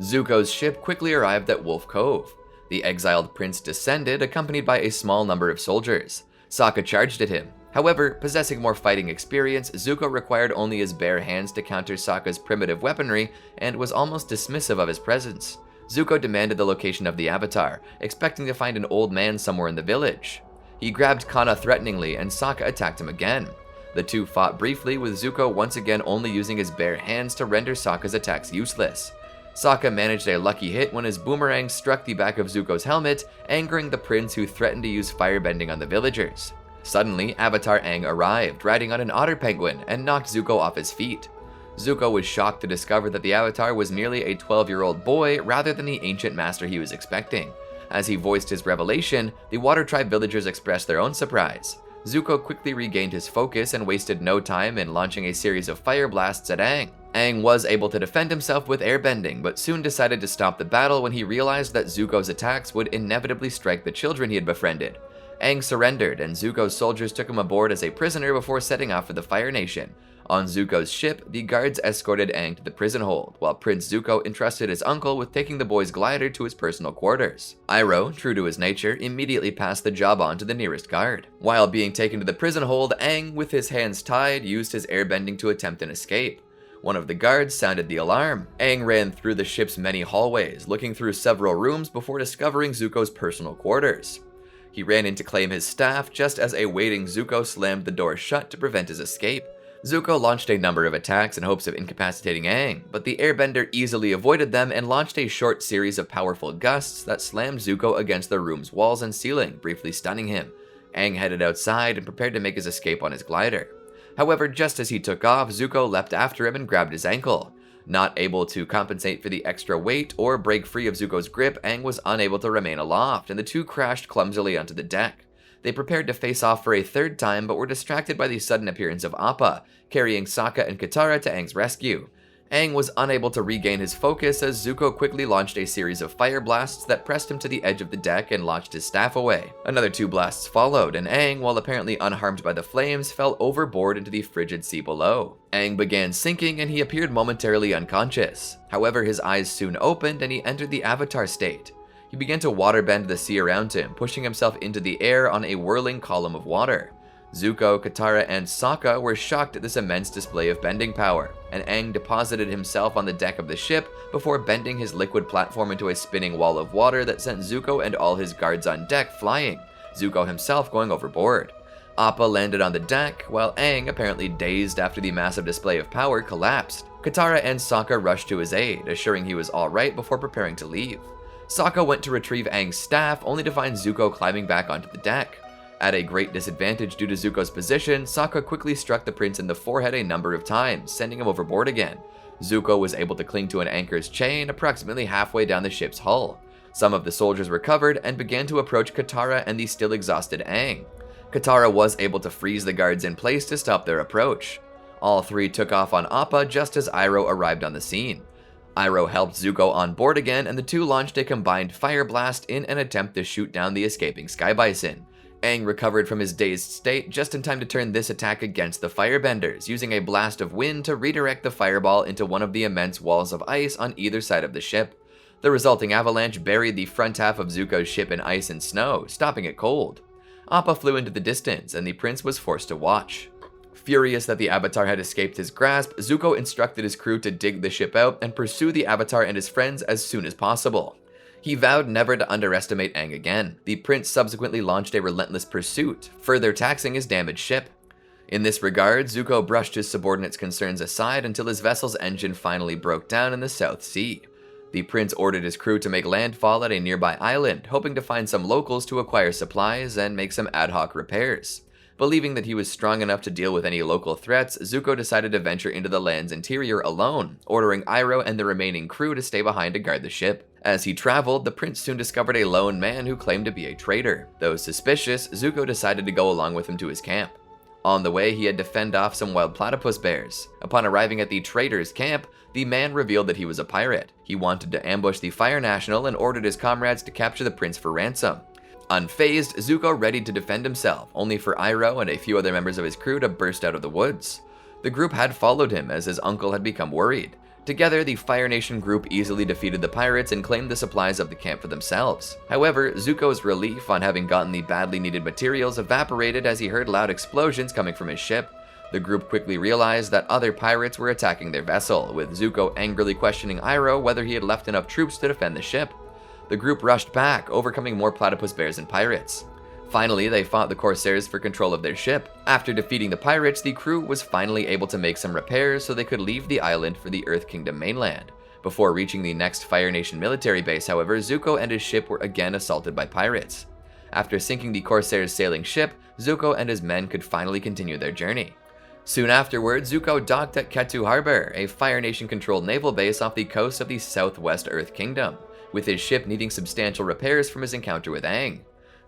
S1: Zuko's ship quickly arrived at Wolf Cove. The exiled prince descended, accompanied by a small number of soldiers. Sokka charged at him. However, possessing more fighting experience, Zuko required only his bare hands to counter Sokka's primitive weaponry and was almost dismissive of his presence. Zuko demanded the location of the Avatar, expecting to find an old man somewhere in the village. He grabbed Kanna threateningly, and Sokka attacked him again. The two fought briefly, with Zuko once again only using his bare hands to render Sokka's attacks useless. Sokka managed a lucky hit when his boomerang struck the back of Zuko's helmet, angering the prince who threatened to use firebending on the villagers. Suddenly, Avatar Aang arrived, riding on an otter penguin, and knocked Zuko off his feet. Zuko was shocked to discover that the Avatar was merely a 12-year-old boy rather than the ancient master he was expecting. As he voiced his revelation, the Water Tribe villagers expressed their own surprise. Zuko quickly regained his focus and wasted no time in launching a series of fire blasts at Aang. Aang was able to defend himself with airbending, but soon decided to stop the battle when he realized that Zuko's attacks would inevitably strike the children he had befriended. Aang surrendered, and Zuko's soldiers took him aboard as a prisoner before setting off for the Fire Nation. On Zuko's ship, the guards escorted Aang to the prison hold, while Prince Zuko entrusted his uncle with taking the boy's glider to his personal quarters. Iroh, true to his nature, immediately passed the job on to the nearest guard. While being taken to the prison hold, Aang, with his hands tied, used his airbending to attempt an escape. One of the guards sounded the alarm. Aang ran through the ship's many hallways, looking through several rooms before discovering Zuko's personal quarters. He ran in to claim his staff just as a waiting Zuko slammed the door shut to prevent his escape. Zuko launched a number of attacks in hopes of incapacitating Aang, but the airbender easily avoided them and launched a short series of powerful gusts that slammed Zuko against the room's walls and ceiling, briefly stunning him. Aang headed outside and prepared to make his escape on his glider. However, just as he took off, Zuko leapt after him and grabbed his ankle. Not able to compensate for the extra weight or break free of Zuko's grip, Aang was unable to remain aloft, and the two crashed clumsily onto the deck. They prepared to face off for a third time, but were distracted by the sudden appearance of Appa, carrying Sokka and Katara to Aang's rescue. Aang was unable to regain his focus as Zuko quickly launched a series of fire blasts that pressed him to the edge of the deck and launched his staff away. Another two blasts followed, and Aang, while apparently unharmed by the flames, fell overboard into the frigid sea below. Aang began sinking and he appeared momentarily unconscious. However, his eyes soon opened and he entered the Avatar state. He began to waterbend the sea around him, pushing himself into the air on a whirling column of water. Zuko, Katara, and Sokka were shocked at this immense display of bending power, and Aang deposited himself on the deck of the ship before bending his liquid platform into a spinning wall of water that sent Zuko and all his guards on deck flying, Zuko himself going overboard. Appa landed on the deck, while Aang, apparently dazed after the massive display of power, collapsed. Katara and Sokka rushed to his aid, assuring he was alright before preparing to leave. Sokka went to retrieve Aang's staff, only to find Zuko climbing back onto the deck. At a great disadvantage due to Zuko's position, Sokka quickly struck the prince in the forehead a number of times, sending him overboard again. Zuko was able to cling to an anchor's chain approximately halfway down the ship's hull. Some of the soldiers recovered and began to approach Katara and the still exhausted Aang. Katara was able to freeze the guards in place to stop their approach. All three took off on Appa just as Iroh arrived on the scene. Iroh helped Zuko on board again, and the two launched a combined fire blast in an attempt to shoot down the escaping Sky Bison. Aang recovered from his dazed state just in time to turn this attack against the Firebenders, using a blast of wind to redirect the fireball into one of the immense walls of ice on either side of the ship. The resulting avalanche buried the front half of Zuko's ship in ice and snow, stopping it cold. Appa flew into the distance, and the prince was forced to watch. Furious that the Avatar had escaped his grasp, Zuko instructed his crew to dig the ship out and pursue the Avatar and his friends as soon as possible. He vowed never to underestimate Aang again. The prince subsequently launched a relentless pursuit, further taxing his damaged ship. In this regard, Zuko brushed his subordinates' concerns aside until his vessel's engine finally broke down in the South Sea. The prince ordered his crew to make landfall at a nearby island, hoping to find some locals to acquire supplies and make some ad hoc repairs. Believing that he was strong enough to deal with any local threats, Zuko decided to venture into the land's interior alone, ordering Iroh and the remaining crew to stay behind to guard the ship. As he traveled, the prince soon discovered a lone man who claimed to be a traitor. Though suspicious, Zuko decided to go along with him to his camp. On the way, he had to fend off some wild platypus bears. Upon arriving at the traitor's camp, the man revealed that he was a pirate. He wanted to ambush the Fire National and ordered his comrades to capture the prince for ransom. Unfazed, Zuko readied to defend himself, only for Iroh and a few other members of his crew to burst out of the woods. The group had followed him as his uncle had become worried. Together, the Fire Nation group easily defeated the pirates and claimed the supplies of the camp for themselves. However, Zuko's relief on having gotten the badly needed materials evaporated as he heard loud explosions coming from his ship. The group quickly realized that other pirates were attacking their vessel, with Zuko angrily questioning Iroh whether he had left enough troops to defend the ship. The group rushed back, overcoming more platypus bears and pirates. Finally, they fought the Corsairs for control of their ship. After defeating the pirates, the crew was finally able to make some repairs so they could leave the island for the Earth Kingdom mainland. Before reaching the next Fire Nation military base, however, Zuko and his ship were again assaulted by pirates. After sinking the Corsairs' sailing ship, Zuko and his men could finally continue their journey. Soon afterward, Zuko docked at Ketu Harbor, a Fire Nation-controlled naval base off the coast of the Southwest Earth Kingdom, with his ship needing substantial repairs from his encounter with Aang.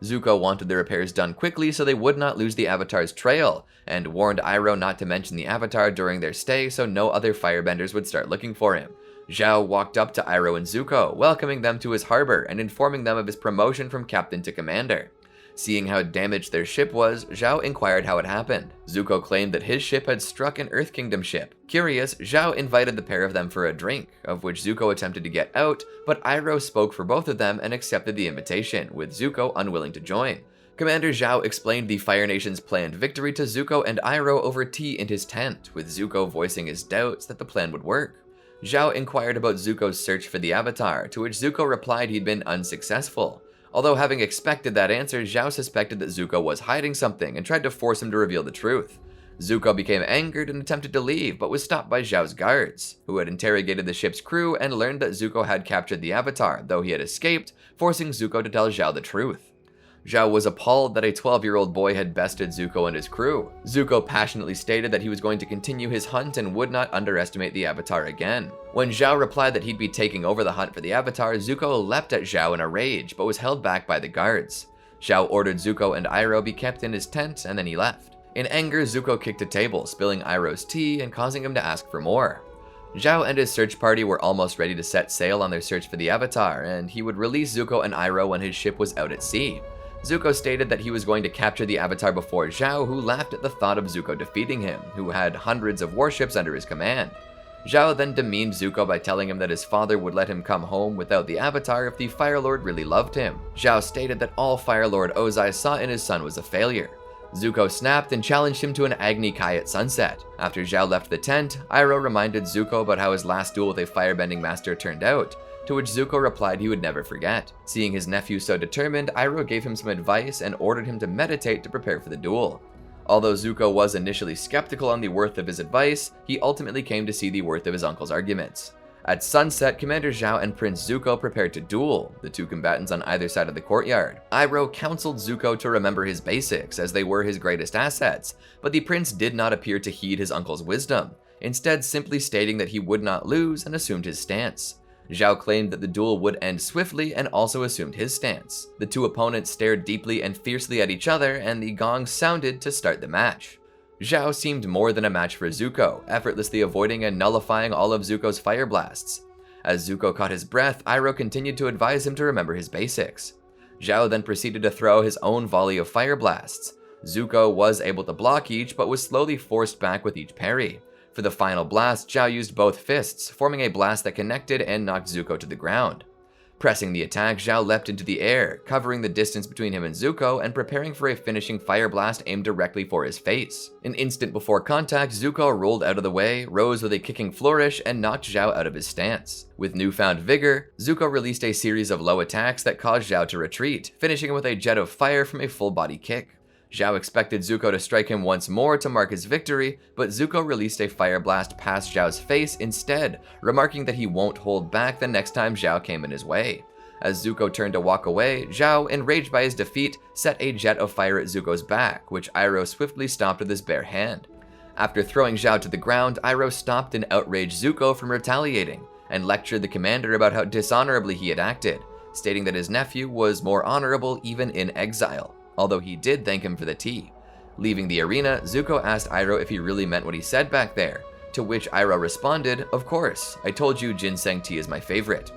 S1: Zuko wanted the repairs done quickly so they would not lose the Avatar's trail, and warned Iroh not to mention the Avatar during their stay so no other firebenders would start looking for him. Zhao walked up to Iroh and Zuko, welcoming them to his harbor and informing them of his promotion from captain to commander. Seeing how damaged their ship was, Zhao inquired how it happened. Zuko claimed that his ship had struck an Earth Kingdom ship. Curious, Zhao invited the pair of them for a drink, of which Zuko attempted to get out, but Iroh spoke for both of them and accepted the invitation, with Zuko unwilling to join. Commander Zhao explained the Fire Nation's planned victory to Zuko and Iroh over tea in his tent, with Zuko voicing his doubts that the plan would work. Zhao inquired about Zuko's search for the Avatar, to which Zuko replied he'd been unsuccessful. Although having expected that answer, Zhao suspected that Zuko was hiding something and tried to force him to reveal the truth. Zuko became angered and attempted to leave, but was stopped by Zhao's guards, who had interrogated the ship's crew and learned that Zuko had captured the Avatar, though he had escaped, forcing Zuko to tell Zhao the truth. Zhao was appalled that a 12-year-old boy had bested Zuko and his crew. Zuko passionately stated that he was going to continue his hunt and would not underestimate the Avatar again. When Zhao replied that he'd be taking over the hunt for the Avatar, Zuko leapt at Zhao in a rage, but was held back by the guards. Zhao ordered Zuko and Iroh be kept in his tent, and then he left. In anger, Zuko kicked a table, spilling Iroh's tea and causing him to ask for more. Zhao and his search party were almost ready to set sail on their search for the Avatar, and he would release Zuko and Iroh when his ship was out at sea. Zuko stated that he was going to capture the Avatar before Zhao, who laughed at the thought of Zuko defeating him, who had hundreds of warships under his command. Zhao then demeaned Zuko by telling him that his father would let him come home without the Avatar if the Fire Lord really loved him. Zhao stated that all Fire Lord Ozai saw in his son was a failure. Zuko snapped and challenged him to an Agni Kai at sunset. After Zhao left the tent, Iroh reminded Zuko about how his last duel with a firebending master turned out, to which Zuko replied he would never forget. Seeing his nephew so determined, Iroh gave him some advice and ordered him to meditate to prepare for the duel. Although Zuko was initially skeptical on the worth of his advice, he ultimately came to see the worth of his uncle's arguments. At sunset, Commander Zhao and Prince Zuko prepared to duel, the two combatants on either side of the courtyard. Iroh counseled Zuko to remember his basics, as they were his greatest assets, but the prince did not appear to heed his uncle's wisdom, instead simply stating that he would not lose and assumed his stance. Zhao claimed that the duel would end swiftly and also assumed his stance. The two opponents stared deeply and fiercely at each other, and the gong sounded to start the match. Zhao seemed more than a match for Zuko, effortlessly avoiding and nullifying all of Zuko's fire blasts. As Zuko caught his breath, Iroh continued to advise him to remember his basics. Zhao then proceeded to throw his own volley of fire blasts. Zuko was able to block each, but was slowly forced back with each parry. For the final blast, Zhao used both fists, forming a blast that connected and knocked Zuko to the ground. Pressing the attack, Zhao leapt into the air, covering the distance between him and Zuko and preparing for a finishing fire blast aimed directly for his face. An instant before contact, Zuko rolled out of the way, rose with a kicking flourish, and knocked Zhao out of his stance. With newfound vigor, Zuko released a series of low attacks that caused Zhao to retreat, finishing with a jet of fire from a full-body kick. Zhao expected Zuko to strike him once more to mark his victory, but Zuko released a fire blast past Zhao's face instead, remarking that he won't hold back the next time Zhao came in his way. As Zuko turned to walk away, Zhao, enraged by his defeat, set a jet of fire at Zuko's back, which Iroh swiftly stopped with his bare hand. After throwing Zhao to the ground, Iroh stopped and outraged Zuko from retaliating, and lectured the commander about how dishonorably he had acted, stating that his nephew was more honorable even in exile, although he did thank him for the tea. Leaving the arena, Zuko asked Iroh if he really meant what he said back there, to which Iroh responded, "Of course, I told you ginseng tea is my favorite."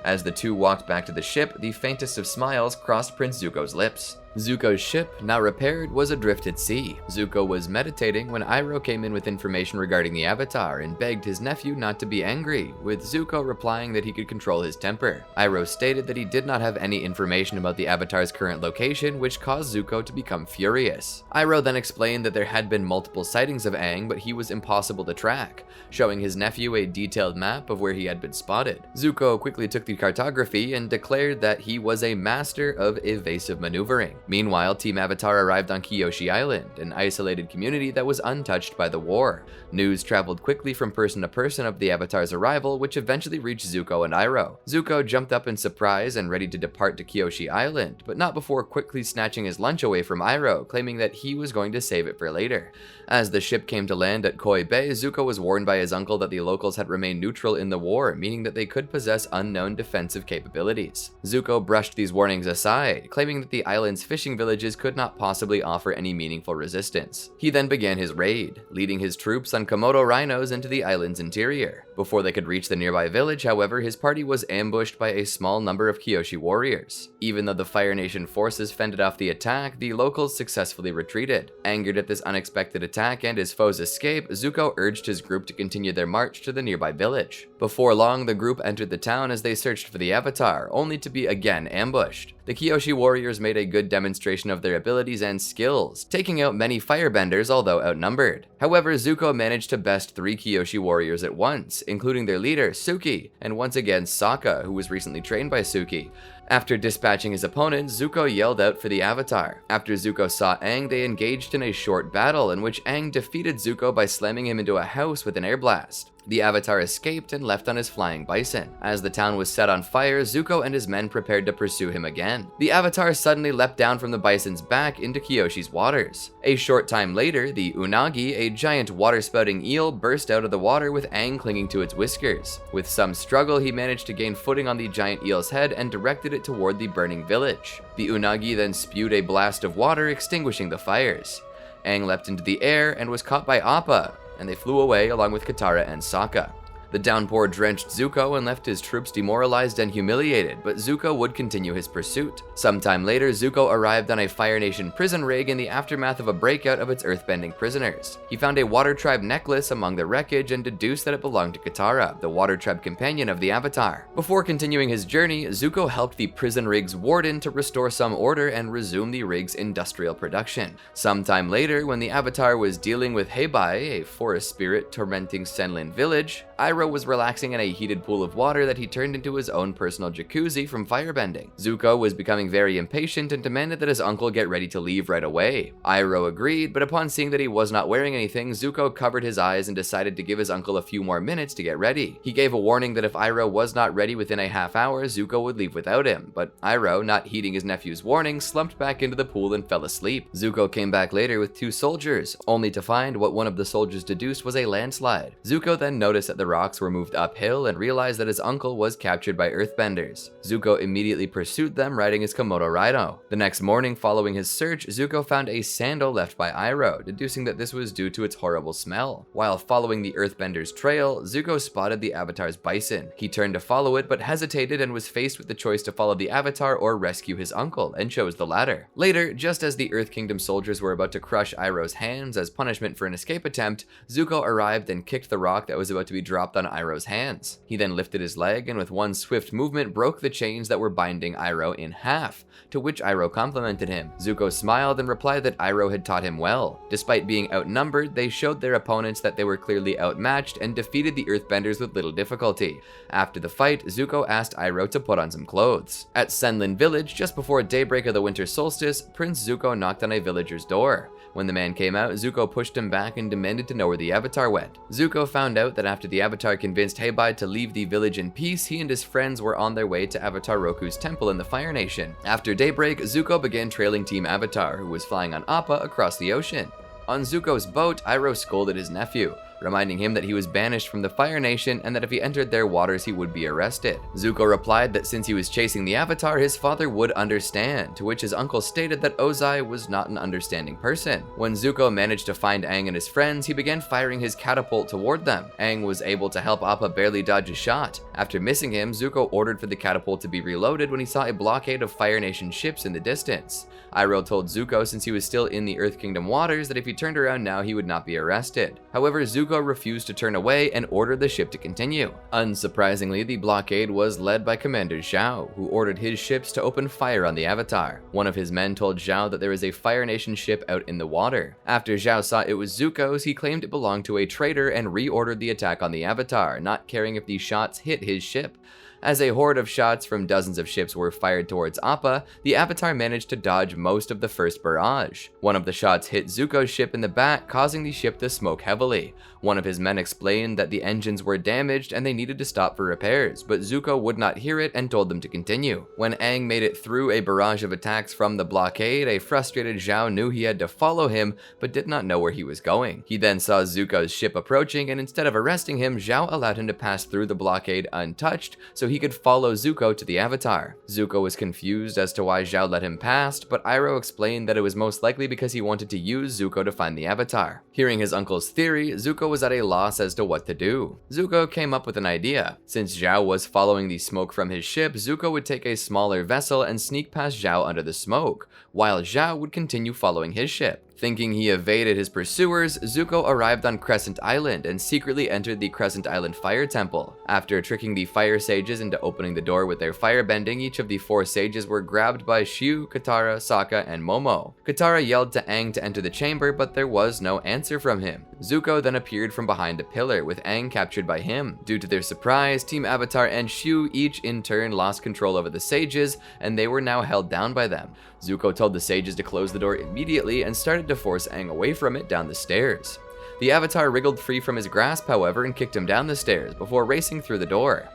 S1: As the two walked back to the ship, the faintest of smiles crossed Prince Zuko's lips. Zuko's ship, now repaired, was adrift at sea. Zuko was meditating when Iroh came in with information regarding the Avatar and begged his nephew not to be angry, with Zuko replying that he could control his temper. Iroh stated that he did not have any information about the Avatar's current location, which caused Zuko to become furious. Iroh then explained that there had been multiple sightings of Aang, but he was impossible to track, showing his nephew a detailed map of where he had been spotted. Zuko quickly took the cartography and declared that he was a master of evasive maneuvering. Meanwhile, Team Avatar arrived on Kyoshi Island, an isolated community that was untouched by the war. News traveled quickly from person to person of the Avatar's arrival, which eventually reached Zuko and Iroh. Zuko jumped up in surprise and ready to depart to Kyoshi Island, but not before quickly snatching his lunch away from Iroh, claiming that he was going to save it for later. As the ship came to land at Koi Bay, Zuko was warned by his uncle that the locals had remained neutral in the war, meaning that they could possess unknown defensive capabilities. Zuko brushed these warnings aside, claiming that the island's fishing villages could not possibly offer any meaningful resistance. He then began his raid, leading his troops on Komodo rhinos into the island's interior. Before they could reach the nearby village, however, his party was ambushed by a small number of Kyoshi warriors. Even though the Fire Nation forces fended off the attack, the locals successfully retreated. Angered at this unexpected attack and his foe's escape, Zuko urged his group to continue their march to the nearby village. Before long, the group entered the town as they searched for the Avatar, only to be again ambushed. The Kyoshi warriors made a good demonstration of their abilities and skills, taking out many firebenders although outnumbered. However, Zuko managed to best 3 Kyoshi warriors at once, including their leader, Suki, and once again Sokka, who was recently trained by Suki. After dispatching his opponent, Zuko yelled out for the Avatar. After Zuko saw Aang, they engaged in a short battle in which Aang defeated Zuko by slamming him into a house with an air blast. The Avatar escaped and left on his flying bison. As the town was set on fire, Zuko and his men prepared to pursue him again. The Avatar suddenly leapt down from the bison's back into Kyoshi's waters. A short time later, the Unagi, a giant water-spouting eel, burst out of the water with Aang clinging to its whiskers. With some struggle, he managed to gain footing on the giant eel's head and directed it toward the burning village. The Unagi then spewed a blast of water, extinguishing the fires. Aang leapt into the air and was caught by Appa, and they flew away along with Katara and Sokka. The downpour drenched Zuko and left his troops demoralized and humiliated, but Zuko would continue his pursuit. Sometime later, Zuko arrived on a Fire Nation prison rig in the aftermath of a breakout of its earthbending prisoners. He found a Water Tribe necklace among the wreckage and deduced that it belonged to Katara, the Water Tribe companion of the Avatar. Before continuing his journey, Zuko helped the prison rig's warden to restore some order and resume the rig's industrial production. Sometime later, when the Avatar was dealing with Hei-Ran, a forest spirit tormenting Senlin village, Iroh was relaxing in a heated pool of water that he turned into his own personal jacuzzi from firebending. Zuko was becoming very impatient and demanded that his uncle get ready to leave right away. Iroh agreed, but upon seeing that he was not wearing anything, Zuko covered his eyes and decided to give his uncle a few more minutes to get ready. He gave a warning that if Iroh was not ready within a half hour, Zuko would leave without him, but Iroh, not heeding his nephew's warning, slumped back into the pool and fell asleep. Zuko came back later with 2 soldiers, only to find what one of the soldiers deduced was a landslide. Zuko then noticed that the rocks were moved uphill and realized that his uncle was captured by earthbenders. Zuko immediately pursued them, riding his Komodo rhino. The next morning, following his search, Zuko found a sandal left by Iroh, deducing that this was due to its horrible smell. While following the earthbender's trail, Zuko spotted the Avatar's bison. He turned to follow it, but hesitated and was faced with the choice to follow the Avatar or rescue his uncle, and chose the latter. Later, just as the Earth Kingdom soldiers were about to crush Iroh's hands as punishment for an escape attempt, Zuko arrived and kicked the rock that was about to be dropped on Iroh's hands. He then lifted his leg and with one swift movement broke the chains that were binding Iroh in half, to which Iroh complimented him. Zuko smiled and replied that Iroh had taught him well. Despite being outnumbered, they showed their opponents that they were clearly outmatched and defeated the earthbenders with little difficulty. After the fight, Zuko asked Iroh to put on some clothes. At Senlin village, just before daybreak of the winter solstice, Prince Zuko knocked on a villager's door. When the man came out, Zuko pushed him back and demanded to know where the Avatar went. Zuko found out that after the Avatar convinced Hei-Ran to leave the village in peace, he and his friends were on their way to Avatar Roku's temple in the Fire Nation. After daybreak, Zuko began trailing Team Avatar, who was flying on Appa, across the ocean. On Zuko's boat, Iroh scolded his nephew, reminding him that he was banished from the Fire Nation and that if he entered their waters he would be arrested. Zuko replied that since he was chasing the Avatar, his father would understand, to which his uncle stated that Ozai was not an understanding person. When Zuko managed to find Aang and his friends, he began firing his catapult toward them. Aang was able to help Appa barely dodge a shot. After missing him, Zuko ordered for the catapult to be reloaded when he saw a blockade of Fire Nation ships in the distance. Iroh told Zuko, since he was still in the Earth Kingdom waters, that if he turned around now he would not be arrested. However, Zuko refused to turn away and ordered the ship to continue. Unsurprisingly, the blockade was led by Commander Zhao, who ordered his ships to open fire on the Avatar. One of his men told Zhao that there is a Fire Nation ship out in the water. After Zhao saw it was Zuko's, he claimed it belonged to a traitor and reordered the attack on the Avatar, not caring if the shots hit his ship. As a horde of shots from dozens of ships were fired towards Appa, the Avatar managed to dodge most of the first barrage. One of the shots hit Zuko's ship in the back, causing the ship to smoke heavily. One of his men explained that the engines were damaged and they needed to stop for repairs, but Zuko would not hear it and told them to continue. When Aang made it through a barrage of attacks from the blockade, a frustrated Zhao knew he had to follow him, but did not know where he was going. He then saw Zuko's ship approaching, and instead of arresting him, Zhao allowed him to pass through the blockade untouched so he could follow Zuko to the Avatar. Zuko was confused as to why Zhao let him past, but Iroh explained that it was most likely because he wanted to use Zuko to find the Avatar. Hearing his uncle's theory, Zuko was at a loss as to what to do. Zuko came up with an idea. Since Zhao was following the smoke from his ship, Zuko would take a smaller vessel and sneak past Zhao under the smoke, while Zhao would continue following his ship. Thinking he evaded his pursuers, Zuko arrived on Crescent Island and secretly entered the Crescent Island Fire Temple. After tricking the fire sages into opening the door with their firebending, each of the 4 sages were grabbed by Shu, Katara, Sokka, and Momo. Katara yelled to Aang to enter the chamber, but there was no answer from him. Zuko then appeared from behind a pillar, with Aang captured by him. Due to their surprise, Team Avatar and Shu each in turn lost control over the sages, and they were now held down by them. Zuko told the sages to close the door immediately and started to force Aang away from it down the stairs. The Avatar wriggled free from his grasp, however, and kicked him down the stairs before racing through the door.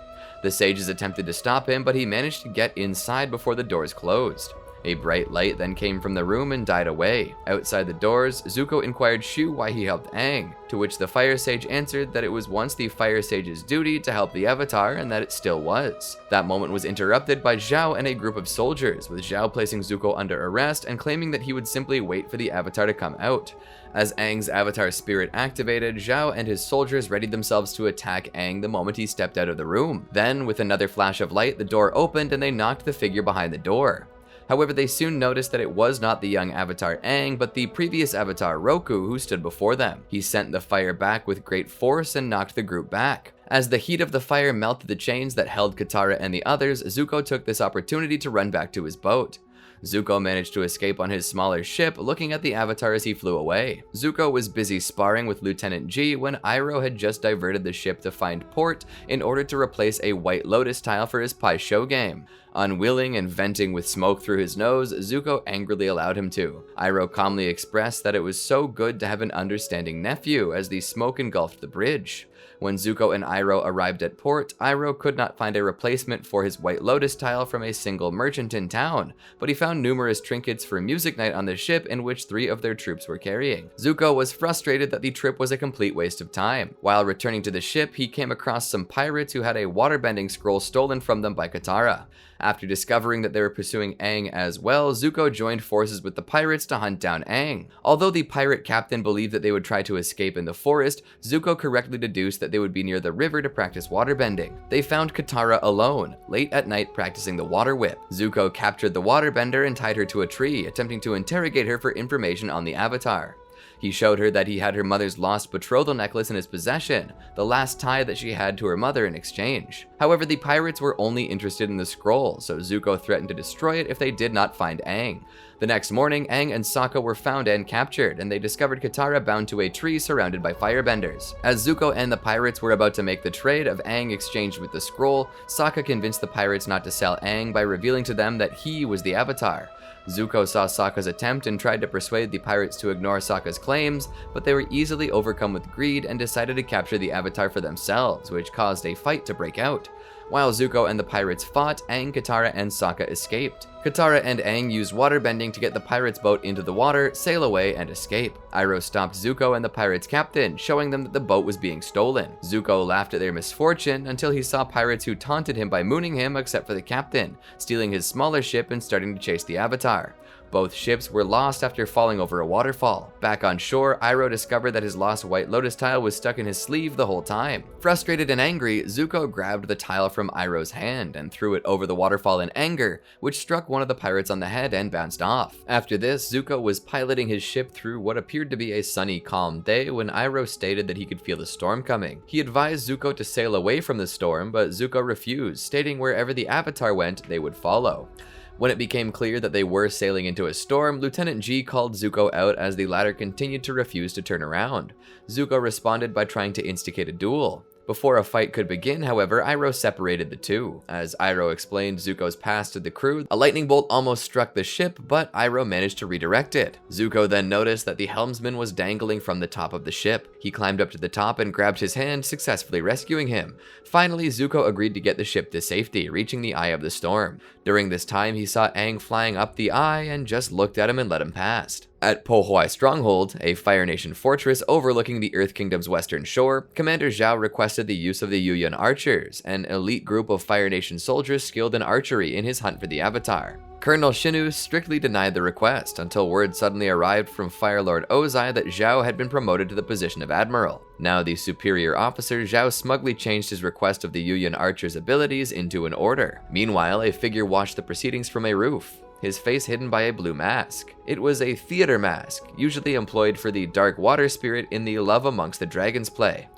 S1: The sages attempted to stop him, but he managed to get inside before the doors closed. A bright light then came from the room and died away. Outside the doors, Zuko inquired Shu why he helped Aang, to which the Fire Sage answered that it was once the Fire Sage's duty to help the Avatar and that it still was. That moment was interrupted by Zhao and a group of soldiers, with Zhao placing Zuko under arrest and claiming that he would simply wait for the Avatar to come out. As Aang's Avatar spirit activated, Zhao and his soldiers readied themselves to attack Aang the moment he stepped out of the room. Then, with another flash of light, the door opened and they knocked the figure behind the door. However, they soon noticed that it was not the young Avatar Aang, but the previous Avatar Roku who stood before them. He sent the fire back with great force and knocked the group back. As the heat of the fire melted the chains that held Katara and the others, Zuko took this opportunity to run back to his boat. Zuko managed to escape on his smaller ship, looking at the Avatar as he flew away. Zuko was busy sparring with Lieutenant G when Iroh had just diverted the ship to find port in order to replace a White Lotus tile for his Pai Sho game. Unwilling and venting with smoke through his nose, Zuko angrily allowed him to. Iroh calmly expressed that it was so good to have an understanding nephew as the smoke engulfed the bridge. When Zuko and Iroh arrived at port, Iroh could not find a replacement for his White Lotus tile from a single merchant in town, but he found numerous trinkets for music night on the ship in which 3 of their troops were carrying. Zuko was frustrated that the trip was a complete waste of time. While returning to the ship, he came across some pirates who had a waterbending scroll stolen from them by Katara. After discovering that they were pursuing Aang as well, Zuko joined forces with the pirates to hunt down Aang. Although the pirate captain believed that they would try to escape in the forest, Zuko correctly deduced that they would be near the river to practice waterbending. They found Katara alone, late at night practicing the water whip. Zuko captured the waterbender and tied her to a tree, attempting to interrogate her for information on the Avatar. He showed her that he had her mother's lost betrothal necklace in his possession, the last tie that she had to her mother in exchange. However, the pirates were only interested in the scroll, so Zuko threatened to destroy it if they did not find Aang. The next morning, Aang and Sokka were found and captured, and they discovered Katara bound to a tree surrounded by firebenders. As Zuko and the pirates were about to make the trade of Aang exchanged with the scroll, Sokka convinced the pirates not to sell Aang by revealing to them that he was the Avatar. Zuko saw Sokka's attempt and tried to persuade the pirates to ignore Sokka's claims, but they were easily overcome with greed and decided to capture the Avatar for themselves, which caused a fight to break out. While Zuko and the pirates fought, Aang, Katara, and Sokka escaped. Katara and Aang used waterbending to get the pirates' boat into the water, sail away, and escape. Iroh stopped Zuko and the pirates' captain, showing them that the boat was being stolen. Zuko laughed at their misfortune until he saw pirates who taunted him by mooning him except for the captain, stealing his smaller ship and starting to chase the Avatar. Both ships were lost after falling over a waterfall. Back on shore, Iroh discovered that his lost White Lotus tile was stuck in his sleeve the whole time. Frustrated and angry, Zuko grabbed the tile from Iroh's hand and threw it over the waterfall in anger, which struck one of the pirates on the head and bounced off. After this, Zuko was piloting his ship through what appeared to be a sunny, calm day when Iroh stated that he could feel the storm coming. He advised Zuko to sail away from the storm, but Zuko refused, stating wherever the Avatar went, they would follow. When it became clear that they were sailing into a storm, Lieutenant G called Zuko out as the latter continued to refuse to turn around. Zuko responded by trying to instigate a duel. Before a fight could begin, however, Iroh separated the two. As Iroh explained Zuko's past to the crew, a lightning bolt almost struck the ship, but Iroh managed to redirect it. Zuko then noticed that the helmsman was dangling from the top of the ship. He climbed up to the top and grabbed his hand, successfully rescuing him. Finally, Zuko agreed to get the ship to safety, reaching the eye of the storm. During this time, he saw Aang flying up the eye and just looked at him and let him pass. At Po Huai Stronghold, a Fire Nation fortress overlooking the Earth Kingdom's western shore, Commander Zhao requested the use of the Yuyan archers, an elite group of Fire Nation soldiers skilled in archery, in his hunt for the Avatar. Colonel Shinu strictly denied the request until word suddenly arrived from Fire Lord Ozai that Zhao had been promoted to the position of Admiral. Now the superior officer, Zhao smugly changed his request of the Yuyan archers' abilities into an order. Meanwhile, a figure watched the proceedings from a roof, his face hidden by a blue mask. It was a theater mask, usually employed for the dark water spirit in the Love Amongst the Dragons play.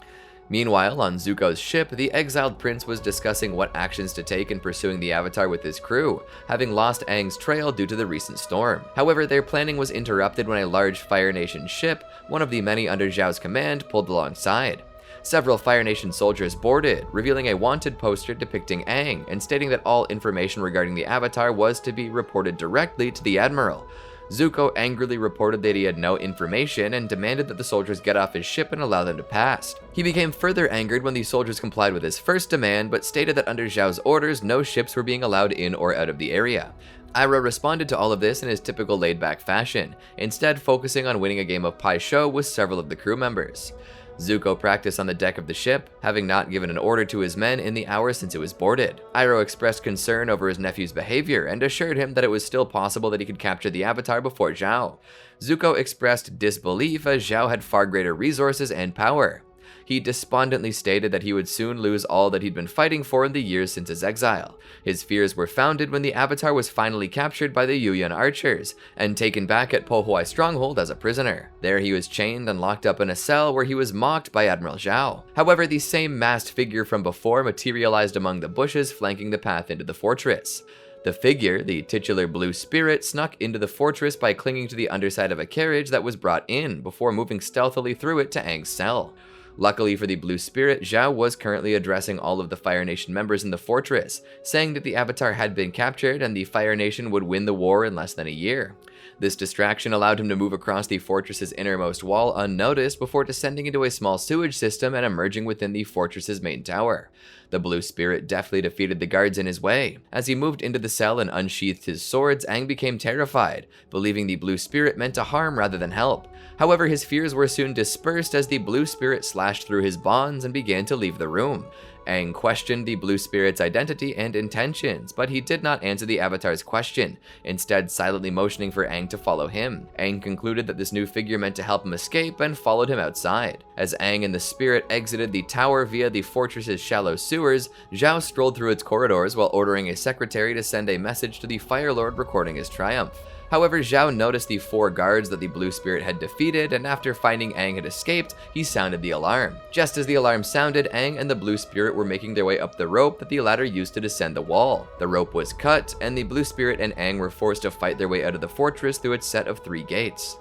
S1: Meanwhile, on Zuko's ship, the exiled prince was discussing what actions to take in pursuing the Avatar with his crew, having lost Aang's trail due to the recent storm. However, their planning was interrupted when a large Fire Nation ship, one of the many under Zhao's command, pulled alongside. Several Fire Nation soldiers boarded, revealing a wanted poster depicting Aang and stating that all information regarding the Avatar was to be reported directly to the Admiral. Zuko angrily reported that he had no information and demanded that the soldiers get off his ship and allow them to pass. He became further angered when the soldiers complied with his first demand, but stated that under Zhao's orders, no ships were being allowed in or out of the area. Iroh responded to all of this in his typical laid-back fashion, instead focusing on winning a game of Pai Sho with several of the crew members. Zuko practiced on the deck of the ship, having not given an order to his men in the hour since it was boarded. Iroh expressed concern over his nephew's behavior and assured him that it was still possible that he could capture the Avatar before Zhao. Zuko expressed disbelief as Zhao had far greater resources and power. He despondently stated that he would soon lose all that he'd been fighting for in the years since his exile. His fears were founded when the Avatar was finally captured by the Yuyan archers and taken back at Po Huai Stronghold as a prisoner. There he was chained and locked up in a cell where he was mocked by Admiral Zhao. However, the same masked figure from before materialized among the bushes flanking the path into the fortress. The figure, the titular blue spirit, snuck into the fortress by clinging to the underside of a carriage that was brought in before moving stealthily through it to Aang's cell. Luckily for the Blue Spirit, Zhao was currently addressing all of the Fire Nation members in the fortress, saying that the Avatar had been captured and the Fire Nation would win the war in less than a year. This distraction allowed him to move across the fortress's innermost wall unnoticed before descending into a small sewage system and emerging within the fortress's main tower. The Blue Spirit deftly defeated the guards in his way. As he moved into the cell and unsheathed his swords, Aang became terrified, believing the Blue Spirit meant to harm rather than help. However, his fears were soon dispersed as the Blue Spirit slashed through his bonds and began to leave the room. Aang questioned the Blue Spirit's identity and intentions, but he did not answer the Avatar's question, instead silently motioning for Aang to follow him. Aang concluded that this new figure meant to help him escape and followed him outside. As Aang and the Spirit exited the tower via the fortress's shallow sewers, Zhao strolled through its corridors while ordering a secretary to send a message to the Fire Lord recording his triumph. However, Zhao noticed the 4 guards that the Blue Spirit had defeated, and after finding Aang had escaped, he sounded the alarm. Just as the alarm sounded, Aang and the Blue Spirit were making their way up the rope that the latter used to descend the wall. The rope was cut, and the Blue Spirit and Aang were forced to fight their way out of the fortress through its set of 3 gates.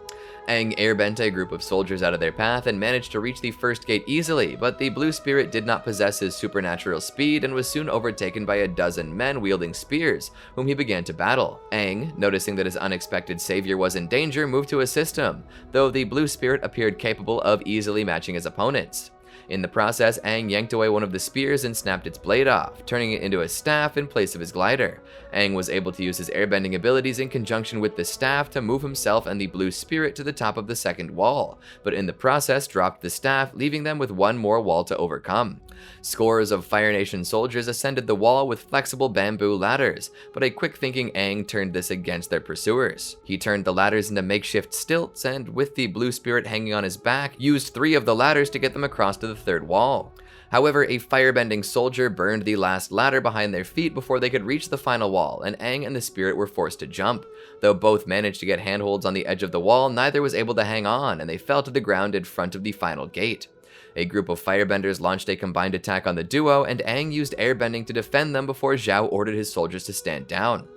S1: Aang airbent a group of soldiers out of their path and managed to reach the first gate easily, but the Blue Spirit did not possess his supernatural speed and was soon overtaken by a dozen men wielding spears, whom he began to battle. Aang, noticing that his unexpected savior was in danger, moved to assist him, though the Blue Spirit appeared capable of easily matching his opponents. In the process, Aang yanked away one of the spears and snapped its blade off, turning it into a staff in place of his glider. Aang was able to use his airbending abilities in conjunction with the staff to move himself and the Blue Spirit to the top of the second wall, but in the process dropped the staff, leaving them with one more wall to overcome. Scores of Fire Nation soldiers ascended the wall with flexible bamboo ladders, but a quick-thinking Aang turned this against their pursuers. He turned the ladders into makeshift stilts and, with the Blue Spirit hanging on his back, used 3 of the ladders to get them across to the third wall. However, a firebending soldier burned the last ladder behind their feet before they could reach the final wall, and Aang and the Spirit were forced to jump. Though both managed to get handholds on the edge of the wall, neither was able to hang on, and they fell to the ground in front of the final gate. A group of firebenders launched a combined attack on the duo, and Aang used airbending to defend them before Zhao ordered his soldiers to stand down.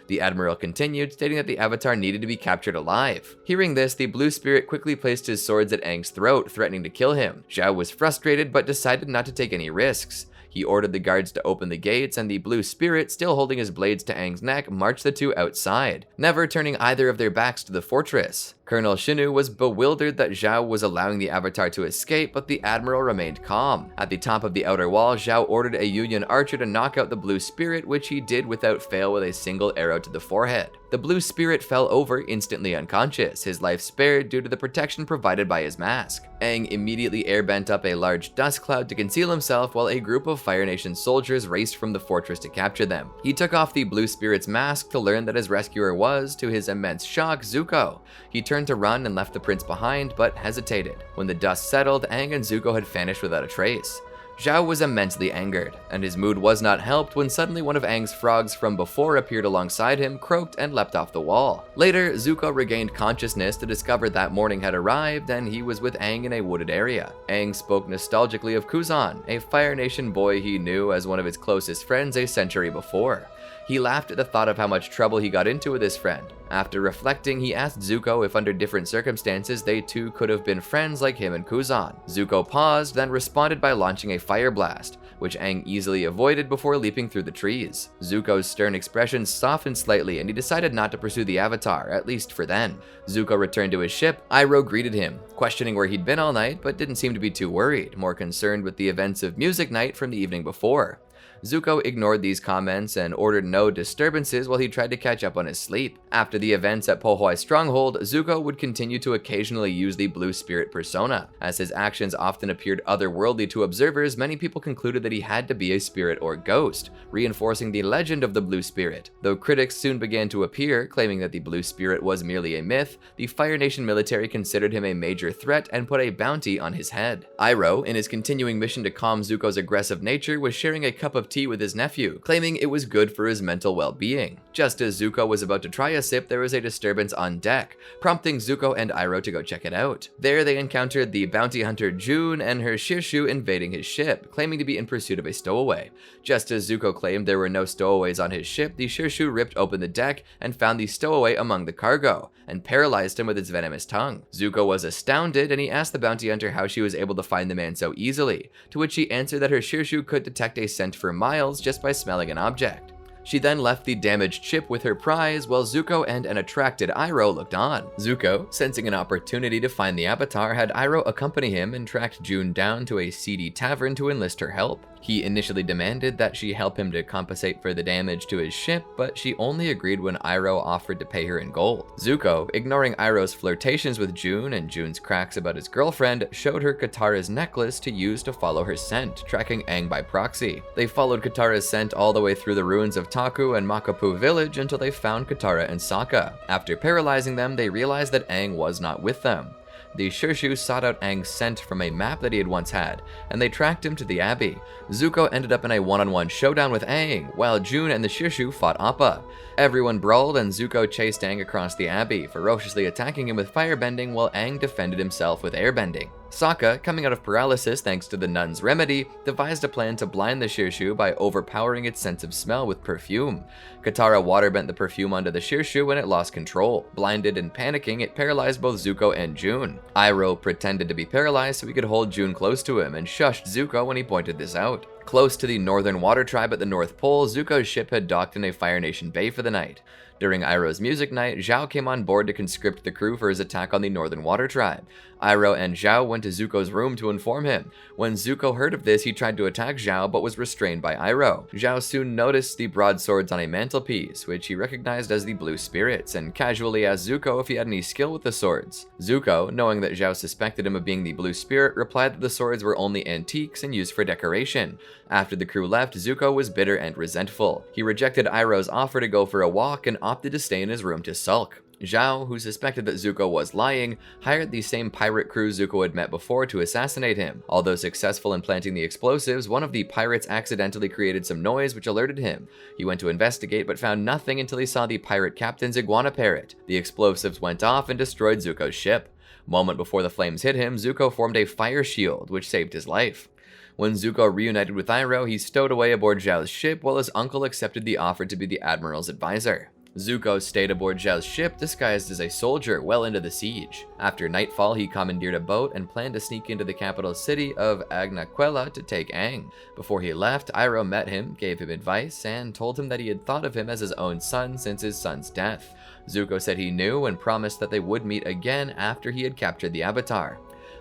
S1: The Admiral continued, stating that the Avatar needed to be captured alive. Hearing this, the Blue Spirit quickly placed his swords at Aang's throat, threatening to kill him. Zhao was frustrated, but decided not to take any risks. He ordered the guards to open the gates, and the Blue Spirit, still holding his blades to Aang's neck, marched the two outside, never turning either of their backs to the fortress. Colonel Shinu was bewildered that Zhao was allowing the Avatar to escape, but the Admiral remained calm. At the top of the outer wall, Zhao ordered a Union archer to knock out the Blue Spirit, which he did without fail with a single arrow to the forehead. The Blue Spirit fell over, instantly unconscious, his life spared due to the protection provided by his mask. Aang immediately airbent up a large dust cloud to conceal himself while a group of Fire Nation soldiers raced from the fortress to capture them. He took off the Blue Spirit's mask to learn that his rescuer was, to his immense shock, Zuko. He turned to run and left the prince behind, but hesitated. When the dust settled, Aang and Zuko had vanished without a trace. Zhao was immensely angered, and his mood was not helped when suddenly one of Aang's frogs from before appeared alongside him, croaked, and leapt off the wall. Later, Zuko regained consciousness to discover that morning had arrived, and he was with Aang in a wooded area. Aang spoke nostalgically of Kuzon, a Fire Nation boy he knew as one of his closest friends a century before. He laughed at the thought of how much trouble he got into with his friend. After reflecting, he asked Zuko if under different circumstances they too could have been friends like him and Kuzon. Zuko paused, then responded by launching a fire blast, which Aang easily avoided before leaping through the trees. Zuko's stern expression softened slightly, and he decided not to pursue the Avatar, at least for then. Zuko returned to his ship. Iroh greeted him, questioning where he'd been all night, but didn't seem to be too worried, more concerned with the events of Music Night from the evening before. Zuko ignored these comments and ordered no disturbances while he tried to catch up on his sleep. After the events at Pohoi's stronghold, Zuko would continue to occasionally use the Blue Spirit persona. As his actions often appeared otherworldly to observers, many people concluded that he had to be a spirit or ghost, reinforcing the legend of the Blue Spirit. Though critics soon began to appear, claiming that the Blue Spirit was merely a myth, the Fire Nation military considered him a major threat and put a bounty on his head. Iroh, in his continuing mission to calm Zuko's aggressive nature, was sharing a cup of tea with his nephew, claiming it was good for his mental well-being. Just as Zuko was about to try a sip, there was a disturbance on deck, prompting Zuko and Iroh to go check it out. There they encountered the bounty hunter June and her Shirshu invading his ship, claiming to be in pursuit of a stowaway. Just as Zuko claimed there were no stowaways on his ship, the Shirshu ripped open the deck and found the stowaway among the cargo, and paralyzed him with its venomous tongue. Zuko was astounded, and he asked the bounty hunter how she was able to find the man so easily, to which she answered that her Shirshu could detect a scent for miles just by smelling an object. She then left the damaged ship with her prize while Zuko and an attracted Iroh looked on. Zuko, sensing an opportunity to find the Avatar, had Iroh accompany him and tracked June down to a seedy tavern to enlist her help. He initially demanded that she help him to compensate for the damage to his ship, but she only agreed when Iroh offered to pay her in gold. Zuko, ignoring Iroh's flirtations with June and June's cracks about his girlfriend, showed her Katara's necklace to use to follow her scent, tracking Aang by proxy. They followed Katara's scent all the way through the ruins of Taku and Makapu village until they found Katara and Sokka. After paralyzing them, they realized that Aang was not with them. The Shirshu sought out Aang's scent from a map that he had once had, and they tracked him to the Abbey. Zuko ended up in a one-on-one showdown with Aang, while June and the Shirshu fought Appa. Everyone brawled, and Zuko chased Aang across the Abbey, ferociously attacking him with firebending while Aang defended himself with airbending. Sokka, coming out of paralysis thanks to the nun's remedy, devised a plan to blind the Shirshu by overpowering its sense of smell with perfume. Katara waterbent the perfume onto the Shirshu when it lost control. Blinded and panicking, it paralyzed both Zuko and June. Iroh pretended to be paralyzed so he could hold June close to him and shushed Zuko when he pointed this out. Close to the Northern Water Tribe at the North Pole, Zuko's ship had docked in a Fire Nation bay for the night. During Iroh's music night, Zhao came on board to conscript the crew for his attack on the Northern Water Tribe. Iroh and Zhao went to Zuko's room to inform him. When Zuko heard of this, he tried to attack Zhao but was restrained by Iroh. Zhao soon noticed the broadswords on a mantelpiece, which he recognized as the Blue Spirits, and casually asked Zuko if he had any skill with the swords. Zuko, knowing that Zhao suspected him of being the Blue Spirit, replied that the swords were only antiques and used for decoration. After the crew left, Zuko was bitter and resentful. He rejected Iroh's offer to go for a walk and opted to stay in his room to sulk. Zhao, who suspected that Zuko was lying, hired the same pirate crew Zuko had met before to assassinate him. Although successful in planting the explosives, one of the pirates accidentally created some noise which alerted him. He went to investigate but found nothing until he saw the pirate captain's iguana parrot. The explosives went off and destroyed Zuko's ship. Moment before the flames hit him, Zuko formed a fire shield, which saved his life. When Zuko reunited with Iroh, he stowed away aboard Zhao's ship while his uncle accepted the offer to be the Admiral's advisor. Zuko stayed aboard Zhao's ship disguised as a soldier well into the siege. After nightfall, he commandeered a boat and planned to sneak into the capital city of Agnaquela to take Aang. Before he left, Iroh met him, gave him advice, and told him that he had thought of him as his own son since his son's death. Zuko said he knew and promised that they would meet again after he had captured the Avatar.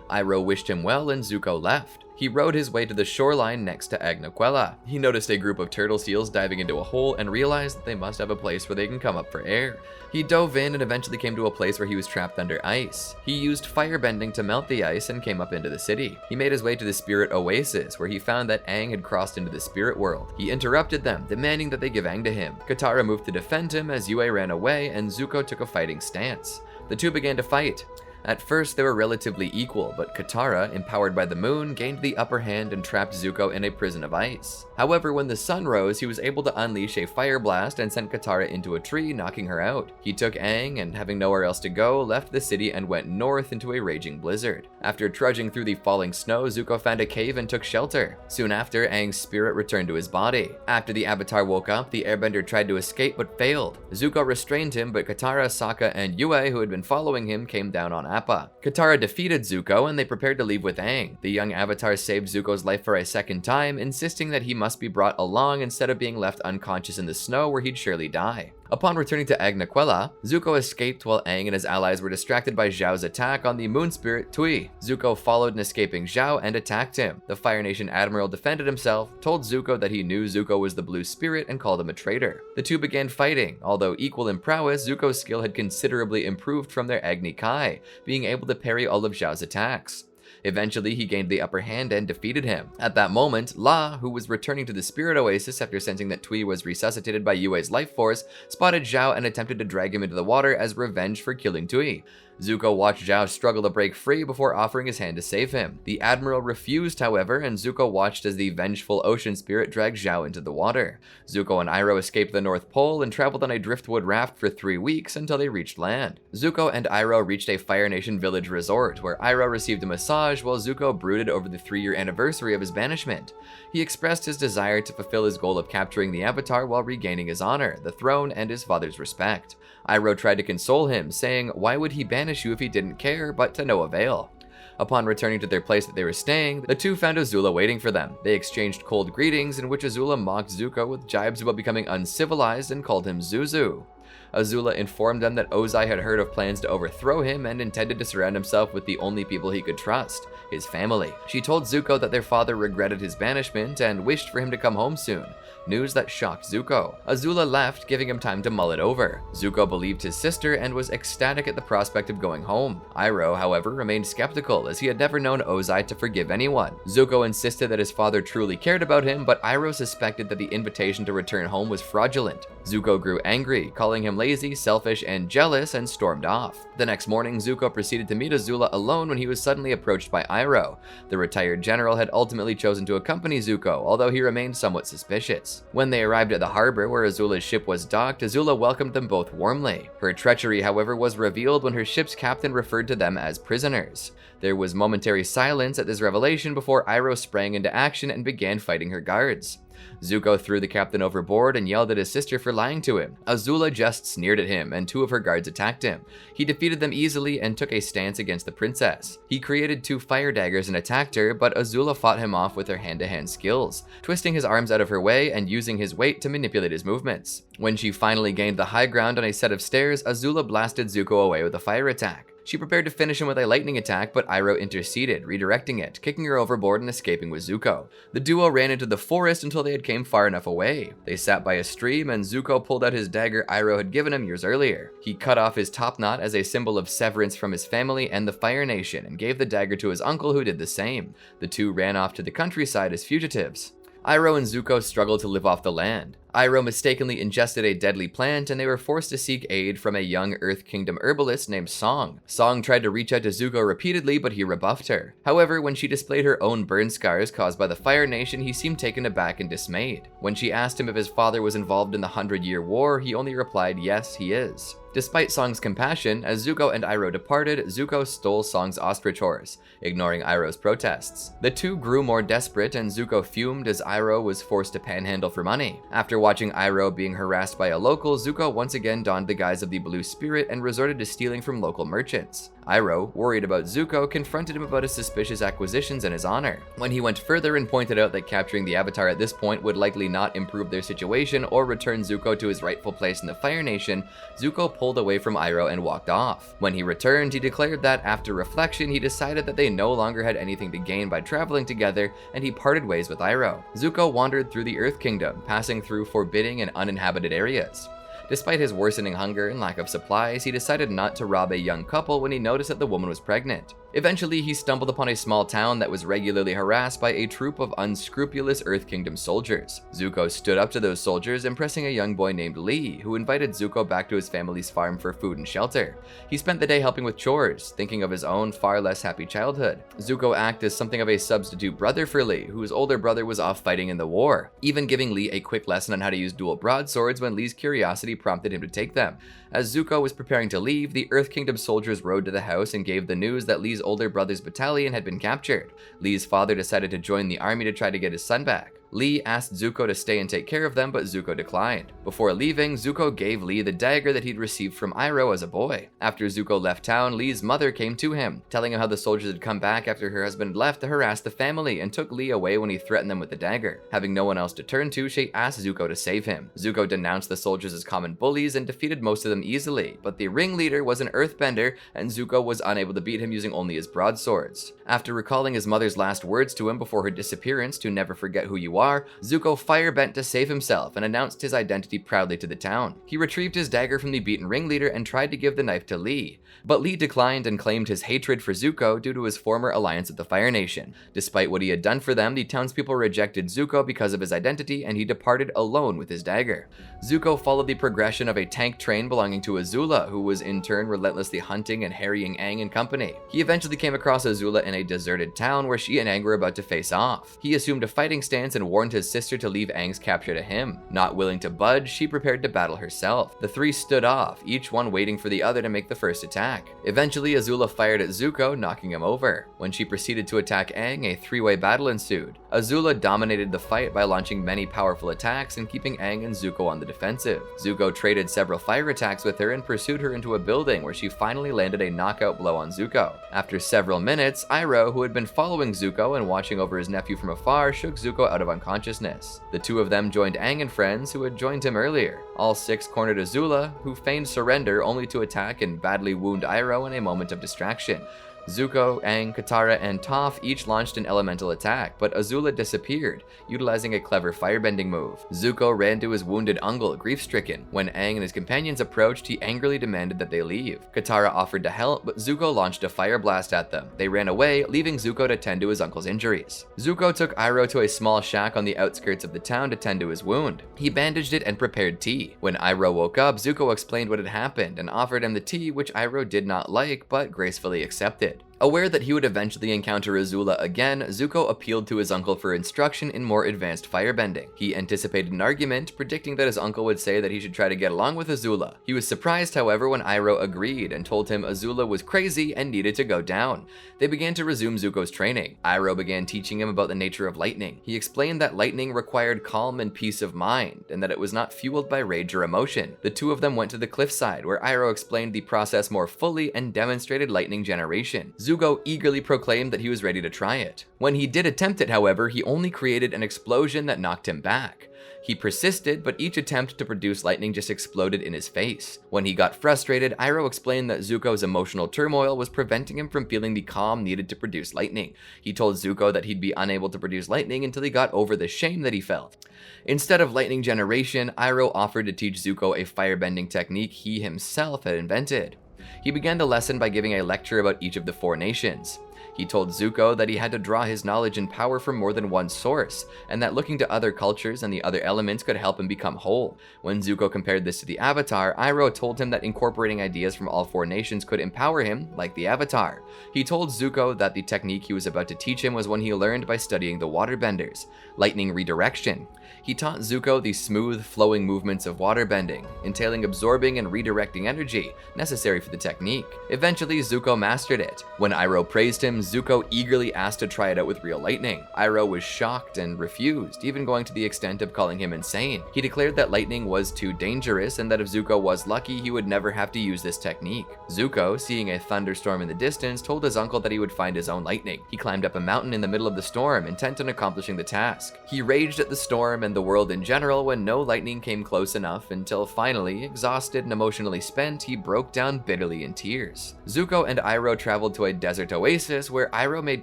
S1: Iroh wished him well and Zuko left. He rowed his way to the shoreline next to Agnaquela. He noticed a group of turtle seals diving into a hole and realized that they must have a place where they can come up for air. He dove in and eventually came to a place where he was trapped under ice. He used firebending to melt the ice and came up into the city. He made his way to the Spirit Oasis, where he found that Aang had crossed into the spirit world. He interrupted them, demanding that they give Aang to him. Katara moved to defend him as Yue ran away, and Zuko took a fighting stance. The two began to fight. At first, they were relatively equal, but Katara, empowered by the moon, gained the upper hand and trapped Zuko in a prison of ice. However, when the sun rose, he was able to unleash a fire blast and sent Katara into a tree, knocking her out. He took Aang, and having nowhere else to go, left the city and went north into a raging blizzard. After trudging through the falling snow, Zuko found a cave and took shelter. Soon after, Aang's spirit returned to his body. After the Avatar woke up, the airbender tried to escape but failed. Zuko restrained him, but Katara, Sokka, and Yue, who had been following him, came down on Appa. Katara defeated Zuko and they prepared to leave with Aang. The young Avatar saved Zuko's life for a second time, insisting that he must be brought along instead of being left unconscious in the snow where he'd surely die. Upon returning to Agnaquela, Zuko escaped while Aang and his allies were distracted by Zhao's attack on the moon spirit Tui. Zuko followed an escaping Zhao and attacked him. The Fire Nation admiral defended himself, told Zuko that he knew Zuko was the blue spirit, and called him a traitor. The two began fighting. Although equal in prowess, Zuko's skill had considerably improved from their Agni Kai, being able to parry all of Zhao's attacks. Eventually, he gained the upper hand and defeated him. At that moment, La, who was returning to the Spirit Oasis after sensing that Tui was resuscitated by Yue's life force, spotted Zhao and attempted to drag him into the water as revenge for killing Tui. Zuko watched Zhao struggle to break free before offering his hand to save him. The Admiral refused, however, and Zuko watched as the vengeful ocean spirit dragged Zhao into the water. Zuko and Iroh escaped the North Pole and traveled on a driftwood raft for 3 weeks until they reached land. Zuko and Iroh reached a Fire Nation village resort, where Iroh received a massage while Zuko brooded over the 3-year anniversary of his banishment. He expressed his desire to fulfill his goal of capturing the Avatar while regaining his honor, the throne, and his father's respect. Iroh tried to console him, saying why would he banish you if he didn't care, but to no avail. Upon returning to their place that they were staying, the two found Azula waiting for them. They exchanged cold greetings, in which Azula mocked Zuko with jibes about becoming uncivilized and called him Zuzu. Azula informed them that Ozai had heard of plans to overthrow him and intended to surround himself with the only people he could trust, his family. She told Zuko that their father regretted his banishment and wished for him to come home soon, news that shocked Zuko. Azula left, giving him time to mull it over. Zuko believed his sister and was ecstatic at the prospect of going home. Iroh, however, remained skeptical, as he had never known Ozai to forgive anyone. Zuko insisted that his father truly cared about him, but Iroh suspected that the invitation to return home was fraudulent. Zuko grew angry, calling him lazy, selfish, and jealous, and stormed off. The next morning, Zuko proceeded to meet Azula alone when he was suddenly approached by Iroh. The retired general had ultimately chosen to accompany Zuko, although he remained somewhat suspicious. When they arrived at the harbor where Azula's ship was docked, Azula welcomed them both warmly. Her treachery, however, was revealed when her ship's captain referred to them as prisoners. There was momentary silence at this revelation before Iroh sprang into action and began fighting her guards. Zuko threw the captain overboard and yelled at his sister for lying to him. Azula just sneered at him, and 2 of her guards attacked him. He defeated them easily and took a stance against the princess. He created 2 fire daggers and attacked her, but Azula fought him off with her hand-to-hand skills, twisting his arms out of her way and using his weight to manipulate his movements. When she finally gained the high ground on a set of stairs, Azula blasted Zuko away with a fire attack. She prepared to finish him with a lightning attack, but Iroh interceded, redirecting it, kicking her overboard and escaping with Zuko. The duo ran into the forest until they had came far enough away. They sat by a stream, and Zuko pulled out his dagger Iroh had given him years earlier. He cut off his top knot as a symbol of severance from his family and the Fire Nation, and gave the dagger to his uncle, who did the same. The two ran off to the countryside as fugitives. Iroh and Zuko struggled to live off the land. Iroh mistakenly ingested a deadly plant, and they were forced to seek aid from a young Earth Kingdom herbalist named Song. Song tried to reach out to Zuko repeatedly, but he rebuffed her. However, when she displayed her own burn scars caused by the Fire Nation, he seemed taken aback and dismayed. When she asked him if his father was involved in the 100-Year War, he only replied, "Yes, he is." Despite Song's compassion, as Zuko and Iroh departed, Zuko stole Song's ostrich horse, ignoring Iroh's protests. The two grew more desperate, and Zuko fumed as Iroh was forced to panhandle for money. After watching Iroh being harassed by a local, Zuko once again donned the guise of the Blue Spirit and resorted to stealing from local merchants. Iroh, worried about Zuko, confronted him about his suspicious acquisitions and his honor. When he went further and pointed out that capturing the Avatar at this point would likely not improve their situation or return Zuko to his rightful place in the Fire Nation, Zuko pulled away from Iroh and walked off. When he returned, he declared that, after reflection, he decided that they no longer had anything to gain by traveling together, and he parted ways with Iroh. Zuko wandered through the Earth Kingdom, passing through forbidding and uninhabited areas. Despite his worsening hunger and lack of supplies, he decided not to rob a young couple when he noticed that the woman was pregnant. Eventually, he stumbled upon a small town that was regularly harassed by a troop of unscrupulous Earth Kingdom soldiers. Zuko stood up to those soldiers, impressing a young boy named Lee, who invited Zuko back to his family's farm for food and shelter. He spent the day helping with chores, thinking of his own far less happy childhood. Zuko acted as something of a substitute brother for Lee, whose older brother was off fighting in the war, even giving Lee a quick lesson on how to use dual broadswords when Lee's curiosity prompted him to take them. As Zuko was preparing to leave, the Earth Kingdom soldiers rode to the house and gave the news that Lee's older brother's battalion had been captured. Lee's father decided to join the army to try to get his son back. Lee asked Zuko to stay and take care of them, but Zuko declined. Before leaving, Zuko gave Lee the dagger that he'd received from Iroh as a boy. After Zuko left town, Lee's mother came to him, telling him how the soldiers had come back after her husband left to harass the family and took Lee away when he threatened them with the dagger. Having no one else to turn to, she asked Zuko to save him. Zuko denounced the soldiers as common bullies and defeated most of them easily, but the ringleader was an earthbender, and Zuko was unable to beat him using only his broadswords. After recalling his mother's last words to him before her disappearance, to never forget who you are, Zuko firebent to save himself and announced his identity proudly to the town. He retrieved his dagger from the beaten ringleader and tried to give the knife to Lee, but Lee declined and claimed his hatred for Zuko due to his former alliance with the Fire Nation. Despite what he had done for them, the townspeople rejected Zuko because of his identity, and he departed alone with his dagger. Zuko followed the progression of a tank train belonging to Azula, who was in turn relentlessly hunting and harrying Aang and company. He eventually came across Azula in a deserted town where she and Aang were about to face off. He assumed a fighting stance and warned his sister to leave Aang's capture to him. Not willing to budge, she prepared to battle herself. The three stood off, each one waiting for the other to make the first attack. Eventually, Azula fired at Zuko, knocking him over. When she proceeded to attack Aang, a three-way battle ensued. Azula dominated the fight by launching many powerful attacks and keeping Aang and Zuko on the defensive. Zuko traded several fire attacks with her and pursued her into a building where she finally landed a knockout blow on Zuko. After several minutes, Iroh, who had been following Zuko and watching over his nephew from afar, shook Zuko out of unconsciousness. The two of them joined Aang and friends who had joined him earlier. All six cornered Azula, who feigned surrender only to attack and badly wound Iroh in a moment of distraction. Zuko, Aang, Katara, and Toph each launched an elemental attack, but Azula disappeared, utilizing a clever firebending move. Zuko ran to his wounded uncle, grief-stricken. When Aang and his companions approached, he angrily demanded that they leave. Katara offered to help, but Zuko launched a fire blast at them. They ran away, leaving Zuko to tend to his uncle's injuries. Zuko took Iroh to a small shack on the outskirts of the town to tend to his wound. He bandaged it and prepared tea. When Iroh woke up, Zuko explained what had happened and offered him the tea, which Iroh did not like, but gracefully accepted. Aware that he would eventually encounter Azula again, Zuko appealed to his uncle for instruction in more advanced firebending. He anticipated an argument, predicting that his uncle would say that he should try to get along with Azula. He was surprised, however, when Iroh agreed and told him Azula was crazy and needed to go down. They began to resume Zuko's training. Iroh began teaching him about the nature of lightning. He explained that lightning required calm and peace of mind, and that it was not fueled by rage or emotion. The two of them went to the cliffside, where Iroh explained the process more fully and demonstrated lightning generation. Zuko eagerly proclaimed that he was ready to try it. When he did attempt it, however, he only created an explosion that knocked him back. He persisted, but each attempt to produce lightning just exploded in his face. When he got frustrated, Iroh explained that Zuko's emotional turmoil was preventing him from feeling the calm needed to produce lightning. He told Zuko that he'd be unable to produce lightning until he got over the shame that he felt. Instead of lightning generation, Iroh offered to teach Zuko a firebending technique he himself had invented. He began the lesson by giving a lecture about each of the four nations. He told Zuko that he had to draw his knowledge and power from more than one source, and that looking to other cultures and the other elements could help him become whole. When Zuko compared this to the Avatar, Iroh told him that incorporating ideas from all four nations could empower him, like the Avatar. He told Zuko that the technique he was about to teach him was one he learned by studying the waterbenders, lightning redirection. He taught Zuko the smooth, flowing movements of waterbending, entailing absorbing and redirecting energy necessary for the technique. Eventually, Zuko mastered it. When Iroh praised him, him, Zuko eagerly asked to try it out with real lightning. Iroh was shocked and refused, even going to the extent of calling him insane. He declared that lightning was too dangerous and that if Zuko was lucky, he would never have to use this technique. Zuko, seeing a thunderstorm in the distance, told his uncle that he would find his own lightning. He climbed up a mountain in the middle of the storm, intent on accomplishing the task. He raged at the storm and the world in general when no lightning came close enough until finally, exhausted and emotionally spent, he broke down bitterly in tears. Zuko and Iroh traveled to a desert oasis where Iroh made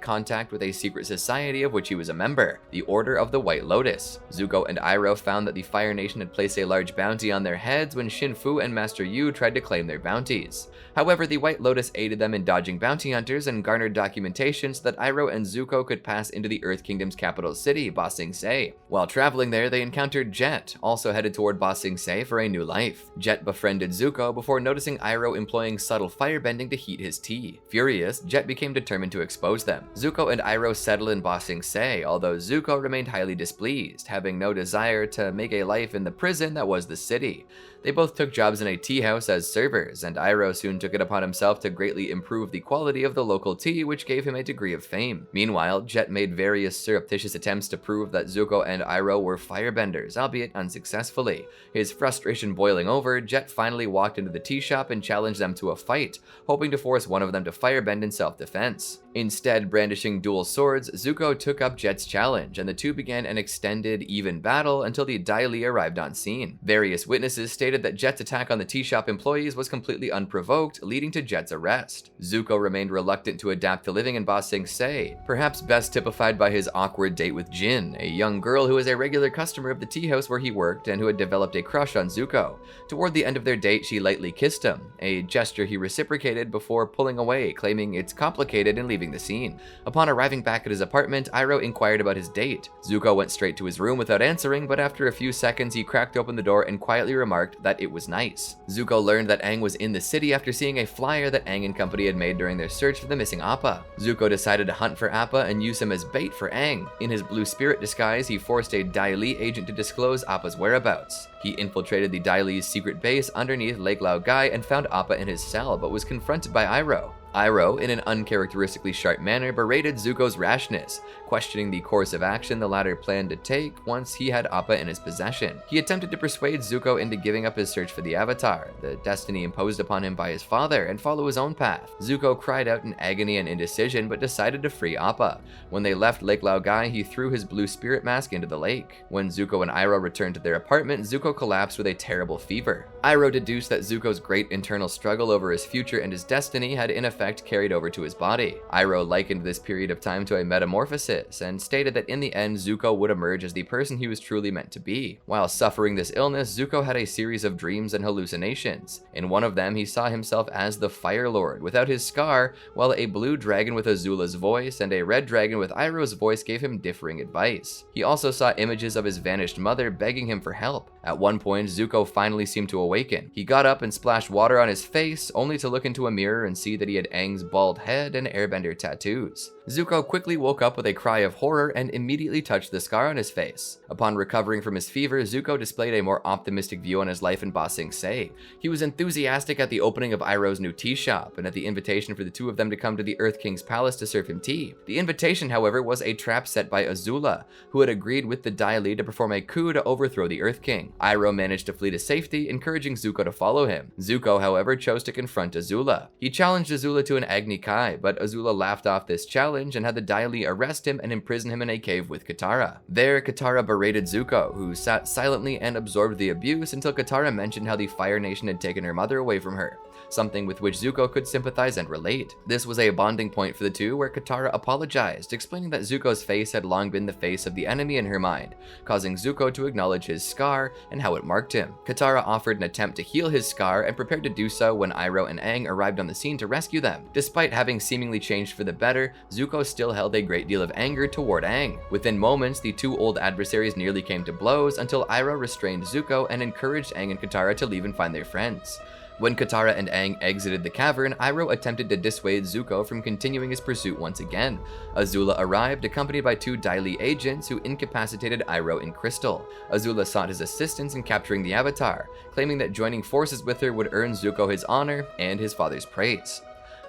S1: contact with a secret society of which he was a member, the Order of the White Lotus. Zuko and Iroh found that the Fire Nation had placed a large bounty on their heads when Shin Fu and Master Yu tried to claim their bounties. However, the White Lotus aided them in dodging bounty hunters and garnered documentation so that Iroh and Zuko could pass into the Earth Kingdom's capital city, Ba Sing Se. While traveling there, they encountered Jet, also headed toward Ba Sing Se for a new life. Jet befriended Zuko before noticing Iroh employing subtle firebending to heat his tea. Furious, Jet became determined to expose them. Zuko and Iroh settled in Ba Sing Se, although Zuko remained highly displeased, having no desire to make a life in the prison that was the city. They both took jobs in a tea house as servers, and Iroh soon took it upon himself to greatly improve the quality of the local tea, which gave him a degree of fame. Meanwhile, Jet made various surreptitious attempts to prove that Zuko and Iroh were firebenders, albeit unsuccessfully. His frustration boiling over, Jet finally walked into the tea shop and challenged them to a fight, hoping to force one of them to firebend in self-defense. Instead, brandishing dual swords, Zuko took up Jet's challenge, and the two began an extended, even battle until the Dai Li arrived on scene. Various witnesses stated that Jet's attack on the tea shop employees was completely unprovoked, leading to Jet's arrest. Zuko remained reluctant to adapt to living in Ba Sing Se, perhaps best typified by his awkward date with Jin, a young girl who was a regular customer of the tea house where he worked and who had developed a crush on Zuko. Toward the end of their date, she lightly kissed him, a gesture he reciprocated before pulling away, claiming it's complicated and leaving the scene. Upon arriving back at his apartment, Iroh inquired about his date. Zuko went straight to his room without answering, but after a few seconds he cracked open the door and quietly remarked that it was nice. Zuko learned that Aang was in the city after seeing a flyer that Aang and company had made during their search for the missing Appa. Zuko decided to hunt for Appa and use him as bait for Aang. In his blue spirit disguise, he forced a Dai Li agent to disclose Appa's whereabouts. He infiltrated the Dai Li's secret base underneath Lake Lao Gai and found Appa in his cell, but was confronted by Iroh. Iroh, in an uncharacteristically sharp manner, berated Zuko's rashness, questioning the course of action the latter planned to take once he had Appa in his possession. He attempted to persuade Zuko into giving up his search for the Avatar, the destiny imposed upon him by his father, and follow his own path. Zuko cried out in agony and indecision, but decided to free Appa. When they left Lake Lao Gai, he threw his blue spirit mask into the lake. When Zuko and Iroh returned to their apartment, Zuko collapsed with a terrible fever. Iroh deduced that Zuko's great internal struggle over his future and his destiny had in effect carried over to his body. Iroh likened this period of time to a metamorphosis and stated that in the end Zuko would emerge as the person he was truly meant to be. While suffering this illness, Zuko had a series of dreams and hallucinations. In one of them, he saw himself as the Fire Lord without his scar, while a blue dragon with Azula's voice and a red dragon with Iroh's voice gave him differing advice. He also saw images of his vanished mother begging him for help. At one point, Zuko finally seemed to awaken. He got up and splashed water on his face, only to look into a mirror and see that he had Aang's bald head and airbender tattoos. Zuko quickly woke up with a cry of horror and immediately touched the scar on his face. Upon recovering from his fever, Zuko displayed a more optimistic view on his life in Ba Sing Se. He was enthusiastic at the opening of Iroh's new tea shop and at the invitation for the two of them to come to the Earth King's palace to serve him tea. The invitation, however, was a trap set by Azula, who had agreed with the Dai Li to perform a coup to overthrow the Earth King. Iroh managed to flee to safety, encouraging Zuko to follow him. Zuko, however, chose to confront Azula. He challenged Azula to an Agni Kai, but Azula laughed off this challenge and had the Dai Li arrest him and imprison him in a cave with Katara. There, Katara berated Zuko, who sat silently and absorbed the abuse until Katara mentioned how the Fire Nation had taken her mother away from her, something with which Zuko could sympathize and relate. This was a bonding point for the two, where Katara apologized, explaining that Zuko's face had long been the face of the enemy in her mind, causing Zuko to acknowledge his scar and how it marked him. Katara offered an attempt to heal his scar and prepared to do so when Iroh and Aang arrived on the scene to rescue them. Despite having seemingly changed for the better, Zuko still held a great deal of anger toward Aang. Within moments, the two old adversaries nearly came to blows until Iroh restrained Zuko and encouraged Aang and Katara to leave and find their friends. When Katara and Aang exited the cavern, Iroh attempted to dissuade Zuko from continuing his pursuit once again. Azula arrived, accompanied by two Dai Li agents who incapacitated Iroh in crystal. Azula sought his assistance in capturing the Avatar, claiming that joining forces with her would earn Zuko his honor and his father's praise.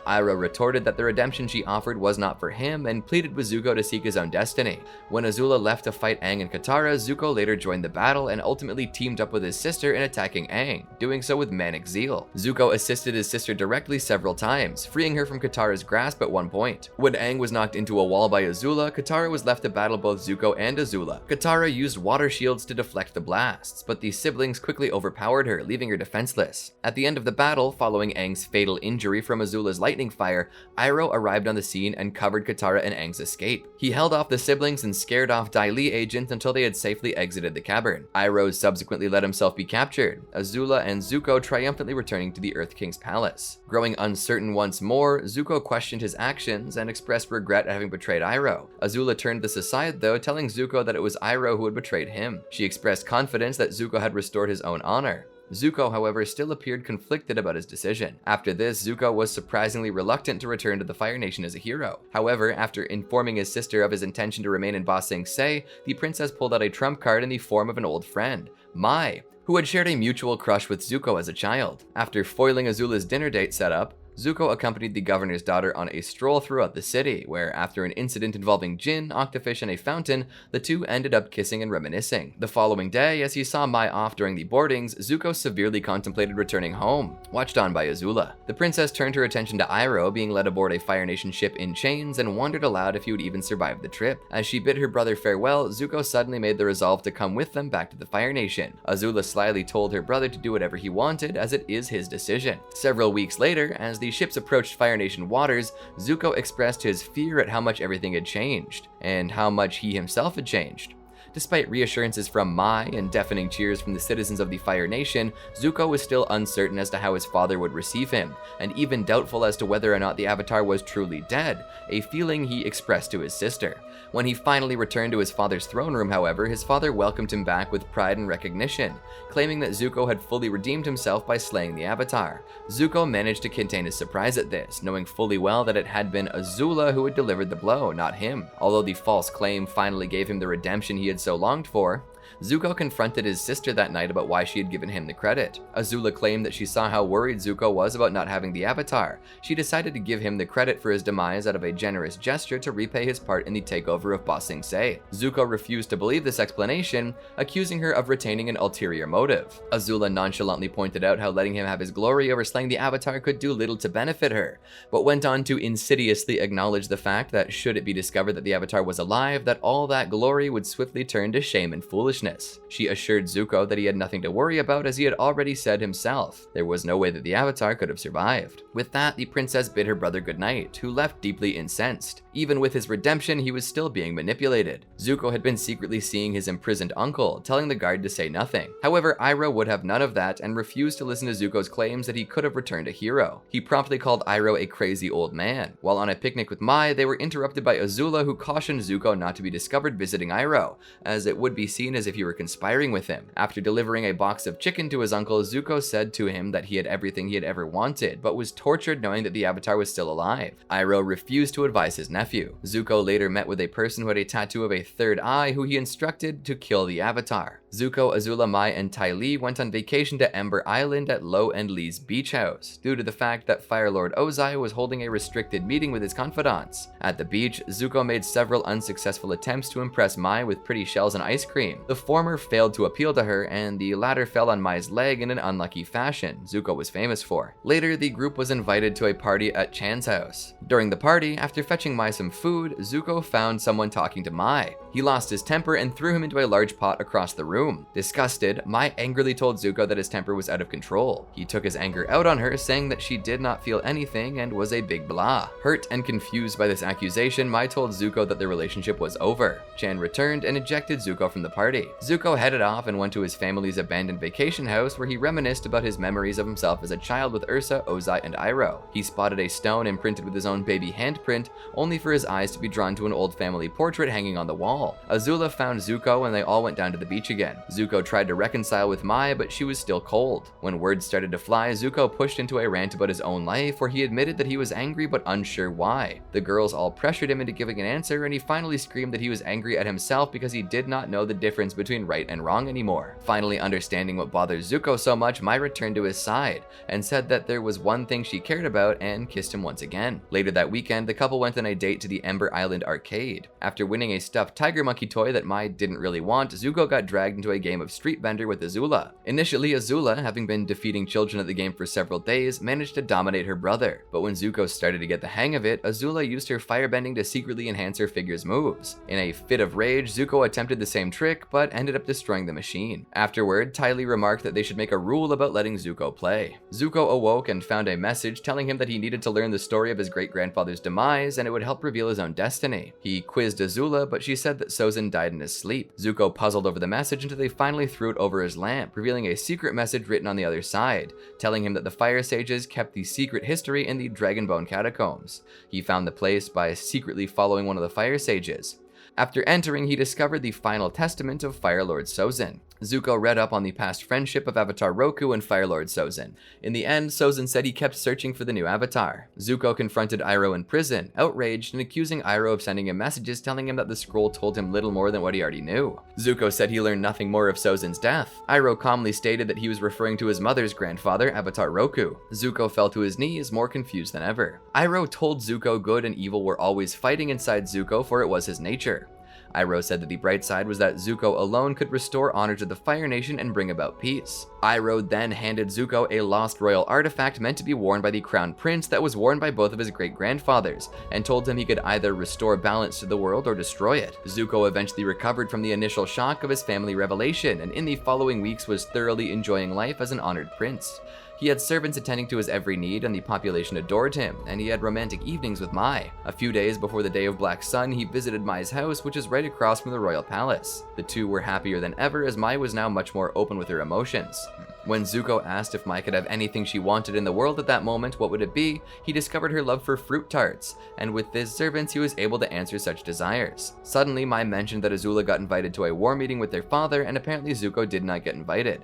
S1: Iroh retorted that the redemption she offered was not for him and pleaded with Zuko to seek his own destiny. When Azula left to fight Aang and Katara, Zuko later joined the battle and ultimately teamed up with his sister in attacking Aang, doing so with manic zeal. Zuko assisted his sister directly several times, freeing her from Katara's grasp at one point. When Aang was knocked into a wall by Azula, Katara was left to battle both Zuko and Azula. Katara used water shields to deflect the blasts, but the siblings quickly overpowered her, leaving her defenseless. At the end of the battle, following Aang's fatal injury from Azula's lightning fire, Iroh arrived on the scene and covered Katara and Aang's escape. He held off the siblings and scared off Dai Li agents until they had safely exited the cavern. Iroh subsequently let himself be captured, Azula and Zuko triumphantly returning to the Earth King's palace. Growing uncertain once more, Zuko questioned his actions and expressed regret at having betrayed Iroh. Azula turned this aside though, telling Zuko that it was Iroh who had betrayed him. She expressed confidence that Zuko had restored his own honor. Zuko, however, still appeared conflicted about his decision. After this, Zuko was surprisingly reluctant to return to the Fire Nation as a hero. However, after informing his sister of his intention to remain in Ba Sing Se, the princess pulled out a trump card in the form of an old friend, Mai, who had shared a mutual crush with Zuko as a child. After foiling Azula's dinner date setup, Zuko accompanied the governor's daughter on a stroll throughout the city, where after an incident involving Jin, Octofish, and a fountain, the two ended up kissing and reminiscing. The following day, as he saw Mai off during the boardings, Zuko severely contemplated returning home, watched on by Azula. The princess turned her attention to Iroh being led aboard a Fire Nation ship in chains and wondered aloud if he would even survive the trip. As she bid her brother farewell, Zuko suddenly made the resolve to come with them back to the Fire Nation. Azula slyly told her brother to do whatever he wanted, as it is his decision. Several weeks later, as the ships approached Fire Nation waters, Zuko expressed his fear at how much everything had changed, and how much he himself had changed. Despite reassurances from Mai and deafening cheers from the citizens of the Fire Nation, Zuko was still uncertain as to how his father would receive him, and even doubtful as to whether or not the Avatar was truly dead, a feeling he expressed to his sister. When he finally returned to his father's throne room, however, his father welcomed him back with pride and recognition, claiming that Zuko had fully redeemed himself by slaying the Avatar. Zuko managed to contain his surprise at this, knowing fully well that it had been Azula who had delivered the blow, not him. Although the false claim finally gave him the redemption he had so longed for, Zuko confronted his sister that night about why she had given him the credit. Azula claimed that she saw how worried Zuko was about not having the Avatar. She decided to give him the credit for his demise out of a generous gesture to repay his part in the takeover of Ba Sing Se. Zuko refused to believe this explanation, accusing her of retaining an ulterior motive. Azula nonchalantly pointed out how letting him have his glory over slaying the Avatar could do little to benefit her, but went on to insidiously acknowledge the fact that should it be discovered that the Avatar was alive, that all that glory would swiftly turn to shame and foolishness. She assured Zuko that he had nothing to worry about, as he had already said himself. There was no way that the Avatar could have survived. With that, the princess bid her brother goodnight, who left deeply incensed. Even with his redemption, he was still being manipulated. Zuko had been secretly seeing his imprisoned uncle, telling the guard to say nothing. However, Iroh would have none of that and refused to listen to Zuko's claims that he could have returned a hero. He promptly called Iroh a crazy old man. While on a picnic with Mai, they were interrupted by Azula, who cautioned Zuko not to be discovered visiting Iroh, as it would be seen as if he were conspiring with him. After delivering a box of chicken to his uncle, Zuko said to him that he had everything he had ever wanted, but was tortured knowing that the Avatar was still alive. Iroh refused to advise his nephew. Zuko later met with a person who had a tattoo of a third eye, who he instructed to kill the Avatar. Zuko, Azula, Mai, and Ty Lee went on vacation to Ember Island at Lo and Lee's beach house, due to the fact that Fire Lord Ozai was holding a restricted meeting with his confidants. At the beach, Zuko made several unsuccessful attempts to impress Mai with pretty shells and ice cream. The former failed to appeal to her, and the latter fell on Mai's leg in an unlucky fashion Zuko was famous for. Later, the group was invited to a party at Chan's house. During the party, after fetching Mai some food, Zuko found someone talking to Mai. He lost his temper and threw him into a large pot across the room. Disgusted, Mai angrily told Zuko that his temper was out of control. He took his anger out on her, saying that she did not feel anything and was a big blah. Hurt and confused by this accusation, Mai told Zuko that their relationship was over. Chan returned and ejected Zuko from the party. Zuko headed off and went to his family's abandoned vacation house, where he reminisced about his memories of himself as a child with Ursa, Ozai, and Iroh. He spotted a stone imprinted with his own baby handprint, only for his eyes to be drawn to an old family portrait hanging on the wall. Azula found Zuko and they all went down to the beach again. Zuko tried to reconcile with Mai, but she was still cold. When words started to fly, Zuko pushed into a rant about his own life, where he admitted that he was angry but unsure why. The girls all pressured him into giving an answer, and he finally screamed that he was angry at himself because he did not know the difference difference between right and wrong anymore. Finally understanding what bothers Zuko so much, Myra turned to his side and said that there was one thing she cared about and kissed him once again. Later that weekend, the couple went on a date to the Ember Island arcade. After winning a stuffed tiger monkey toy that Mai didn't really want, Zuko got dragged into a game of Street Bender with Azula. Initially, Azula, having been defeating children at the game for several days, managed to dominate her brother. But when Zuko started to get the hang of it, Azula used her firebending to secretly enhance her figure's moves. In a fit of rage, Zuko attempted the same trick, but ended up destroying the machine. Afterward, Ty Lee remarked that they should make a rule about letting Zuko play. Zuko awoke and found a message telling him that he needed to learn the story of his great-grandfather's demise and it would help reveal his own destiny. He quizzed Azula, but she said that Sozin died in his sleep. Zuko puzzled over the message until they finally threw it over his lamp, revealing a secret message written on the other side, telling him that the Fire Sages kept the secret history in the Dragonbone Catacombs. He found the place by secretly following one of the Fire Sages. After entering, he discovered the final testament of Fire Lord Sozin. Zuko read up on the past friendship of Avatar Roku and Fire Lord Sozin. In the end, Sozin said he kept searching for the new Avatar. Zuko confronted Iroh in prison, outraged and accusing Iroh of sending him messages telling him that the scroll told him little more than what he already knew. Zuko said he learned nothing more of Sozin's death. Iroh calmly stated that he was referring to his mother's grandfather, Avatar Roku. Zuko fell to his knees, more confused than ever. Iroh told Zuko good and evil were always fighting inside Zuko, for it was his nature. Iroh said that the bright side was that Zuko alone could restore honor to the Fire Nation and bring about peace. Iroh then handed Zuko a lost royal artifact meant to be worn by the Crown Prince that was worn by both of his great-grandfathers, and told him he could either restore balance to the world or destroy it. Zuko eventually recovered from the initial shock of his family revelation, and in the following weeks was thoroughly enjoying life as an honored prince. He had servants attending to his every need and the population adored him, and he had romantic evenings with Mai. A few days before the Day of Black Sun, he visited Mai's house, which is right across from the royal palace. The two were happier than ever as Mai was now much more open with her emotions. When Zuko asked if Mai could have anything she wanted in the world at that moment, what would it be? He discovered her love for fruit tarts, and with his servants he was able to answer such desires. Suddenly, Mai mentioned that Azula got invited to a war meeting with their father, and apparently Zuko did not get invited.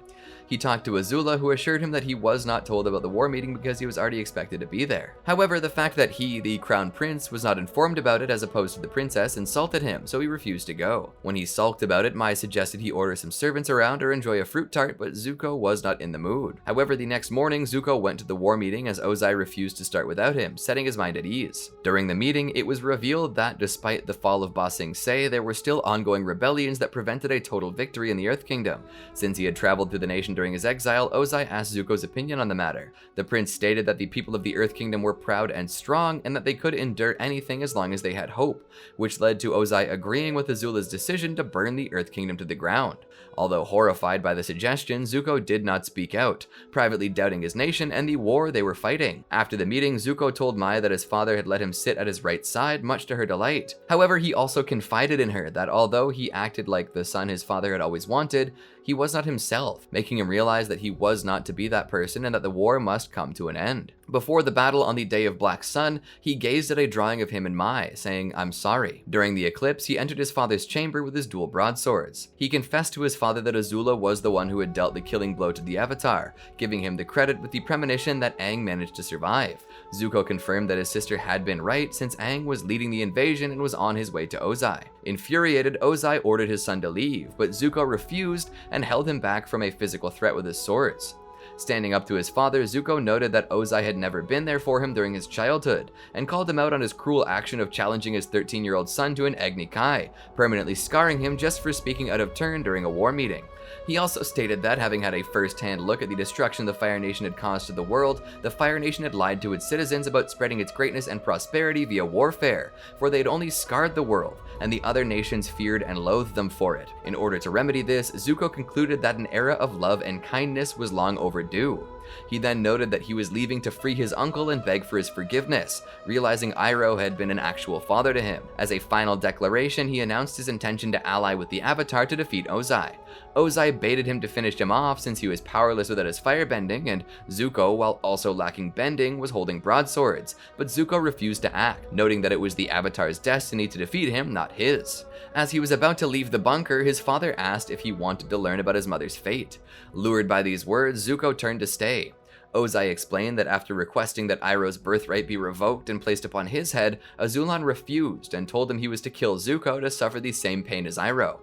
S1: He talked to Azula, who assured him that he was not told about the war meeting because he was already expected to be there. However, the fact that he, the Crown Prince, was not informed about it as opposed to the princess insulted him, so he refused to go. When he sulked about it, Mai suggested he order some servants around or enjoy a fruit tart, but Zuko was not in the mood. However, the next morning, Zuko went to the war meeting as Ozai refused to start without him, setting his mind at ease. During the meeting, it was revealed that despite the fall of Ba Sing Se, there were still ongoing rebellions that prevented a total victory in the Earth Kingdom. Since he had traveled through the nation during his exile, Ozai asked Zuko's opinion on the matter. The prince stated that the people of the Earth Kingdom were proud and strong, and that they could endure anything as long as they had hope, which led to Ozai agreeing with Azula's decision to burn the Earth Kingdom to the ground. Although horrified by the suggestion, Zuko did not speak out, privately doubting his nation and the war they were fighting. After the meeting, Zuko told Mai that his father had let him sit at his right side, much to her delight. However, he also confided in her that although he acted like the son his father had always wanted, he was not himself, making him realize that he was not to be that person and that the war must come to an end. Before the battle on the Day of Black Sun, he gazed at a drawing of him and Mai, saying, "I'm sorry." During the eclipse, he entered his father's chamber with his dual broadswords. He confessed to his father that Azula was the one who had dealt the killing blow to the Avatar, giving him the credit with the premonition that Aang managed to survive. Zuko confirmed that his sister had been right, since Aang was leading the invasion and was on his way to Ozai. Infuriated, Ozai ordered his son to leave, but Zuko refused and held him back from a physical threat with his swords. Standing up to his father, Zuko noted that Ozai had never been there for him during his childhood, and called him out on his cruel action of challenging his 13-year-old son to an Agni Kai, permanently scarring him just for speaking out of turn during a war meeting. He also stated that, having had a first-hand look at the destruction the Fire Nation had caused to the world, the Fire Nation had lied to its citizens about spreading its greatness and prosperity via warfare, for they had only scarred the world, and the other nations feared and loathed them for it. In order to remedy this, Zuko concluded that an era of love and kindness was long overdue. He then noted that he was leaving to free his uncle and beg for his forgiveness, realizing Iroh had been an actual father to him. As a final declaration, he announced his intention to ally with the Avatar to defeat Ozai. Ozai baited him to finish him off since he was powerless without his firebending, and Zuko, while also lacking bending, was holding broadswords, but Zuko refused to act, noting that it was the Avatar's destiny to defeat him, not his. As he was about to leave the bunker, his father asked if he wanted to learn about his mother's fate. Lured by these words, Zuko turned to stay. Ozai explained that after requesting that Iroh's birthright be revoked and placed upon his head, Azulon refused and told him he was to kill Zuko to suffer the same pain as Iroh.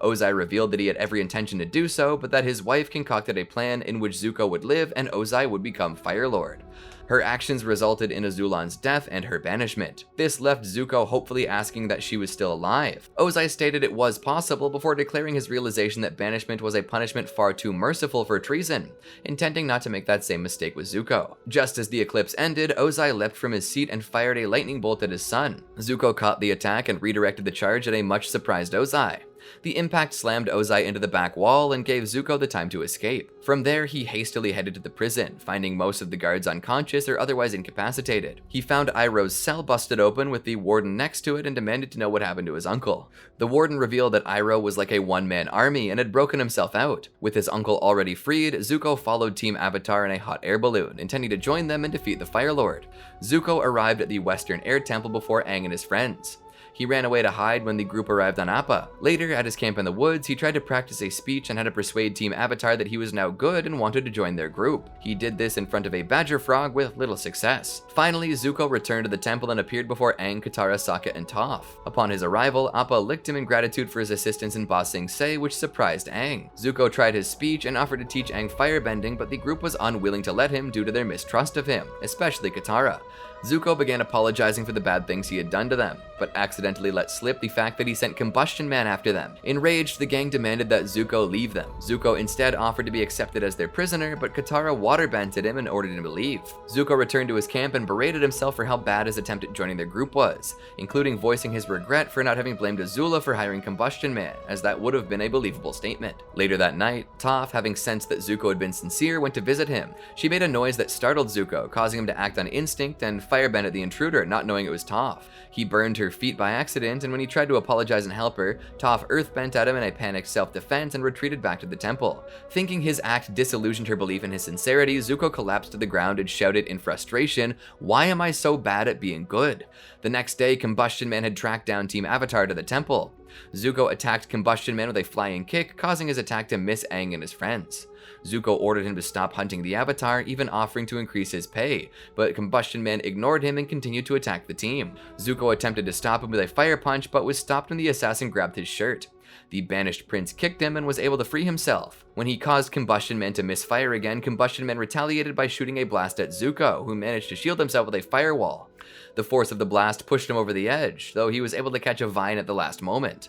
S1: Ozai revealed that he had every intention to do so, but that his wife concocted a plan in which Zuko would live and Ozai would become Fire Lord. Her actions resulted in Azulon's death and her banishment. This left Zuko hopefully asking that she was still alive. Ozai stated it was possible before declaring his realization that banishment was a punishment far too merciful for treason, intending not to make that same mistake with Zuko. Just as the eclipse ended, Ozai leapt from his seat and fired a lightning bolt at his son. Zuko caught the attack and redirected the charge at a much surprised Ozai. The impact slammed Ozai into the back wall and gave Zuko the time to escape. From there, he hastily headed to the prison, finding most of the guards unconscious or otherwise incapacitated. He found Iroh's cell busted open with the warden next to it and demanded to know what happened to his uncle. The warden revealed that Iroh was like a one-man army and had broken himself out. With his uncle already freed, Zuko followed Team Avatar in a hot air balloon, intending to join them and defeat the Fire Lord. Zuko arrived at the Western Air Temple before Aang and his friends. He ran away to hide when the group arrived on Appa. Later, at his camp in the woods, he tried to practice a speech on how to persuade Team Avatar that he was now good and wanted to join their group. He did this in front of a badger frog with little success. Finally, Zuko returned to the temple and appeared before Aang, Katara, Sokka, and Toph. Upon his arrival, Appa licked him in gratitude for his assistance in bossing Say, which surprised Aang. Zuko tried his speech and offered to teach Aang firebending, but the group was unwilling to let him due to their mistrust of him, especially Katara. Zuko began apologizing for the bad things he had done to them, but accidentally let slip the fact that he sent Combustion Man after them. Enraged, the gang demanded that Zuko leave them. Zuko instead offered to be accepted as their prisoner, but Katara waterbented him and ordered him to leave. Zuko returned to his camp and berated himself for how bad his attempt at joining their group was, including voicing his regret for not having blamed Azula for hiring Combustion Man, as that would have been a believable statement. Later that night, Toph, having sensed that Zuko had been sincere, went to visit him. She made a noise that startled Zuko, causing him to act on instinct and firebend at the intruder, not knowing it was Toph. He burned her feet by accident, and when he tried to apologize and help her, Toph earthbent at him in a panicked self-defense and retreated back to the temple. Thinking his act disillusioned her belief in his sincerity, Zuko collapsed to the ground and shouted in frustration, "Why am I so bad at being good?" The next day, Combustion Man had tracked down Team Avatar to the temple. Zuko attacked Combustion Man with a flying kick, causing his attack to miss Aang and his friends. Zuko ordered him to stop hunting the Avatar, even offering to increase his pay, but Combustion Man ignored him and continued to attack the team. Zuko attempted to stop him with a fire punch, but was stopped when the assassin grabbed his shirt. The banished prince kicked him and was able to free himself. When he caused Combustion Man to misfire again, Combustion Man retaliated by shooting a blast at Zuko, who managed to shield himself with a firewall. The force of the blast pushed him over the edge, though he was able to catch a vine at the last moment.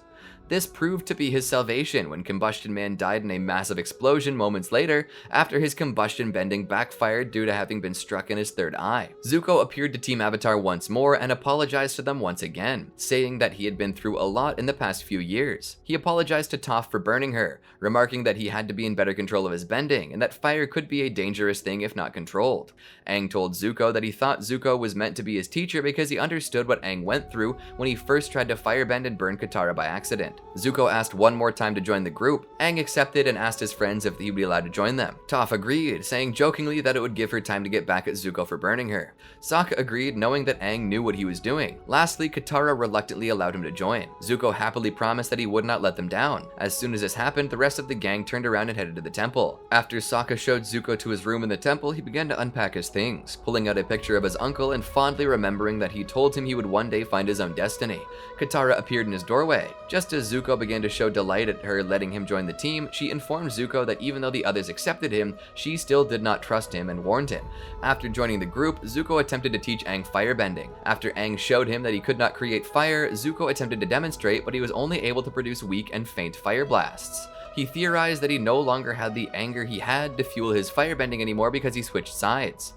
S1: This proved to be his salvation when Combustion Man died in a massive explosion moments later after his combustion bending backfired due to having been struck in his third eye. Zuko appeared to Team Avatar once more and apologized to them once again, saying that he had been through a lot in the past few years. He apologized to Toph for burning her, remarking that he had to be in better control of his bending and that fire could be a dangerous thing if not controlled. Aang told Zuko that he thought Zuko was meant to be his teacher because he understood what Aang went through when he first tried to firebend and burn Katara by accident. Zuko asked one more time to join the group. Aang accepted and asked his friends if he would be allowed to join them. Toph agreed, saying jokingly that it would give her time to get back at Zuko for burning her. Sokka agreed, knowing that Aang knew what he was doing. Lastly, Katara reluctantly allowed him to join. Zuko happily promised that he would not let them down. As soon as this happened, the rest of the gang turned around and headed to the temple. After Sokka showed Zuko to his room in the temple, he began to unpack his things, pulling out a picture of his uncle and fondly remembering that he told him he would one day find his own destiny. Katara appeared in his doorway. Just as Zuko began to show delight at her letting him join the team, she informed Zuko that even though the others accepted him, she still did not trust him and warned him. After joining the group, Zuko attempted to teach Aang firebending. After Aang showed him that he could not create fire, Zuko attempted to demonstrate, but he was only able to produce weak and faint fire blasts. He theorized that he no longer had the anger he had to fuel his firebending anymore because he switched sides.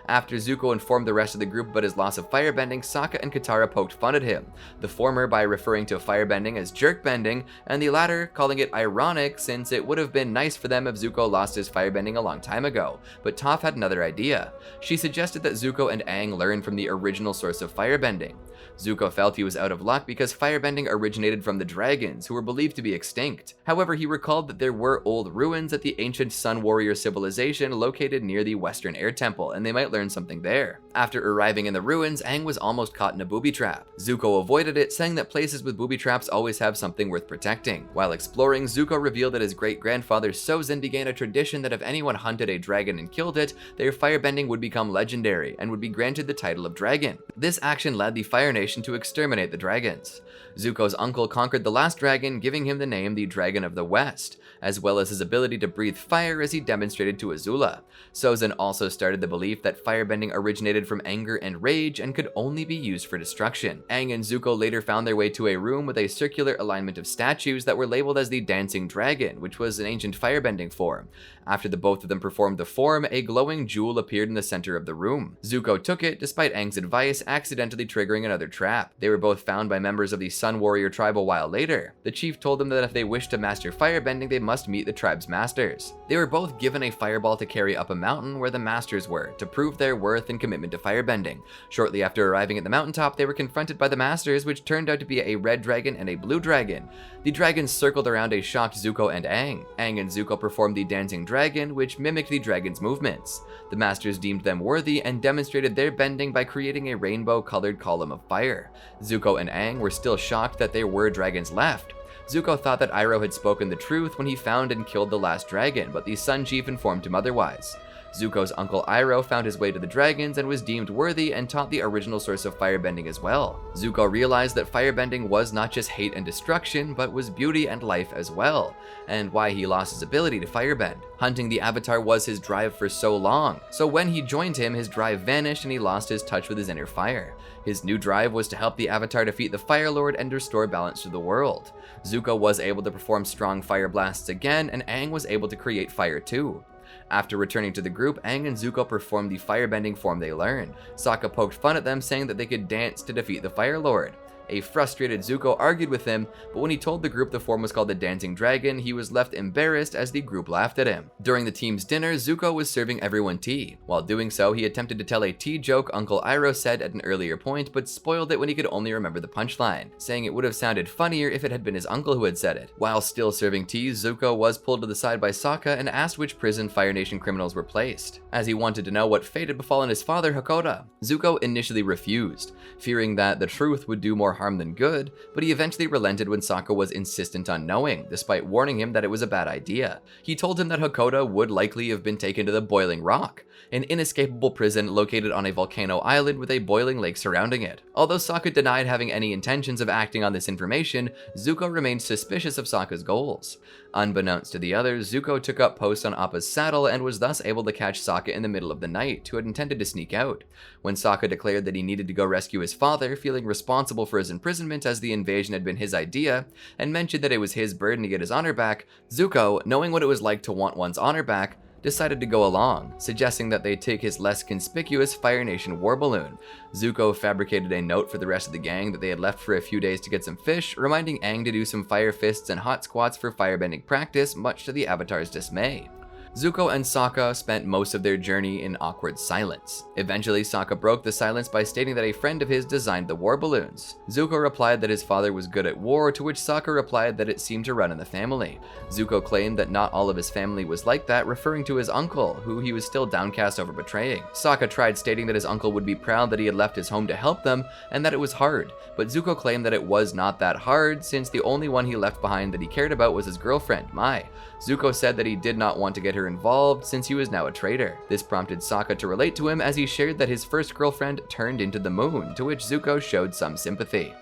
S1: After Zuko informed the rest of the group about his loss of firebending, Sokka and Katara poked fun at him, the former by referring to firebending as jerkbending, and the latter calling it ironic since it would have been nice for them if Zuko lost his firebending a long time ago. But Toph had another idea. She suggested that Zuko and Aang learn from the original source of firebending. Zuko felt he was out of luck because firebending originated from the dragons, who were believed to be extinct. However, he recalled that there were old ruins at the ancient Sun Warrior civilization located near the Western Air Temple, and they they might learn something there. After arriving in the ruins, Aang was almost caught in a booby trap. Zuko avoided it, saying that places with booby traps always have something worth protecting. While exploring, Zuko revealed that his great-grandfather Sozin began a tradition that if anyone hunted a dragon and killed it, their firebending would become legendary and would be granted the title of dragon. This action led the Fire Nation to exterminate the dragons. Zuko's uncle conquered the last dragon, giving him the name the Dragon of the West, as well as his ability to breathe fire as he demonstrated to Azula. Sozin also started the belief that firebending originated from anger and rage and could only be used for destruction. Aang and Zuko later found their way to a room with a circular alignment of statues that were labeled as the Dancing Dragon, which was an ancient firebending form. After the both of them performed the form, a glowing jewel appeared in the center of the room. Zuko took it, despite Aang's advice, accidentally triggering another trap. They were both found by members of the Sun Warrior tribe a while later. The chief told them that if they wished to master firebending, they must meet the tribe's masters. They were both given a fireball to carry up a mountain where the masters were, to prove their worth and commitment to firebending. Shortly after arriving at the mountaintop, they were confronted by the masters, which turned out to be a red dragon and a blue dragon. The dragons circled around a shocked Zuko and Aang. Aang and Zuko performed the Dancing Dragon, which mimicked the dragon's movements. The masters deemed them worthy and demonstrated their bending by creating a rainbow-colored column of fire. Zuko and Aang were still shocked that there were dragons left. Zuko thought that Iroh had spoken the truth when he found and killed the last dragon, but the Sun Chief informed him otherwise. Zuko's uncle Iroh found his way to the dragons and was deemed worthy and taught the original source of firebending as well. Zuko realized that firebending was not just hate and destruction, but was beauty and life as well, and why he lost his ability to firebend. Hunting the Avatar was his drive for so long, so when he joined him, his drive vanished and he lost his touch with his inner fire. His new drive was to help the Avatar defeat the Fire Lord and restore balance to the world. Zuko was able to perform strong fire blasts again, and Aang was able to create fire too. After returning to the group, Aang and Zuko performed the firebending form they learned. Sokka poked fun at them, saying that they could dance to defeat the Fire Lord. A frustrated Zuko argued with him, but when he told the group the form was called the Dancing Dragon, he was left embarrassed as the group laughed at him. During the team's dinner, Zuko was serving everyone tea. While doing so, he attempted to tell a tea joke Uncle Iroh said at an earlier point, but spoiled it when he could only remember the punchline, saying it would have sounded funnier if it had been his uncle who had said it. While still serving tea, Zuko was pulled to the side by Sokka and asked which prison Fire Nation criminals were placed, as he wanted to know what fate had befallen his father, Hakoda. Zuko initially refused, fearing that the truth would do more harm than good, but he eventually relented when Sokka was insistent on knowing, despite warning him that it was a bad idea. He told him that Hakoda would likely have been taken to the Boiling Rock, an inescapable prison located on a volcano island with a boiling lake surrounding it. Although Sokka denied having any intentions of acting on this information, Zuko remained suspicious of Sokka's goals. Unbeknownst to the others, Zuko took up post on Appa's saddle and was thus able to catch Sokka in the middle of the night, who had intended to sneak out. When Sokka declared that he needed to go rescue his father, feeling responsible for his imprisonment as the invasion had been his idea, and mentioned that it was his burden to get his honor back, Zuko, knowing what it was like to want one's honor back, decided to go along, suggesting that they take his less conspicuous Fire Nation war balloon. Zuko fabricated a note for the rest of the gang that they had left for a few days to get some fish, reminding Aang to do some fire fists and hot squats for firebending practice, much to the Avatar's dismay. Zuko and Sokka spent most of their journey in awkward silence. Eventually, Sokka broke the silence by stating that a friend of his designed the war balloons. Zuko replied that his father was good at war, to which Sokka replied that it seemed to run in the family. Zuko claimed that not all of his family was like that, referring to his uncle, who he was still downcast over betraying. Sokka tried stating that his uncle would be proud that he had left his home to help them, and that it was hard, but Zuko claimed that it was not that hard, since the only one he left behind that he cared about was his girlfriend, Mai. Zuko said that he did not want to get her involved since he was now a traitor. This prompted Sokka to relate to him as he shared that his first girlfriend turned into the moon, to which Zuko showed some sympathy.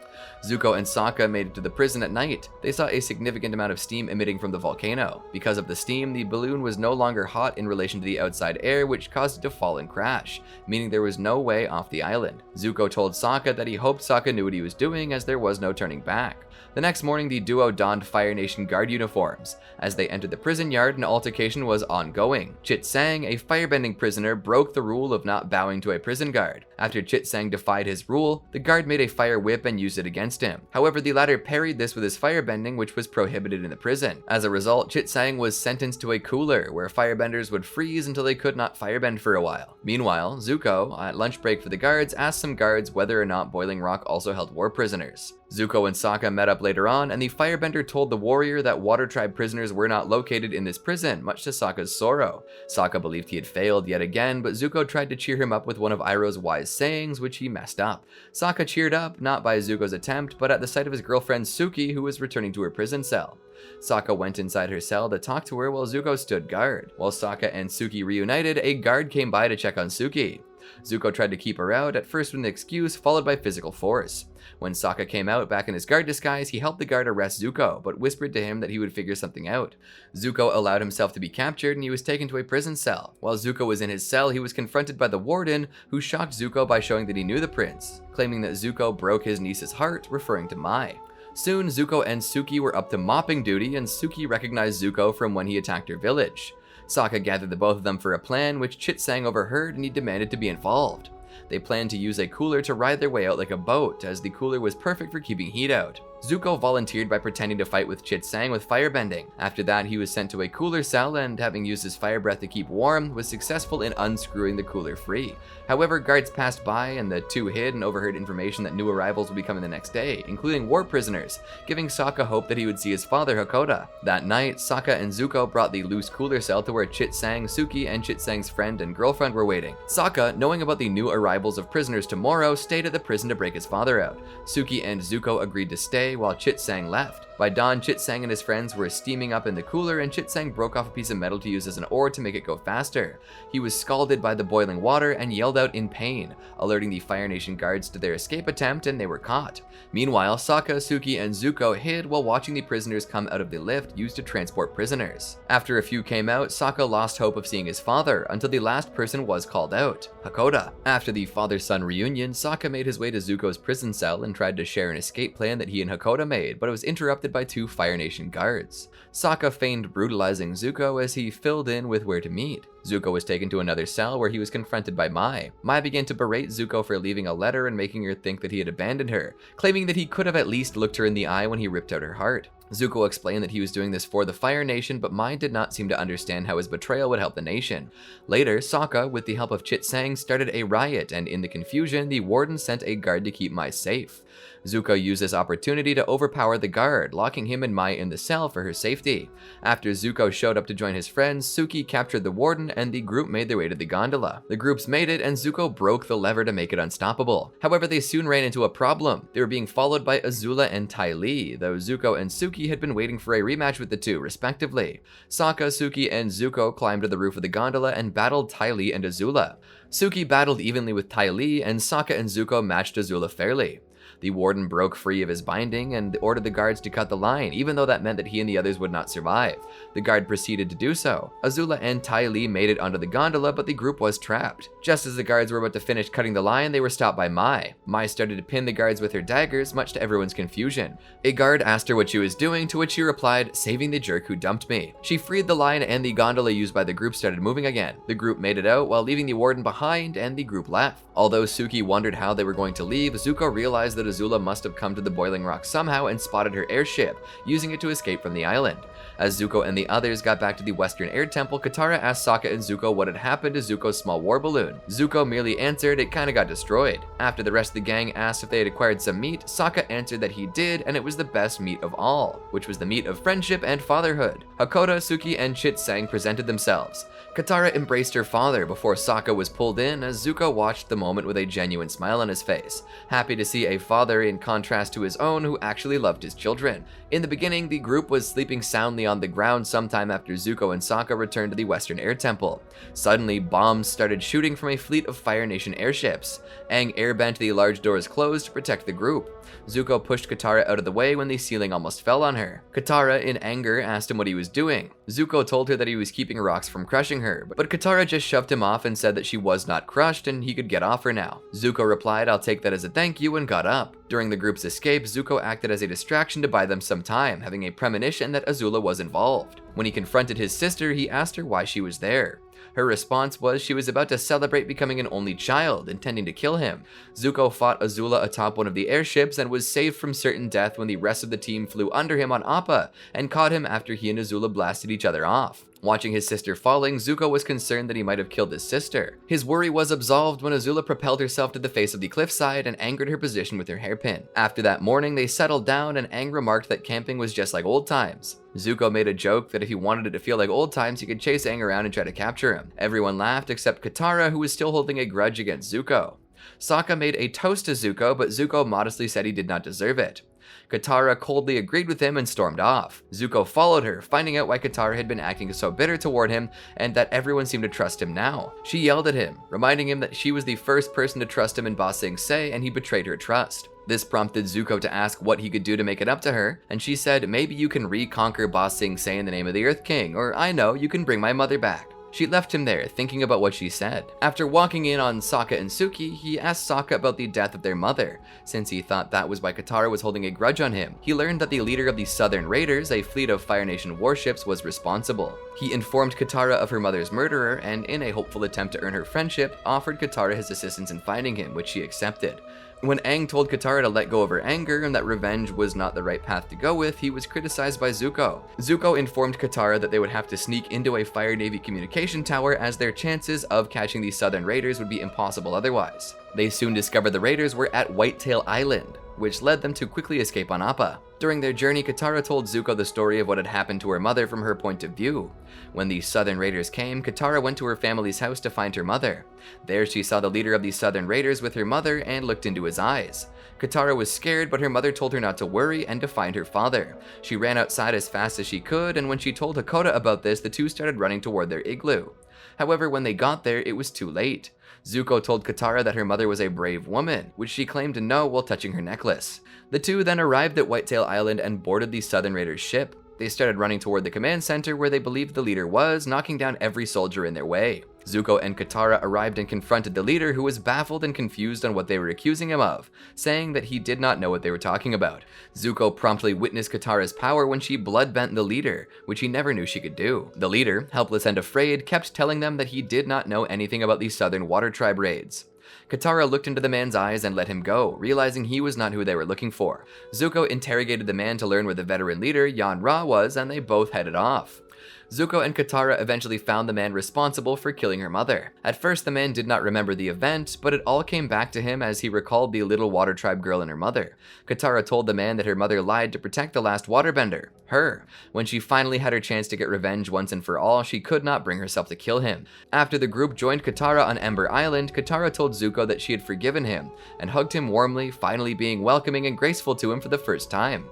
S1: Zuko and Sokka made it to the prison at night. They saw a significant amount of steam emitting from the volcano. Because of the steam, the balloon was no longer hot in relation to the outside air, which caused it to fall and crash, meaning there was no way off the island. Zuko told Sokka that he hoped Sokka knew what he was doing, as there was no turning back. The next morning, the duo donned Fire Nation guard uniforms. As they entered the prison yard, an altercation was ongoing. Chit Sang, a firebending prisoner, broke the rule of not bowing to a prison guard. After Chit Sang defied his rule, the guard made a fire whip and used it against him. However, the latter parried this with his firebending, which was prohibited in the prison. As a result, Chit Sang was sentenced to a cooler, where firebenders would freeze until they could not firebend for a while. Meanwhile, Zuko, at lunch break for the guards, asked some guards whether or not Boiling Rock also held war prisoners. Zuko and Sokka met up later on, and the Firebender told the warrior that Water Tribe prisoners were not located in this prison, much to Sokka's sorrow. Sokka believed he had failed yet again, but Zuko tried to cheer him up with one of Iroh's wise sayings, which he messed up. Sokka cheered up, not by Zuko's attempt, but at the sight of his girlfriend Suki, who was returning to her prison cell. Sokka went inside her cell to talk to her while Zuko stood guard. While Sokka and Suki reunited, a guard came by to check on Suki. Zuko tried to keep her out, at first with an excuse, followed by physical force. When Sokka came out back in his guard disguise, he helped the guard arrest Zuko, but whispered to him that he would figure something out. Zuko allowed himself to be captured, and he was taken to a prison cell. While Zuko was in his cell, he was confronted by the warden, who shocked Zuko by showing that he knew the prince, claiming that Zuko broke his niece's heart, referring to Mai. Soon, Zuko and Suki were up to mopping duty, and Suki recognized Zuko from when he attacked her village. Sokka gathered the both of them for a plan, which Chit-Sang overheard, and he demanded to be involved. They planned to use a cooler to ride their way out like a boat, as the cooler was perfect for keeping heat out. Zuko volunteered by pretending to fight with Chit-Sang with firebending. After that, he was sent to a cooler cell and, having used his fire breath to keep warm, was successful in unscrewing the cooler free. However, guards passed by and the two hid and overheard information that new arrivals would be coming the next day, including war prisoners, giving Sokka hope that he would see his father Hakoda. That night, Sokka and Zuko brought the loose cooler cell to where Chit-Sang, Suki, and Chit-Sang's friend and girlfriend were waiting. Sokka, knowing about the new arrivals of prisoners tomorrow, stayed at the prison to break his father out. Suki and Zuko agreed to stay, while Chit-Sang left. By dawn, Chit-Sang and his friends were steaming up in the cooler, and Chit-Sang broke off a piece of metal to use as an oar to make it go faster. He was scalded by the boiling water and yelled out in pain, alerting the Fire Nation guards to their escape attempt, and they were caught. Meanwhile, Sokka, Suki, and Zuko hid while watching the prisoners come out of the lift used to transport prisoners. After a few came out, Sokka lost hope of seeing his father, until the last person was called out, Hakoda. After the father-son reunion, Sokka made his way to Zuko's prison cell and tried to share an escape plan that he and Hakoda made, but it was interrupted by two Fire Nation guards. Sokka feigned brutalizing Zuko as he filled in with where to meet. Zuko was taken to another cell where he was confronted by Mai. Mai began to berate Zuko for leaving a letter and making her think that he had abandoned her, claiming that he could have at least looked her in the eye when he ripped out her heart. Zuko explained that he was doing this for the Fire Nation, but Mai did not seem to understand how his betrayal would help the nation. Later, Sokka, with the help of Chit-Sang, started a riot, and in the confusion, the warden sent a guard to keep Mai safe. Zuko used this opportunity to overpower the guard, locking him and Mai in the cell for her safety. After Zuko showed up to join his friends, Suki captured the warden, and the group made their way to the gondola. The groups made it, and Zuko broke the lever to make it unstoppable. However, they soon ran into a problem. They were being followed by Azula and Ty Lee, though Zuko and Suki had been waiting for a rematch with the two, respectively. Sokka, Suki, and Zuko climbed to the roof of the gondola and battled Ty Lee and Azula. Suki battled evenly with Ty Lee, and Sokka and Zuko matched Azula fairly. The warden broke free of his binding and ordered the guards to cut the line, even though that meant that he and the others would not survive. The guard proceeded to do so. Azula and Ty Lee made it onto the gondola, but the group was trapped. Just as the guards were about to finish cutting the line, they were stopped by Mai. Mai started to pin the guards with her daggers, much to everyone's confusion. A guard asked her what she was doing, to which she replied, "Saving the jerk who dumped me." She freed the line, and the gondola used by the group started moving again. The group made it out while leaving the warden behind, and the group left. Although Suki wondered how they were going to leave, Zuko realized that Azula must have come to the Boiling Rock somehow and spotted her airship, using it to escape from the island. As Zuko and the others got back to the Western Air Temple, Katara asked Sokka and Zuko what had happened to Zuko's small war balloon. Zuko merely answered it kinda got destroyed. After the rest of the gang asked if they had acquired some meat, Sokka answered that he did, and it was the best meat of all, which was the meat of friendship and fatherhood. Hakoda, Suki, and Chit-Sang presented themselves. Katara embraced her father before Sokka was pulled in, as Zuko watched the moment with a genuine smile on his face, happy to see a father in contrast to his own who actually loved his children. In the beginning, the group was sleeping soundly on the ground sometime after Zuko and Sokka returned to the Western Air Temple. Suddenly, bombs started shooting from a fleet of Fire Nation airships. Aang airbent the large doors closed to protect the group. Zuko pushed Katara out of the way when the ceiling almost fell on her. Katara, in anger, asked him what he was doing. Zuko told her that he was keeping rocks from crushing her, but Katara just shoved him off and said that she was not crushed and he could get off her now. Zuko replied, "I'll take that as a thank you," and got up. During the group's escape, Zuko acted as a distraction to buy them some time, having a premonition that Azula was involved. When he confronted his sister, he asked her why she was there. Her response was she was about to celebrate becoming an only child, intending to kill him. Zuko fought Azula atop one of the airships and was saved from certain death when the rest of the team flew under him on Appa and caught him after he and Azula blasted each other off. Watching his sister falling, Zuko was concerned that he might have killed his sister. His worry was absolved when Azula propelled herself to the face of the cliffside and anchored her position with her hairpin. After that morning, they settled down and Aang remarked that camping was just like old times. Zuko made a joke that if he wanted it to feel like old times, he could chase Aang around and try to capture him. Everyone laughed except Katara, who was still holding a grudge against Zuko. Sokka made a toast to Zuko, but Zuko modestly said he did not deserve it. Katara coldly agreed with him and stormed off. Zuko followed her, finding out why Katara had been acting so bitter toward him and that everyone seemed to trust him now. She yelled at him, reminding him that she was the first person to trust him in Ba Sing Se and he betrayed her trust. This prompted Zuko to ask what he could do to make it up to her, and she said, maybe you can reconquer Ba Sing Se in the name of the Earth King, or I know, you can bring my mother back. She left him there, thinking about what she said. After walking in on Sokka and Suki, he asked Sokka about the death of their mother. Since he thought that was why Katara was holding a grudge on him, he learned that the leader of the Southern Raiders, a fleet of Fire Nation warships, was responsible. He informed Katara of her mother's murderer, and in a hopeful attempt to earn her friendship, offered Katara his assistance in finding him, which she accepted. When Aang told Katara to let go of her anger and that revenge was not the right path to go with, he was criticized by Zuko. Zuko informed Katara that they would have to sneak into a Fire Navy communication tower as their chances of catching the Southern Raiders would be impossible otherwise. They soon discovered the Raiders were at Whitetail Island, which led them to quickly escape on Appa. During their journey, Katara told Zuko the story of what had happened to her mother from her point of view. When the Southern Raiders came, Katara went to her family's house to find her mother. There she saw the leader of the Southern Raiders with her mother and looked into his eyes. Katara was scared, but her mother told her not to worry and to find her father. She ran outside as fast as she could, and when she told Hakoda about this, the two started running toward their igloo. However, when they got there, it was too late. Zuko told Katara that her mother was a brave woman, which she claimed to know while touching her necklace. The two then arrived at Whitetail Island and boarded the Southern Raiders' ship. They started running toward the command center where they believed the leader was, knocking down every soldier in their way. Zuko and Katara arrived and confronted the leader, who was baffled and confused on what they were accusing him of, saying that he did not know what they were talking about. Zuko promptly witnessed Katara's power when she blood-bent the leader, which he never knew she could do. The leader, helpless and afraid, kept telling them that he did not know anything about the Southern Water Tribe raids. Katara looked into the man's eyes and let him go, realizing he was not who they were looking for. Zuko interrogated the man to learn where the veteran leader, Yan-Ra, was, and they both headed off. Zuko and Katara eventually found the man responsible for killing her mother. At first, the man did not remember the event, but it all came back to him as he recalled the little water tribe girl and her mother. Katara told the man that her mother lied to protect the last waterbender, her. When she finally had her chance to get revenge once and for all, she could not bring herself to kill him. After the group joined Katara on Ember Island, Katara told Zuko that she had forgiven him, and hugged him warmly, finally being welcoming and graceful to him for the first time.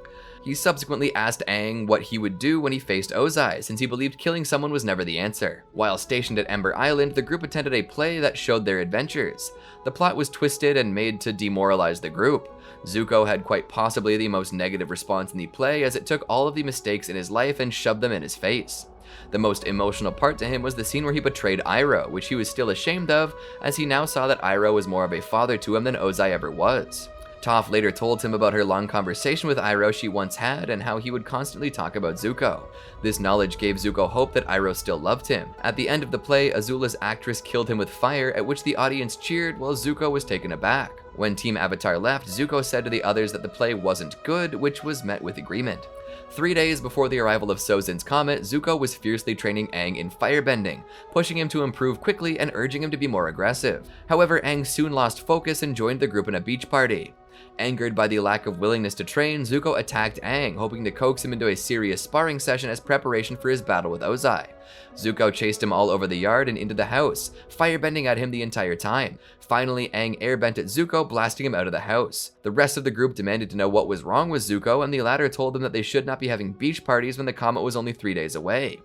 S1: He subsequently asked Aang what he would do when he faced Ozai, since he believed killing someone was never the answer. While stationed at Ember Island, the group attended a play that showed their adventures. The plot was twisted and made to demoralize the group. Zuko had quite possibly the most negative response in the play, as it took all of the mistakes in his life and shoved them in his face. The most emotional part to him was the scene where he betrayed Iroh, which he was still ashamed of, as he now saw that Iroh was more of a father to him than Ozai ever was. Toph later told him about her long conversation with Iroh she once had and how he would constantly talk about Zuko. This knowledge gave Zuko hope that Iroh still loved him. At the end of the play, Azula's actress killed him with fire, at which the audience cheered while Zuko was taken aback. When Team Avatar left, Zuko said to the others that the play wasn't good, which was met with agreement. 3 days before the arrival of Sozin's comet, Zuko was fiercely training Aang in firebending, pushing him to improve quickly and urging him to be more aggressive. However, Aang soon lost focus and joined the group in a beach party. Angered by the lack of willingness to train, Zuko attacked Aang, hoping to coax him into a serious sparring session as preparation for his battle with Ozai. Zuko chased him all over the yard and into the house, firebending at him the entire time. Finally, Aang airbent at Zuko, blasting him out of the house. The rest of the group demanded to know what was wrong with Zuko, and the latter told them that they should not be having beach parties when the comet was only 3 days away.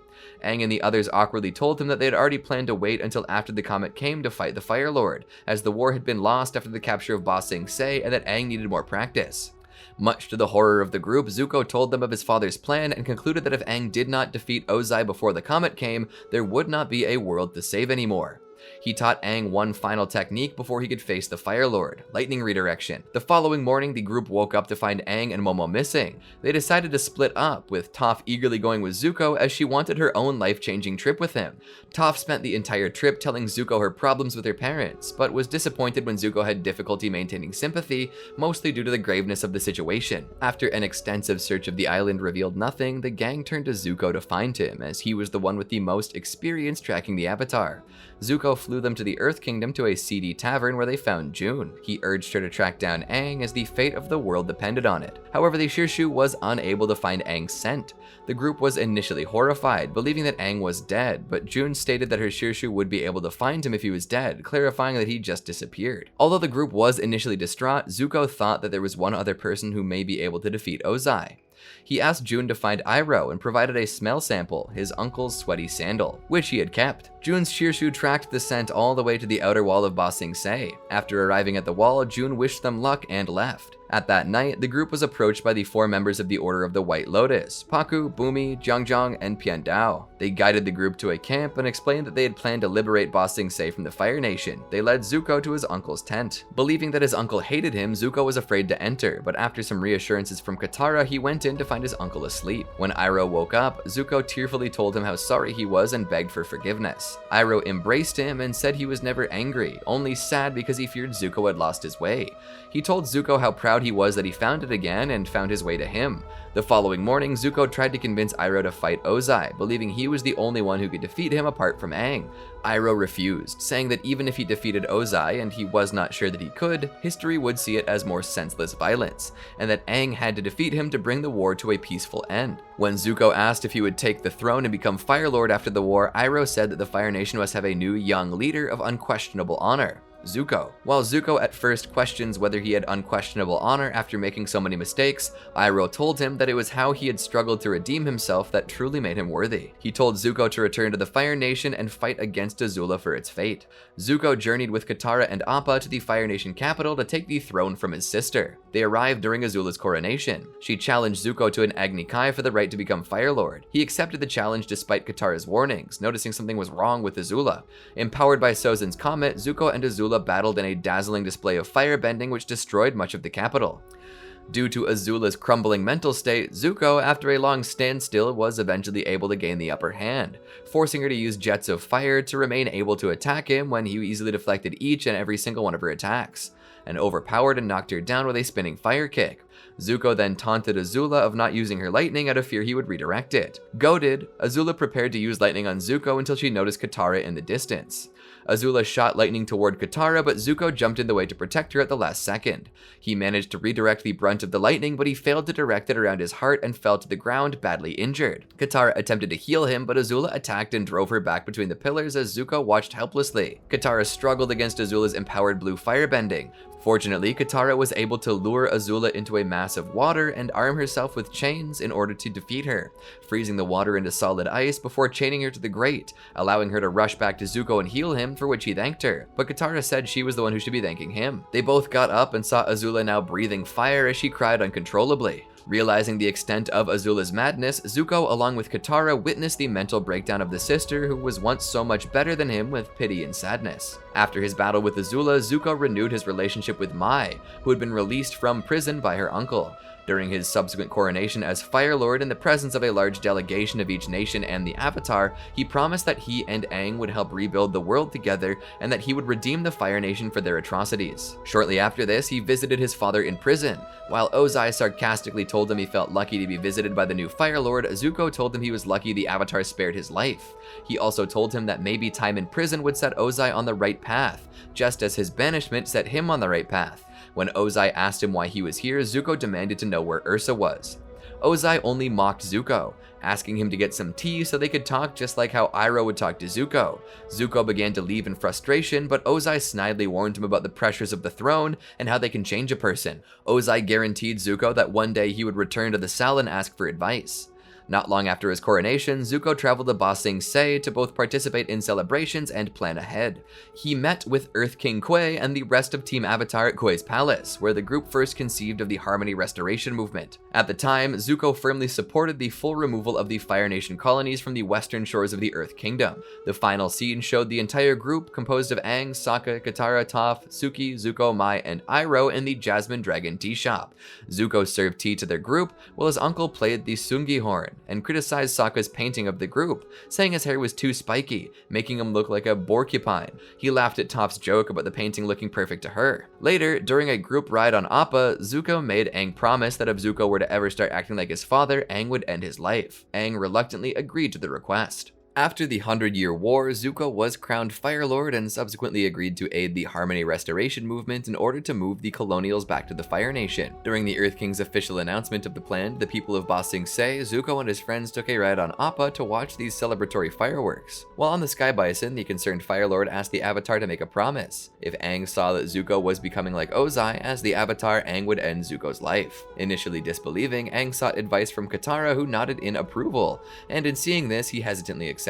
S1: Aang and the others awkwardly told him that they had already planned to wait until after the comet came to fight the Fire Lord, as the war had been lost after the capture of Ba Sing Se and that Aang needed more practice. Much to the horror of the group, Zuko told them of his father's plan and concluded that if Aang did not defeat Ozai before the comet came, there would not be a world to save anymore. He taught Aang one final technique before he could face the Fire Lord, lightning redirection. The following morning, the group woke up to find Aang and Momo missing. They decided to split up, with Toph eagerly going with Zuko as she wanted her own life-changing trip with him. Toph spent the entire trip telling Zuko her problems with her parents, but was disappointed when Zuko had difficulty maintaining sympathy, mostly due to the graveness of the situation. After an extensive search of the island revealed nothing, the gang turned to Zuko to find him, as he was the one with the most experience tracking the Avatar. Zuko flew them to the Earth Kingdom to a seedy tavern where they found June. He urged her to track down Aang as the fate of the world depended on it. However, the Shirshu was unable to find Aang's scent. The group was initially horrified, believing that Aang was dead, but June stated that her Shirshu would be able to find him if he was dead, clarifying that he just disappeared. Although the group was initially distraught, Zuko thought that there was one other person who may be able to defeat Ozai. He asked June to find Iroh and provided a smell sample, his uncle's sweaty sandal, which he had kept. June's Shirshu tracked the scent all the way to the outer wall of Ba Sing Se. After arriving at the wall, June wished them luck and left. At that night, the group was approached by the 4 members of the Order of the White Lotus, Pakku, Bumi, Jiangjong, and Piandao. They guided the group to a camp and explained that they had planned to liberate Ba Sing Se from the Fire Nation. They led Zuko to his uncle's tent. Believing that his uncle hated him, Zuko was afraid to enter, but after some reassurances from Katara, he went in to find his uncle asleep. When Iroh woke up, Zuko tearfully told him how sorry he was and begged for forgiveness. Iroh embraced him and said he was never angry, only sad because he feared Zuko had lost his way. He told Zuko how proud he was that he found it again and found his way to him. The following morning, Zuko tried to convince Iroh to fight Ozai, believing he was the only one who could defeat him apart from Aang. Iroh refused, saying that even if he defeated Ozai, and he was not sure that he could, history would see it as more senseless violence, and that Aang had to defeat him to bring the war to a peaceful end. When Zuko asked if he would take the throne and become Fire Lord after the war, Iroh said that the Fire Nation must have a new young leader of unquestionable honor. Zuko. While Zuko at first questions whether he had unquestionable honor after making so many mistakes, Iroh told him that it was how he had struggled to redeem himself that truly made him worthy. He told Zuko to return to the Fire Nation and fight against Azula for its fate. Zuko journeyed with Katara and Appa to the Fire Nation capital to take the throne from his sister. They arrived during Azula's coronation. She challenged Zuko to an Agni Kai for the right to become Fire Lord. He accepted the challenge despite Katara's warnings, noticing something was wrong with Azula. Empowered by Sozin's comet, Zuko and Azula battled in a dazzling display of firebending which destroyed much of the capital. Due to Azula's crumbling mental state, Zuko, after a long standstill, was eventually able to gain the upper hand, forcing her to use jets of fire to remain able to attack him when he easily deflected each and every single one of her attacks, and overpowered and knocked her down with a spinning fire kick. Zuko then taunted Azula of not using her lightning out of fear he would redirect it. Goaded, Azula prepared to use lightning on Zuko until she noticed Katara in the distance. Azula shot lightning toward Katara, but Zuko jumped in the way to protect her at the last second. He managed to redirect the brunt of the lightning, but he failed to direct it around his heart and fell to the ground, badly injured. Katara attempted to heal him, but Azula attacked and drove her back between the pillars as Zuko watched helplessly. Katara struggled against Azula's empowered blue firebending. Fortunately, Katara was able to lure Azula into a mass of water and arm herself with chains in order to defeat her, freezing the water into solid ice before chaining her to the grate, allowing her to rush back to Zuko and heal him, for which he thanked her. But Katara said she was the one who should be thanking him. They both got up and saw Azula now breathing fire as she cried uncontrollably. Realizing the extent of Azula's madness, Zuko, along with Katara, witnessed the mental breakdown of the sister who was once so much better than him with pity and sadness. After his battle with Azula, Zuko renewed his relationship with Mai, who had been released from prison by her uncle. During his subsequent coronation as Fire Lord in the presence of a large delegation of each nation and the Avatar, he promised that he and Aang would help rebuild the world together and that he would redeem the Fire Nation for their atrocities. Shortly after this, he visited his father in prison. While Ozai sarcastically told him he felt lucky to be visited by the new Fire Lord, Zuko told him he was lucky the Avatar spared his life. He also told him that maybe time in prison would set Ozai on the right path, just as his banishment set him on the right path. When Ozai asked him why he was here, Zuko demanded to know where Ursa was. Ozai only mocked Zuko, asking him to get some tea so they could talk just like how Iroh would talk to Zuko. Zuko began to leave in frustration, but Ozai snidely warned him about the pressures of the throne and how they can change a person. Ozai guaranteed Zuko that one day he would return to the cell and ask for advice. Not long after his coronation, Zuko traveled to Ba Sing Se to both participate in celebrations and plan ahead. He met with Earth King Khuchtei and the rest of Team Avatar at Khuchtei's palace, where the group first conceived of the Harmony Restoration movement. At the time, Zuko firmly supported the full removal of the Fire Nation colonies from the western shores of the Earth Kingdom. The final scene showed the entire group, composed of Aang, Sokka, Katara, Toph, Suki, Zuko, Mai, and Iroh, in the Jasmine Dragon tea shop. Zuko served tea to their group, while his uncle played the Sungi horn, and criticized Sokka's painting of the group, saying his hair was too spiky, making him look like a porcupine. He laughed at Toph's joke about the painting looking perfect to her. Later, during a group ride on Appa, Zuko made Aang promise that if Zuko were to ever start acting like his father, Aang would end his life. Aang reluctantly agreed to the request. After the 100-Year War, Zuko was crowned Fire Lord and subsequently agreed to aid the Harmony Restoration movement in order to move the colonials back to the Fire Nation. During the Earth King's official announcement of the plan to the people of Ba Sing Se, Zuko and his friends took a ride on Appa to watch these celebratory fireworks. While on the Sky Bison, the concerned Fire Lord asked the Avatar to make a promise. If Aang saw that Zuko was becoming like Ozai, as the Avatar, Aang would end Zuko's life. Initially disbelieving, Aang sought advice from Katara, who nodded in approval, and in seeing this, he hesitantly accepted.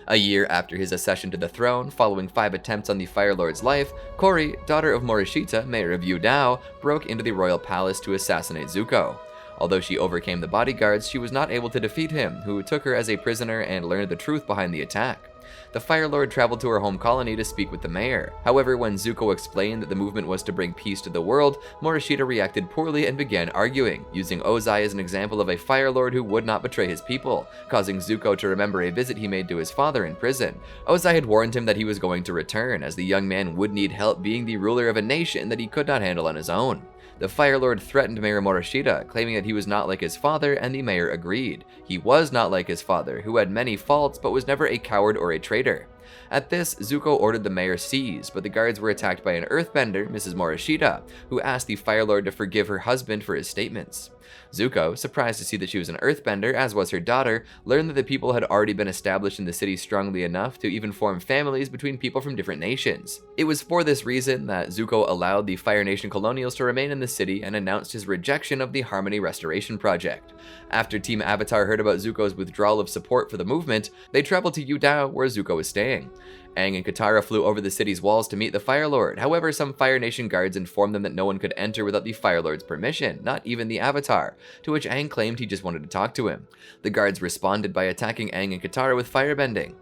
S1: A year after his accession to the throne, following 5 attempts on the Fire Lord's life, Kori, daughter of Morishita, mayor of Yu Dao, broke into the royal palace to assassinate Zuko. Although she overcame the bodyguards, she was not able to defeat him, who took her as a prisoner and learned the truth behind the attack. The Fire Lord traveled to her home colony to speak with the mayor. However, when Zuko explained that the movement was to bring peace to the world, Morishita reacted poorly and began arguing, using Ozai as an example of a Fire Lord who would not betray his people, causing Zuko to remember a visit he made to his father in prison. Ozai had warned him that he was going to return, as the young man would need help being the ruler of a nation that he could not handle on his own. The Fire Lord threatened Mayor Morishita, claiming that he was not like his father, and the mayor agreed. He was not like his father, who had many faults but was never a coward or a traitor. At this, Zuko ordered the mayor seized, but the guards were attacked by an earthbender, Mrs. Morishita, who asked the Fire Lord to forgive her husband for his statements. Zuko, surprised to see that she was an earthbender, as was her daughter, learned that the people had already been established in the city strongly enough to even form families between people from different nations. It was for this reason that Zuko allowed the Fire Nation colonials to remain in the city and announced his rejection of the Harmony Restoration Project. After Team Avatar heard about Zuko's withdrawal of support for the movement, they traveled to Yu Dao, where Zuko was staying. Aang and Katara flew over the city's walls to meet the Fire Lord. However, some Fire Nation guards informed them that no one could enter without the Fire Lord's permission, not even the Avatar, to which Aang claimed he just wanted to talk to him. The guards responded by attacking Aang and Katara with firebending.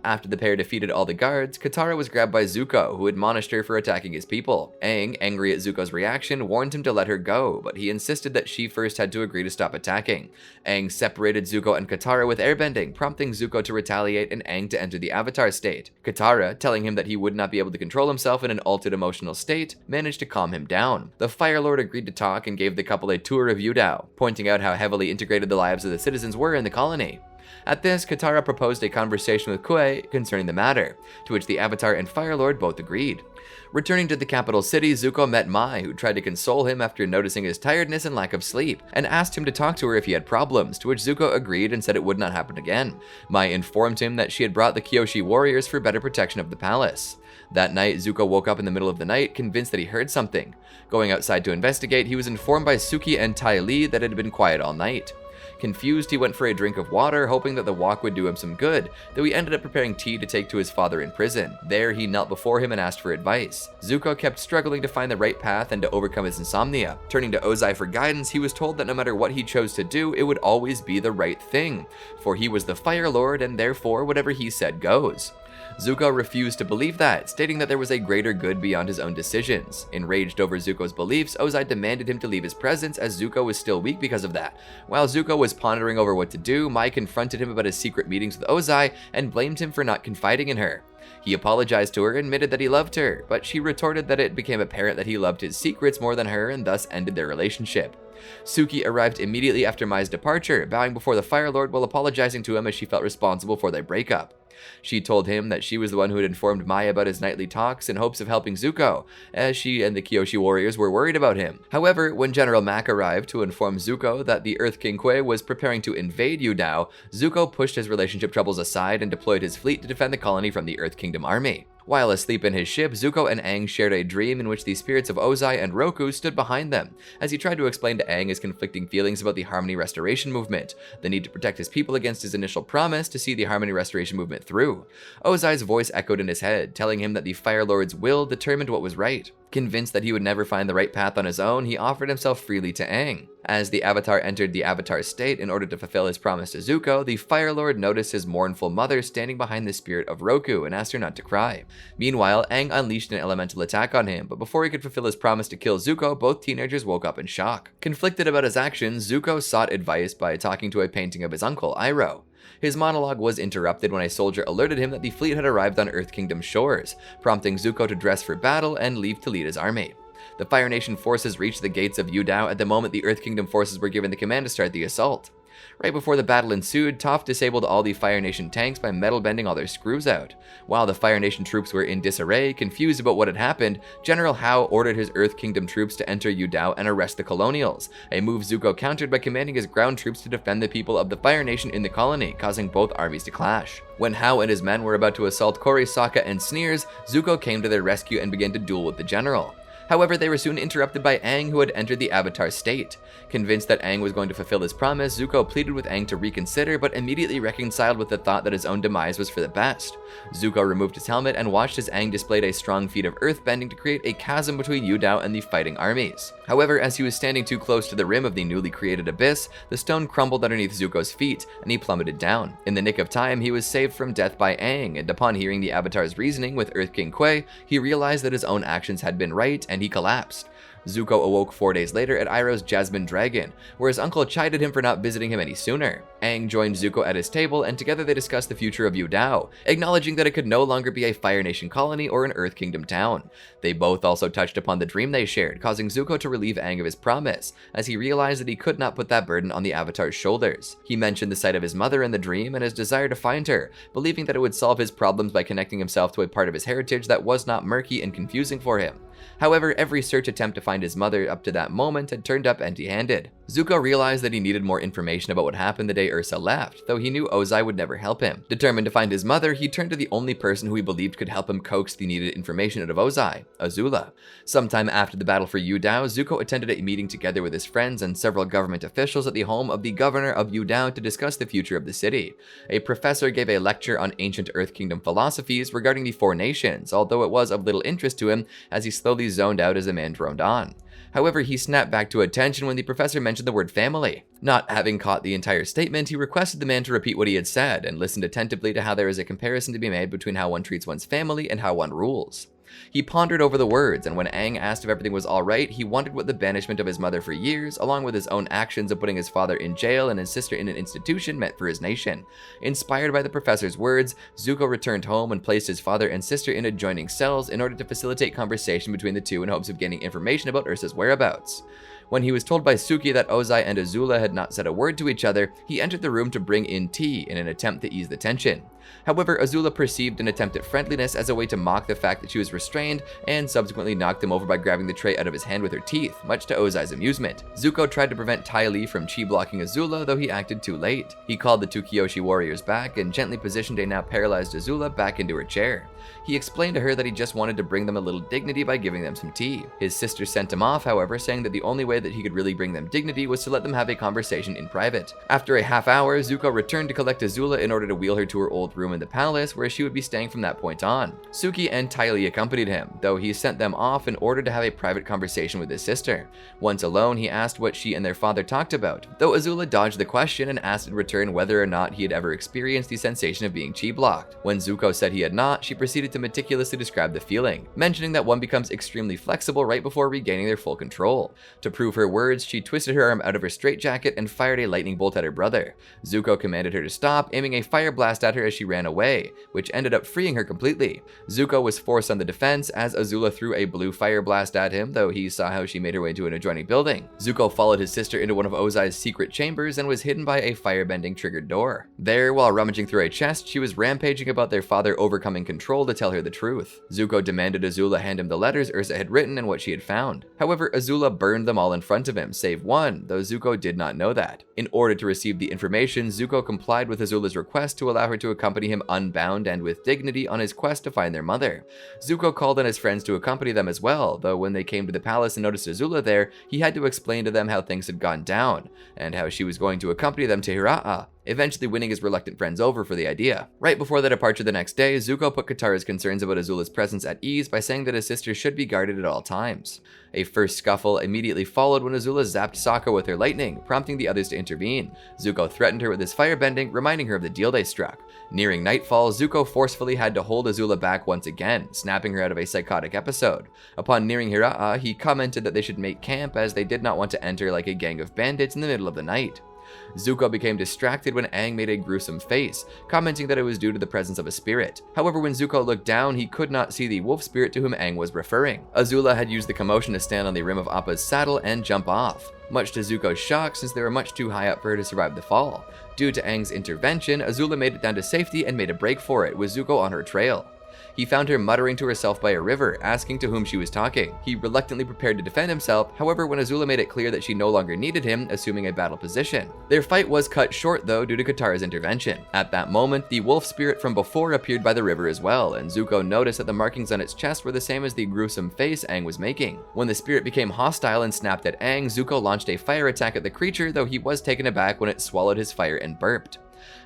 S1: After the pair defeated all the guards, Katara was grabbed by Zuko, who admonished her for attacking his people. Aang, angry at Zuko's reaction, warned him to let her go, but he insisted that she first had to agree to stop attacking. Aang separated Zuko and Katara with airbending, prompting Zuko to retaliate and Aang to enter the Avatar state. Katara, telling him that he would not be able to control himself in an altered emotional state, managed to calm him down. The Fire Lord agreed to talk and gave the couple a tour of Yu Dao, pointing out how heavily integrated the lives of the citizens were in the colony. At this, Katara proposed a conversation with Khuchtei concerning the matter, to which the Avatar and Fire Lord both agreed. Returning to the capital city, Zuko met Mai, who tried to console him after noticing his tiredness and lack of sleep, and asked him to talk to her if he had problems, to which Zuko agreed and said it would not happen again. Mai informed him that she had brought the Kyoshi warriors for better protection of the palace. That night, Zuko woke up in the middle of the night, convinced that he heard something. Going outside to investigate, he was informed by Suki and Tai Li that it had been quiet all night. Confused, he went for a drink of water, hoping that the walk would do him some good, though he ended up preparing tea to take to his father in prison. There, he knelt before him and asked for advice. Zuko kept struggling to find the right path and to overcome his insomnia. Turning to Ozai for guidance, he was told that no matter what he chose to do, it would always be the right thing, for he was the Fire Lord and therefore whatever he said goes. Zuko refused to believe that, stating that there was a greater good beyond his own decisions. Enraged over Zuko's beliefs, Ozai demanded him to leave his presence as Zuko was still weak because of that. While Zuko was pondering over what to do, Mai confronted him about his secret meetings with Ozai and blamed him for not confiding in her. He apologized to her and admitted that he loved her, but she retorted that it became apparent that he loved his secrets more than her and thus ended their relationship. Suki arrived immediately after Mai's departure, bowing before the Fire Lord while apologizing to him as she felt responsible for their breakup. She told him that she was the one who had informed Mai about his nightly talks in hopes of helping Zuko, as she and the Kyoshi warriors were worried about him. However, when General Mak arrived to inform Zuko that the Earth King Khuchtei was preparing to invade Yu Dao, Zuko pushed his relationship troubles aside and deployed his fleet to defend the colony from the Earth Kingdom army. While asleep in his ship, Zuko and Aang shared a dream in which the spirits of Ozai and Roku stood behind them, as he tried to explain to Aang his conflicting feelings about the Harmony Restoration movement, the need to protect his people against his initial promise to see the Harmony Restoration movement through. Ozai's voice echoed in his head, telling him that the Fire Lord's will determined what was right. Convinced that he would never find the right path on his own, he offered himself freely to Aang. As the Avatar entered the Avatar state in order to fulfill his promise to Zuko, the Fire Lord noticed his mournful mother standing behind the spirit of Roku and asked her not to cry. Meanwhile, Aang unleashed an elemental attack on him, but before he could fulfill his promise to kill Zuko, both teenagers woke up in shock. Conflicted about his actions, Zuko sought advice by talking to a painting of his uncle, Iroh. His monologue was interrupted when a soldier alerted him that the fleet had arrived on Earth Kingdom's shores, prompting Zuko to dress for battle and leave to lead his army. The Fire Nation forces reached the gates of Yudao at the moment the Earth Kingdom forces were given the command to start the assault. Right before the battle ensued, Toph disabled all the Fire Nation tanks by metal bending all their screws out. While the Fire Nation troops were in disarray, confused about what had happened, General Hao ordered his Earth Kingdom troops to enter Yudao and arrest the colonials, a move Zuko countered by commanding his ground troops to defend the people of the Fire Nation in the colony, causing both armies to clash. When Hao and his men were about to assault Kori, Sokka, and Sneers, Zuko came to their rescue and began to duel with the general. However, they were soon interrupted by Aang, who had entered the Avatar state. Convinced that Aang was going to fulfill his promise, Zuko pleaded with Aang to reconsider, but immediately reconciled with the thought that his own demise was for the best. Zuko removed his helmet and watched as Aang displayed a strong feat of earthbending to create a chasm between Yudao and the fighting armies. However, as he was standing too close to the rim of the newly created abyss, the stone crumbled underneath Zuko's feet, and he plummeted down. In the nick of time, he was saved from death by Aang, and upon hearing the Avatar's reasoning with Earth King Kui, he realized that his own actions had been right, and he collapsed. Zuko awoke 4 days later at Iroh's Jasmine Dragon, where his uncle chided him for not visiting him any sooner. Aang joined Zuko at his table, and together they discussed the future of Yudao, acknowledging that it could no longer be a Fire Nation colony or an Earth Kingdom town. They both also touched upon the dream they shared, causing Zuko to relieve Aang of his promise, as he realized that he could not put that burden on the Avatar's shoulders. He mentioned the sight of his mother in the dream and his desire to find her, believing that it would solve his problems by connecting himself to a part of his heritage that was not murky and confusing for him. However, every search attempt to find his mother up to that moment had turned up empty-handed. Zuko realized that he needed more information about what happened the day Ursa left, though he knew Ozai would never help him. Determined to find his mother, he turned to the only person who he believed could help him coax the needed information out of Ozai, Azula. Sometime after the battle for Yudao, Zuko attended a meeting together with his friends and several government officials at the home of the governor of Yudao to discuss the future of the city. A professor gave a lecture on ancient Earth Kingdom philosophies regarding the Four Nations, although it was of little interest to him as he slowly zoned out as the man droned on. However, he snapped back to attention when the professor mentioned the word family. Not having caught the entire statement, he requested the man to repeat what he had said and listened attentively to how there is a comparison to be made between how one treats one's family and how one rules. He pondered over the words, and when Aang asked if everything was alright, he wondered what the banishment of his mother for years, along with his own actions of putting his father in jail and his sister in an institution, meant for his nation. Inspired by the professor's words, Zuko returned home and placed his father and sister in adjoining cells in order to facilitate conversation between the two in hopes of gaining information about Ursa's whereabouts. When he was told by Suki that Ozai and Azula had not said a word to each other, he entered the room to bring in tea in an attempt to ease the tension. However, Azula perceived an attempt at friendliness as a way to mock the fact that she was restrained, and subsequently knocked him over by grabbing the tray out of his hand with her teeth, much to Ozai's amusement. Zuko tried to prevent Ty Lee from chi-blocking Azula, though he acted too late. He called the two Kyoshi warriors back and gently positioned a now paralyzed Azula back into her chair. He explained to her that he just wanted to bring them a little dignity by giving them some tea. His sister sent him off, however, saying that the only way that he could really bring them dignity was to let them have a conversation in private. After a half hour, Zuko returned to collect Azula in order to wheel her to her old room in the palace, where she would be staying from that point on. Suki and Ty Lee accompanied him, though he sent them off in order to have a private conversation with his sister. Once alone, he asked what she and their father talked about, though Azula dodged the question and asked in return whether or not he had ever experienced the sensation of being chi-blocked. When Zuko said he had not, she proceeded to meticulously describe the feeling, mentioning that one becomes extremely flexible right before regaining their full control. To prove her words, she twisted her arm out of her straitjacket and fired a lightning bolt at her brother. Zuko commanded her to stop, aiming a fire blast at her as she ran away, which ended up freeing her completely. Zuko was forced on the defense as Azula threw a blue fire blast at him, though he saw how she made her way to an adjoining building. Zuko followed his sister into one of Ozai's secret chambers and was hidden by a firebending triggered door. There, while rummaging through a chest, she was rampaging about their father overcoming control to tell her the truth. Zuko demanded Azula hand him the letters Ursa had written and what she had found. However, Azula burned them all in front of him, save one, though Zuko did not know that. In order to receive the information, Zuko complied with Azula's request to allow her to accompany him unbound and with dignity on his quest to find their mother. Zuko called on his friends to accompany them as well, though when they came to the palace and noticed Azula there, he had to explain to them how things had gone down, and how she was going to accompany them to Hei-Ran, eventually winning his reluctant friends over for the idea. Right before their departure the next day, Zuko put Katara's concerns about Azula's presence at ease by saying that his sister should be guarded at all times. A first scuffle immediately followed when Azula zapped Sokka with her lightning, prompting the others to intervene. Zuko threatened her with his firebending, reminding her of the deal they struck. Nearing nightfall, Zuko forcefully had to hold Azula back once again, snapping her out of a psychotic episode. Upon nearing Hei-Ran, he commented that they should make camp as they did not want to enter like a gang of bandits in the middle of the night. Zuko became distracted when Aang made a gruesome face, commenting that it was due to the presence of a spirit. However, when Zuko looked down, he could not see the wolf spirit to whom Aang was referring. Azula had used the commotion to stand on the rim of Appa's saddle and jump off, much to Zuko's shock since they were much too high up for her to survive the fall. Due to Aang's intervention, Azula made it down to safety and made a break for it, with Zuko on her trail. He found her muttering to herself by a river, asking to whom she was talking. He reluctantly prepared to defend himself, however, when Azula made it clear that she no longer needed him, assuming a battle position. Their fight was cut short though due to Katara's intervention. At that moment, the wolf spirit from before appeared by the river as well, and Zuko noticed that the markings on its chest were the same as the gruesome face Aang was making. When the spirit became hostile and snapped at Aang, Zuko launched a fire attack at the creature, though he was taken aback when it swallowed his fire and burped.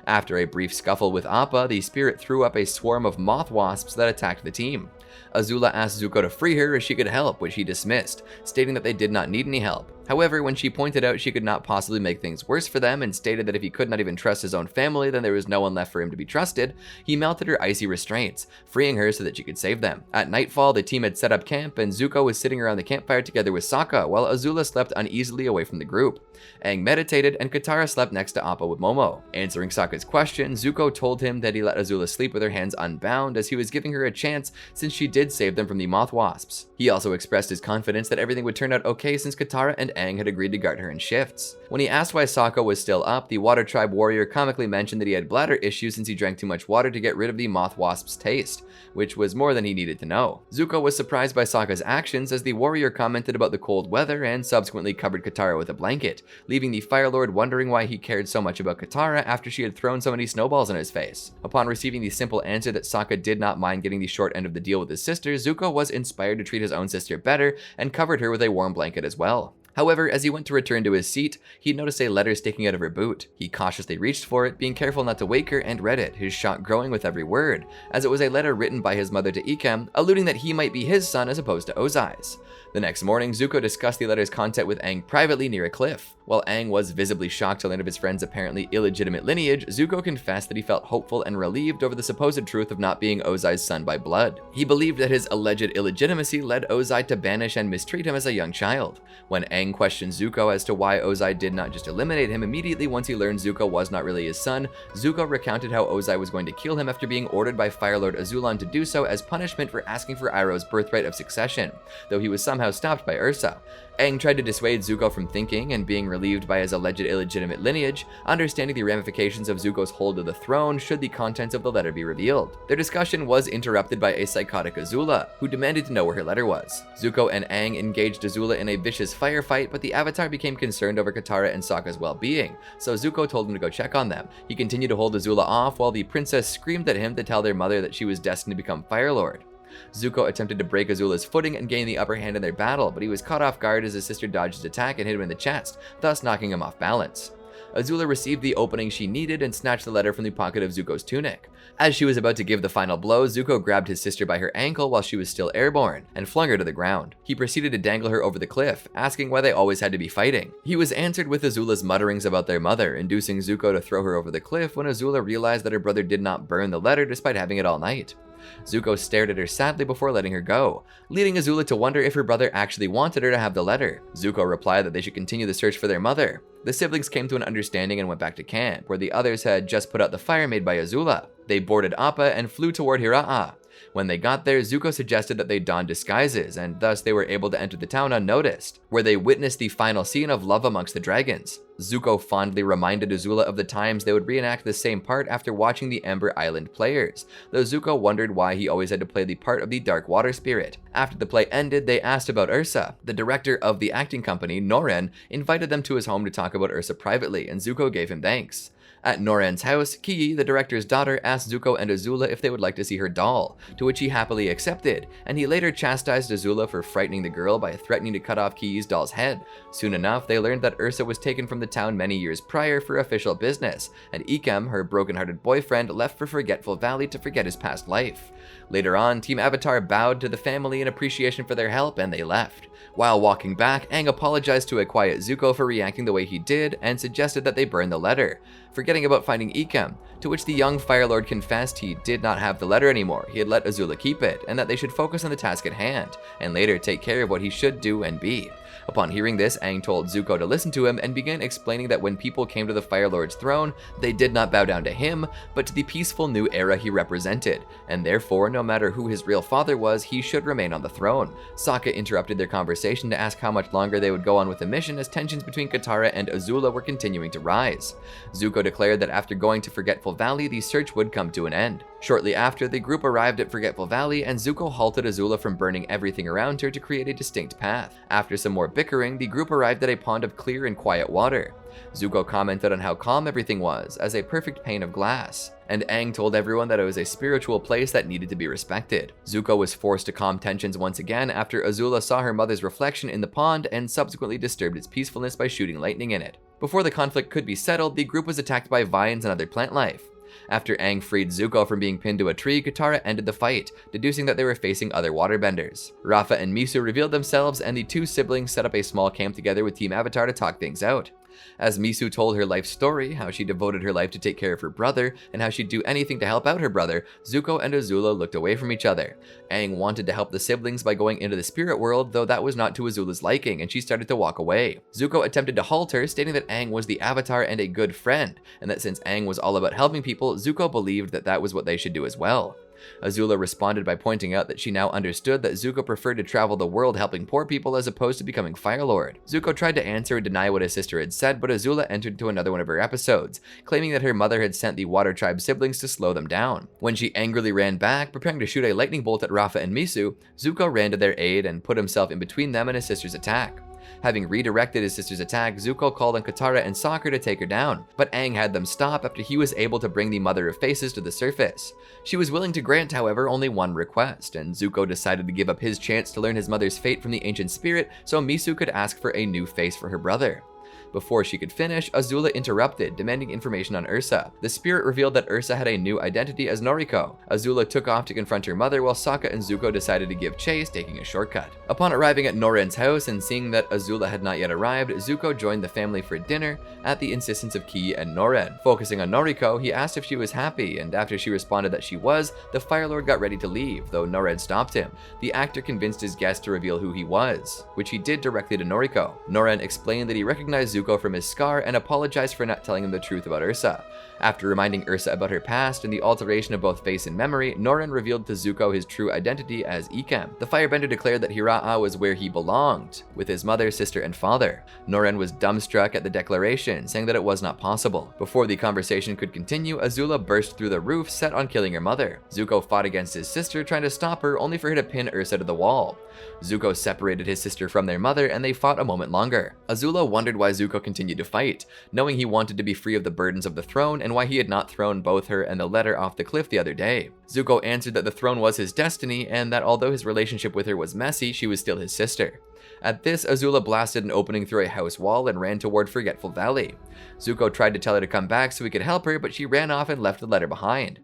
S1: After a brief scuffle with Appa, the spirit threw up a swarm of moth wasps that attacked the team. Azula asked Zuko to free her as she could help, which he dismissed, stating that they did not need any help. However, when she pointed out she could not possibly make things worse for them and stated that if he could not even trust his own family, then there was no one left for him to be trusted, he melted her icy restraints, freeing her so that she could save them. At nightfall, the team had set up camp and Zuko was sitting around the campfire together with Sokka, while Azula slept uneasily away from the group. Aang meditated and Katara slept next to Appa with Momo. Answering Sokka's question, Zuko told him that he let Azula sleep with her hands unbound as he was giving her a chance since she did save them from the moth wasps. He also expressed his confidence that everything would turn out okay since Katara and Aang had agreed to guard her in shifts. When he asked why Sokka was still up, the Water Tribe warrior comically mentioned that he had bladder issues since he drank too much water to get rid of the moth wasp's taste, which was more than he needed to know. Zuko was surprised by Sokka's actions as the warrior commented about the cold weather and subsequently covered Katara with a blanket, leaving the Fire Lord wondering why he cared so much about Katara after she had thrown so many snowballs in his face. Upon receiving the simple answer that Sokka did not mind getting the short end of the deal with his sister, Zuko was inspired to treat his own sister better and covered her with a warm blanket as well. However, as he went to return to his seat, he noticed a letter sticking out of her boot. He cautiously reached for it, being careful not to wake her, and read it, his shock growing with every word, as it was a letter written by his mother to Ikkem, alluding that he might be his son as opposed to Ozai's. The next morning, Zuko discussed the letter's content with Aang privately near a cliff. While Aang was visibly shocked to learn of his friend's apparently illegitimate lineage, Zuko confessed that he felt hopeful and relieved over the supposed truth of not being Ozai's son by blood. He believed that his alleged illegitimacy led Ozai to banish and mistreat him as a young child. When Aang questioned Zuko as to why Ozai did not just eliminate him immediately once he learned Zuko was not really his son, Zuko recounted how Ozai was going to kill him after being ordered by Fire Lord Azulon to do so as punishment for asking for Iroh's birthright of succession, though he was somehow stopped by Ursa. Aang tried to dissuade Zuko from thinking and being relieved by his alleged illegitimate lineage, understanding the ramifications of Zuko's hold of the throne should the contents of the letter be revealed. Their discussion was interrupted by a psychotic Azula, who demanded to know where her letter was. Zuko and Aang engaged Azula in a vicious firefight, but the Avatar became concerned over Katara and Sokka's well-being, so Zuko told him to go check on them. He continued to hold Azula off while the princess screamed at him to tell their mother that she was destined to become Fire Lord. Zuko attempted to break Azula's footing and gain the upper hand in their battle, but he was caught off guard as his sister dodged his attack and hit him in the chest, thus knocking him off balance. Azula received the opening she needed and snatched the letter from the pocket of Zuko's tunic. As she was about to give the final blow, Zuko grabbed his sister by her ankle while she was still airborne and flung her to the ground. He proceeded to dangle her over the cliff, asking why they always had to be fighting. He was answered with Azula's mutterings about their mother, inducing Zuko to throw her over the cliff when Azula realized that her brother did not burn the letter despite having it all night. Zuko stared at her sadly before letting her go, leading Azula to wonder if her brother actually wanted her to have the letter. Zuko replied that they should continue the search for their mother. The siblings came to an understanding and went back to camp, where the others had just put out the fire made by Azula. They boarded Appa and flew toward Hei-Ran. When they got there, Zuko suggested that they don disguises, and thus they were able to enter the town unnoticed, where they witnessed the final scene of Love Amongst the Dragons. Zuko fondly reminded Azula of the times they would reenact the same part after watching the Ember Island players, though Zuko wondered why he always had to play the part of the Dark Water Spirit. After the play ended, they asked about Ursa. The director of the acting company, Noren, invited them to his home to talk about Ursa privately, and Zuko gave him thanks. At Noren's house, Ki, the director's daughter, asked Zuko and Azula if they would like to see her doll, to which he happily accepted, and he later chastised Azula for frightening the girl by threatening to cut off Ki's doll's head. Soon enough, they learned that Ursa was taken from the town many years prior for official business, and Ikem, her broken-hearted boyfriend, left for Forgetful Valley to forget his past life. Later on, Team Avatar bowed to the family in appreciation for their help, and they left. While walking back, Aang apologized to a quiet Zuko for reacting the way he did and suggested that they burn the letter, forgetting about finding Ikem, to which the young Fire Lord confessed he did not have the letter anymore, he had let Azula keep it, and that they should focus on the task at hand, and later take care of what he should do and be. Upon hearing this, Aang told Zuko to listen to him and began explaining that when people came to the Fire Lord's throne, they did not bow down to him, but to the peaceful new era he represented, and therefore, no matter who his real father was, he should remain on the throne. Sokka interrupted their conversation to ask how much longer they would go on with the mission as tensions between Katara and Azula were continuing to rise. Zuko declared that after going to Forgetful Valley, the search would come to an end. Shortly after, the group arrived at Forgetful Valley, and Zuko halted Azula from burning everything around her to create a distinct path. After some more bickering, the group arrived at a pond of clear and quiet water. Zuko commented on how calm everything was, as a perfect pane of glass, and Aang told everyone that it was a spiritual place that needed to be respected. Zuko was forced to calm tensions once again after Azula saw her mother's reflection in the pond and subsequently disturbed its peacefulness by shooting lightning in it. Before the conflict could be settled, the group was attacked by vines and other plant life. After Aang freed Zuko from being pinned to a tree, Katara ended the fight, deducing that they were facing other waterbenders. Raava and Misu revealed themselves, and the two siblings set up a small camp together with Team Avatar to talk things out. As Misu told her life story, how she devoted her life to take care of her brother, and how she'd do anything to help out her brother, Zuko and Azula looked away from each other. Aang wanted to help the siblings by going into the spirit world, though that was not to Azula's liking, and she started to walk away. Zuko attempted to halt her, stating that Aang was the Avatar and a good friend, and that since Aang was all about helping people, Zuko believed that that was what they should do as well. Azula responded by pointing out that she now understood that Zuko preferred to travel the world helping poor people as opposed to becoming Fire Lord. Zuko tried to answer and deny what his sister had said, but Azula entered into another one of her episodes, claiming that her mother had sent the Water Tribe siblings to slow them down. When she angrily ran back, preparing to shoot a lightning bolt at Raava and Misu, Zuko ran to their aid and put himself in between them and his sister's attack. Having redirected his sister's attack, Zuko called on Katara and Sokka to take her down, but Aang had them stop after he was able to bring the Mother of Faces to the surface. She was willing to grant, however, only one request, and Zuko decided to give up his chance to learn his mother's fate from the ancient spirit so Misu could ask for a new face for her brother. Before she could finish, Azula interrupted, demanding information on Ursa. The spirit revealed that Ursa had a new identity as Noriko. Azula took off to confront her mother while Sokka and Zuko decided to give chase, taking a shortcut. Upon arriving at Noren's house and seeing that Azula had not yet arrived, Zuko joined the family for dinner at the insistence of Ki and Noren. Focusing on Noriko, he asked if she was happy, and after she responded that she was, the Fire Lord got ready to leave, though Noren stopped him. The actor convinced his guest to reveal who he was, which he did directly to Noriko. Noren explained that he recognized Zuko from his scar and apologized for not telling him the truth about Ursa. After reminding Ursa about her past and the alteration of both face and memory, Noren revealed to Zuko his true identity as Ikem. The Firebender declared that Hiraa was where he belonged, with his mother, sister, and father. Noren was dumbstruck at the declaration, saying that it was not possible. Before the conversation could continue, Azula burst through the roof, set on killing her mother. Zuko fought against his sister, trying to stop her, only for her to pin Ursa to the wall. Zuko separated his sister from their mother, and they fought a moment longer. Azula wondered why Zuko continued to fight, knowing he wanted to be free of the burdens of the throne and why he had not thrown both her and the letter off the cliff the other day. Zuko answered that the throne was his destiny, and that although his relationship with her was messy, she was still his sister. At this, Azula blasted an opening through a house wall and ran toward Forgetful Valley. Zuko tried to tell her to come back so he could help her, but she ran off and left the letter behind.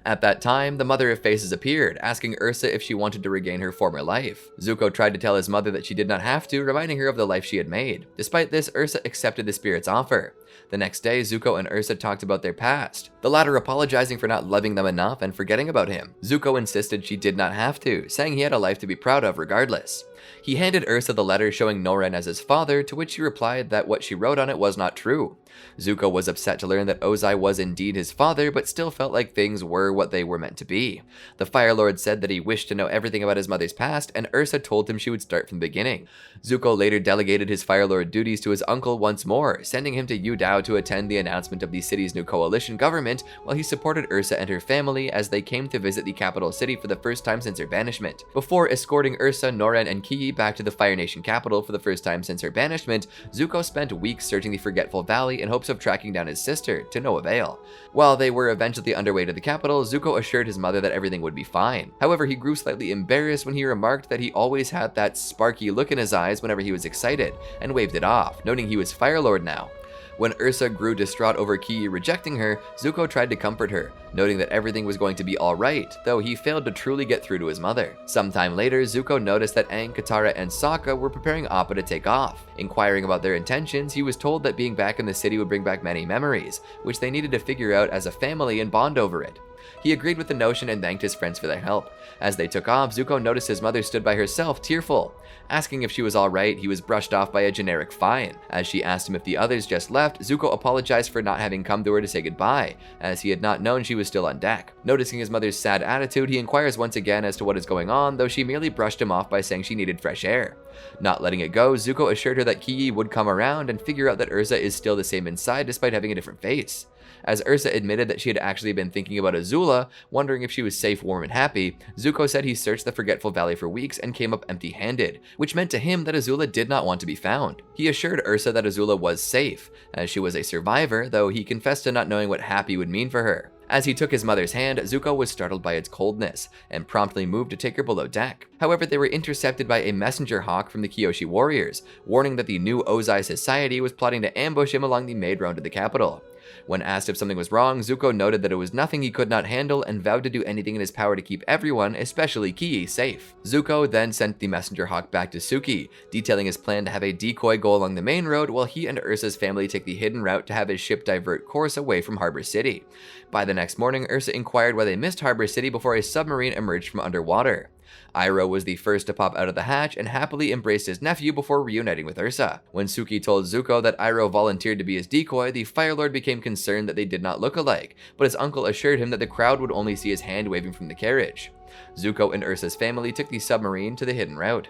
S1: At that time, the Mother of Faces appeared, asking Ursa if she wanted to regain her former life. Zuko tried to tell his mother that she did not have to, reminding her of the life she had made. Despite this, Ursa accepted the spirit's offer. The next day, Zuko and Ursa talked about their past, the latter apologizing for not loving them enough and forgetting about him. Zuko insisted she did not have to, saying he had a life to be proud of regardless. He handed Ursa the letter showing Noren as his father, to which she replied that what she wrote on it was not true. Zuko was upset to learn that Ozai was indeed his father, but still felt like things things were what they were meant to be. The Fire Lord said that he wished to know everything about his mother's past, and Ursa told him she would start from the beginning. Zuko later delegated his Fire Lord duties to his uncle once more, sending him to Yudao to attend the announcement of the city's new coalition government, while he supported Ursa and her family as they came to visit the capital city for the first time since her banishment. Before escorting Ursa, Noren, and Ki back to the Fire Nation capital for the first time since her banishment, Zuko spent weeks searching the Forgetful Valley in hopes of tracking down his sister, to no avail. While they were eventually underway to the capital, Zuko assured his mother that everything would be fine. However, he grew slightly embarrassed when he remarked that he always had that sparky look in his eyes whenever he was excited, and waved it off, noting he was Fire Lord now. When Ursa grew distraught over Ki rejecting her, Zuko tried to comfort her, noting that everything was going to be alright, though he failed to truly get through to his mother. Sometime later, Zuko noticed that Aang, Katara, and Sokka were preparing Appa to take off. Inquiring about their intentions, he was told that being back in the city would bring back many memories, which they needed to figure out as a family and bond over it. He agreed with the notion and thanked his friends for their help. As they took off, Zuko noticed his mother stood by herself, tearful. Asking if she was alright, he was brushed off by a generic fine. As she asked him if the others just left, Zuko apologized for not having come to her to say goodbye, as he had not known she was still on deck. Noticing his mother's sad attitude, he inquires once again as to what is going on, though she merely brushed him off by saying she needed fresh air. Not letting it go, Zuko assured her that Ki would come around and figure out that Ursa is still the same inside despite having a different face. As Ursa admitted that she had actually been thinking about Azula, wondering if she was safe, warm, and happy, Zuko said he searched the Forgetful Valley for weeks and came up empty-handed, which meant to him that Azula did not want to be found. He assured Ursa that Azula was safe, as she was a survivor, though he confessed to not knowing what happy would mean for her. As he took his mother's hand, Zuko was startled by its coldness, and promptly moved to take her below deck. However, they were intercepted by a messenger hawk from the Kyoshi warriors, warning that the new Ozai Society was plotting to ambush him along the maid road to the capital. When asked if something was wrong, Zuko noted that it was nothing he could not handle and vowed to do anything in his power to keep everyone, especially Ki, safe. Zuko then sent the messenger hawk back to Suki, detailing his plan to have a decoy go along the main road while he and Ursa's family take the hidden route to have his ship divert course away from Harbor City. By the next morning, Ursa inquired why they missed Harbor City before a submarine emerged from underwater. Iroh was the first to pop out of the hatch and happily embraced his nephew before reuniting with Ursa. When Suki told Zuko that Iroh volunteered to be his decoy, the Fire Lord became concerned that they did not look alike, but his uncle assured him that the crowd would only see his hand waving from the carriage. Zuko and Ursa's family took the submarine to the hidden route.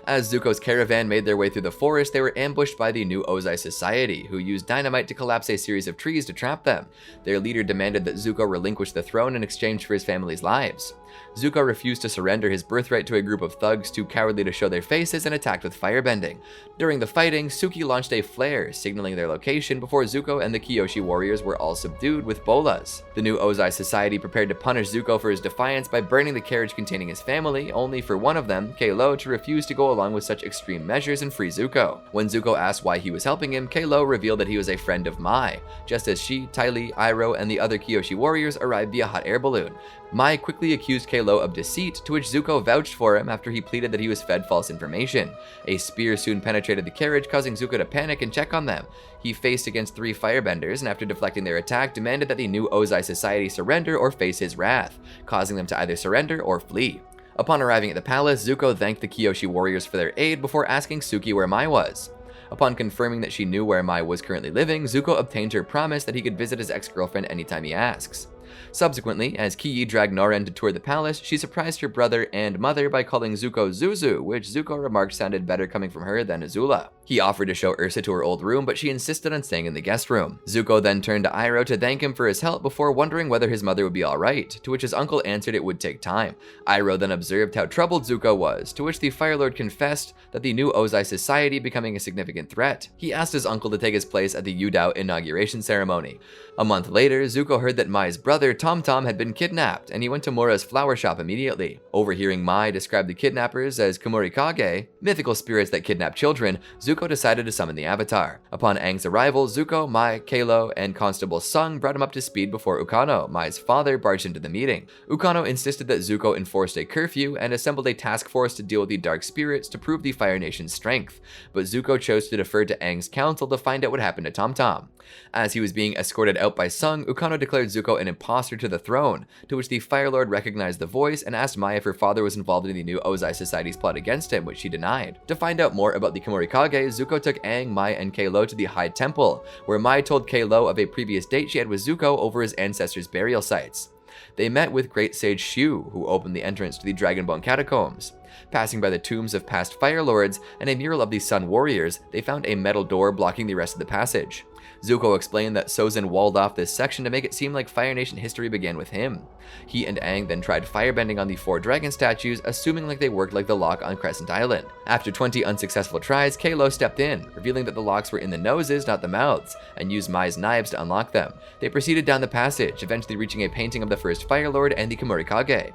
S1: As Zuko's caravan made their way through the forest, they were ambushed by the new Ozai Society, who used dynamite to collapse a series of trees to trap them. Their leader demanded that Zuko relinquish the throne in exchange for his family's lives. Zuko refused to surrender his birthright to a group of thugs too cowardly to show their faces and attacked with firebending. During the fighting, Suki launched a flare, signaling their location before Zuko and the Kyoshi warriors were all subdued with bolas. The new Ozai Society prepared to punish Zuko for his defiance by burning the carriage containing his family, only for one of them, Kalo, to refuse to go along with such extreme measures and free Zuko. When Zuko asked why he was helping him, Kalo revealed that he was a friend of Mai, just as she, Ty Lee, Iroh, and the other Kyoshi warriors arrived via hot air balloon. Mai quickly accused Kalo of deceit, to which Zuko vouched for him after he pleaded that he was fed false information. A spear soon penetrated the carriage, causing Zuko to panic and check on them. He faced against 3 firebenders, and after deflecting their attack, demanded that the new Ozai Society surrender or face his wrath, causing them to either surrender or flee. Upon arriving at the palace, Zuko thanked the Kyoshi warriors for their aid before asking Suki where Mai was. Upon confirming that she knew where Mai was currently living, Zuko obtained her promise that he could visit his ex-girlfriend anytime he asks. Subsequently, as Ki dragged Noren to tour the palace, she surprised her brother and mother by calling Zuko Zuzu, which Zuko remarked sounded better coming from her than Azula. He offered to show Ursa to her old room, but she insisted on staying in the guest room. Zuko then turned to Iroh to thank him for his help before wondering whether his mother would be alright, to which his uncle answered it would take time. Iroh then observed how troubled Zuko was, to which the Fire Lord confessed that the new Ozai Society becoming a significant threat. He asked his uncle to take his place at the Yudao inauguration ceremony. A month later, Zuko heard that Mai's brother, Tom Tom, had been kidnapped, and he went to Mora's flower shop immediately. Overhearing Mai describe the kidnappers as Kumorikage, mythical spirits that kidnap children, Zuko decided to summon the Avatar. Upon Aang's arrival, Zuko, Mai, Kalo, and Constable Sung brought him up to speed before Ukano, Mai's father, barged into the meeting. Ukano insisted that Zuko enforced a curfew and assembled a task force to deal with the dark spirits to prove the Fire Nation's strength, but Zuko chose to defer to Aang's counsel to find out what happened to Tom Tom. As he was being escorted out by Sung, Ukano declared Zuko an imposter to the throne, to which the Fire Lord recognized the voice and asked Mai if her father was involved in the new Ozai Society's plot against him, which she denied. To find out more about the Kumorikage, Zuko took Aang, Mai, and Kalo to the High Temple, where Mai told Kalo of a previous date she had with Zuko over his ancestors' burial sites. They met with Great Sage Shu, who opened the entrance to the Dragonbone Catacombs. Passing by the tombs of past Fire Lords and a mural of the Sun Warriors, they found a metal door blocking the rest of the passage. Zuko explained that Sozin walled off this section to make it seem like Fire Nation history began with him. He and Aang then tried firebending on the 4 dragon statues, assuming like they worked like the lock on Crescent Island. After 20 unsuccessful tries, Kalo stepped in, revealing that the locks were in the noses, not the mouths, and used Mai's knives to unlock them. They proceeded down the passage, eventually reaching a painting of the first Fire Lord and the Kumorikage.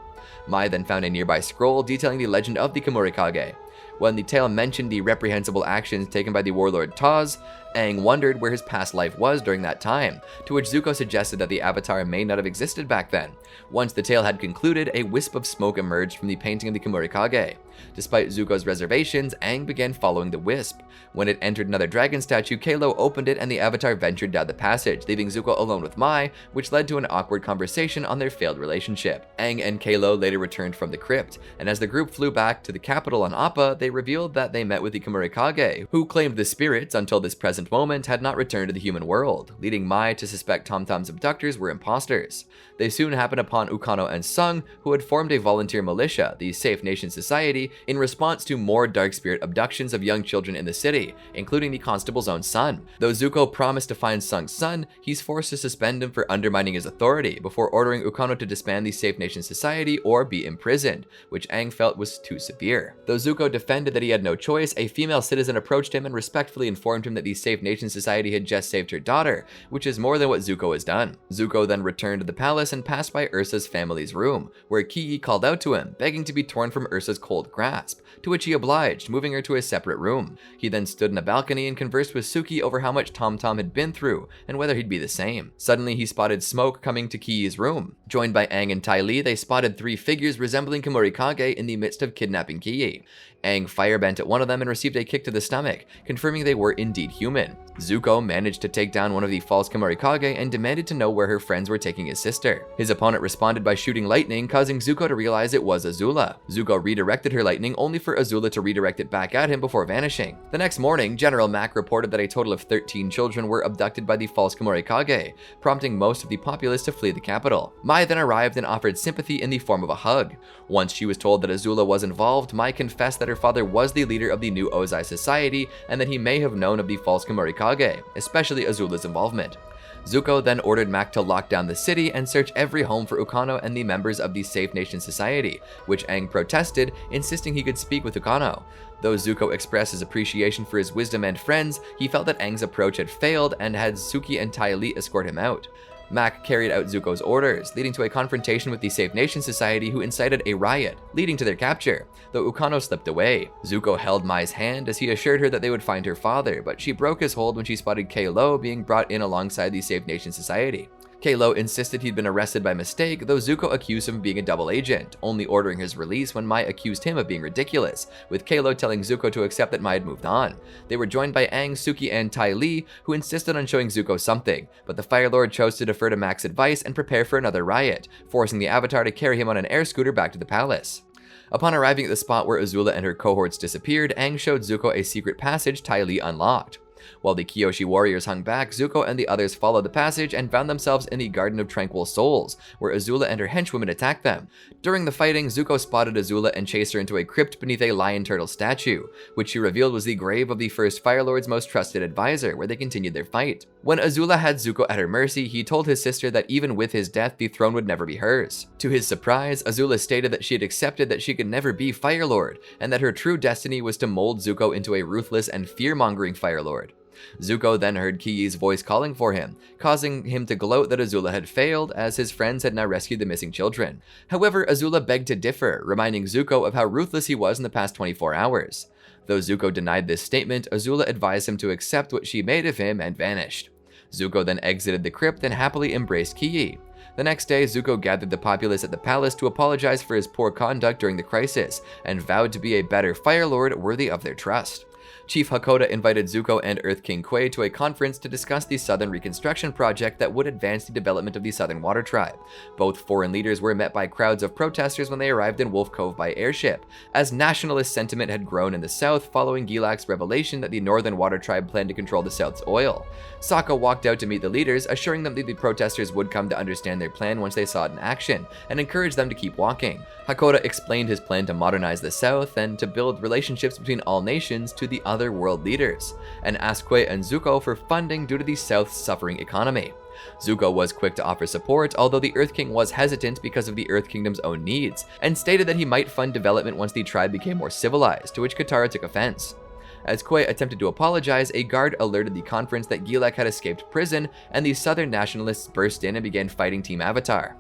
S1: Mai then found a nearby scroll detailing the legend of the Kumorikage. When the tale mentioned the reprehensible actions taken by the warlord Taz, Aang wondered where his past life was during that time, to which Zuko suggested that the Avatar may not have existed back then. Once the tale had concluded, a wisp of smoke emerged from the painting of the Kumorikage. Despite Zuko's reservations, Aang began following the wisp. When it entered another dragon statue, Kalo opened it and the Avatar ventured down the passage, leaving Zuko alone with Mai, which led to an awkward conversation on their failed relationship. Aang and Kalo later returned from the crypt, and as the group flew back to the capital on Appa, they revealed that they met with the Kumorikage, who claimed the spirits, until this present moment, had not returned to the human world, leading Mai to suspect Tom Tom's abductors were imposters. They soon happened upon Ukano and Sung, who had formed a volunteer militia, the Safe Nation Society, in response to more dark spirit abductions of young children in the city, including the constable's own son. Though Zuko promised to find Sung's son, he's forced to suspend him for undermining his authority, before ordering Ukano to disband the Safe Nation Society or be imprisoned, which Aang felt was too severe. Though Zuko defended that he had no choice, a female citizen approached him and respectfully informed him that the Safe Nation Society had just saved her daughter, which is more than what Zuko has done. Zuko then returned to the palace and passed by Ursa's family's room, where Ki called out to him, begging to be torn from Ursa's cold grasp, to which he obliged, moving her to a separate room. He then stood in a balcony and conversed with Suki over how much Tom Tom had been through, and whether he'd be the same. Suddenly he spotted smoke coming to Ki's room. Joined by Aang and Ty Lee, they spotted 3 figures resembling Kumorikage in the midst of kidnapping Ki. Aang firebent at one of them and received a kick to the stomach, confirming they were indeed human. Zuko managed to take down one of the false Kumorikage and demanded to know where her friends were taking his sister. His opponent responded by shooting lightning, causing Zuko to realize it was Azula. Zuko redirected her lightning only for Azula to redirect it back at him before vanishing. The next morning, General Mack reported that a total of 13 children were abducted by the false Kumorikage, prompting most of the populace to flee the capital. Mai then arrived and offered sympathy in the form of a hug. Once she was told that Azula was involved, Mai confessed that her father was the leader of the new Ozai Society and that he may have known of the false Kumorikage, especially Azula's involvement. Zuko then ordered Mack to lock down the city and search every home for Ukano and the members of the Safe Nation Society, which Aang protested, insisting he could speak with Ukano. Though Zuko expressed his appreciation for his wisdom and friends, he felt that Aang's approach had failed and had Suki and Ty Lee escort him out. Mack carried out Zuko's orders, leading to a confrontation with the Safe Nation Society, who incited a riot, leading to their capture, though Ukano slipped away. Zuko held Mai's hand as he assured her that they would find her father, but she broke his hold when she spotted Kalo being brought in alongside the Safe Nation Society. Kalo insisted he'd been arrested by mistake, though Zuko accused him of being a double agent, only ordering his release when Mai accused him of being ridiculous, with Kalo telling Zuko to accept that Mai had moved on. They were joined by Aang, Suki, and Ty Lee, who insisted on showing Zuko something, but the Fire Lord chose to defer to Mack's advice and prepare for another riot, forcing the Avatar to carry him on an air scooter back to the palace. Upon arriving at the spot where Azula and her cohorts disappeared, Aang showed Zuko a secret passage Ty Lee unlocked. While the Kyoshi warriors hung back, Zuko and the others followed the passage and found themselves in the Garden of Tranquil Souls, where Azula and her henchwomen attacked them. During the fighting, Zuko spotted Azula and chased her into a crypt beneath a lion turtle statue, which she revealed was the grave of the first Fire Lord's most trusted advisor, where they continued their fight. When Azula had Zuko at her mercy, he told his sister that even with his death, the throne would never be hers. To his surprise, Azula stated that she had accepted that she could never be Fire Lord, and that her true destiny was to mold Zuko into a ruthless and fear-mongering Fire Lord. Zuko then heard Ki's voice calling for him, causing him to gloat that Azula had failed, as his friends had now rescued the missing children. However, Azula begged to differ, reminding Zuko of how ruthless he was in the past 24 hours. Though Zuko denied this statement, Azula advised him to accept what she made of him and vanished. Zuko then exited the crypt and happily embraced Ki. The next day, Zuko gathered the populace at the palace to apologize for his poor conduct during the crisis, and vowed to be a better Fire Lord worthy of their trust. Chief Hakoda invited Zuko and Earth King Quin to a conference to discuss the Southern Reconstruction project that would advance the development of the Southern Water Tribe. Both foreign leaders were met by crowds of protesters when they arrived in Wolf Cove by airship, as nationalist sentiment had grown in the South following Gilak's revelation that the Northern Water Tribe planned to control the South's oil. Sokka walked out to meet the leaders, assuring them that the protesters would come to understand their plan once they saw it in action, and encouraged them to keep walking. Hakoda explained his plan to modernize the South and to build relationships between all nations to the other world leaders, and asked Quin and Zuko for funding due to the South's suffering economy. Zuko was quick to offer support, although the Earth King was hesitant because of the Earth Kingdom's own needs, and stated that he might fund development once the tribe became more civilized, to which Katara took offense. As Quin attempted to apologize, a guard alerted the conference that Gilak had escaped prison, and the Southern nationalists burst in and began fighting Team Avatar.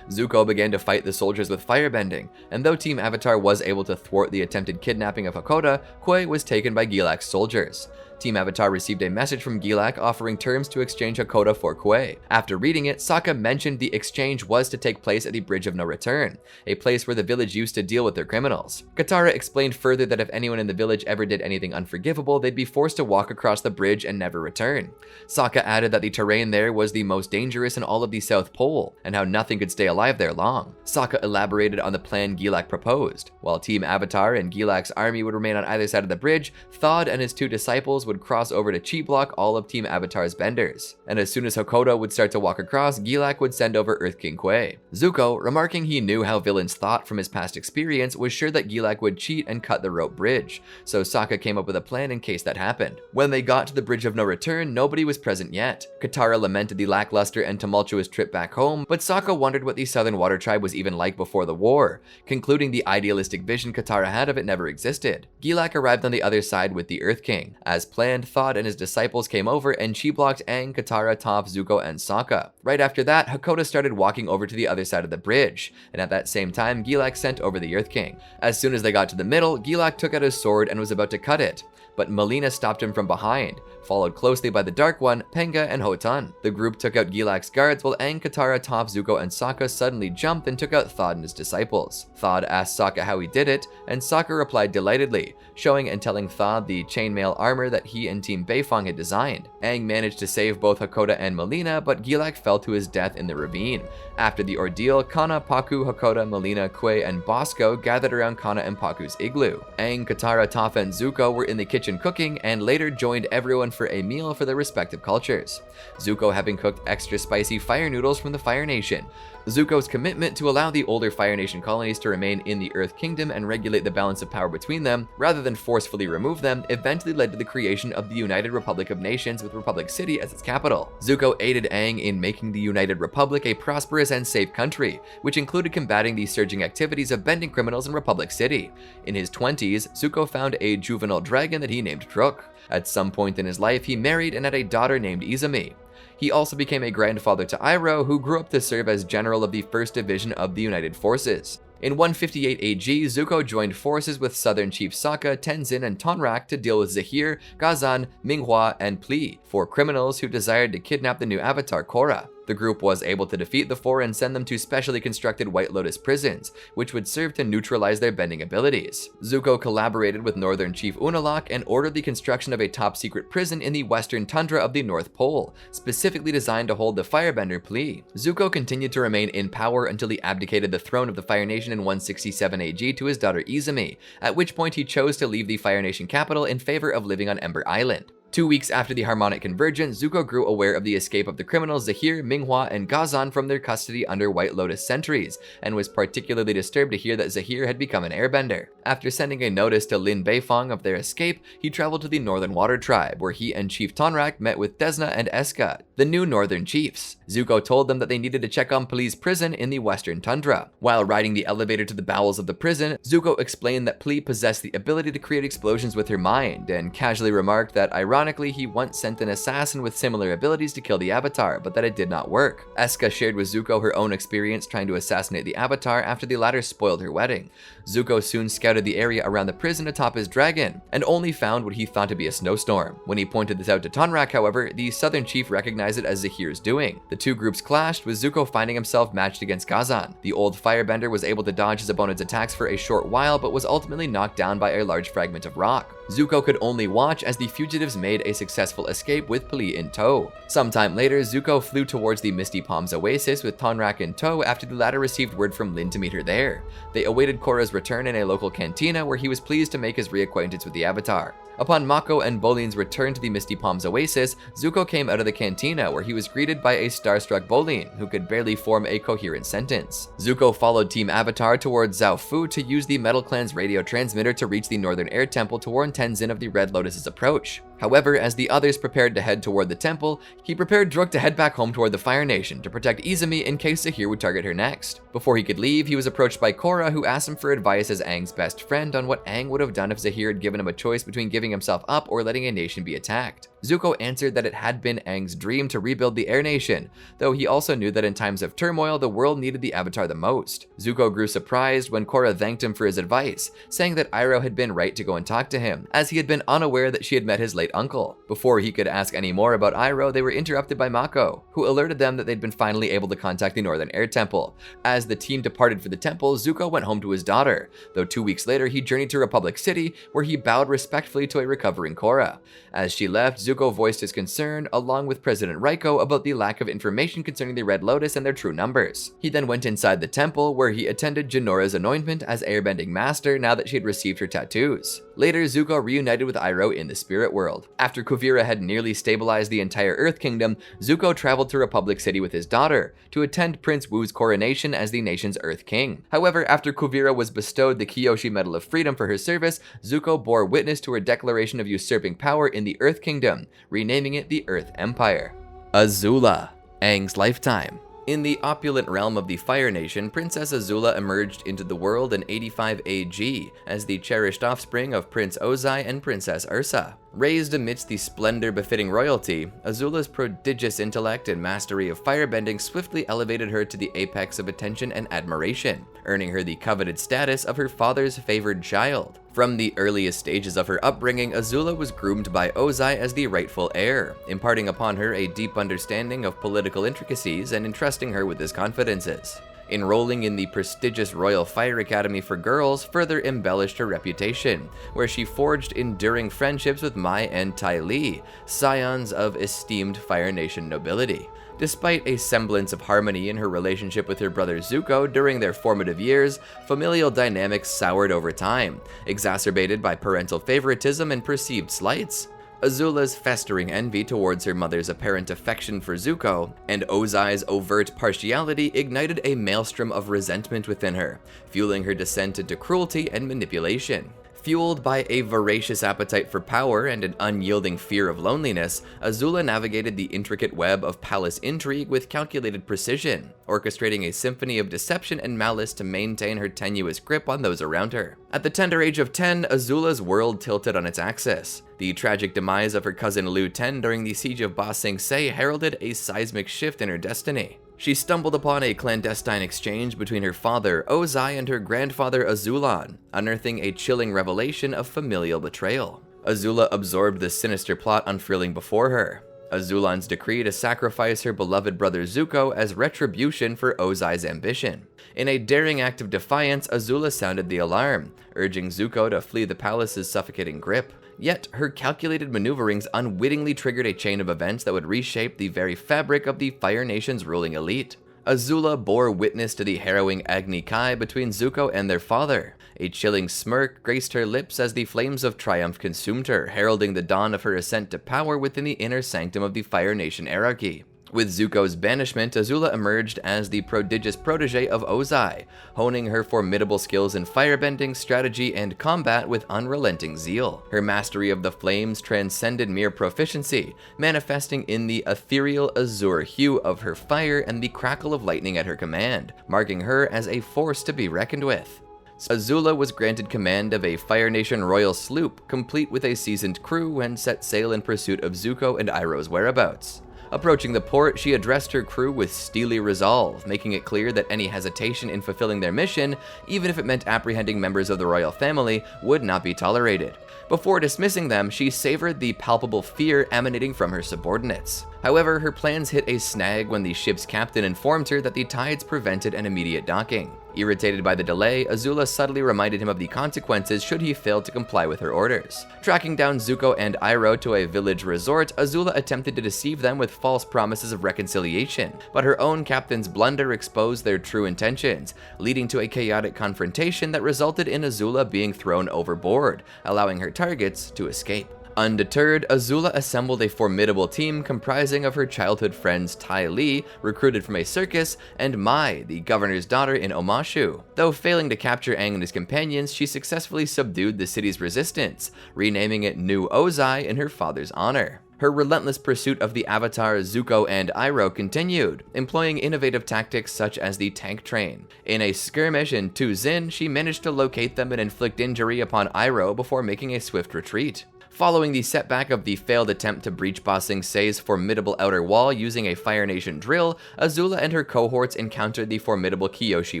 S1: Zuko began to fight the soldiers with firebending, and though Team Avatar was able to thwart the attempted kidnapping of Hakoda, Quin was taken by Gilak's soldiers. Team Avatar received a message from Gilak offering terms to exchange Hakoda for Quin. After reading it, Sokka mentioned the exchange was to take place at the Bridge of No Return, a place where the village used to deal with their criminals. Katara explained further that if anyone in the village ever did anything unforgivable, they'd be forced to walk across the bridge and never return. Sokka added that the terrain there was the most dangerous in all of the South Pole, and how nothing could stay alive there long. Sokka elaborated on the plan Gilak proposed. While Team Avatar and Gilak's army would remain on either side of the bridge, Thawd and his two disciples would cross over to chi block all of Team Avatar's benders. And as soon as Hakoda would start to walk across, Gilak would send over Earth King Quin. Zuko, remarking he knew how villains thought from his past experience, was sure that Gilak would cheat and cut the rope bridge, so Sokka came up with a plan in case that happened. When they got to the Bridge of No Return, nobody was present yet. Katara lamented the lackluster and tumultuous trip back home, but Sokka wondered what the Southern Water Tribe was even like before the war, concluding the idealistic vision Katara had of it never existed. Gilak arrived on the other side with the Earth King. As planned, Thawd and his disciples came over and chi blocked Aang, Katara, Toph, Zuko, and Sokka. Right after that, Hakoda started walking over to the other side of the bridge, and at that same time, Gilak sent over the Earth King. As soon as they got to the middle, Gilak took out his sword and was about to cut it, but Melina stopped him from behind, followed closely by the Dark One, Penga, and Hotan. The group took out Gilak's guards while Aang, Katara, Toph, Zuko, and Sokka suddenly jumped and took out Thawd and his disciples. Thawd asked Sokka how he did it, and Sokka replied delightedly, showing and telling Thawd the chainmail armor that he and Team Beifong had designed. Aang managed to save both Hakoda and Melina, but Gilak fell to his death in the ravine. After the ordeal, Kana, Pakku, Hakoda, Melina, Quin, and Bosco gathered around Kana and Pakku's igloo. Aang, Katara, Toph, and Zuko were in the kitchen cooking, and later joined everyone for a meal for their respective cultures. Zuko having cooked extra spicy fire noodles from the Fire Nation. Zuko's commitment to allow the older Fire Nation colonies to remain in the Earth Kingdom and regulate the balance of power between them, rather than forcefully remove them, eventually led to the creation of the United Republic of Nations with Republic City as its capital. Zuko aided Aang in making the United Republic a prosperous and safe country, which included combating the surging activities of bending criminals in Republic City. In his 20s, Zuko found a juvenile dragon that he named Truk. At some point in his life, he married and had a daughter named Izumi. He also became a grandfather to Iroh, who grew up to serve as general of the 1st Division of the United Forces. In 158 AG, Zuko joined forces with Southern Chief Sokka, Tenzin, and Tonrak to deal with Zahir, Gazan, Minghua, and Pli, 4 criminals who desired to kidnap the new Avatar Korra. The group was able to defeat the 4 and send them to specially constructed White Lotus prisons, which would serve to neutralize their bending abilities. Zuko collaborated with Northern Chief Unalaq and ordered the construction of a top-secret prison in the western tundra of the North Pole, specifically designed to hold the Firebender Pli. Zuko continued to remain in power until he abdicated the throne of the Fire Nation in 167 AG to his daughter Izumi, at which point he chose to leave the Fire Nation capital in favor of living on Ember Island. 2 weeks after the harmonic convergence, Zuko grew aware of the escape of the criminals Zahir, Minghua, and Gazan from their custody under White Lotus sentries, and was particularly disturbed to hear that Zahir had become an airbender. After sending a notice to Lin Beifong of their escape, he traveled to the Northern Water Tribe, where he and Chief Tonrak met with Desna and Eska, the new Northern Chiefs. Zuko told them that they needed to check on Pli's prison in the Western Tundra. While riding the elevator to the bowels of the prison, Zuko explained that Pli possessed the ability to create explosions with her mind, and casually remarked that ironically, ironically, he once sent an assassin with similar abilities to kill the Avatar, but that it did not work. Asuka shared with Zuko her own experience trying to assassinate the Avatar after the latter spoiled her wedding. Zuko soon scouted the area around the prison atop his dragon, and only found what he thought to be a snowstorm. When he pointed this out to Tonrak, however, the southern chief recognized it as Zahir's doing. The two groups clashed, with Zuko finding himself matched against Kazan. The old firebender was able to dodge his opponent's attacks for a short while, but was ultimately knocked down by a large fragment of rock. Zuko could only watch as the fugitives made a successful escape with Pli in tow. Sometime later, Zuko flew towards the Misty Palms oasis with Tonrak in tow after the latter received word from Lin to meet her there. They awaited Korra's return in a local cantina where he was pleased to make his reacquaintance with the Avatar. Upon Mako and Bolin's return to the Misty Palms oasis, Zuko came out of the cantina where he was greeted by a starstruck Bolin, who could barely form a coherent sentence. Zuko followed Team Avatar towards Zhao Fu to use the Metal Clan's radio transmitter to reach the Northern Air Temple to warn Tenzin of the Red Lotus's approach. However, as the others prepared to head toward the temple, he prepared Druk to head back home toward the Fire Nation to protect Izumi in case Zahir would target her next. Before he could leave, he was approached by Korra, who asked him for advice as Aang's best friend on what Aang would have done if Zahir had given him a choice between giving himself up or letting a nation be attacked. Zuko answered that it had been Aang's dream to rebuild the Air Nation, though he also knew that in times of turmoil, the world needed the Avatar the most. Zuko grew surprised when Korra thanked him for his advice, saying that Iroh had been right to go and talk to him, as he had been unaware that she had met his late uncle. Before he could ask any more about Iroh, they were interrupted by Mako, who alerted them that they'd been finally able to contact the Northern Air Temple. As the team departed for the temple, Zuko went home to his daughter, though 2 weeks later he journeyed to Republic City, where he bowed respectfully to a recovering Korra. As she left, Zuko voiced his concern, along with President Raiko, about the lack of information concerning the Red Lotus and their true numbers. He then went inside the temple, where he attended Janora's anointment as Airbending Master now that she had received her tattoos. Later, Zuko reunited with Iroh in the spirit world. After Kuvira had nearly stabilized the entire Earth Kingdom, Zuko traveled to Republic City with his daughter to attend Prince Wu's coronation as the nation's Earth King. However, after Kuvira was bestowed the Kyoshi Medal of Freedom for her service, Zuko bore witness to her declaration of usurping power in the Earth Kingdom, renaming it the Earth Empire. Azula, Aang's lifetime. In the opulent realm of the Fire Nation, Princess Azula emerged into the world in 85 AG as the cherished offspring of Prince Ozai and Princess Ursa. Raised amidst the splendor befitting royalty, Azula's prodigious intellect and mastery of firebending swiftly elevated her to the apex of attention and admiration, earning her the coveted status of her father's favored child. From the earliest stages of her upbringing, Azula was groomed by Ozai as the rightful heir, imparting upon her a deep understanding of political intricacies and entrusting her with his confidences. Enrolling in the prestigious Royal Fire Academy for Girls further embellished her reputation, where she forged enduring friendships with Mai and Tai Li, scions of esteemed Fire Nation nobility. Despite a semblance of harmony in her relationship with her brother Zuko during their formative years, familial dynamics soured over time, exacerbated by parental favoritism and perceived slights. Azula's festering envy towards her mother's apparent affection for Zuko, and Ozai's overt partiality ignited a maelstrom of resentment within her, fueling her descent into cruelty and manipulation. Fueled by a voracious appetite for power and an unyielding fear of loneliness, Azula navigated the intricate web of palace intrigue with calculated precision, orchestrating a symphony of deception and malice to maintain her tenuous grip on those around her. At the tender age of 10, Azula's world tilted on its axis. The tragic demise of her cousin Lu Ten during the siege of Ba Sing Se heralded a seismic shift in her destiny. She stumbled upon a clandestine exchange between her father, Ozai, and her grandfather, Azulon, unearthing a chilling revelation of familial betrayal. Azula absorbed the sinister plot unfurling before her. Azulon's decree to sacrifice her beloved brother Zuko as retribution for Ozai's ambition. In a daring act of defiance, Azula sounded the alarm, urging Zuko to flee the palace's suffocating grip. Yet, her calculated maneuverings unwittingly triggered a chain of events that would reshape the very fabric of the Fire Nation's ruling elite. Azula bore witness to the harrowing Agni Kai between Zuko and their father. A chilling smirk graced her lips as the flames of triumph consumed her, heralding the dawn of her ascent to power within the inner sanctum of the Fire Nation hierarchy. With Zuko's banishment, Azula emerged as the prodigious protege of Ozai, honing her formidable skills in firebending, strategy, and combat with unrelenting zeal. Her mastery of the flames transcended mere proficiency, manifesting in the ethereal azure hue of her fire and the crackle of lightning at her command, marking her as a force to be reckoned with. Azula was granted command of a Fire Nation royal sloop, complete with a seasoned crew, and set sail in pursuit of Zuko and Iroh's whereabouts. Approaching the port, she addressed her crew with steely resolve, making it clear that any hesitation in fulfilling their mission, even if it meant apprehending members of the royal family, would not be tolerated. Before dismissing them, she savored the palpable fear emanating from her subordinates. However, her plans hit a snag when the ship's captain informed her that the tides prevented an immediate docking. Irritated by the delay, Azula subtly reminded him of the consequences should he fail to comply with her orders. Tracking down Zuko and Iroh to a village resort, Azula attempted to deceive them with false promises of reconciliation, but her own captain's blunder exposed their true intentions, leading to a chaotic confrontation that resulted in Azula being thrown overboard, allowing her targets to escape. Undeterred, Azula assembled a formidable team comprising of her childhood friends Ty Lee, recruited from a circus, and Mai, the governor's daughter in Omashu. Though failing to capture Aang and his companions, she successfully subdued the city's resistance, renaming it New Ozai in her father's honor. Her relentless pursuit of the Avatars Zuko and Iroh continued, employing innovative tactics such as the tank train. In a skirmish in Tuzin, she managed to locate them and inflict injury upon Iroh before making a swift retreat. Following the setback of the failed attempt to breach Ba Sing Se's formidable outer wall using a Fire Nation drill, Azula and her cohorts encountered the formidable Kyoshi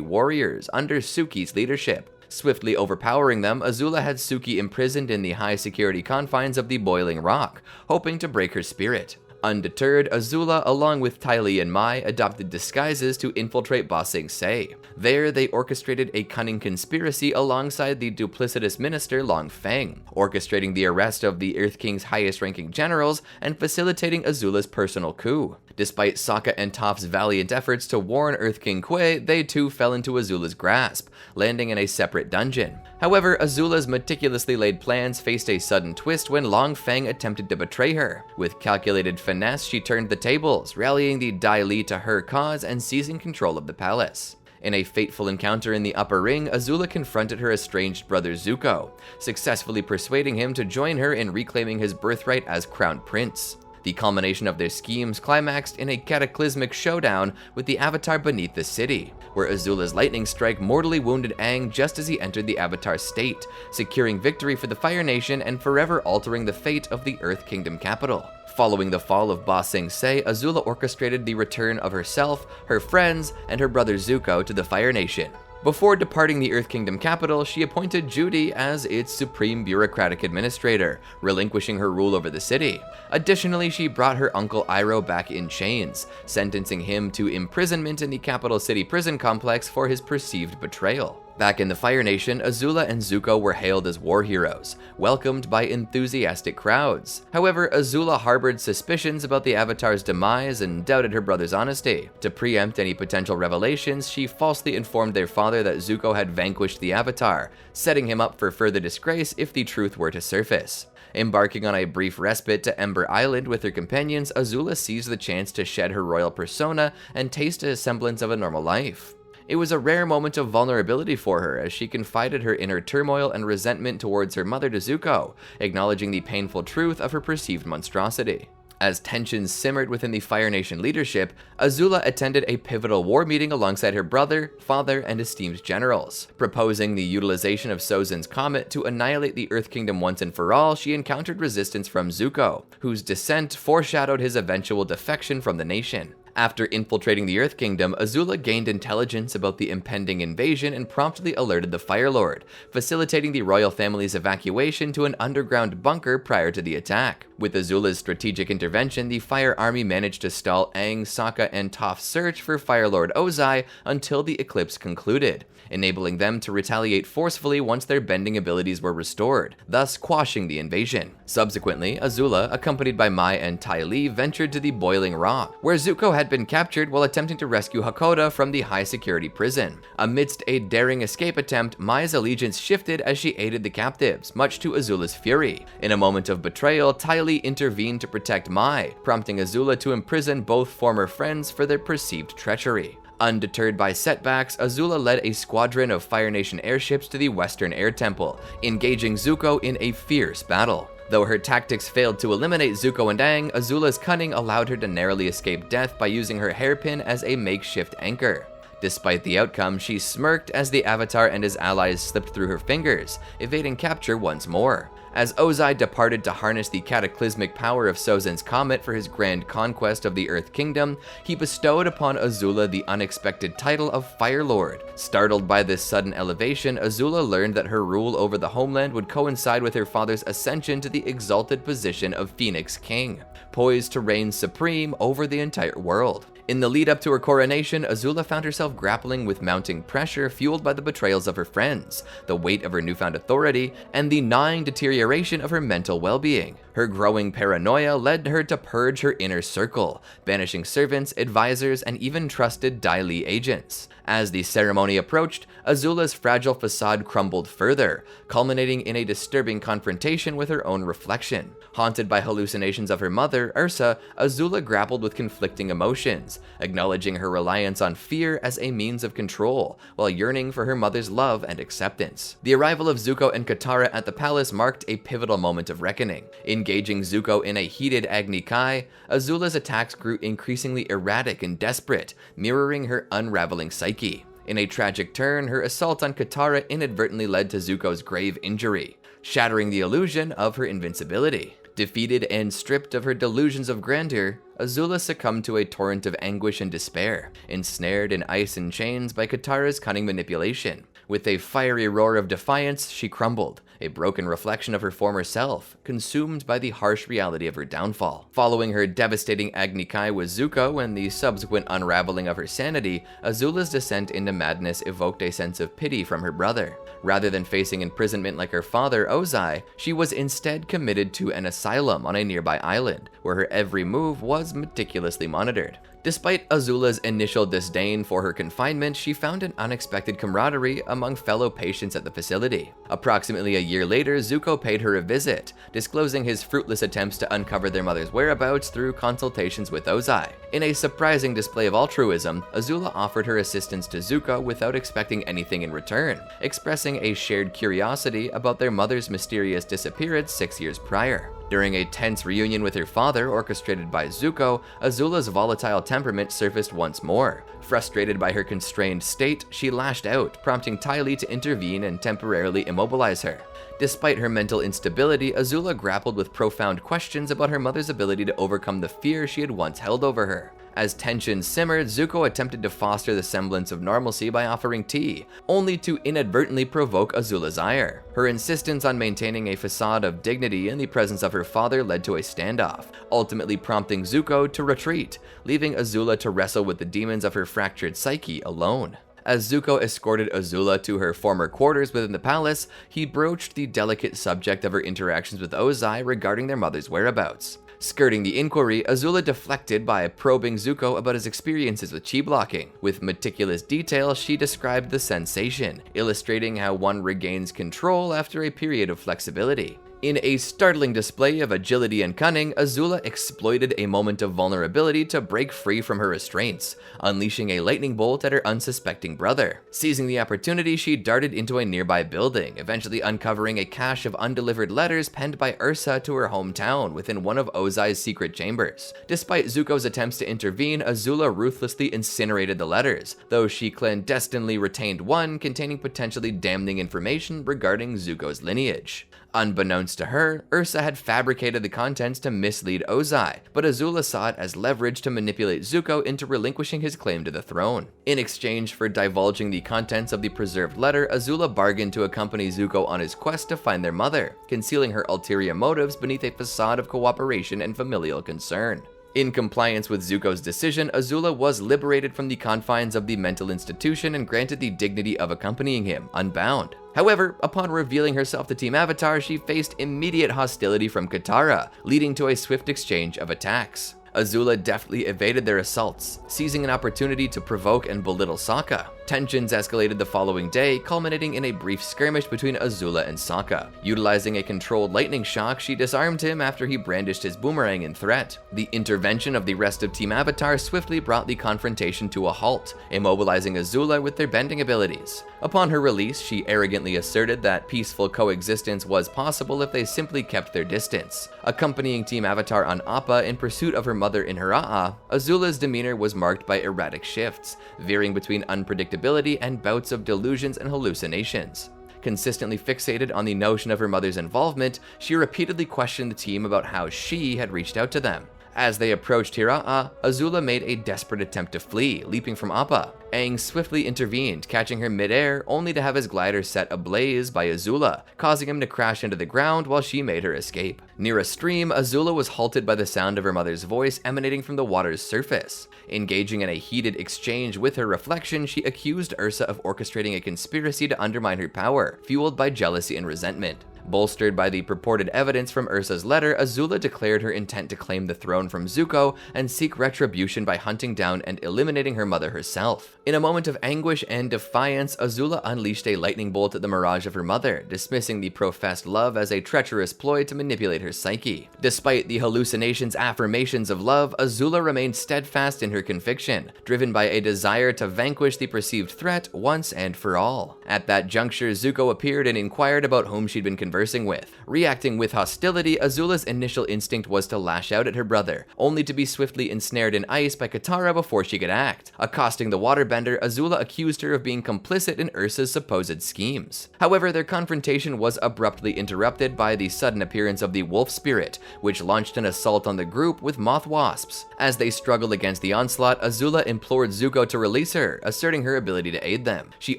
S1: warriors under Suki's leadership. Swiftly overpowering them, Azula had Suki imprisoned in the high-security confines of the Boiling Rock, hoping to break her spirit. Undeterred, Azula, along with Ty Lee and Mai, adopted disguises to infiltrate Ba Sing Se. There, they orchestrated a cunning conspiracy alongside the duplicitous minister Long Feng, orchestrating the arrest of the Earth King's highest-ranking generals and facilitating Azula's personal coup. Despite Sokka and Toph's valiant efforts to warn Earth King Kui, they too fell into Azula's grasp, landing in a separate dungeon. However, Azula's meticulously laid plans faced a sudden twist when Long Feng attempted to betray her. With calculated finesse, she turned the tables, rallying the Dai Li to her cause and seizing control of the palace. In a fateful encounter in the upper ring, Azula confronted her estranged brother Zuko, successfully persuading him to join her in reclaiming his birthright as crown prince. The culmination of their schemes climaxed in a cataclysmic showdown with the Avatar beneath the city, where Azula's lightning strike mortally wounded Aang just as he entered the Avatar state, securing victory for the Fire Nation and forever altering the fate of the Earth Kingdom capital. Following the fall of Ba Sing Se, Azula orchestrated the return of herself, her friends, and her brother Zuko to the Fire Nation. Before departing the Earth Kingdom capital, she appointed Judy as its supreme bureaucratic administrator, relinquishing her rule over the city. Additionally, she brought her uncle Iroh back in chains, sentencing him to imprisonment in the capital city prison complex for his perceived betrayal. Back in the Fire Nation, Azula and Zuko were hailed as war heroes, welcomed by enthusiastic crowds. However, Azula harbored suspicions about the Avatar's demise and doubted her brother's honesty. To preempt any potential revelations, she falsely informed their father that Zuko had vanquished the Avatar, setting him up for further disgrace if the truth were to surface. Embarking on a brief respite to Ember Island with her companions, Azula seized the chance to shed her royal persona and taste a semblance of a normal life. It was a rare moment of vulnerability for her as she confided her inner turmoil and resentment towards her mother to Zuko, acknowledging the painful truth of her perceived monstrosity. As tensions simmered within the Fire Nation leadership, Azula attended a pivotal war meeting alongside her brother, father, and esteemed generals. Proposing the utilization of Sozin's comet to annihilate the Earth Kingdom once and for all, she encountered resistance from Zuko, whose dissent foreshadowed his eventual defection from the nation. After infiltrating the Earth Kingdom, Azula gained intelligence about the impending invasion and promptly alerted the Fire Lord, facilitating the royal family's evacuation to an underground bunker prior to the attack. With Azula's strategic intervention, the Fire Army managed to stall Aang, Sokka, and Toph's search for Fire Lord Ozai until the eclipse concluded, enabling them to retaliate forcefully once their bending abilities were restored, thus quashing the invasion. Subsequently, Azula, accompanied by Mai and Ty Lee, ventured to the Boiling Rock, where Zuko had been captured while attempting to rescue Hakoda from the high-security prison. Amidst a daring escape attempt, Mai's allegiance shifted as she aided the captives, much to Azula's fury. In a moment of betrayal, Ty Lee intervened to protect Mai, prompting Azula to imprison both former friends for their perceived treachery. Undeterred by setbacks, Azula led a squadron of Fire Nation airships to the Western Air Temple, engaging Zuko in a fierce battle. Though her tactics failed to eliminate Zuko and Aang, Azula's cunning allowed her to narrowly escape death by using her hairpin as a makeshift anchor. Despite the outcome, she smirked as the Avatar and his allies slipped through her fingers, evading capture once more. As Ozai departed to harness the cataclysmic power of Sozin's comet for his grand conquest of the Earth Kingdom, he bestowed upon Azula the unexpected title of Fire Lord. Startled by this sudden elevation, Azula learned that her rule over the homeland would coincide with her father's ascension to the exalted position of Phoenix King, poised to reign supreme over the entire world. In the lead up to her coronation, Azula found herself grappling with mounting pressure fueled by the betrayals of her friends, the weight of her newfound authority, and the gnawing deterioration of her mental well-being. Her growing paranoia led her to purge her inner circle, banishing servants, advisors, and even trusted Dai Li agents. As the ceremony approached, Azula's fragile facade crumbled further, culminating in a disturbing confrontation with her own reflection. Haunted by hallucinations of her mother, Ursa, Azula grappled with conflicting emotions, acknowledging her reliance on fear as a means of control, while yearning for her mother's love and acceptance. The arrival of Zuko and Katara at the palace marked a pivotal moment of reckoning. Engaging Zuko in a heated Agni Kai, Azula's attacks grew increasingly erratic and desperate, mirroring her unraveling psyche. In a tragic turn, her assault on Katara inadvertently led to Zuko's grave injury, shattering the illusion of her invincibility. Defeated and stripped of her delusions of grandeur, Azula succumbed to a torrent of anguish and despair, ensnared in ice and chains by Katara's cunning manipulation. With a fiery roar of defiance, she crumbled, a broken reflection of her former self, consumed by the harsh reality of her downfall. Following her devastating Agni Kai with Zuko and the subsequent unraveling of her sanity, Azula's descent into madness evoked a sense of pity from her brother. Rather than facing imprisonment like her father, Ozai, she was instead committed to an asylum on a nearby island, where her every move was meticulously monitored. Despite Azula's initial disdain for her confinement, she found an unexpected camaraderie among fellow patients at the facility. Approximately a year later, Zuko paid her a visit, disclosing his fruitless attempts to uncover their mother's whereabouts through consultations with Ozai. In a surprising display of altruism, Azula offered her assistance to Zuko without expecting anything in return, expressing a shared curiosity about their mother's mysterious disappearance 6 years prior. During a tense reunion with her father orchestrated by Zuko, Azula's volatile temperament surfaced once more. Frustrated by her constrained state, she lashed out, prompting Ty Lee to intervene and temporarily immobilize her. Despite her mental instability, Azula grappled with profound questions about her mother's ability to overcome the fear she had once held over her. As tension simmered, Zuko attempted to foster the semblance of normalcy by offering tea, only to inadvertently provoke Azula's ire. Her insistence on maintaining a facade of dignity in the presence of her father led to a standoff, ultimately prompting Zuko to retreat, leaving Azula to wrestle with the demons of her fractured psyche alone. As Zuko escorted Azula to her former quarters within the palace, he broached the delicate subject of her interactions with Ozai regarding their mother's whereabouts. Skirting the inquiry, Azula deflected by probing Zuko about his experiences with chi blocking. With meticulous detail, she described the sensation, illustrating how one regains control after a period of flexibility. In a startling display of agility and cunning, Azula exploited a moment of vulnerability to break free from her restraints, unleashing a lightning bolt at her unsuspecting brother. Seizing the opportunity, she darted into a nearby building, eventually uncovering a cache of undelivered letters penned by Ursa to her hometown within one of Ozai's secret chambers. Despite Zuko's attempts to intervene, Azula ruthlessly incinerated the letters, though she clandestinely retained one containing potentially damning information regarding Zuko's lineage. Unbeknownst to her, Ursa had fabricated the contents to mislead Ozai, but Azula saw it as leverage to manipulate Zuko into relinquishing his claim to the throne. In exchange for divulging the contents of the preserved letter, Azula bargained to accompany Zuko on his quest to find their mother, concealing her ulterior motives beneath a facade of cooperation and familial concern. In compliance with Zuko's decision, Azula was liberated from the confines of the mental institution and granted the dignity of accompanying him, unbound. However, upon revealing herself to Team Avatar, she faced immediate hostility from Katara, leading to a swift exchange of attacks. Azula deftly evaded their assaults, seizing an opportunity to provoke and belittle Sokka. Tensions escalated the following day, culminating in a brief skirmish between Azula and Sokka. Utilizing a controlled lightning shock, she disarmed him after he brandished his boomerang in threat. The intervention of the rest of Team Avatar swiftly brought the confrontation to a halt, immobilizing Azula with their bending abilities. Upon her release, she arrogantly asserted that peaceful coexistence was possible if they simply kept their distance. Accompanying Team Avatar on Appa in pursuit of her mother mother in Raava, Azula's demeanor was marked by erratic shifts, veering between unpredictability and bouts of delusions and hallucinations. Consistently fixated on the notion of her mother's involvement, she repeatedly questioned the team about how she had reached out to them. As they approached Raava, Azula made a desperate attempt to flee, leaping from Appa. Aang swiftly intervened, catching her midair, only to have his glider set ablaze by Azula, causing him to crash into the ground while she made her escape. Near a stream, Azula was halted by the sound of her mother's voice emanating from the water's surface. Engaging in a heated exchange with her reflection, she accused Ursa of orchestrating a conspiracy to undermine her power, fueled by jealousy and resentment. Bolstered by the purported evidence from Ursa's letter, Azula declared her intent to claim the throne from Zuko and seek retribution by hunting down and eliminating her mother herself. In a moment of anguish and defiance, Azula unleashed a lightning bolt at the mirage of her mother, dismissing the professed love as a treacherous ploy to manipulate her psyche. Despite the hallucination's affirmations of love, Azula remained steadfast in her conviction, driven by a desire to vanquish the perceived threat once and for all. At that juncture, Zuko appeared and inquired about whom she'd been conversing with. Reacting with hostility, Azula's initial instinct was to lash out at her brother, only to be swiftly ensnared in ice by Katara before she could act. Accosting the waterbender, Azula accused her of being complicit in Ursa's supposed schemes. However, their confrontation was abruptly interrupted by the sudden appearance of the wolf spirit, which launched an assault on the group with moth wasps. As they struggled against the onslaught, Azula implored Zuko to release her, asserting her ability to aid them. She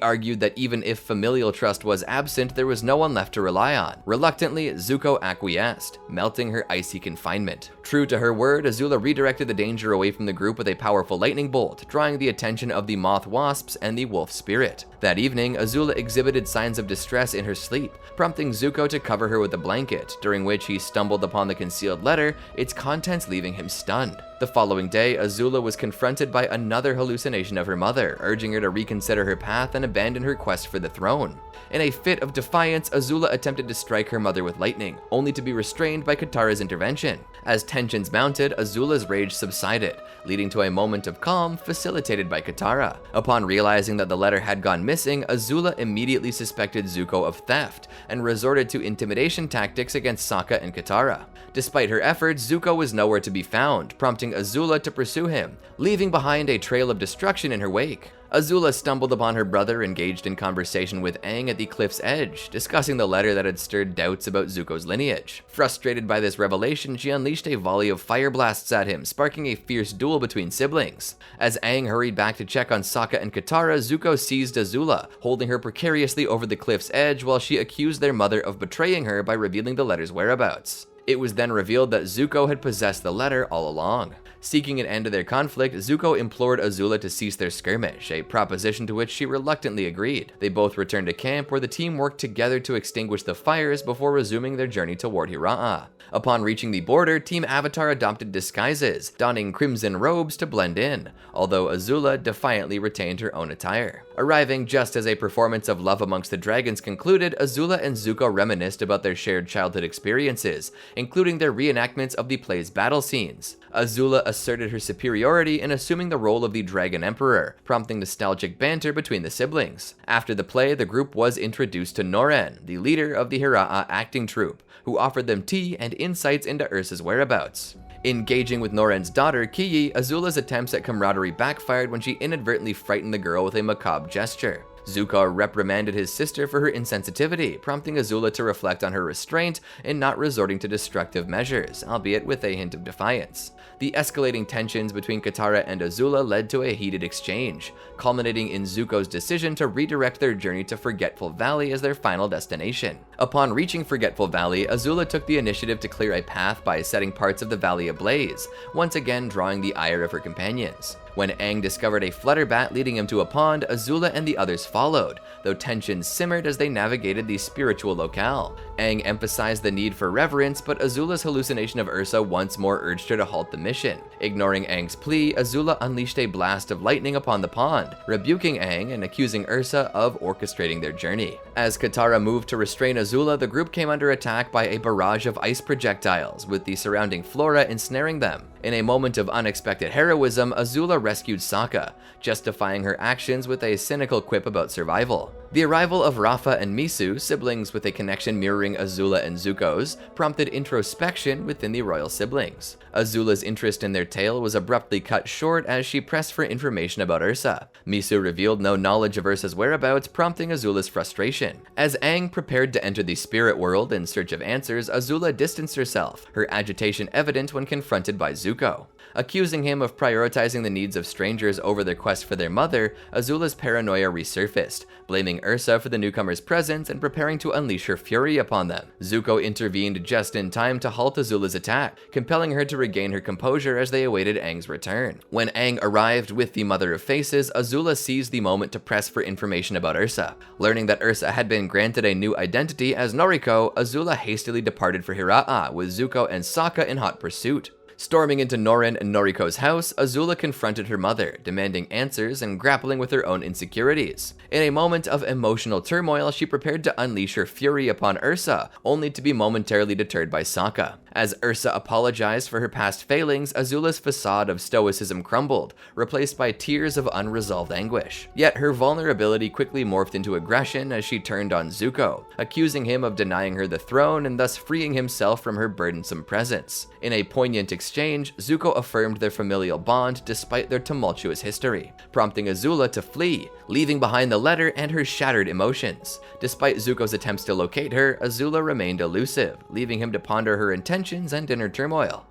S1: argued that even if familial trust was absent, there was no one left to rely on. Reluctantly, Zuko acquiesced, melting her icy confinement. True to her word, Azula redirected the danger away from the group with a powerful lightning bolt, drawing the attention of the moth wasps and the wolf spirit. That evening, Azula exhibited signs of distress in her sleep, prompting Zuko to cover her with a blanket, during which he stumbled upon the concealed letter, its contents leaving him stunned. The following day, Azula was confronted by another hallucination of her mother, urging her to reconsider her path and abandon her quest for the throne. In a fit of defiance, Azula attempted to strike her mother with lightning, only to be restrained by Katara's intervention. As tensions mounted, Azula's rage subsided, leading to a moment of calm facilitated by Katara. Upon realizing that the letter had gone missing, Azula immediately suspected Zuko of theft and resorted to intimidation tactics against Sokka and Katara. Despite her efforts, Zuko was nowhere to be found, prompting Azula to pursue him, leaving behind a trail of destruction in her wake. Azula stumbled upon her brother engaged in conversation with Aang at the cliff's edge, discussing the letter that had stirred doubts about Zuko's lineage. Frustrated by this revelation, she unleashed a volley of fire blasts at him, sparking a fierce duel between siblings. As Aang hurried back to check on Sokka and Katara, Zuko seized Azula, holding her precariously over the cliff's edge while she accused their mother of betraying her by revealing the letter's whereabouts. It was then revealed that Zuko had possessed the letter all along. Seeking an end to their conflict, Zuko implored Azula to cease their skirmish, a proposition to which she reluctantly agreed. They both returned to camp where the team worked together to extinguish the fires before resuming their journey toward Raava. Upon reaching the border, Team Avatar adopted disguises, donning crimson robes to blend in, although Azula defiantly retained her own attire. Arriving just as a performance of Love Amongst the Dragons concluded, Azula and Zuko reminisced about their shared childhood experiences, including their reenactments of the play's battle scenes. Azula asserted her superiority in assuming the role of the Dragon Emperor, prompting nostalgic banter between the siblings. After the play, the group was introduced to Noren, the leader of the Raava acting troupe, who offered them tea and insights into Ursa's whereabouts. Engaging with Noren's daughter, Kiyi, Azula's attempts at camaraderie backfired when she inadvertently frightened the girl with a macabre gesture. Zuko reprimanded his sister for her insensitivity, prompting Azula to reflect on her restraint in not resorting to destructive measures, albeit with a hint of defiance. The escalating tensions between Katara and Azula led to a heated exchange, culminating in Zuko's decision to redirect their journey to Forgetful Valley as their final destination. Upon reaching Forgetful Valley, Azula took the initiative to clear a path by setting parts of the valley ablaze, once again drawing the ire of her companions. When Aang discovered a flutterbat leading him to a pond, Azula and the others followed, though tensions simmered as they navigated the spiritual locale. Aang emphasized the need for reverence, but Azula's hallucination of Ursa once more urged her to halt the mission. Ignoring Aang's plea, Azula unleashed a blast of lightning upon the pond, rebuking Aang and accusing Ursa of orchestrating their journey. As Katara moved to restrain Azula, the group came under attack by a barrage of ice projectiles, with the surrounding flora ensnaring them. In a moment of unexpected heroism, Azula rescued Sokka, justifying her actions with a cynical quip about survival. The arrival of Raava and Misu, siblings with a connection mirroring Azula and Zuko's, prompted introspection within the royal siblings. Azula's interest in their tale was abruptly cut short as she pressed for information about Ursa. Misu revealed no knowledge of Ursa's whereabouts, prompting Azula's frustration. As Aang prepared to enter the spirit world in search of answers, Azula distanced herself, her agitation evident when confronted by Zuko. Accusing him of prioritizing the needs of strangers over their quest for their mother, Azula's paranoia resurfaced, blaming Ursa for the newcomer's presence and preparing to unleash her fury upon them. Zuko intervened just in time to halt Azula's attack, compelling her to regain her composure as they awaited Aang's return. When Aang arrived with the Mother of Faces, Azula seized the moment to press for information about Ursa. Learning that Ursa had been granted a new identity as Noriko, Azula hastily departed for Hiraa, with Zuko and Sokka in hot pursuit. Storming into Norin and Noriko's house, Azula confronted her mother, demanding answers and grappling with her own insecurities. In a moment of emotional turmoil, she prepared to unleash her fury upon Ursa, only to be momentarily deterred by Sokka. As Ursa apologized for her past failings, Azula's facade of stoicism crumbled, replaced by tears of unresolved anguish. Yet her vulnerability quickly morphed into aggression as she turned on Zuko, accusing him of denying her the throne and thus freeing himself from her burdensome presence. In a poignant exchange, Zuko affirmed their familial bond despite their tumultuous history, prompting Azula to flee, leaving behind the letter and her shattered emotions. Despite Zuko's attempts to locate her, Azula remained elusive, leaving him to ponder her intentions and inner turmoil.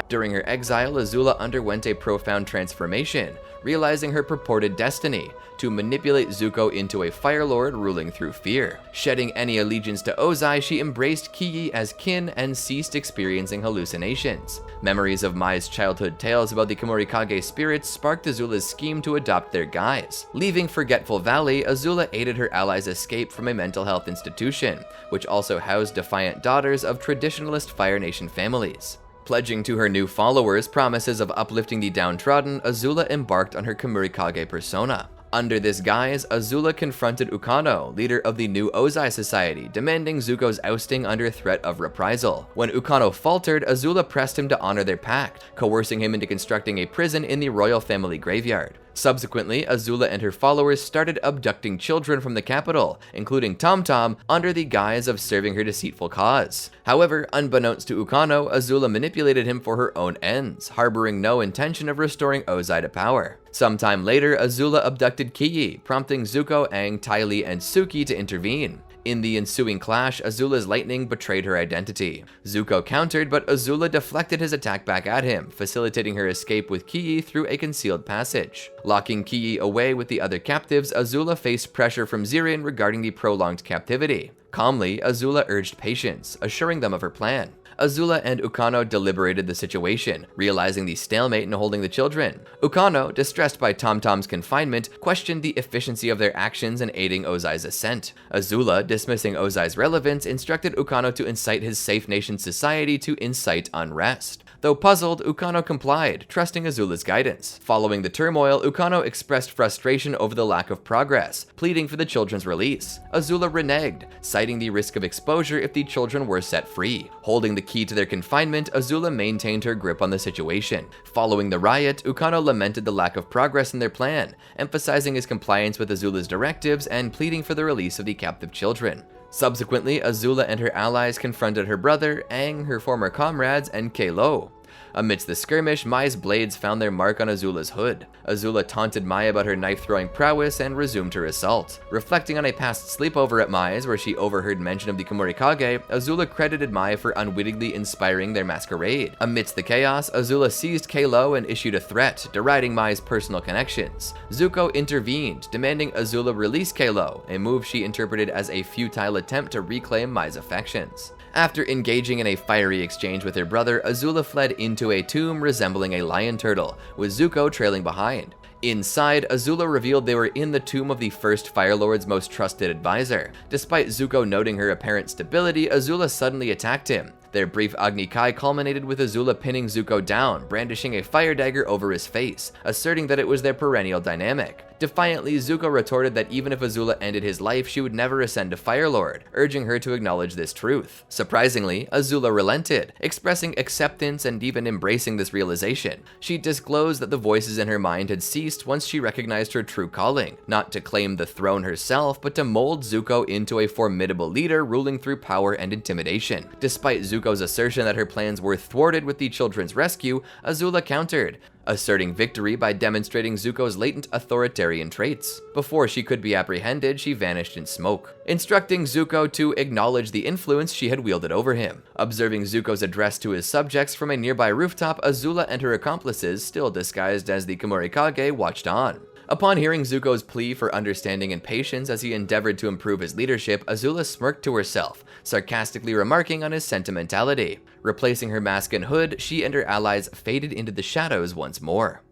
S1: During her exile, Azula underwent a profound transformation, realizing her purported destiny to manipulate Zuko into a Fire Lord ruling through fear. Shedding any allegiance to Ozai, she embraced Ki as kin and ceased experiencing hallucinations. Memories of Mai's childhood tales about the Kumorikage spirits sparked Azula's scheme to adopt their guise. Leaving Forgetful Valley, Azula aided her allies' escape from a mental health institution, which also housed defiant daughters of traditionalist Fire Nation families. Pledging to her new followers promises of uplifting the downtrodden, Azula embarked on her Kumorikage persona. Under this guise, Azula confronted Ukano, leader of the new Ozai Society, demanding Zuko's ousting under threat of reprisal. When Ukano faltered, Azula pressed him to honor their pact, coercing him into constructing a prison in the royal family graveyard. Subsequently, Azula and her followers started abducting children from the capital, including Tom Tom, under the guise of serving her deceitful cause. However, unbeknownst to Ukano, Azula manipulated him for her own ends, harboring no intention of restoring Ozai to power. Sometime later, Azula abducted Ki, prompting Zuko, Aang, Ty Lee, and Suki to intervene. In the ensuing clash, Azula's lightning betrayed her identity. Zuko countered, but Azula deflected his attack back at him, facilitating her escape with Ki through a concealed passage. Locking Ki away with the other captives, Azula faced pressure from Zirin regarding the prolonged captivity. Calmly, Azula urged patience, assuring them of her plan. Azula and Ukano deliberated the situation, realizing the stalemate in holding the children. Ukano, distressed by Tom Tom's confinement, questioned the efficiency of their actions in aiding Ozai's ascent. Azula, dismissing Ozai's relevance, instructed Ukano to incite his safe nation society to incite unrest. Though puzzled, Ukano complied, trusting Azula's guidance. Following the turmoil, Ukano expressed frustration over the lack of progress, pleading for the children's release. Azula reneged, citing the risk of exposure if the children were set free. Holding the key to their confinement, Azula maintained her grip on the situation. Following the riot, Ukano lamented the lack of progress in their plan, emphasizing his compliance with Azula's directives and pleading for the release of the captive children. Subsequently, Azula and her allies confronted her brother, Aang, her former comrades, and Kalo. Amidst the skirmish, Mai's blades found their mark on Azula's hood. Azula taunted Mai about her knife-throwing prowess and resumed her assault. Reflecting on a past sleepover at Mai's where she overheard mention of the Kumorikage, Azula credited Mai for unwittingly inspiring their masquerade. Amidst the chaos, Azula seized Kalo and issued a threat, deriding Mai's personal connections. Zuko intervened, demanding Azula release Kalo, a move she interpreted as a futile attempt to reclaim Mai's affections. After engaging in a fiery exchange with her brother, Azula fled into a tomb resembling a lion turtle, with Zuko trailing behind. Inside, Azula revealed they were in the tomb of the first Fire Lord's most trusted advisor. Despite Zuko noting her apparent stability, Azula suddenly attacked him, Their brief Agni Kai culminated with Azula pinning Zuko down, brandishing a fire dagger over his face, asserting that it was their perennial dynamic. Defiantly, Zuko retorted that even if Azula ended his life, she would never ascend to Fire Lord, urging her to acknowledge this truth. Surprisingly, Azula relented, expressing acceptance and even embracing this realization. She disclosed that the voices in her mind had ceased once she recognized her true calling, not to claim the throne herself, but to mold Zuko into a formidable leader ruling through power and intimidation. Despite Zuko's assertion that her plans were thwarted with the children's rescue, Azula countered, asserting victory by demonstrating Zuko's latent authoritarian traits. Before she could be apprehended, she vanished in smoke, instructing Zuko to acknowledge the influence she had wielded over him. Observing Zuko's address to his subjects from a nearby rooftop, Azula and her accomplices, still disguised as the Kumorikage, watched on. Upon hearing Zuko's plea for understanding and patience as he endeavored to improve his leadership, Azula smirked to herself, sarcastically remarking on his sentimentality. Replacing her mask and hood, she and her allies faded into the shadows once more.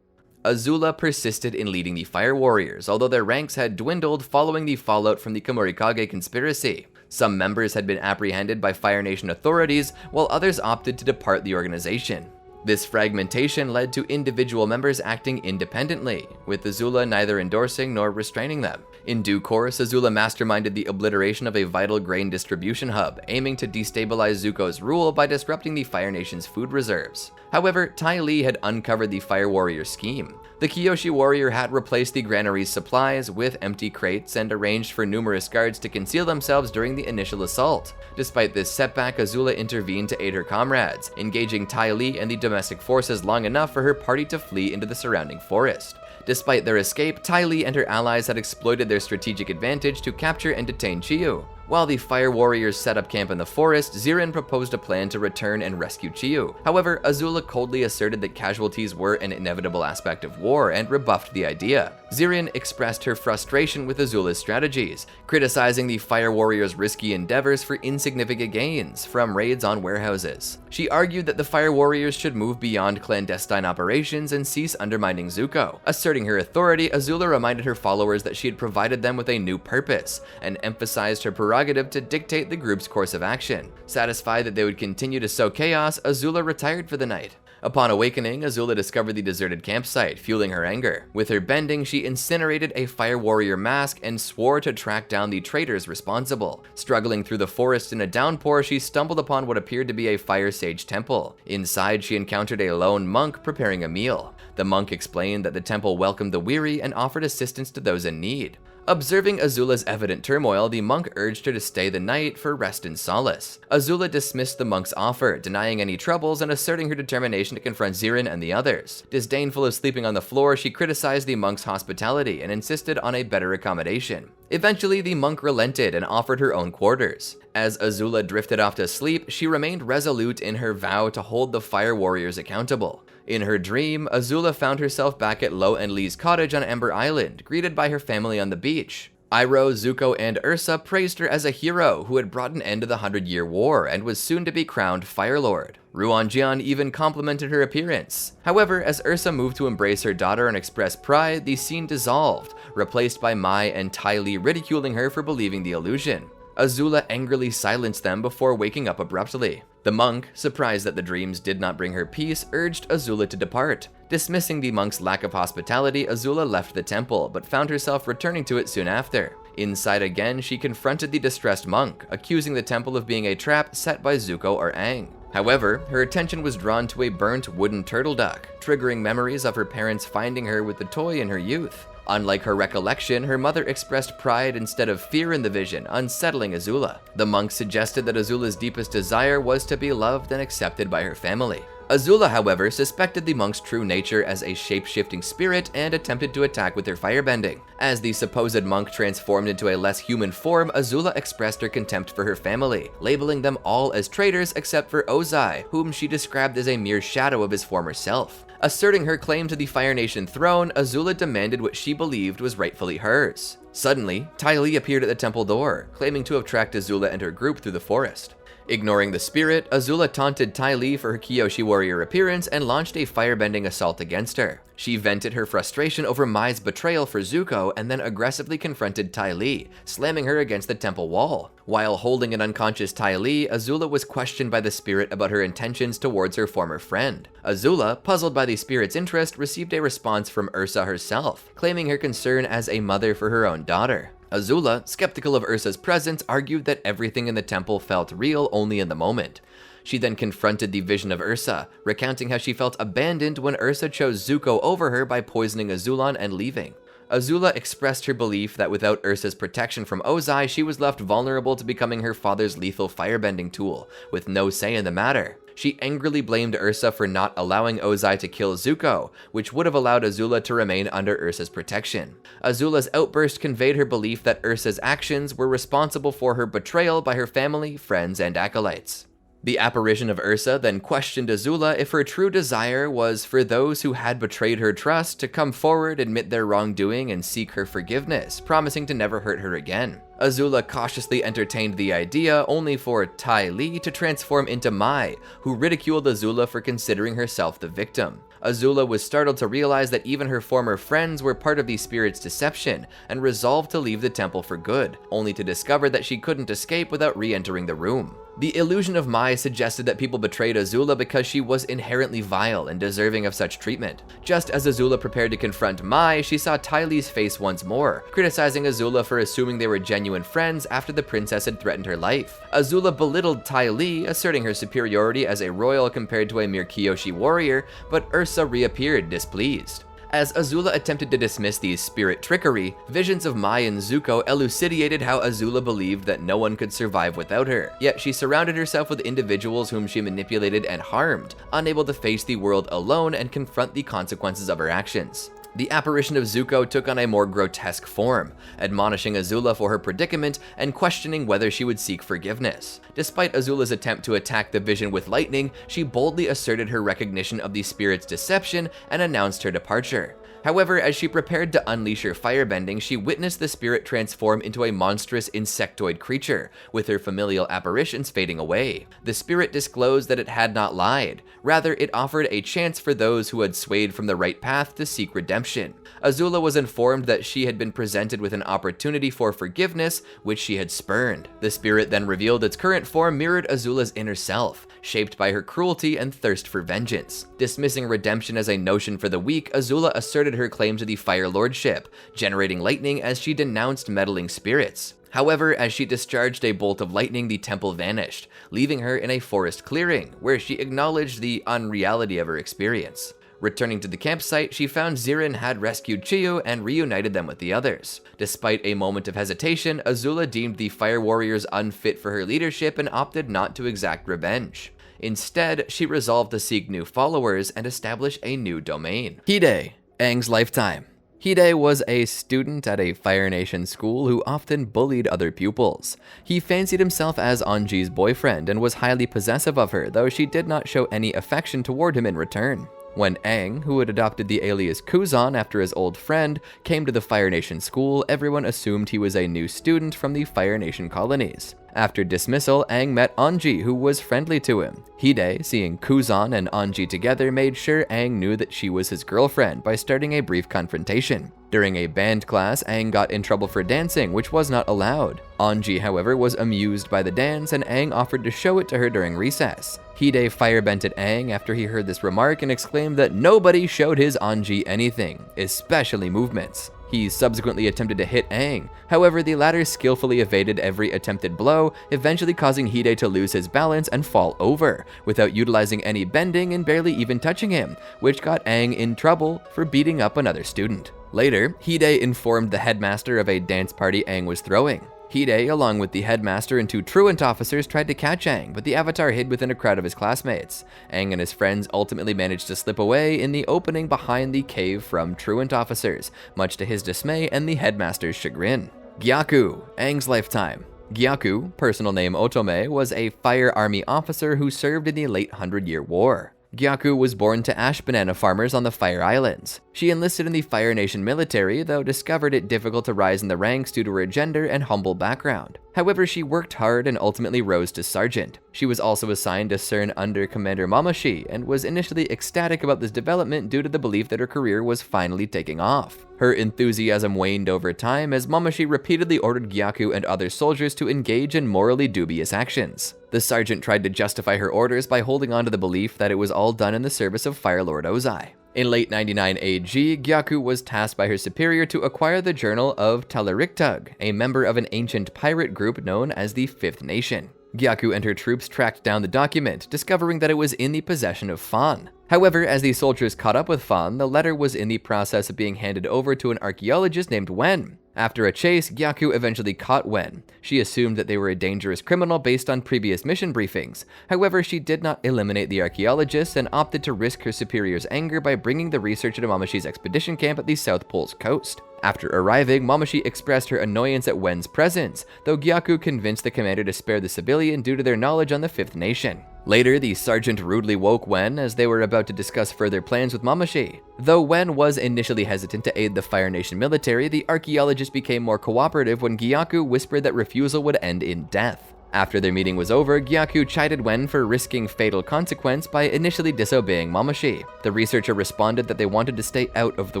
S1: Azula persisted in leading the Fire Warriors, although their ranks had dwindled following the fallout from the Kumorikage conspiracy. Some members had been apprehended by Fire Nation authorities, while others opted to depart the organization. This fragmentation led to individual members acting independently, with Azula neither endorsing nor restraining them. In due course, Azula masterminded the obliteration of a vital grain distribution hub, aiming to destabilize Zuko's rule by disrupting the Fire Nation's food reserves. However, Ty Lee had uncovered the Fire Warrior scheme. The Kyoshi warrior had replaced the granary's supplies with empty crates and arranged for numerous guards to conceal themselves during the initial assault. Despite this setback, Azula intervened to aid her comrades, engaging Ty Lee and the domestic forces long enough for her party to flee into the surrounding forest. Despite their escape, Ty Lee and her allies had exploited their strategic advantage to capture and detain Chiyu. While the Fire Warriors set up camp in the forest, Zirin proposed a plan to return and rescue Chiyu. However, Azula coldly asserted that casualties were an inevitable aspect of war and rebuffed the idea. Zirin expressed her frustration with Azula's strategies, criticizing the Fire Warriors' risky endeavors for insignificant gains from raids on warehouses. She argued that the Fire Warriors should move beyond clandestine operations and cease undermining Zuko. Asserting her authority, Azula reminded her followers that she had provided them with a new purpose, and emphasized her prerogative to dictate the group's course of action. Satisfied that they would continue to sow chaos, Azula retired for the night. Upon awakening, Azula discovered the deserted campsite, fueling her anger. With her bending, she incinerated a Fire Warrior mask and swore to track down the traitors responsible. Struggling through the forest in a downpour, she stumbled upon what appeared to be a Fire Sage temple. Inside, she encountered a lone monk preparing a meal. The monk explained that the temple welcomed the weary and offered assistance to those in need. Observing Azula's evident turmoil, the monk urged her to stay the night for rest and solace. Azula dismissed the monk's offer, denying any troubles and asserting her determination to confront Zirin and the others. Disdainful of sleeping on the floor, she criticized the monk's hospitality and insisted on a better accommodation. Eventually, the monk relented and offered her own quarters. As Azula drifted off to sleep, she remained resolute in her vow to hold the Fire Warriors accountable. In her dream, Azula found herself back at Lo and Lee's cottage on Ember Island, greeted by her family on the beach. Iroh, Zuko, and Ursa praised her as a hero who had brought an end to the 100-Year War and was soon to be crowned Fire Lord. Ruan Jian even complimented her appearance. However, as Ursa moved to embrace her daughter and express pride, the scene dissolved, replaced by Mai and Ty Lee ridiculing her for believing the illusion. Azula angrily silenced them before waking up abruptly. The monk, surprised that the dreams did not bring her peace, urged Azula to depart. Dismissing the monk's lack of hospitality, Azula left the temple, but found herself returning to it soon after. Inside again, she confronted the distressed monk, accusing the temple of being a trap set by Zuko or Aang. However, her attention was drawn to a burnt wooden turtle duck, triggering memories of her parents finding her with the toy in her youth. Unlike her recollection, her mother expressed pride instead of fear in the vision, unsettling Azula. The monk suggested that Azula's deepest desire was to be loved and accepted by her family. Azula, however, suspected the monk's true nature as a shape-shifting spirit and attempted to attack with her firebending. As the supposed monk transformed into a less human form, Azula expressed her contempt for her family, labeling them all as traitors except for Ozai, whom she described as a mere shadow of his former self. Asserting her claim to the Fire Nation throne, Azula demanded what she believed was rightfully hers. Suddenly, Ty Lee appeared at the temple door, claiming to have tracked Azula and her group through the forest. Ignoring the spirit, Azula taunted Ty Lee for her Kyoshi warrior appearance and launched a firebending assault against her. She vented her frustration over Mai's betrayal for Zuko and then aggressively confronted Ty Lee, slamming her against the temple wall. While holding an unconscious Ty Lee, Azula was questioned by the spirit about her intentions towards her former friend. Azula, puzzled by the spirit's interest, received a response from Ursa herself, claiming her concern as a mother for her own daughter. Azula, skeptical of Ursa's presence, argued that everything in the temple felt real only in the moment. She then confronted the vision of Ursa, recounting how she felt abandoned when Ursa chose Zuko over her by poisoning Azulon and leaving. Azula expressed her belief that without Ursa's protection from Ozai, she was left vulnerable to becoming her father's lethal firebending tool, with no say in the matter. She angrily blamed Ursa for not allowing Ozai to kill Zuko, which would have allowed Azula to remain under Ursa's protection. Azula's outburst conveyed her belief that Ursa's actions were responsible for her betrayal by her family, friends, and acolytes. The apparition of Ursa then questioned Azula if her true desire was for those who had betrayed her trust to come forward, admit their wrongdoing, and seek her forgiveness, promising to never hurt her again. Azula cautiously entertained the idea, only for Ty Lee to transform into Mai, who ridiculed Azula for considering herself the victim. Azula was startled to realize that even her former friends were part of the spirit's deception, and resolved to leave the temple for good, only to discover that she couldn't escape without re-entering the room. The illusion of Mai suggested that people betrayed Azula because she was inherently vile and deserving of such treatment. Just as Azula prepared to confront Mai, she saw Ty Lee's face once more, criticizing Azula for assuming they were genuine friends after the princess had threatened her life. Azula belittled Ty Lee, asserting her superiority as a royal compared to a mere Kyoshi warrior, but Ursa reappeared displeased. As Azula attempted to dismiss the spirit trickery, visions of Mai and Zuko elucidated how Azula believed that no one could survive without her, yet she surrounded herself with individuals whom she manipulated and harmed, unable to face the world alone and confront the consequences of her actions. The apparition of Zuko took on a more grotesque form, admonishing Azula for her predicament and questioning whether she would seek forgiveness. Despite Azula's attempt to attack the vision with lightning, she boldly asserted her recognition of the spirit's deception and announced her departure. However, as she prepared to unleash her firebending, she witnessed the spirit transform into a monstrous insectoid creature, with her familial apparitions fading away. The spirit disclosed that it had not lied. Rather, it offered a chance for those who had swayed from the right path to seek redemption. Azula was informed that she had been presented with an opportunity for forgiveness, which she had spurned. The spirit then revealed its current form mirrored Azula's inner self, shaped by her cruelty and thirst for vengeance. Dismissing redemption as a notion for the weak, Azula asserted her claim to the Fire Lordship, generating lightning as she denounced meddling spirits. However, as she discharged a bolt of lightning, the temple vanished, leaving her in a forest clearing, where she acknowledged the unreality of her experience. Returning to the campsite, she found Zirin had rescued Chiyu and reunited them with the others. Despite a moment of hesitation, Azula deemed the fire warriors unfit for her leadership and opted not to exact revenge. Instead, she resolved to seek new followers and establish a new domain. Khuchtei, Aang's lifetime. Khuchtei was a student at a Fire Nation school who often bullied other pupils. He fancied himself as Anji's boyfriend and was highly possessive of her, though she did not show any affection toward him in return. When Aang, who had adopted the alias Kuzon after his old friend, came to the Fire Nation school, everyone assumed he was a new student from the Fire Nation colonies. After dismissal, Aang met Anji, who was friendly to him. Khuchtei, seeing Kuzon and Anji together, made sure Aang knew that she was his girlfriend by starting a brief confrontation. During a band class, Aang got in trouble for dancing, which was not allowed. Anji, however, was amused by the dance, and Aang offered to show it to her during recess. Khuchtei firebent at Aang after he heard this remark and exclaimed that nobody showed his Anji anything, especially movements. He subsequently attempted to hit Aang. However, the latter skillfully evaded every attempted blow, eventually causing Khuchtei to lose his balance and fall over, without utilizing any bending and barely even touching him, which got Aang in trouble for beating up another student. Later, Khuchtei informed the headmaster of a dance party Aang was throwing. Khuchtei, along with the headmaster and two truant officers, tried to catch Aang, but the Avatar hid within a crowd of his classmates. Aang and his friends ultimately managed to slip away in the opening behind the cave from truant officers, much to his dismay and the headmaster's chagrin. Gyaku, Aang's lifetime. Gyaku, personal name Otome, was a fire army officer who served in the late 100-Year War. Gyaku was born to ash banana farmers on the Fire Islands. She enlisted in the Fire Nation military, though discovered it difficult to rise in the ranks due to her gender and humble background. However, she worked hard and ultimately rose to sergeant. She was also assigned to CERN under Commander Mamashi, and was initially ecstatic about this development due to the belief that her career was finally taking off. Her enthusiasm waned over time as Mamashi repeatedly ordered Gyaku and other soldiers to engage in morally dubious actions. The sergeant tried to justify her orders by holding on to the belief that it was all done in the service of Fire Lord Ozai. In late 99 AG, Gyaku was tasked by her superior to acquire the Journal of Talariktug, a member of an ancient pirate group known as the Fifth Nation. Gyaku and her troops tracked down the document, discovering that it was in the possession of Fan. However, as the soldiers caught up with Fan, the letter was in the process of being handed over to an archaeologist named Wen. After a chase, Gyaku eventually caught Wen. She assumed that they were a dangerous criminal based on previous mission briefings. However, she did not eliminate the archaeologist and opted to risk her superior's anger by bringing the researcher to Mamashi's expedition camp at the South Pole's coast. After arriving, Mamashi expressed her annoyance at Wen's presence, though Gyaku convinced the commander to spare the civilian due to their knowledge on the Fifth Nation. Later, the sergeant rudely woke Wen as they were about to discuss further plans with Mamashi. Though Wen was initially hesitant to aid the Fire Nation military, the archaeologist became more cooperative when Gyaku whispered that refusal would end in death. After their meeting was over, Gyaku chided Wen for risking fatal consequence by initially disobeying Mamashi. The researcher responded that they wanted to stay out of the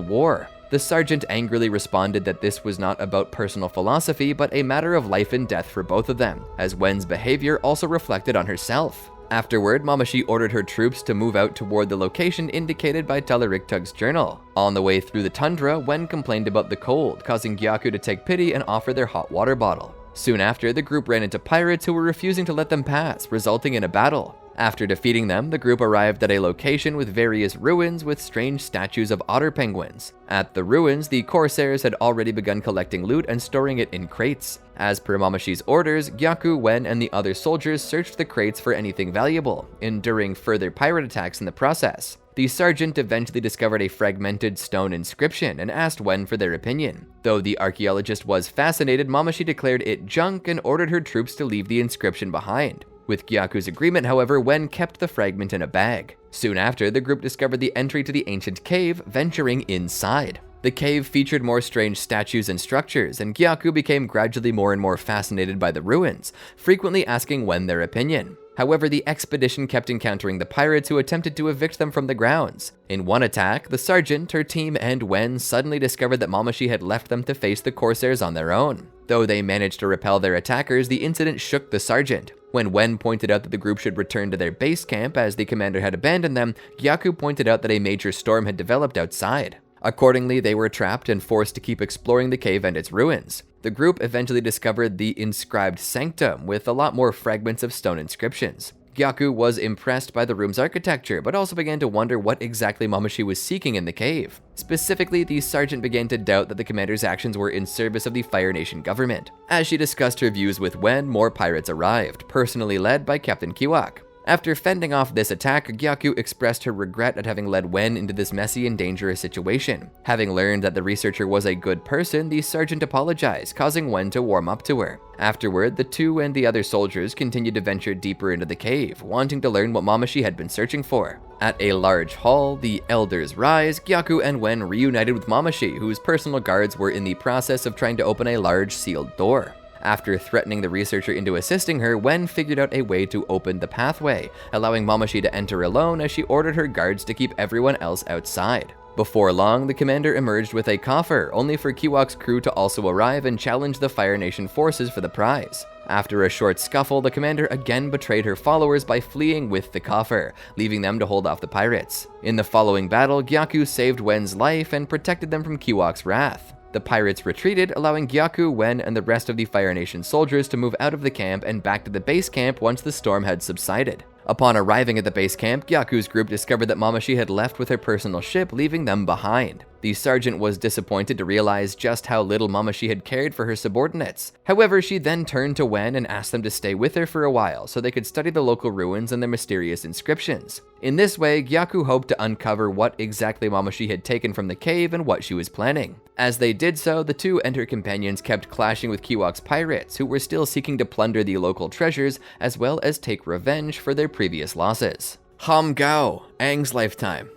S1: war. The sergeant angrily responded that this was not about personal philosophy, but a matter of life and death for both of them, as Wen's behavior also reflected on herself. Afterward, Mamashi ordered her troops to move out toward the location indicated by Talariktug's journal. On the way through the tundra, Wen complained about the cold, causing Gyaku to take pity and offer their hot water bottle. Soon after, the group ran into pirates who were refusing to let them pass, resulting in a battle. After defeating them, the group arrived at a location with various ruins with strange statues of otter penguins. At the ruins, the corsairs had already begun collecting loot and storing it in crates. As per Mamashi's orders, Gyaku, Wen, and the other soldiers searched the crates for anything valuable, enduring further pirate attacks in the process. The sergeant eventually discovered a fragmented stone inscription and asked Wen for their opinion. Though the archaeologist was fascinated, Mamashi declared it junk and ordered her troops to leave the inscription behind. With Gyaku's agreement, however, Wen kept the fragment in a bag. Soon after, the group discovered the entry to the ancient cave, venturing inside. The cave featured more strange statues and structures, and Gyaku became gradually more and more fascinated by the ruins, frequently asking Wen their opinion. However, the expedition kept encountering the pirates who attempted to evict them from the grounds. In one attack, the sergeant, her team, and Wen suddenly discovered that Mamashi had left them to face the corsairs on their own. Though they managed to repel their attackers, the incident shook the sergeant. When Wen pointed out that the group should return to their base camp as the commander had abandoned them, Gyaku pointed out that a major storm had developed outside. Accordingly, they were trapped and forced to keep exploring the cave and its ruins. The group eventually discovered the inscribed sanctum with a lot more fragments of stone inscriptions. Gyaku was impressed by the room's architecture, but also began to wonder what exactly Mamashi was seeking in the cave. Specifically, the sergeant began to doubt that the commander's actions were in service of the Fire Nation government. As she discussed her views with Wen, more pirates arrived, personally led by Captain Kiwak. After fending off this attack, Gyaku expressed her regret at having led Wen into this messy and dangerous situation. Having learned that the researcher was a good person, the sergeant apologized, causing Wen to warm up to her. Afterward, the two and the other soldiers continued to venture deeper into the cave, wanting to learn what Mamashi had been searching for. At a large hall, the Elders Rise, Gyaku and Wen reunited with Mamashi, whose personal guards were in the process of trying to open a large sealed door. After threatening the researcher into assisting her, Wen figured out a way to open the pathway, allowing Mamashi to enter alone as she ordered her guards to keep everyone else outside. Before long, the commander emerged with a coffer, only for Kiwak's crew to also arrive and challenge the Fire Nation forces for the prize. After a short scuffle, the commander again betrayed her followers by fleeing with the coffer, leaving them to hold off the pirates. In the following battle, Gyaku saved Wen's life and protected them from Kiwak's wrath. The pirates retreated, allowing Gyaku, Wen, and the rest of the Fire Nation soldiers to move out of the camp and back to the base camp once the storm had subsided. Upon arriving at the base camp, Gyaku's group discovered that Mamashi had left with her personal ship, leaving them behind. The sergeant was disappointed to realize just how little Mamashi had cared for her subordinates. However, she then turned to Wen and asked them to stay with her for a while so they could study the local ruins and their mysterious inscriptions. In this way, Gyaku hoped to uncover what exactly Mamashi had taken from the cave and what she was planning. As they did so, the two and her companions kept clashing with Kiwak's pirates, who were still seeking to plunder the local treasures as well as take revenge for their previous losses. Gao, Aang's lifetime.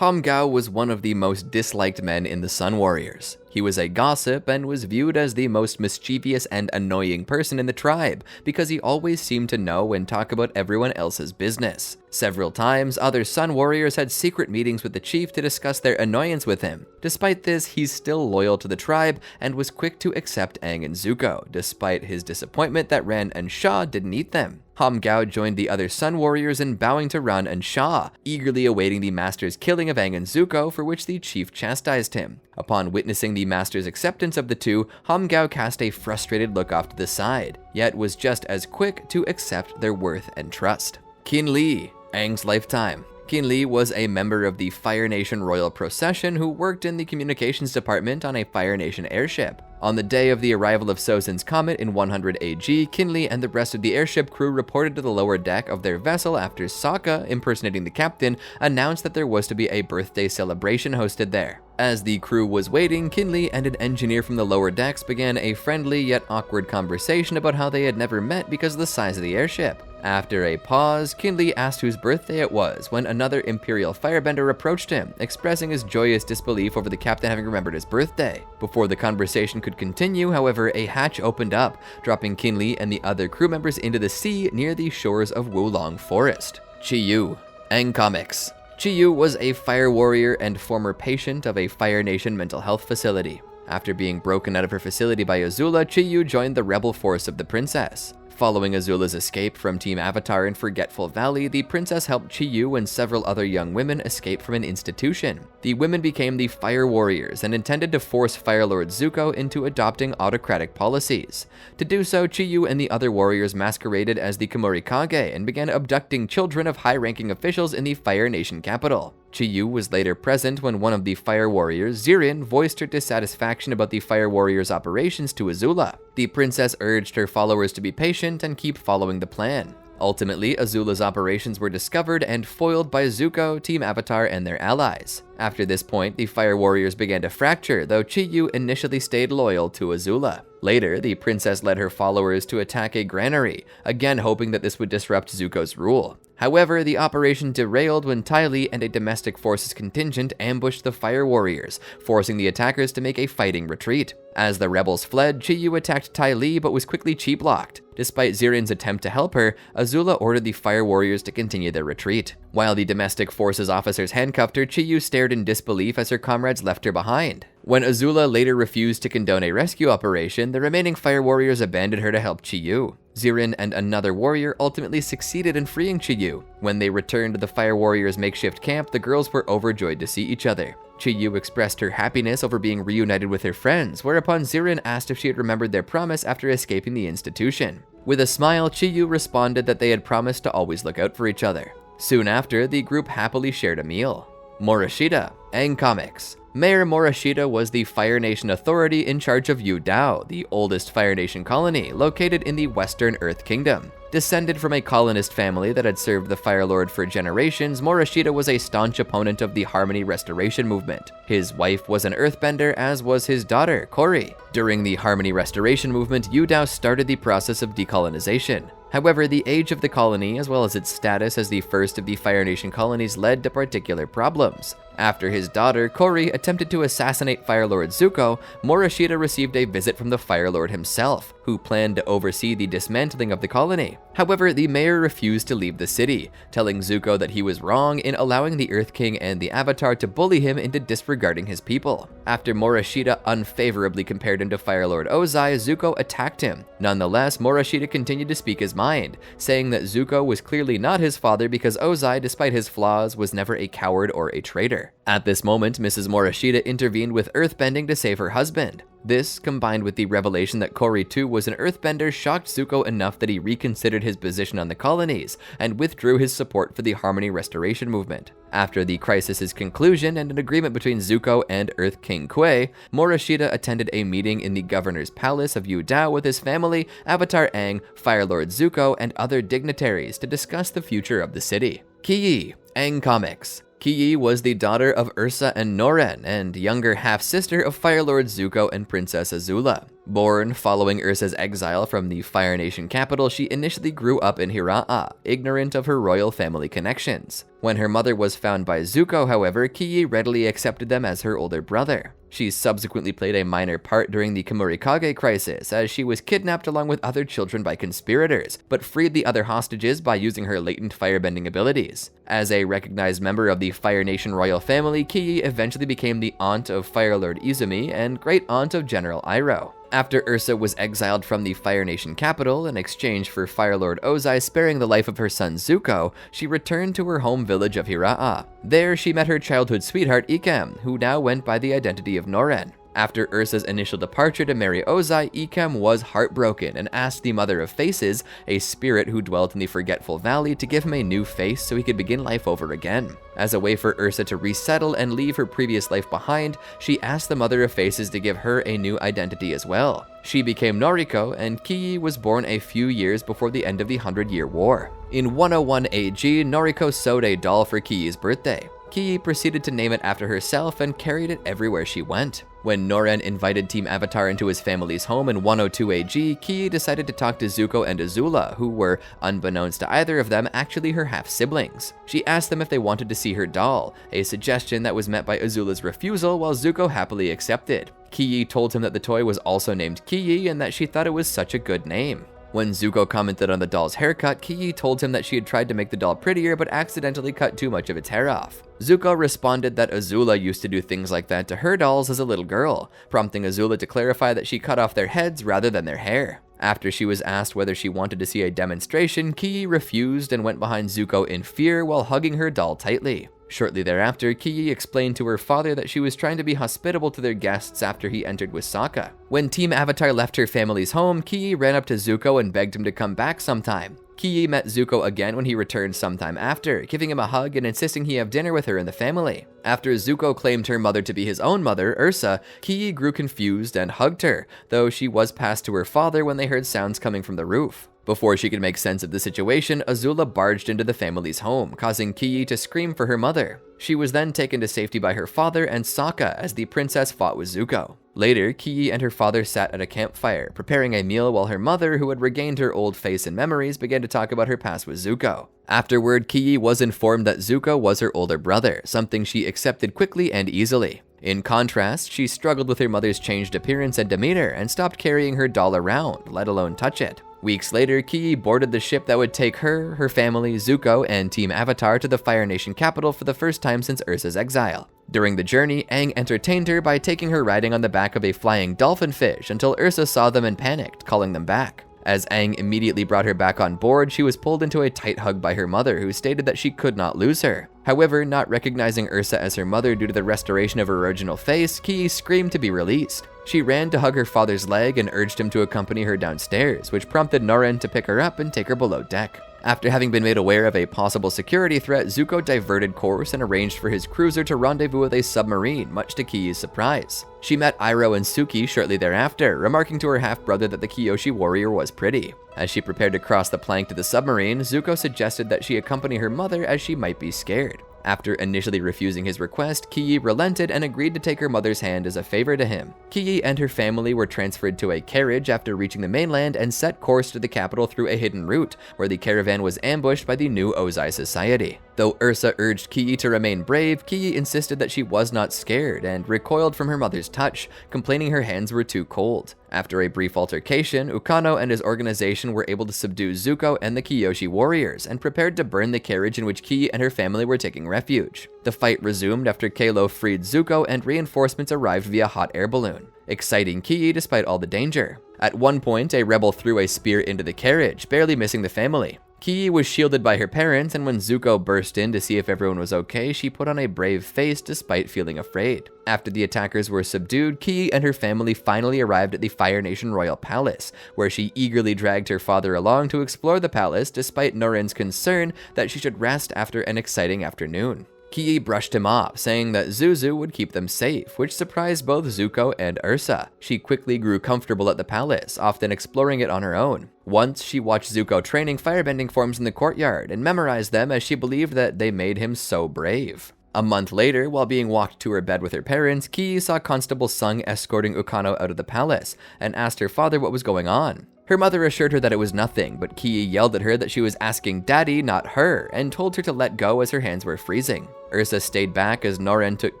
S1: Gao was one of the most disliked men in the Sun Warriors. He was a gossip and was viewed as the most mischievous and annoying person in the tribe because he always seemed to know and talk about everyone else's business. Several times, other Sun Warriors had secret meetings with the chief to discuss their annoyance with him. Despite this, he's still loyal to the tribe and was quick to accept Aang and Zuko, despite his disappointment that Ran and Sha didn't eat them. Gao joined the other Sun Warriors in bowing to Ran and Sha, eagerly awaiting the master's killing of Aang and Zuko, for which the chief chastised him. Upon witnessing the master's acceptance of the two, Gao cast a frustrated look off to the side, yet was just as quick to accept their worth and trust. Qin Li, Aang's lifetime. Qin Li was a member of the Fire Nation Royal Procession who worked in the communications department on a Fire Nation airship. On the day of the arrival of Sozin's comet in 100 AG, Qin Li and the rest of the airship crew reported to the lower deck of their vessel after Sokka, impersonating the captain, announced that there was to be a birthday celebration hosted there. As the crew was waiting, Qin Li and an engineer from the lower decks began a friendly yet awkward conversation about how they had never met because of the size of the airship. After a pause, Qin Li asked whose birthday it was when another Imperial Firebender approached him, expressing his joyous disbelief over the captain having remembered his birthday. Before the conversation could continue, however, a hatch opened up, dropping Qin Li and the other crew members into the sea near the shores of Wulong Forest. Chi Yu, Aang Comics. Chi Yu was a fire warrior and former patient of a Fire Nation mental health facility. After being broken out of her facility by Azula, Chi Yu joined the rebel force of the princess. Following Azula's escape from Team Avatar in Forgetful Valley, the princess helped Chi Yu and several other young women escape from an institution. The women became the Fire Warriors and intended to force Fire Lord Zuko into adopting autocratic policies. To do so, Chi Yu and the other warriors masqueraded as the Kumorikage and began abducting children of high-ranking officials in the Fire Nation capital. Chi Yu was later present when one of the Fire Warriors, Zorian, voiced her dissatisfaction about the Fire Warriors' operations to Azula. The princess urged her followers to be patient and keep following the plan. Ultimately, Azula's operations were discovered and foiled by Zuko, Team Avatar, and their allies. After this point, the Fire Warriors began to fracture, though Chi Yu initially stayed loyal to Azula. Later, the princess led her followers to attack a granary, again hoping that this would disrupt Zuko's rule. However, the operation derailed when Ty Lee and a domestic forces contingent ambushed the Fire Warriors, forcing the attackers to make a fighting retreat. As the rebels fled, Chi Yu attacked Ty Lee but was quickly chi-blocked. Despite Zorian's attempt to help her, Azula ordered the Fire Warriors to continue their retreat. While the domestic forces officers handcuffed her, Chi Yu stared in disbelief as her comrades left her behind. When Azula later refused to condone a rescue operation, the remaining Fire Warriors abandoned her to help Chi Yu. Zorian and another warrior ultimately succeeded in freeing Chi Yu. When they returned to the Fire Warriors' makeshift camp, the girls were overjoyed to see each other. Chi Yu expressed her happiness over being reunited with her friends, whereupon Zorian asked if she had remembered their promise after escaping the institution. With a smile, Chi Yu responded that they had promised to always look out for each other. Soon after, the group happily shared a meal. Morishita, Aang Comics. Mayor Morishita was the Fire Nation authority in charge of Yu Dao, the oldest Fire Nation colony located in the Western Earth Kingdom. Descended from a colonist family that had served the Fire Lord for generations, Morishita was a staunch opponent of the Harmony Restoration movement. His wife was an earthbender, as was his daughter, Kori. During the Harmony Restoration movement, Yu Dao started the process of decolonization. However, the age of the colony, as well as its status as the first of the Fire Nation colonies, led to particular problems. After his daughter, Kori, attempted to assassinate Fire Lord Zuko, Morishita received a visit from the Fire Lord himself, who planned to oversee the dismantling of the colony. However, the mayor refused to leave the city, telling Zuko that he was wrong in allowing the Earth King and the Avatar to bully him into disregarding his people. After Morishita unfavorably compared him to Fire Lord Ozai, Zuko attacked him. Nonetheless, Morishita continued to speak his mind, saying that Zuko was clearly not his father because Ozai, despite his flaws, was never a coward or a traitor. At this moment, Mrs. Morishita intervened with earthbending to save her husband. This, combined with the revelation that Kori too was an earthbender, shocked Zuko enough that he reconsidered his position on the colonies and withdrew his support for the Harmony Restoration movement. After the crisis's conclusion and an agreement between Zuko and Earth King Kui, Morishita attended a meeting in the governor's palace of Yu Dao with his family, Avatar Aang, Fire Lord Zuko, and other dignitaries to discuss the future of the city. Ki, Aang Comics. Ki was the daughter of Ursa and Noren, and younger half-sister of Fire Lord Zuko and Princess Azula. Born following Ursa's exile from the Fire Nation capital, she initially grew up in Hiraa, ignorant of her royal family connections. When her mother was found by Zuko, however, Kiyi readily accepted them as her older brother. She subsequently played a minor part during the Kamurikage crisis, as she was kidnapped along with other children by conspirators, but freed the other hostages by using her latent firebending abilities. As a recognized member of the Fire Nation royal family, Kiyi eventually became the aunt of Fire Lord Izumi and great aunt of General Iroh. After Ursa was exiled from the Fire Nation capital in exchange for Fire Lord Ozai sparing the life of her son Zuko, she returned to her home village of Hiraa. There, she met her childhood sweetheart Ikem, who now went by the identity of Noren. After Ursa's initial departure to marry Ozai, Ikem was heartbroken and asked the Mother of Faces, a spirit who dwelt in the Forgetful Valley, to give him a new face so he could begin life over again. As a way for Ursa to resettle and leave her previous life behind, she asked the Mother of Faces to give her a new identity as well. She became Noriko, and Kiyi was born a few years before the end of the 100-Year War. In 101 AG, Noriko sewed a doll for Kiyi's birthday. Kiyi proceeded to name it after herself and carried it everywhere she went. When Noren invited Team Avatar into his family's home in 102 AG, Kiyi decided to talk to Zuko and Azula, who were, unbeknownst to either of them, actually her half-siblings. She asked them if they wanted to see her doll, a suggestion that was met by Azula's refusal, while Zuko happily accepted. Kiyi told him that the toy was also named Kiyi and that she thought it was such a good name. When Zuko commented on the doll's haircut, Kiyi told him that she had tried to make the doll prettier but accidentally cut too much of its hair off. Zuko responded that Azula used to do things like that to her dolls as a little girl, prompting Azula to clarify that she cut off their heads rather than their hair. After she was asked whether she wanted to see a demonstration, Kiyi refused and went behind Zuko in fear while hugging her doll tightly. Shortly thereafter, Kiyi explained to her father that she was trying to be hospitable to their guests after he entered with Sokka. When Team Avatar left her family's home, Kiyi ran up to Zuko and begged him to come back sometime. Kiyi met Zuko again when he returned sometime after, giving him a hug and insisting he have dinner with her and the family. After Zuko claimed her mother to be his own mother, Ursa, Kiyi grew confused and hugged her, though she was passed to her father when they heard sounds coming from the roof. Before she could make sense of the situation, Azula barged into the family's home, causing Kiyi to scream for her mother. She was then taken to safety by her father and Sokka as the princess fought with Zuko. Later, Kiyi and her father sat at a campfire, preparing a meal while her mother, who had regained her old face and memories, began to talk about her past with Zuko. Afterward, Kiyi was informed that Zuko was her older brother, something she accepted quickly and easily. In contrast, she struggled with her mother's changed appearance and demeanor and stopped carrying her doll around, let alone touch it. Weeks later, Kiyi boarded the ship that would take her, her family, Zuko, and Team Avatar to the Fire Nation capital for the first time since Ursa's exile. During the journey, Aang entertained her by taking her riding on the back of a flying dolphin fish until Ursa saw them and panicked, calling them back. As Aang immediately brought her back on board, she was pulled into a tight hug by her mother, who stated that she could not lose her. However, not recognizing Ursa as her mother due to the restoration of her original face, Kiyi screamed to be released. She ran to hug her father's leg and urged him to accompany her downstairs, which prompted Noren to pick her up and take her below deck. After having been made aware of a possible security threat, Zuko diverted course and arranged for his cruiser to rendezvous with a submarine, much to Kiyi's surprise. She met Iroh and Suki shortly thereafter, remarking to her half-brother that the Kyoshi warrior was pretty. As she prepared to cross the plank to the submarine, Zuko suggested that she accompany her mother as she might be scared. After initially refusing his request, Kiyi relented and agreed to take her mother's hand as a favor to him. Kiyi and her family were transferred to a carriage after reaching the mainland and set course to the capital through a hidden route, where the caravan was ambushed by the new Ozai society. Though Ursa urged Kiyi to remain brave, Kiyi insisted that she was not scared and recoiled from her mother's touch, complaining her hands were too cold. After a brief altercation, Ukano and his organization were able to subdue Zuko and the Kyoshi warriors and prepared to burn the carriage in which Kiyi and her family were taking refuge. The fight resumed after Kalo freed Zuko and reinforcements arrived via hot air balloon, exciting Kiyi despite all the danger. At one point, a rebel threw a spear into the carriage, barely missing the family. Kiyi was shielded by her parents, and when Zuko burst in to see if everyone was okay, she put on a brave face despite feeling afraid. After the attackers were subdued, Kiyi and her family finally arrived at the Fire Nation Royal Palace, where she eagerly dragged her father along to explore the palace despite Noren's concern that she should rest after an exciting afternoon. Kiyi brushed him off, saying that Zuzu would keep them safe, which surprised both Zuko and Ursa. She quickly grew comfortable at the palace, often exploring it on her own. Once, she watched Zuko training firebending forms in the courtyard and memorized them as she believed that they made him so brave. A month later, while being walked to her bed with her parents, Kiyi saw Constable Sung escorting Ukano out of the palace and asked her father what was going on. Her mother assured her that it was nothing, but Kii yelled at her that she was asking Daddy, not her, and told her to let go as her hands were freezing. Ursa stayed back as Noren took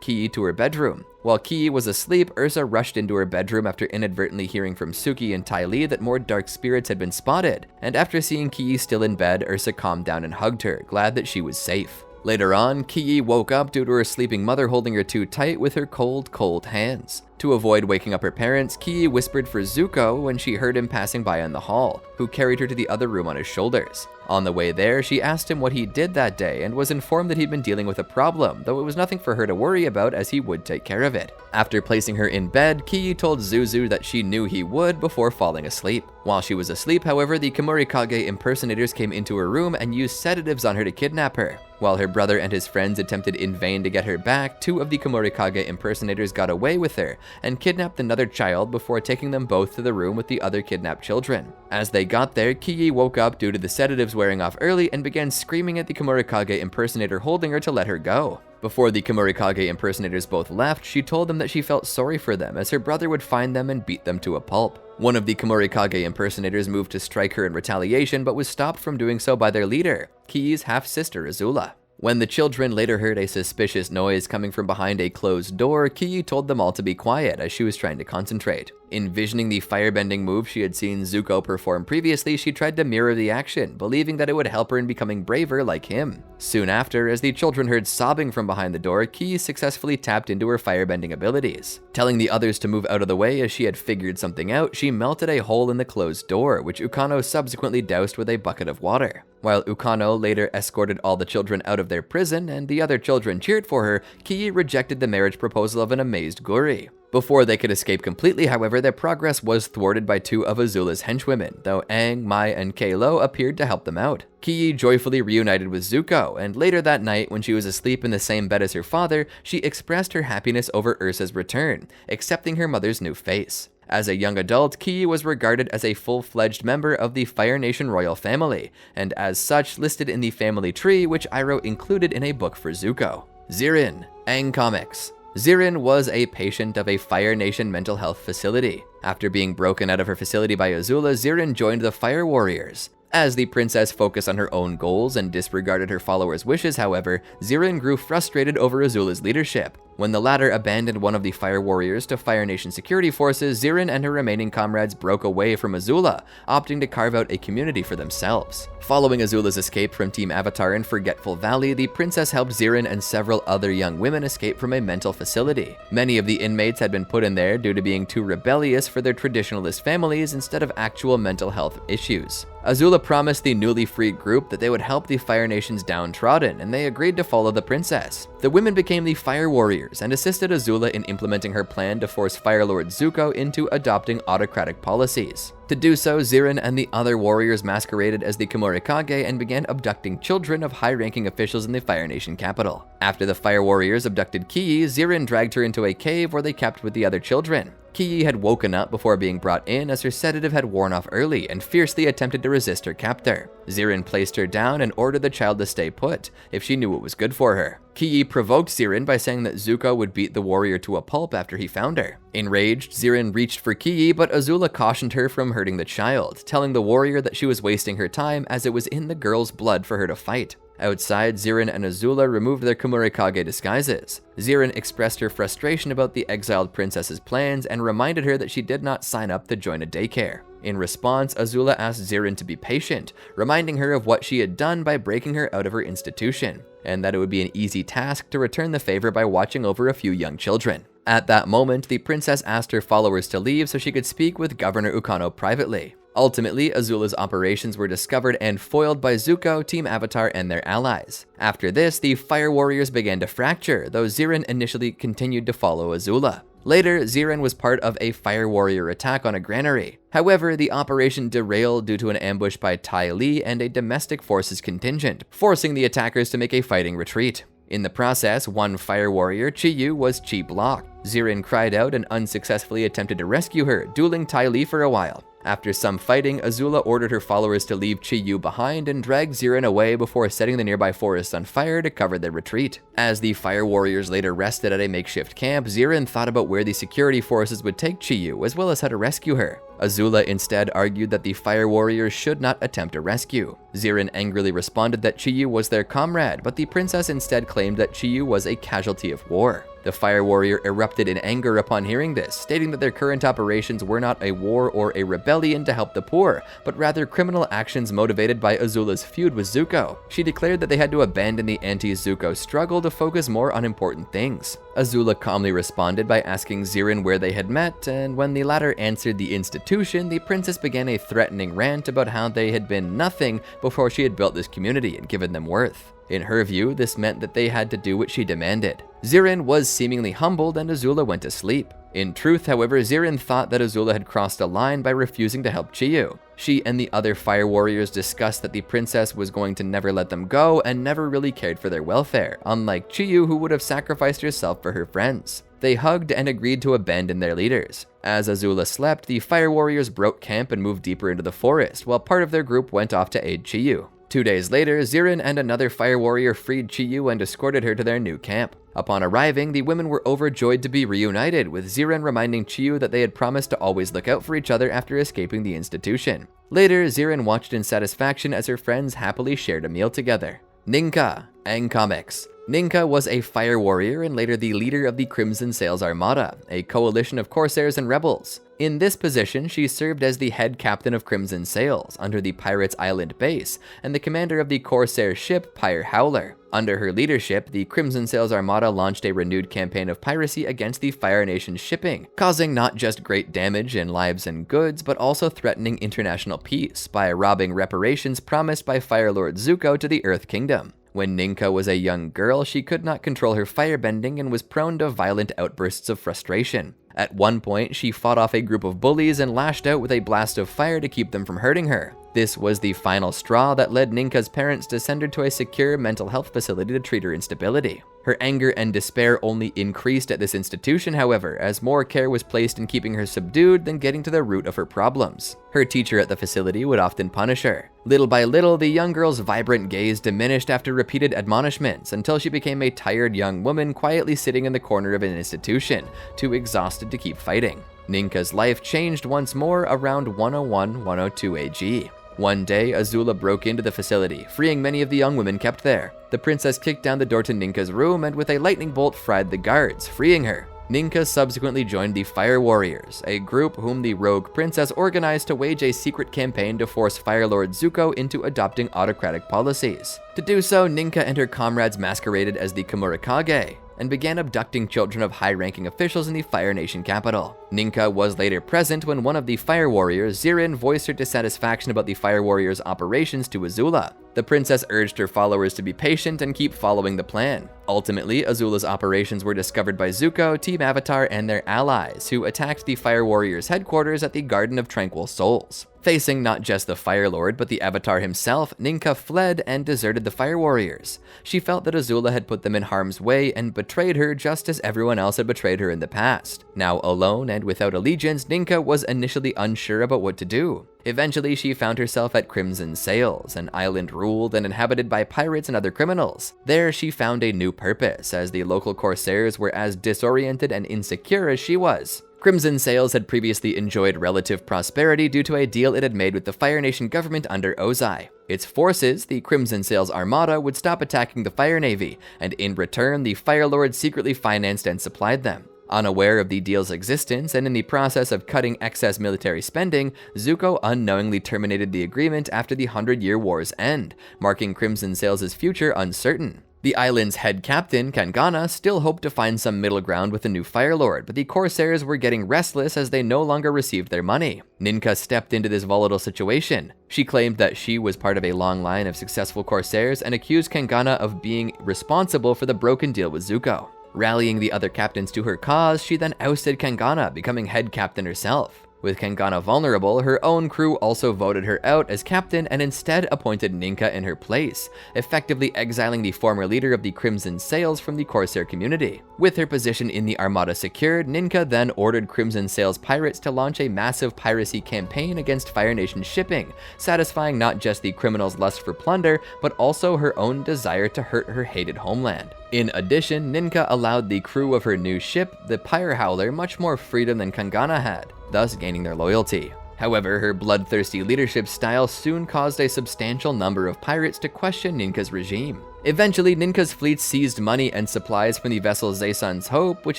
S1: Kii to her bedroom. While Kii was asleep, Ursa rushed into her bedroom after inadvertently hearing from Suki and Tai Li that more dark spirits had been spotted, and after seeing Kii still in bed, Ursa calmed down and hugged her, glad that she was safe. Later on, Kii woke up due to her sleeping mother holding her too tight with her cold hands. To avoid waking up her parents, Kii whispered for Zuko when she heard him passing by in the hall, who carried her to the other room on his shoulders. On the way there, she asked him what he did that day and was informed that he'd been dealing with a problem, though it was nothing for her to worry about as he would take care of it. After placing her in bed, Kii told Zuzu that she knew he would before falling asleep. While she was asleep, however, the Komurikage impersonators came into her room and used sedatives on her to kidnap her. While her brother and his friends attempted in vain to get her back, 2 of the Komurikage impersonators got away with her and kidnapped another child before taking them both to the room with the other kidnapped children. As they got there, Kii woke up due to the sedatives wearing off early and began screaming at the Komurikage impersonator holding her to let her go. Before the Komurikage impersonators both left, she told them that she felt sorry for them as her brother would find them and beat them to a pulp. One of the Komurikage impersonators moved to strike her in retaliation but was stopped from doing so by their leader, Kii's half-sister Azula. When the children later heard a suspicious noise coming from behind a closed door, Kii told them all to be quiet as she was trying to concentrate. Envisioning the firebending move she had seen Zuko perform previously, she tried to mirror the action, believing that it would help her in becoming braver like him. Soon after, as the children heard sobbing from behind the door, Kii successfully tapped into her firebending abilities. Telling the others to move out of the way as she had figured something out, she melted a hole in the closed door, which Ukano subsequently doused with a bucket of water. While Ukano later escorted all the children out of their prison and the other children cheered for her, Kii rejected the marriage proposal of an amazed Guri. Before they could escape completely, however, their progress was thwarted by 2 of Azula's henchwomen, though Aang, Mai, and Kalo appeared to help them out. Kii joyfully reunited with Zuko, and later that night, when she was asleep in the same bed as her father, she expressed her happiness over Ursa's return, accepting her mother's new face. As a young adult, Kii was regarded as a full-fledged member of the Fire Nation royal family, and as such listed in the family tree, which Iroh included in a book for Zuko. Zirin, Aang Comics. Zirin was a patient of a Fire Nation mental health facility. After being broken out of her facility by Azula, Zirin joined the Fire Warriors. As the princess focused on her own goals and disregarded her followers' wishes, however, Zirin grew frustrated over Azula's leadership. When the latter abandoned one of the Fire Warriors to Fire Nation security forces, Zirin and her remaining comrades broke away from Azula, opting to carve out a community for themselves. Following Azula's escape from Team Avatar in Forgetful Valley, the princess helped Zirin and several other young women escape from a mental facility. Many of the inmates had been put in there due to being too rebellious for their traditionalist families instead of actual mental health issues. Azula promised the newly freed group that they would help the Fire Nation's downtrodden, and they agreed to follow the princess. The women became the Fire Warriors and assisted Azula in implementing her plan to force Fire Lord Zuko into adopting autocratic policies. To do so, Zirin and the other warriors masqueraded as the Komurikage and began abducting children of high-ranking officials in the Fire Nation capital. After the Fire Warriors abducted Kii, Zirin dragged her into a cave where they kept with the other children. Kii had woken up before being brought in as her sedative had worn off early and fiercely attempted to resist her captor. Zirin placed her down and ordered the child to stay put, if she knew what was good for her. Kii provoked Zirin by saying that Zuko would beat the warrior to a pulp after he found her. Enraged, Zirin reached for Kii, but Azula cautioned her from hurting the child, telling the warrior that she was wasting her time as it was in the girl's blood for her to fight. Outside, Zirin and Azula removed their Komurikage disguises. Zirin expressed her frustration about the exiled princess's plans and reminded her that she did not sign up to join a daycare. In response, Azula asked Zirin to be patient, reminding her of what she had done by breaking her out of her institution, and that it would be an easy task to return the favor by watching over a few young children. At that moment, the princess asked her followers to leave so she could speak with Governor Ukano privately. Ultimately, Azula's operations were discovered and foiled by Zuko, Team Avatar, and their allies. After this, the Fire Warriors began to fracture, though Zirin initially continued to follow Azula. Later, Zirin was part of a Fire Warrior attack on a granary. However, the operation derailed due to an ambush by Tai Li and a domestic forces contingent, forcing the attackers to make a fighting retreat. In the process, one Fire Warrior, Chiyu, was chi-blocked. Zirin cried out and unsuccessfully attempted to rescue her, dueling Tai Li for a while. After some fighting, Azula ordered her followers to leave Chiyu behind and dragged Zirin away before setting the nearby forests on fire to cover their retreat. As the fire warriors later rested at a makeshift camp, Zirin thought about where the security forces would take Chiyu, as well as how to rescue her. Azula instead argued that the fire warriors should not attempt a rescue. Zirin angrily responded that Chiyu was their comrade, but the princess instead claimed that Chiyu was a casualty of war. The fire warrior erupted in anger upon hearing this, stating that their current operations were not a war or a rebellion to help the poor, but rather criminal actions motivated by Azula's feud with Zuko. She declared that they had to abandon the anti-Zuko struggle to focus more on important things. Azula calmly responded by asking Zirin where they had met, and when the latter answered the institution, the princess began a threatening rant about how they had been nothing before she had built this community and given them worth. In her view, this meant that they had to do what she demanded. Zirin was seemingly humbled and Azula went to sleep. In truth, however, Zirin thought that Azula had crossed a line by refusing to help Chiyu. She and the other fire warriors discussed that the princess was going to never let them go and never really cared for their welfare, unlike Chiyu, who would have sacrificed herself for her friends. They hugged and agreed to abandon their leaders. As Azula slept, the fire warriors broke camp and moved deeper into the forest, while part of their group went off to aid Chiyu. 2 days later, Zirin and another fire warrior freed Chiyu and escorted her to their new camp. Upon arriving, the women were overjoyed to be reunited, with Zirin reminding Chiyu that they had promised to always look out for each other after escaping the institution. Later, Zirin watched in satisfaction as her friends happily shared a meal together. Ninka, Aang Comics. Ninka was a fire warrior and later the leader of the Crimson Sails Armada, a coalition of corsairs and rebels. In this position, she served as the head captain of Crimson Sails under the Pirates Island base and the commander of the corsair ship Pyre Howler. Under her leadership, the Crimson Sails Armada launched a renewed campaign of piracy against the Fire Nation's shipping, causing not just great damage in lives and goods, but also threatening international peace by robbing reparations promised by Fire Lord Zuko to the Earth Kingdom. When Ninka was a young girl, she could not control her firebending and was prone to violent outbursts of frustration. At one point, she fought off a group of bullies and lashed out with a blast of fire to keep them from hurting her. This was the final straw that led Ninka's parents to send her to a secure mental health facility to treat her instability. Her anger and despair only increased at this institution, however, as more care was placed in keeping her subdued than getting to the root of her problems. Her teacher at the facility would often punish her. Little by little, the young girl's vibrant gaze diminished after repeated admonishments until she became a tired young woman quietly sitting in the corner of an institution, too exhausted to keep fighting. Ninka's life changed once more around 101-102 AG. One day, Azula broke into the facility, freeing many of the young women kept there. The princess kicked down the door to Ninka's room and with a lightning bolt fried the guards, freeing her. Ninka subsequently joined the Fire Warriors, a group whom the rogue princess organized to wage a secret campaign to force Fire Lord Zuko into adopting autocratic policies. To do so, Ninka and her comrades masqueraded as the Kamurakage and began abducting children of high-ranking officials in the Fire Nation capital. Ninka was later present when one of the Fire Warriors, Zirin, voiced her dissatisfaction about the Fire Warriors' operations to Azula. The princess urged her followers to be patient and keep following the plan. Ultimately, Azula's operations were discovered by Zuko, Team Avatar, and their allies, who attacked the Fire Warriors' headquarters at the Garden of Tranquil Souls. Facing not just the Fire Lord, but the Avatar himself, Ninka fled and deserted the Fire Warriors. She felt that Azula had put them in harm's way and betrayed her just as everyone else had betrayed her in the past. Now alone and without allegiance, Ninka was initially unsure about what to do. Eventually, she found herself at Crimson Sails, an island ruled and inhabited by pirates and other criminals. There, she found a new purpose, as the local corsairs were as disoriented and insecure as she was. Crimson Sails had previously enjoyed relative prosperity due to a deal it had made with the Fire Nation government under Ozai. Its forces, the Crimson Sails Armada, would stop attacking the Fire Navy, and in return, the Fire Lord secretly financed and supplied them. Unaware of the deal's existence and in the process of cutting excess military spending, Zuko unknowingly terminated the agreement after the 100-Year War's end, marking Crimson Sails' future uncertain. The island's head captain, Kangana, still hoped to find some middle ground with the new Fire Lord, but the Corsairs were getting restless as they no longer received their money. Ninka stepped into this volatile situation. She claimed that she was part of a long line of successful Corsairs and accused Kangana of being responsible for the broken deal with Zuko. Rallying the other captains to her cause, she then ousted Kangana, becoming head captain herself. With Kangana vulnerable, her own crew also voted her out as captain and instead appointed Ninka in her place, effectively exiling the former leader of the Crimson Sails from the Corsair community. With her position in the Armada secured, Ninka then ordered Crimson Sails pirates to launch a massive piracy campaign against Fire Nation shipping, satisfying not just the criminals' lust for plunder, but also her own desire to hurt her hated homeland. In addition, Ninka allowed the crew of her new ship, the Pyre Howler, much more freedom than Kangana had, thus gaining their loyalty. However, her bloodthirsty leadership style soon caused a substantial number of pirates to question Ninka's regime. Eventually, Ninka's fleet seized money and supplies from the vessel Zaysun's Hope, which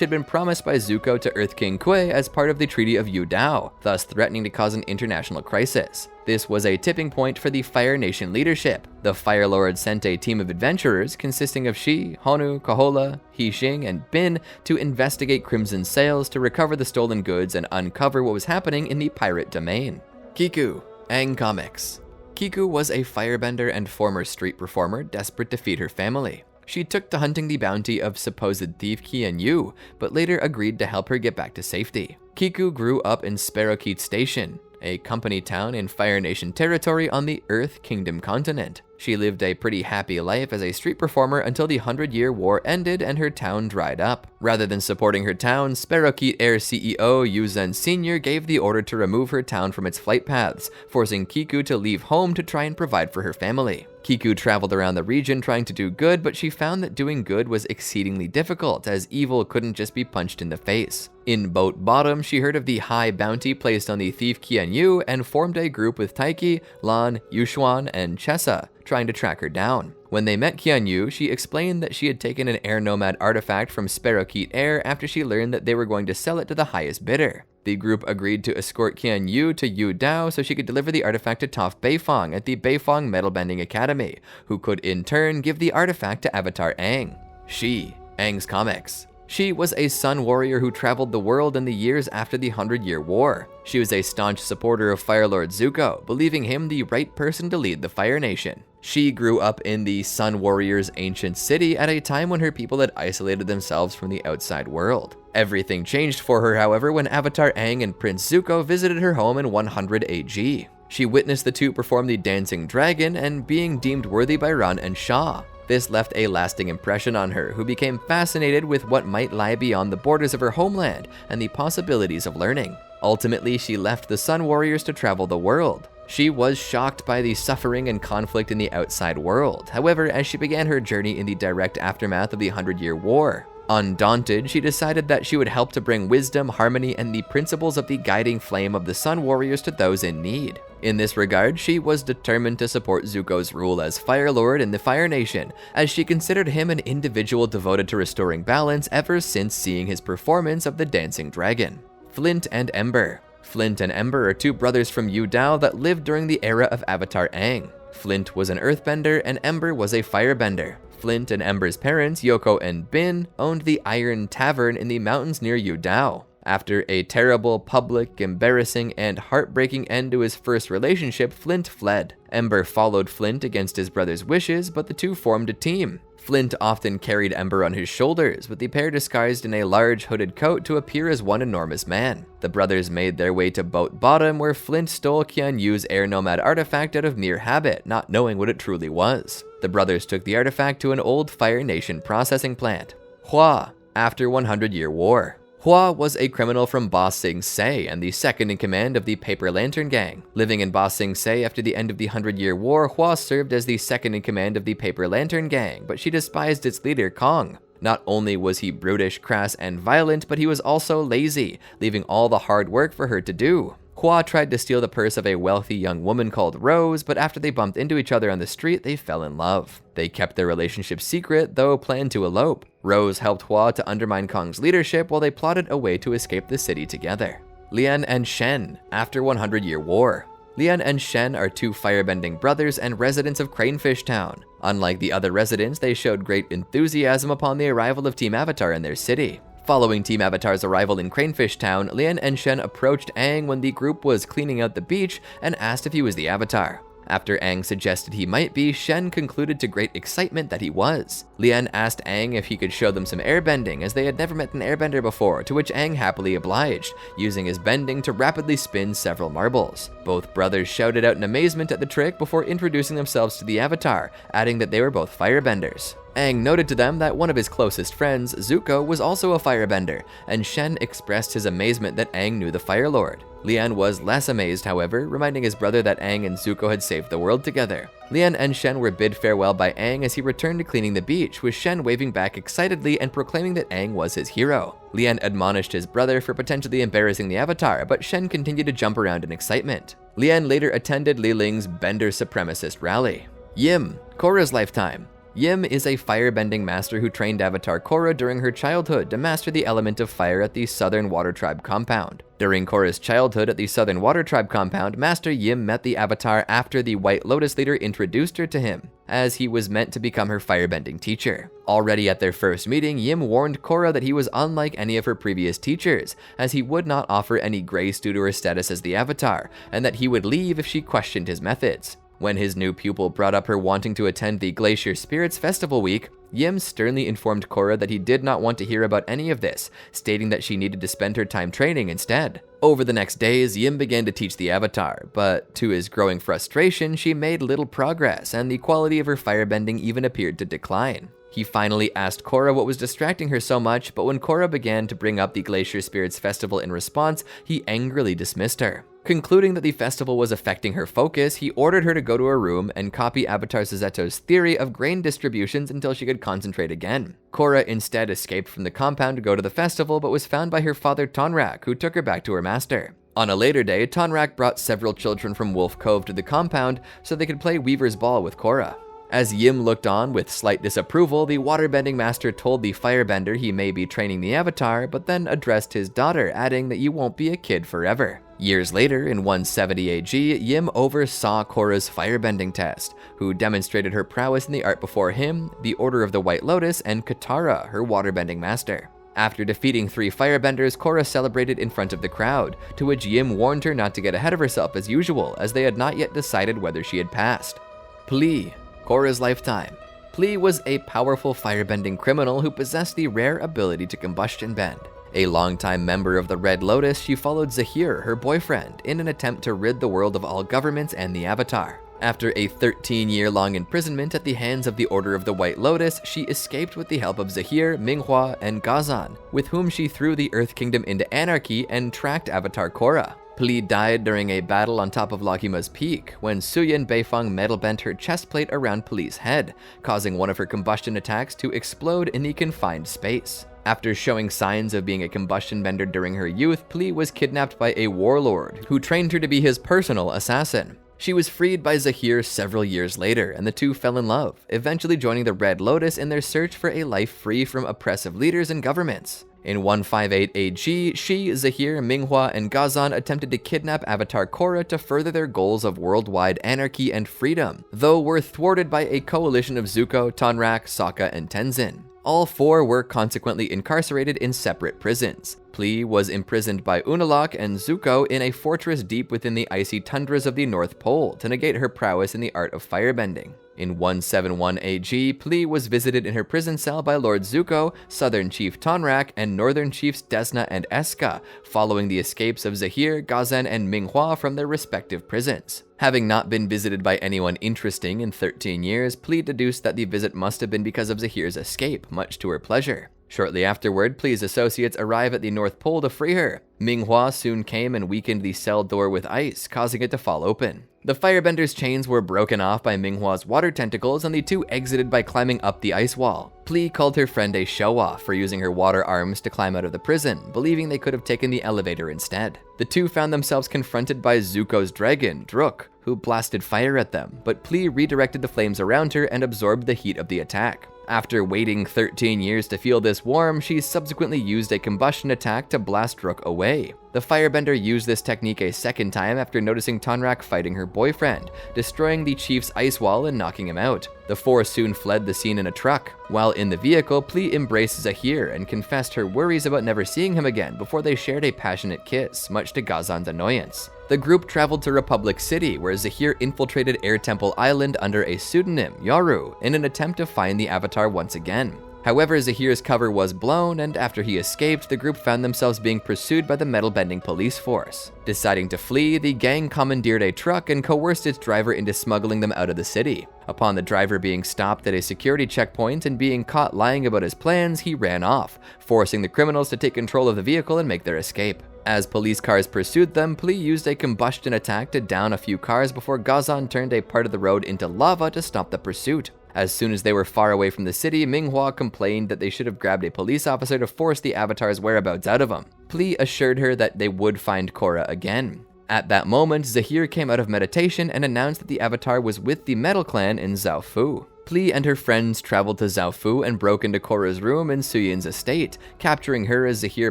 S1: had been promised by Zuko to Earth King Kui as part of the Treaty of Yudao, thus threatening to cause an international crisis. This was a tipping point for the Fire Nation leadership. The Fire Lord sent a team of adventurers consisting of Shi, Honu, Kohola, Hixing, and Bin to investigate Crimson Sails to recover the stolen goods and uncover what was happening in the pirate domain. Kiku, Aang Comics. Kiku was a firebender and former street performer desperate to feed her family. She took to hunting the bounty of supposed thief Qian Yu, but later agreed to help her get back to safety. Kiku grew up in Sparrowkeet Station, a company town in Fire Nation territory on the Earth Kingdom continent. She lived a pretty happy life as a street performer until the 100-Year War ended and her town dried up. Rather than supporting her town, Sparrowkeet Air CEO Yuzhen Sr. gave the order to remove her town from its flight paths, forcing Kiku to leave home to try and provide for her family. Kiku traveled around the region trying to do good, but she found that doing good was exceedingly difficult, as evil couldn't just be punched in the face. In Boat Bottom, she heard of the high bounty placed on the thief Qian Yu and formed a group with Taiki, Lan, Yushuan, and Chessa, trying to track her down. When they met Qian Yu, she explained that she had taken an air nomad artifact from Sparrowkeet Air after she learned that they were going to sell it to the highest bidder. The group agreed to escort Qian Yu to Yu Dao so she could deliver the artifact to Toph Beifong at the Beifong Metalbending Academy, who could in turn give the artifact to Avatar Aang. She, Aang's Comics. She was a sun warrior who traveled the world in the years after the 100-Year War. She was a staunch supporter of Fire Lord Zuko, believing him the right person to lead the Fire Nation. She grew up in the Sun Warriors' ancient city at a time when her people had isolated themselves from the outside world. Everything changed for her, however, when Avatar Aang and Prince Zuko visited her home in 100 AG. She witnessed the two perform the Dancing Dragon and being deemed worthy by Ran and Shaw. This left a lasting impression on her, who became fascinated with what might lie beyond the borders of her homeland and the possibilities of learning. Ultimately, she left the Sun Warriors to travel the world. She was shocked by the suffering and conflict in the outside world, however, as she began her journey in the direct aftermath of the 100-Year War. Undaunted, she decided that she would help to bring wisdom, harmony, and the principles of the guiding flame of the Sun Warriors to those in need. In this regard, she was determined to support Zuko's rule as Fire Lord in the Fire Nation, as she considered him an individual devoted to restoring balance ever since seeing his performance of the Dancing Dragon. Flint and Ember. Flint and Ember are two brothers from Yu Dao that lived during the era of Avatar Aang. Flint was an earthbender and Ember was a firebender. Flint and Ember's parents, Yoko and Bin, owned the Iron Tavern in the mountains near Yu Dao. After a terrible, public, embarrassing, and heartbreaking end to his first relationship, Flint fled. Ember followed Flint against his brother's wishes, but the two formed a team. Flint often carried Ember on his shoulders, with the pair disguised in a large hooded coat to appear as one enormous man. The brothers made their way to Boat Bottom, where Flint stole Qian Yu's air nomad artifact out of mere habit, not knowing what it truly was. The brothers took the artifact to an old Fire Nation processing plant. Hua, after 100-Year War. Hua was a criminal from Ba Sing Se and the second in command of the Paper Lantern Gang. Living in Ba Sing Se after the end of the 100-Year War, Hua served as the second in command of the Paper Lantern Gang, but she despised its leader, Kong. Not only was he brutish, crass, and violent, but he was also lazy, leaving all the hard work for her to do. Hua tried to steal the purse of a wealthy young woman called Rose, but after they bumped into each other on the street, they fell in love. They kept their relationship secret, though planned to elope. Rose helped Hua to undermine Kong's leadership while they plotted a way to escape the city together. Lian and Shen, after 100-Year War. Lian and Shen are two firebending brothers and residents of Cranefish Town. Unlike the other residents, they showed great enthusiasm upon the arrival of Team Avatar in their city. Following Team Avatar's arrival in Cranefish Town, Lian and Shen approached Aang when the group was cleaning out the beach and asked if he was the Avatar. After Aang suggested he might be, Shen concluded to great excitement that he was. Lien asked Aang if he could show them some airbending, as they had never met an airbender before, to which Aang happily obliged, using his bending to rapidly spin several marbles. Both brothers shouted out in amazement at the trick before introducing themselves to the Avatar, adding that they were both firebenders. Aang noted to them that one of his closest friends, Zuko, was also a firebender, and Shen expressed his amazement that Aang knew the Fire Lord. Lien was less amazed, however, reminding his brother that Aang and Zuko had saved the world together. Lien and Shen were bid farewell by Aang as he returned to cleaning the beach, with Shen waving back excitedly and proclaiming that Aang was his hero. Lien admonished his brother for potentially embarrassing the Avatar, but Shen continued to jump around in excitement. Lien later attended Li Ling's Bender Supremacist rally. Yim, Korra's lifetime. Yim is a firebending master who trained Avatar Korra during her childhood to master the element of fire at the Southern Water Tribe compound. During Korra's childhood at the Southern Water Tribe compound, Master Yim met the Avatar after the White Lotus leader introduced her to him, as he was meant to become her firebending teacher. Already at their first meeting, Yim warned Korra that he was unlike any of her previous teachers, as he would not offer any grace due to her status as the Avatar, and that he would leave if she questioned his methods. When his new pupil brought up her wanting to attend the Glacier Spirits Festival week, Yim sternly informed Korra that he did not want to hear about any of this, stating that she needed to spend her time training instead. Over the next days, Yim began to teach the Avatar, but to his growing frustration, she made little progress, and the quality of her firebending even appeared to decline. He finally asked Korra what was distracting her so much, but when Korra began to bring up the Glacier Spirits Festival in response, he angrily dismissed her. Concluding that the festival was affecting her focus, he ordered her to go to her room and copy Avatar Suzeto's theory of grain distributions until she could concentrate again. Korra instead escaped from the compound to go to the festival, but was found by her father Tonrak, who took her back to her master. On a later day, Tonrak brought several children from Wolf Cove to the compound so they could play Weaver's Ball with Korra. As Yim looked on with slight disapproval, the waterbending master told the firebender he may be training the Avatar, but then addressed his daughter, adding that you won't be a kid forever. Years later, in 170 AG, Yim oversaw Korra's firebending test, who demonstrated her prowess in the art before him, the Order of the White Lotus, and Katara, her waterbending master. After defeating 3 firebenders, Korra celebrated in front of the crowd, to which Yim warned her not to get ahead of herself as usual, as they had not yet decided whether she had passed. Pli, Korra's lifetime. Pli was a powerful firebending criminal who possessed the rare ability to combustion bend. A longtime member of the Red Lotus, she followed Zahir, her boyfriend, in an attempt to rid the world of all governments and the Avatar. After a 13-year-long imprisonment at the hands of the Order of the White Lotus, she escaped with the help of Zahir, Minghua, and Gazan, with whom she threw the Earth Kingdom into anarchy and tracked Avatar Korra. Pli died during a battle on top of Lakima's peak, when Suyin Beifeng metal bent her chest plate around Pli's head, causing one of her combustion attacks to explode in the confined space. After showing signs of being a combustion bender during her youth, Pli was kidnapped by a warlord, who trained her to be his personal assassin. She was freed by Zahir several years later, and the two fell in love, eventually joining the Red Lotus in their search for a life free from oppressive leaders and governments. In 158 AG, she, Zahir, Minghua, and Gazan attempted to kidnap Avatar Korra to further their goals of worldwide anarchy and freedom, though were thwarted by a coalition of Zuko, Tonrak, Sokka, and Tenzin. All 4 were consequently incarcerated in separate prisons. Pli was imprisoned by Unalaq and Zuko in a fortress deep within the icy tundras of the North Pole to negate her prowess in the art of firebending. In 171 AG, Pli was visited in her prison cell by Lord Zuko, Southern Chief Tonrak, and Northern Chiefs Desna and Eska, following the escapes of Zahir, Gazan, and Minghua from their respective prisons. Having not been visited by anyone interesting in 13 years, Pli deduced that the visit must have been because of Zahir's escape, much to her pleasure. Shortly afterward, Pli's associates arrive at the North Pole to free her. Minghua soon came and weakened the cell door with ice, causing it to fall open. The firebender's chains were broken off by Minghua's water tentacles, and the two exited by climbing up the ice wall. Pli called her friend a show-off for using her water arms to climb out of the prison, believing they could have taken the elevator instead. The two found themselves confronted by Zuko's dragon, Druk, who blasted fire at them, but Pli redirected the flames around her and absorbed the heat of the attack. After waiting 13 years to feel this warm, she subsequently used a combustion attack to blast Druk away. The firebender used this technique a second time after noticing Tonrak fighting her boyfriend, destroying the chief's ice wall and knocking him out. The four soon fled the scene in a truck. While in the vehicle, Pli embraced Zahir and confessed her worries about never seeing him again before they shared a passionate kiss, much to Gazan's annoyance. The group traveled to Republic City, where Zahir infiltrated Air Temple Island under a pseudonym, Yoru, in an attempt to find the Avatar once again. However, Zahir's cover was blown, and after he escaped, the group found themselves being pursued by the metal-bending police force. Deciding to flee, the gang commandeered a truck and coerced its driver into smuggling them out of the city. Upon the driver being stopped at a security checkpoint and being caught lying about his plans, he ran off, forcing the criminals to take control of the vehicle and make their escape. As police cars pursued them, Pli used a combustion attack to down a few cars before Gazan turned a part of the road into lava to stop the pursuit. As soon as they were far away from the city, Minghua complained that they should have grabbed a police officer to force the Avatar's whereabouts out of him. Pli assured her that they would find Korra again. At that moment, Zahir came out of meditation and announced that the Avatar was with the Metal Clan in Zaofu. Pli and her friends traveled to Zaofu and broke into Korra's room in Suyin's estate, capturing her as Zahir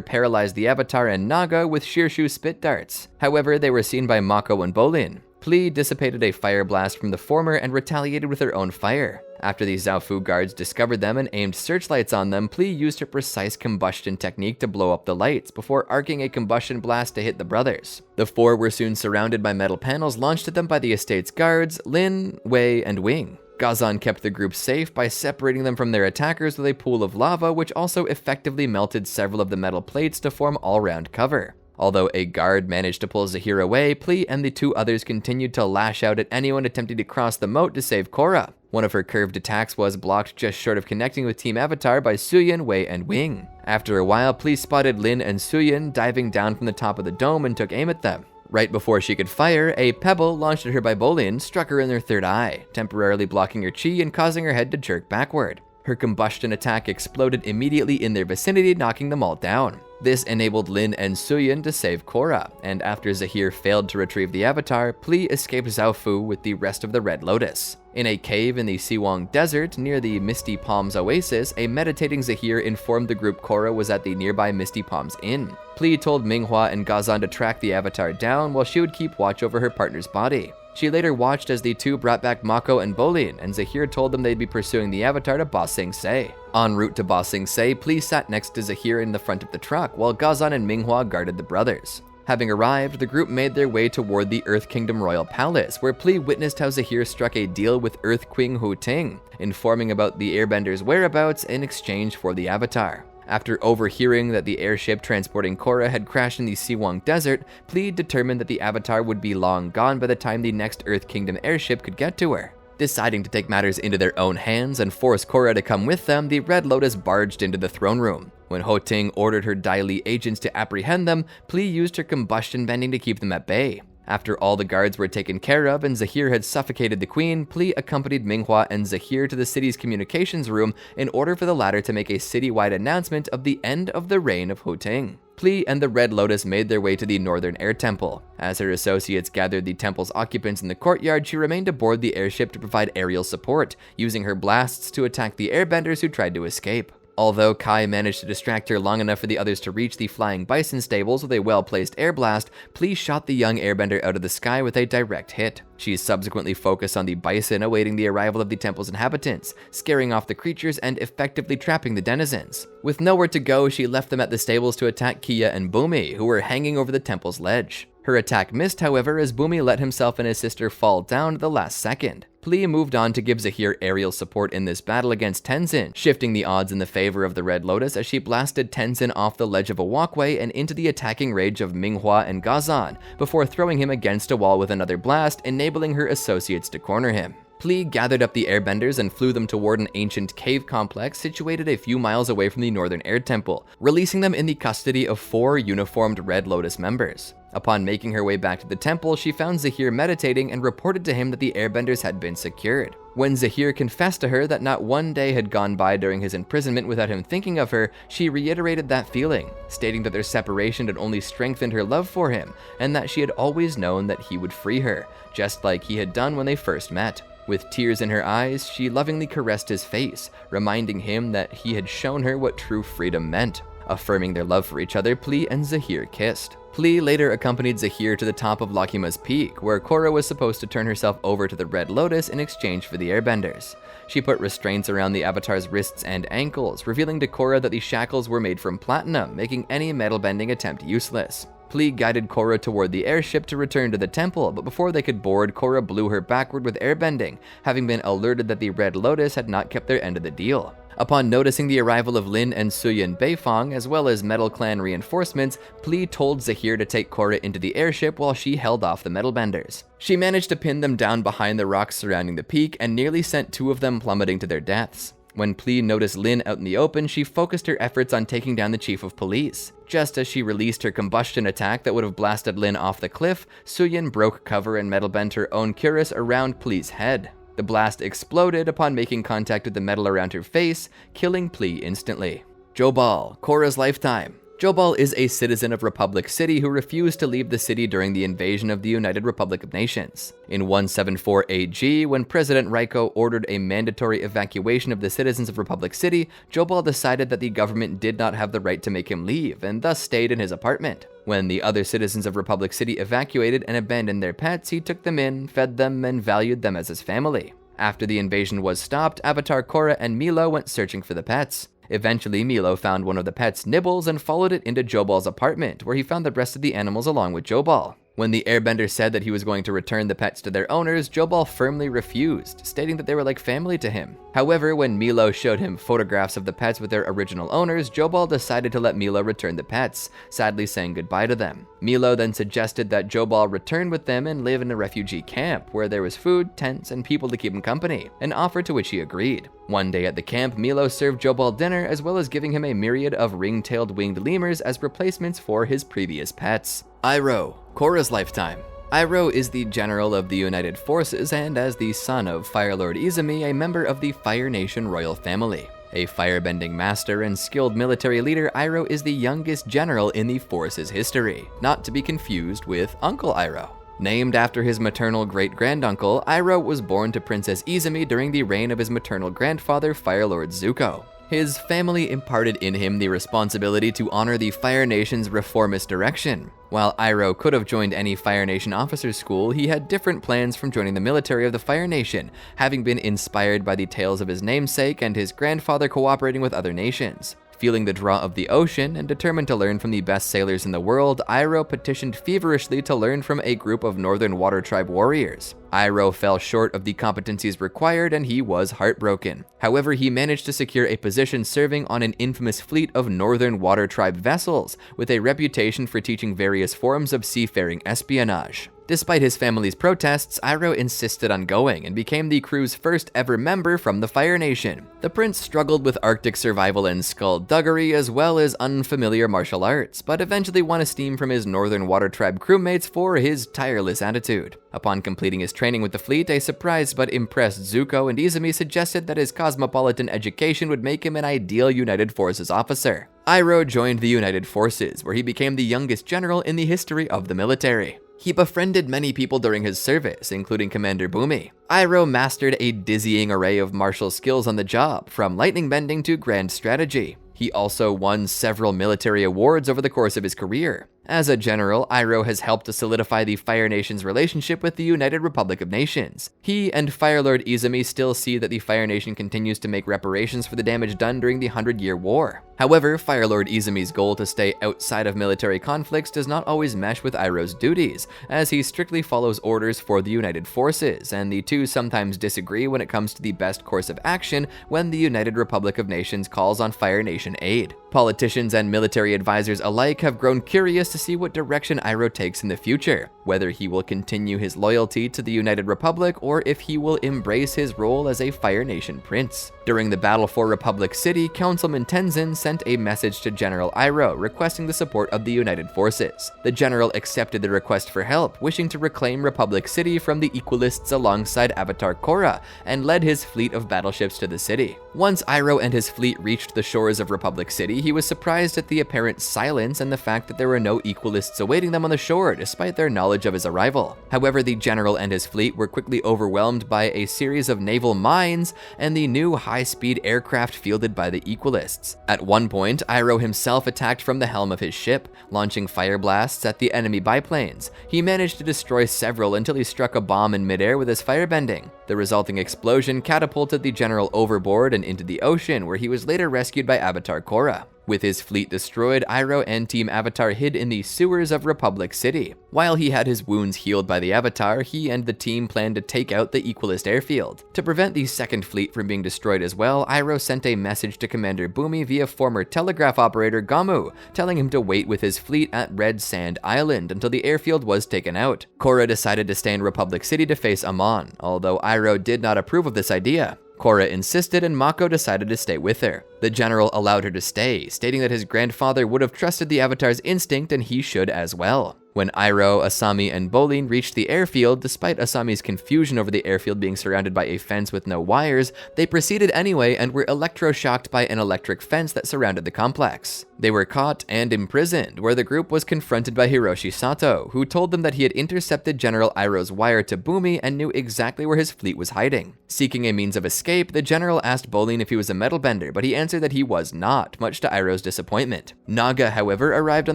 S1: paralyzed the Avatar and Naga with Shirshu spit darts. However, they were seen by Mako and Bolin. Pli dissipated a fire blast from the former and retaliated with her own fire. After the Zaofu guards discovered them and aimed searchlights on them, Pli used her precise combustion technique to blow up the lights before arcing a combustion blast to hit the brothers. The four were soon surrounded by metal panels launched at them by the estate's guards, Lin, Wei, and Wing. Gazan kept the group safe by separating them from their attackers with a pool of lava, which also effectively melted several of the metal plates to form all-round cover. Although a guard managed to pull Zahir away, Pli and the two others continued to lash out at anyone attempting to cross the moat to save Korra. One of her curved attacks was blocked just short of connecting with Team Avatar by Suyin, Wei, and Wing. After a while, Pli spotted Lin and Suyin diving down from the top of the dome and took aim at them. Right before she could fire, a pebble launched at her by Bolin struck her in her third eye, temporarily blocking her chi and causing her head to jerk backward. Her combustion attack exploded immediately in their vicinity, knocking them all down. This enabled Lin and Suyin to save Korra, and after Zahir failed to retrieve the Avatar, Pli escaped Zaofu with the rest of the Red Lotus. In a cave in the Siwang Desert near the Misty Palms Oasis, a meditating Zahir informed the group Korra was at the nearby Misty Palms Inn. Pli told Minghua and Gazan to track the Avatar down while she would keep watch over her partner's body. She later watched as the two brought back Mako and Bolin, and Zahir told them they'd be pursuing the Avatar to Ba Sing Se. En route to Ba Sing Se, Pli sat next to Zahir in the front of the truck, while Gazan and Minghua guarded the brothers. Having arrived, the group made their way toward the Earth Kingdom Royal Palace, where Pli witnessed how Zahir struck a deal with Earth Queen Khuchtei, informing about the Airbenders' whereabouts in exchange for the Avatar. After overhearing that the airship transporting Korra had crashed in the Siwang Desert, Pli determined that the Avatar would be long gone by the time the next Earth Kingdom airship could get to her. Deciding to take matters into their own hands and force Korra to come with them, the Red Lotus barged into the throne room. When Khuchtei ordered her Dai Li agents to apprehend them, Pli used her combustion bending to keep them at bay. After all the guards were taken care of and Zahir had suffocated the queen, Pli accompanied Minghua and Zahir to the city's communications room in order for the latter to make a citywide announcement of the end of the reign of Khuchtei. Pli and the Red Lotus made their way to the Northern Air Temple. As her associates gathered the temple's occupants in the courtyard, she remained aboard the airship to provide aerial support, using her blasts to attack the airbenders who tried to escape. Although Kai managed to distract her long enough for the others to reach the flying bison stables with a well-placed air blast, Pli shot the young airbender out of the sky with a direct hit. She subsequently focused on the bison awaiting the arrival of the temple's inhabitants, scaring off the creatures and effectively trapping the denizens. With nowhere to go, she left them at the stables to attack Kia and Bumi, who were hanging over the temple's ledge. Her attack missed, however, as Bumi let himself and his sister fall down at the last second. Pli moved on to give Zahir aerial support in this battle against Tenzin, shifting the odds in the favor of the Red Lotus as she blasted Tenzin off the ledge of a walkway and into the attacking rage of Minghua and Gazan, before throwing him against a wall with another blast, enabling her associates to corner him. Pli gathered up the airbenders and flew them toward an ancient cave complex situated a few miles away from the Northern Air Temple, releasing them in the custody of 4 uniformed Red Lotus members. Upon making her way back to the temple, she found Zahir meditating and reported to him that the airbenders had been secured. When Zahir confessed to her that not one day had gone by during his imprisonment without him thinking of her, she reiterated that feeling, stating that their separation had only strengthened her love for him, and that she had always known that he would free her, just like he had done when they first met. With tears in her eyes, she lovingly caressed his face, reminding him that he had shown her what true freedom meant. Affirming their love for each other, Pli and Zahir kissed. Pli later accompanied Zahir to the top of Lakima's peak, where Korra was supposed to turn herself over to the Red Lotus in exchange for the airbenders. She put restraints around the Avatar's wrists and ankles, revealing to Korra that the shackles were made from platinum, making any metal bending attempt useless. Pli guided Korra toward the airship to return to the temple, but before they could board, Korra blew her backward with airbending, having been alerted that the Red Lotus had not kept their end of the deal. Upon noticing the arrival of Lin and Suyin Beifong, as well as Metal Clan reinforcements, Pli told Zahir to take Korra into the airship while she held off the metal benders. She managed to pin them down behind the rocks surrounding the peak and nearly sent 2 of them plummeting to their deaths. When Pli noticed Lin out in the open, she focused her efforts on taking down the chief of police. Just as she released her combustion attack that would have blasted Lin off the cliff, Suyin broke cover and metal bent her own cuirass around Pli's head. The blast exploded upon making contact with the metal around her face, killing Pli instantly. Jobal, Korra's lifetime. Jobal is a citizen of Republic City who refused to leave the city during the invasion of the United Republic of Nations. In 174 AG, when President Raiko ordered a mandatory evacuation of the citizens of Republic City, Jobal decided that the government did not have the right to make him leave, and thus stayed in his apartment. When the other citizens of Republic City evacuated and abandoned their pets, he took them in, fed them, and valued them as his family. After the invasion was stopped, Avatar Korra and Milo went searching for the pets. Eventually, Milo found one of the pets' nibbles and followed it into Jobal's apartment, where he found the rest of the animals along with Jobal. When the airbender said that he was going to return the pets to their owners, Jobal firmly refused, stating that they were like family to him. However, when Milo showed him photographs of the pets with their original owners, Jobal decided to let Milo return the pets, sadly saying goodbye to them. Milo then suggested that Jobal return with them and live in a refugee camp, where there was food, tents, and people to keep him company, an offer to which he agreed. One day at the camp, Milo served Jobal dinner, as well as giving him a myriad of ring-tailed winged lemurs as replacements for his previous pets. Iroh, Korra's lifetime. Iroh is the general of the United Forces and, as the son of Fire Lord Izumi, a member of the Fire Nation royal family. A firebending master and skilled military leader, Iroh is the youngest general in the Force's history, not to be confused with Uncle Iroh. Named after his maternal great-granduncle, Iroh was born to Princess Izumi during the reign of his maternal grandfather, Fire Lord Zuko. His family imparted in him the responsibility to honor the Fire Nation's reformist direction. While Iroh could have joined any Fire Nation officers' school, he had different plans from joining the military of the Fire Nation, having been inspired by the tales of his namesake and his grandfather cooperating with other nations. Feeling the draw of the ocean and determined to learn from the best sailors in the world, Iroh petitioned feverishly to learn from a group of Northern Water Tribe warriors. Iroh fell short of the competencies required and he was heartbroken. However, he managed to secure a position serving on an infamous fleet of Northern Water Tribe vessels, with a reputation for teaching various forms of seafaring espionage. Despite his family's protests, Iroh insisted on going and became the crew's first ever member from the Fire Nation. The prince struggled with Arctic survival and skullduggery as well as unfamiliar martial arts, but eventually won esteem from his Northern Water Tribe crewmates for his tireless attitude. Upon completing his training with the fleet, a surprised but impressed Zuko and Izumi suggested that his cosmopolitan education would make him an ideal United Forces officer. Iroh joined the United Forces, where he became the youngest general in the history of the military. He befriended many people during his service, including Commander Bumi. Iroh mastered a dizzying array of martial skills on the job, from lightning bending to grand strategy. He also won several military awards over the course of his career. As a general, Iroh has helped to solidify the Fire Nation's relationship with the United Republic of Nations. He and Fire Lord Izumi still see that the Fire Nation continues to make reparations for the damage done during the 100-Year War. However, Fire Lord Izumi's goal to stay outside of military conflicts does not always mesh with Iroh's duties, as he strictly follows orders for the United Forces, and the two sometimes disagree when it comes to the best course of action when the United Republic of Nations calls on Fire Nation aid. Politicians and military advisors alike have grown curious to see what direction Iroh takes in the future, whether he will continue his loyalty to the United Republic or if he will embrace his role as a Fire Nation prince. During the battle for Republic City, Councilman Tenzin sent a message to General Iroh requesting the support of the United Forces. The general accepted the request for help, wishing to reclaim Republic City from the Equalists alongside Avatar Korra, and led his fleet of battleships to the city. Once Iroh and his fleet reached the shores of Republic City, he was surprised at the apparent silence and the fact that there were no equalists awaiting them on the shore despite their knowledge of his arrival. However, the general and his fleet were quickly overwhelmed by a series of naval mines and the new high-speed aircraft fielded by the equalists. At one point, Iroh himself attacked from the helm of his ship, launching fire blasts at the enemy biplanes. He managed to destroy several until he struck a bomb in midair with his firebending. The resulting explosion catapulted the general overboard and into the ocean, where he was later rescued by Avatar Korra. With his fleet destroyed, Iroh and Team Avatar hid in the sewers of Republic City. While he had his wounds healed by the Avatar, he and the team planned to take out the Equalist airfield. To prevent the second fleet from being destroyed as well, Iroh sent a message to Commander Bumi via former telegraph operator Gamu, telling him to wait with his fleet at Red Sand Island until the airfield was taken out. Korra decided to stay in Republic City to face Amon, although Iroh did not approve of this idea. Korra insisted and Mako decided to stay with her. The general allowed her to stay, stating that his grandfather would have trusted the Avatar's instinct and he should as well. When Iroh, Asami, and Bolin reached the airfield, despite Asami's confusion over the airfield being surrounded by a fence with no wires, they proceeded anyway and were electroshocked by an electric fence that surrounded the complex. They were caught and imprisoned, where the group was confronted by Hiroshi Sato, who told them that he had intercepted General Iroh's wire to Bumi and knew exactly where his fleet was hiding. Seeking a means of escape, the general asked Bolin if he was a metal bender, but he answered that he was not, much to Iroh's disappointment. Naga, however, arrived on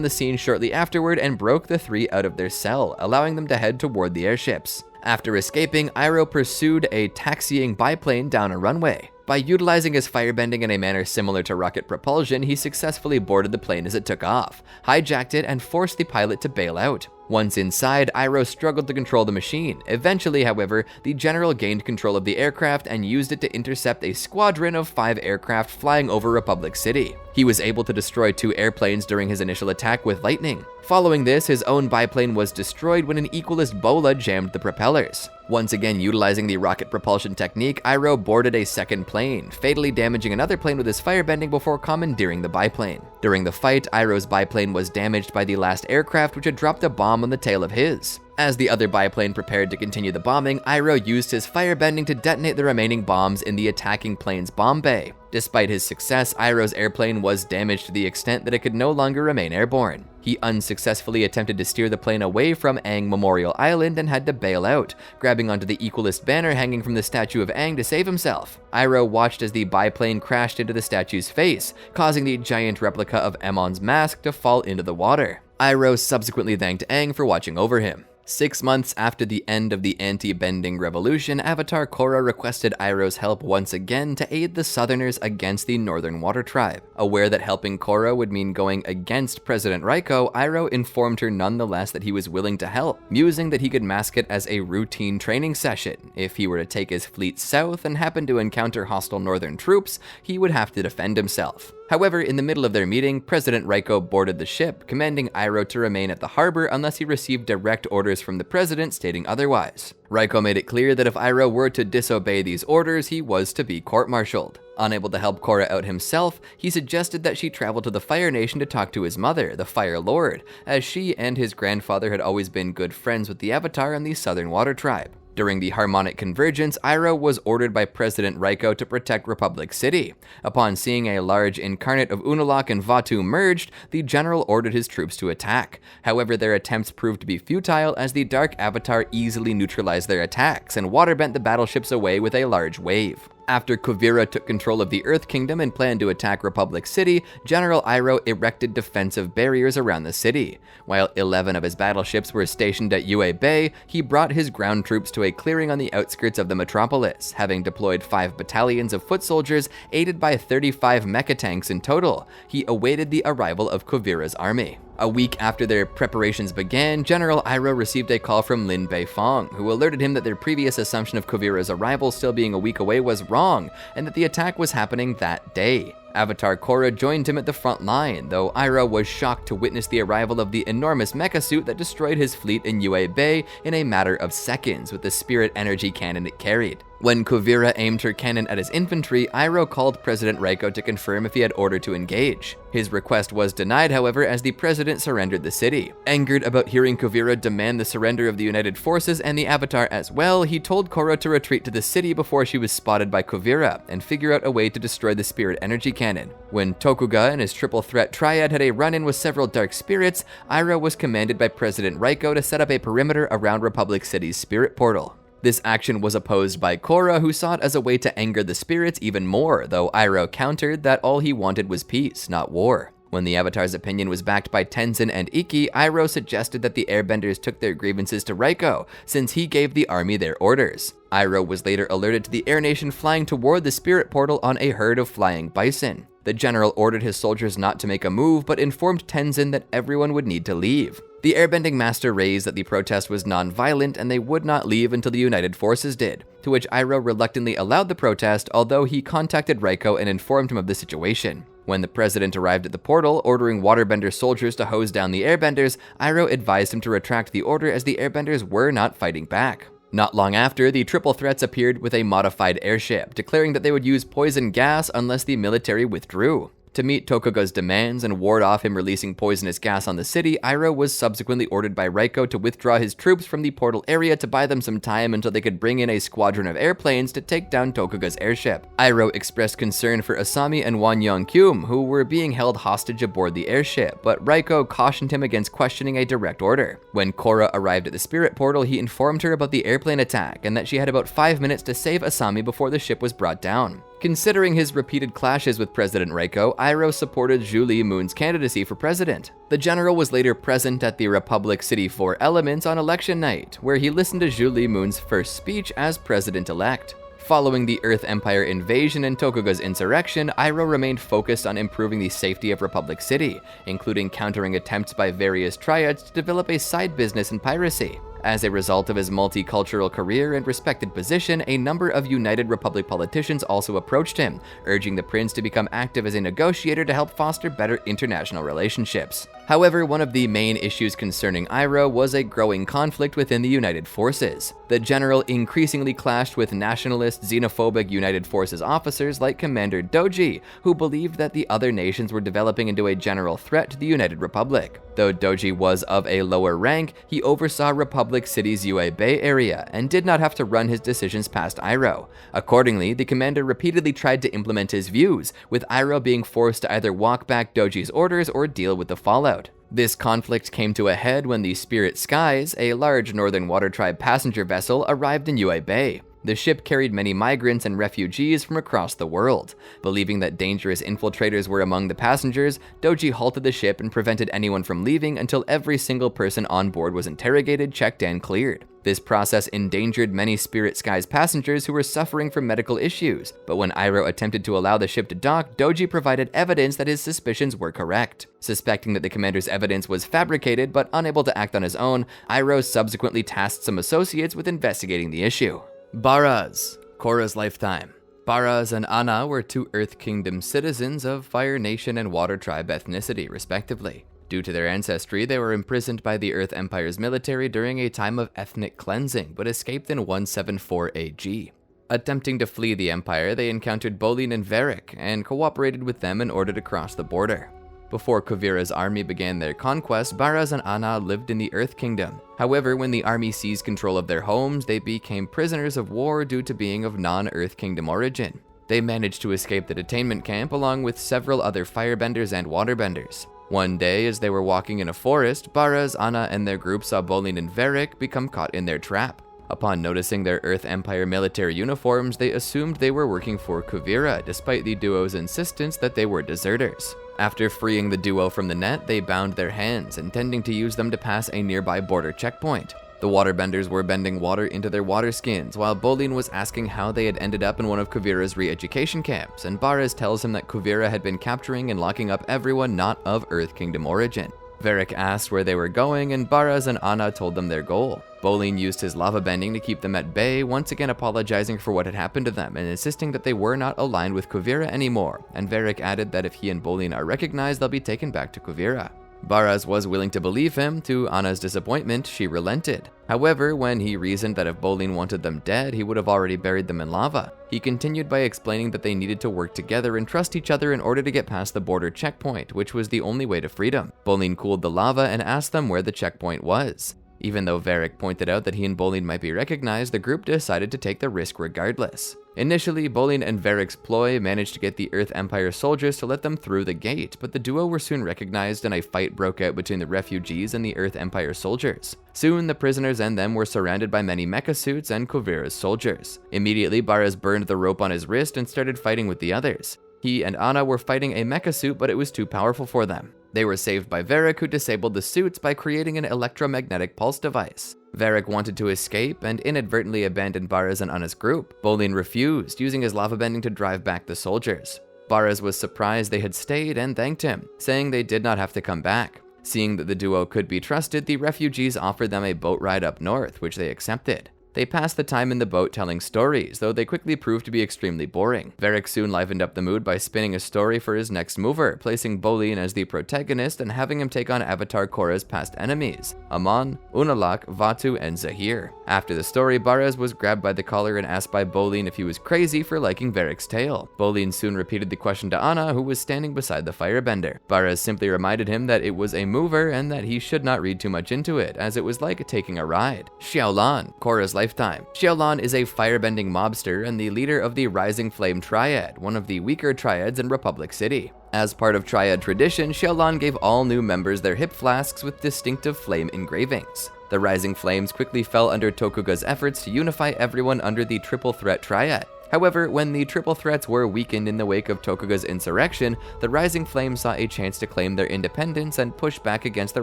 S1: the scene shortly afterward and broke the three out of their cell, allowing them to head toward the airships. After escaping, Iroh pursued a taxiing biplane down a runway. By utilizing his firebending in a manner similar to rocket propulsion, he successfully boarded the plane as it took off, hijacked it, and forced the pilot to bail out. Once inside, Iroh struggled to control the machine. Eventually, however, the general gained control of the aircraft and used it to intercept a squadron of 5 aircraft flying over Republic City. He was able to destroy 2 airplanes during his initial attack with lightning. Following this, his own biplane was destroyed when an Equalist bola jammed the propellers. Once again utilizing the rocket propulsion technique, Iroh boarded a second plane, fatally damaging another plane with his firebending before commandeering the biplane. During the fight, Iroh's biplane was damaged by the last aircraft, which had dropped a bomb on the tail of his. As the other biplane prepared to continue the bombing, Iroh used his firebending to detonate the remaining bombs in the attacking plane's bomb bay. Despite his success, Iroh's airplane was damaged to the extent that it could no longer remain airborne. He unsuccessfully attempted to steer the plane away from Aang Memorial Island and had to bail out, grabbing onto the Equalist banner hanging from the statue of Aang to save himself. Iroh watched as the biplane crashed into the statue's face, causing the giant replica of Amon's mask to fall into the water. Iroh subsequently thanked Aang for watching over him. 6 months after the end of the anti-bending revolution, Avatar Korra requested Iroh's help once again to aid the Southerners against the Northern Water Tribe. Aware that helping Korra would mean going against President Raiko, Iroh informed her nonetheless that he was willing to help, musing that he could mask it as a routine training session. If he were to take his fleet south and happen to encounter hostile Northern troops, he would have to defend himself. However, in the middle of their meeting, President Raiko boarded the ship, commanding Iroh to remain at the harbor unless he received direct orders from the president stating otherwise. Raiko made it clear that if Iroh were to disobey these orders, he was to be court-martialed. Unable to help Korra out himself, he suggested that she travel to the Fire Nation to talk to his mother, the Fire Lord, as she and his grandfather had always been good friends with the Avatar and the Southern Water Tribe. During the Harmonic Convergence, Iroh was ordered by President Raiko to protect Republic City. Upon seeing a large incarnate of Unalaq and Vatu merged, the general ordered his troops to attack. However, their attempts proved to be futile as the Dark Avatar easily neutralized their attacks and waterbent the battleships away with a large wave. After Kuvira took control of the Earth Kingdom and planned to attack Republic City, General Iroh erected defensive barriers around the city. While 11 of his battleships were stationed at Yue Bay, he brought his ground troops to a clearing on the outskirts of the metropolis, having deployed 5 battalions of foot soldiers aided by 35 mecha tanks in total. He awaited the arrival of Kuvira's army. A week after their preparations began, General Iroh received a call from Lin Beifong, who alerted him that their previous assumption of Kuvira's arrival still being a week away was wrong, and that the attack was happening that day. Avatar Korra joined him at the front line, though Iroh was shocked to witness the arrival of the enormous mecha suit that destroyed his fleet in Yue Bay in a matter of seconds with the spirit energy cannon it carried. When Kuvira aimed her cannon at his infantry, Iroh called President Raiko to confirm if he had order to engage. His request was denied, however, as the president surrendered the city. Angered about hearing Kuvira demand the surrender of the United Forces and the Avatar as well, he told Korra to retreat to the city before she was spotted by Kuvira and figure out a way to destroy the spirit energy cannon. When Tokuga and his triple threat triad had a run-in with several dark spirits, Iroh was commanded by President Raiko to set up a perimeter around Republic City's spirit portal. This action was opposed by Korra, who saw it as a way to anger the spirits even more, though Iroh countered that all he wanted was peace, not war. When the Avatar's opinion was backed by Tenzin and Ikki, Iroh suggested that the Airbenders took their grievances to Raiko, since he gave the army their orders. Iroh was later alerted to the Air Nation flying toward the spirit portal on a herd of flying bison. The general ordered his soldiers not to make a move, but informed Tenzin that everyone would need to leave. The Airbending Master raised that the protest was non-violent and they would not leave until the United Forces did, to which Iroh reluctantly allowed the protest, although he contacted Raiko and informed him of the situation. When the president arrived at the portal, ordering waterbender soldiers to hose down the Airbenders, Iroh advised him to retract the order as the Airbenders were not fighting back. Not long after, the triple threats appeared with a modified airship, declaring that they would use poison gas unless the military withdrew. To meet Tokuga's demands and ward off him releasing poisonous gas on the city, Iroh was subsequently ordered by Raiko to withdraw his troops from the portal area to buy them some time until they could bring in a squadron of airplanes to take down Tokuga's airship. Iroh expressed concern for Asami and Wanyong-kyum, who were being held hostage aboard the airship, but Raiko cautioned him against questioning a direct order. When Korra arrived at the spirit portal, he informed her about the airplane attack and that she had about 5 minutes to save Asami before the ship was brought down. Considering his repeated clashes with President Raiko, Iroh supported Zhu Li Moon's candidacy for president. The general was later present at the Republic City 4 Elements on election night, where he listened to Zhu Li Moon's first speech as president-elect. Following the Earth Empire invasion and Tokuga's insurrection, Iroh remained focused on improving the safety of Republic City, including countering attempts by various triads to develop a side business in piracy. As a result of his multicultural career and respected position, a number of United Republic politicians also approached him, urging the prince to become active as a negotiator to help foster better international relationships. However, one of the main issues concerning Iroh was a growing conflict within the United Forces. The general increasingly clashed with nationalist, xenophobic United Forces officers like Commander Doji, who believed that the other nations were developing into a general threat to the United Republic. Though Doji was of a lower rank, he oversaw Republic City's UA Bay area and did not have to run his decisions past Iroh. Accordingly, the commander repeatedly tried to implement his views, with Iroh being forced to either walk back Doji's orders or deal with the fallout. This conflict came to a head when the Spirit Skies, a large Northern Water Tribe passenger vessel, arrived in UA Bay. The ship carried many migrants and refugees from across the world. Believing that dangerous infiltrators were among the passengers, Doji halted the ship and prevented anyone from leaving until every single person on board was interrogated, checked, and cleared. This process endangered many Spirit Skies passengers who were suffering from medical issues, but when Iroh attempted to allow the ship to dock, Doji provided evidence that his suspicions were correct. Suspecting that the commander's evidence was fabricated but unable to act on his own, Iroh subsequently tasked some associates with investigating the issue. Baraz, Korra's lifetime. Baraz and Ana were two Earth Kingdom citizens of Fire Nation and Water Tribe ethnicity, respectively. Due to their ancestry, they were imprisoned by the Earth Empire's military during a time of ethnic cleansing, but escaped in 174 AG. Attempting to flee the Empire, they encountered Bolin and Varric, and cooperated with them in order to cross the border. Before Kuvira's army began their conquest, Baraz and Ana lived in the Earth Kingdom. However, when the army seized control of their homes, they became prisoners of war due to being of non-Earth Kingdom origin. They managed to escape the detainment camp along with several other firebenders and waterbenders. One day, as they were walking in a forest, Baraz, Ana, and their group saw Bolin and Varric become caught in their trap. Upon noticing their Earth Empire military uniforms, they assumed they were working for Kuvira, despite the duo's insistence that they were deserters. After freeing the duo from the net, they bound their hands, intending to use them to pass a nearby border checkpoint. The waterbenders were bending water into their water skins, while Bolin was asking how they had ended up in one of Kuvira's re-education camps, and Baraz tells him that Kuvira had been capturing and locking up everyone not of Earth Kingdom origin. Varric asked where they were going, and Baraz and Ana told them their goal. Bolin used his lava bending to keep them at bay, once again apologizing for what had happened to them and insisting that they were not aligned with Kuvira anymore, and Varric added that if he and Bolin are recognized, they'll be taken back to Kuvira. Baraz was willing to believe him. To Ana's disappointment, she relented. However, when he reasoned that if Bolin wanted them dead, he would have already buried them in lava. He continued by explaining that they needed to work together and trust each other in order to get past the border checkpoint, which was the only way to freedom. Bolin cooled the lava and asked them where the checkpoint was. Even though Varric pointed out that he and Bolin might be recognized, the group decided to take the risk regardless. Initially, Bolin and Varric's ploy managed to get the Earth Empire soldiers to let them through the gate, but the duo were soon recognized and a fight broke out between the refugees and the Earth Empire soldiers. Soon, the prisoners and them were surrounded by many mecha suits and Kuvira's soldiers. Immediately, Baraz burned the rope on his wrist and started fighting with the others. He and Ana were fighting a mecha suit, but it was too powerful for them. They were saved by Varric, who disabled the suits by creating an electromagnetic pulse device. Varric wanted to escape and inadvertently abandoned Baraz and Ana's group. Bolin refused, using his lava bending to drive back the soldiers. Baraz was surprised they had stayed and thanked him, saying they did not have to come back. Seeing that the duo could be trusted, the refugees offered them a boat ride up north, which they accepted. They passed the time in the boat telling stories, though they quickly proved to be extremely boring. Varric soon livened up the mood by spinning a story for his next mover, placing Bolin as the protagonist and having him take on Avatar Korra's past enemies, Amon, Unalak, Vatu, and Zahir. After the story, Baraz was grabbed by the collar and asked by Bolin if he was crazy for liking Varric's tale. Bolin soon repeated the question to Ana, who was standing beside the Firebender. Baraz simply reminded him that it was a mover and that he should not read too much into it, as it was like taking a ride. Xiaolan, Korra's lifetime. Xiaolan is a firebending mobster and the leader of the Rising Flame Triad, one of the weaker triads in Republic City. As part of Triad tradition, Xiaolan gave all new members their hip flasks with distinctive flame engravings. The Rising Flames quickly fell under Tokuga's efforts to unify everyone under the Triple Threat Triad. However, when the Triple Threats were weakened in the wake of Tokuga's insurrection, the Rising Flames saw a chance to claim their independence and push back against the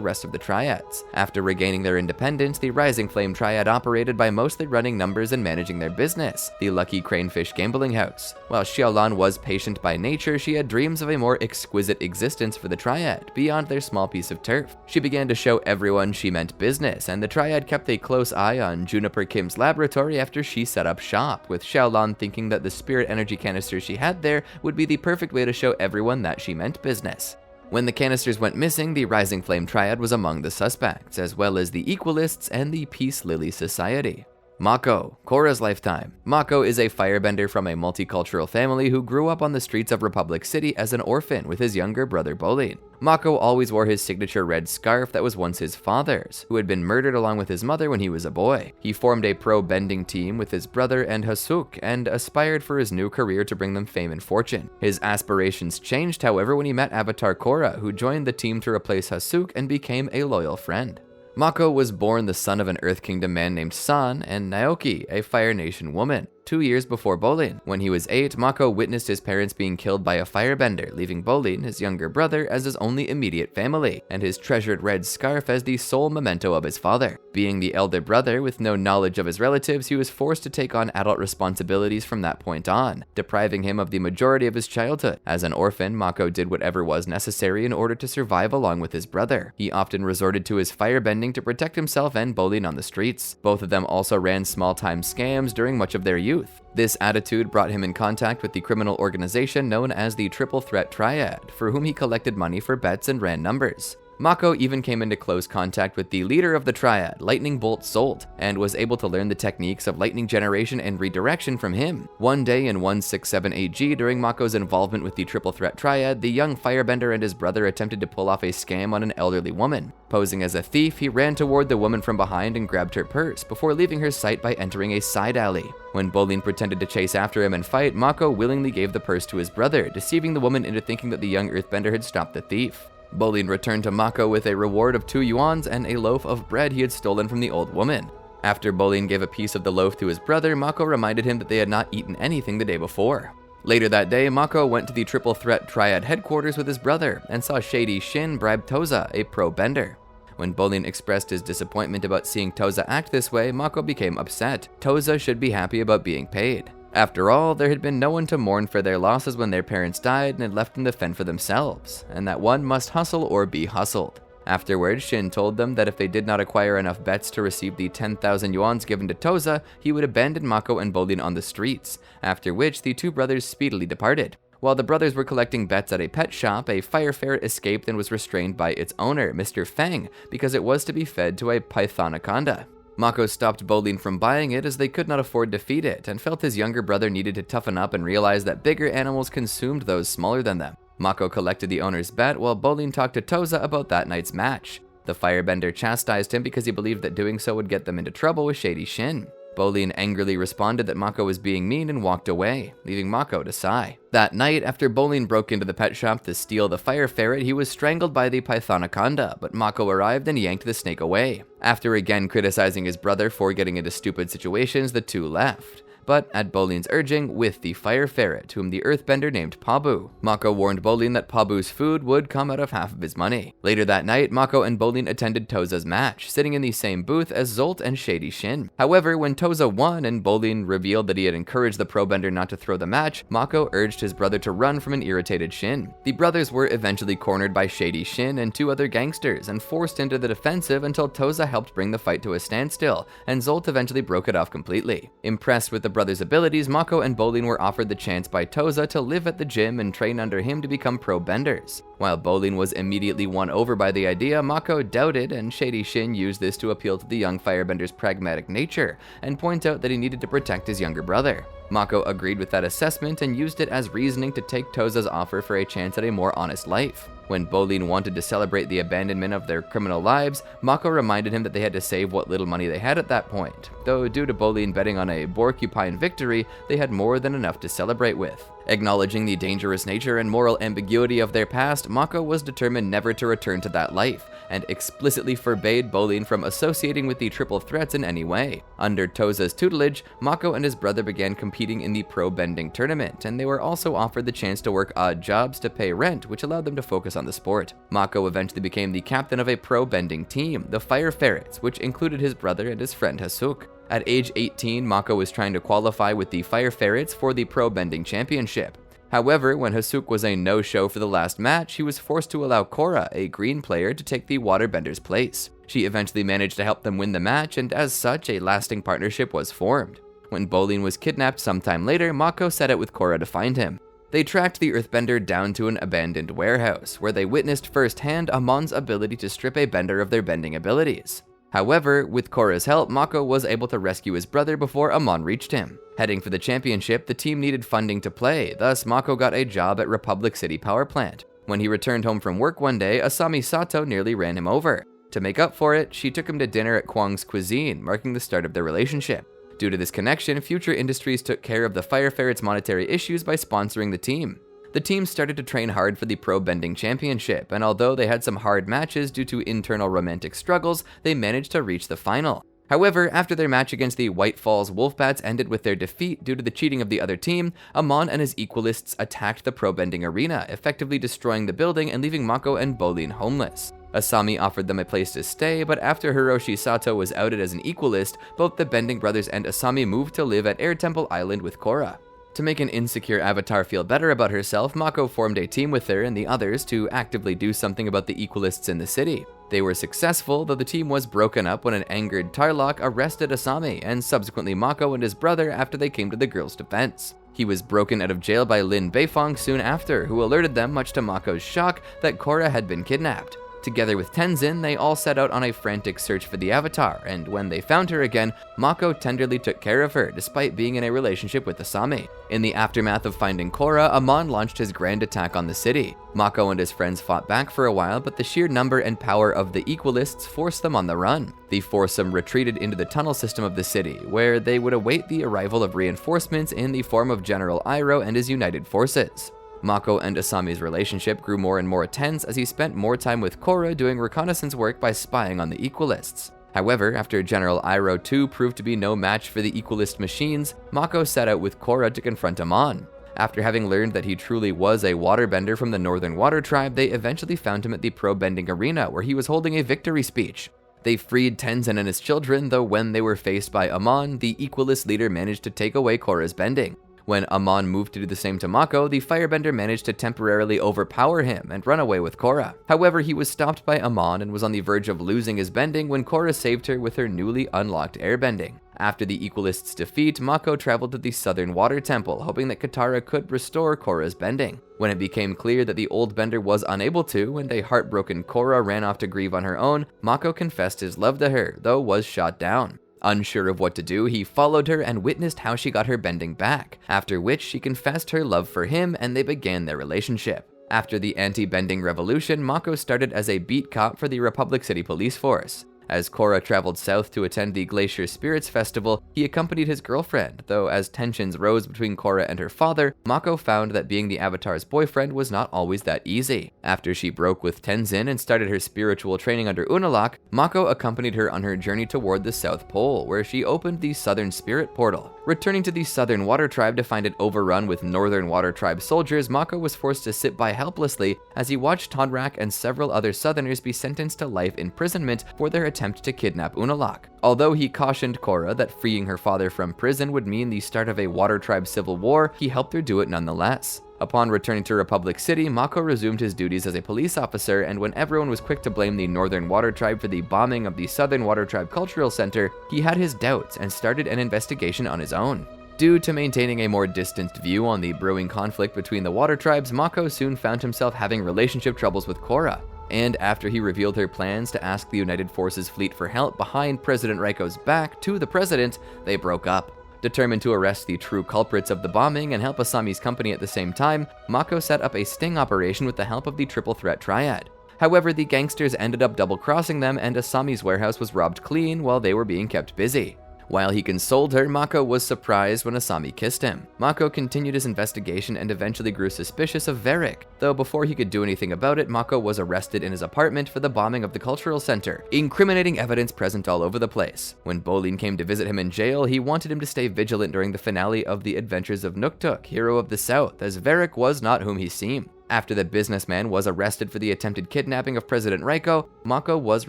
S1: rest of the Triads. After regaining their independence, the Rising Flame Triad operated by mostly running numbers and managing their business, the Lucky Cranefish Gambling House. While Xiaolan was patient by nature, she had dreams of a more exquisite existence for the Triad, beyond their small piece of turf. She began to show everyone she meant business, and the Triad kept a close eye on Juniper Kim's laboratory after she set up shop, with Xiaolan thinking that the spirit energy canisters she had there would be the perfect way to show everyone that she meant business. When the canisters went missing, the Rising Flame Triad was among the suspects, as well as the Equalists and the Peace Lily Society. Mako, Korra's lifetime. Mako is a firebender from a multicultural family who grew up on the streets of Republic City as an orphan with his younger brother Bolin. Mako always wore his signature red scarf that was once his father's, who had been murdered along with his mother when he was a boy. He formed a pro-bending team with his brother and Hasuk, and aspired for his new career to bring them fame and fortune. His aspirations changed, however, when he met Avatar Korra, who joined the team to replace Hasuk and became a loyal friend. Mako was born the son of an Earth Kingdom man named San and Naoki, a Fire Nation woman, 2 years before Bolin. When he was 8, Mako witnessed his parents being killed by a firebender, leaving Bolin, his younger brother, as his only immediate family, and his treasured red scarf as the sole memento of his father. Being the elder brother with no knowledge of his relatives, he was forced to take on adult responsibilities from that point on, depriving him of the majority of his childhood. As an orphan, Mako did whatever was necessary in order to survive along with his brother. He often resorted to his firebending to protect himself and Bolin on the streets. Both of them also ran small-time scams during much of their youth. This attitude brought him in contact with the criminal organization known as the Triple Threat Triad, for whom he collected money for bets and ran numbers. Mako even came into close contact with the leader of the Triad, Lightning Bolt Zolt, and was able to learn the techniques of lightning generation and redirection from him. One day in 1678G, during Mako's involvement with the Triple Threat Triad, the young firebender and his brother attempted to pull off a scam on an elderly woman. Posing as a thief, he ran toward the woman from behind and grabbed her purse, before leaving her sight by entering a side alley. When Bolin pretended to chase after him and fight, Mako willingly gave the purse to his brother, deceiving the woman into thinking that the young earthbender had stopped the thief. Bolin returned to Mako with a reward of 2 yuans and a loaf of bread he had stolen from the old woman. After Bolin gave a piece of the loaf to his brother, Mako reminded him that they had not eaten anything the day before. Later that day, Mako went to the Triple Threat Triad headquarters with his brother and saw Shady Shin bribe Toza, a pro-bender. When Bolin expressed his disappointment about seeing Toza act this way, Mako became upset. Toza should be happy about being paid. After all, there had been no one to mourn for their losses when their parents died and had left them to fend for themselves, and that one must hustle or be hustled. Afterwards, Shin told them that if they did not acquire enough bets to receive the 10,000 yuans given to Toza, he would abandon Mako and Bolin on the streets, after which the two brothers speedily departed. While the brothers were collecting bets at a pet shop, a fire ferret escaped and was restrained by its owner, Mr. Fang, because it was to be fed to a pythoniconda. Mako stopped Bolin from buying it as they could not afford to feed it, and felt his younger brother needed to toughen up and realize that bigger animals consumed those smaller than them. Mako collected the owner's bet while Bolin talked to Toza about that night's match. The firebender chastised him because he believed that doing so would get them into trouble with Shady Shin. Bolin angrily responded that Mako was being mean and walked away, leaving Mako to sigh. That night, after Bolin broke into the pet shop to steal the fire ferret, he was strangled by the pythoniconda, but Mako arrived and yanked the snake away. After again criticizing his brother for getting into stupid situations, the two left. But at Bolin's urging, with the fire ferret, whom the earthbender named Pabu. Mako warned Bolin that Pabu's food would come out of half of his money. Later that night, Mako and Bolin attended Toza's match, sitting in the same booth as Zolt and Shady Shin. However, when Toza won and Bolin revealed that he had encouraged the probender not to throw the match, Mako urged his brother to run from an irritated Shin. The brothers were eventually cornered by Shady Shin and two other gangsters and forced into the defensive until Toza helped bring the fight to a standstill, and Zolt eventually broke it off completely. Impressed with the brothers' abilities, Mako and Bolin were offered the chance by Toza to live at the gym and train under him to become pro-benders. While Bolin was immediately won over by the idea, Mako doubted, and Shady Shin used this to appeal to the young firebender's pragmatic nature and point out that he needed to protect his younger brother. Mako agreed with that assessment and used it as reasoning to take Toza's offer for a chance at a more honest life. When Bolin wanted to celebrate the abandonment of their criminal lives, Mako reminded him that they had to save what little money they had at that point, though due to Bolin betting on a porcupine victory, they had more than enough to celebrate with. Acknowledging the dangerous nature and moral ambiguity of their past, Mako was determined never to return to that life, and explicitly forbade Bolin from associating with the triple threats in any way. Under Toza's tutelage, Mako and his brother began competing in the pro-bending tournament, and they were also offered the chance to work odd jobs to pay rent, which allowed them to focus on the sport. Mako eventually became the captain of a pro-bending team, the Fire Ferrets, which included his brother and his friend Hasuk. At age 18, Mako was trying to qualify with the Fire Ferrets for the pro-bending championship. However, when Hasuk was a no-show for the last match, he was forced to allow Korra, a green player, to take the waterbender's place. She eventually managed to help them win the match, and as such, a lasting partnership was formed. When Bolin was kidnapped sometime later, Mako set out with Korra to find him. They tracked the earthbender down to an abandoned warehouse, where they witnessed firsthand Amon's ability to strip a bender of their bending abilities. However, with Korra's help, Mako was able to rescue his brother before Amon reached him. Heading for the championship, the team needed funding to play, thus Mako got a job at Republic City Power Plant. When he returned home from work one day, Asami Sato nearly ran him over. To make up for it, she took him to dinner at Kwang's cuisine, marking the start of their relationship. Due to this connection, Future Industries took care of the Fire Ferret's monetary issues by sponsoring the team. The team started to train hard for the Pro-Bending Championship, and although they had some hard matches due to internal romantic struggles, they managed to reach the final. However, after their match against the White Falls Wolfbats ended with their defeat due to the cheating of the other team, Amon and his equalists attacked the Pro-Bending arena, effectively destroying the building and leaving Mako and Bolin homeless. Asami offered them a place to stay, but after Hiroshi Sato was outed as an equalist, both the Bending brothers and Asami moved to live at Air Temple Island with Korra. To make an insecure Avatar feel better about herself, Mako formed a team with her and the others to actively do something about the equalists in the city. They were successful, though the team was broken up when an angered Tarlok arrested Asami, and subsequently Mako and his brother after they came to the girl's defense. He was broken out of jail by Lin Beifong soon after, who alerted them, much to Mako's shock, that Korra had been kidnapped. Together with Tenzin, they all set out on a frantic search for the Avatar, and when they found her again, Mako tenderly took care of her, despite being in a relationship with Asami. In the aftermath of finding Korra, Amon launched his grand attack on the city. Mako and his friends fought back for a while, but the sheer number and power of the equalists forced them on the run. The foursome retreated into the tunnel system of the city, where they would await the arrival of reinforcements in the form of General Iroh and his united forces. Mako and Asami's relationship grew more and more tense as he spent more time with Korra doing reconnaissance work by spying on the equalists. However, after General Iroh too proved to be no match for the equalist machines, Mako set out with Korra to confront Amon. After having learned that he truly was a waterbender from the Northern Water Tribe, they eventually found him at the Pro-Bending Arena, where he was holding a victory speech. They freed Tenzin and his children, though when they were faced by Amon, the equalist leader managed to take away Korra's bending. When Amon moved to do the same to Mako, the Firebender managed to temporarily overpower him and run away with Korra. However, he was stopped by Amon and was on the verge of losing his bending when Korra saved her with her newly unlocked airbending. After the Equalists' defeat, Mako traveled to the Southern Water Temple, hoping that Katara could restore Korra's bending. When it became clear that the old bender was unable to, and a heartbroken Korra ran off to grieve on her own, Mako confessed his love to her, though was shot down. Unsure of what to do, he followed her and witnessed how she got her bending back, after which she confessed her love for him and they began their relationship. After the anti-bending revolution, Mako started as a beat cop for the Republic City Police Force. As Korra traveled south to attend the Glacier Spirits Festival, he accompanied his girlfriend, though as tensions rose between Korra and her father, Mako found that being the Avatar's boyfriend was not always that easy. After she broke with Tenzin and started her spiritual training under Unalaq, Mako accompanied her on her journey toward the South Pole, where she opened the Southern Spirit Portal. Returning to the Southern Water Tribe to find it overrun with Northern Water Tribe soldiers, Mako was forced to sit by helplessly as he watched Tonrak and several other Southerners be sentenced to life imprisonment for their attempt to kidnap Unalaq. Although he cautioned Korra that freeing her father from prison would mean the start of a Water Tribe civil war, he helped her do it nonetheless. Upon returning to Republic City, Mako resumed his duties as a police officer, and when everyone was quick to blame the Northern Water Tribe for the bombing of the Southern Water Tribe Cultural Center, he had his doubts and started an investigation on his own. Due to maintaining a more distanced view on the brewing conflict between the Water Tribes, Mako soon found himself having relationship troubles with Korra. And after he revealed her plans to ask the United Forces fleet for help behind President Raiko's back to the president, they broke up. Determined to arrest the true culprits of the bombing and help Asami's company at the same time, Mako set up a sting operation with the help of the Triple Threat Triad. However, the gangsters ended up double-crossing them and Asami's warehouse was robbed clean while they were being kept busy. While he consoled her, Mako was surprised when Asami kissed him. Mako continued his investigation and eventually grew suspicious of Varric, though before he could do anything about it, Mako was arrested in his apartment for the bombing of the cultural center, incriminating evidence present all over the place. When Bolin came to visit him in jail, he wanted him to stay vigilant during the finale of The Adventures of Nuktuk, Hero of the South, as Varric was not whom he seemed. After the businessman was arrested for the attempted kidnapping of President Raiko, Mako was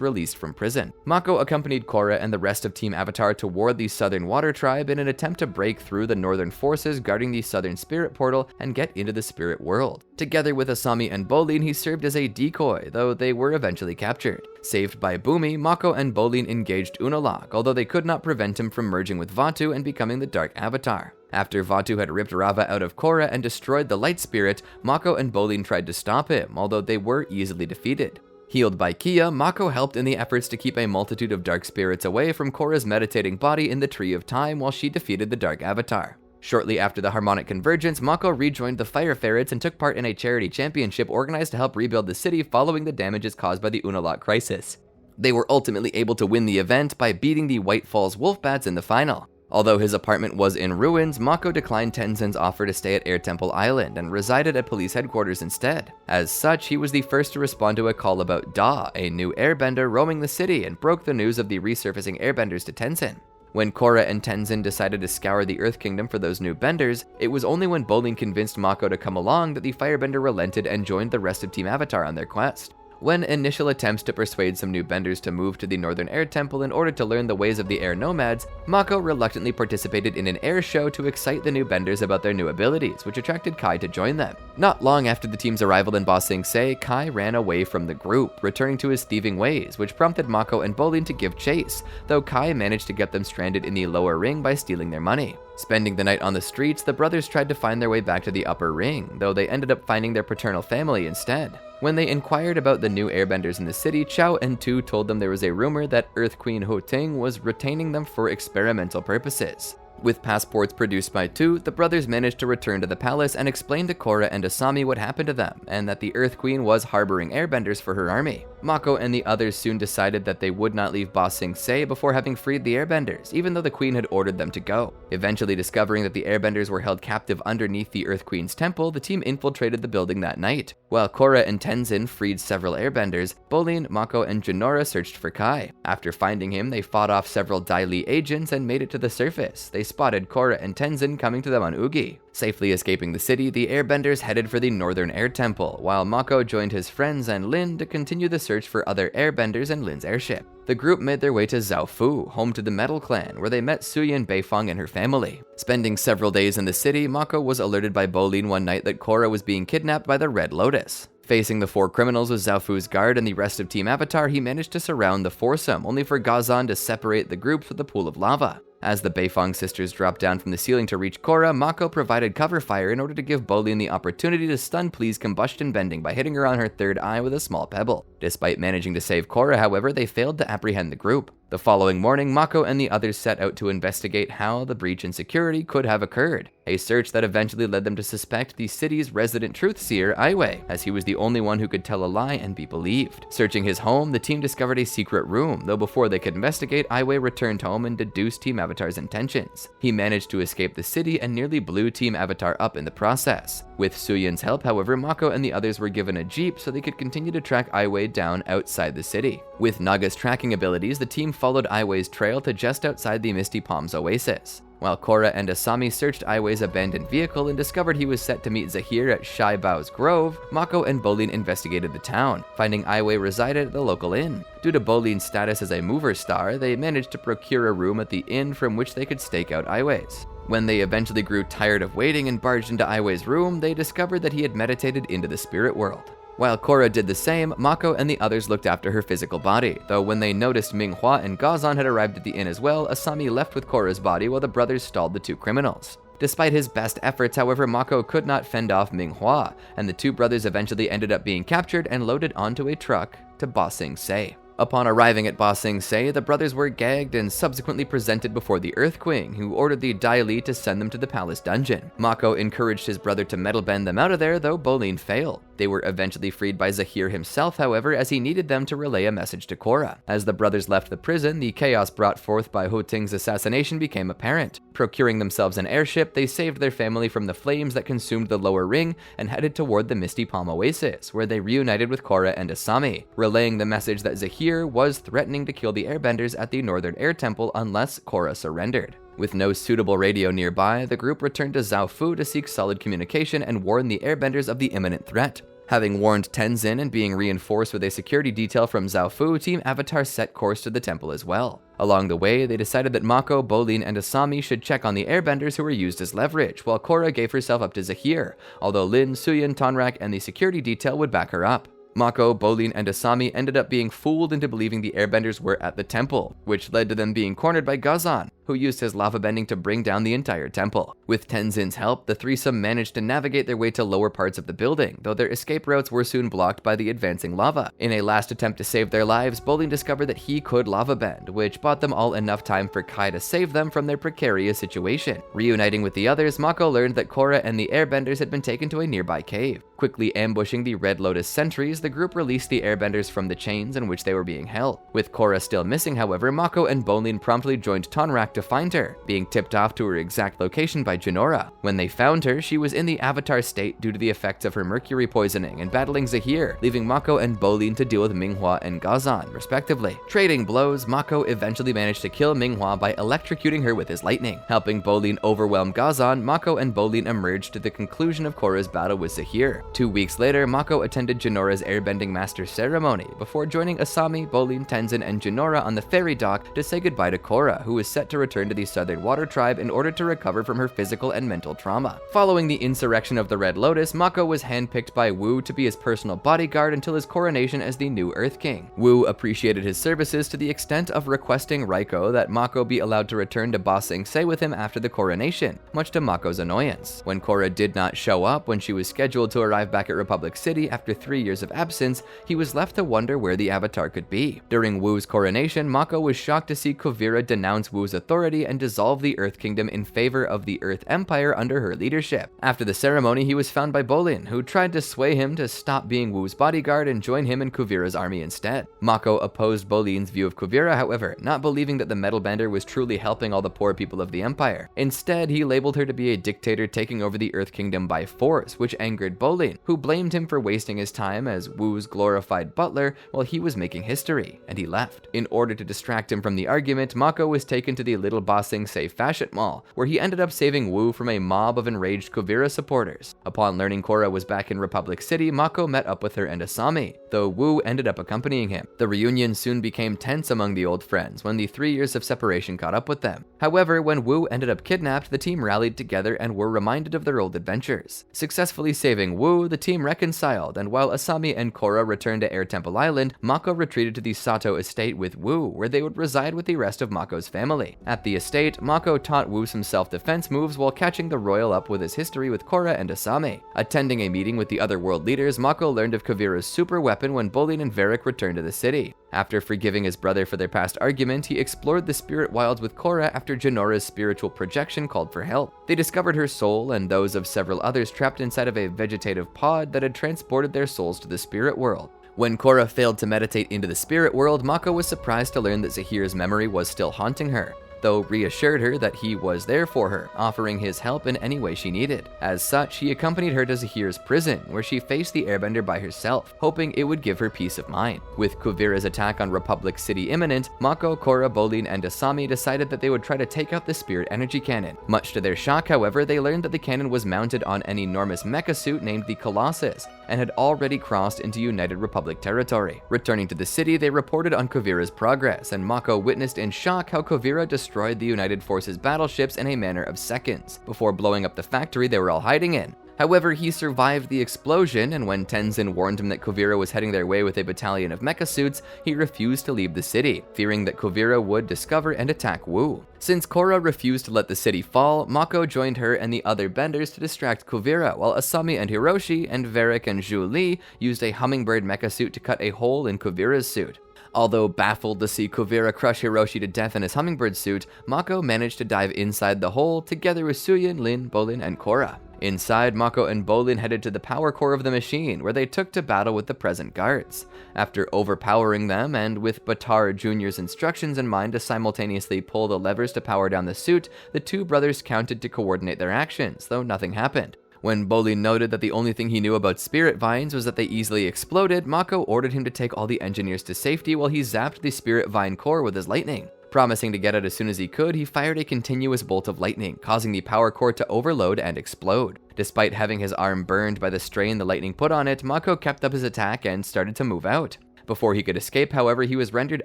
S1: released from prison. Mako accompanied Korra and the rest of Team Avatar toward the Southern Water Tribe in an attempt to break through the northern forces guarding the Southern Spirit Portal and get into the spirit world. Together with Asami and Bolin, he served as a decoy, though they were eventually captured. Saved by Bumi, Mako and Bolin engaged Unalaq, although they could not prevent him from merging with Vaatu and becoming the Dark Avatar. After Vaatu had ripped Raava out of Korra and destroyed the Light Spirit, Mako and Bolin tried to stop him, although they were easily defeated. Healed by Kia, Mako helped in the efforts to keep a multitude of dark spirits away from Korra's meditating body in the Tree of Time while she defeated the Dark Avatar. Shortly after the Harmonic Convergence, Mako rejoined the Fire Ferrets and took part in a charity championship organized to help rebuild the city following the damages caused by the Unalaq crisis. They were ultimately able to win the event by beating the White Falls Wolfbats in the final. Although his apartment was in ruins, Mako declined Tenzin's offer to stay at Air Temple Island and resided at police headquarters instead. As such, he was the first to respond to a call about Da, a new airbender roaming the city, and broke the news of the resurfacing airbenders to Tenzin. When Korra and Tenzin decided to scour the Earth Kingdom for those new benders, it was only when Bolin convinced Mako to come along that the Firebender relented and joined the rest of Team Avatar on their quest. When initial attempts to persuade some new benders to move to the Northern Air Temple in order to learn the ways of the air nomads, Mako reluctantly participated in an air show to excite the new benders about their new abilities, which attracted Kai to join them. Not long after the team's arrival in Ba Sing Se, Kai ran away from the group, returning to his thieving ways, which prompted Mako and Bolin to give chase, though Kai managed to get them stranded in the lower ring by stealing their money. Spending the night on the streets, the brothers tried to find their way back to the upper ring, though they ended up finding their paternal family instead. When they inquired about the new airbenders in the city, Chao and Tu told them there was a rumor that Earth Queen Khuchtei was retaining them for experimental purposes. With passports produced by Tu, the brothers managed to return to the palace and explain to Korra and Asami what happened to them, and that the Earth Queen was harboring airbenders for her army. Mako and the others soon decided that they would not leave Ba Sing Se before having freed the airbenders, even though the Queen had ordered them to go. Eventually discovering that the airbenders were held captive underneath the Earth Queen's temple, the team infiltrated the building that night. While Korra and Tenzin freed several airbenders, Bolin, Mako, and Jinora searched for Kai. After finding him, they fought off several Dai Li agents and made it to the surface. They spotted Korra and Tenzin coming to them on Ugi. Safely escaping the city, the airbenders headed for the Northern Air Temple, while Mako joined his friends and Lin to continue the search for other airbenders and Lin's airship. The group made their way to Zaofu, home to the Metal Clan, where they met Suyin Beifong and her family. Spending several days in the city, Mako was alerted by Bolin one night that Korra was being kidnapped by the Red Lotus. Facing the four criminals with Zaofu's guard and the rest of Team Avatar, he managed to surround the foursome, only for Gazan to separate the groups with a pool of lava. As the Beifong sisters dropped down from the ceiling to reach Korra, Mako provided cover fire in order to give Bolin the opportunity to stun Plea's combustion bending by hitting her on her third eye with a small pebble. Despite managing to save Korra, however, they failed to apprehend the group. The following morning, Mako and the others set out to investigate how the breach in security could have occurred, a search that eventually led them to suspect the city's resident truth-seer, Aiwei, as he was the only one who could tell a lie and be believed. Searching his home, the team discovered a secret room, though before they could investigate, Aiwei returned home and deduced Team Avatar's intentions. He managed to escape the city and nearly blew Team Avatar up in the process. With Suyan's help, however, Mako and the others were given a jeep so they could continue to track Aiwei down outside the city. With Naga's tracking abilities, the team followed Aiwei's trail to just outside the Misty Palms oasis. While Korra and Asami searched Aiwei's abandoned vehicle and discovered he was set to meet Zahir at Shai Bao's grove, Mako and Bolin investigated the town, finding Aiwei resided at the local inn. Due to Bolin's status as a mover star, they managed to procure a room at the inn from which they could stake out Aiwei's. When they eventually grew tired of waiting and barged into Aiwei's room, they discovered that he had meditated into the spirit world. While Korra did the same, Mako and the others looked after her physical body, though when they noticed Minghua and Kuzon had arrived at the inn as well, Asami left with Korra's body while the brothers stalled the two criminals. Despite his best efforts, however, Mako could not fend off Minghua, and the two brothers eventually ended up being captured and loaded onto a truck to Ba Sing Se. Upon arriving at Ba Sing Se, the brothers were gagged and subsequently presented before the Earth Queen, who ordered the Dai Li to send them to the palace dungeon. Mako encouraged his brother to metal bend them out of there, though Bolin failed. They were eventually freed by Zahir himself, however, as he needed them to relay a message to Korra. As the brothers left the prison, the chaos brought forth by Ho Ting's assassination became apparent. Procuring themselves an airship, they saved their family from the flames that consumed the lower ring and headed toward the Misty Palm Oasis, where they reunited with Korra and Asami, relaying the message that Zahir was threatening to kill the airbenders at the Northern Air Temple unless Korra surrendered. With no suitable radio nearby, the group returned to Zaofu to seek solid communication and warn the airbenders of the imminent threat. Having warned Tenzin and being reinforced with a security detail from Zaofu, Team Avatar set course to the temple as well. Along the way, they decided that Mako, Bolin, and Asami should check on the airbenders who were used as leverage, while Korra gave herself up to Zahir, although Lin, Suyan, Tonrak, and the security detail would back her up. Mako, Bolin, and Asami ended up being fooled into believing the airbenders were at the temple, which led to them being cornered by Kuzon, who used his lava bending to bring down the entire temple. With Tenzin's help, the threesome managed to navigate their way to lower parts of the building, though their escape routes were soon blocked by the advancing lava. In a last attempt to save their lives, Bolin discovered that he could lava bend, which bought them all enough time for Kai to save them from their precarious situation. Reuniting with the others, Mako learned that Korra and the airbenders had been taken to a nearby cave. Quickly ambushing the Red Lotus sentries, the group released the airbenders from the chains in which they were being held. With Korra still missing, however, Mako and Bolin promptly joined Tonrak to find her, being tipped off to her exact location by Jinora. When they found her, she was in the Avatar state due to the effects of her mercury poisoning and battling Zahir, leaving Mako and Bolin to deal with Minghua and Kuzon, respectively. Trading blows, Mako eventually managed to kill Minghua by electrocuting her with his lightning. Helping Bolin overwhelm Kuzon, Mako and Bolin emerged to the conclusion of Korra's battle with Zahir. 2 weeks later, Mako attended Jinora's airbending master ceremony before joining Asami, Bolin, Tenzin, and Jinora on the ferry dock to say goodbye to Korra, who was set to return to the Southern Water Tribe in order to recover from her physical and mental trauma. Following the insurrection of the Red Lotus, Mako was handpicked by Wu to be his personal bodyguard until his coronation as the new Earth King. Wu appreciated his services to the extent of requesting Raiko that Mako be allowed to return to Ba Sing Se with him after the coronation, much to Mako's annoyance. When Korra did not show up when she was scheduled to arrive back at Republic City after 3 years of absence, he was left to wonder where the Avatar could be. During Wu's coronation, Mako was shocked to see Kuvira denounce Wu's authority and dissolve the Earth Kingdom in favor of the Earth Empire under her leadership. After the ceremony, he was found by Bolin, who tried to sway him to stop being Wu's bodyguard and join him in Kuvira's army instead. Mako opposed Bolin's view of Kuvira, however, not believing that the Metal Bender was truly helping all the poor people of the Empire. Instead, he labeled her to be a dictator taking over the Earth Kingdom by force, which angered Bolin, who blamed him for wasting his time as Wu's glorified butler while he was making history, and he left. In order to distract him from the argument, Mako was taken to the Little Ba Sing Se Fashion Mall, where he ended up saving Wu from a mob of enraged Kuvira supporters. Upon learning Korra was back in Republic City, Mako met up with her and Asami, though Wu ended up accompanying him. The reunion soon became tense among the old friends when the 3 years of separation caught up with them. However, when Wu ended up kidnapped, the team rallied together and were reminded of their old adventures. Successfully saving Wu, the team reconciled, and while Asami and Korra returned to Air Temple Island, Mako retreated to the Sato estate with Wu, where they would reside with the rest of Mako's family. At the estate, Mako taught Wu some self-defense moves while catching the royal up with his history with Korra and Asami. Attending a meeting with the other world leaders, Mako learned of Kuvira's super weapon when Bolin and Varric returned to the city. After forgiving his brother for their past argument, he explored the spirit wilds with Korra after Janora's spiritual projection called for help. They discovered her soul and those of several others trapped inside of a vegetative pod that had transported their souls to the spirit world. When Korra failed to meditate into the spirit world, Mako was surprised to learn that Zahir's memory was still haunting her, though reassured her that he was there for her, offering his help in any way she needed. As such, he accompanied her to Zahir's prison, where she faced the airbender by herself, hoping it would give her peace of mind. With Kuvira's attack on Republic City imminent, Mako, Korra, Bolin, and Asami decided that they would try to take out the spirit energy cannon. Much to their shock, however, they learned that the cannon was mounted on an enormous mecha suit named the Colossus, and had already crossed into United Republic territory. Returning to the city, they reported on Kuvira's progress, and Mako witnessed in shock how Kuvira destroyed the United Forces battleships in a matter of seconds, before blowing up the factory they were all hiding in. However, he survived the explosion, and when Tenzin warned him that Kuvira was heading their way with a battalion of mecha suits, he refused to leave the city, fearing that Kuvira would discover and attack Wu. Since Korra refused to let the city fall, Mako joined her and the other benders to distract Kuvira, while Asami and Hiroshi and Varric and Zhu Li used a hummingbird mecha suit to cut a hole in Kuvira's suit. Although baffled to see Kuvira crush Hiroshi to death in his hummingbird suit, Mako managed to dive inside the hole together with Suyin, Lin, Bolin, and Korra. Inside, Mako and Bolin headed to the power core of the machine, where they took to battle with the present guards. After overpowering them, and with Batar Jr.'s instructions in mind to simultaneously pull the levers to power down the suit, the two brothers counted to coordinate their actions, though nothing happened. When Bolin noted that the only thing he knew about spirit vines was that they easily exploded, Mako ordered him to take all the engineers to safety while he zapped the spirit vine core with his lightning. Promising to get it as soon as he could, he fired a continuous bolt of lightning, causing the power core to overload and explode. Despite having his arm burned by the strain the lightning put on it, Mako kept up his attack and started to move out. Before he could escape, however, he was rendered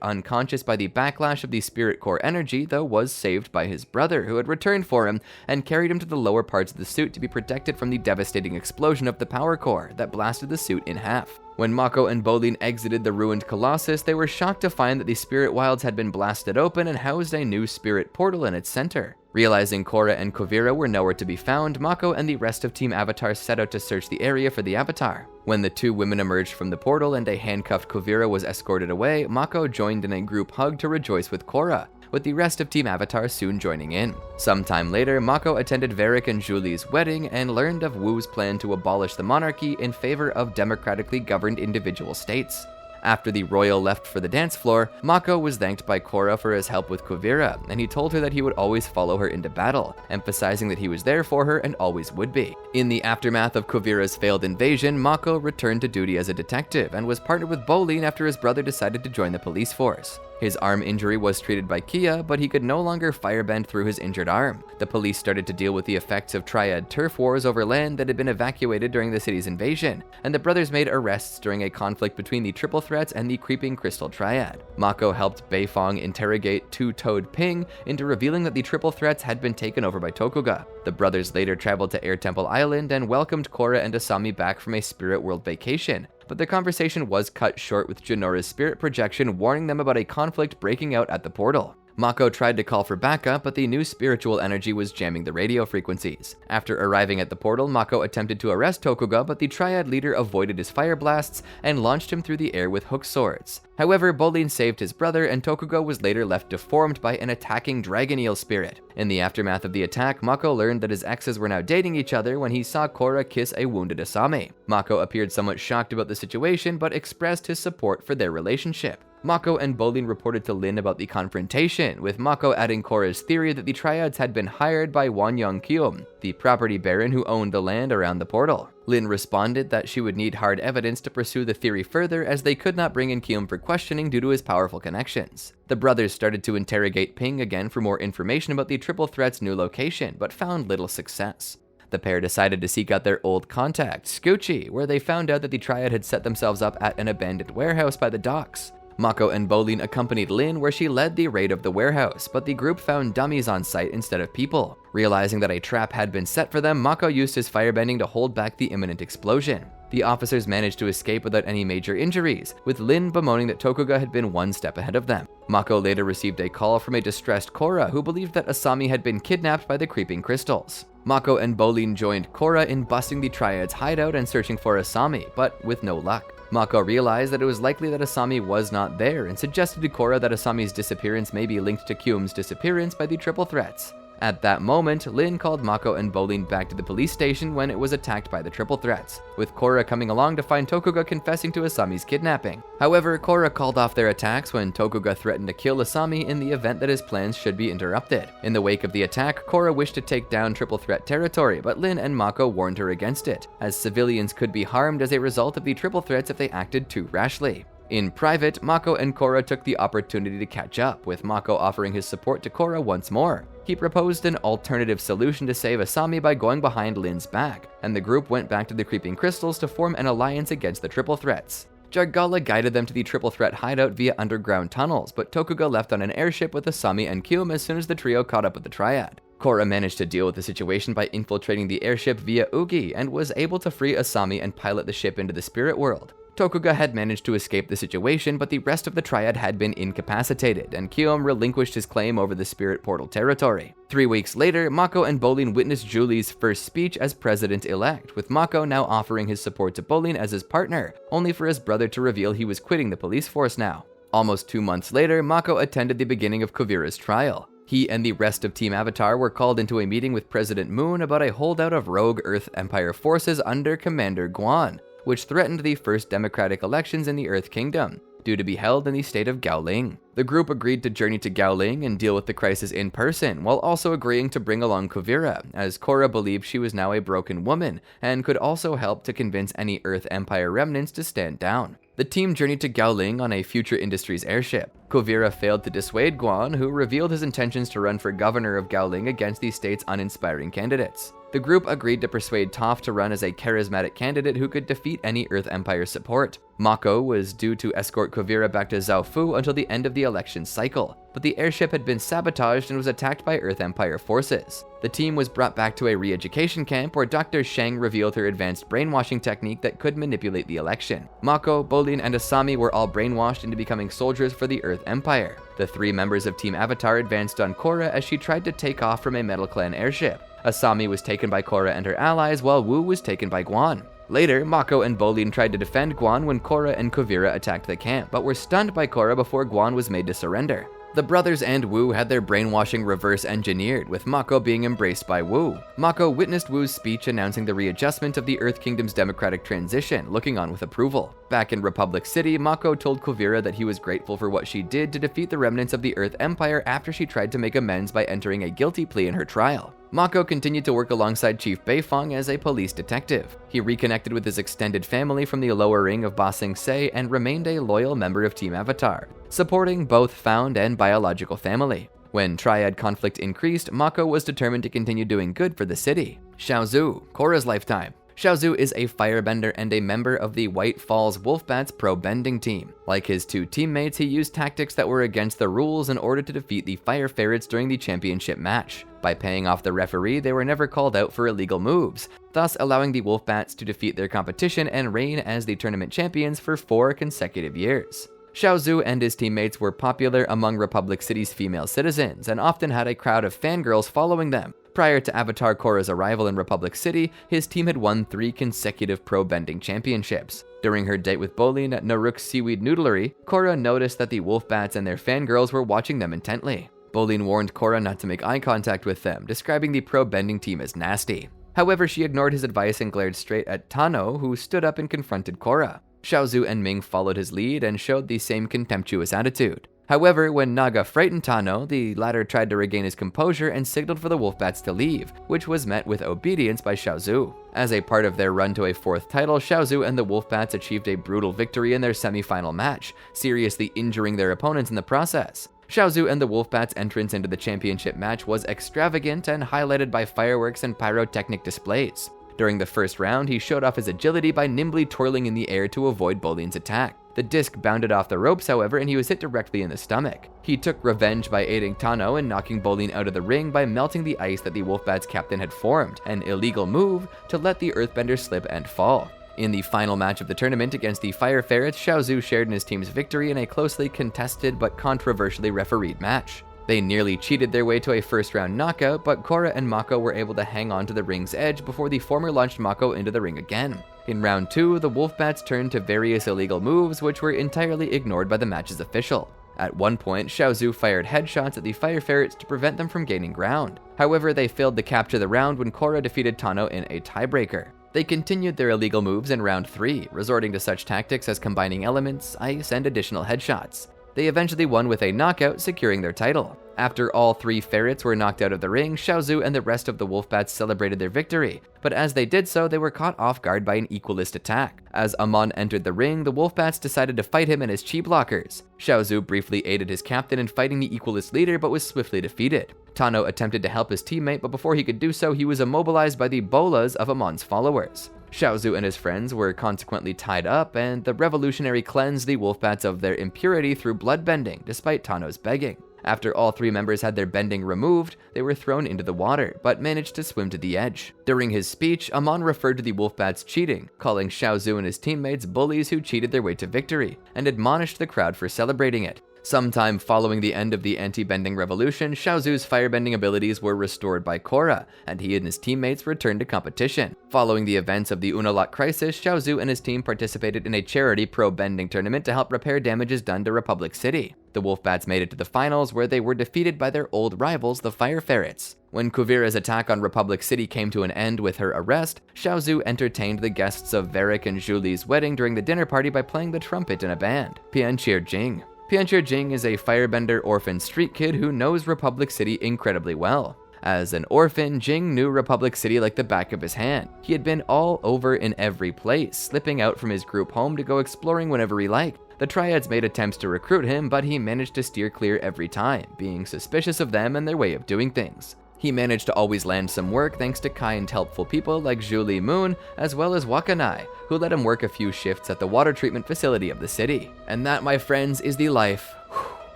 S1: unconscious by the backlash of the spirit core energy, though was saved by his brother, who had returned for him and carried him to the lower parts of the suit to be protected from the devastating explosion of the power core that blasted the suit in half. When Mako and Bolin exited the ruined Colossus, they were shocked to find that the spirit wilds had been blasted open and housed a new spirit portal in its center. Realizing Korra and Kuvira were nowhere to be found, Mako and the rest of Team Avatar set out to search the area for the Avatar. When the two women emerged from the portal and a handcuffed Kuvira was escorted away, Mako joined in a group hug to rejoice with Korra, with the rest of Team Avatar soon joining in. Sometime later, Mako attended Varric and Zhu Li's wedding and learned of Wu's plan to abolish the monarchy in favor of democratically governed individual states. After the royal left for the dance floor, Mako was thanked by Korra for his help with Kuvira, and he told her that he would always follow her into battle, emphasizing that he was there for her and always would be. In the aftermath of Kuvira's failed invasion, Mako returned to duty as a detective and was partnered with Bolin after his brother decided to join the police force. His arm injury was treated by Kia, but he could no longer firebend through his injured arm. The police started to deal with the effects of triad turf wars over land that had been evacuated during the city's invasion, and the brothers made arrests during a conflict between the Triple Threats and the Creeping Crystal Triad. Mako helped Beifong interrogate Two-Toed Ping into revealing that the Triple Threats had been taken over by Tokuga. The brothers later traveled to Air Temple Island and welcomed Korra and Asami back from a spirit world vacation, but the conversation was cut short with Janora's spirit projection warning them about a conflict breaking out at the portal. Mako tried to call for backup, but the new spiritual energy was jamming the radio frequencies. After arriving at the portal, Mako attempted to arrest Tokuga, but the Triad leader avoided his fire blasts and launched him through the air with hook swords. However, Bolin saved his brother, and Tokuga was later left deformed by an attacking dragon eel spirit. In the aftermath of the attack, Mako learned that his exes were now dating each other when he saw Korra kiss a wounded Asami. Mako appeared somewhat shocked about the situation, but expressed his support for their relationship. Mako and Bolin reported to Lin about the confrontation, with Mako adding Korra's theory that the Triads had been hired by Wanyang Kyum, the property baron who owned the land around the portal. Lin responded that she would need hard evidence to pursue the theory further, as they could not bring in Kyum for questioning due to his powerful connections. The brothers started to interrogate Ping again for more information about the Triple Threat's new location, but found little success. The pair decided to seek out their old contact, Scoochie, where they found out that the Triad had set themselves up at an abandoned warehouse by the docks. Mako and Bolin accompanied Lin, where she led the raid of the warehouse, but the group found dummies on site instead of people. Realizing that a trap had been set for them, Mako used his firebending to hold back the imminent explosion. The The officers managed to escape without any major injuries, with Lin bemoaning that Tokuga had been one step ahead of them. Mako later received a call from a distressed Korra who believed that Asami had been kidnapped by the creeping crystals. Mako and Bolin joined Korra in busting the Triad's hideout and searching for Asami, but with no luck. Mako realized that it was likely that Asami was not there and suggested to Korra that Asami's disappearance may be linked to Kyum's disappearance by the Triple Threats. At that moment, Lin called Mako and Bolin back to the police station when it was attacked by the Triple Threats, with Korra coming along to find Tokuga confessing to Asami's kidnapping. However, Korra called off their attacks when Tokuga threatened to kill Asami in the event that his plans should be interrupted. In the wake of the attack, Korra wished to take down Triple Threat territory, but Lin and Mako warned her against it, as civilians could be harmed as a result of the Triple Threats if they acted too rashly. In private, Mako and Korra took the opportunity to catch up, with Mako offering his support to Korra once more. He proposed an alternative solution to save Asami by going behind Lin's back, and the group went back to the Creeping Crystals to form an alliance against the Triple Threats. Jargala guided them to the Triple Threat hideout via underground tunnels, but Tokuga left on an airship with Asami and Kyum as soon as the trio caught up with the Triad. Korra managed to deal with the situation by infiltrating the airship via Ugi, and was able to free Asami and pilot the ship into the spirit world. Tokuga had managed to escape the situation, but the rest of the Triad had been incapacitated, and Kyum relinquished his claim over the Spirit Portal territory. 3 weeks later, Mako and Bolin witnessed Julie's first speech as president-elect, with Mako now offering his support to Bolin as his partner, only for his brother to reveal he was quitting the police force now. Almost 2 months later, Mako attended the beginning of Kuvira's trial. He and the rest of Team Avatar were called into a meeting with President Moon about a holdout of rogue Earth Empire forces under Commander Guan, which threatened the first democratic elections in the Earth Kingdom, due to be held in the state of Gaoling. The group agreed to journey to Gaoling and deal with the crisis in person, while also agreeing to bring along Kuvira, as Korra believed she was now a broken woman, and could also help to convince any Earth Empire remnants to stand down. The team journeyed to Gaoling on a Future Industries airship. Kuvira failed to dissuade Guan, who revealed his intentions to run for governor of Gaoling against the state's uninspiring candidates. The group agreed to persuade Toph to run as a charismatic candidate who could defeat any Earth Empire support. Mako was due to escort Kuvira back to Zaofu until the end of the election cycle, but the airship had been sabotaged and was attacked by Earth Empire forces. The team was brought back to a re-education camp where Dr. Shang revealed her advanced brainwashing technique that could manipulate the election. Mako, Bolin, and Asami were all brainwashed into becoming soldiers for the Earth Empire. The 3 members of Team Avatar advanced on Korra as she tried to take off from a Metal Clan airship. Asami was taken by Korra and her allies, while Wu was taken by Guan. Later, Mako and Bolin tried to defend Guan when Korra and Kuvira attacked the camp, but were stunned by Korra before Guan was made to surrender. The brothers and Wu had their brainwashing reverse-engineered, with Mako being embraced by Wu. Mako witnessed Wu's speech announcing the readjustment of the Earth Kingdom's democratic transition, looking on with approval. Back in Republic City, Mako told Kuvira that he was grateful for what she did to defeat the remnants of the Earth Empire after she tried to make amends by entering a guilty plea in her trial. Mako continued to work alongside Chief Beifong as a police detective. He reconnected with his extended family from the lower ring of Ba Sing Se and remained a loyal member of Team Avatar, supporting both found and biological family. When Triad conflict increased, Mako was determined to continue doing good for the city. Xiaozu, Korra's lifetime. Xiaozu is a firebender and a member of the White Falls Wolfbats Pro Bending team. Like his 2 teammates, he used tactics that were against the rules in order to defeat the Fire Ferrets during the championship match. By paying off the referee, they were never called out for illegal moves, thus allowing the Wolfbats to defeat their competition and reign as the tournament champions for 4 consecutive years. Xiaozu and his teammates were popular among Republic City's female citizens, and often had a crowd of fangirls following them. Prior to Avatar Korra's arrival in Republic City, his team had won 3 consecutive pro bending championships. During her date with Bolin at Naruk's Seaweed Noodlery, Korra noticed that the Wolfbats and their fangirls were watching them intently. Bolin warned Korra not to make eye contact with them, describing the pro bending team as nasty. However, she ignored his advice and glared straight at Tano, who stood up and confronted Korra. Xiaozu and Ming followed his lead and showed the same contemptuous attitude. However, when Naga frightened Tano, the latter tried to regain his composure and signaled for the Wolfbats to leave, which was met with obedience by Xiaozu. As a part of their run to a 4th title, Xiaozu and the Wolfbats achieved a brutal victory in their semi-final match, seriously injuring their opponents in the process. Xiaozu and the Wolfbats' entrance into the championship match was extravagant and highlighted by fireworks and pyrotechnic displays. During the first round, he showed off his agility by nimbly twirling in the air to avoid Bolin's attack. The disc bounded off the ropes, however, and he was hit directly in the stomach. He took revenge by aiding Tano and knocking Bolin out of the ring by melting the ice that the Wolfbats' captain had formed, an illegal move to let the Earthbender slip and fall. In the final match of the tournament against the Fire Ferrets, Xiaozu shared in his team's victory in a closely contested but controversially refereed match. They nearly cheated their way to a first-round knockout, but Korra and Mako were able to hang on to the ring's edge before the former launched Mako into the ring again. In round 2, the Wolfbats turned to various illegal moves which were entirely ignored by the match's official. At one point, Xiaozu fired headshots at the Fire Ferrets to prevent them from gaining ground. However, they failed to capture the round when Korra defeated Tano in a tiebreaker. They continued their illegal moves in round 3, resorting to such tactics as combining elements, ice, and additional headshots. They eventually won with a knockout, securing their title. After all 3 ferrets were knocked out of the ring, Xiaozu and the rest of the Wolfbats celebrated their victory, but as they did so, they were caught off guard by an equalist attack. As Amon entered the ring, the Wolfbats decided to fight him and his chi blockers. Xiaozu briefly aided his captain in fighting the equalist leader, but was swiftly defeated. Tano attempted to help his teammate, but before he could do so, he was immobilized by the bolas of Amon's followers. Xiaozu and his friends were consequently tied up, and the revolutionary cleansed the Wolfbats of their impurity through bloodbending, despite Tano's begging. After all 3 members had their bending removed, they were thrown into the water, but managed to swim to the edge. During his speech, Amon referred to the Wolfbats cheating, calling Xiaozu and his teammates bullies who cheated their way to victory, and admonished the crowd for celebrating it. Sometime following the end of the anti-bending revolution, Xiaozu's firebending abilities were restored by Korra, and he and his teammates returned to competition. Following the events of the Unalaq crisis, Xiaozu and his team participated in a charity pro-bending tournament to help repair damages done to Republic City. The Wolfbats made it to the finals, where they were defeated by their old rivals, the Fire Ferrets. When Kuvira's attack on Republic City came to an end with her arrest, Xiaozu entertained the guests of Varric and Julie's wedding during the dinner party by playing the trumpet in a band. Pianchir Jing. Pianchir Jing is a firebender orphan street kid who knows Republic City incredibly well. As an orphan, Jing knew Republic City like the back of his hand. He had been all over in every place, slipping out from his group home to go exploring whenever he liked. The Triads made attempts to recruit him, but he managed to steer clear every time, being suspicious of them and their way of doing things. He managed to always land some work thanks to kind, helpful people like Julie Moon, as well as Wakanai, who let him work a few shifts at the water treatment facility of the city. And that, my friends, is the life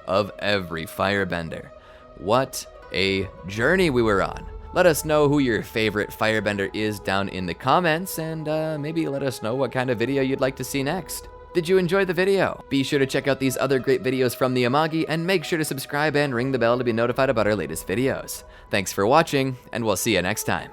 S1: of every firebender. What a journey we were on. Let us know who your favorite firebender is down in the comments, and maybe let us know what kind of video you'd like to see next. Did you enjoy the video? Be sure to check out these other great videos from the Amagi, and make sure to subscribe and ring the bell to be notified about our latest videos. Thanks for watching, and we'll see you next time.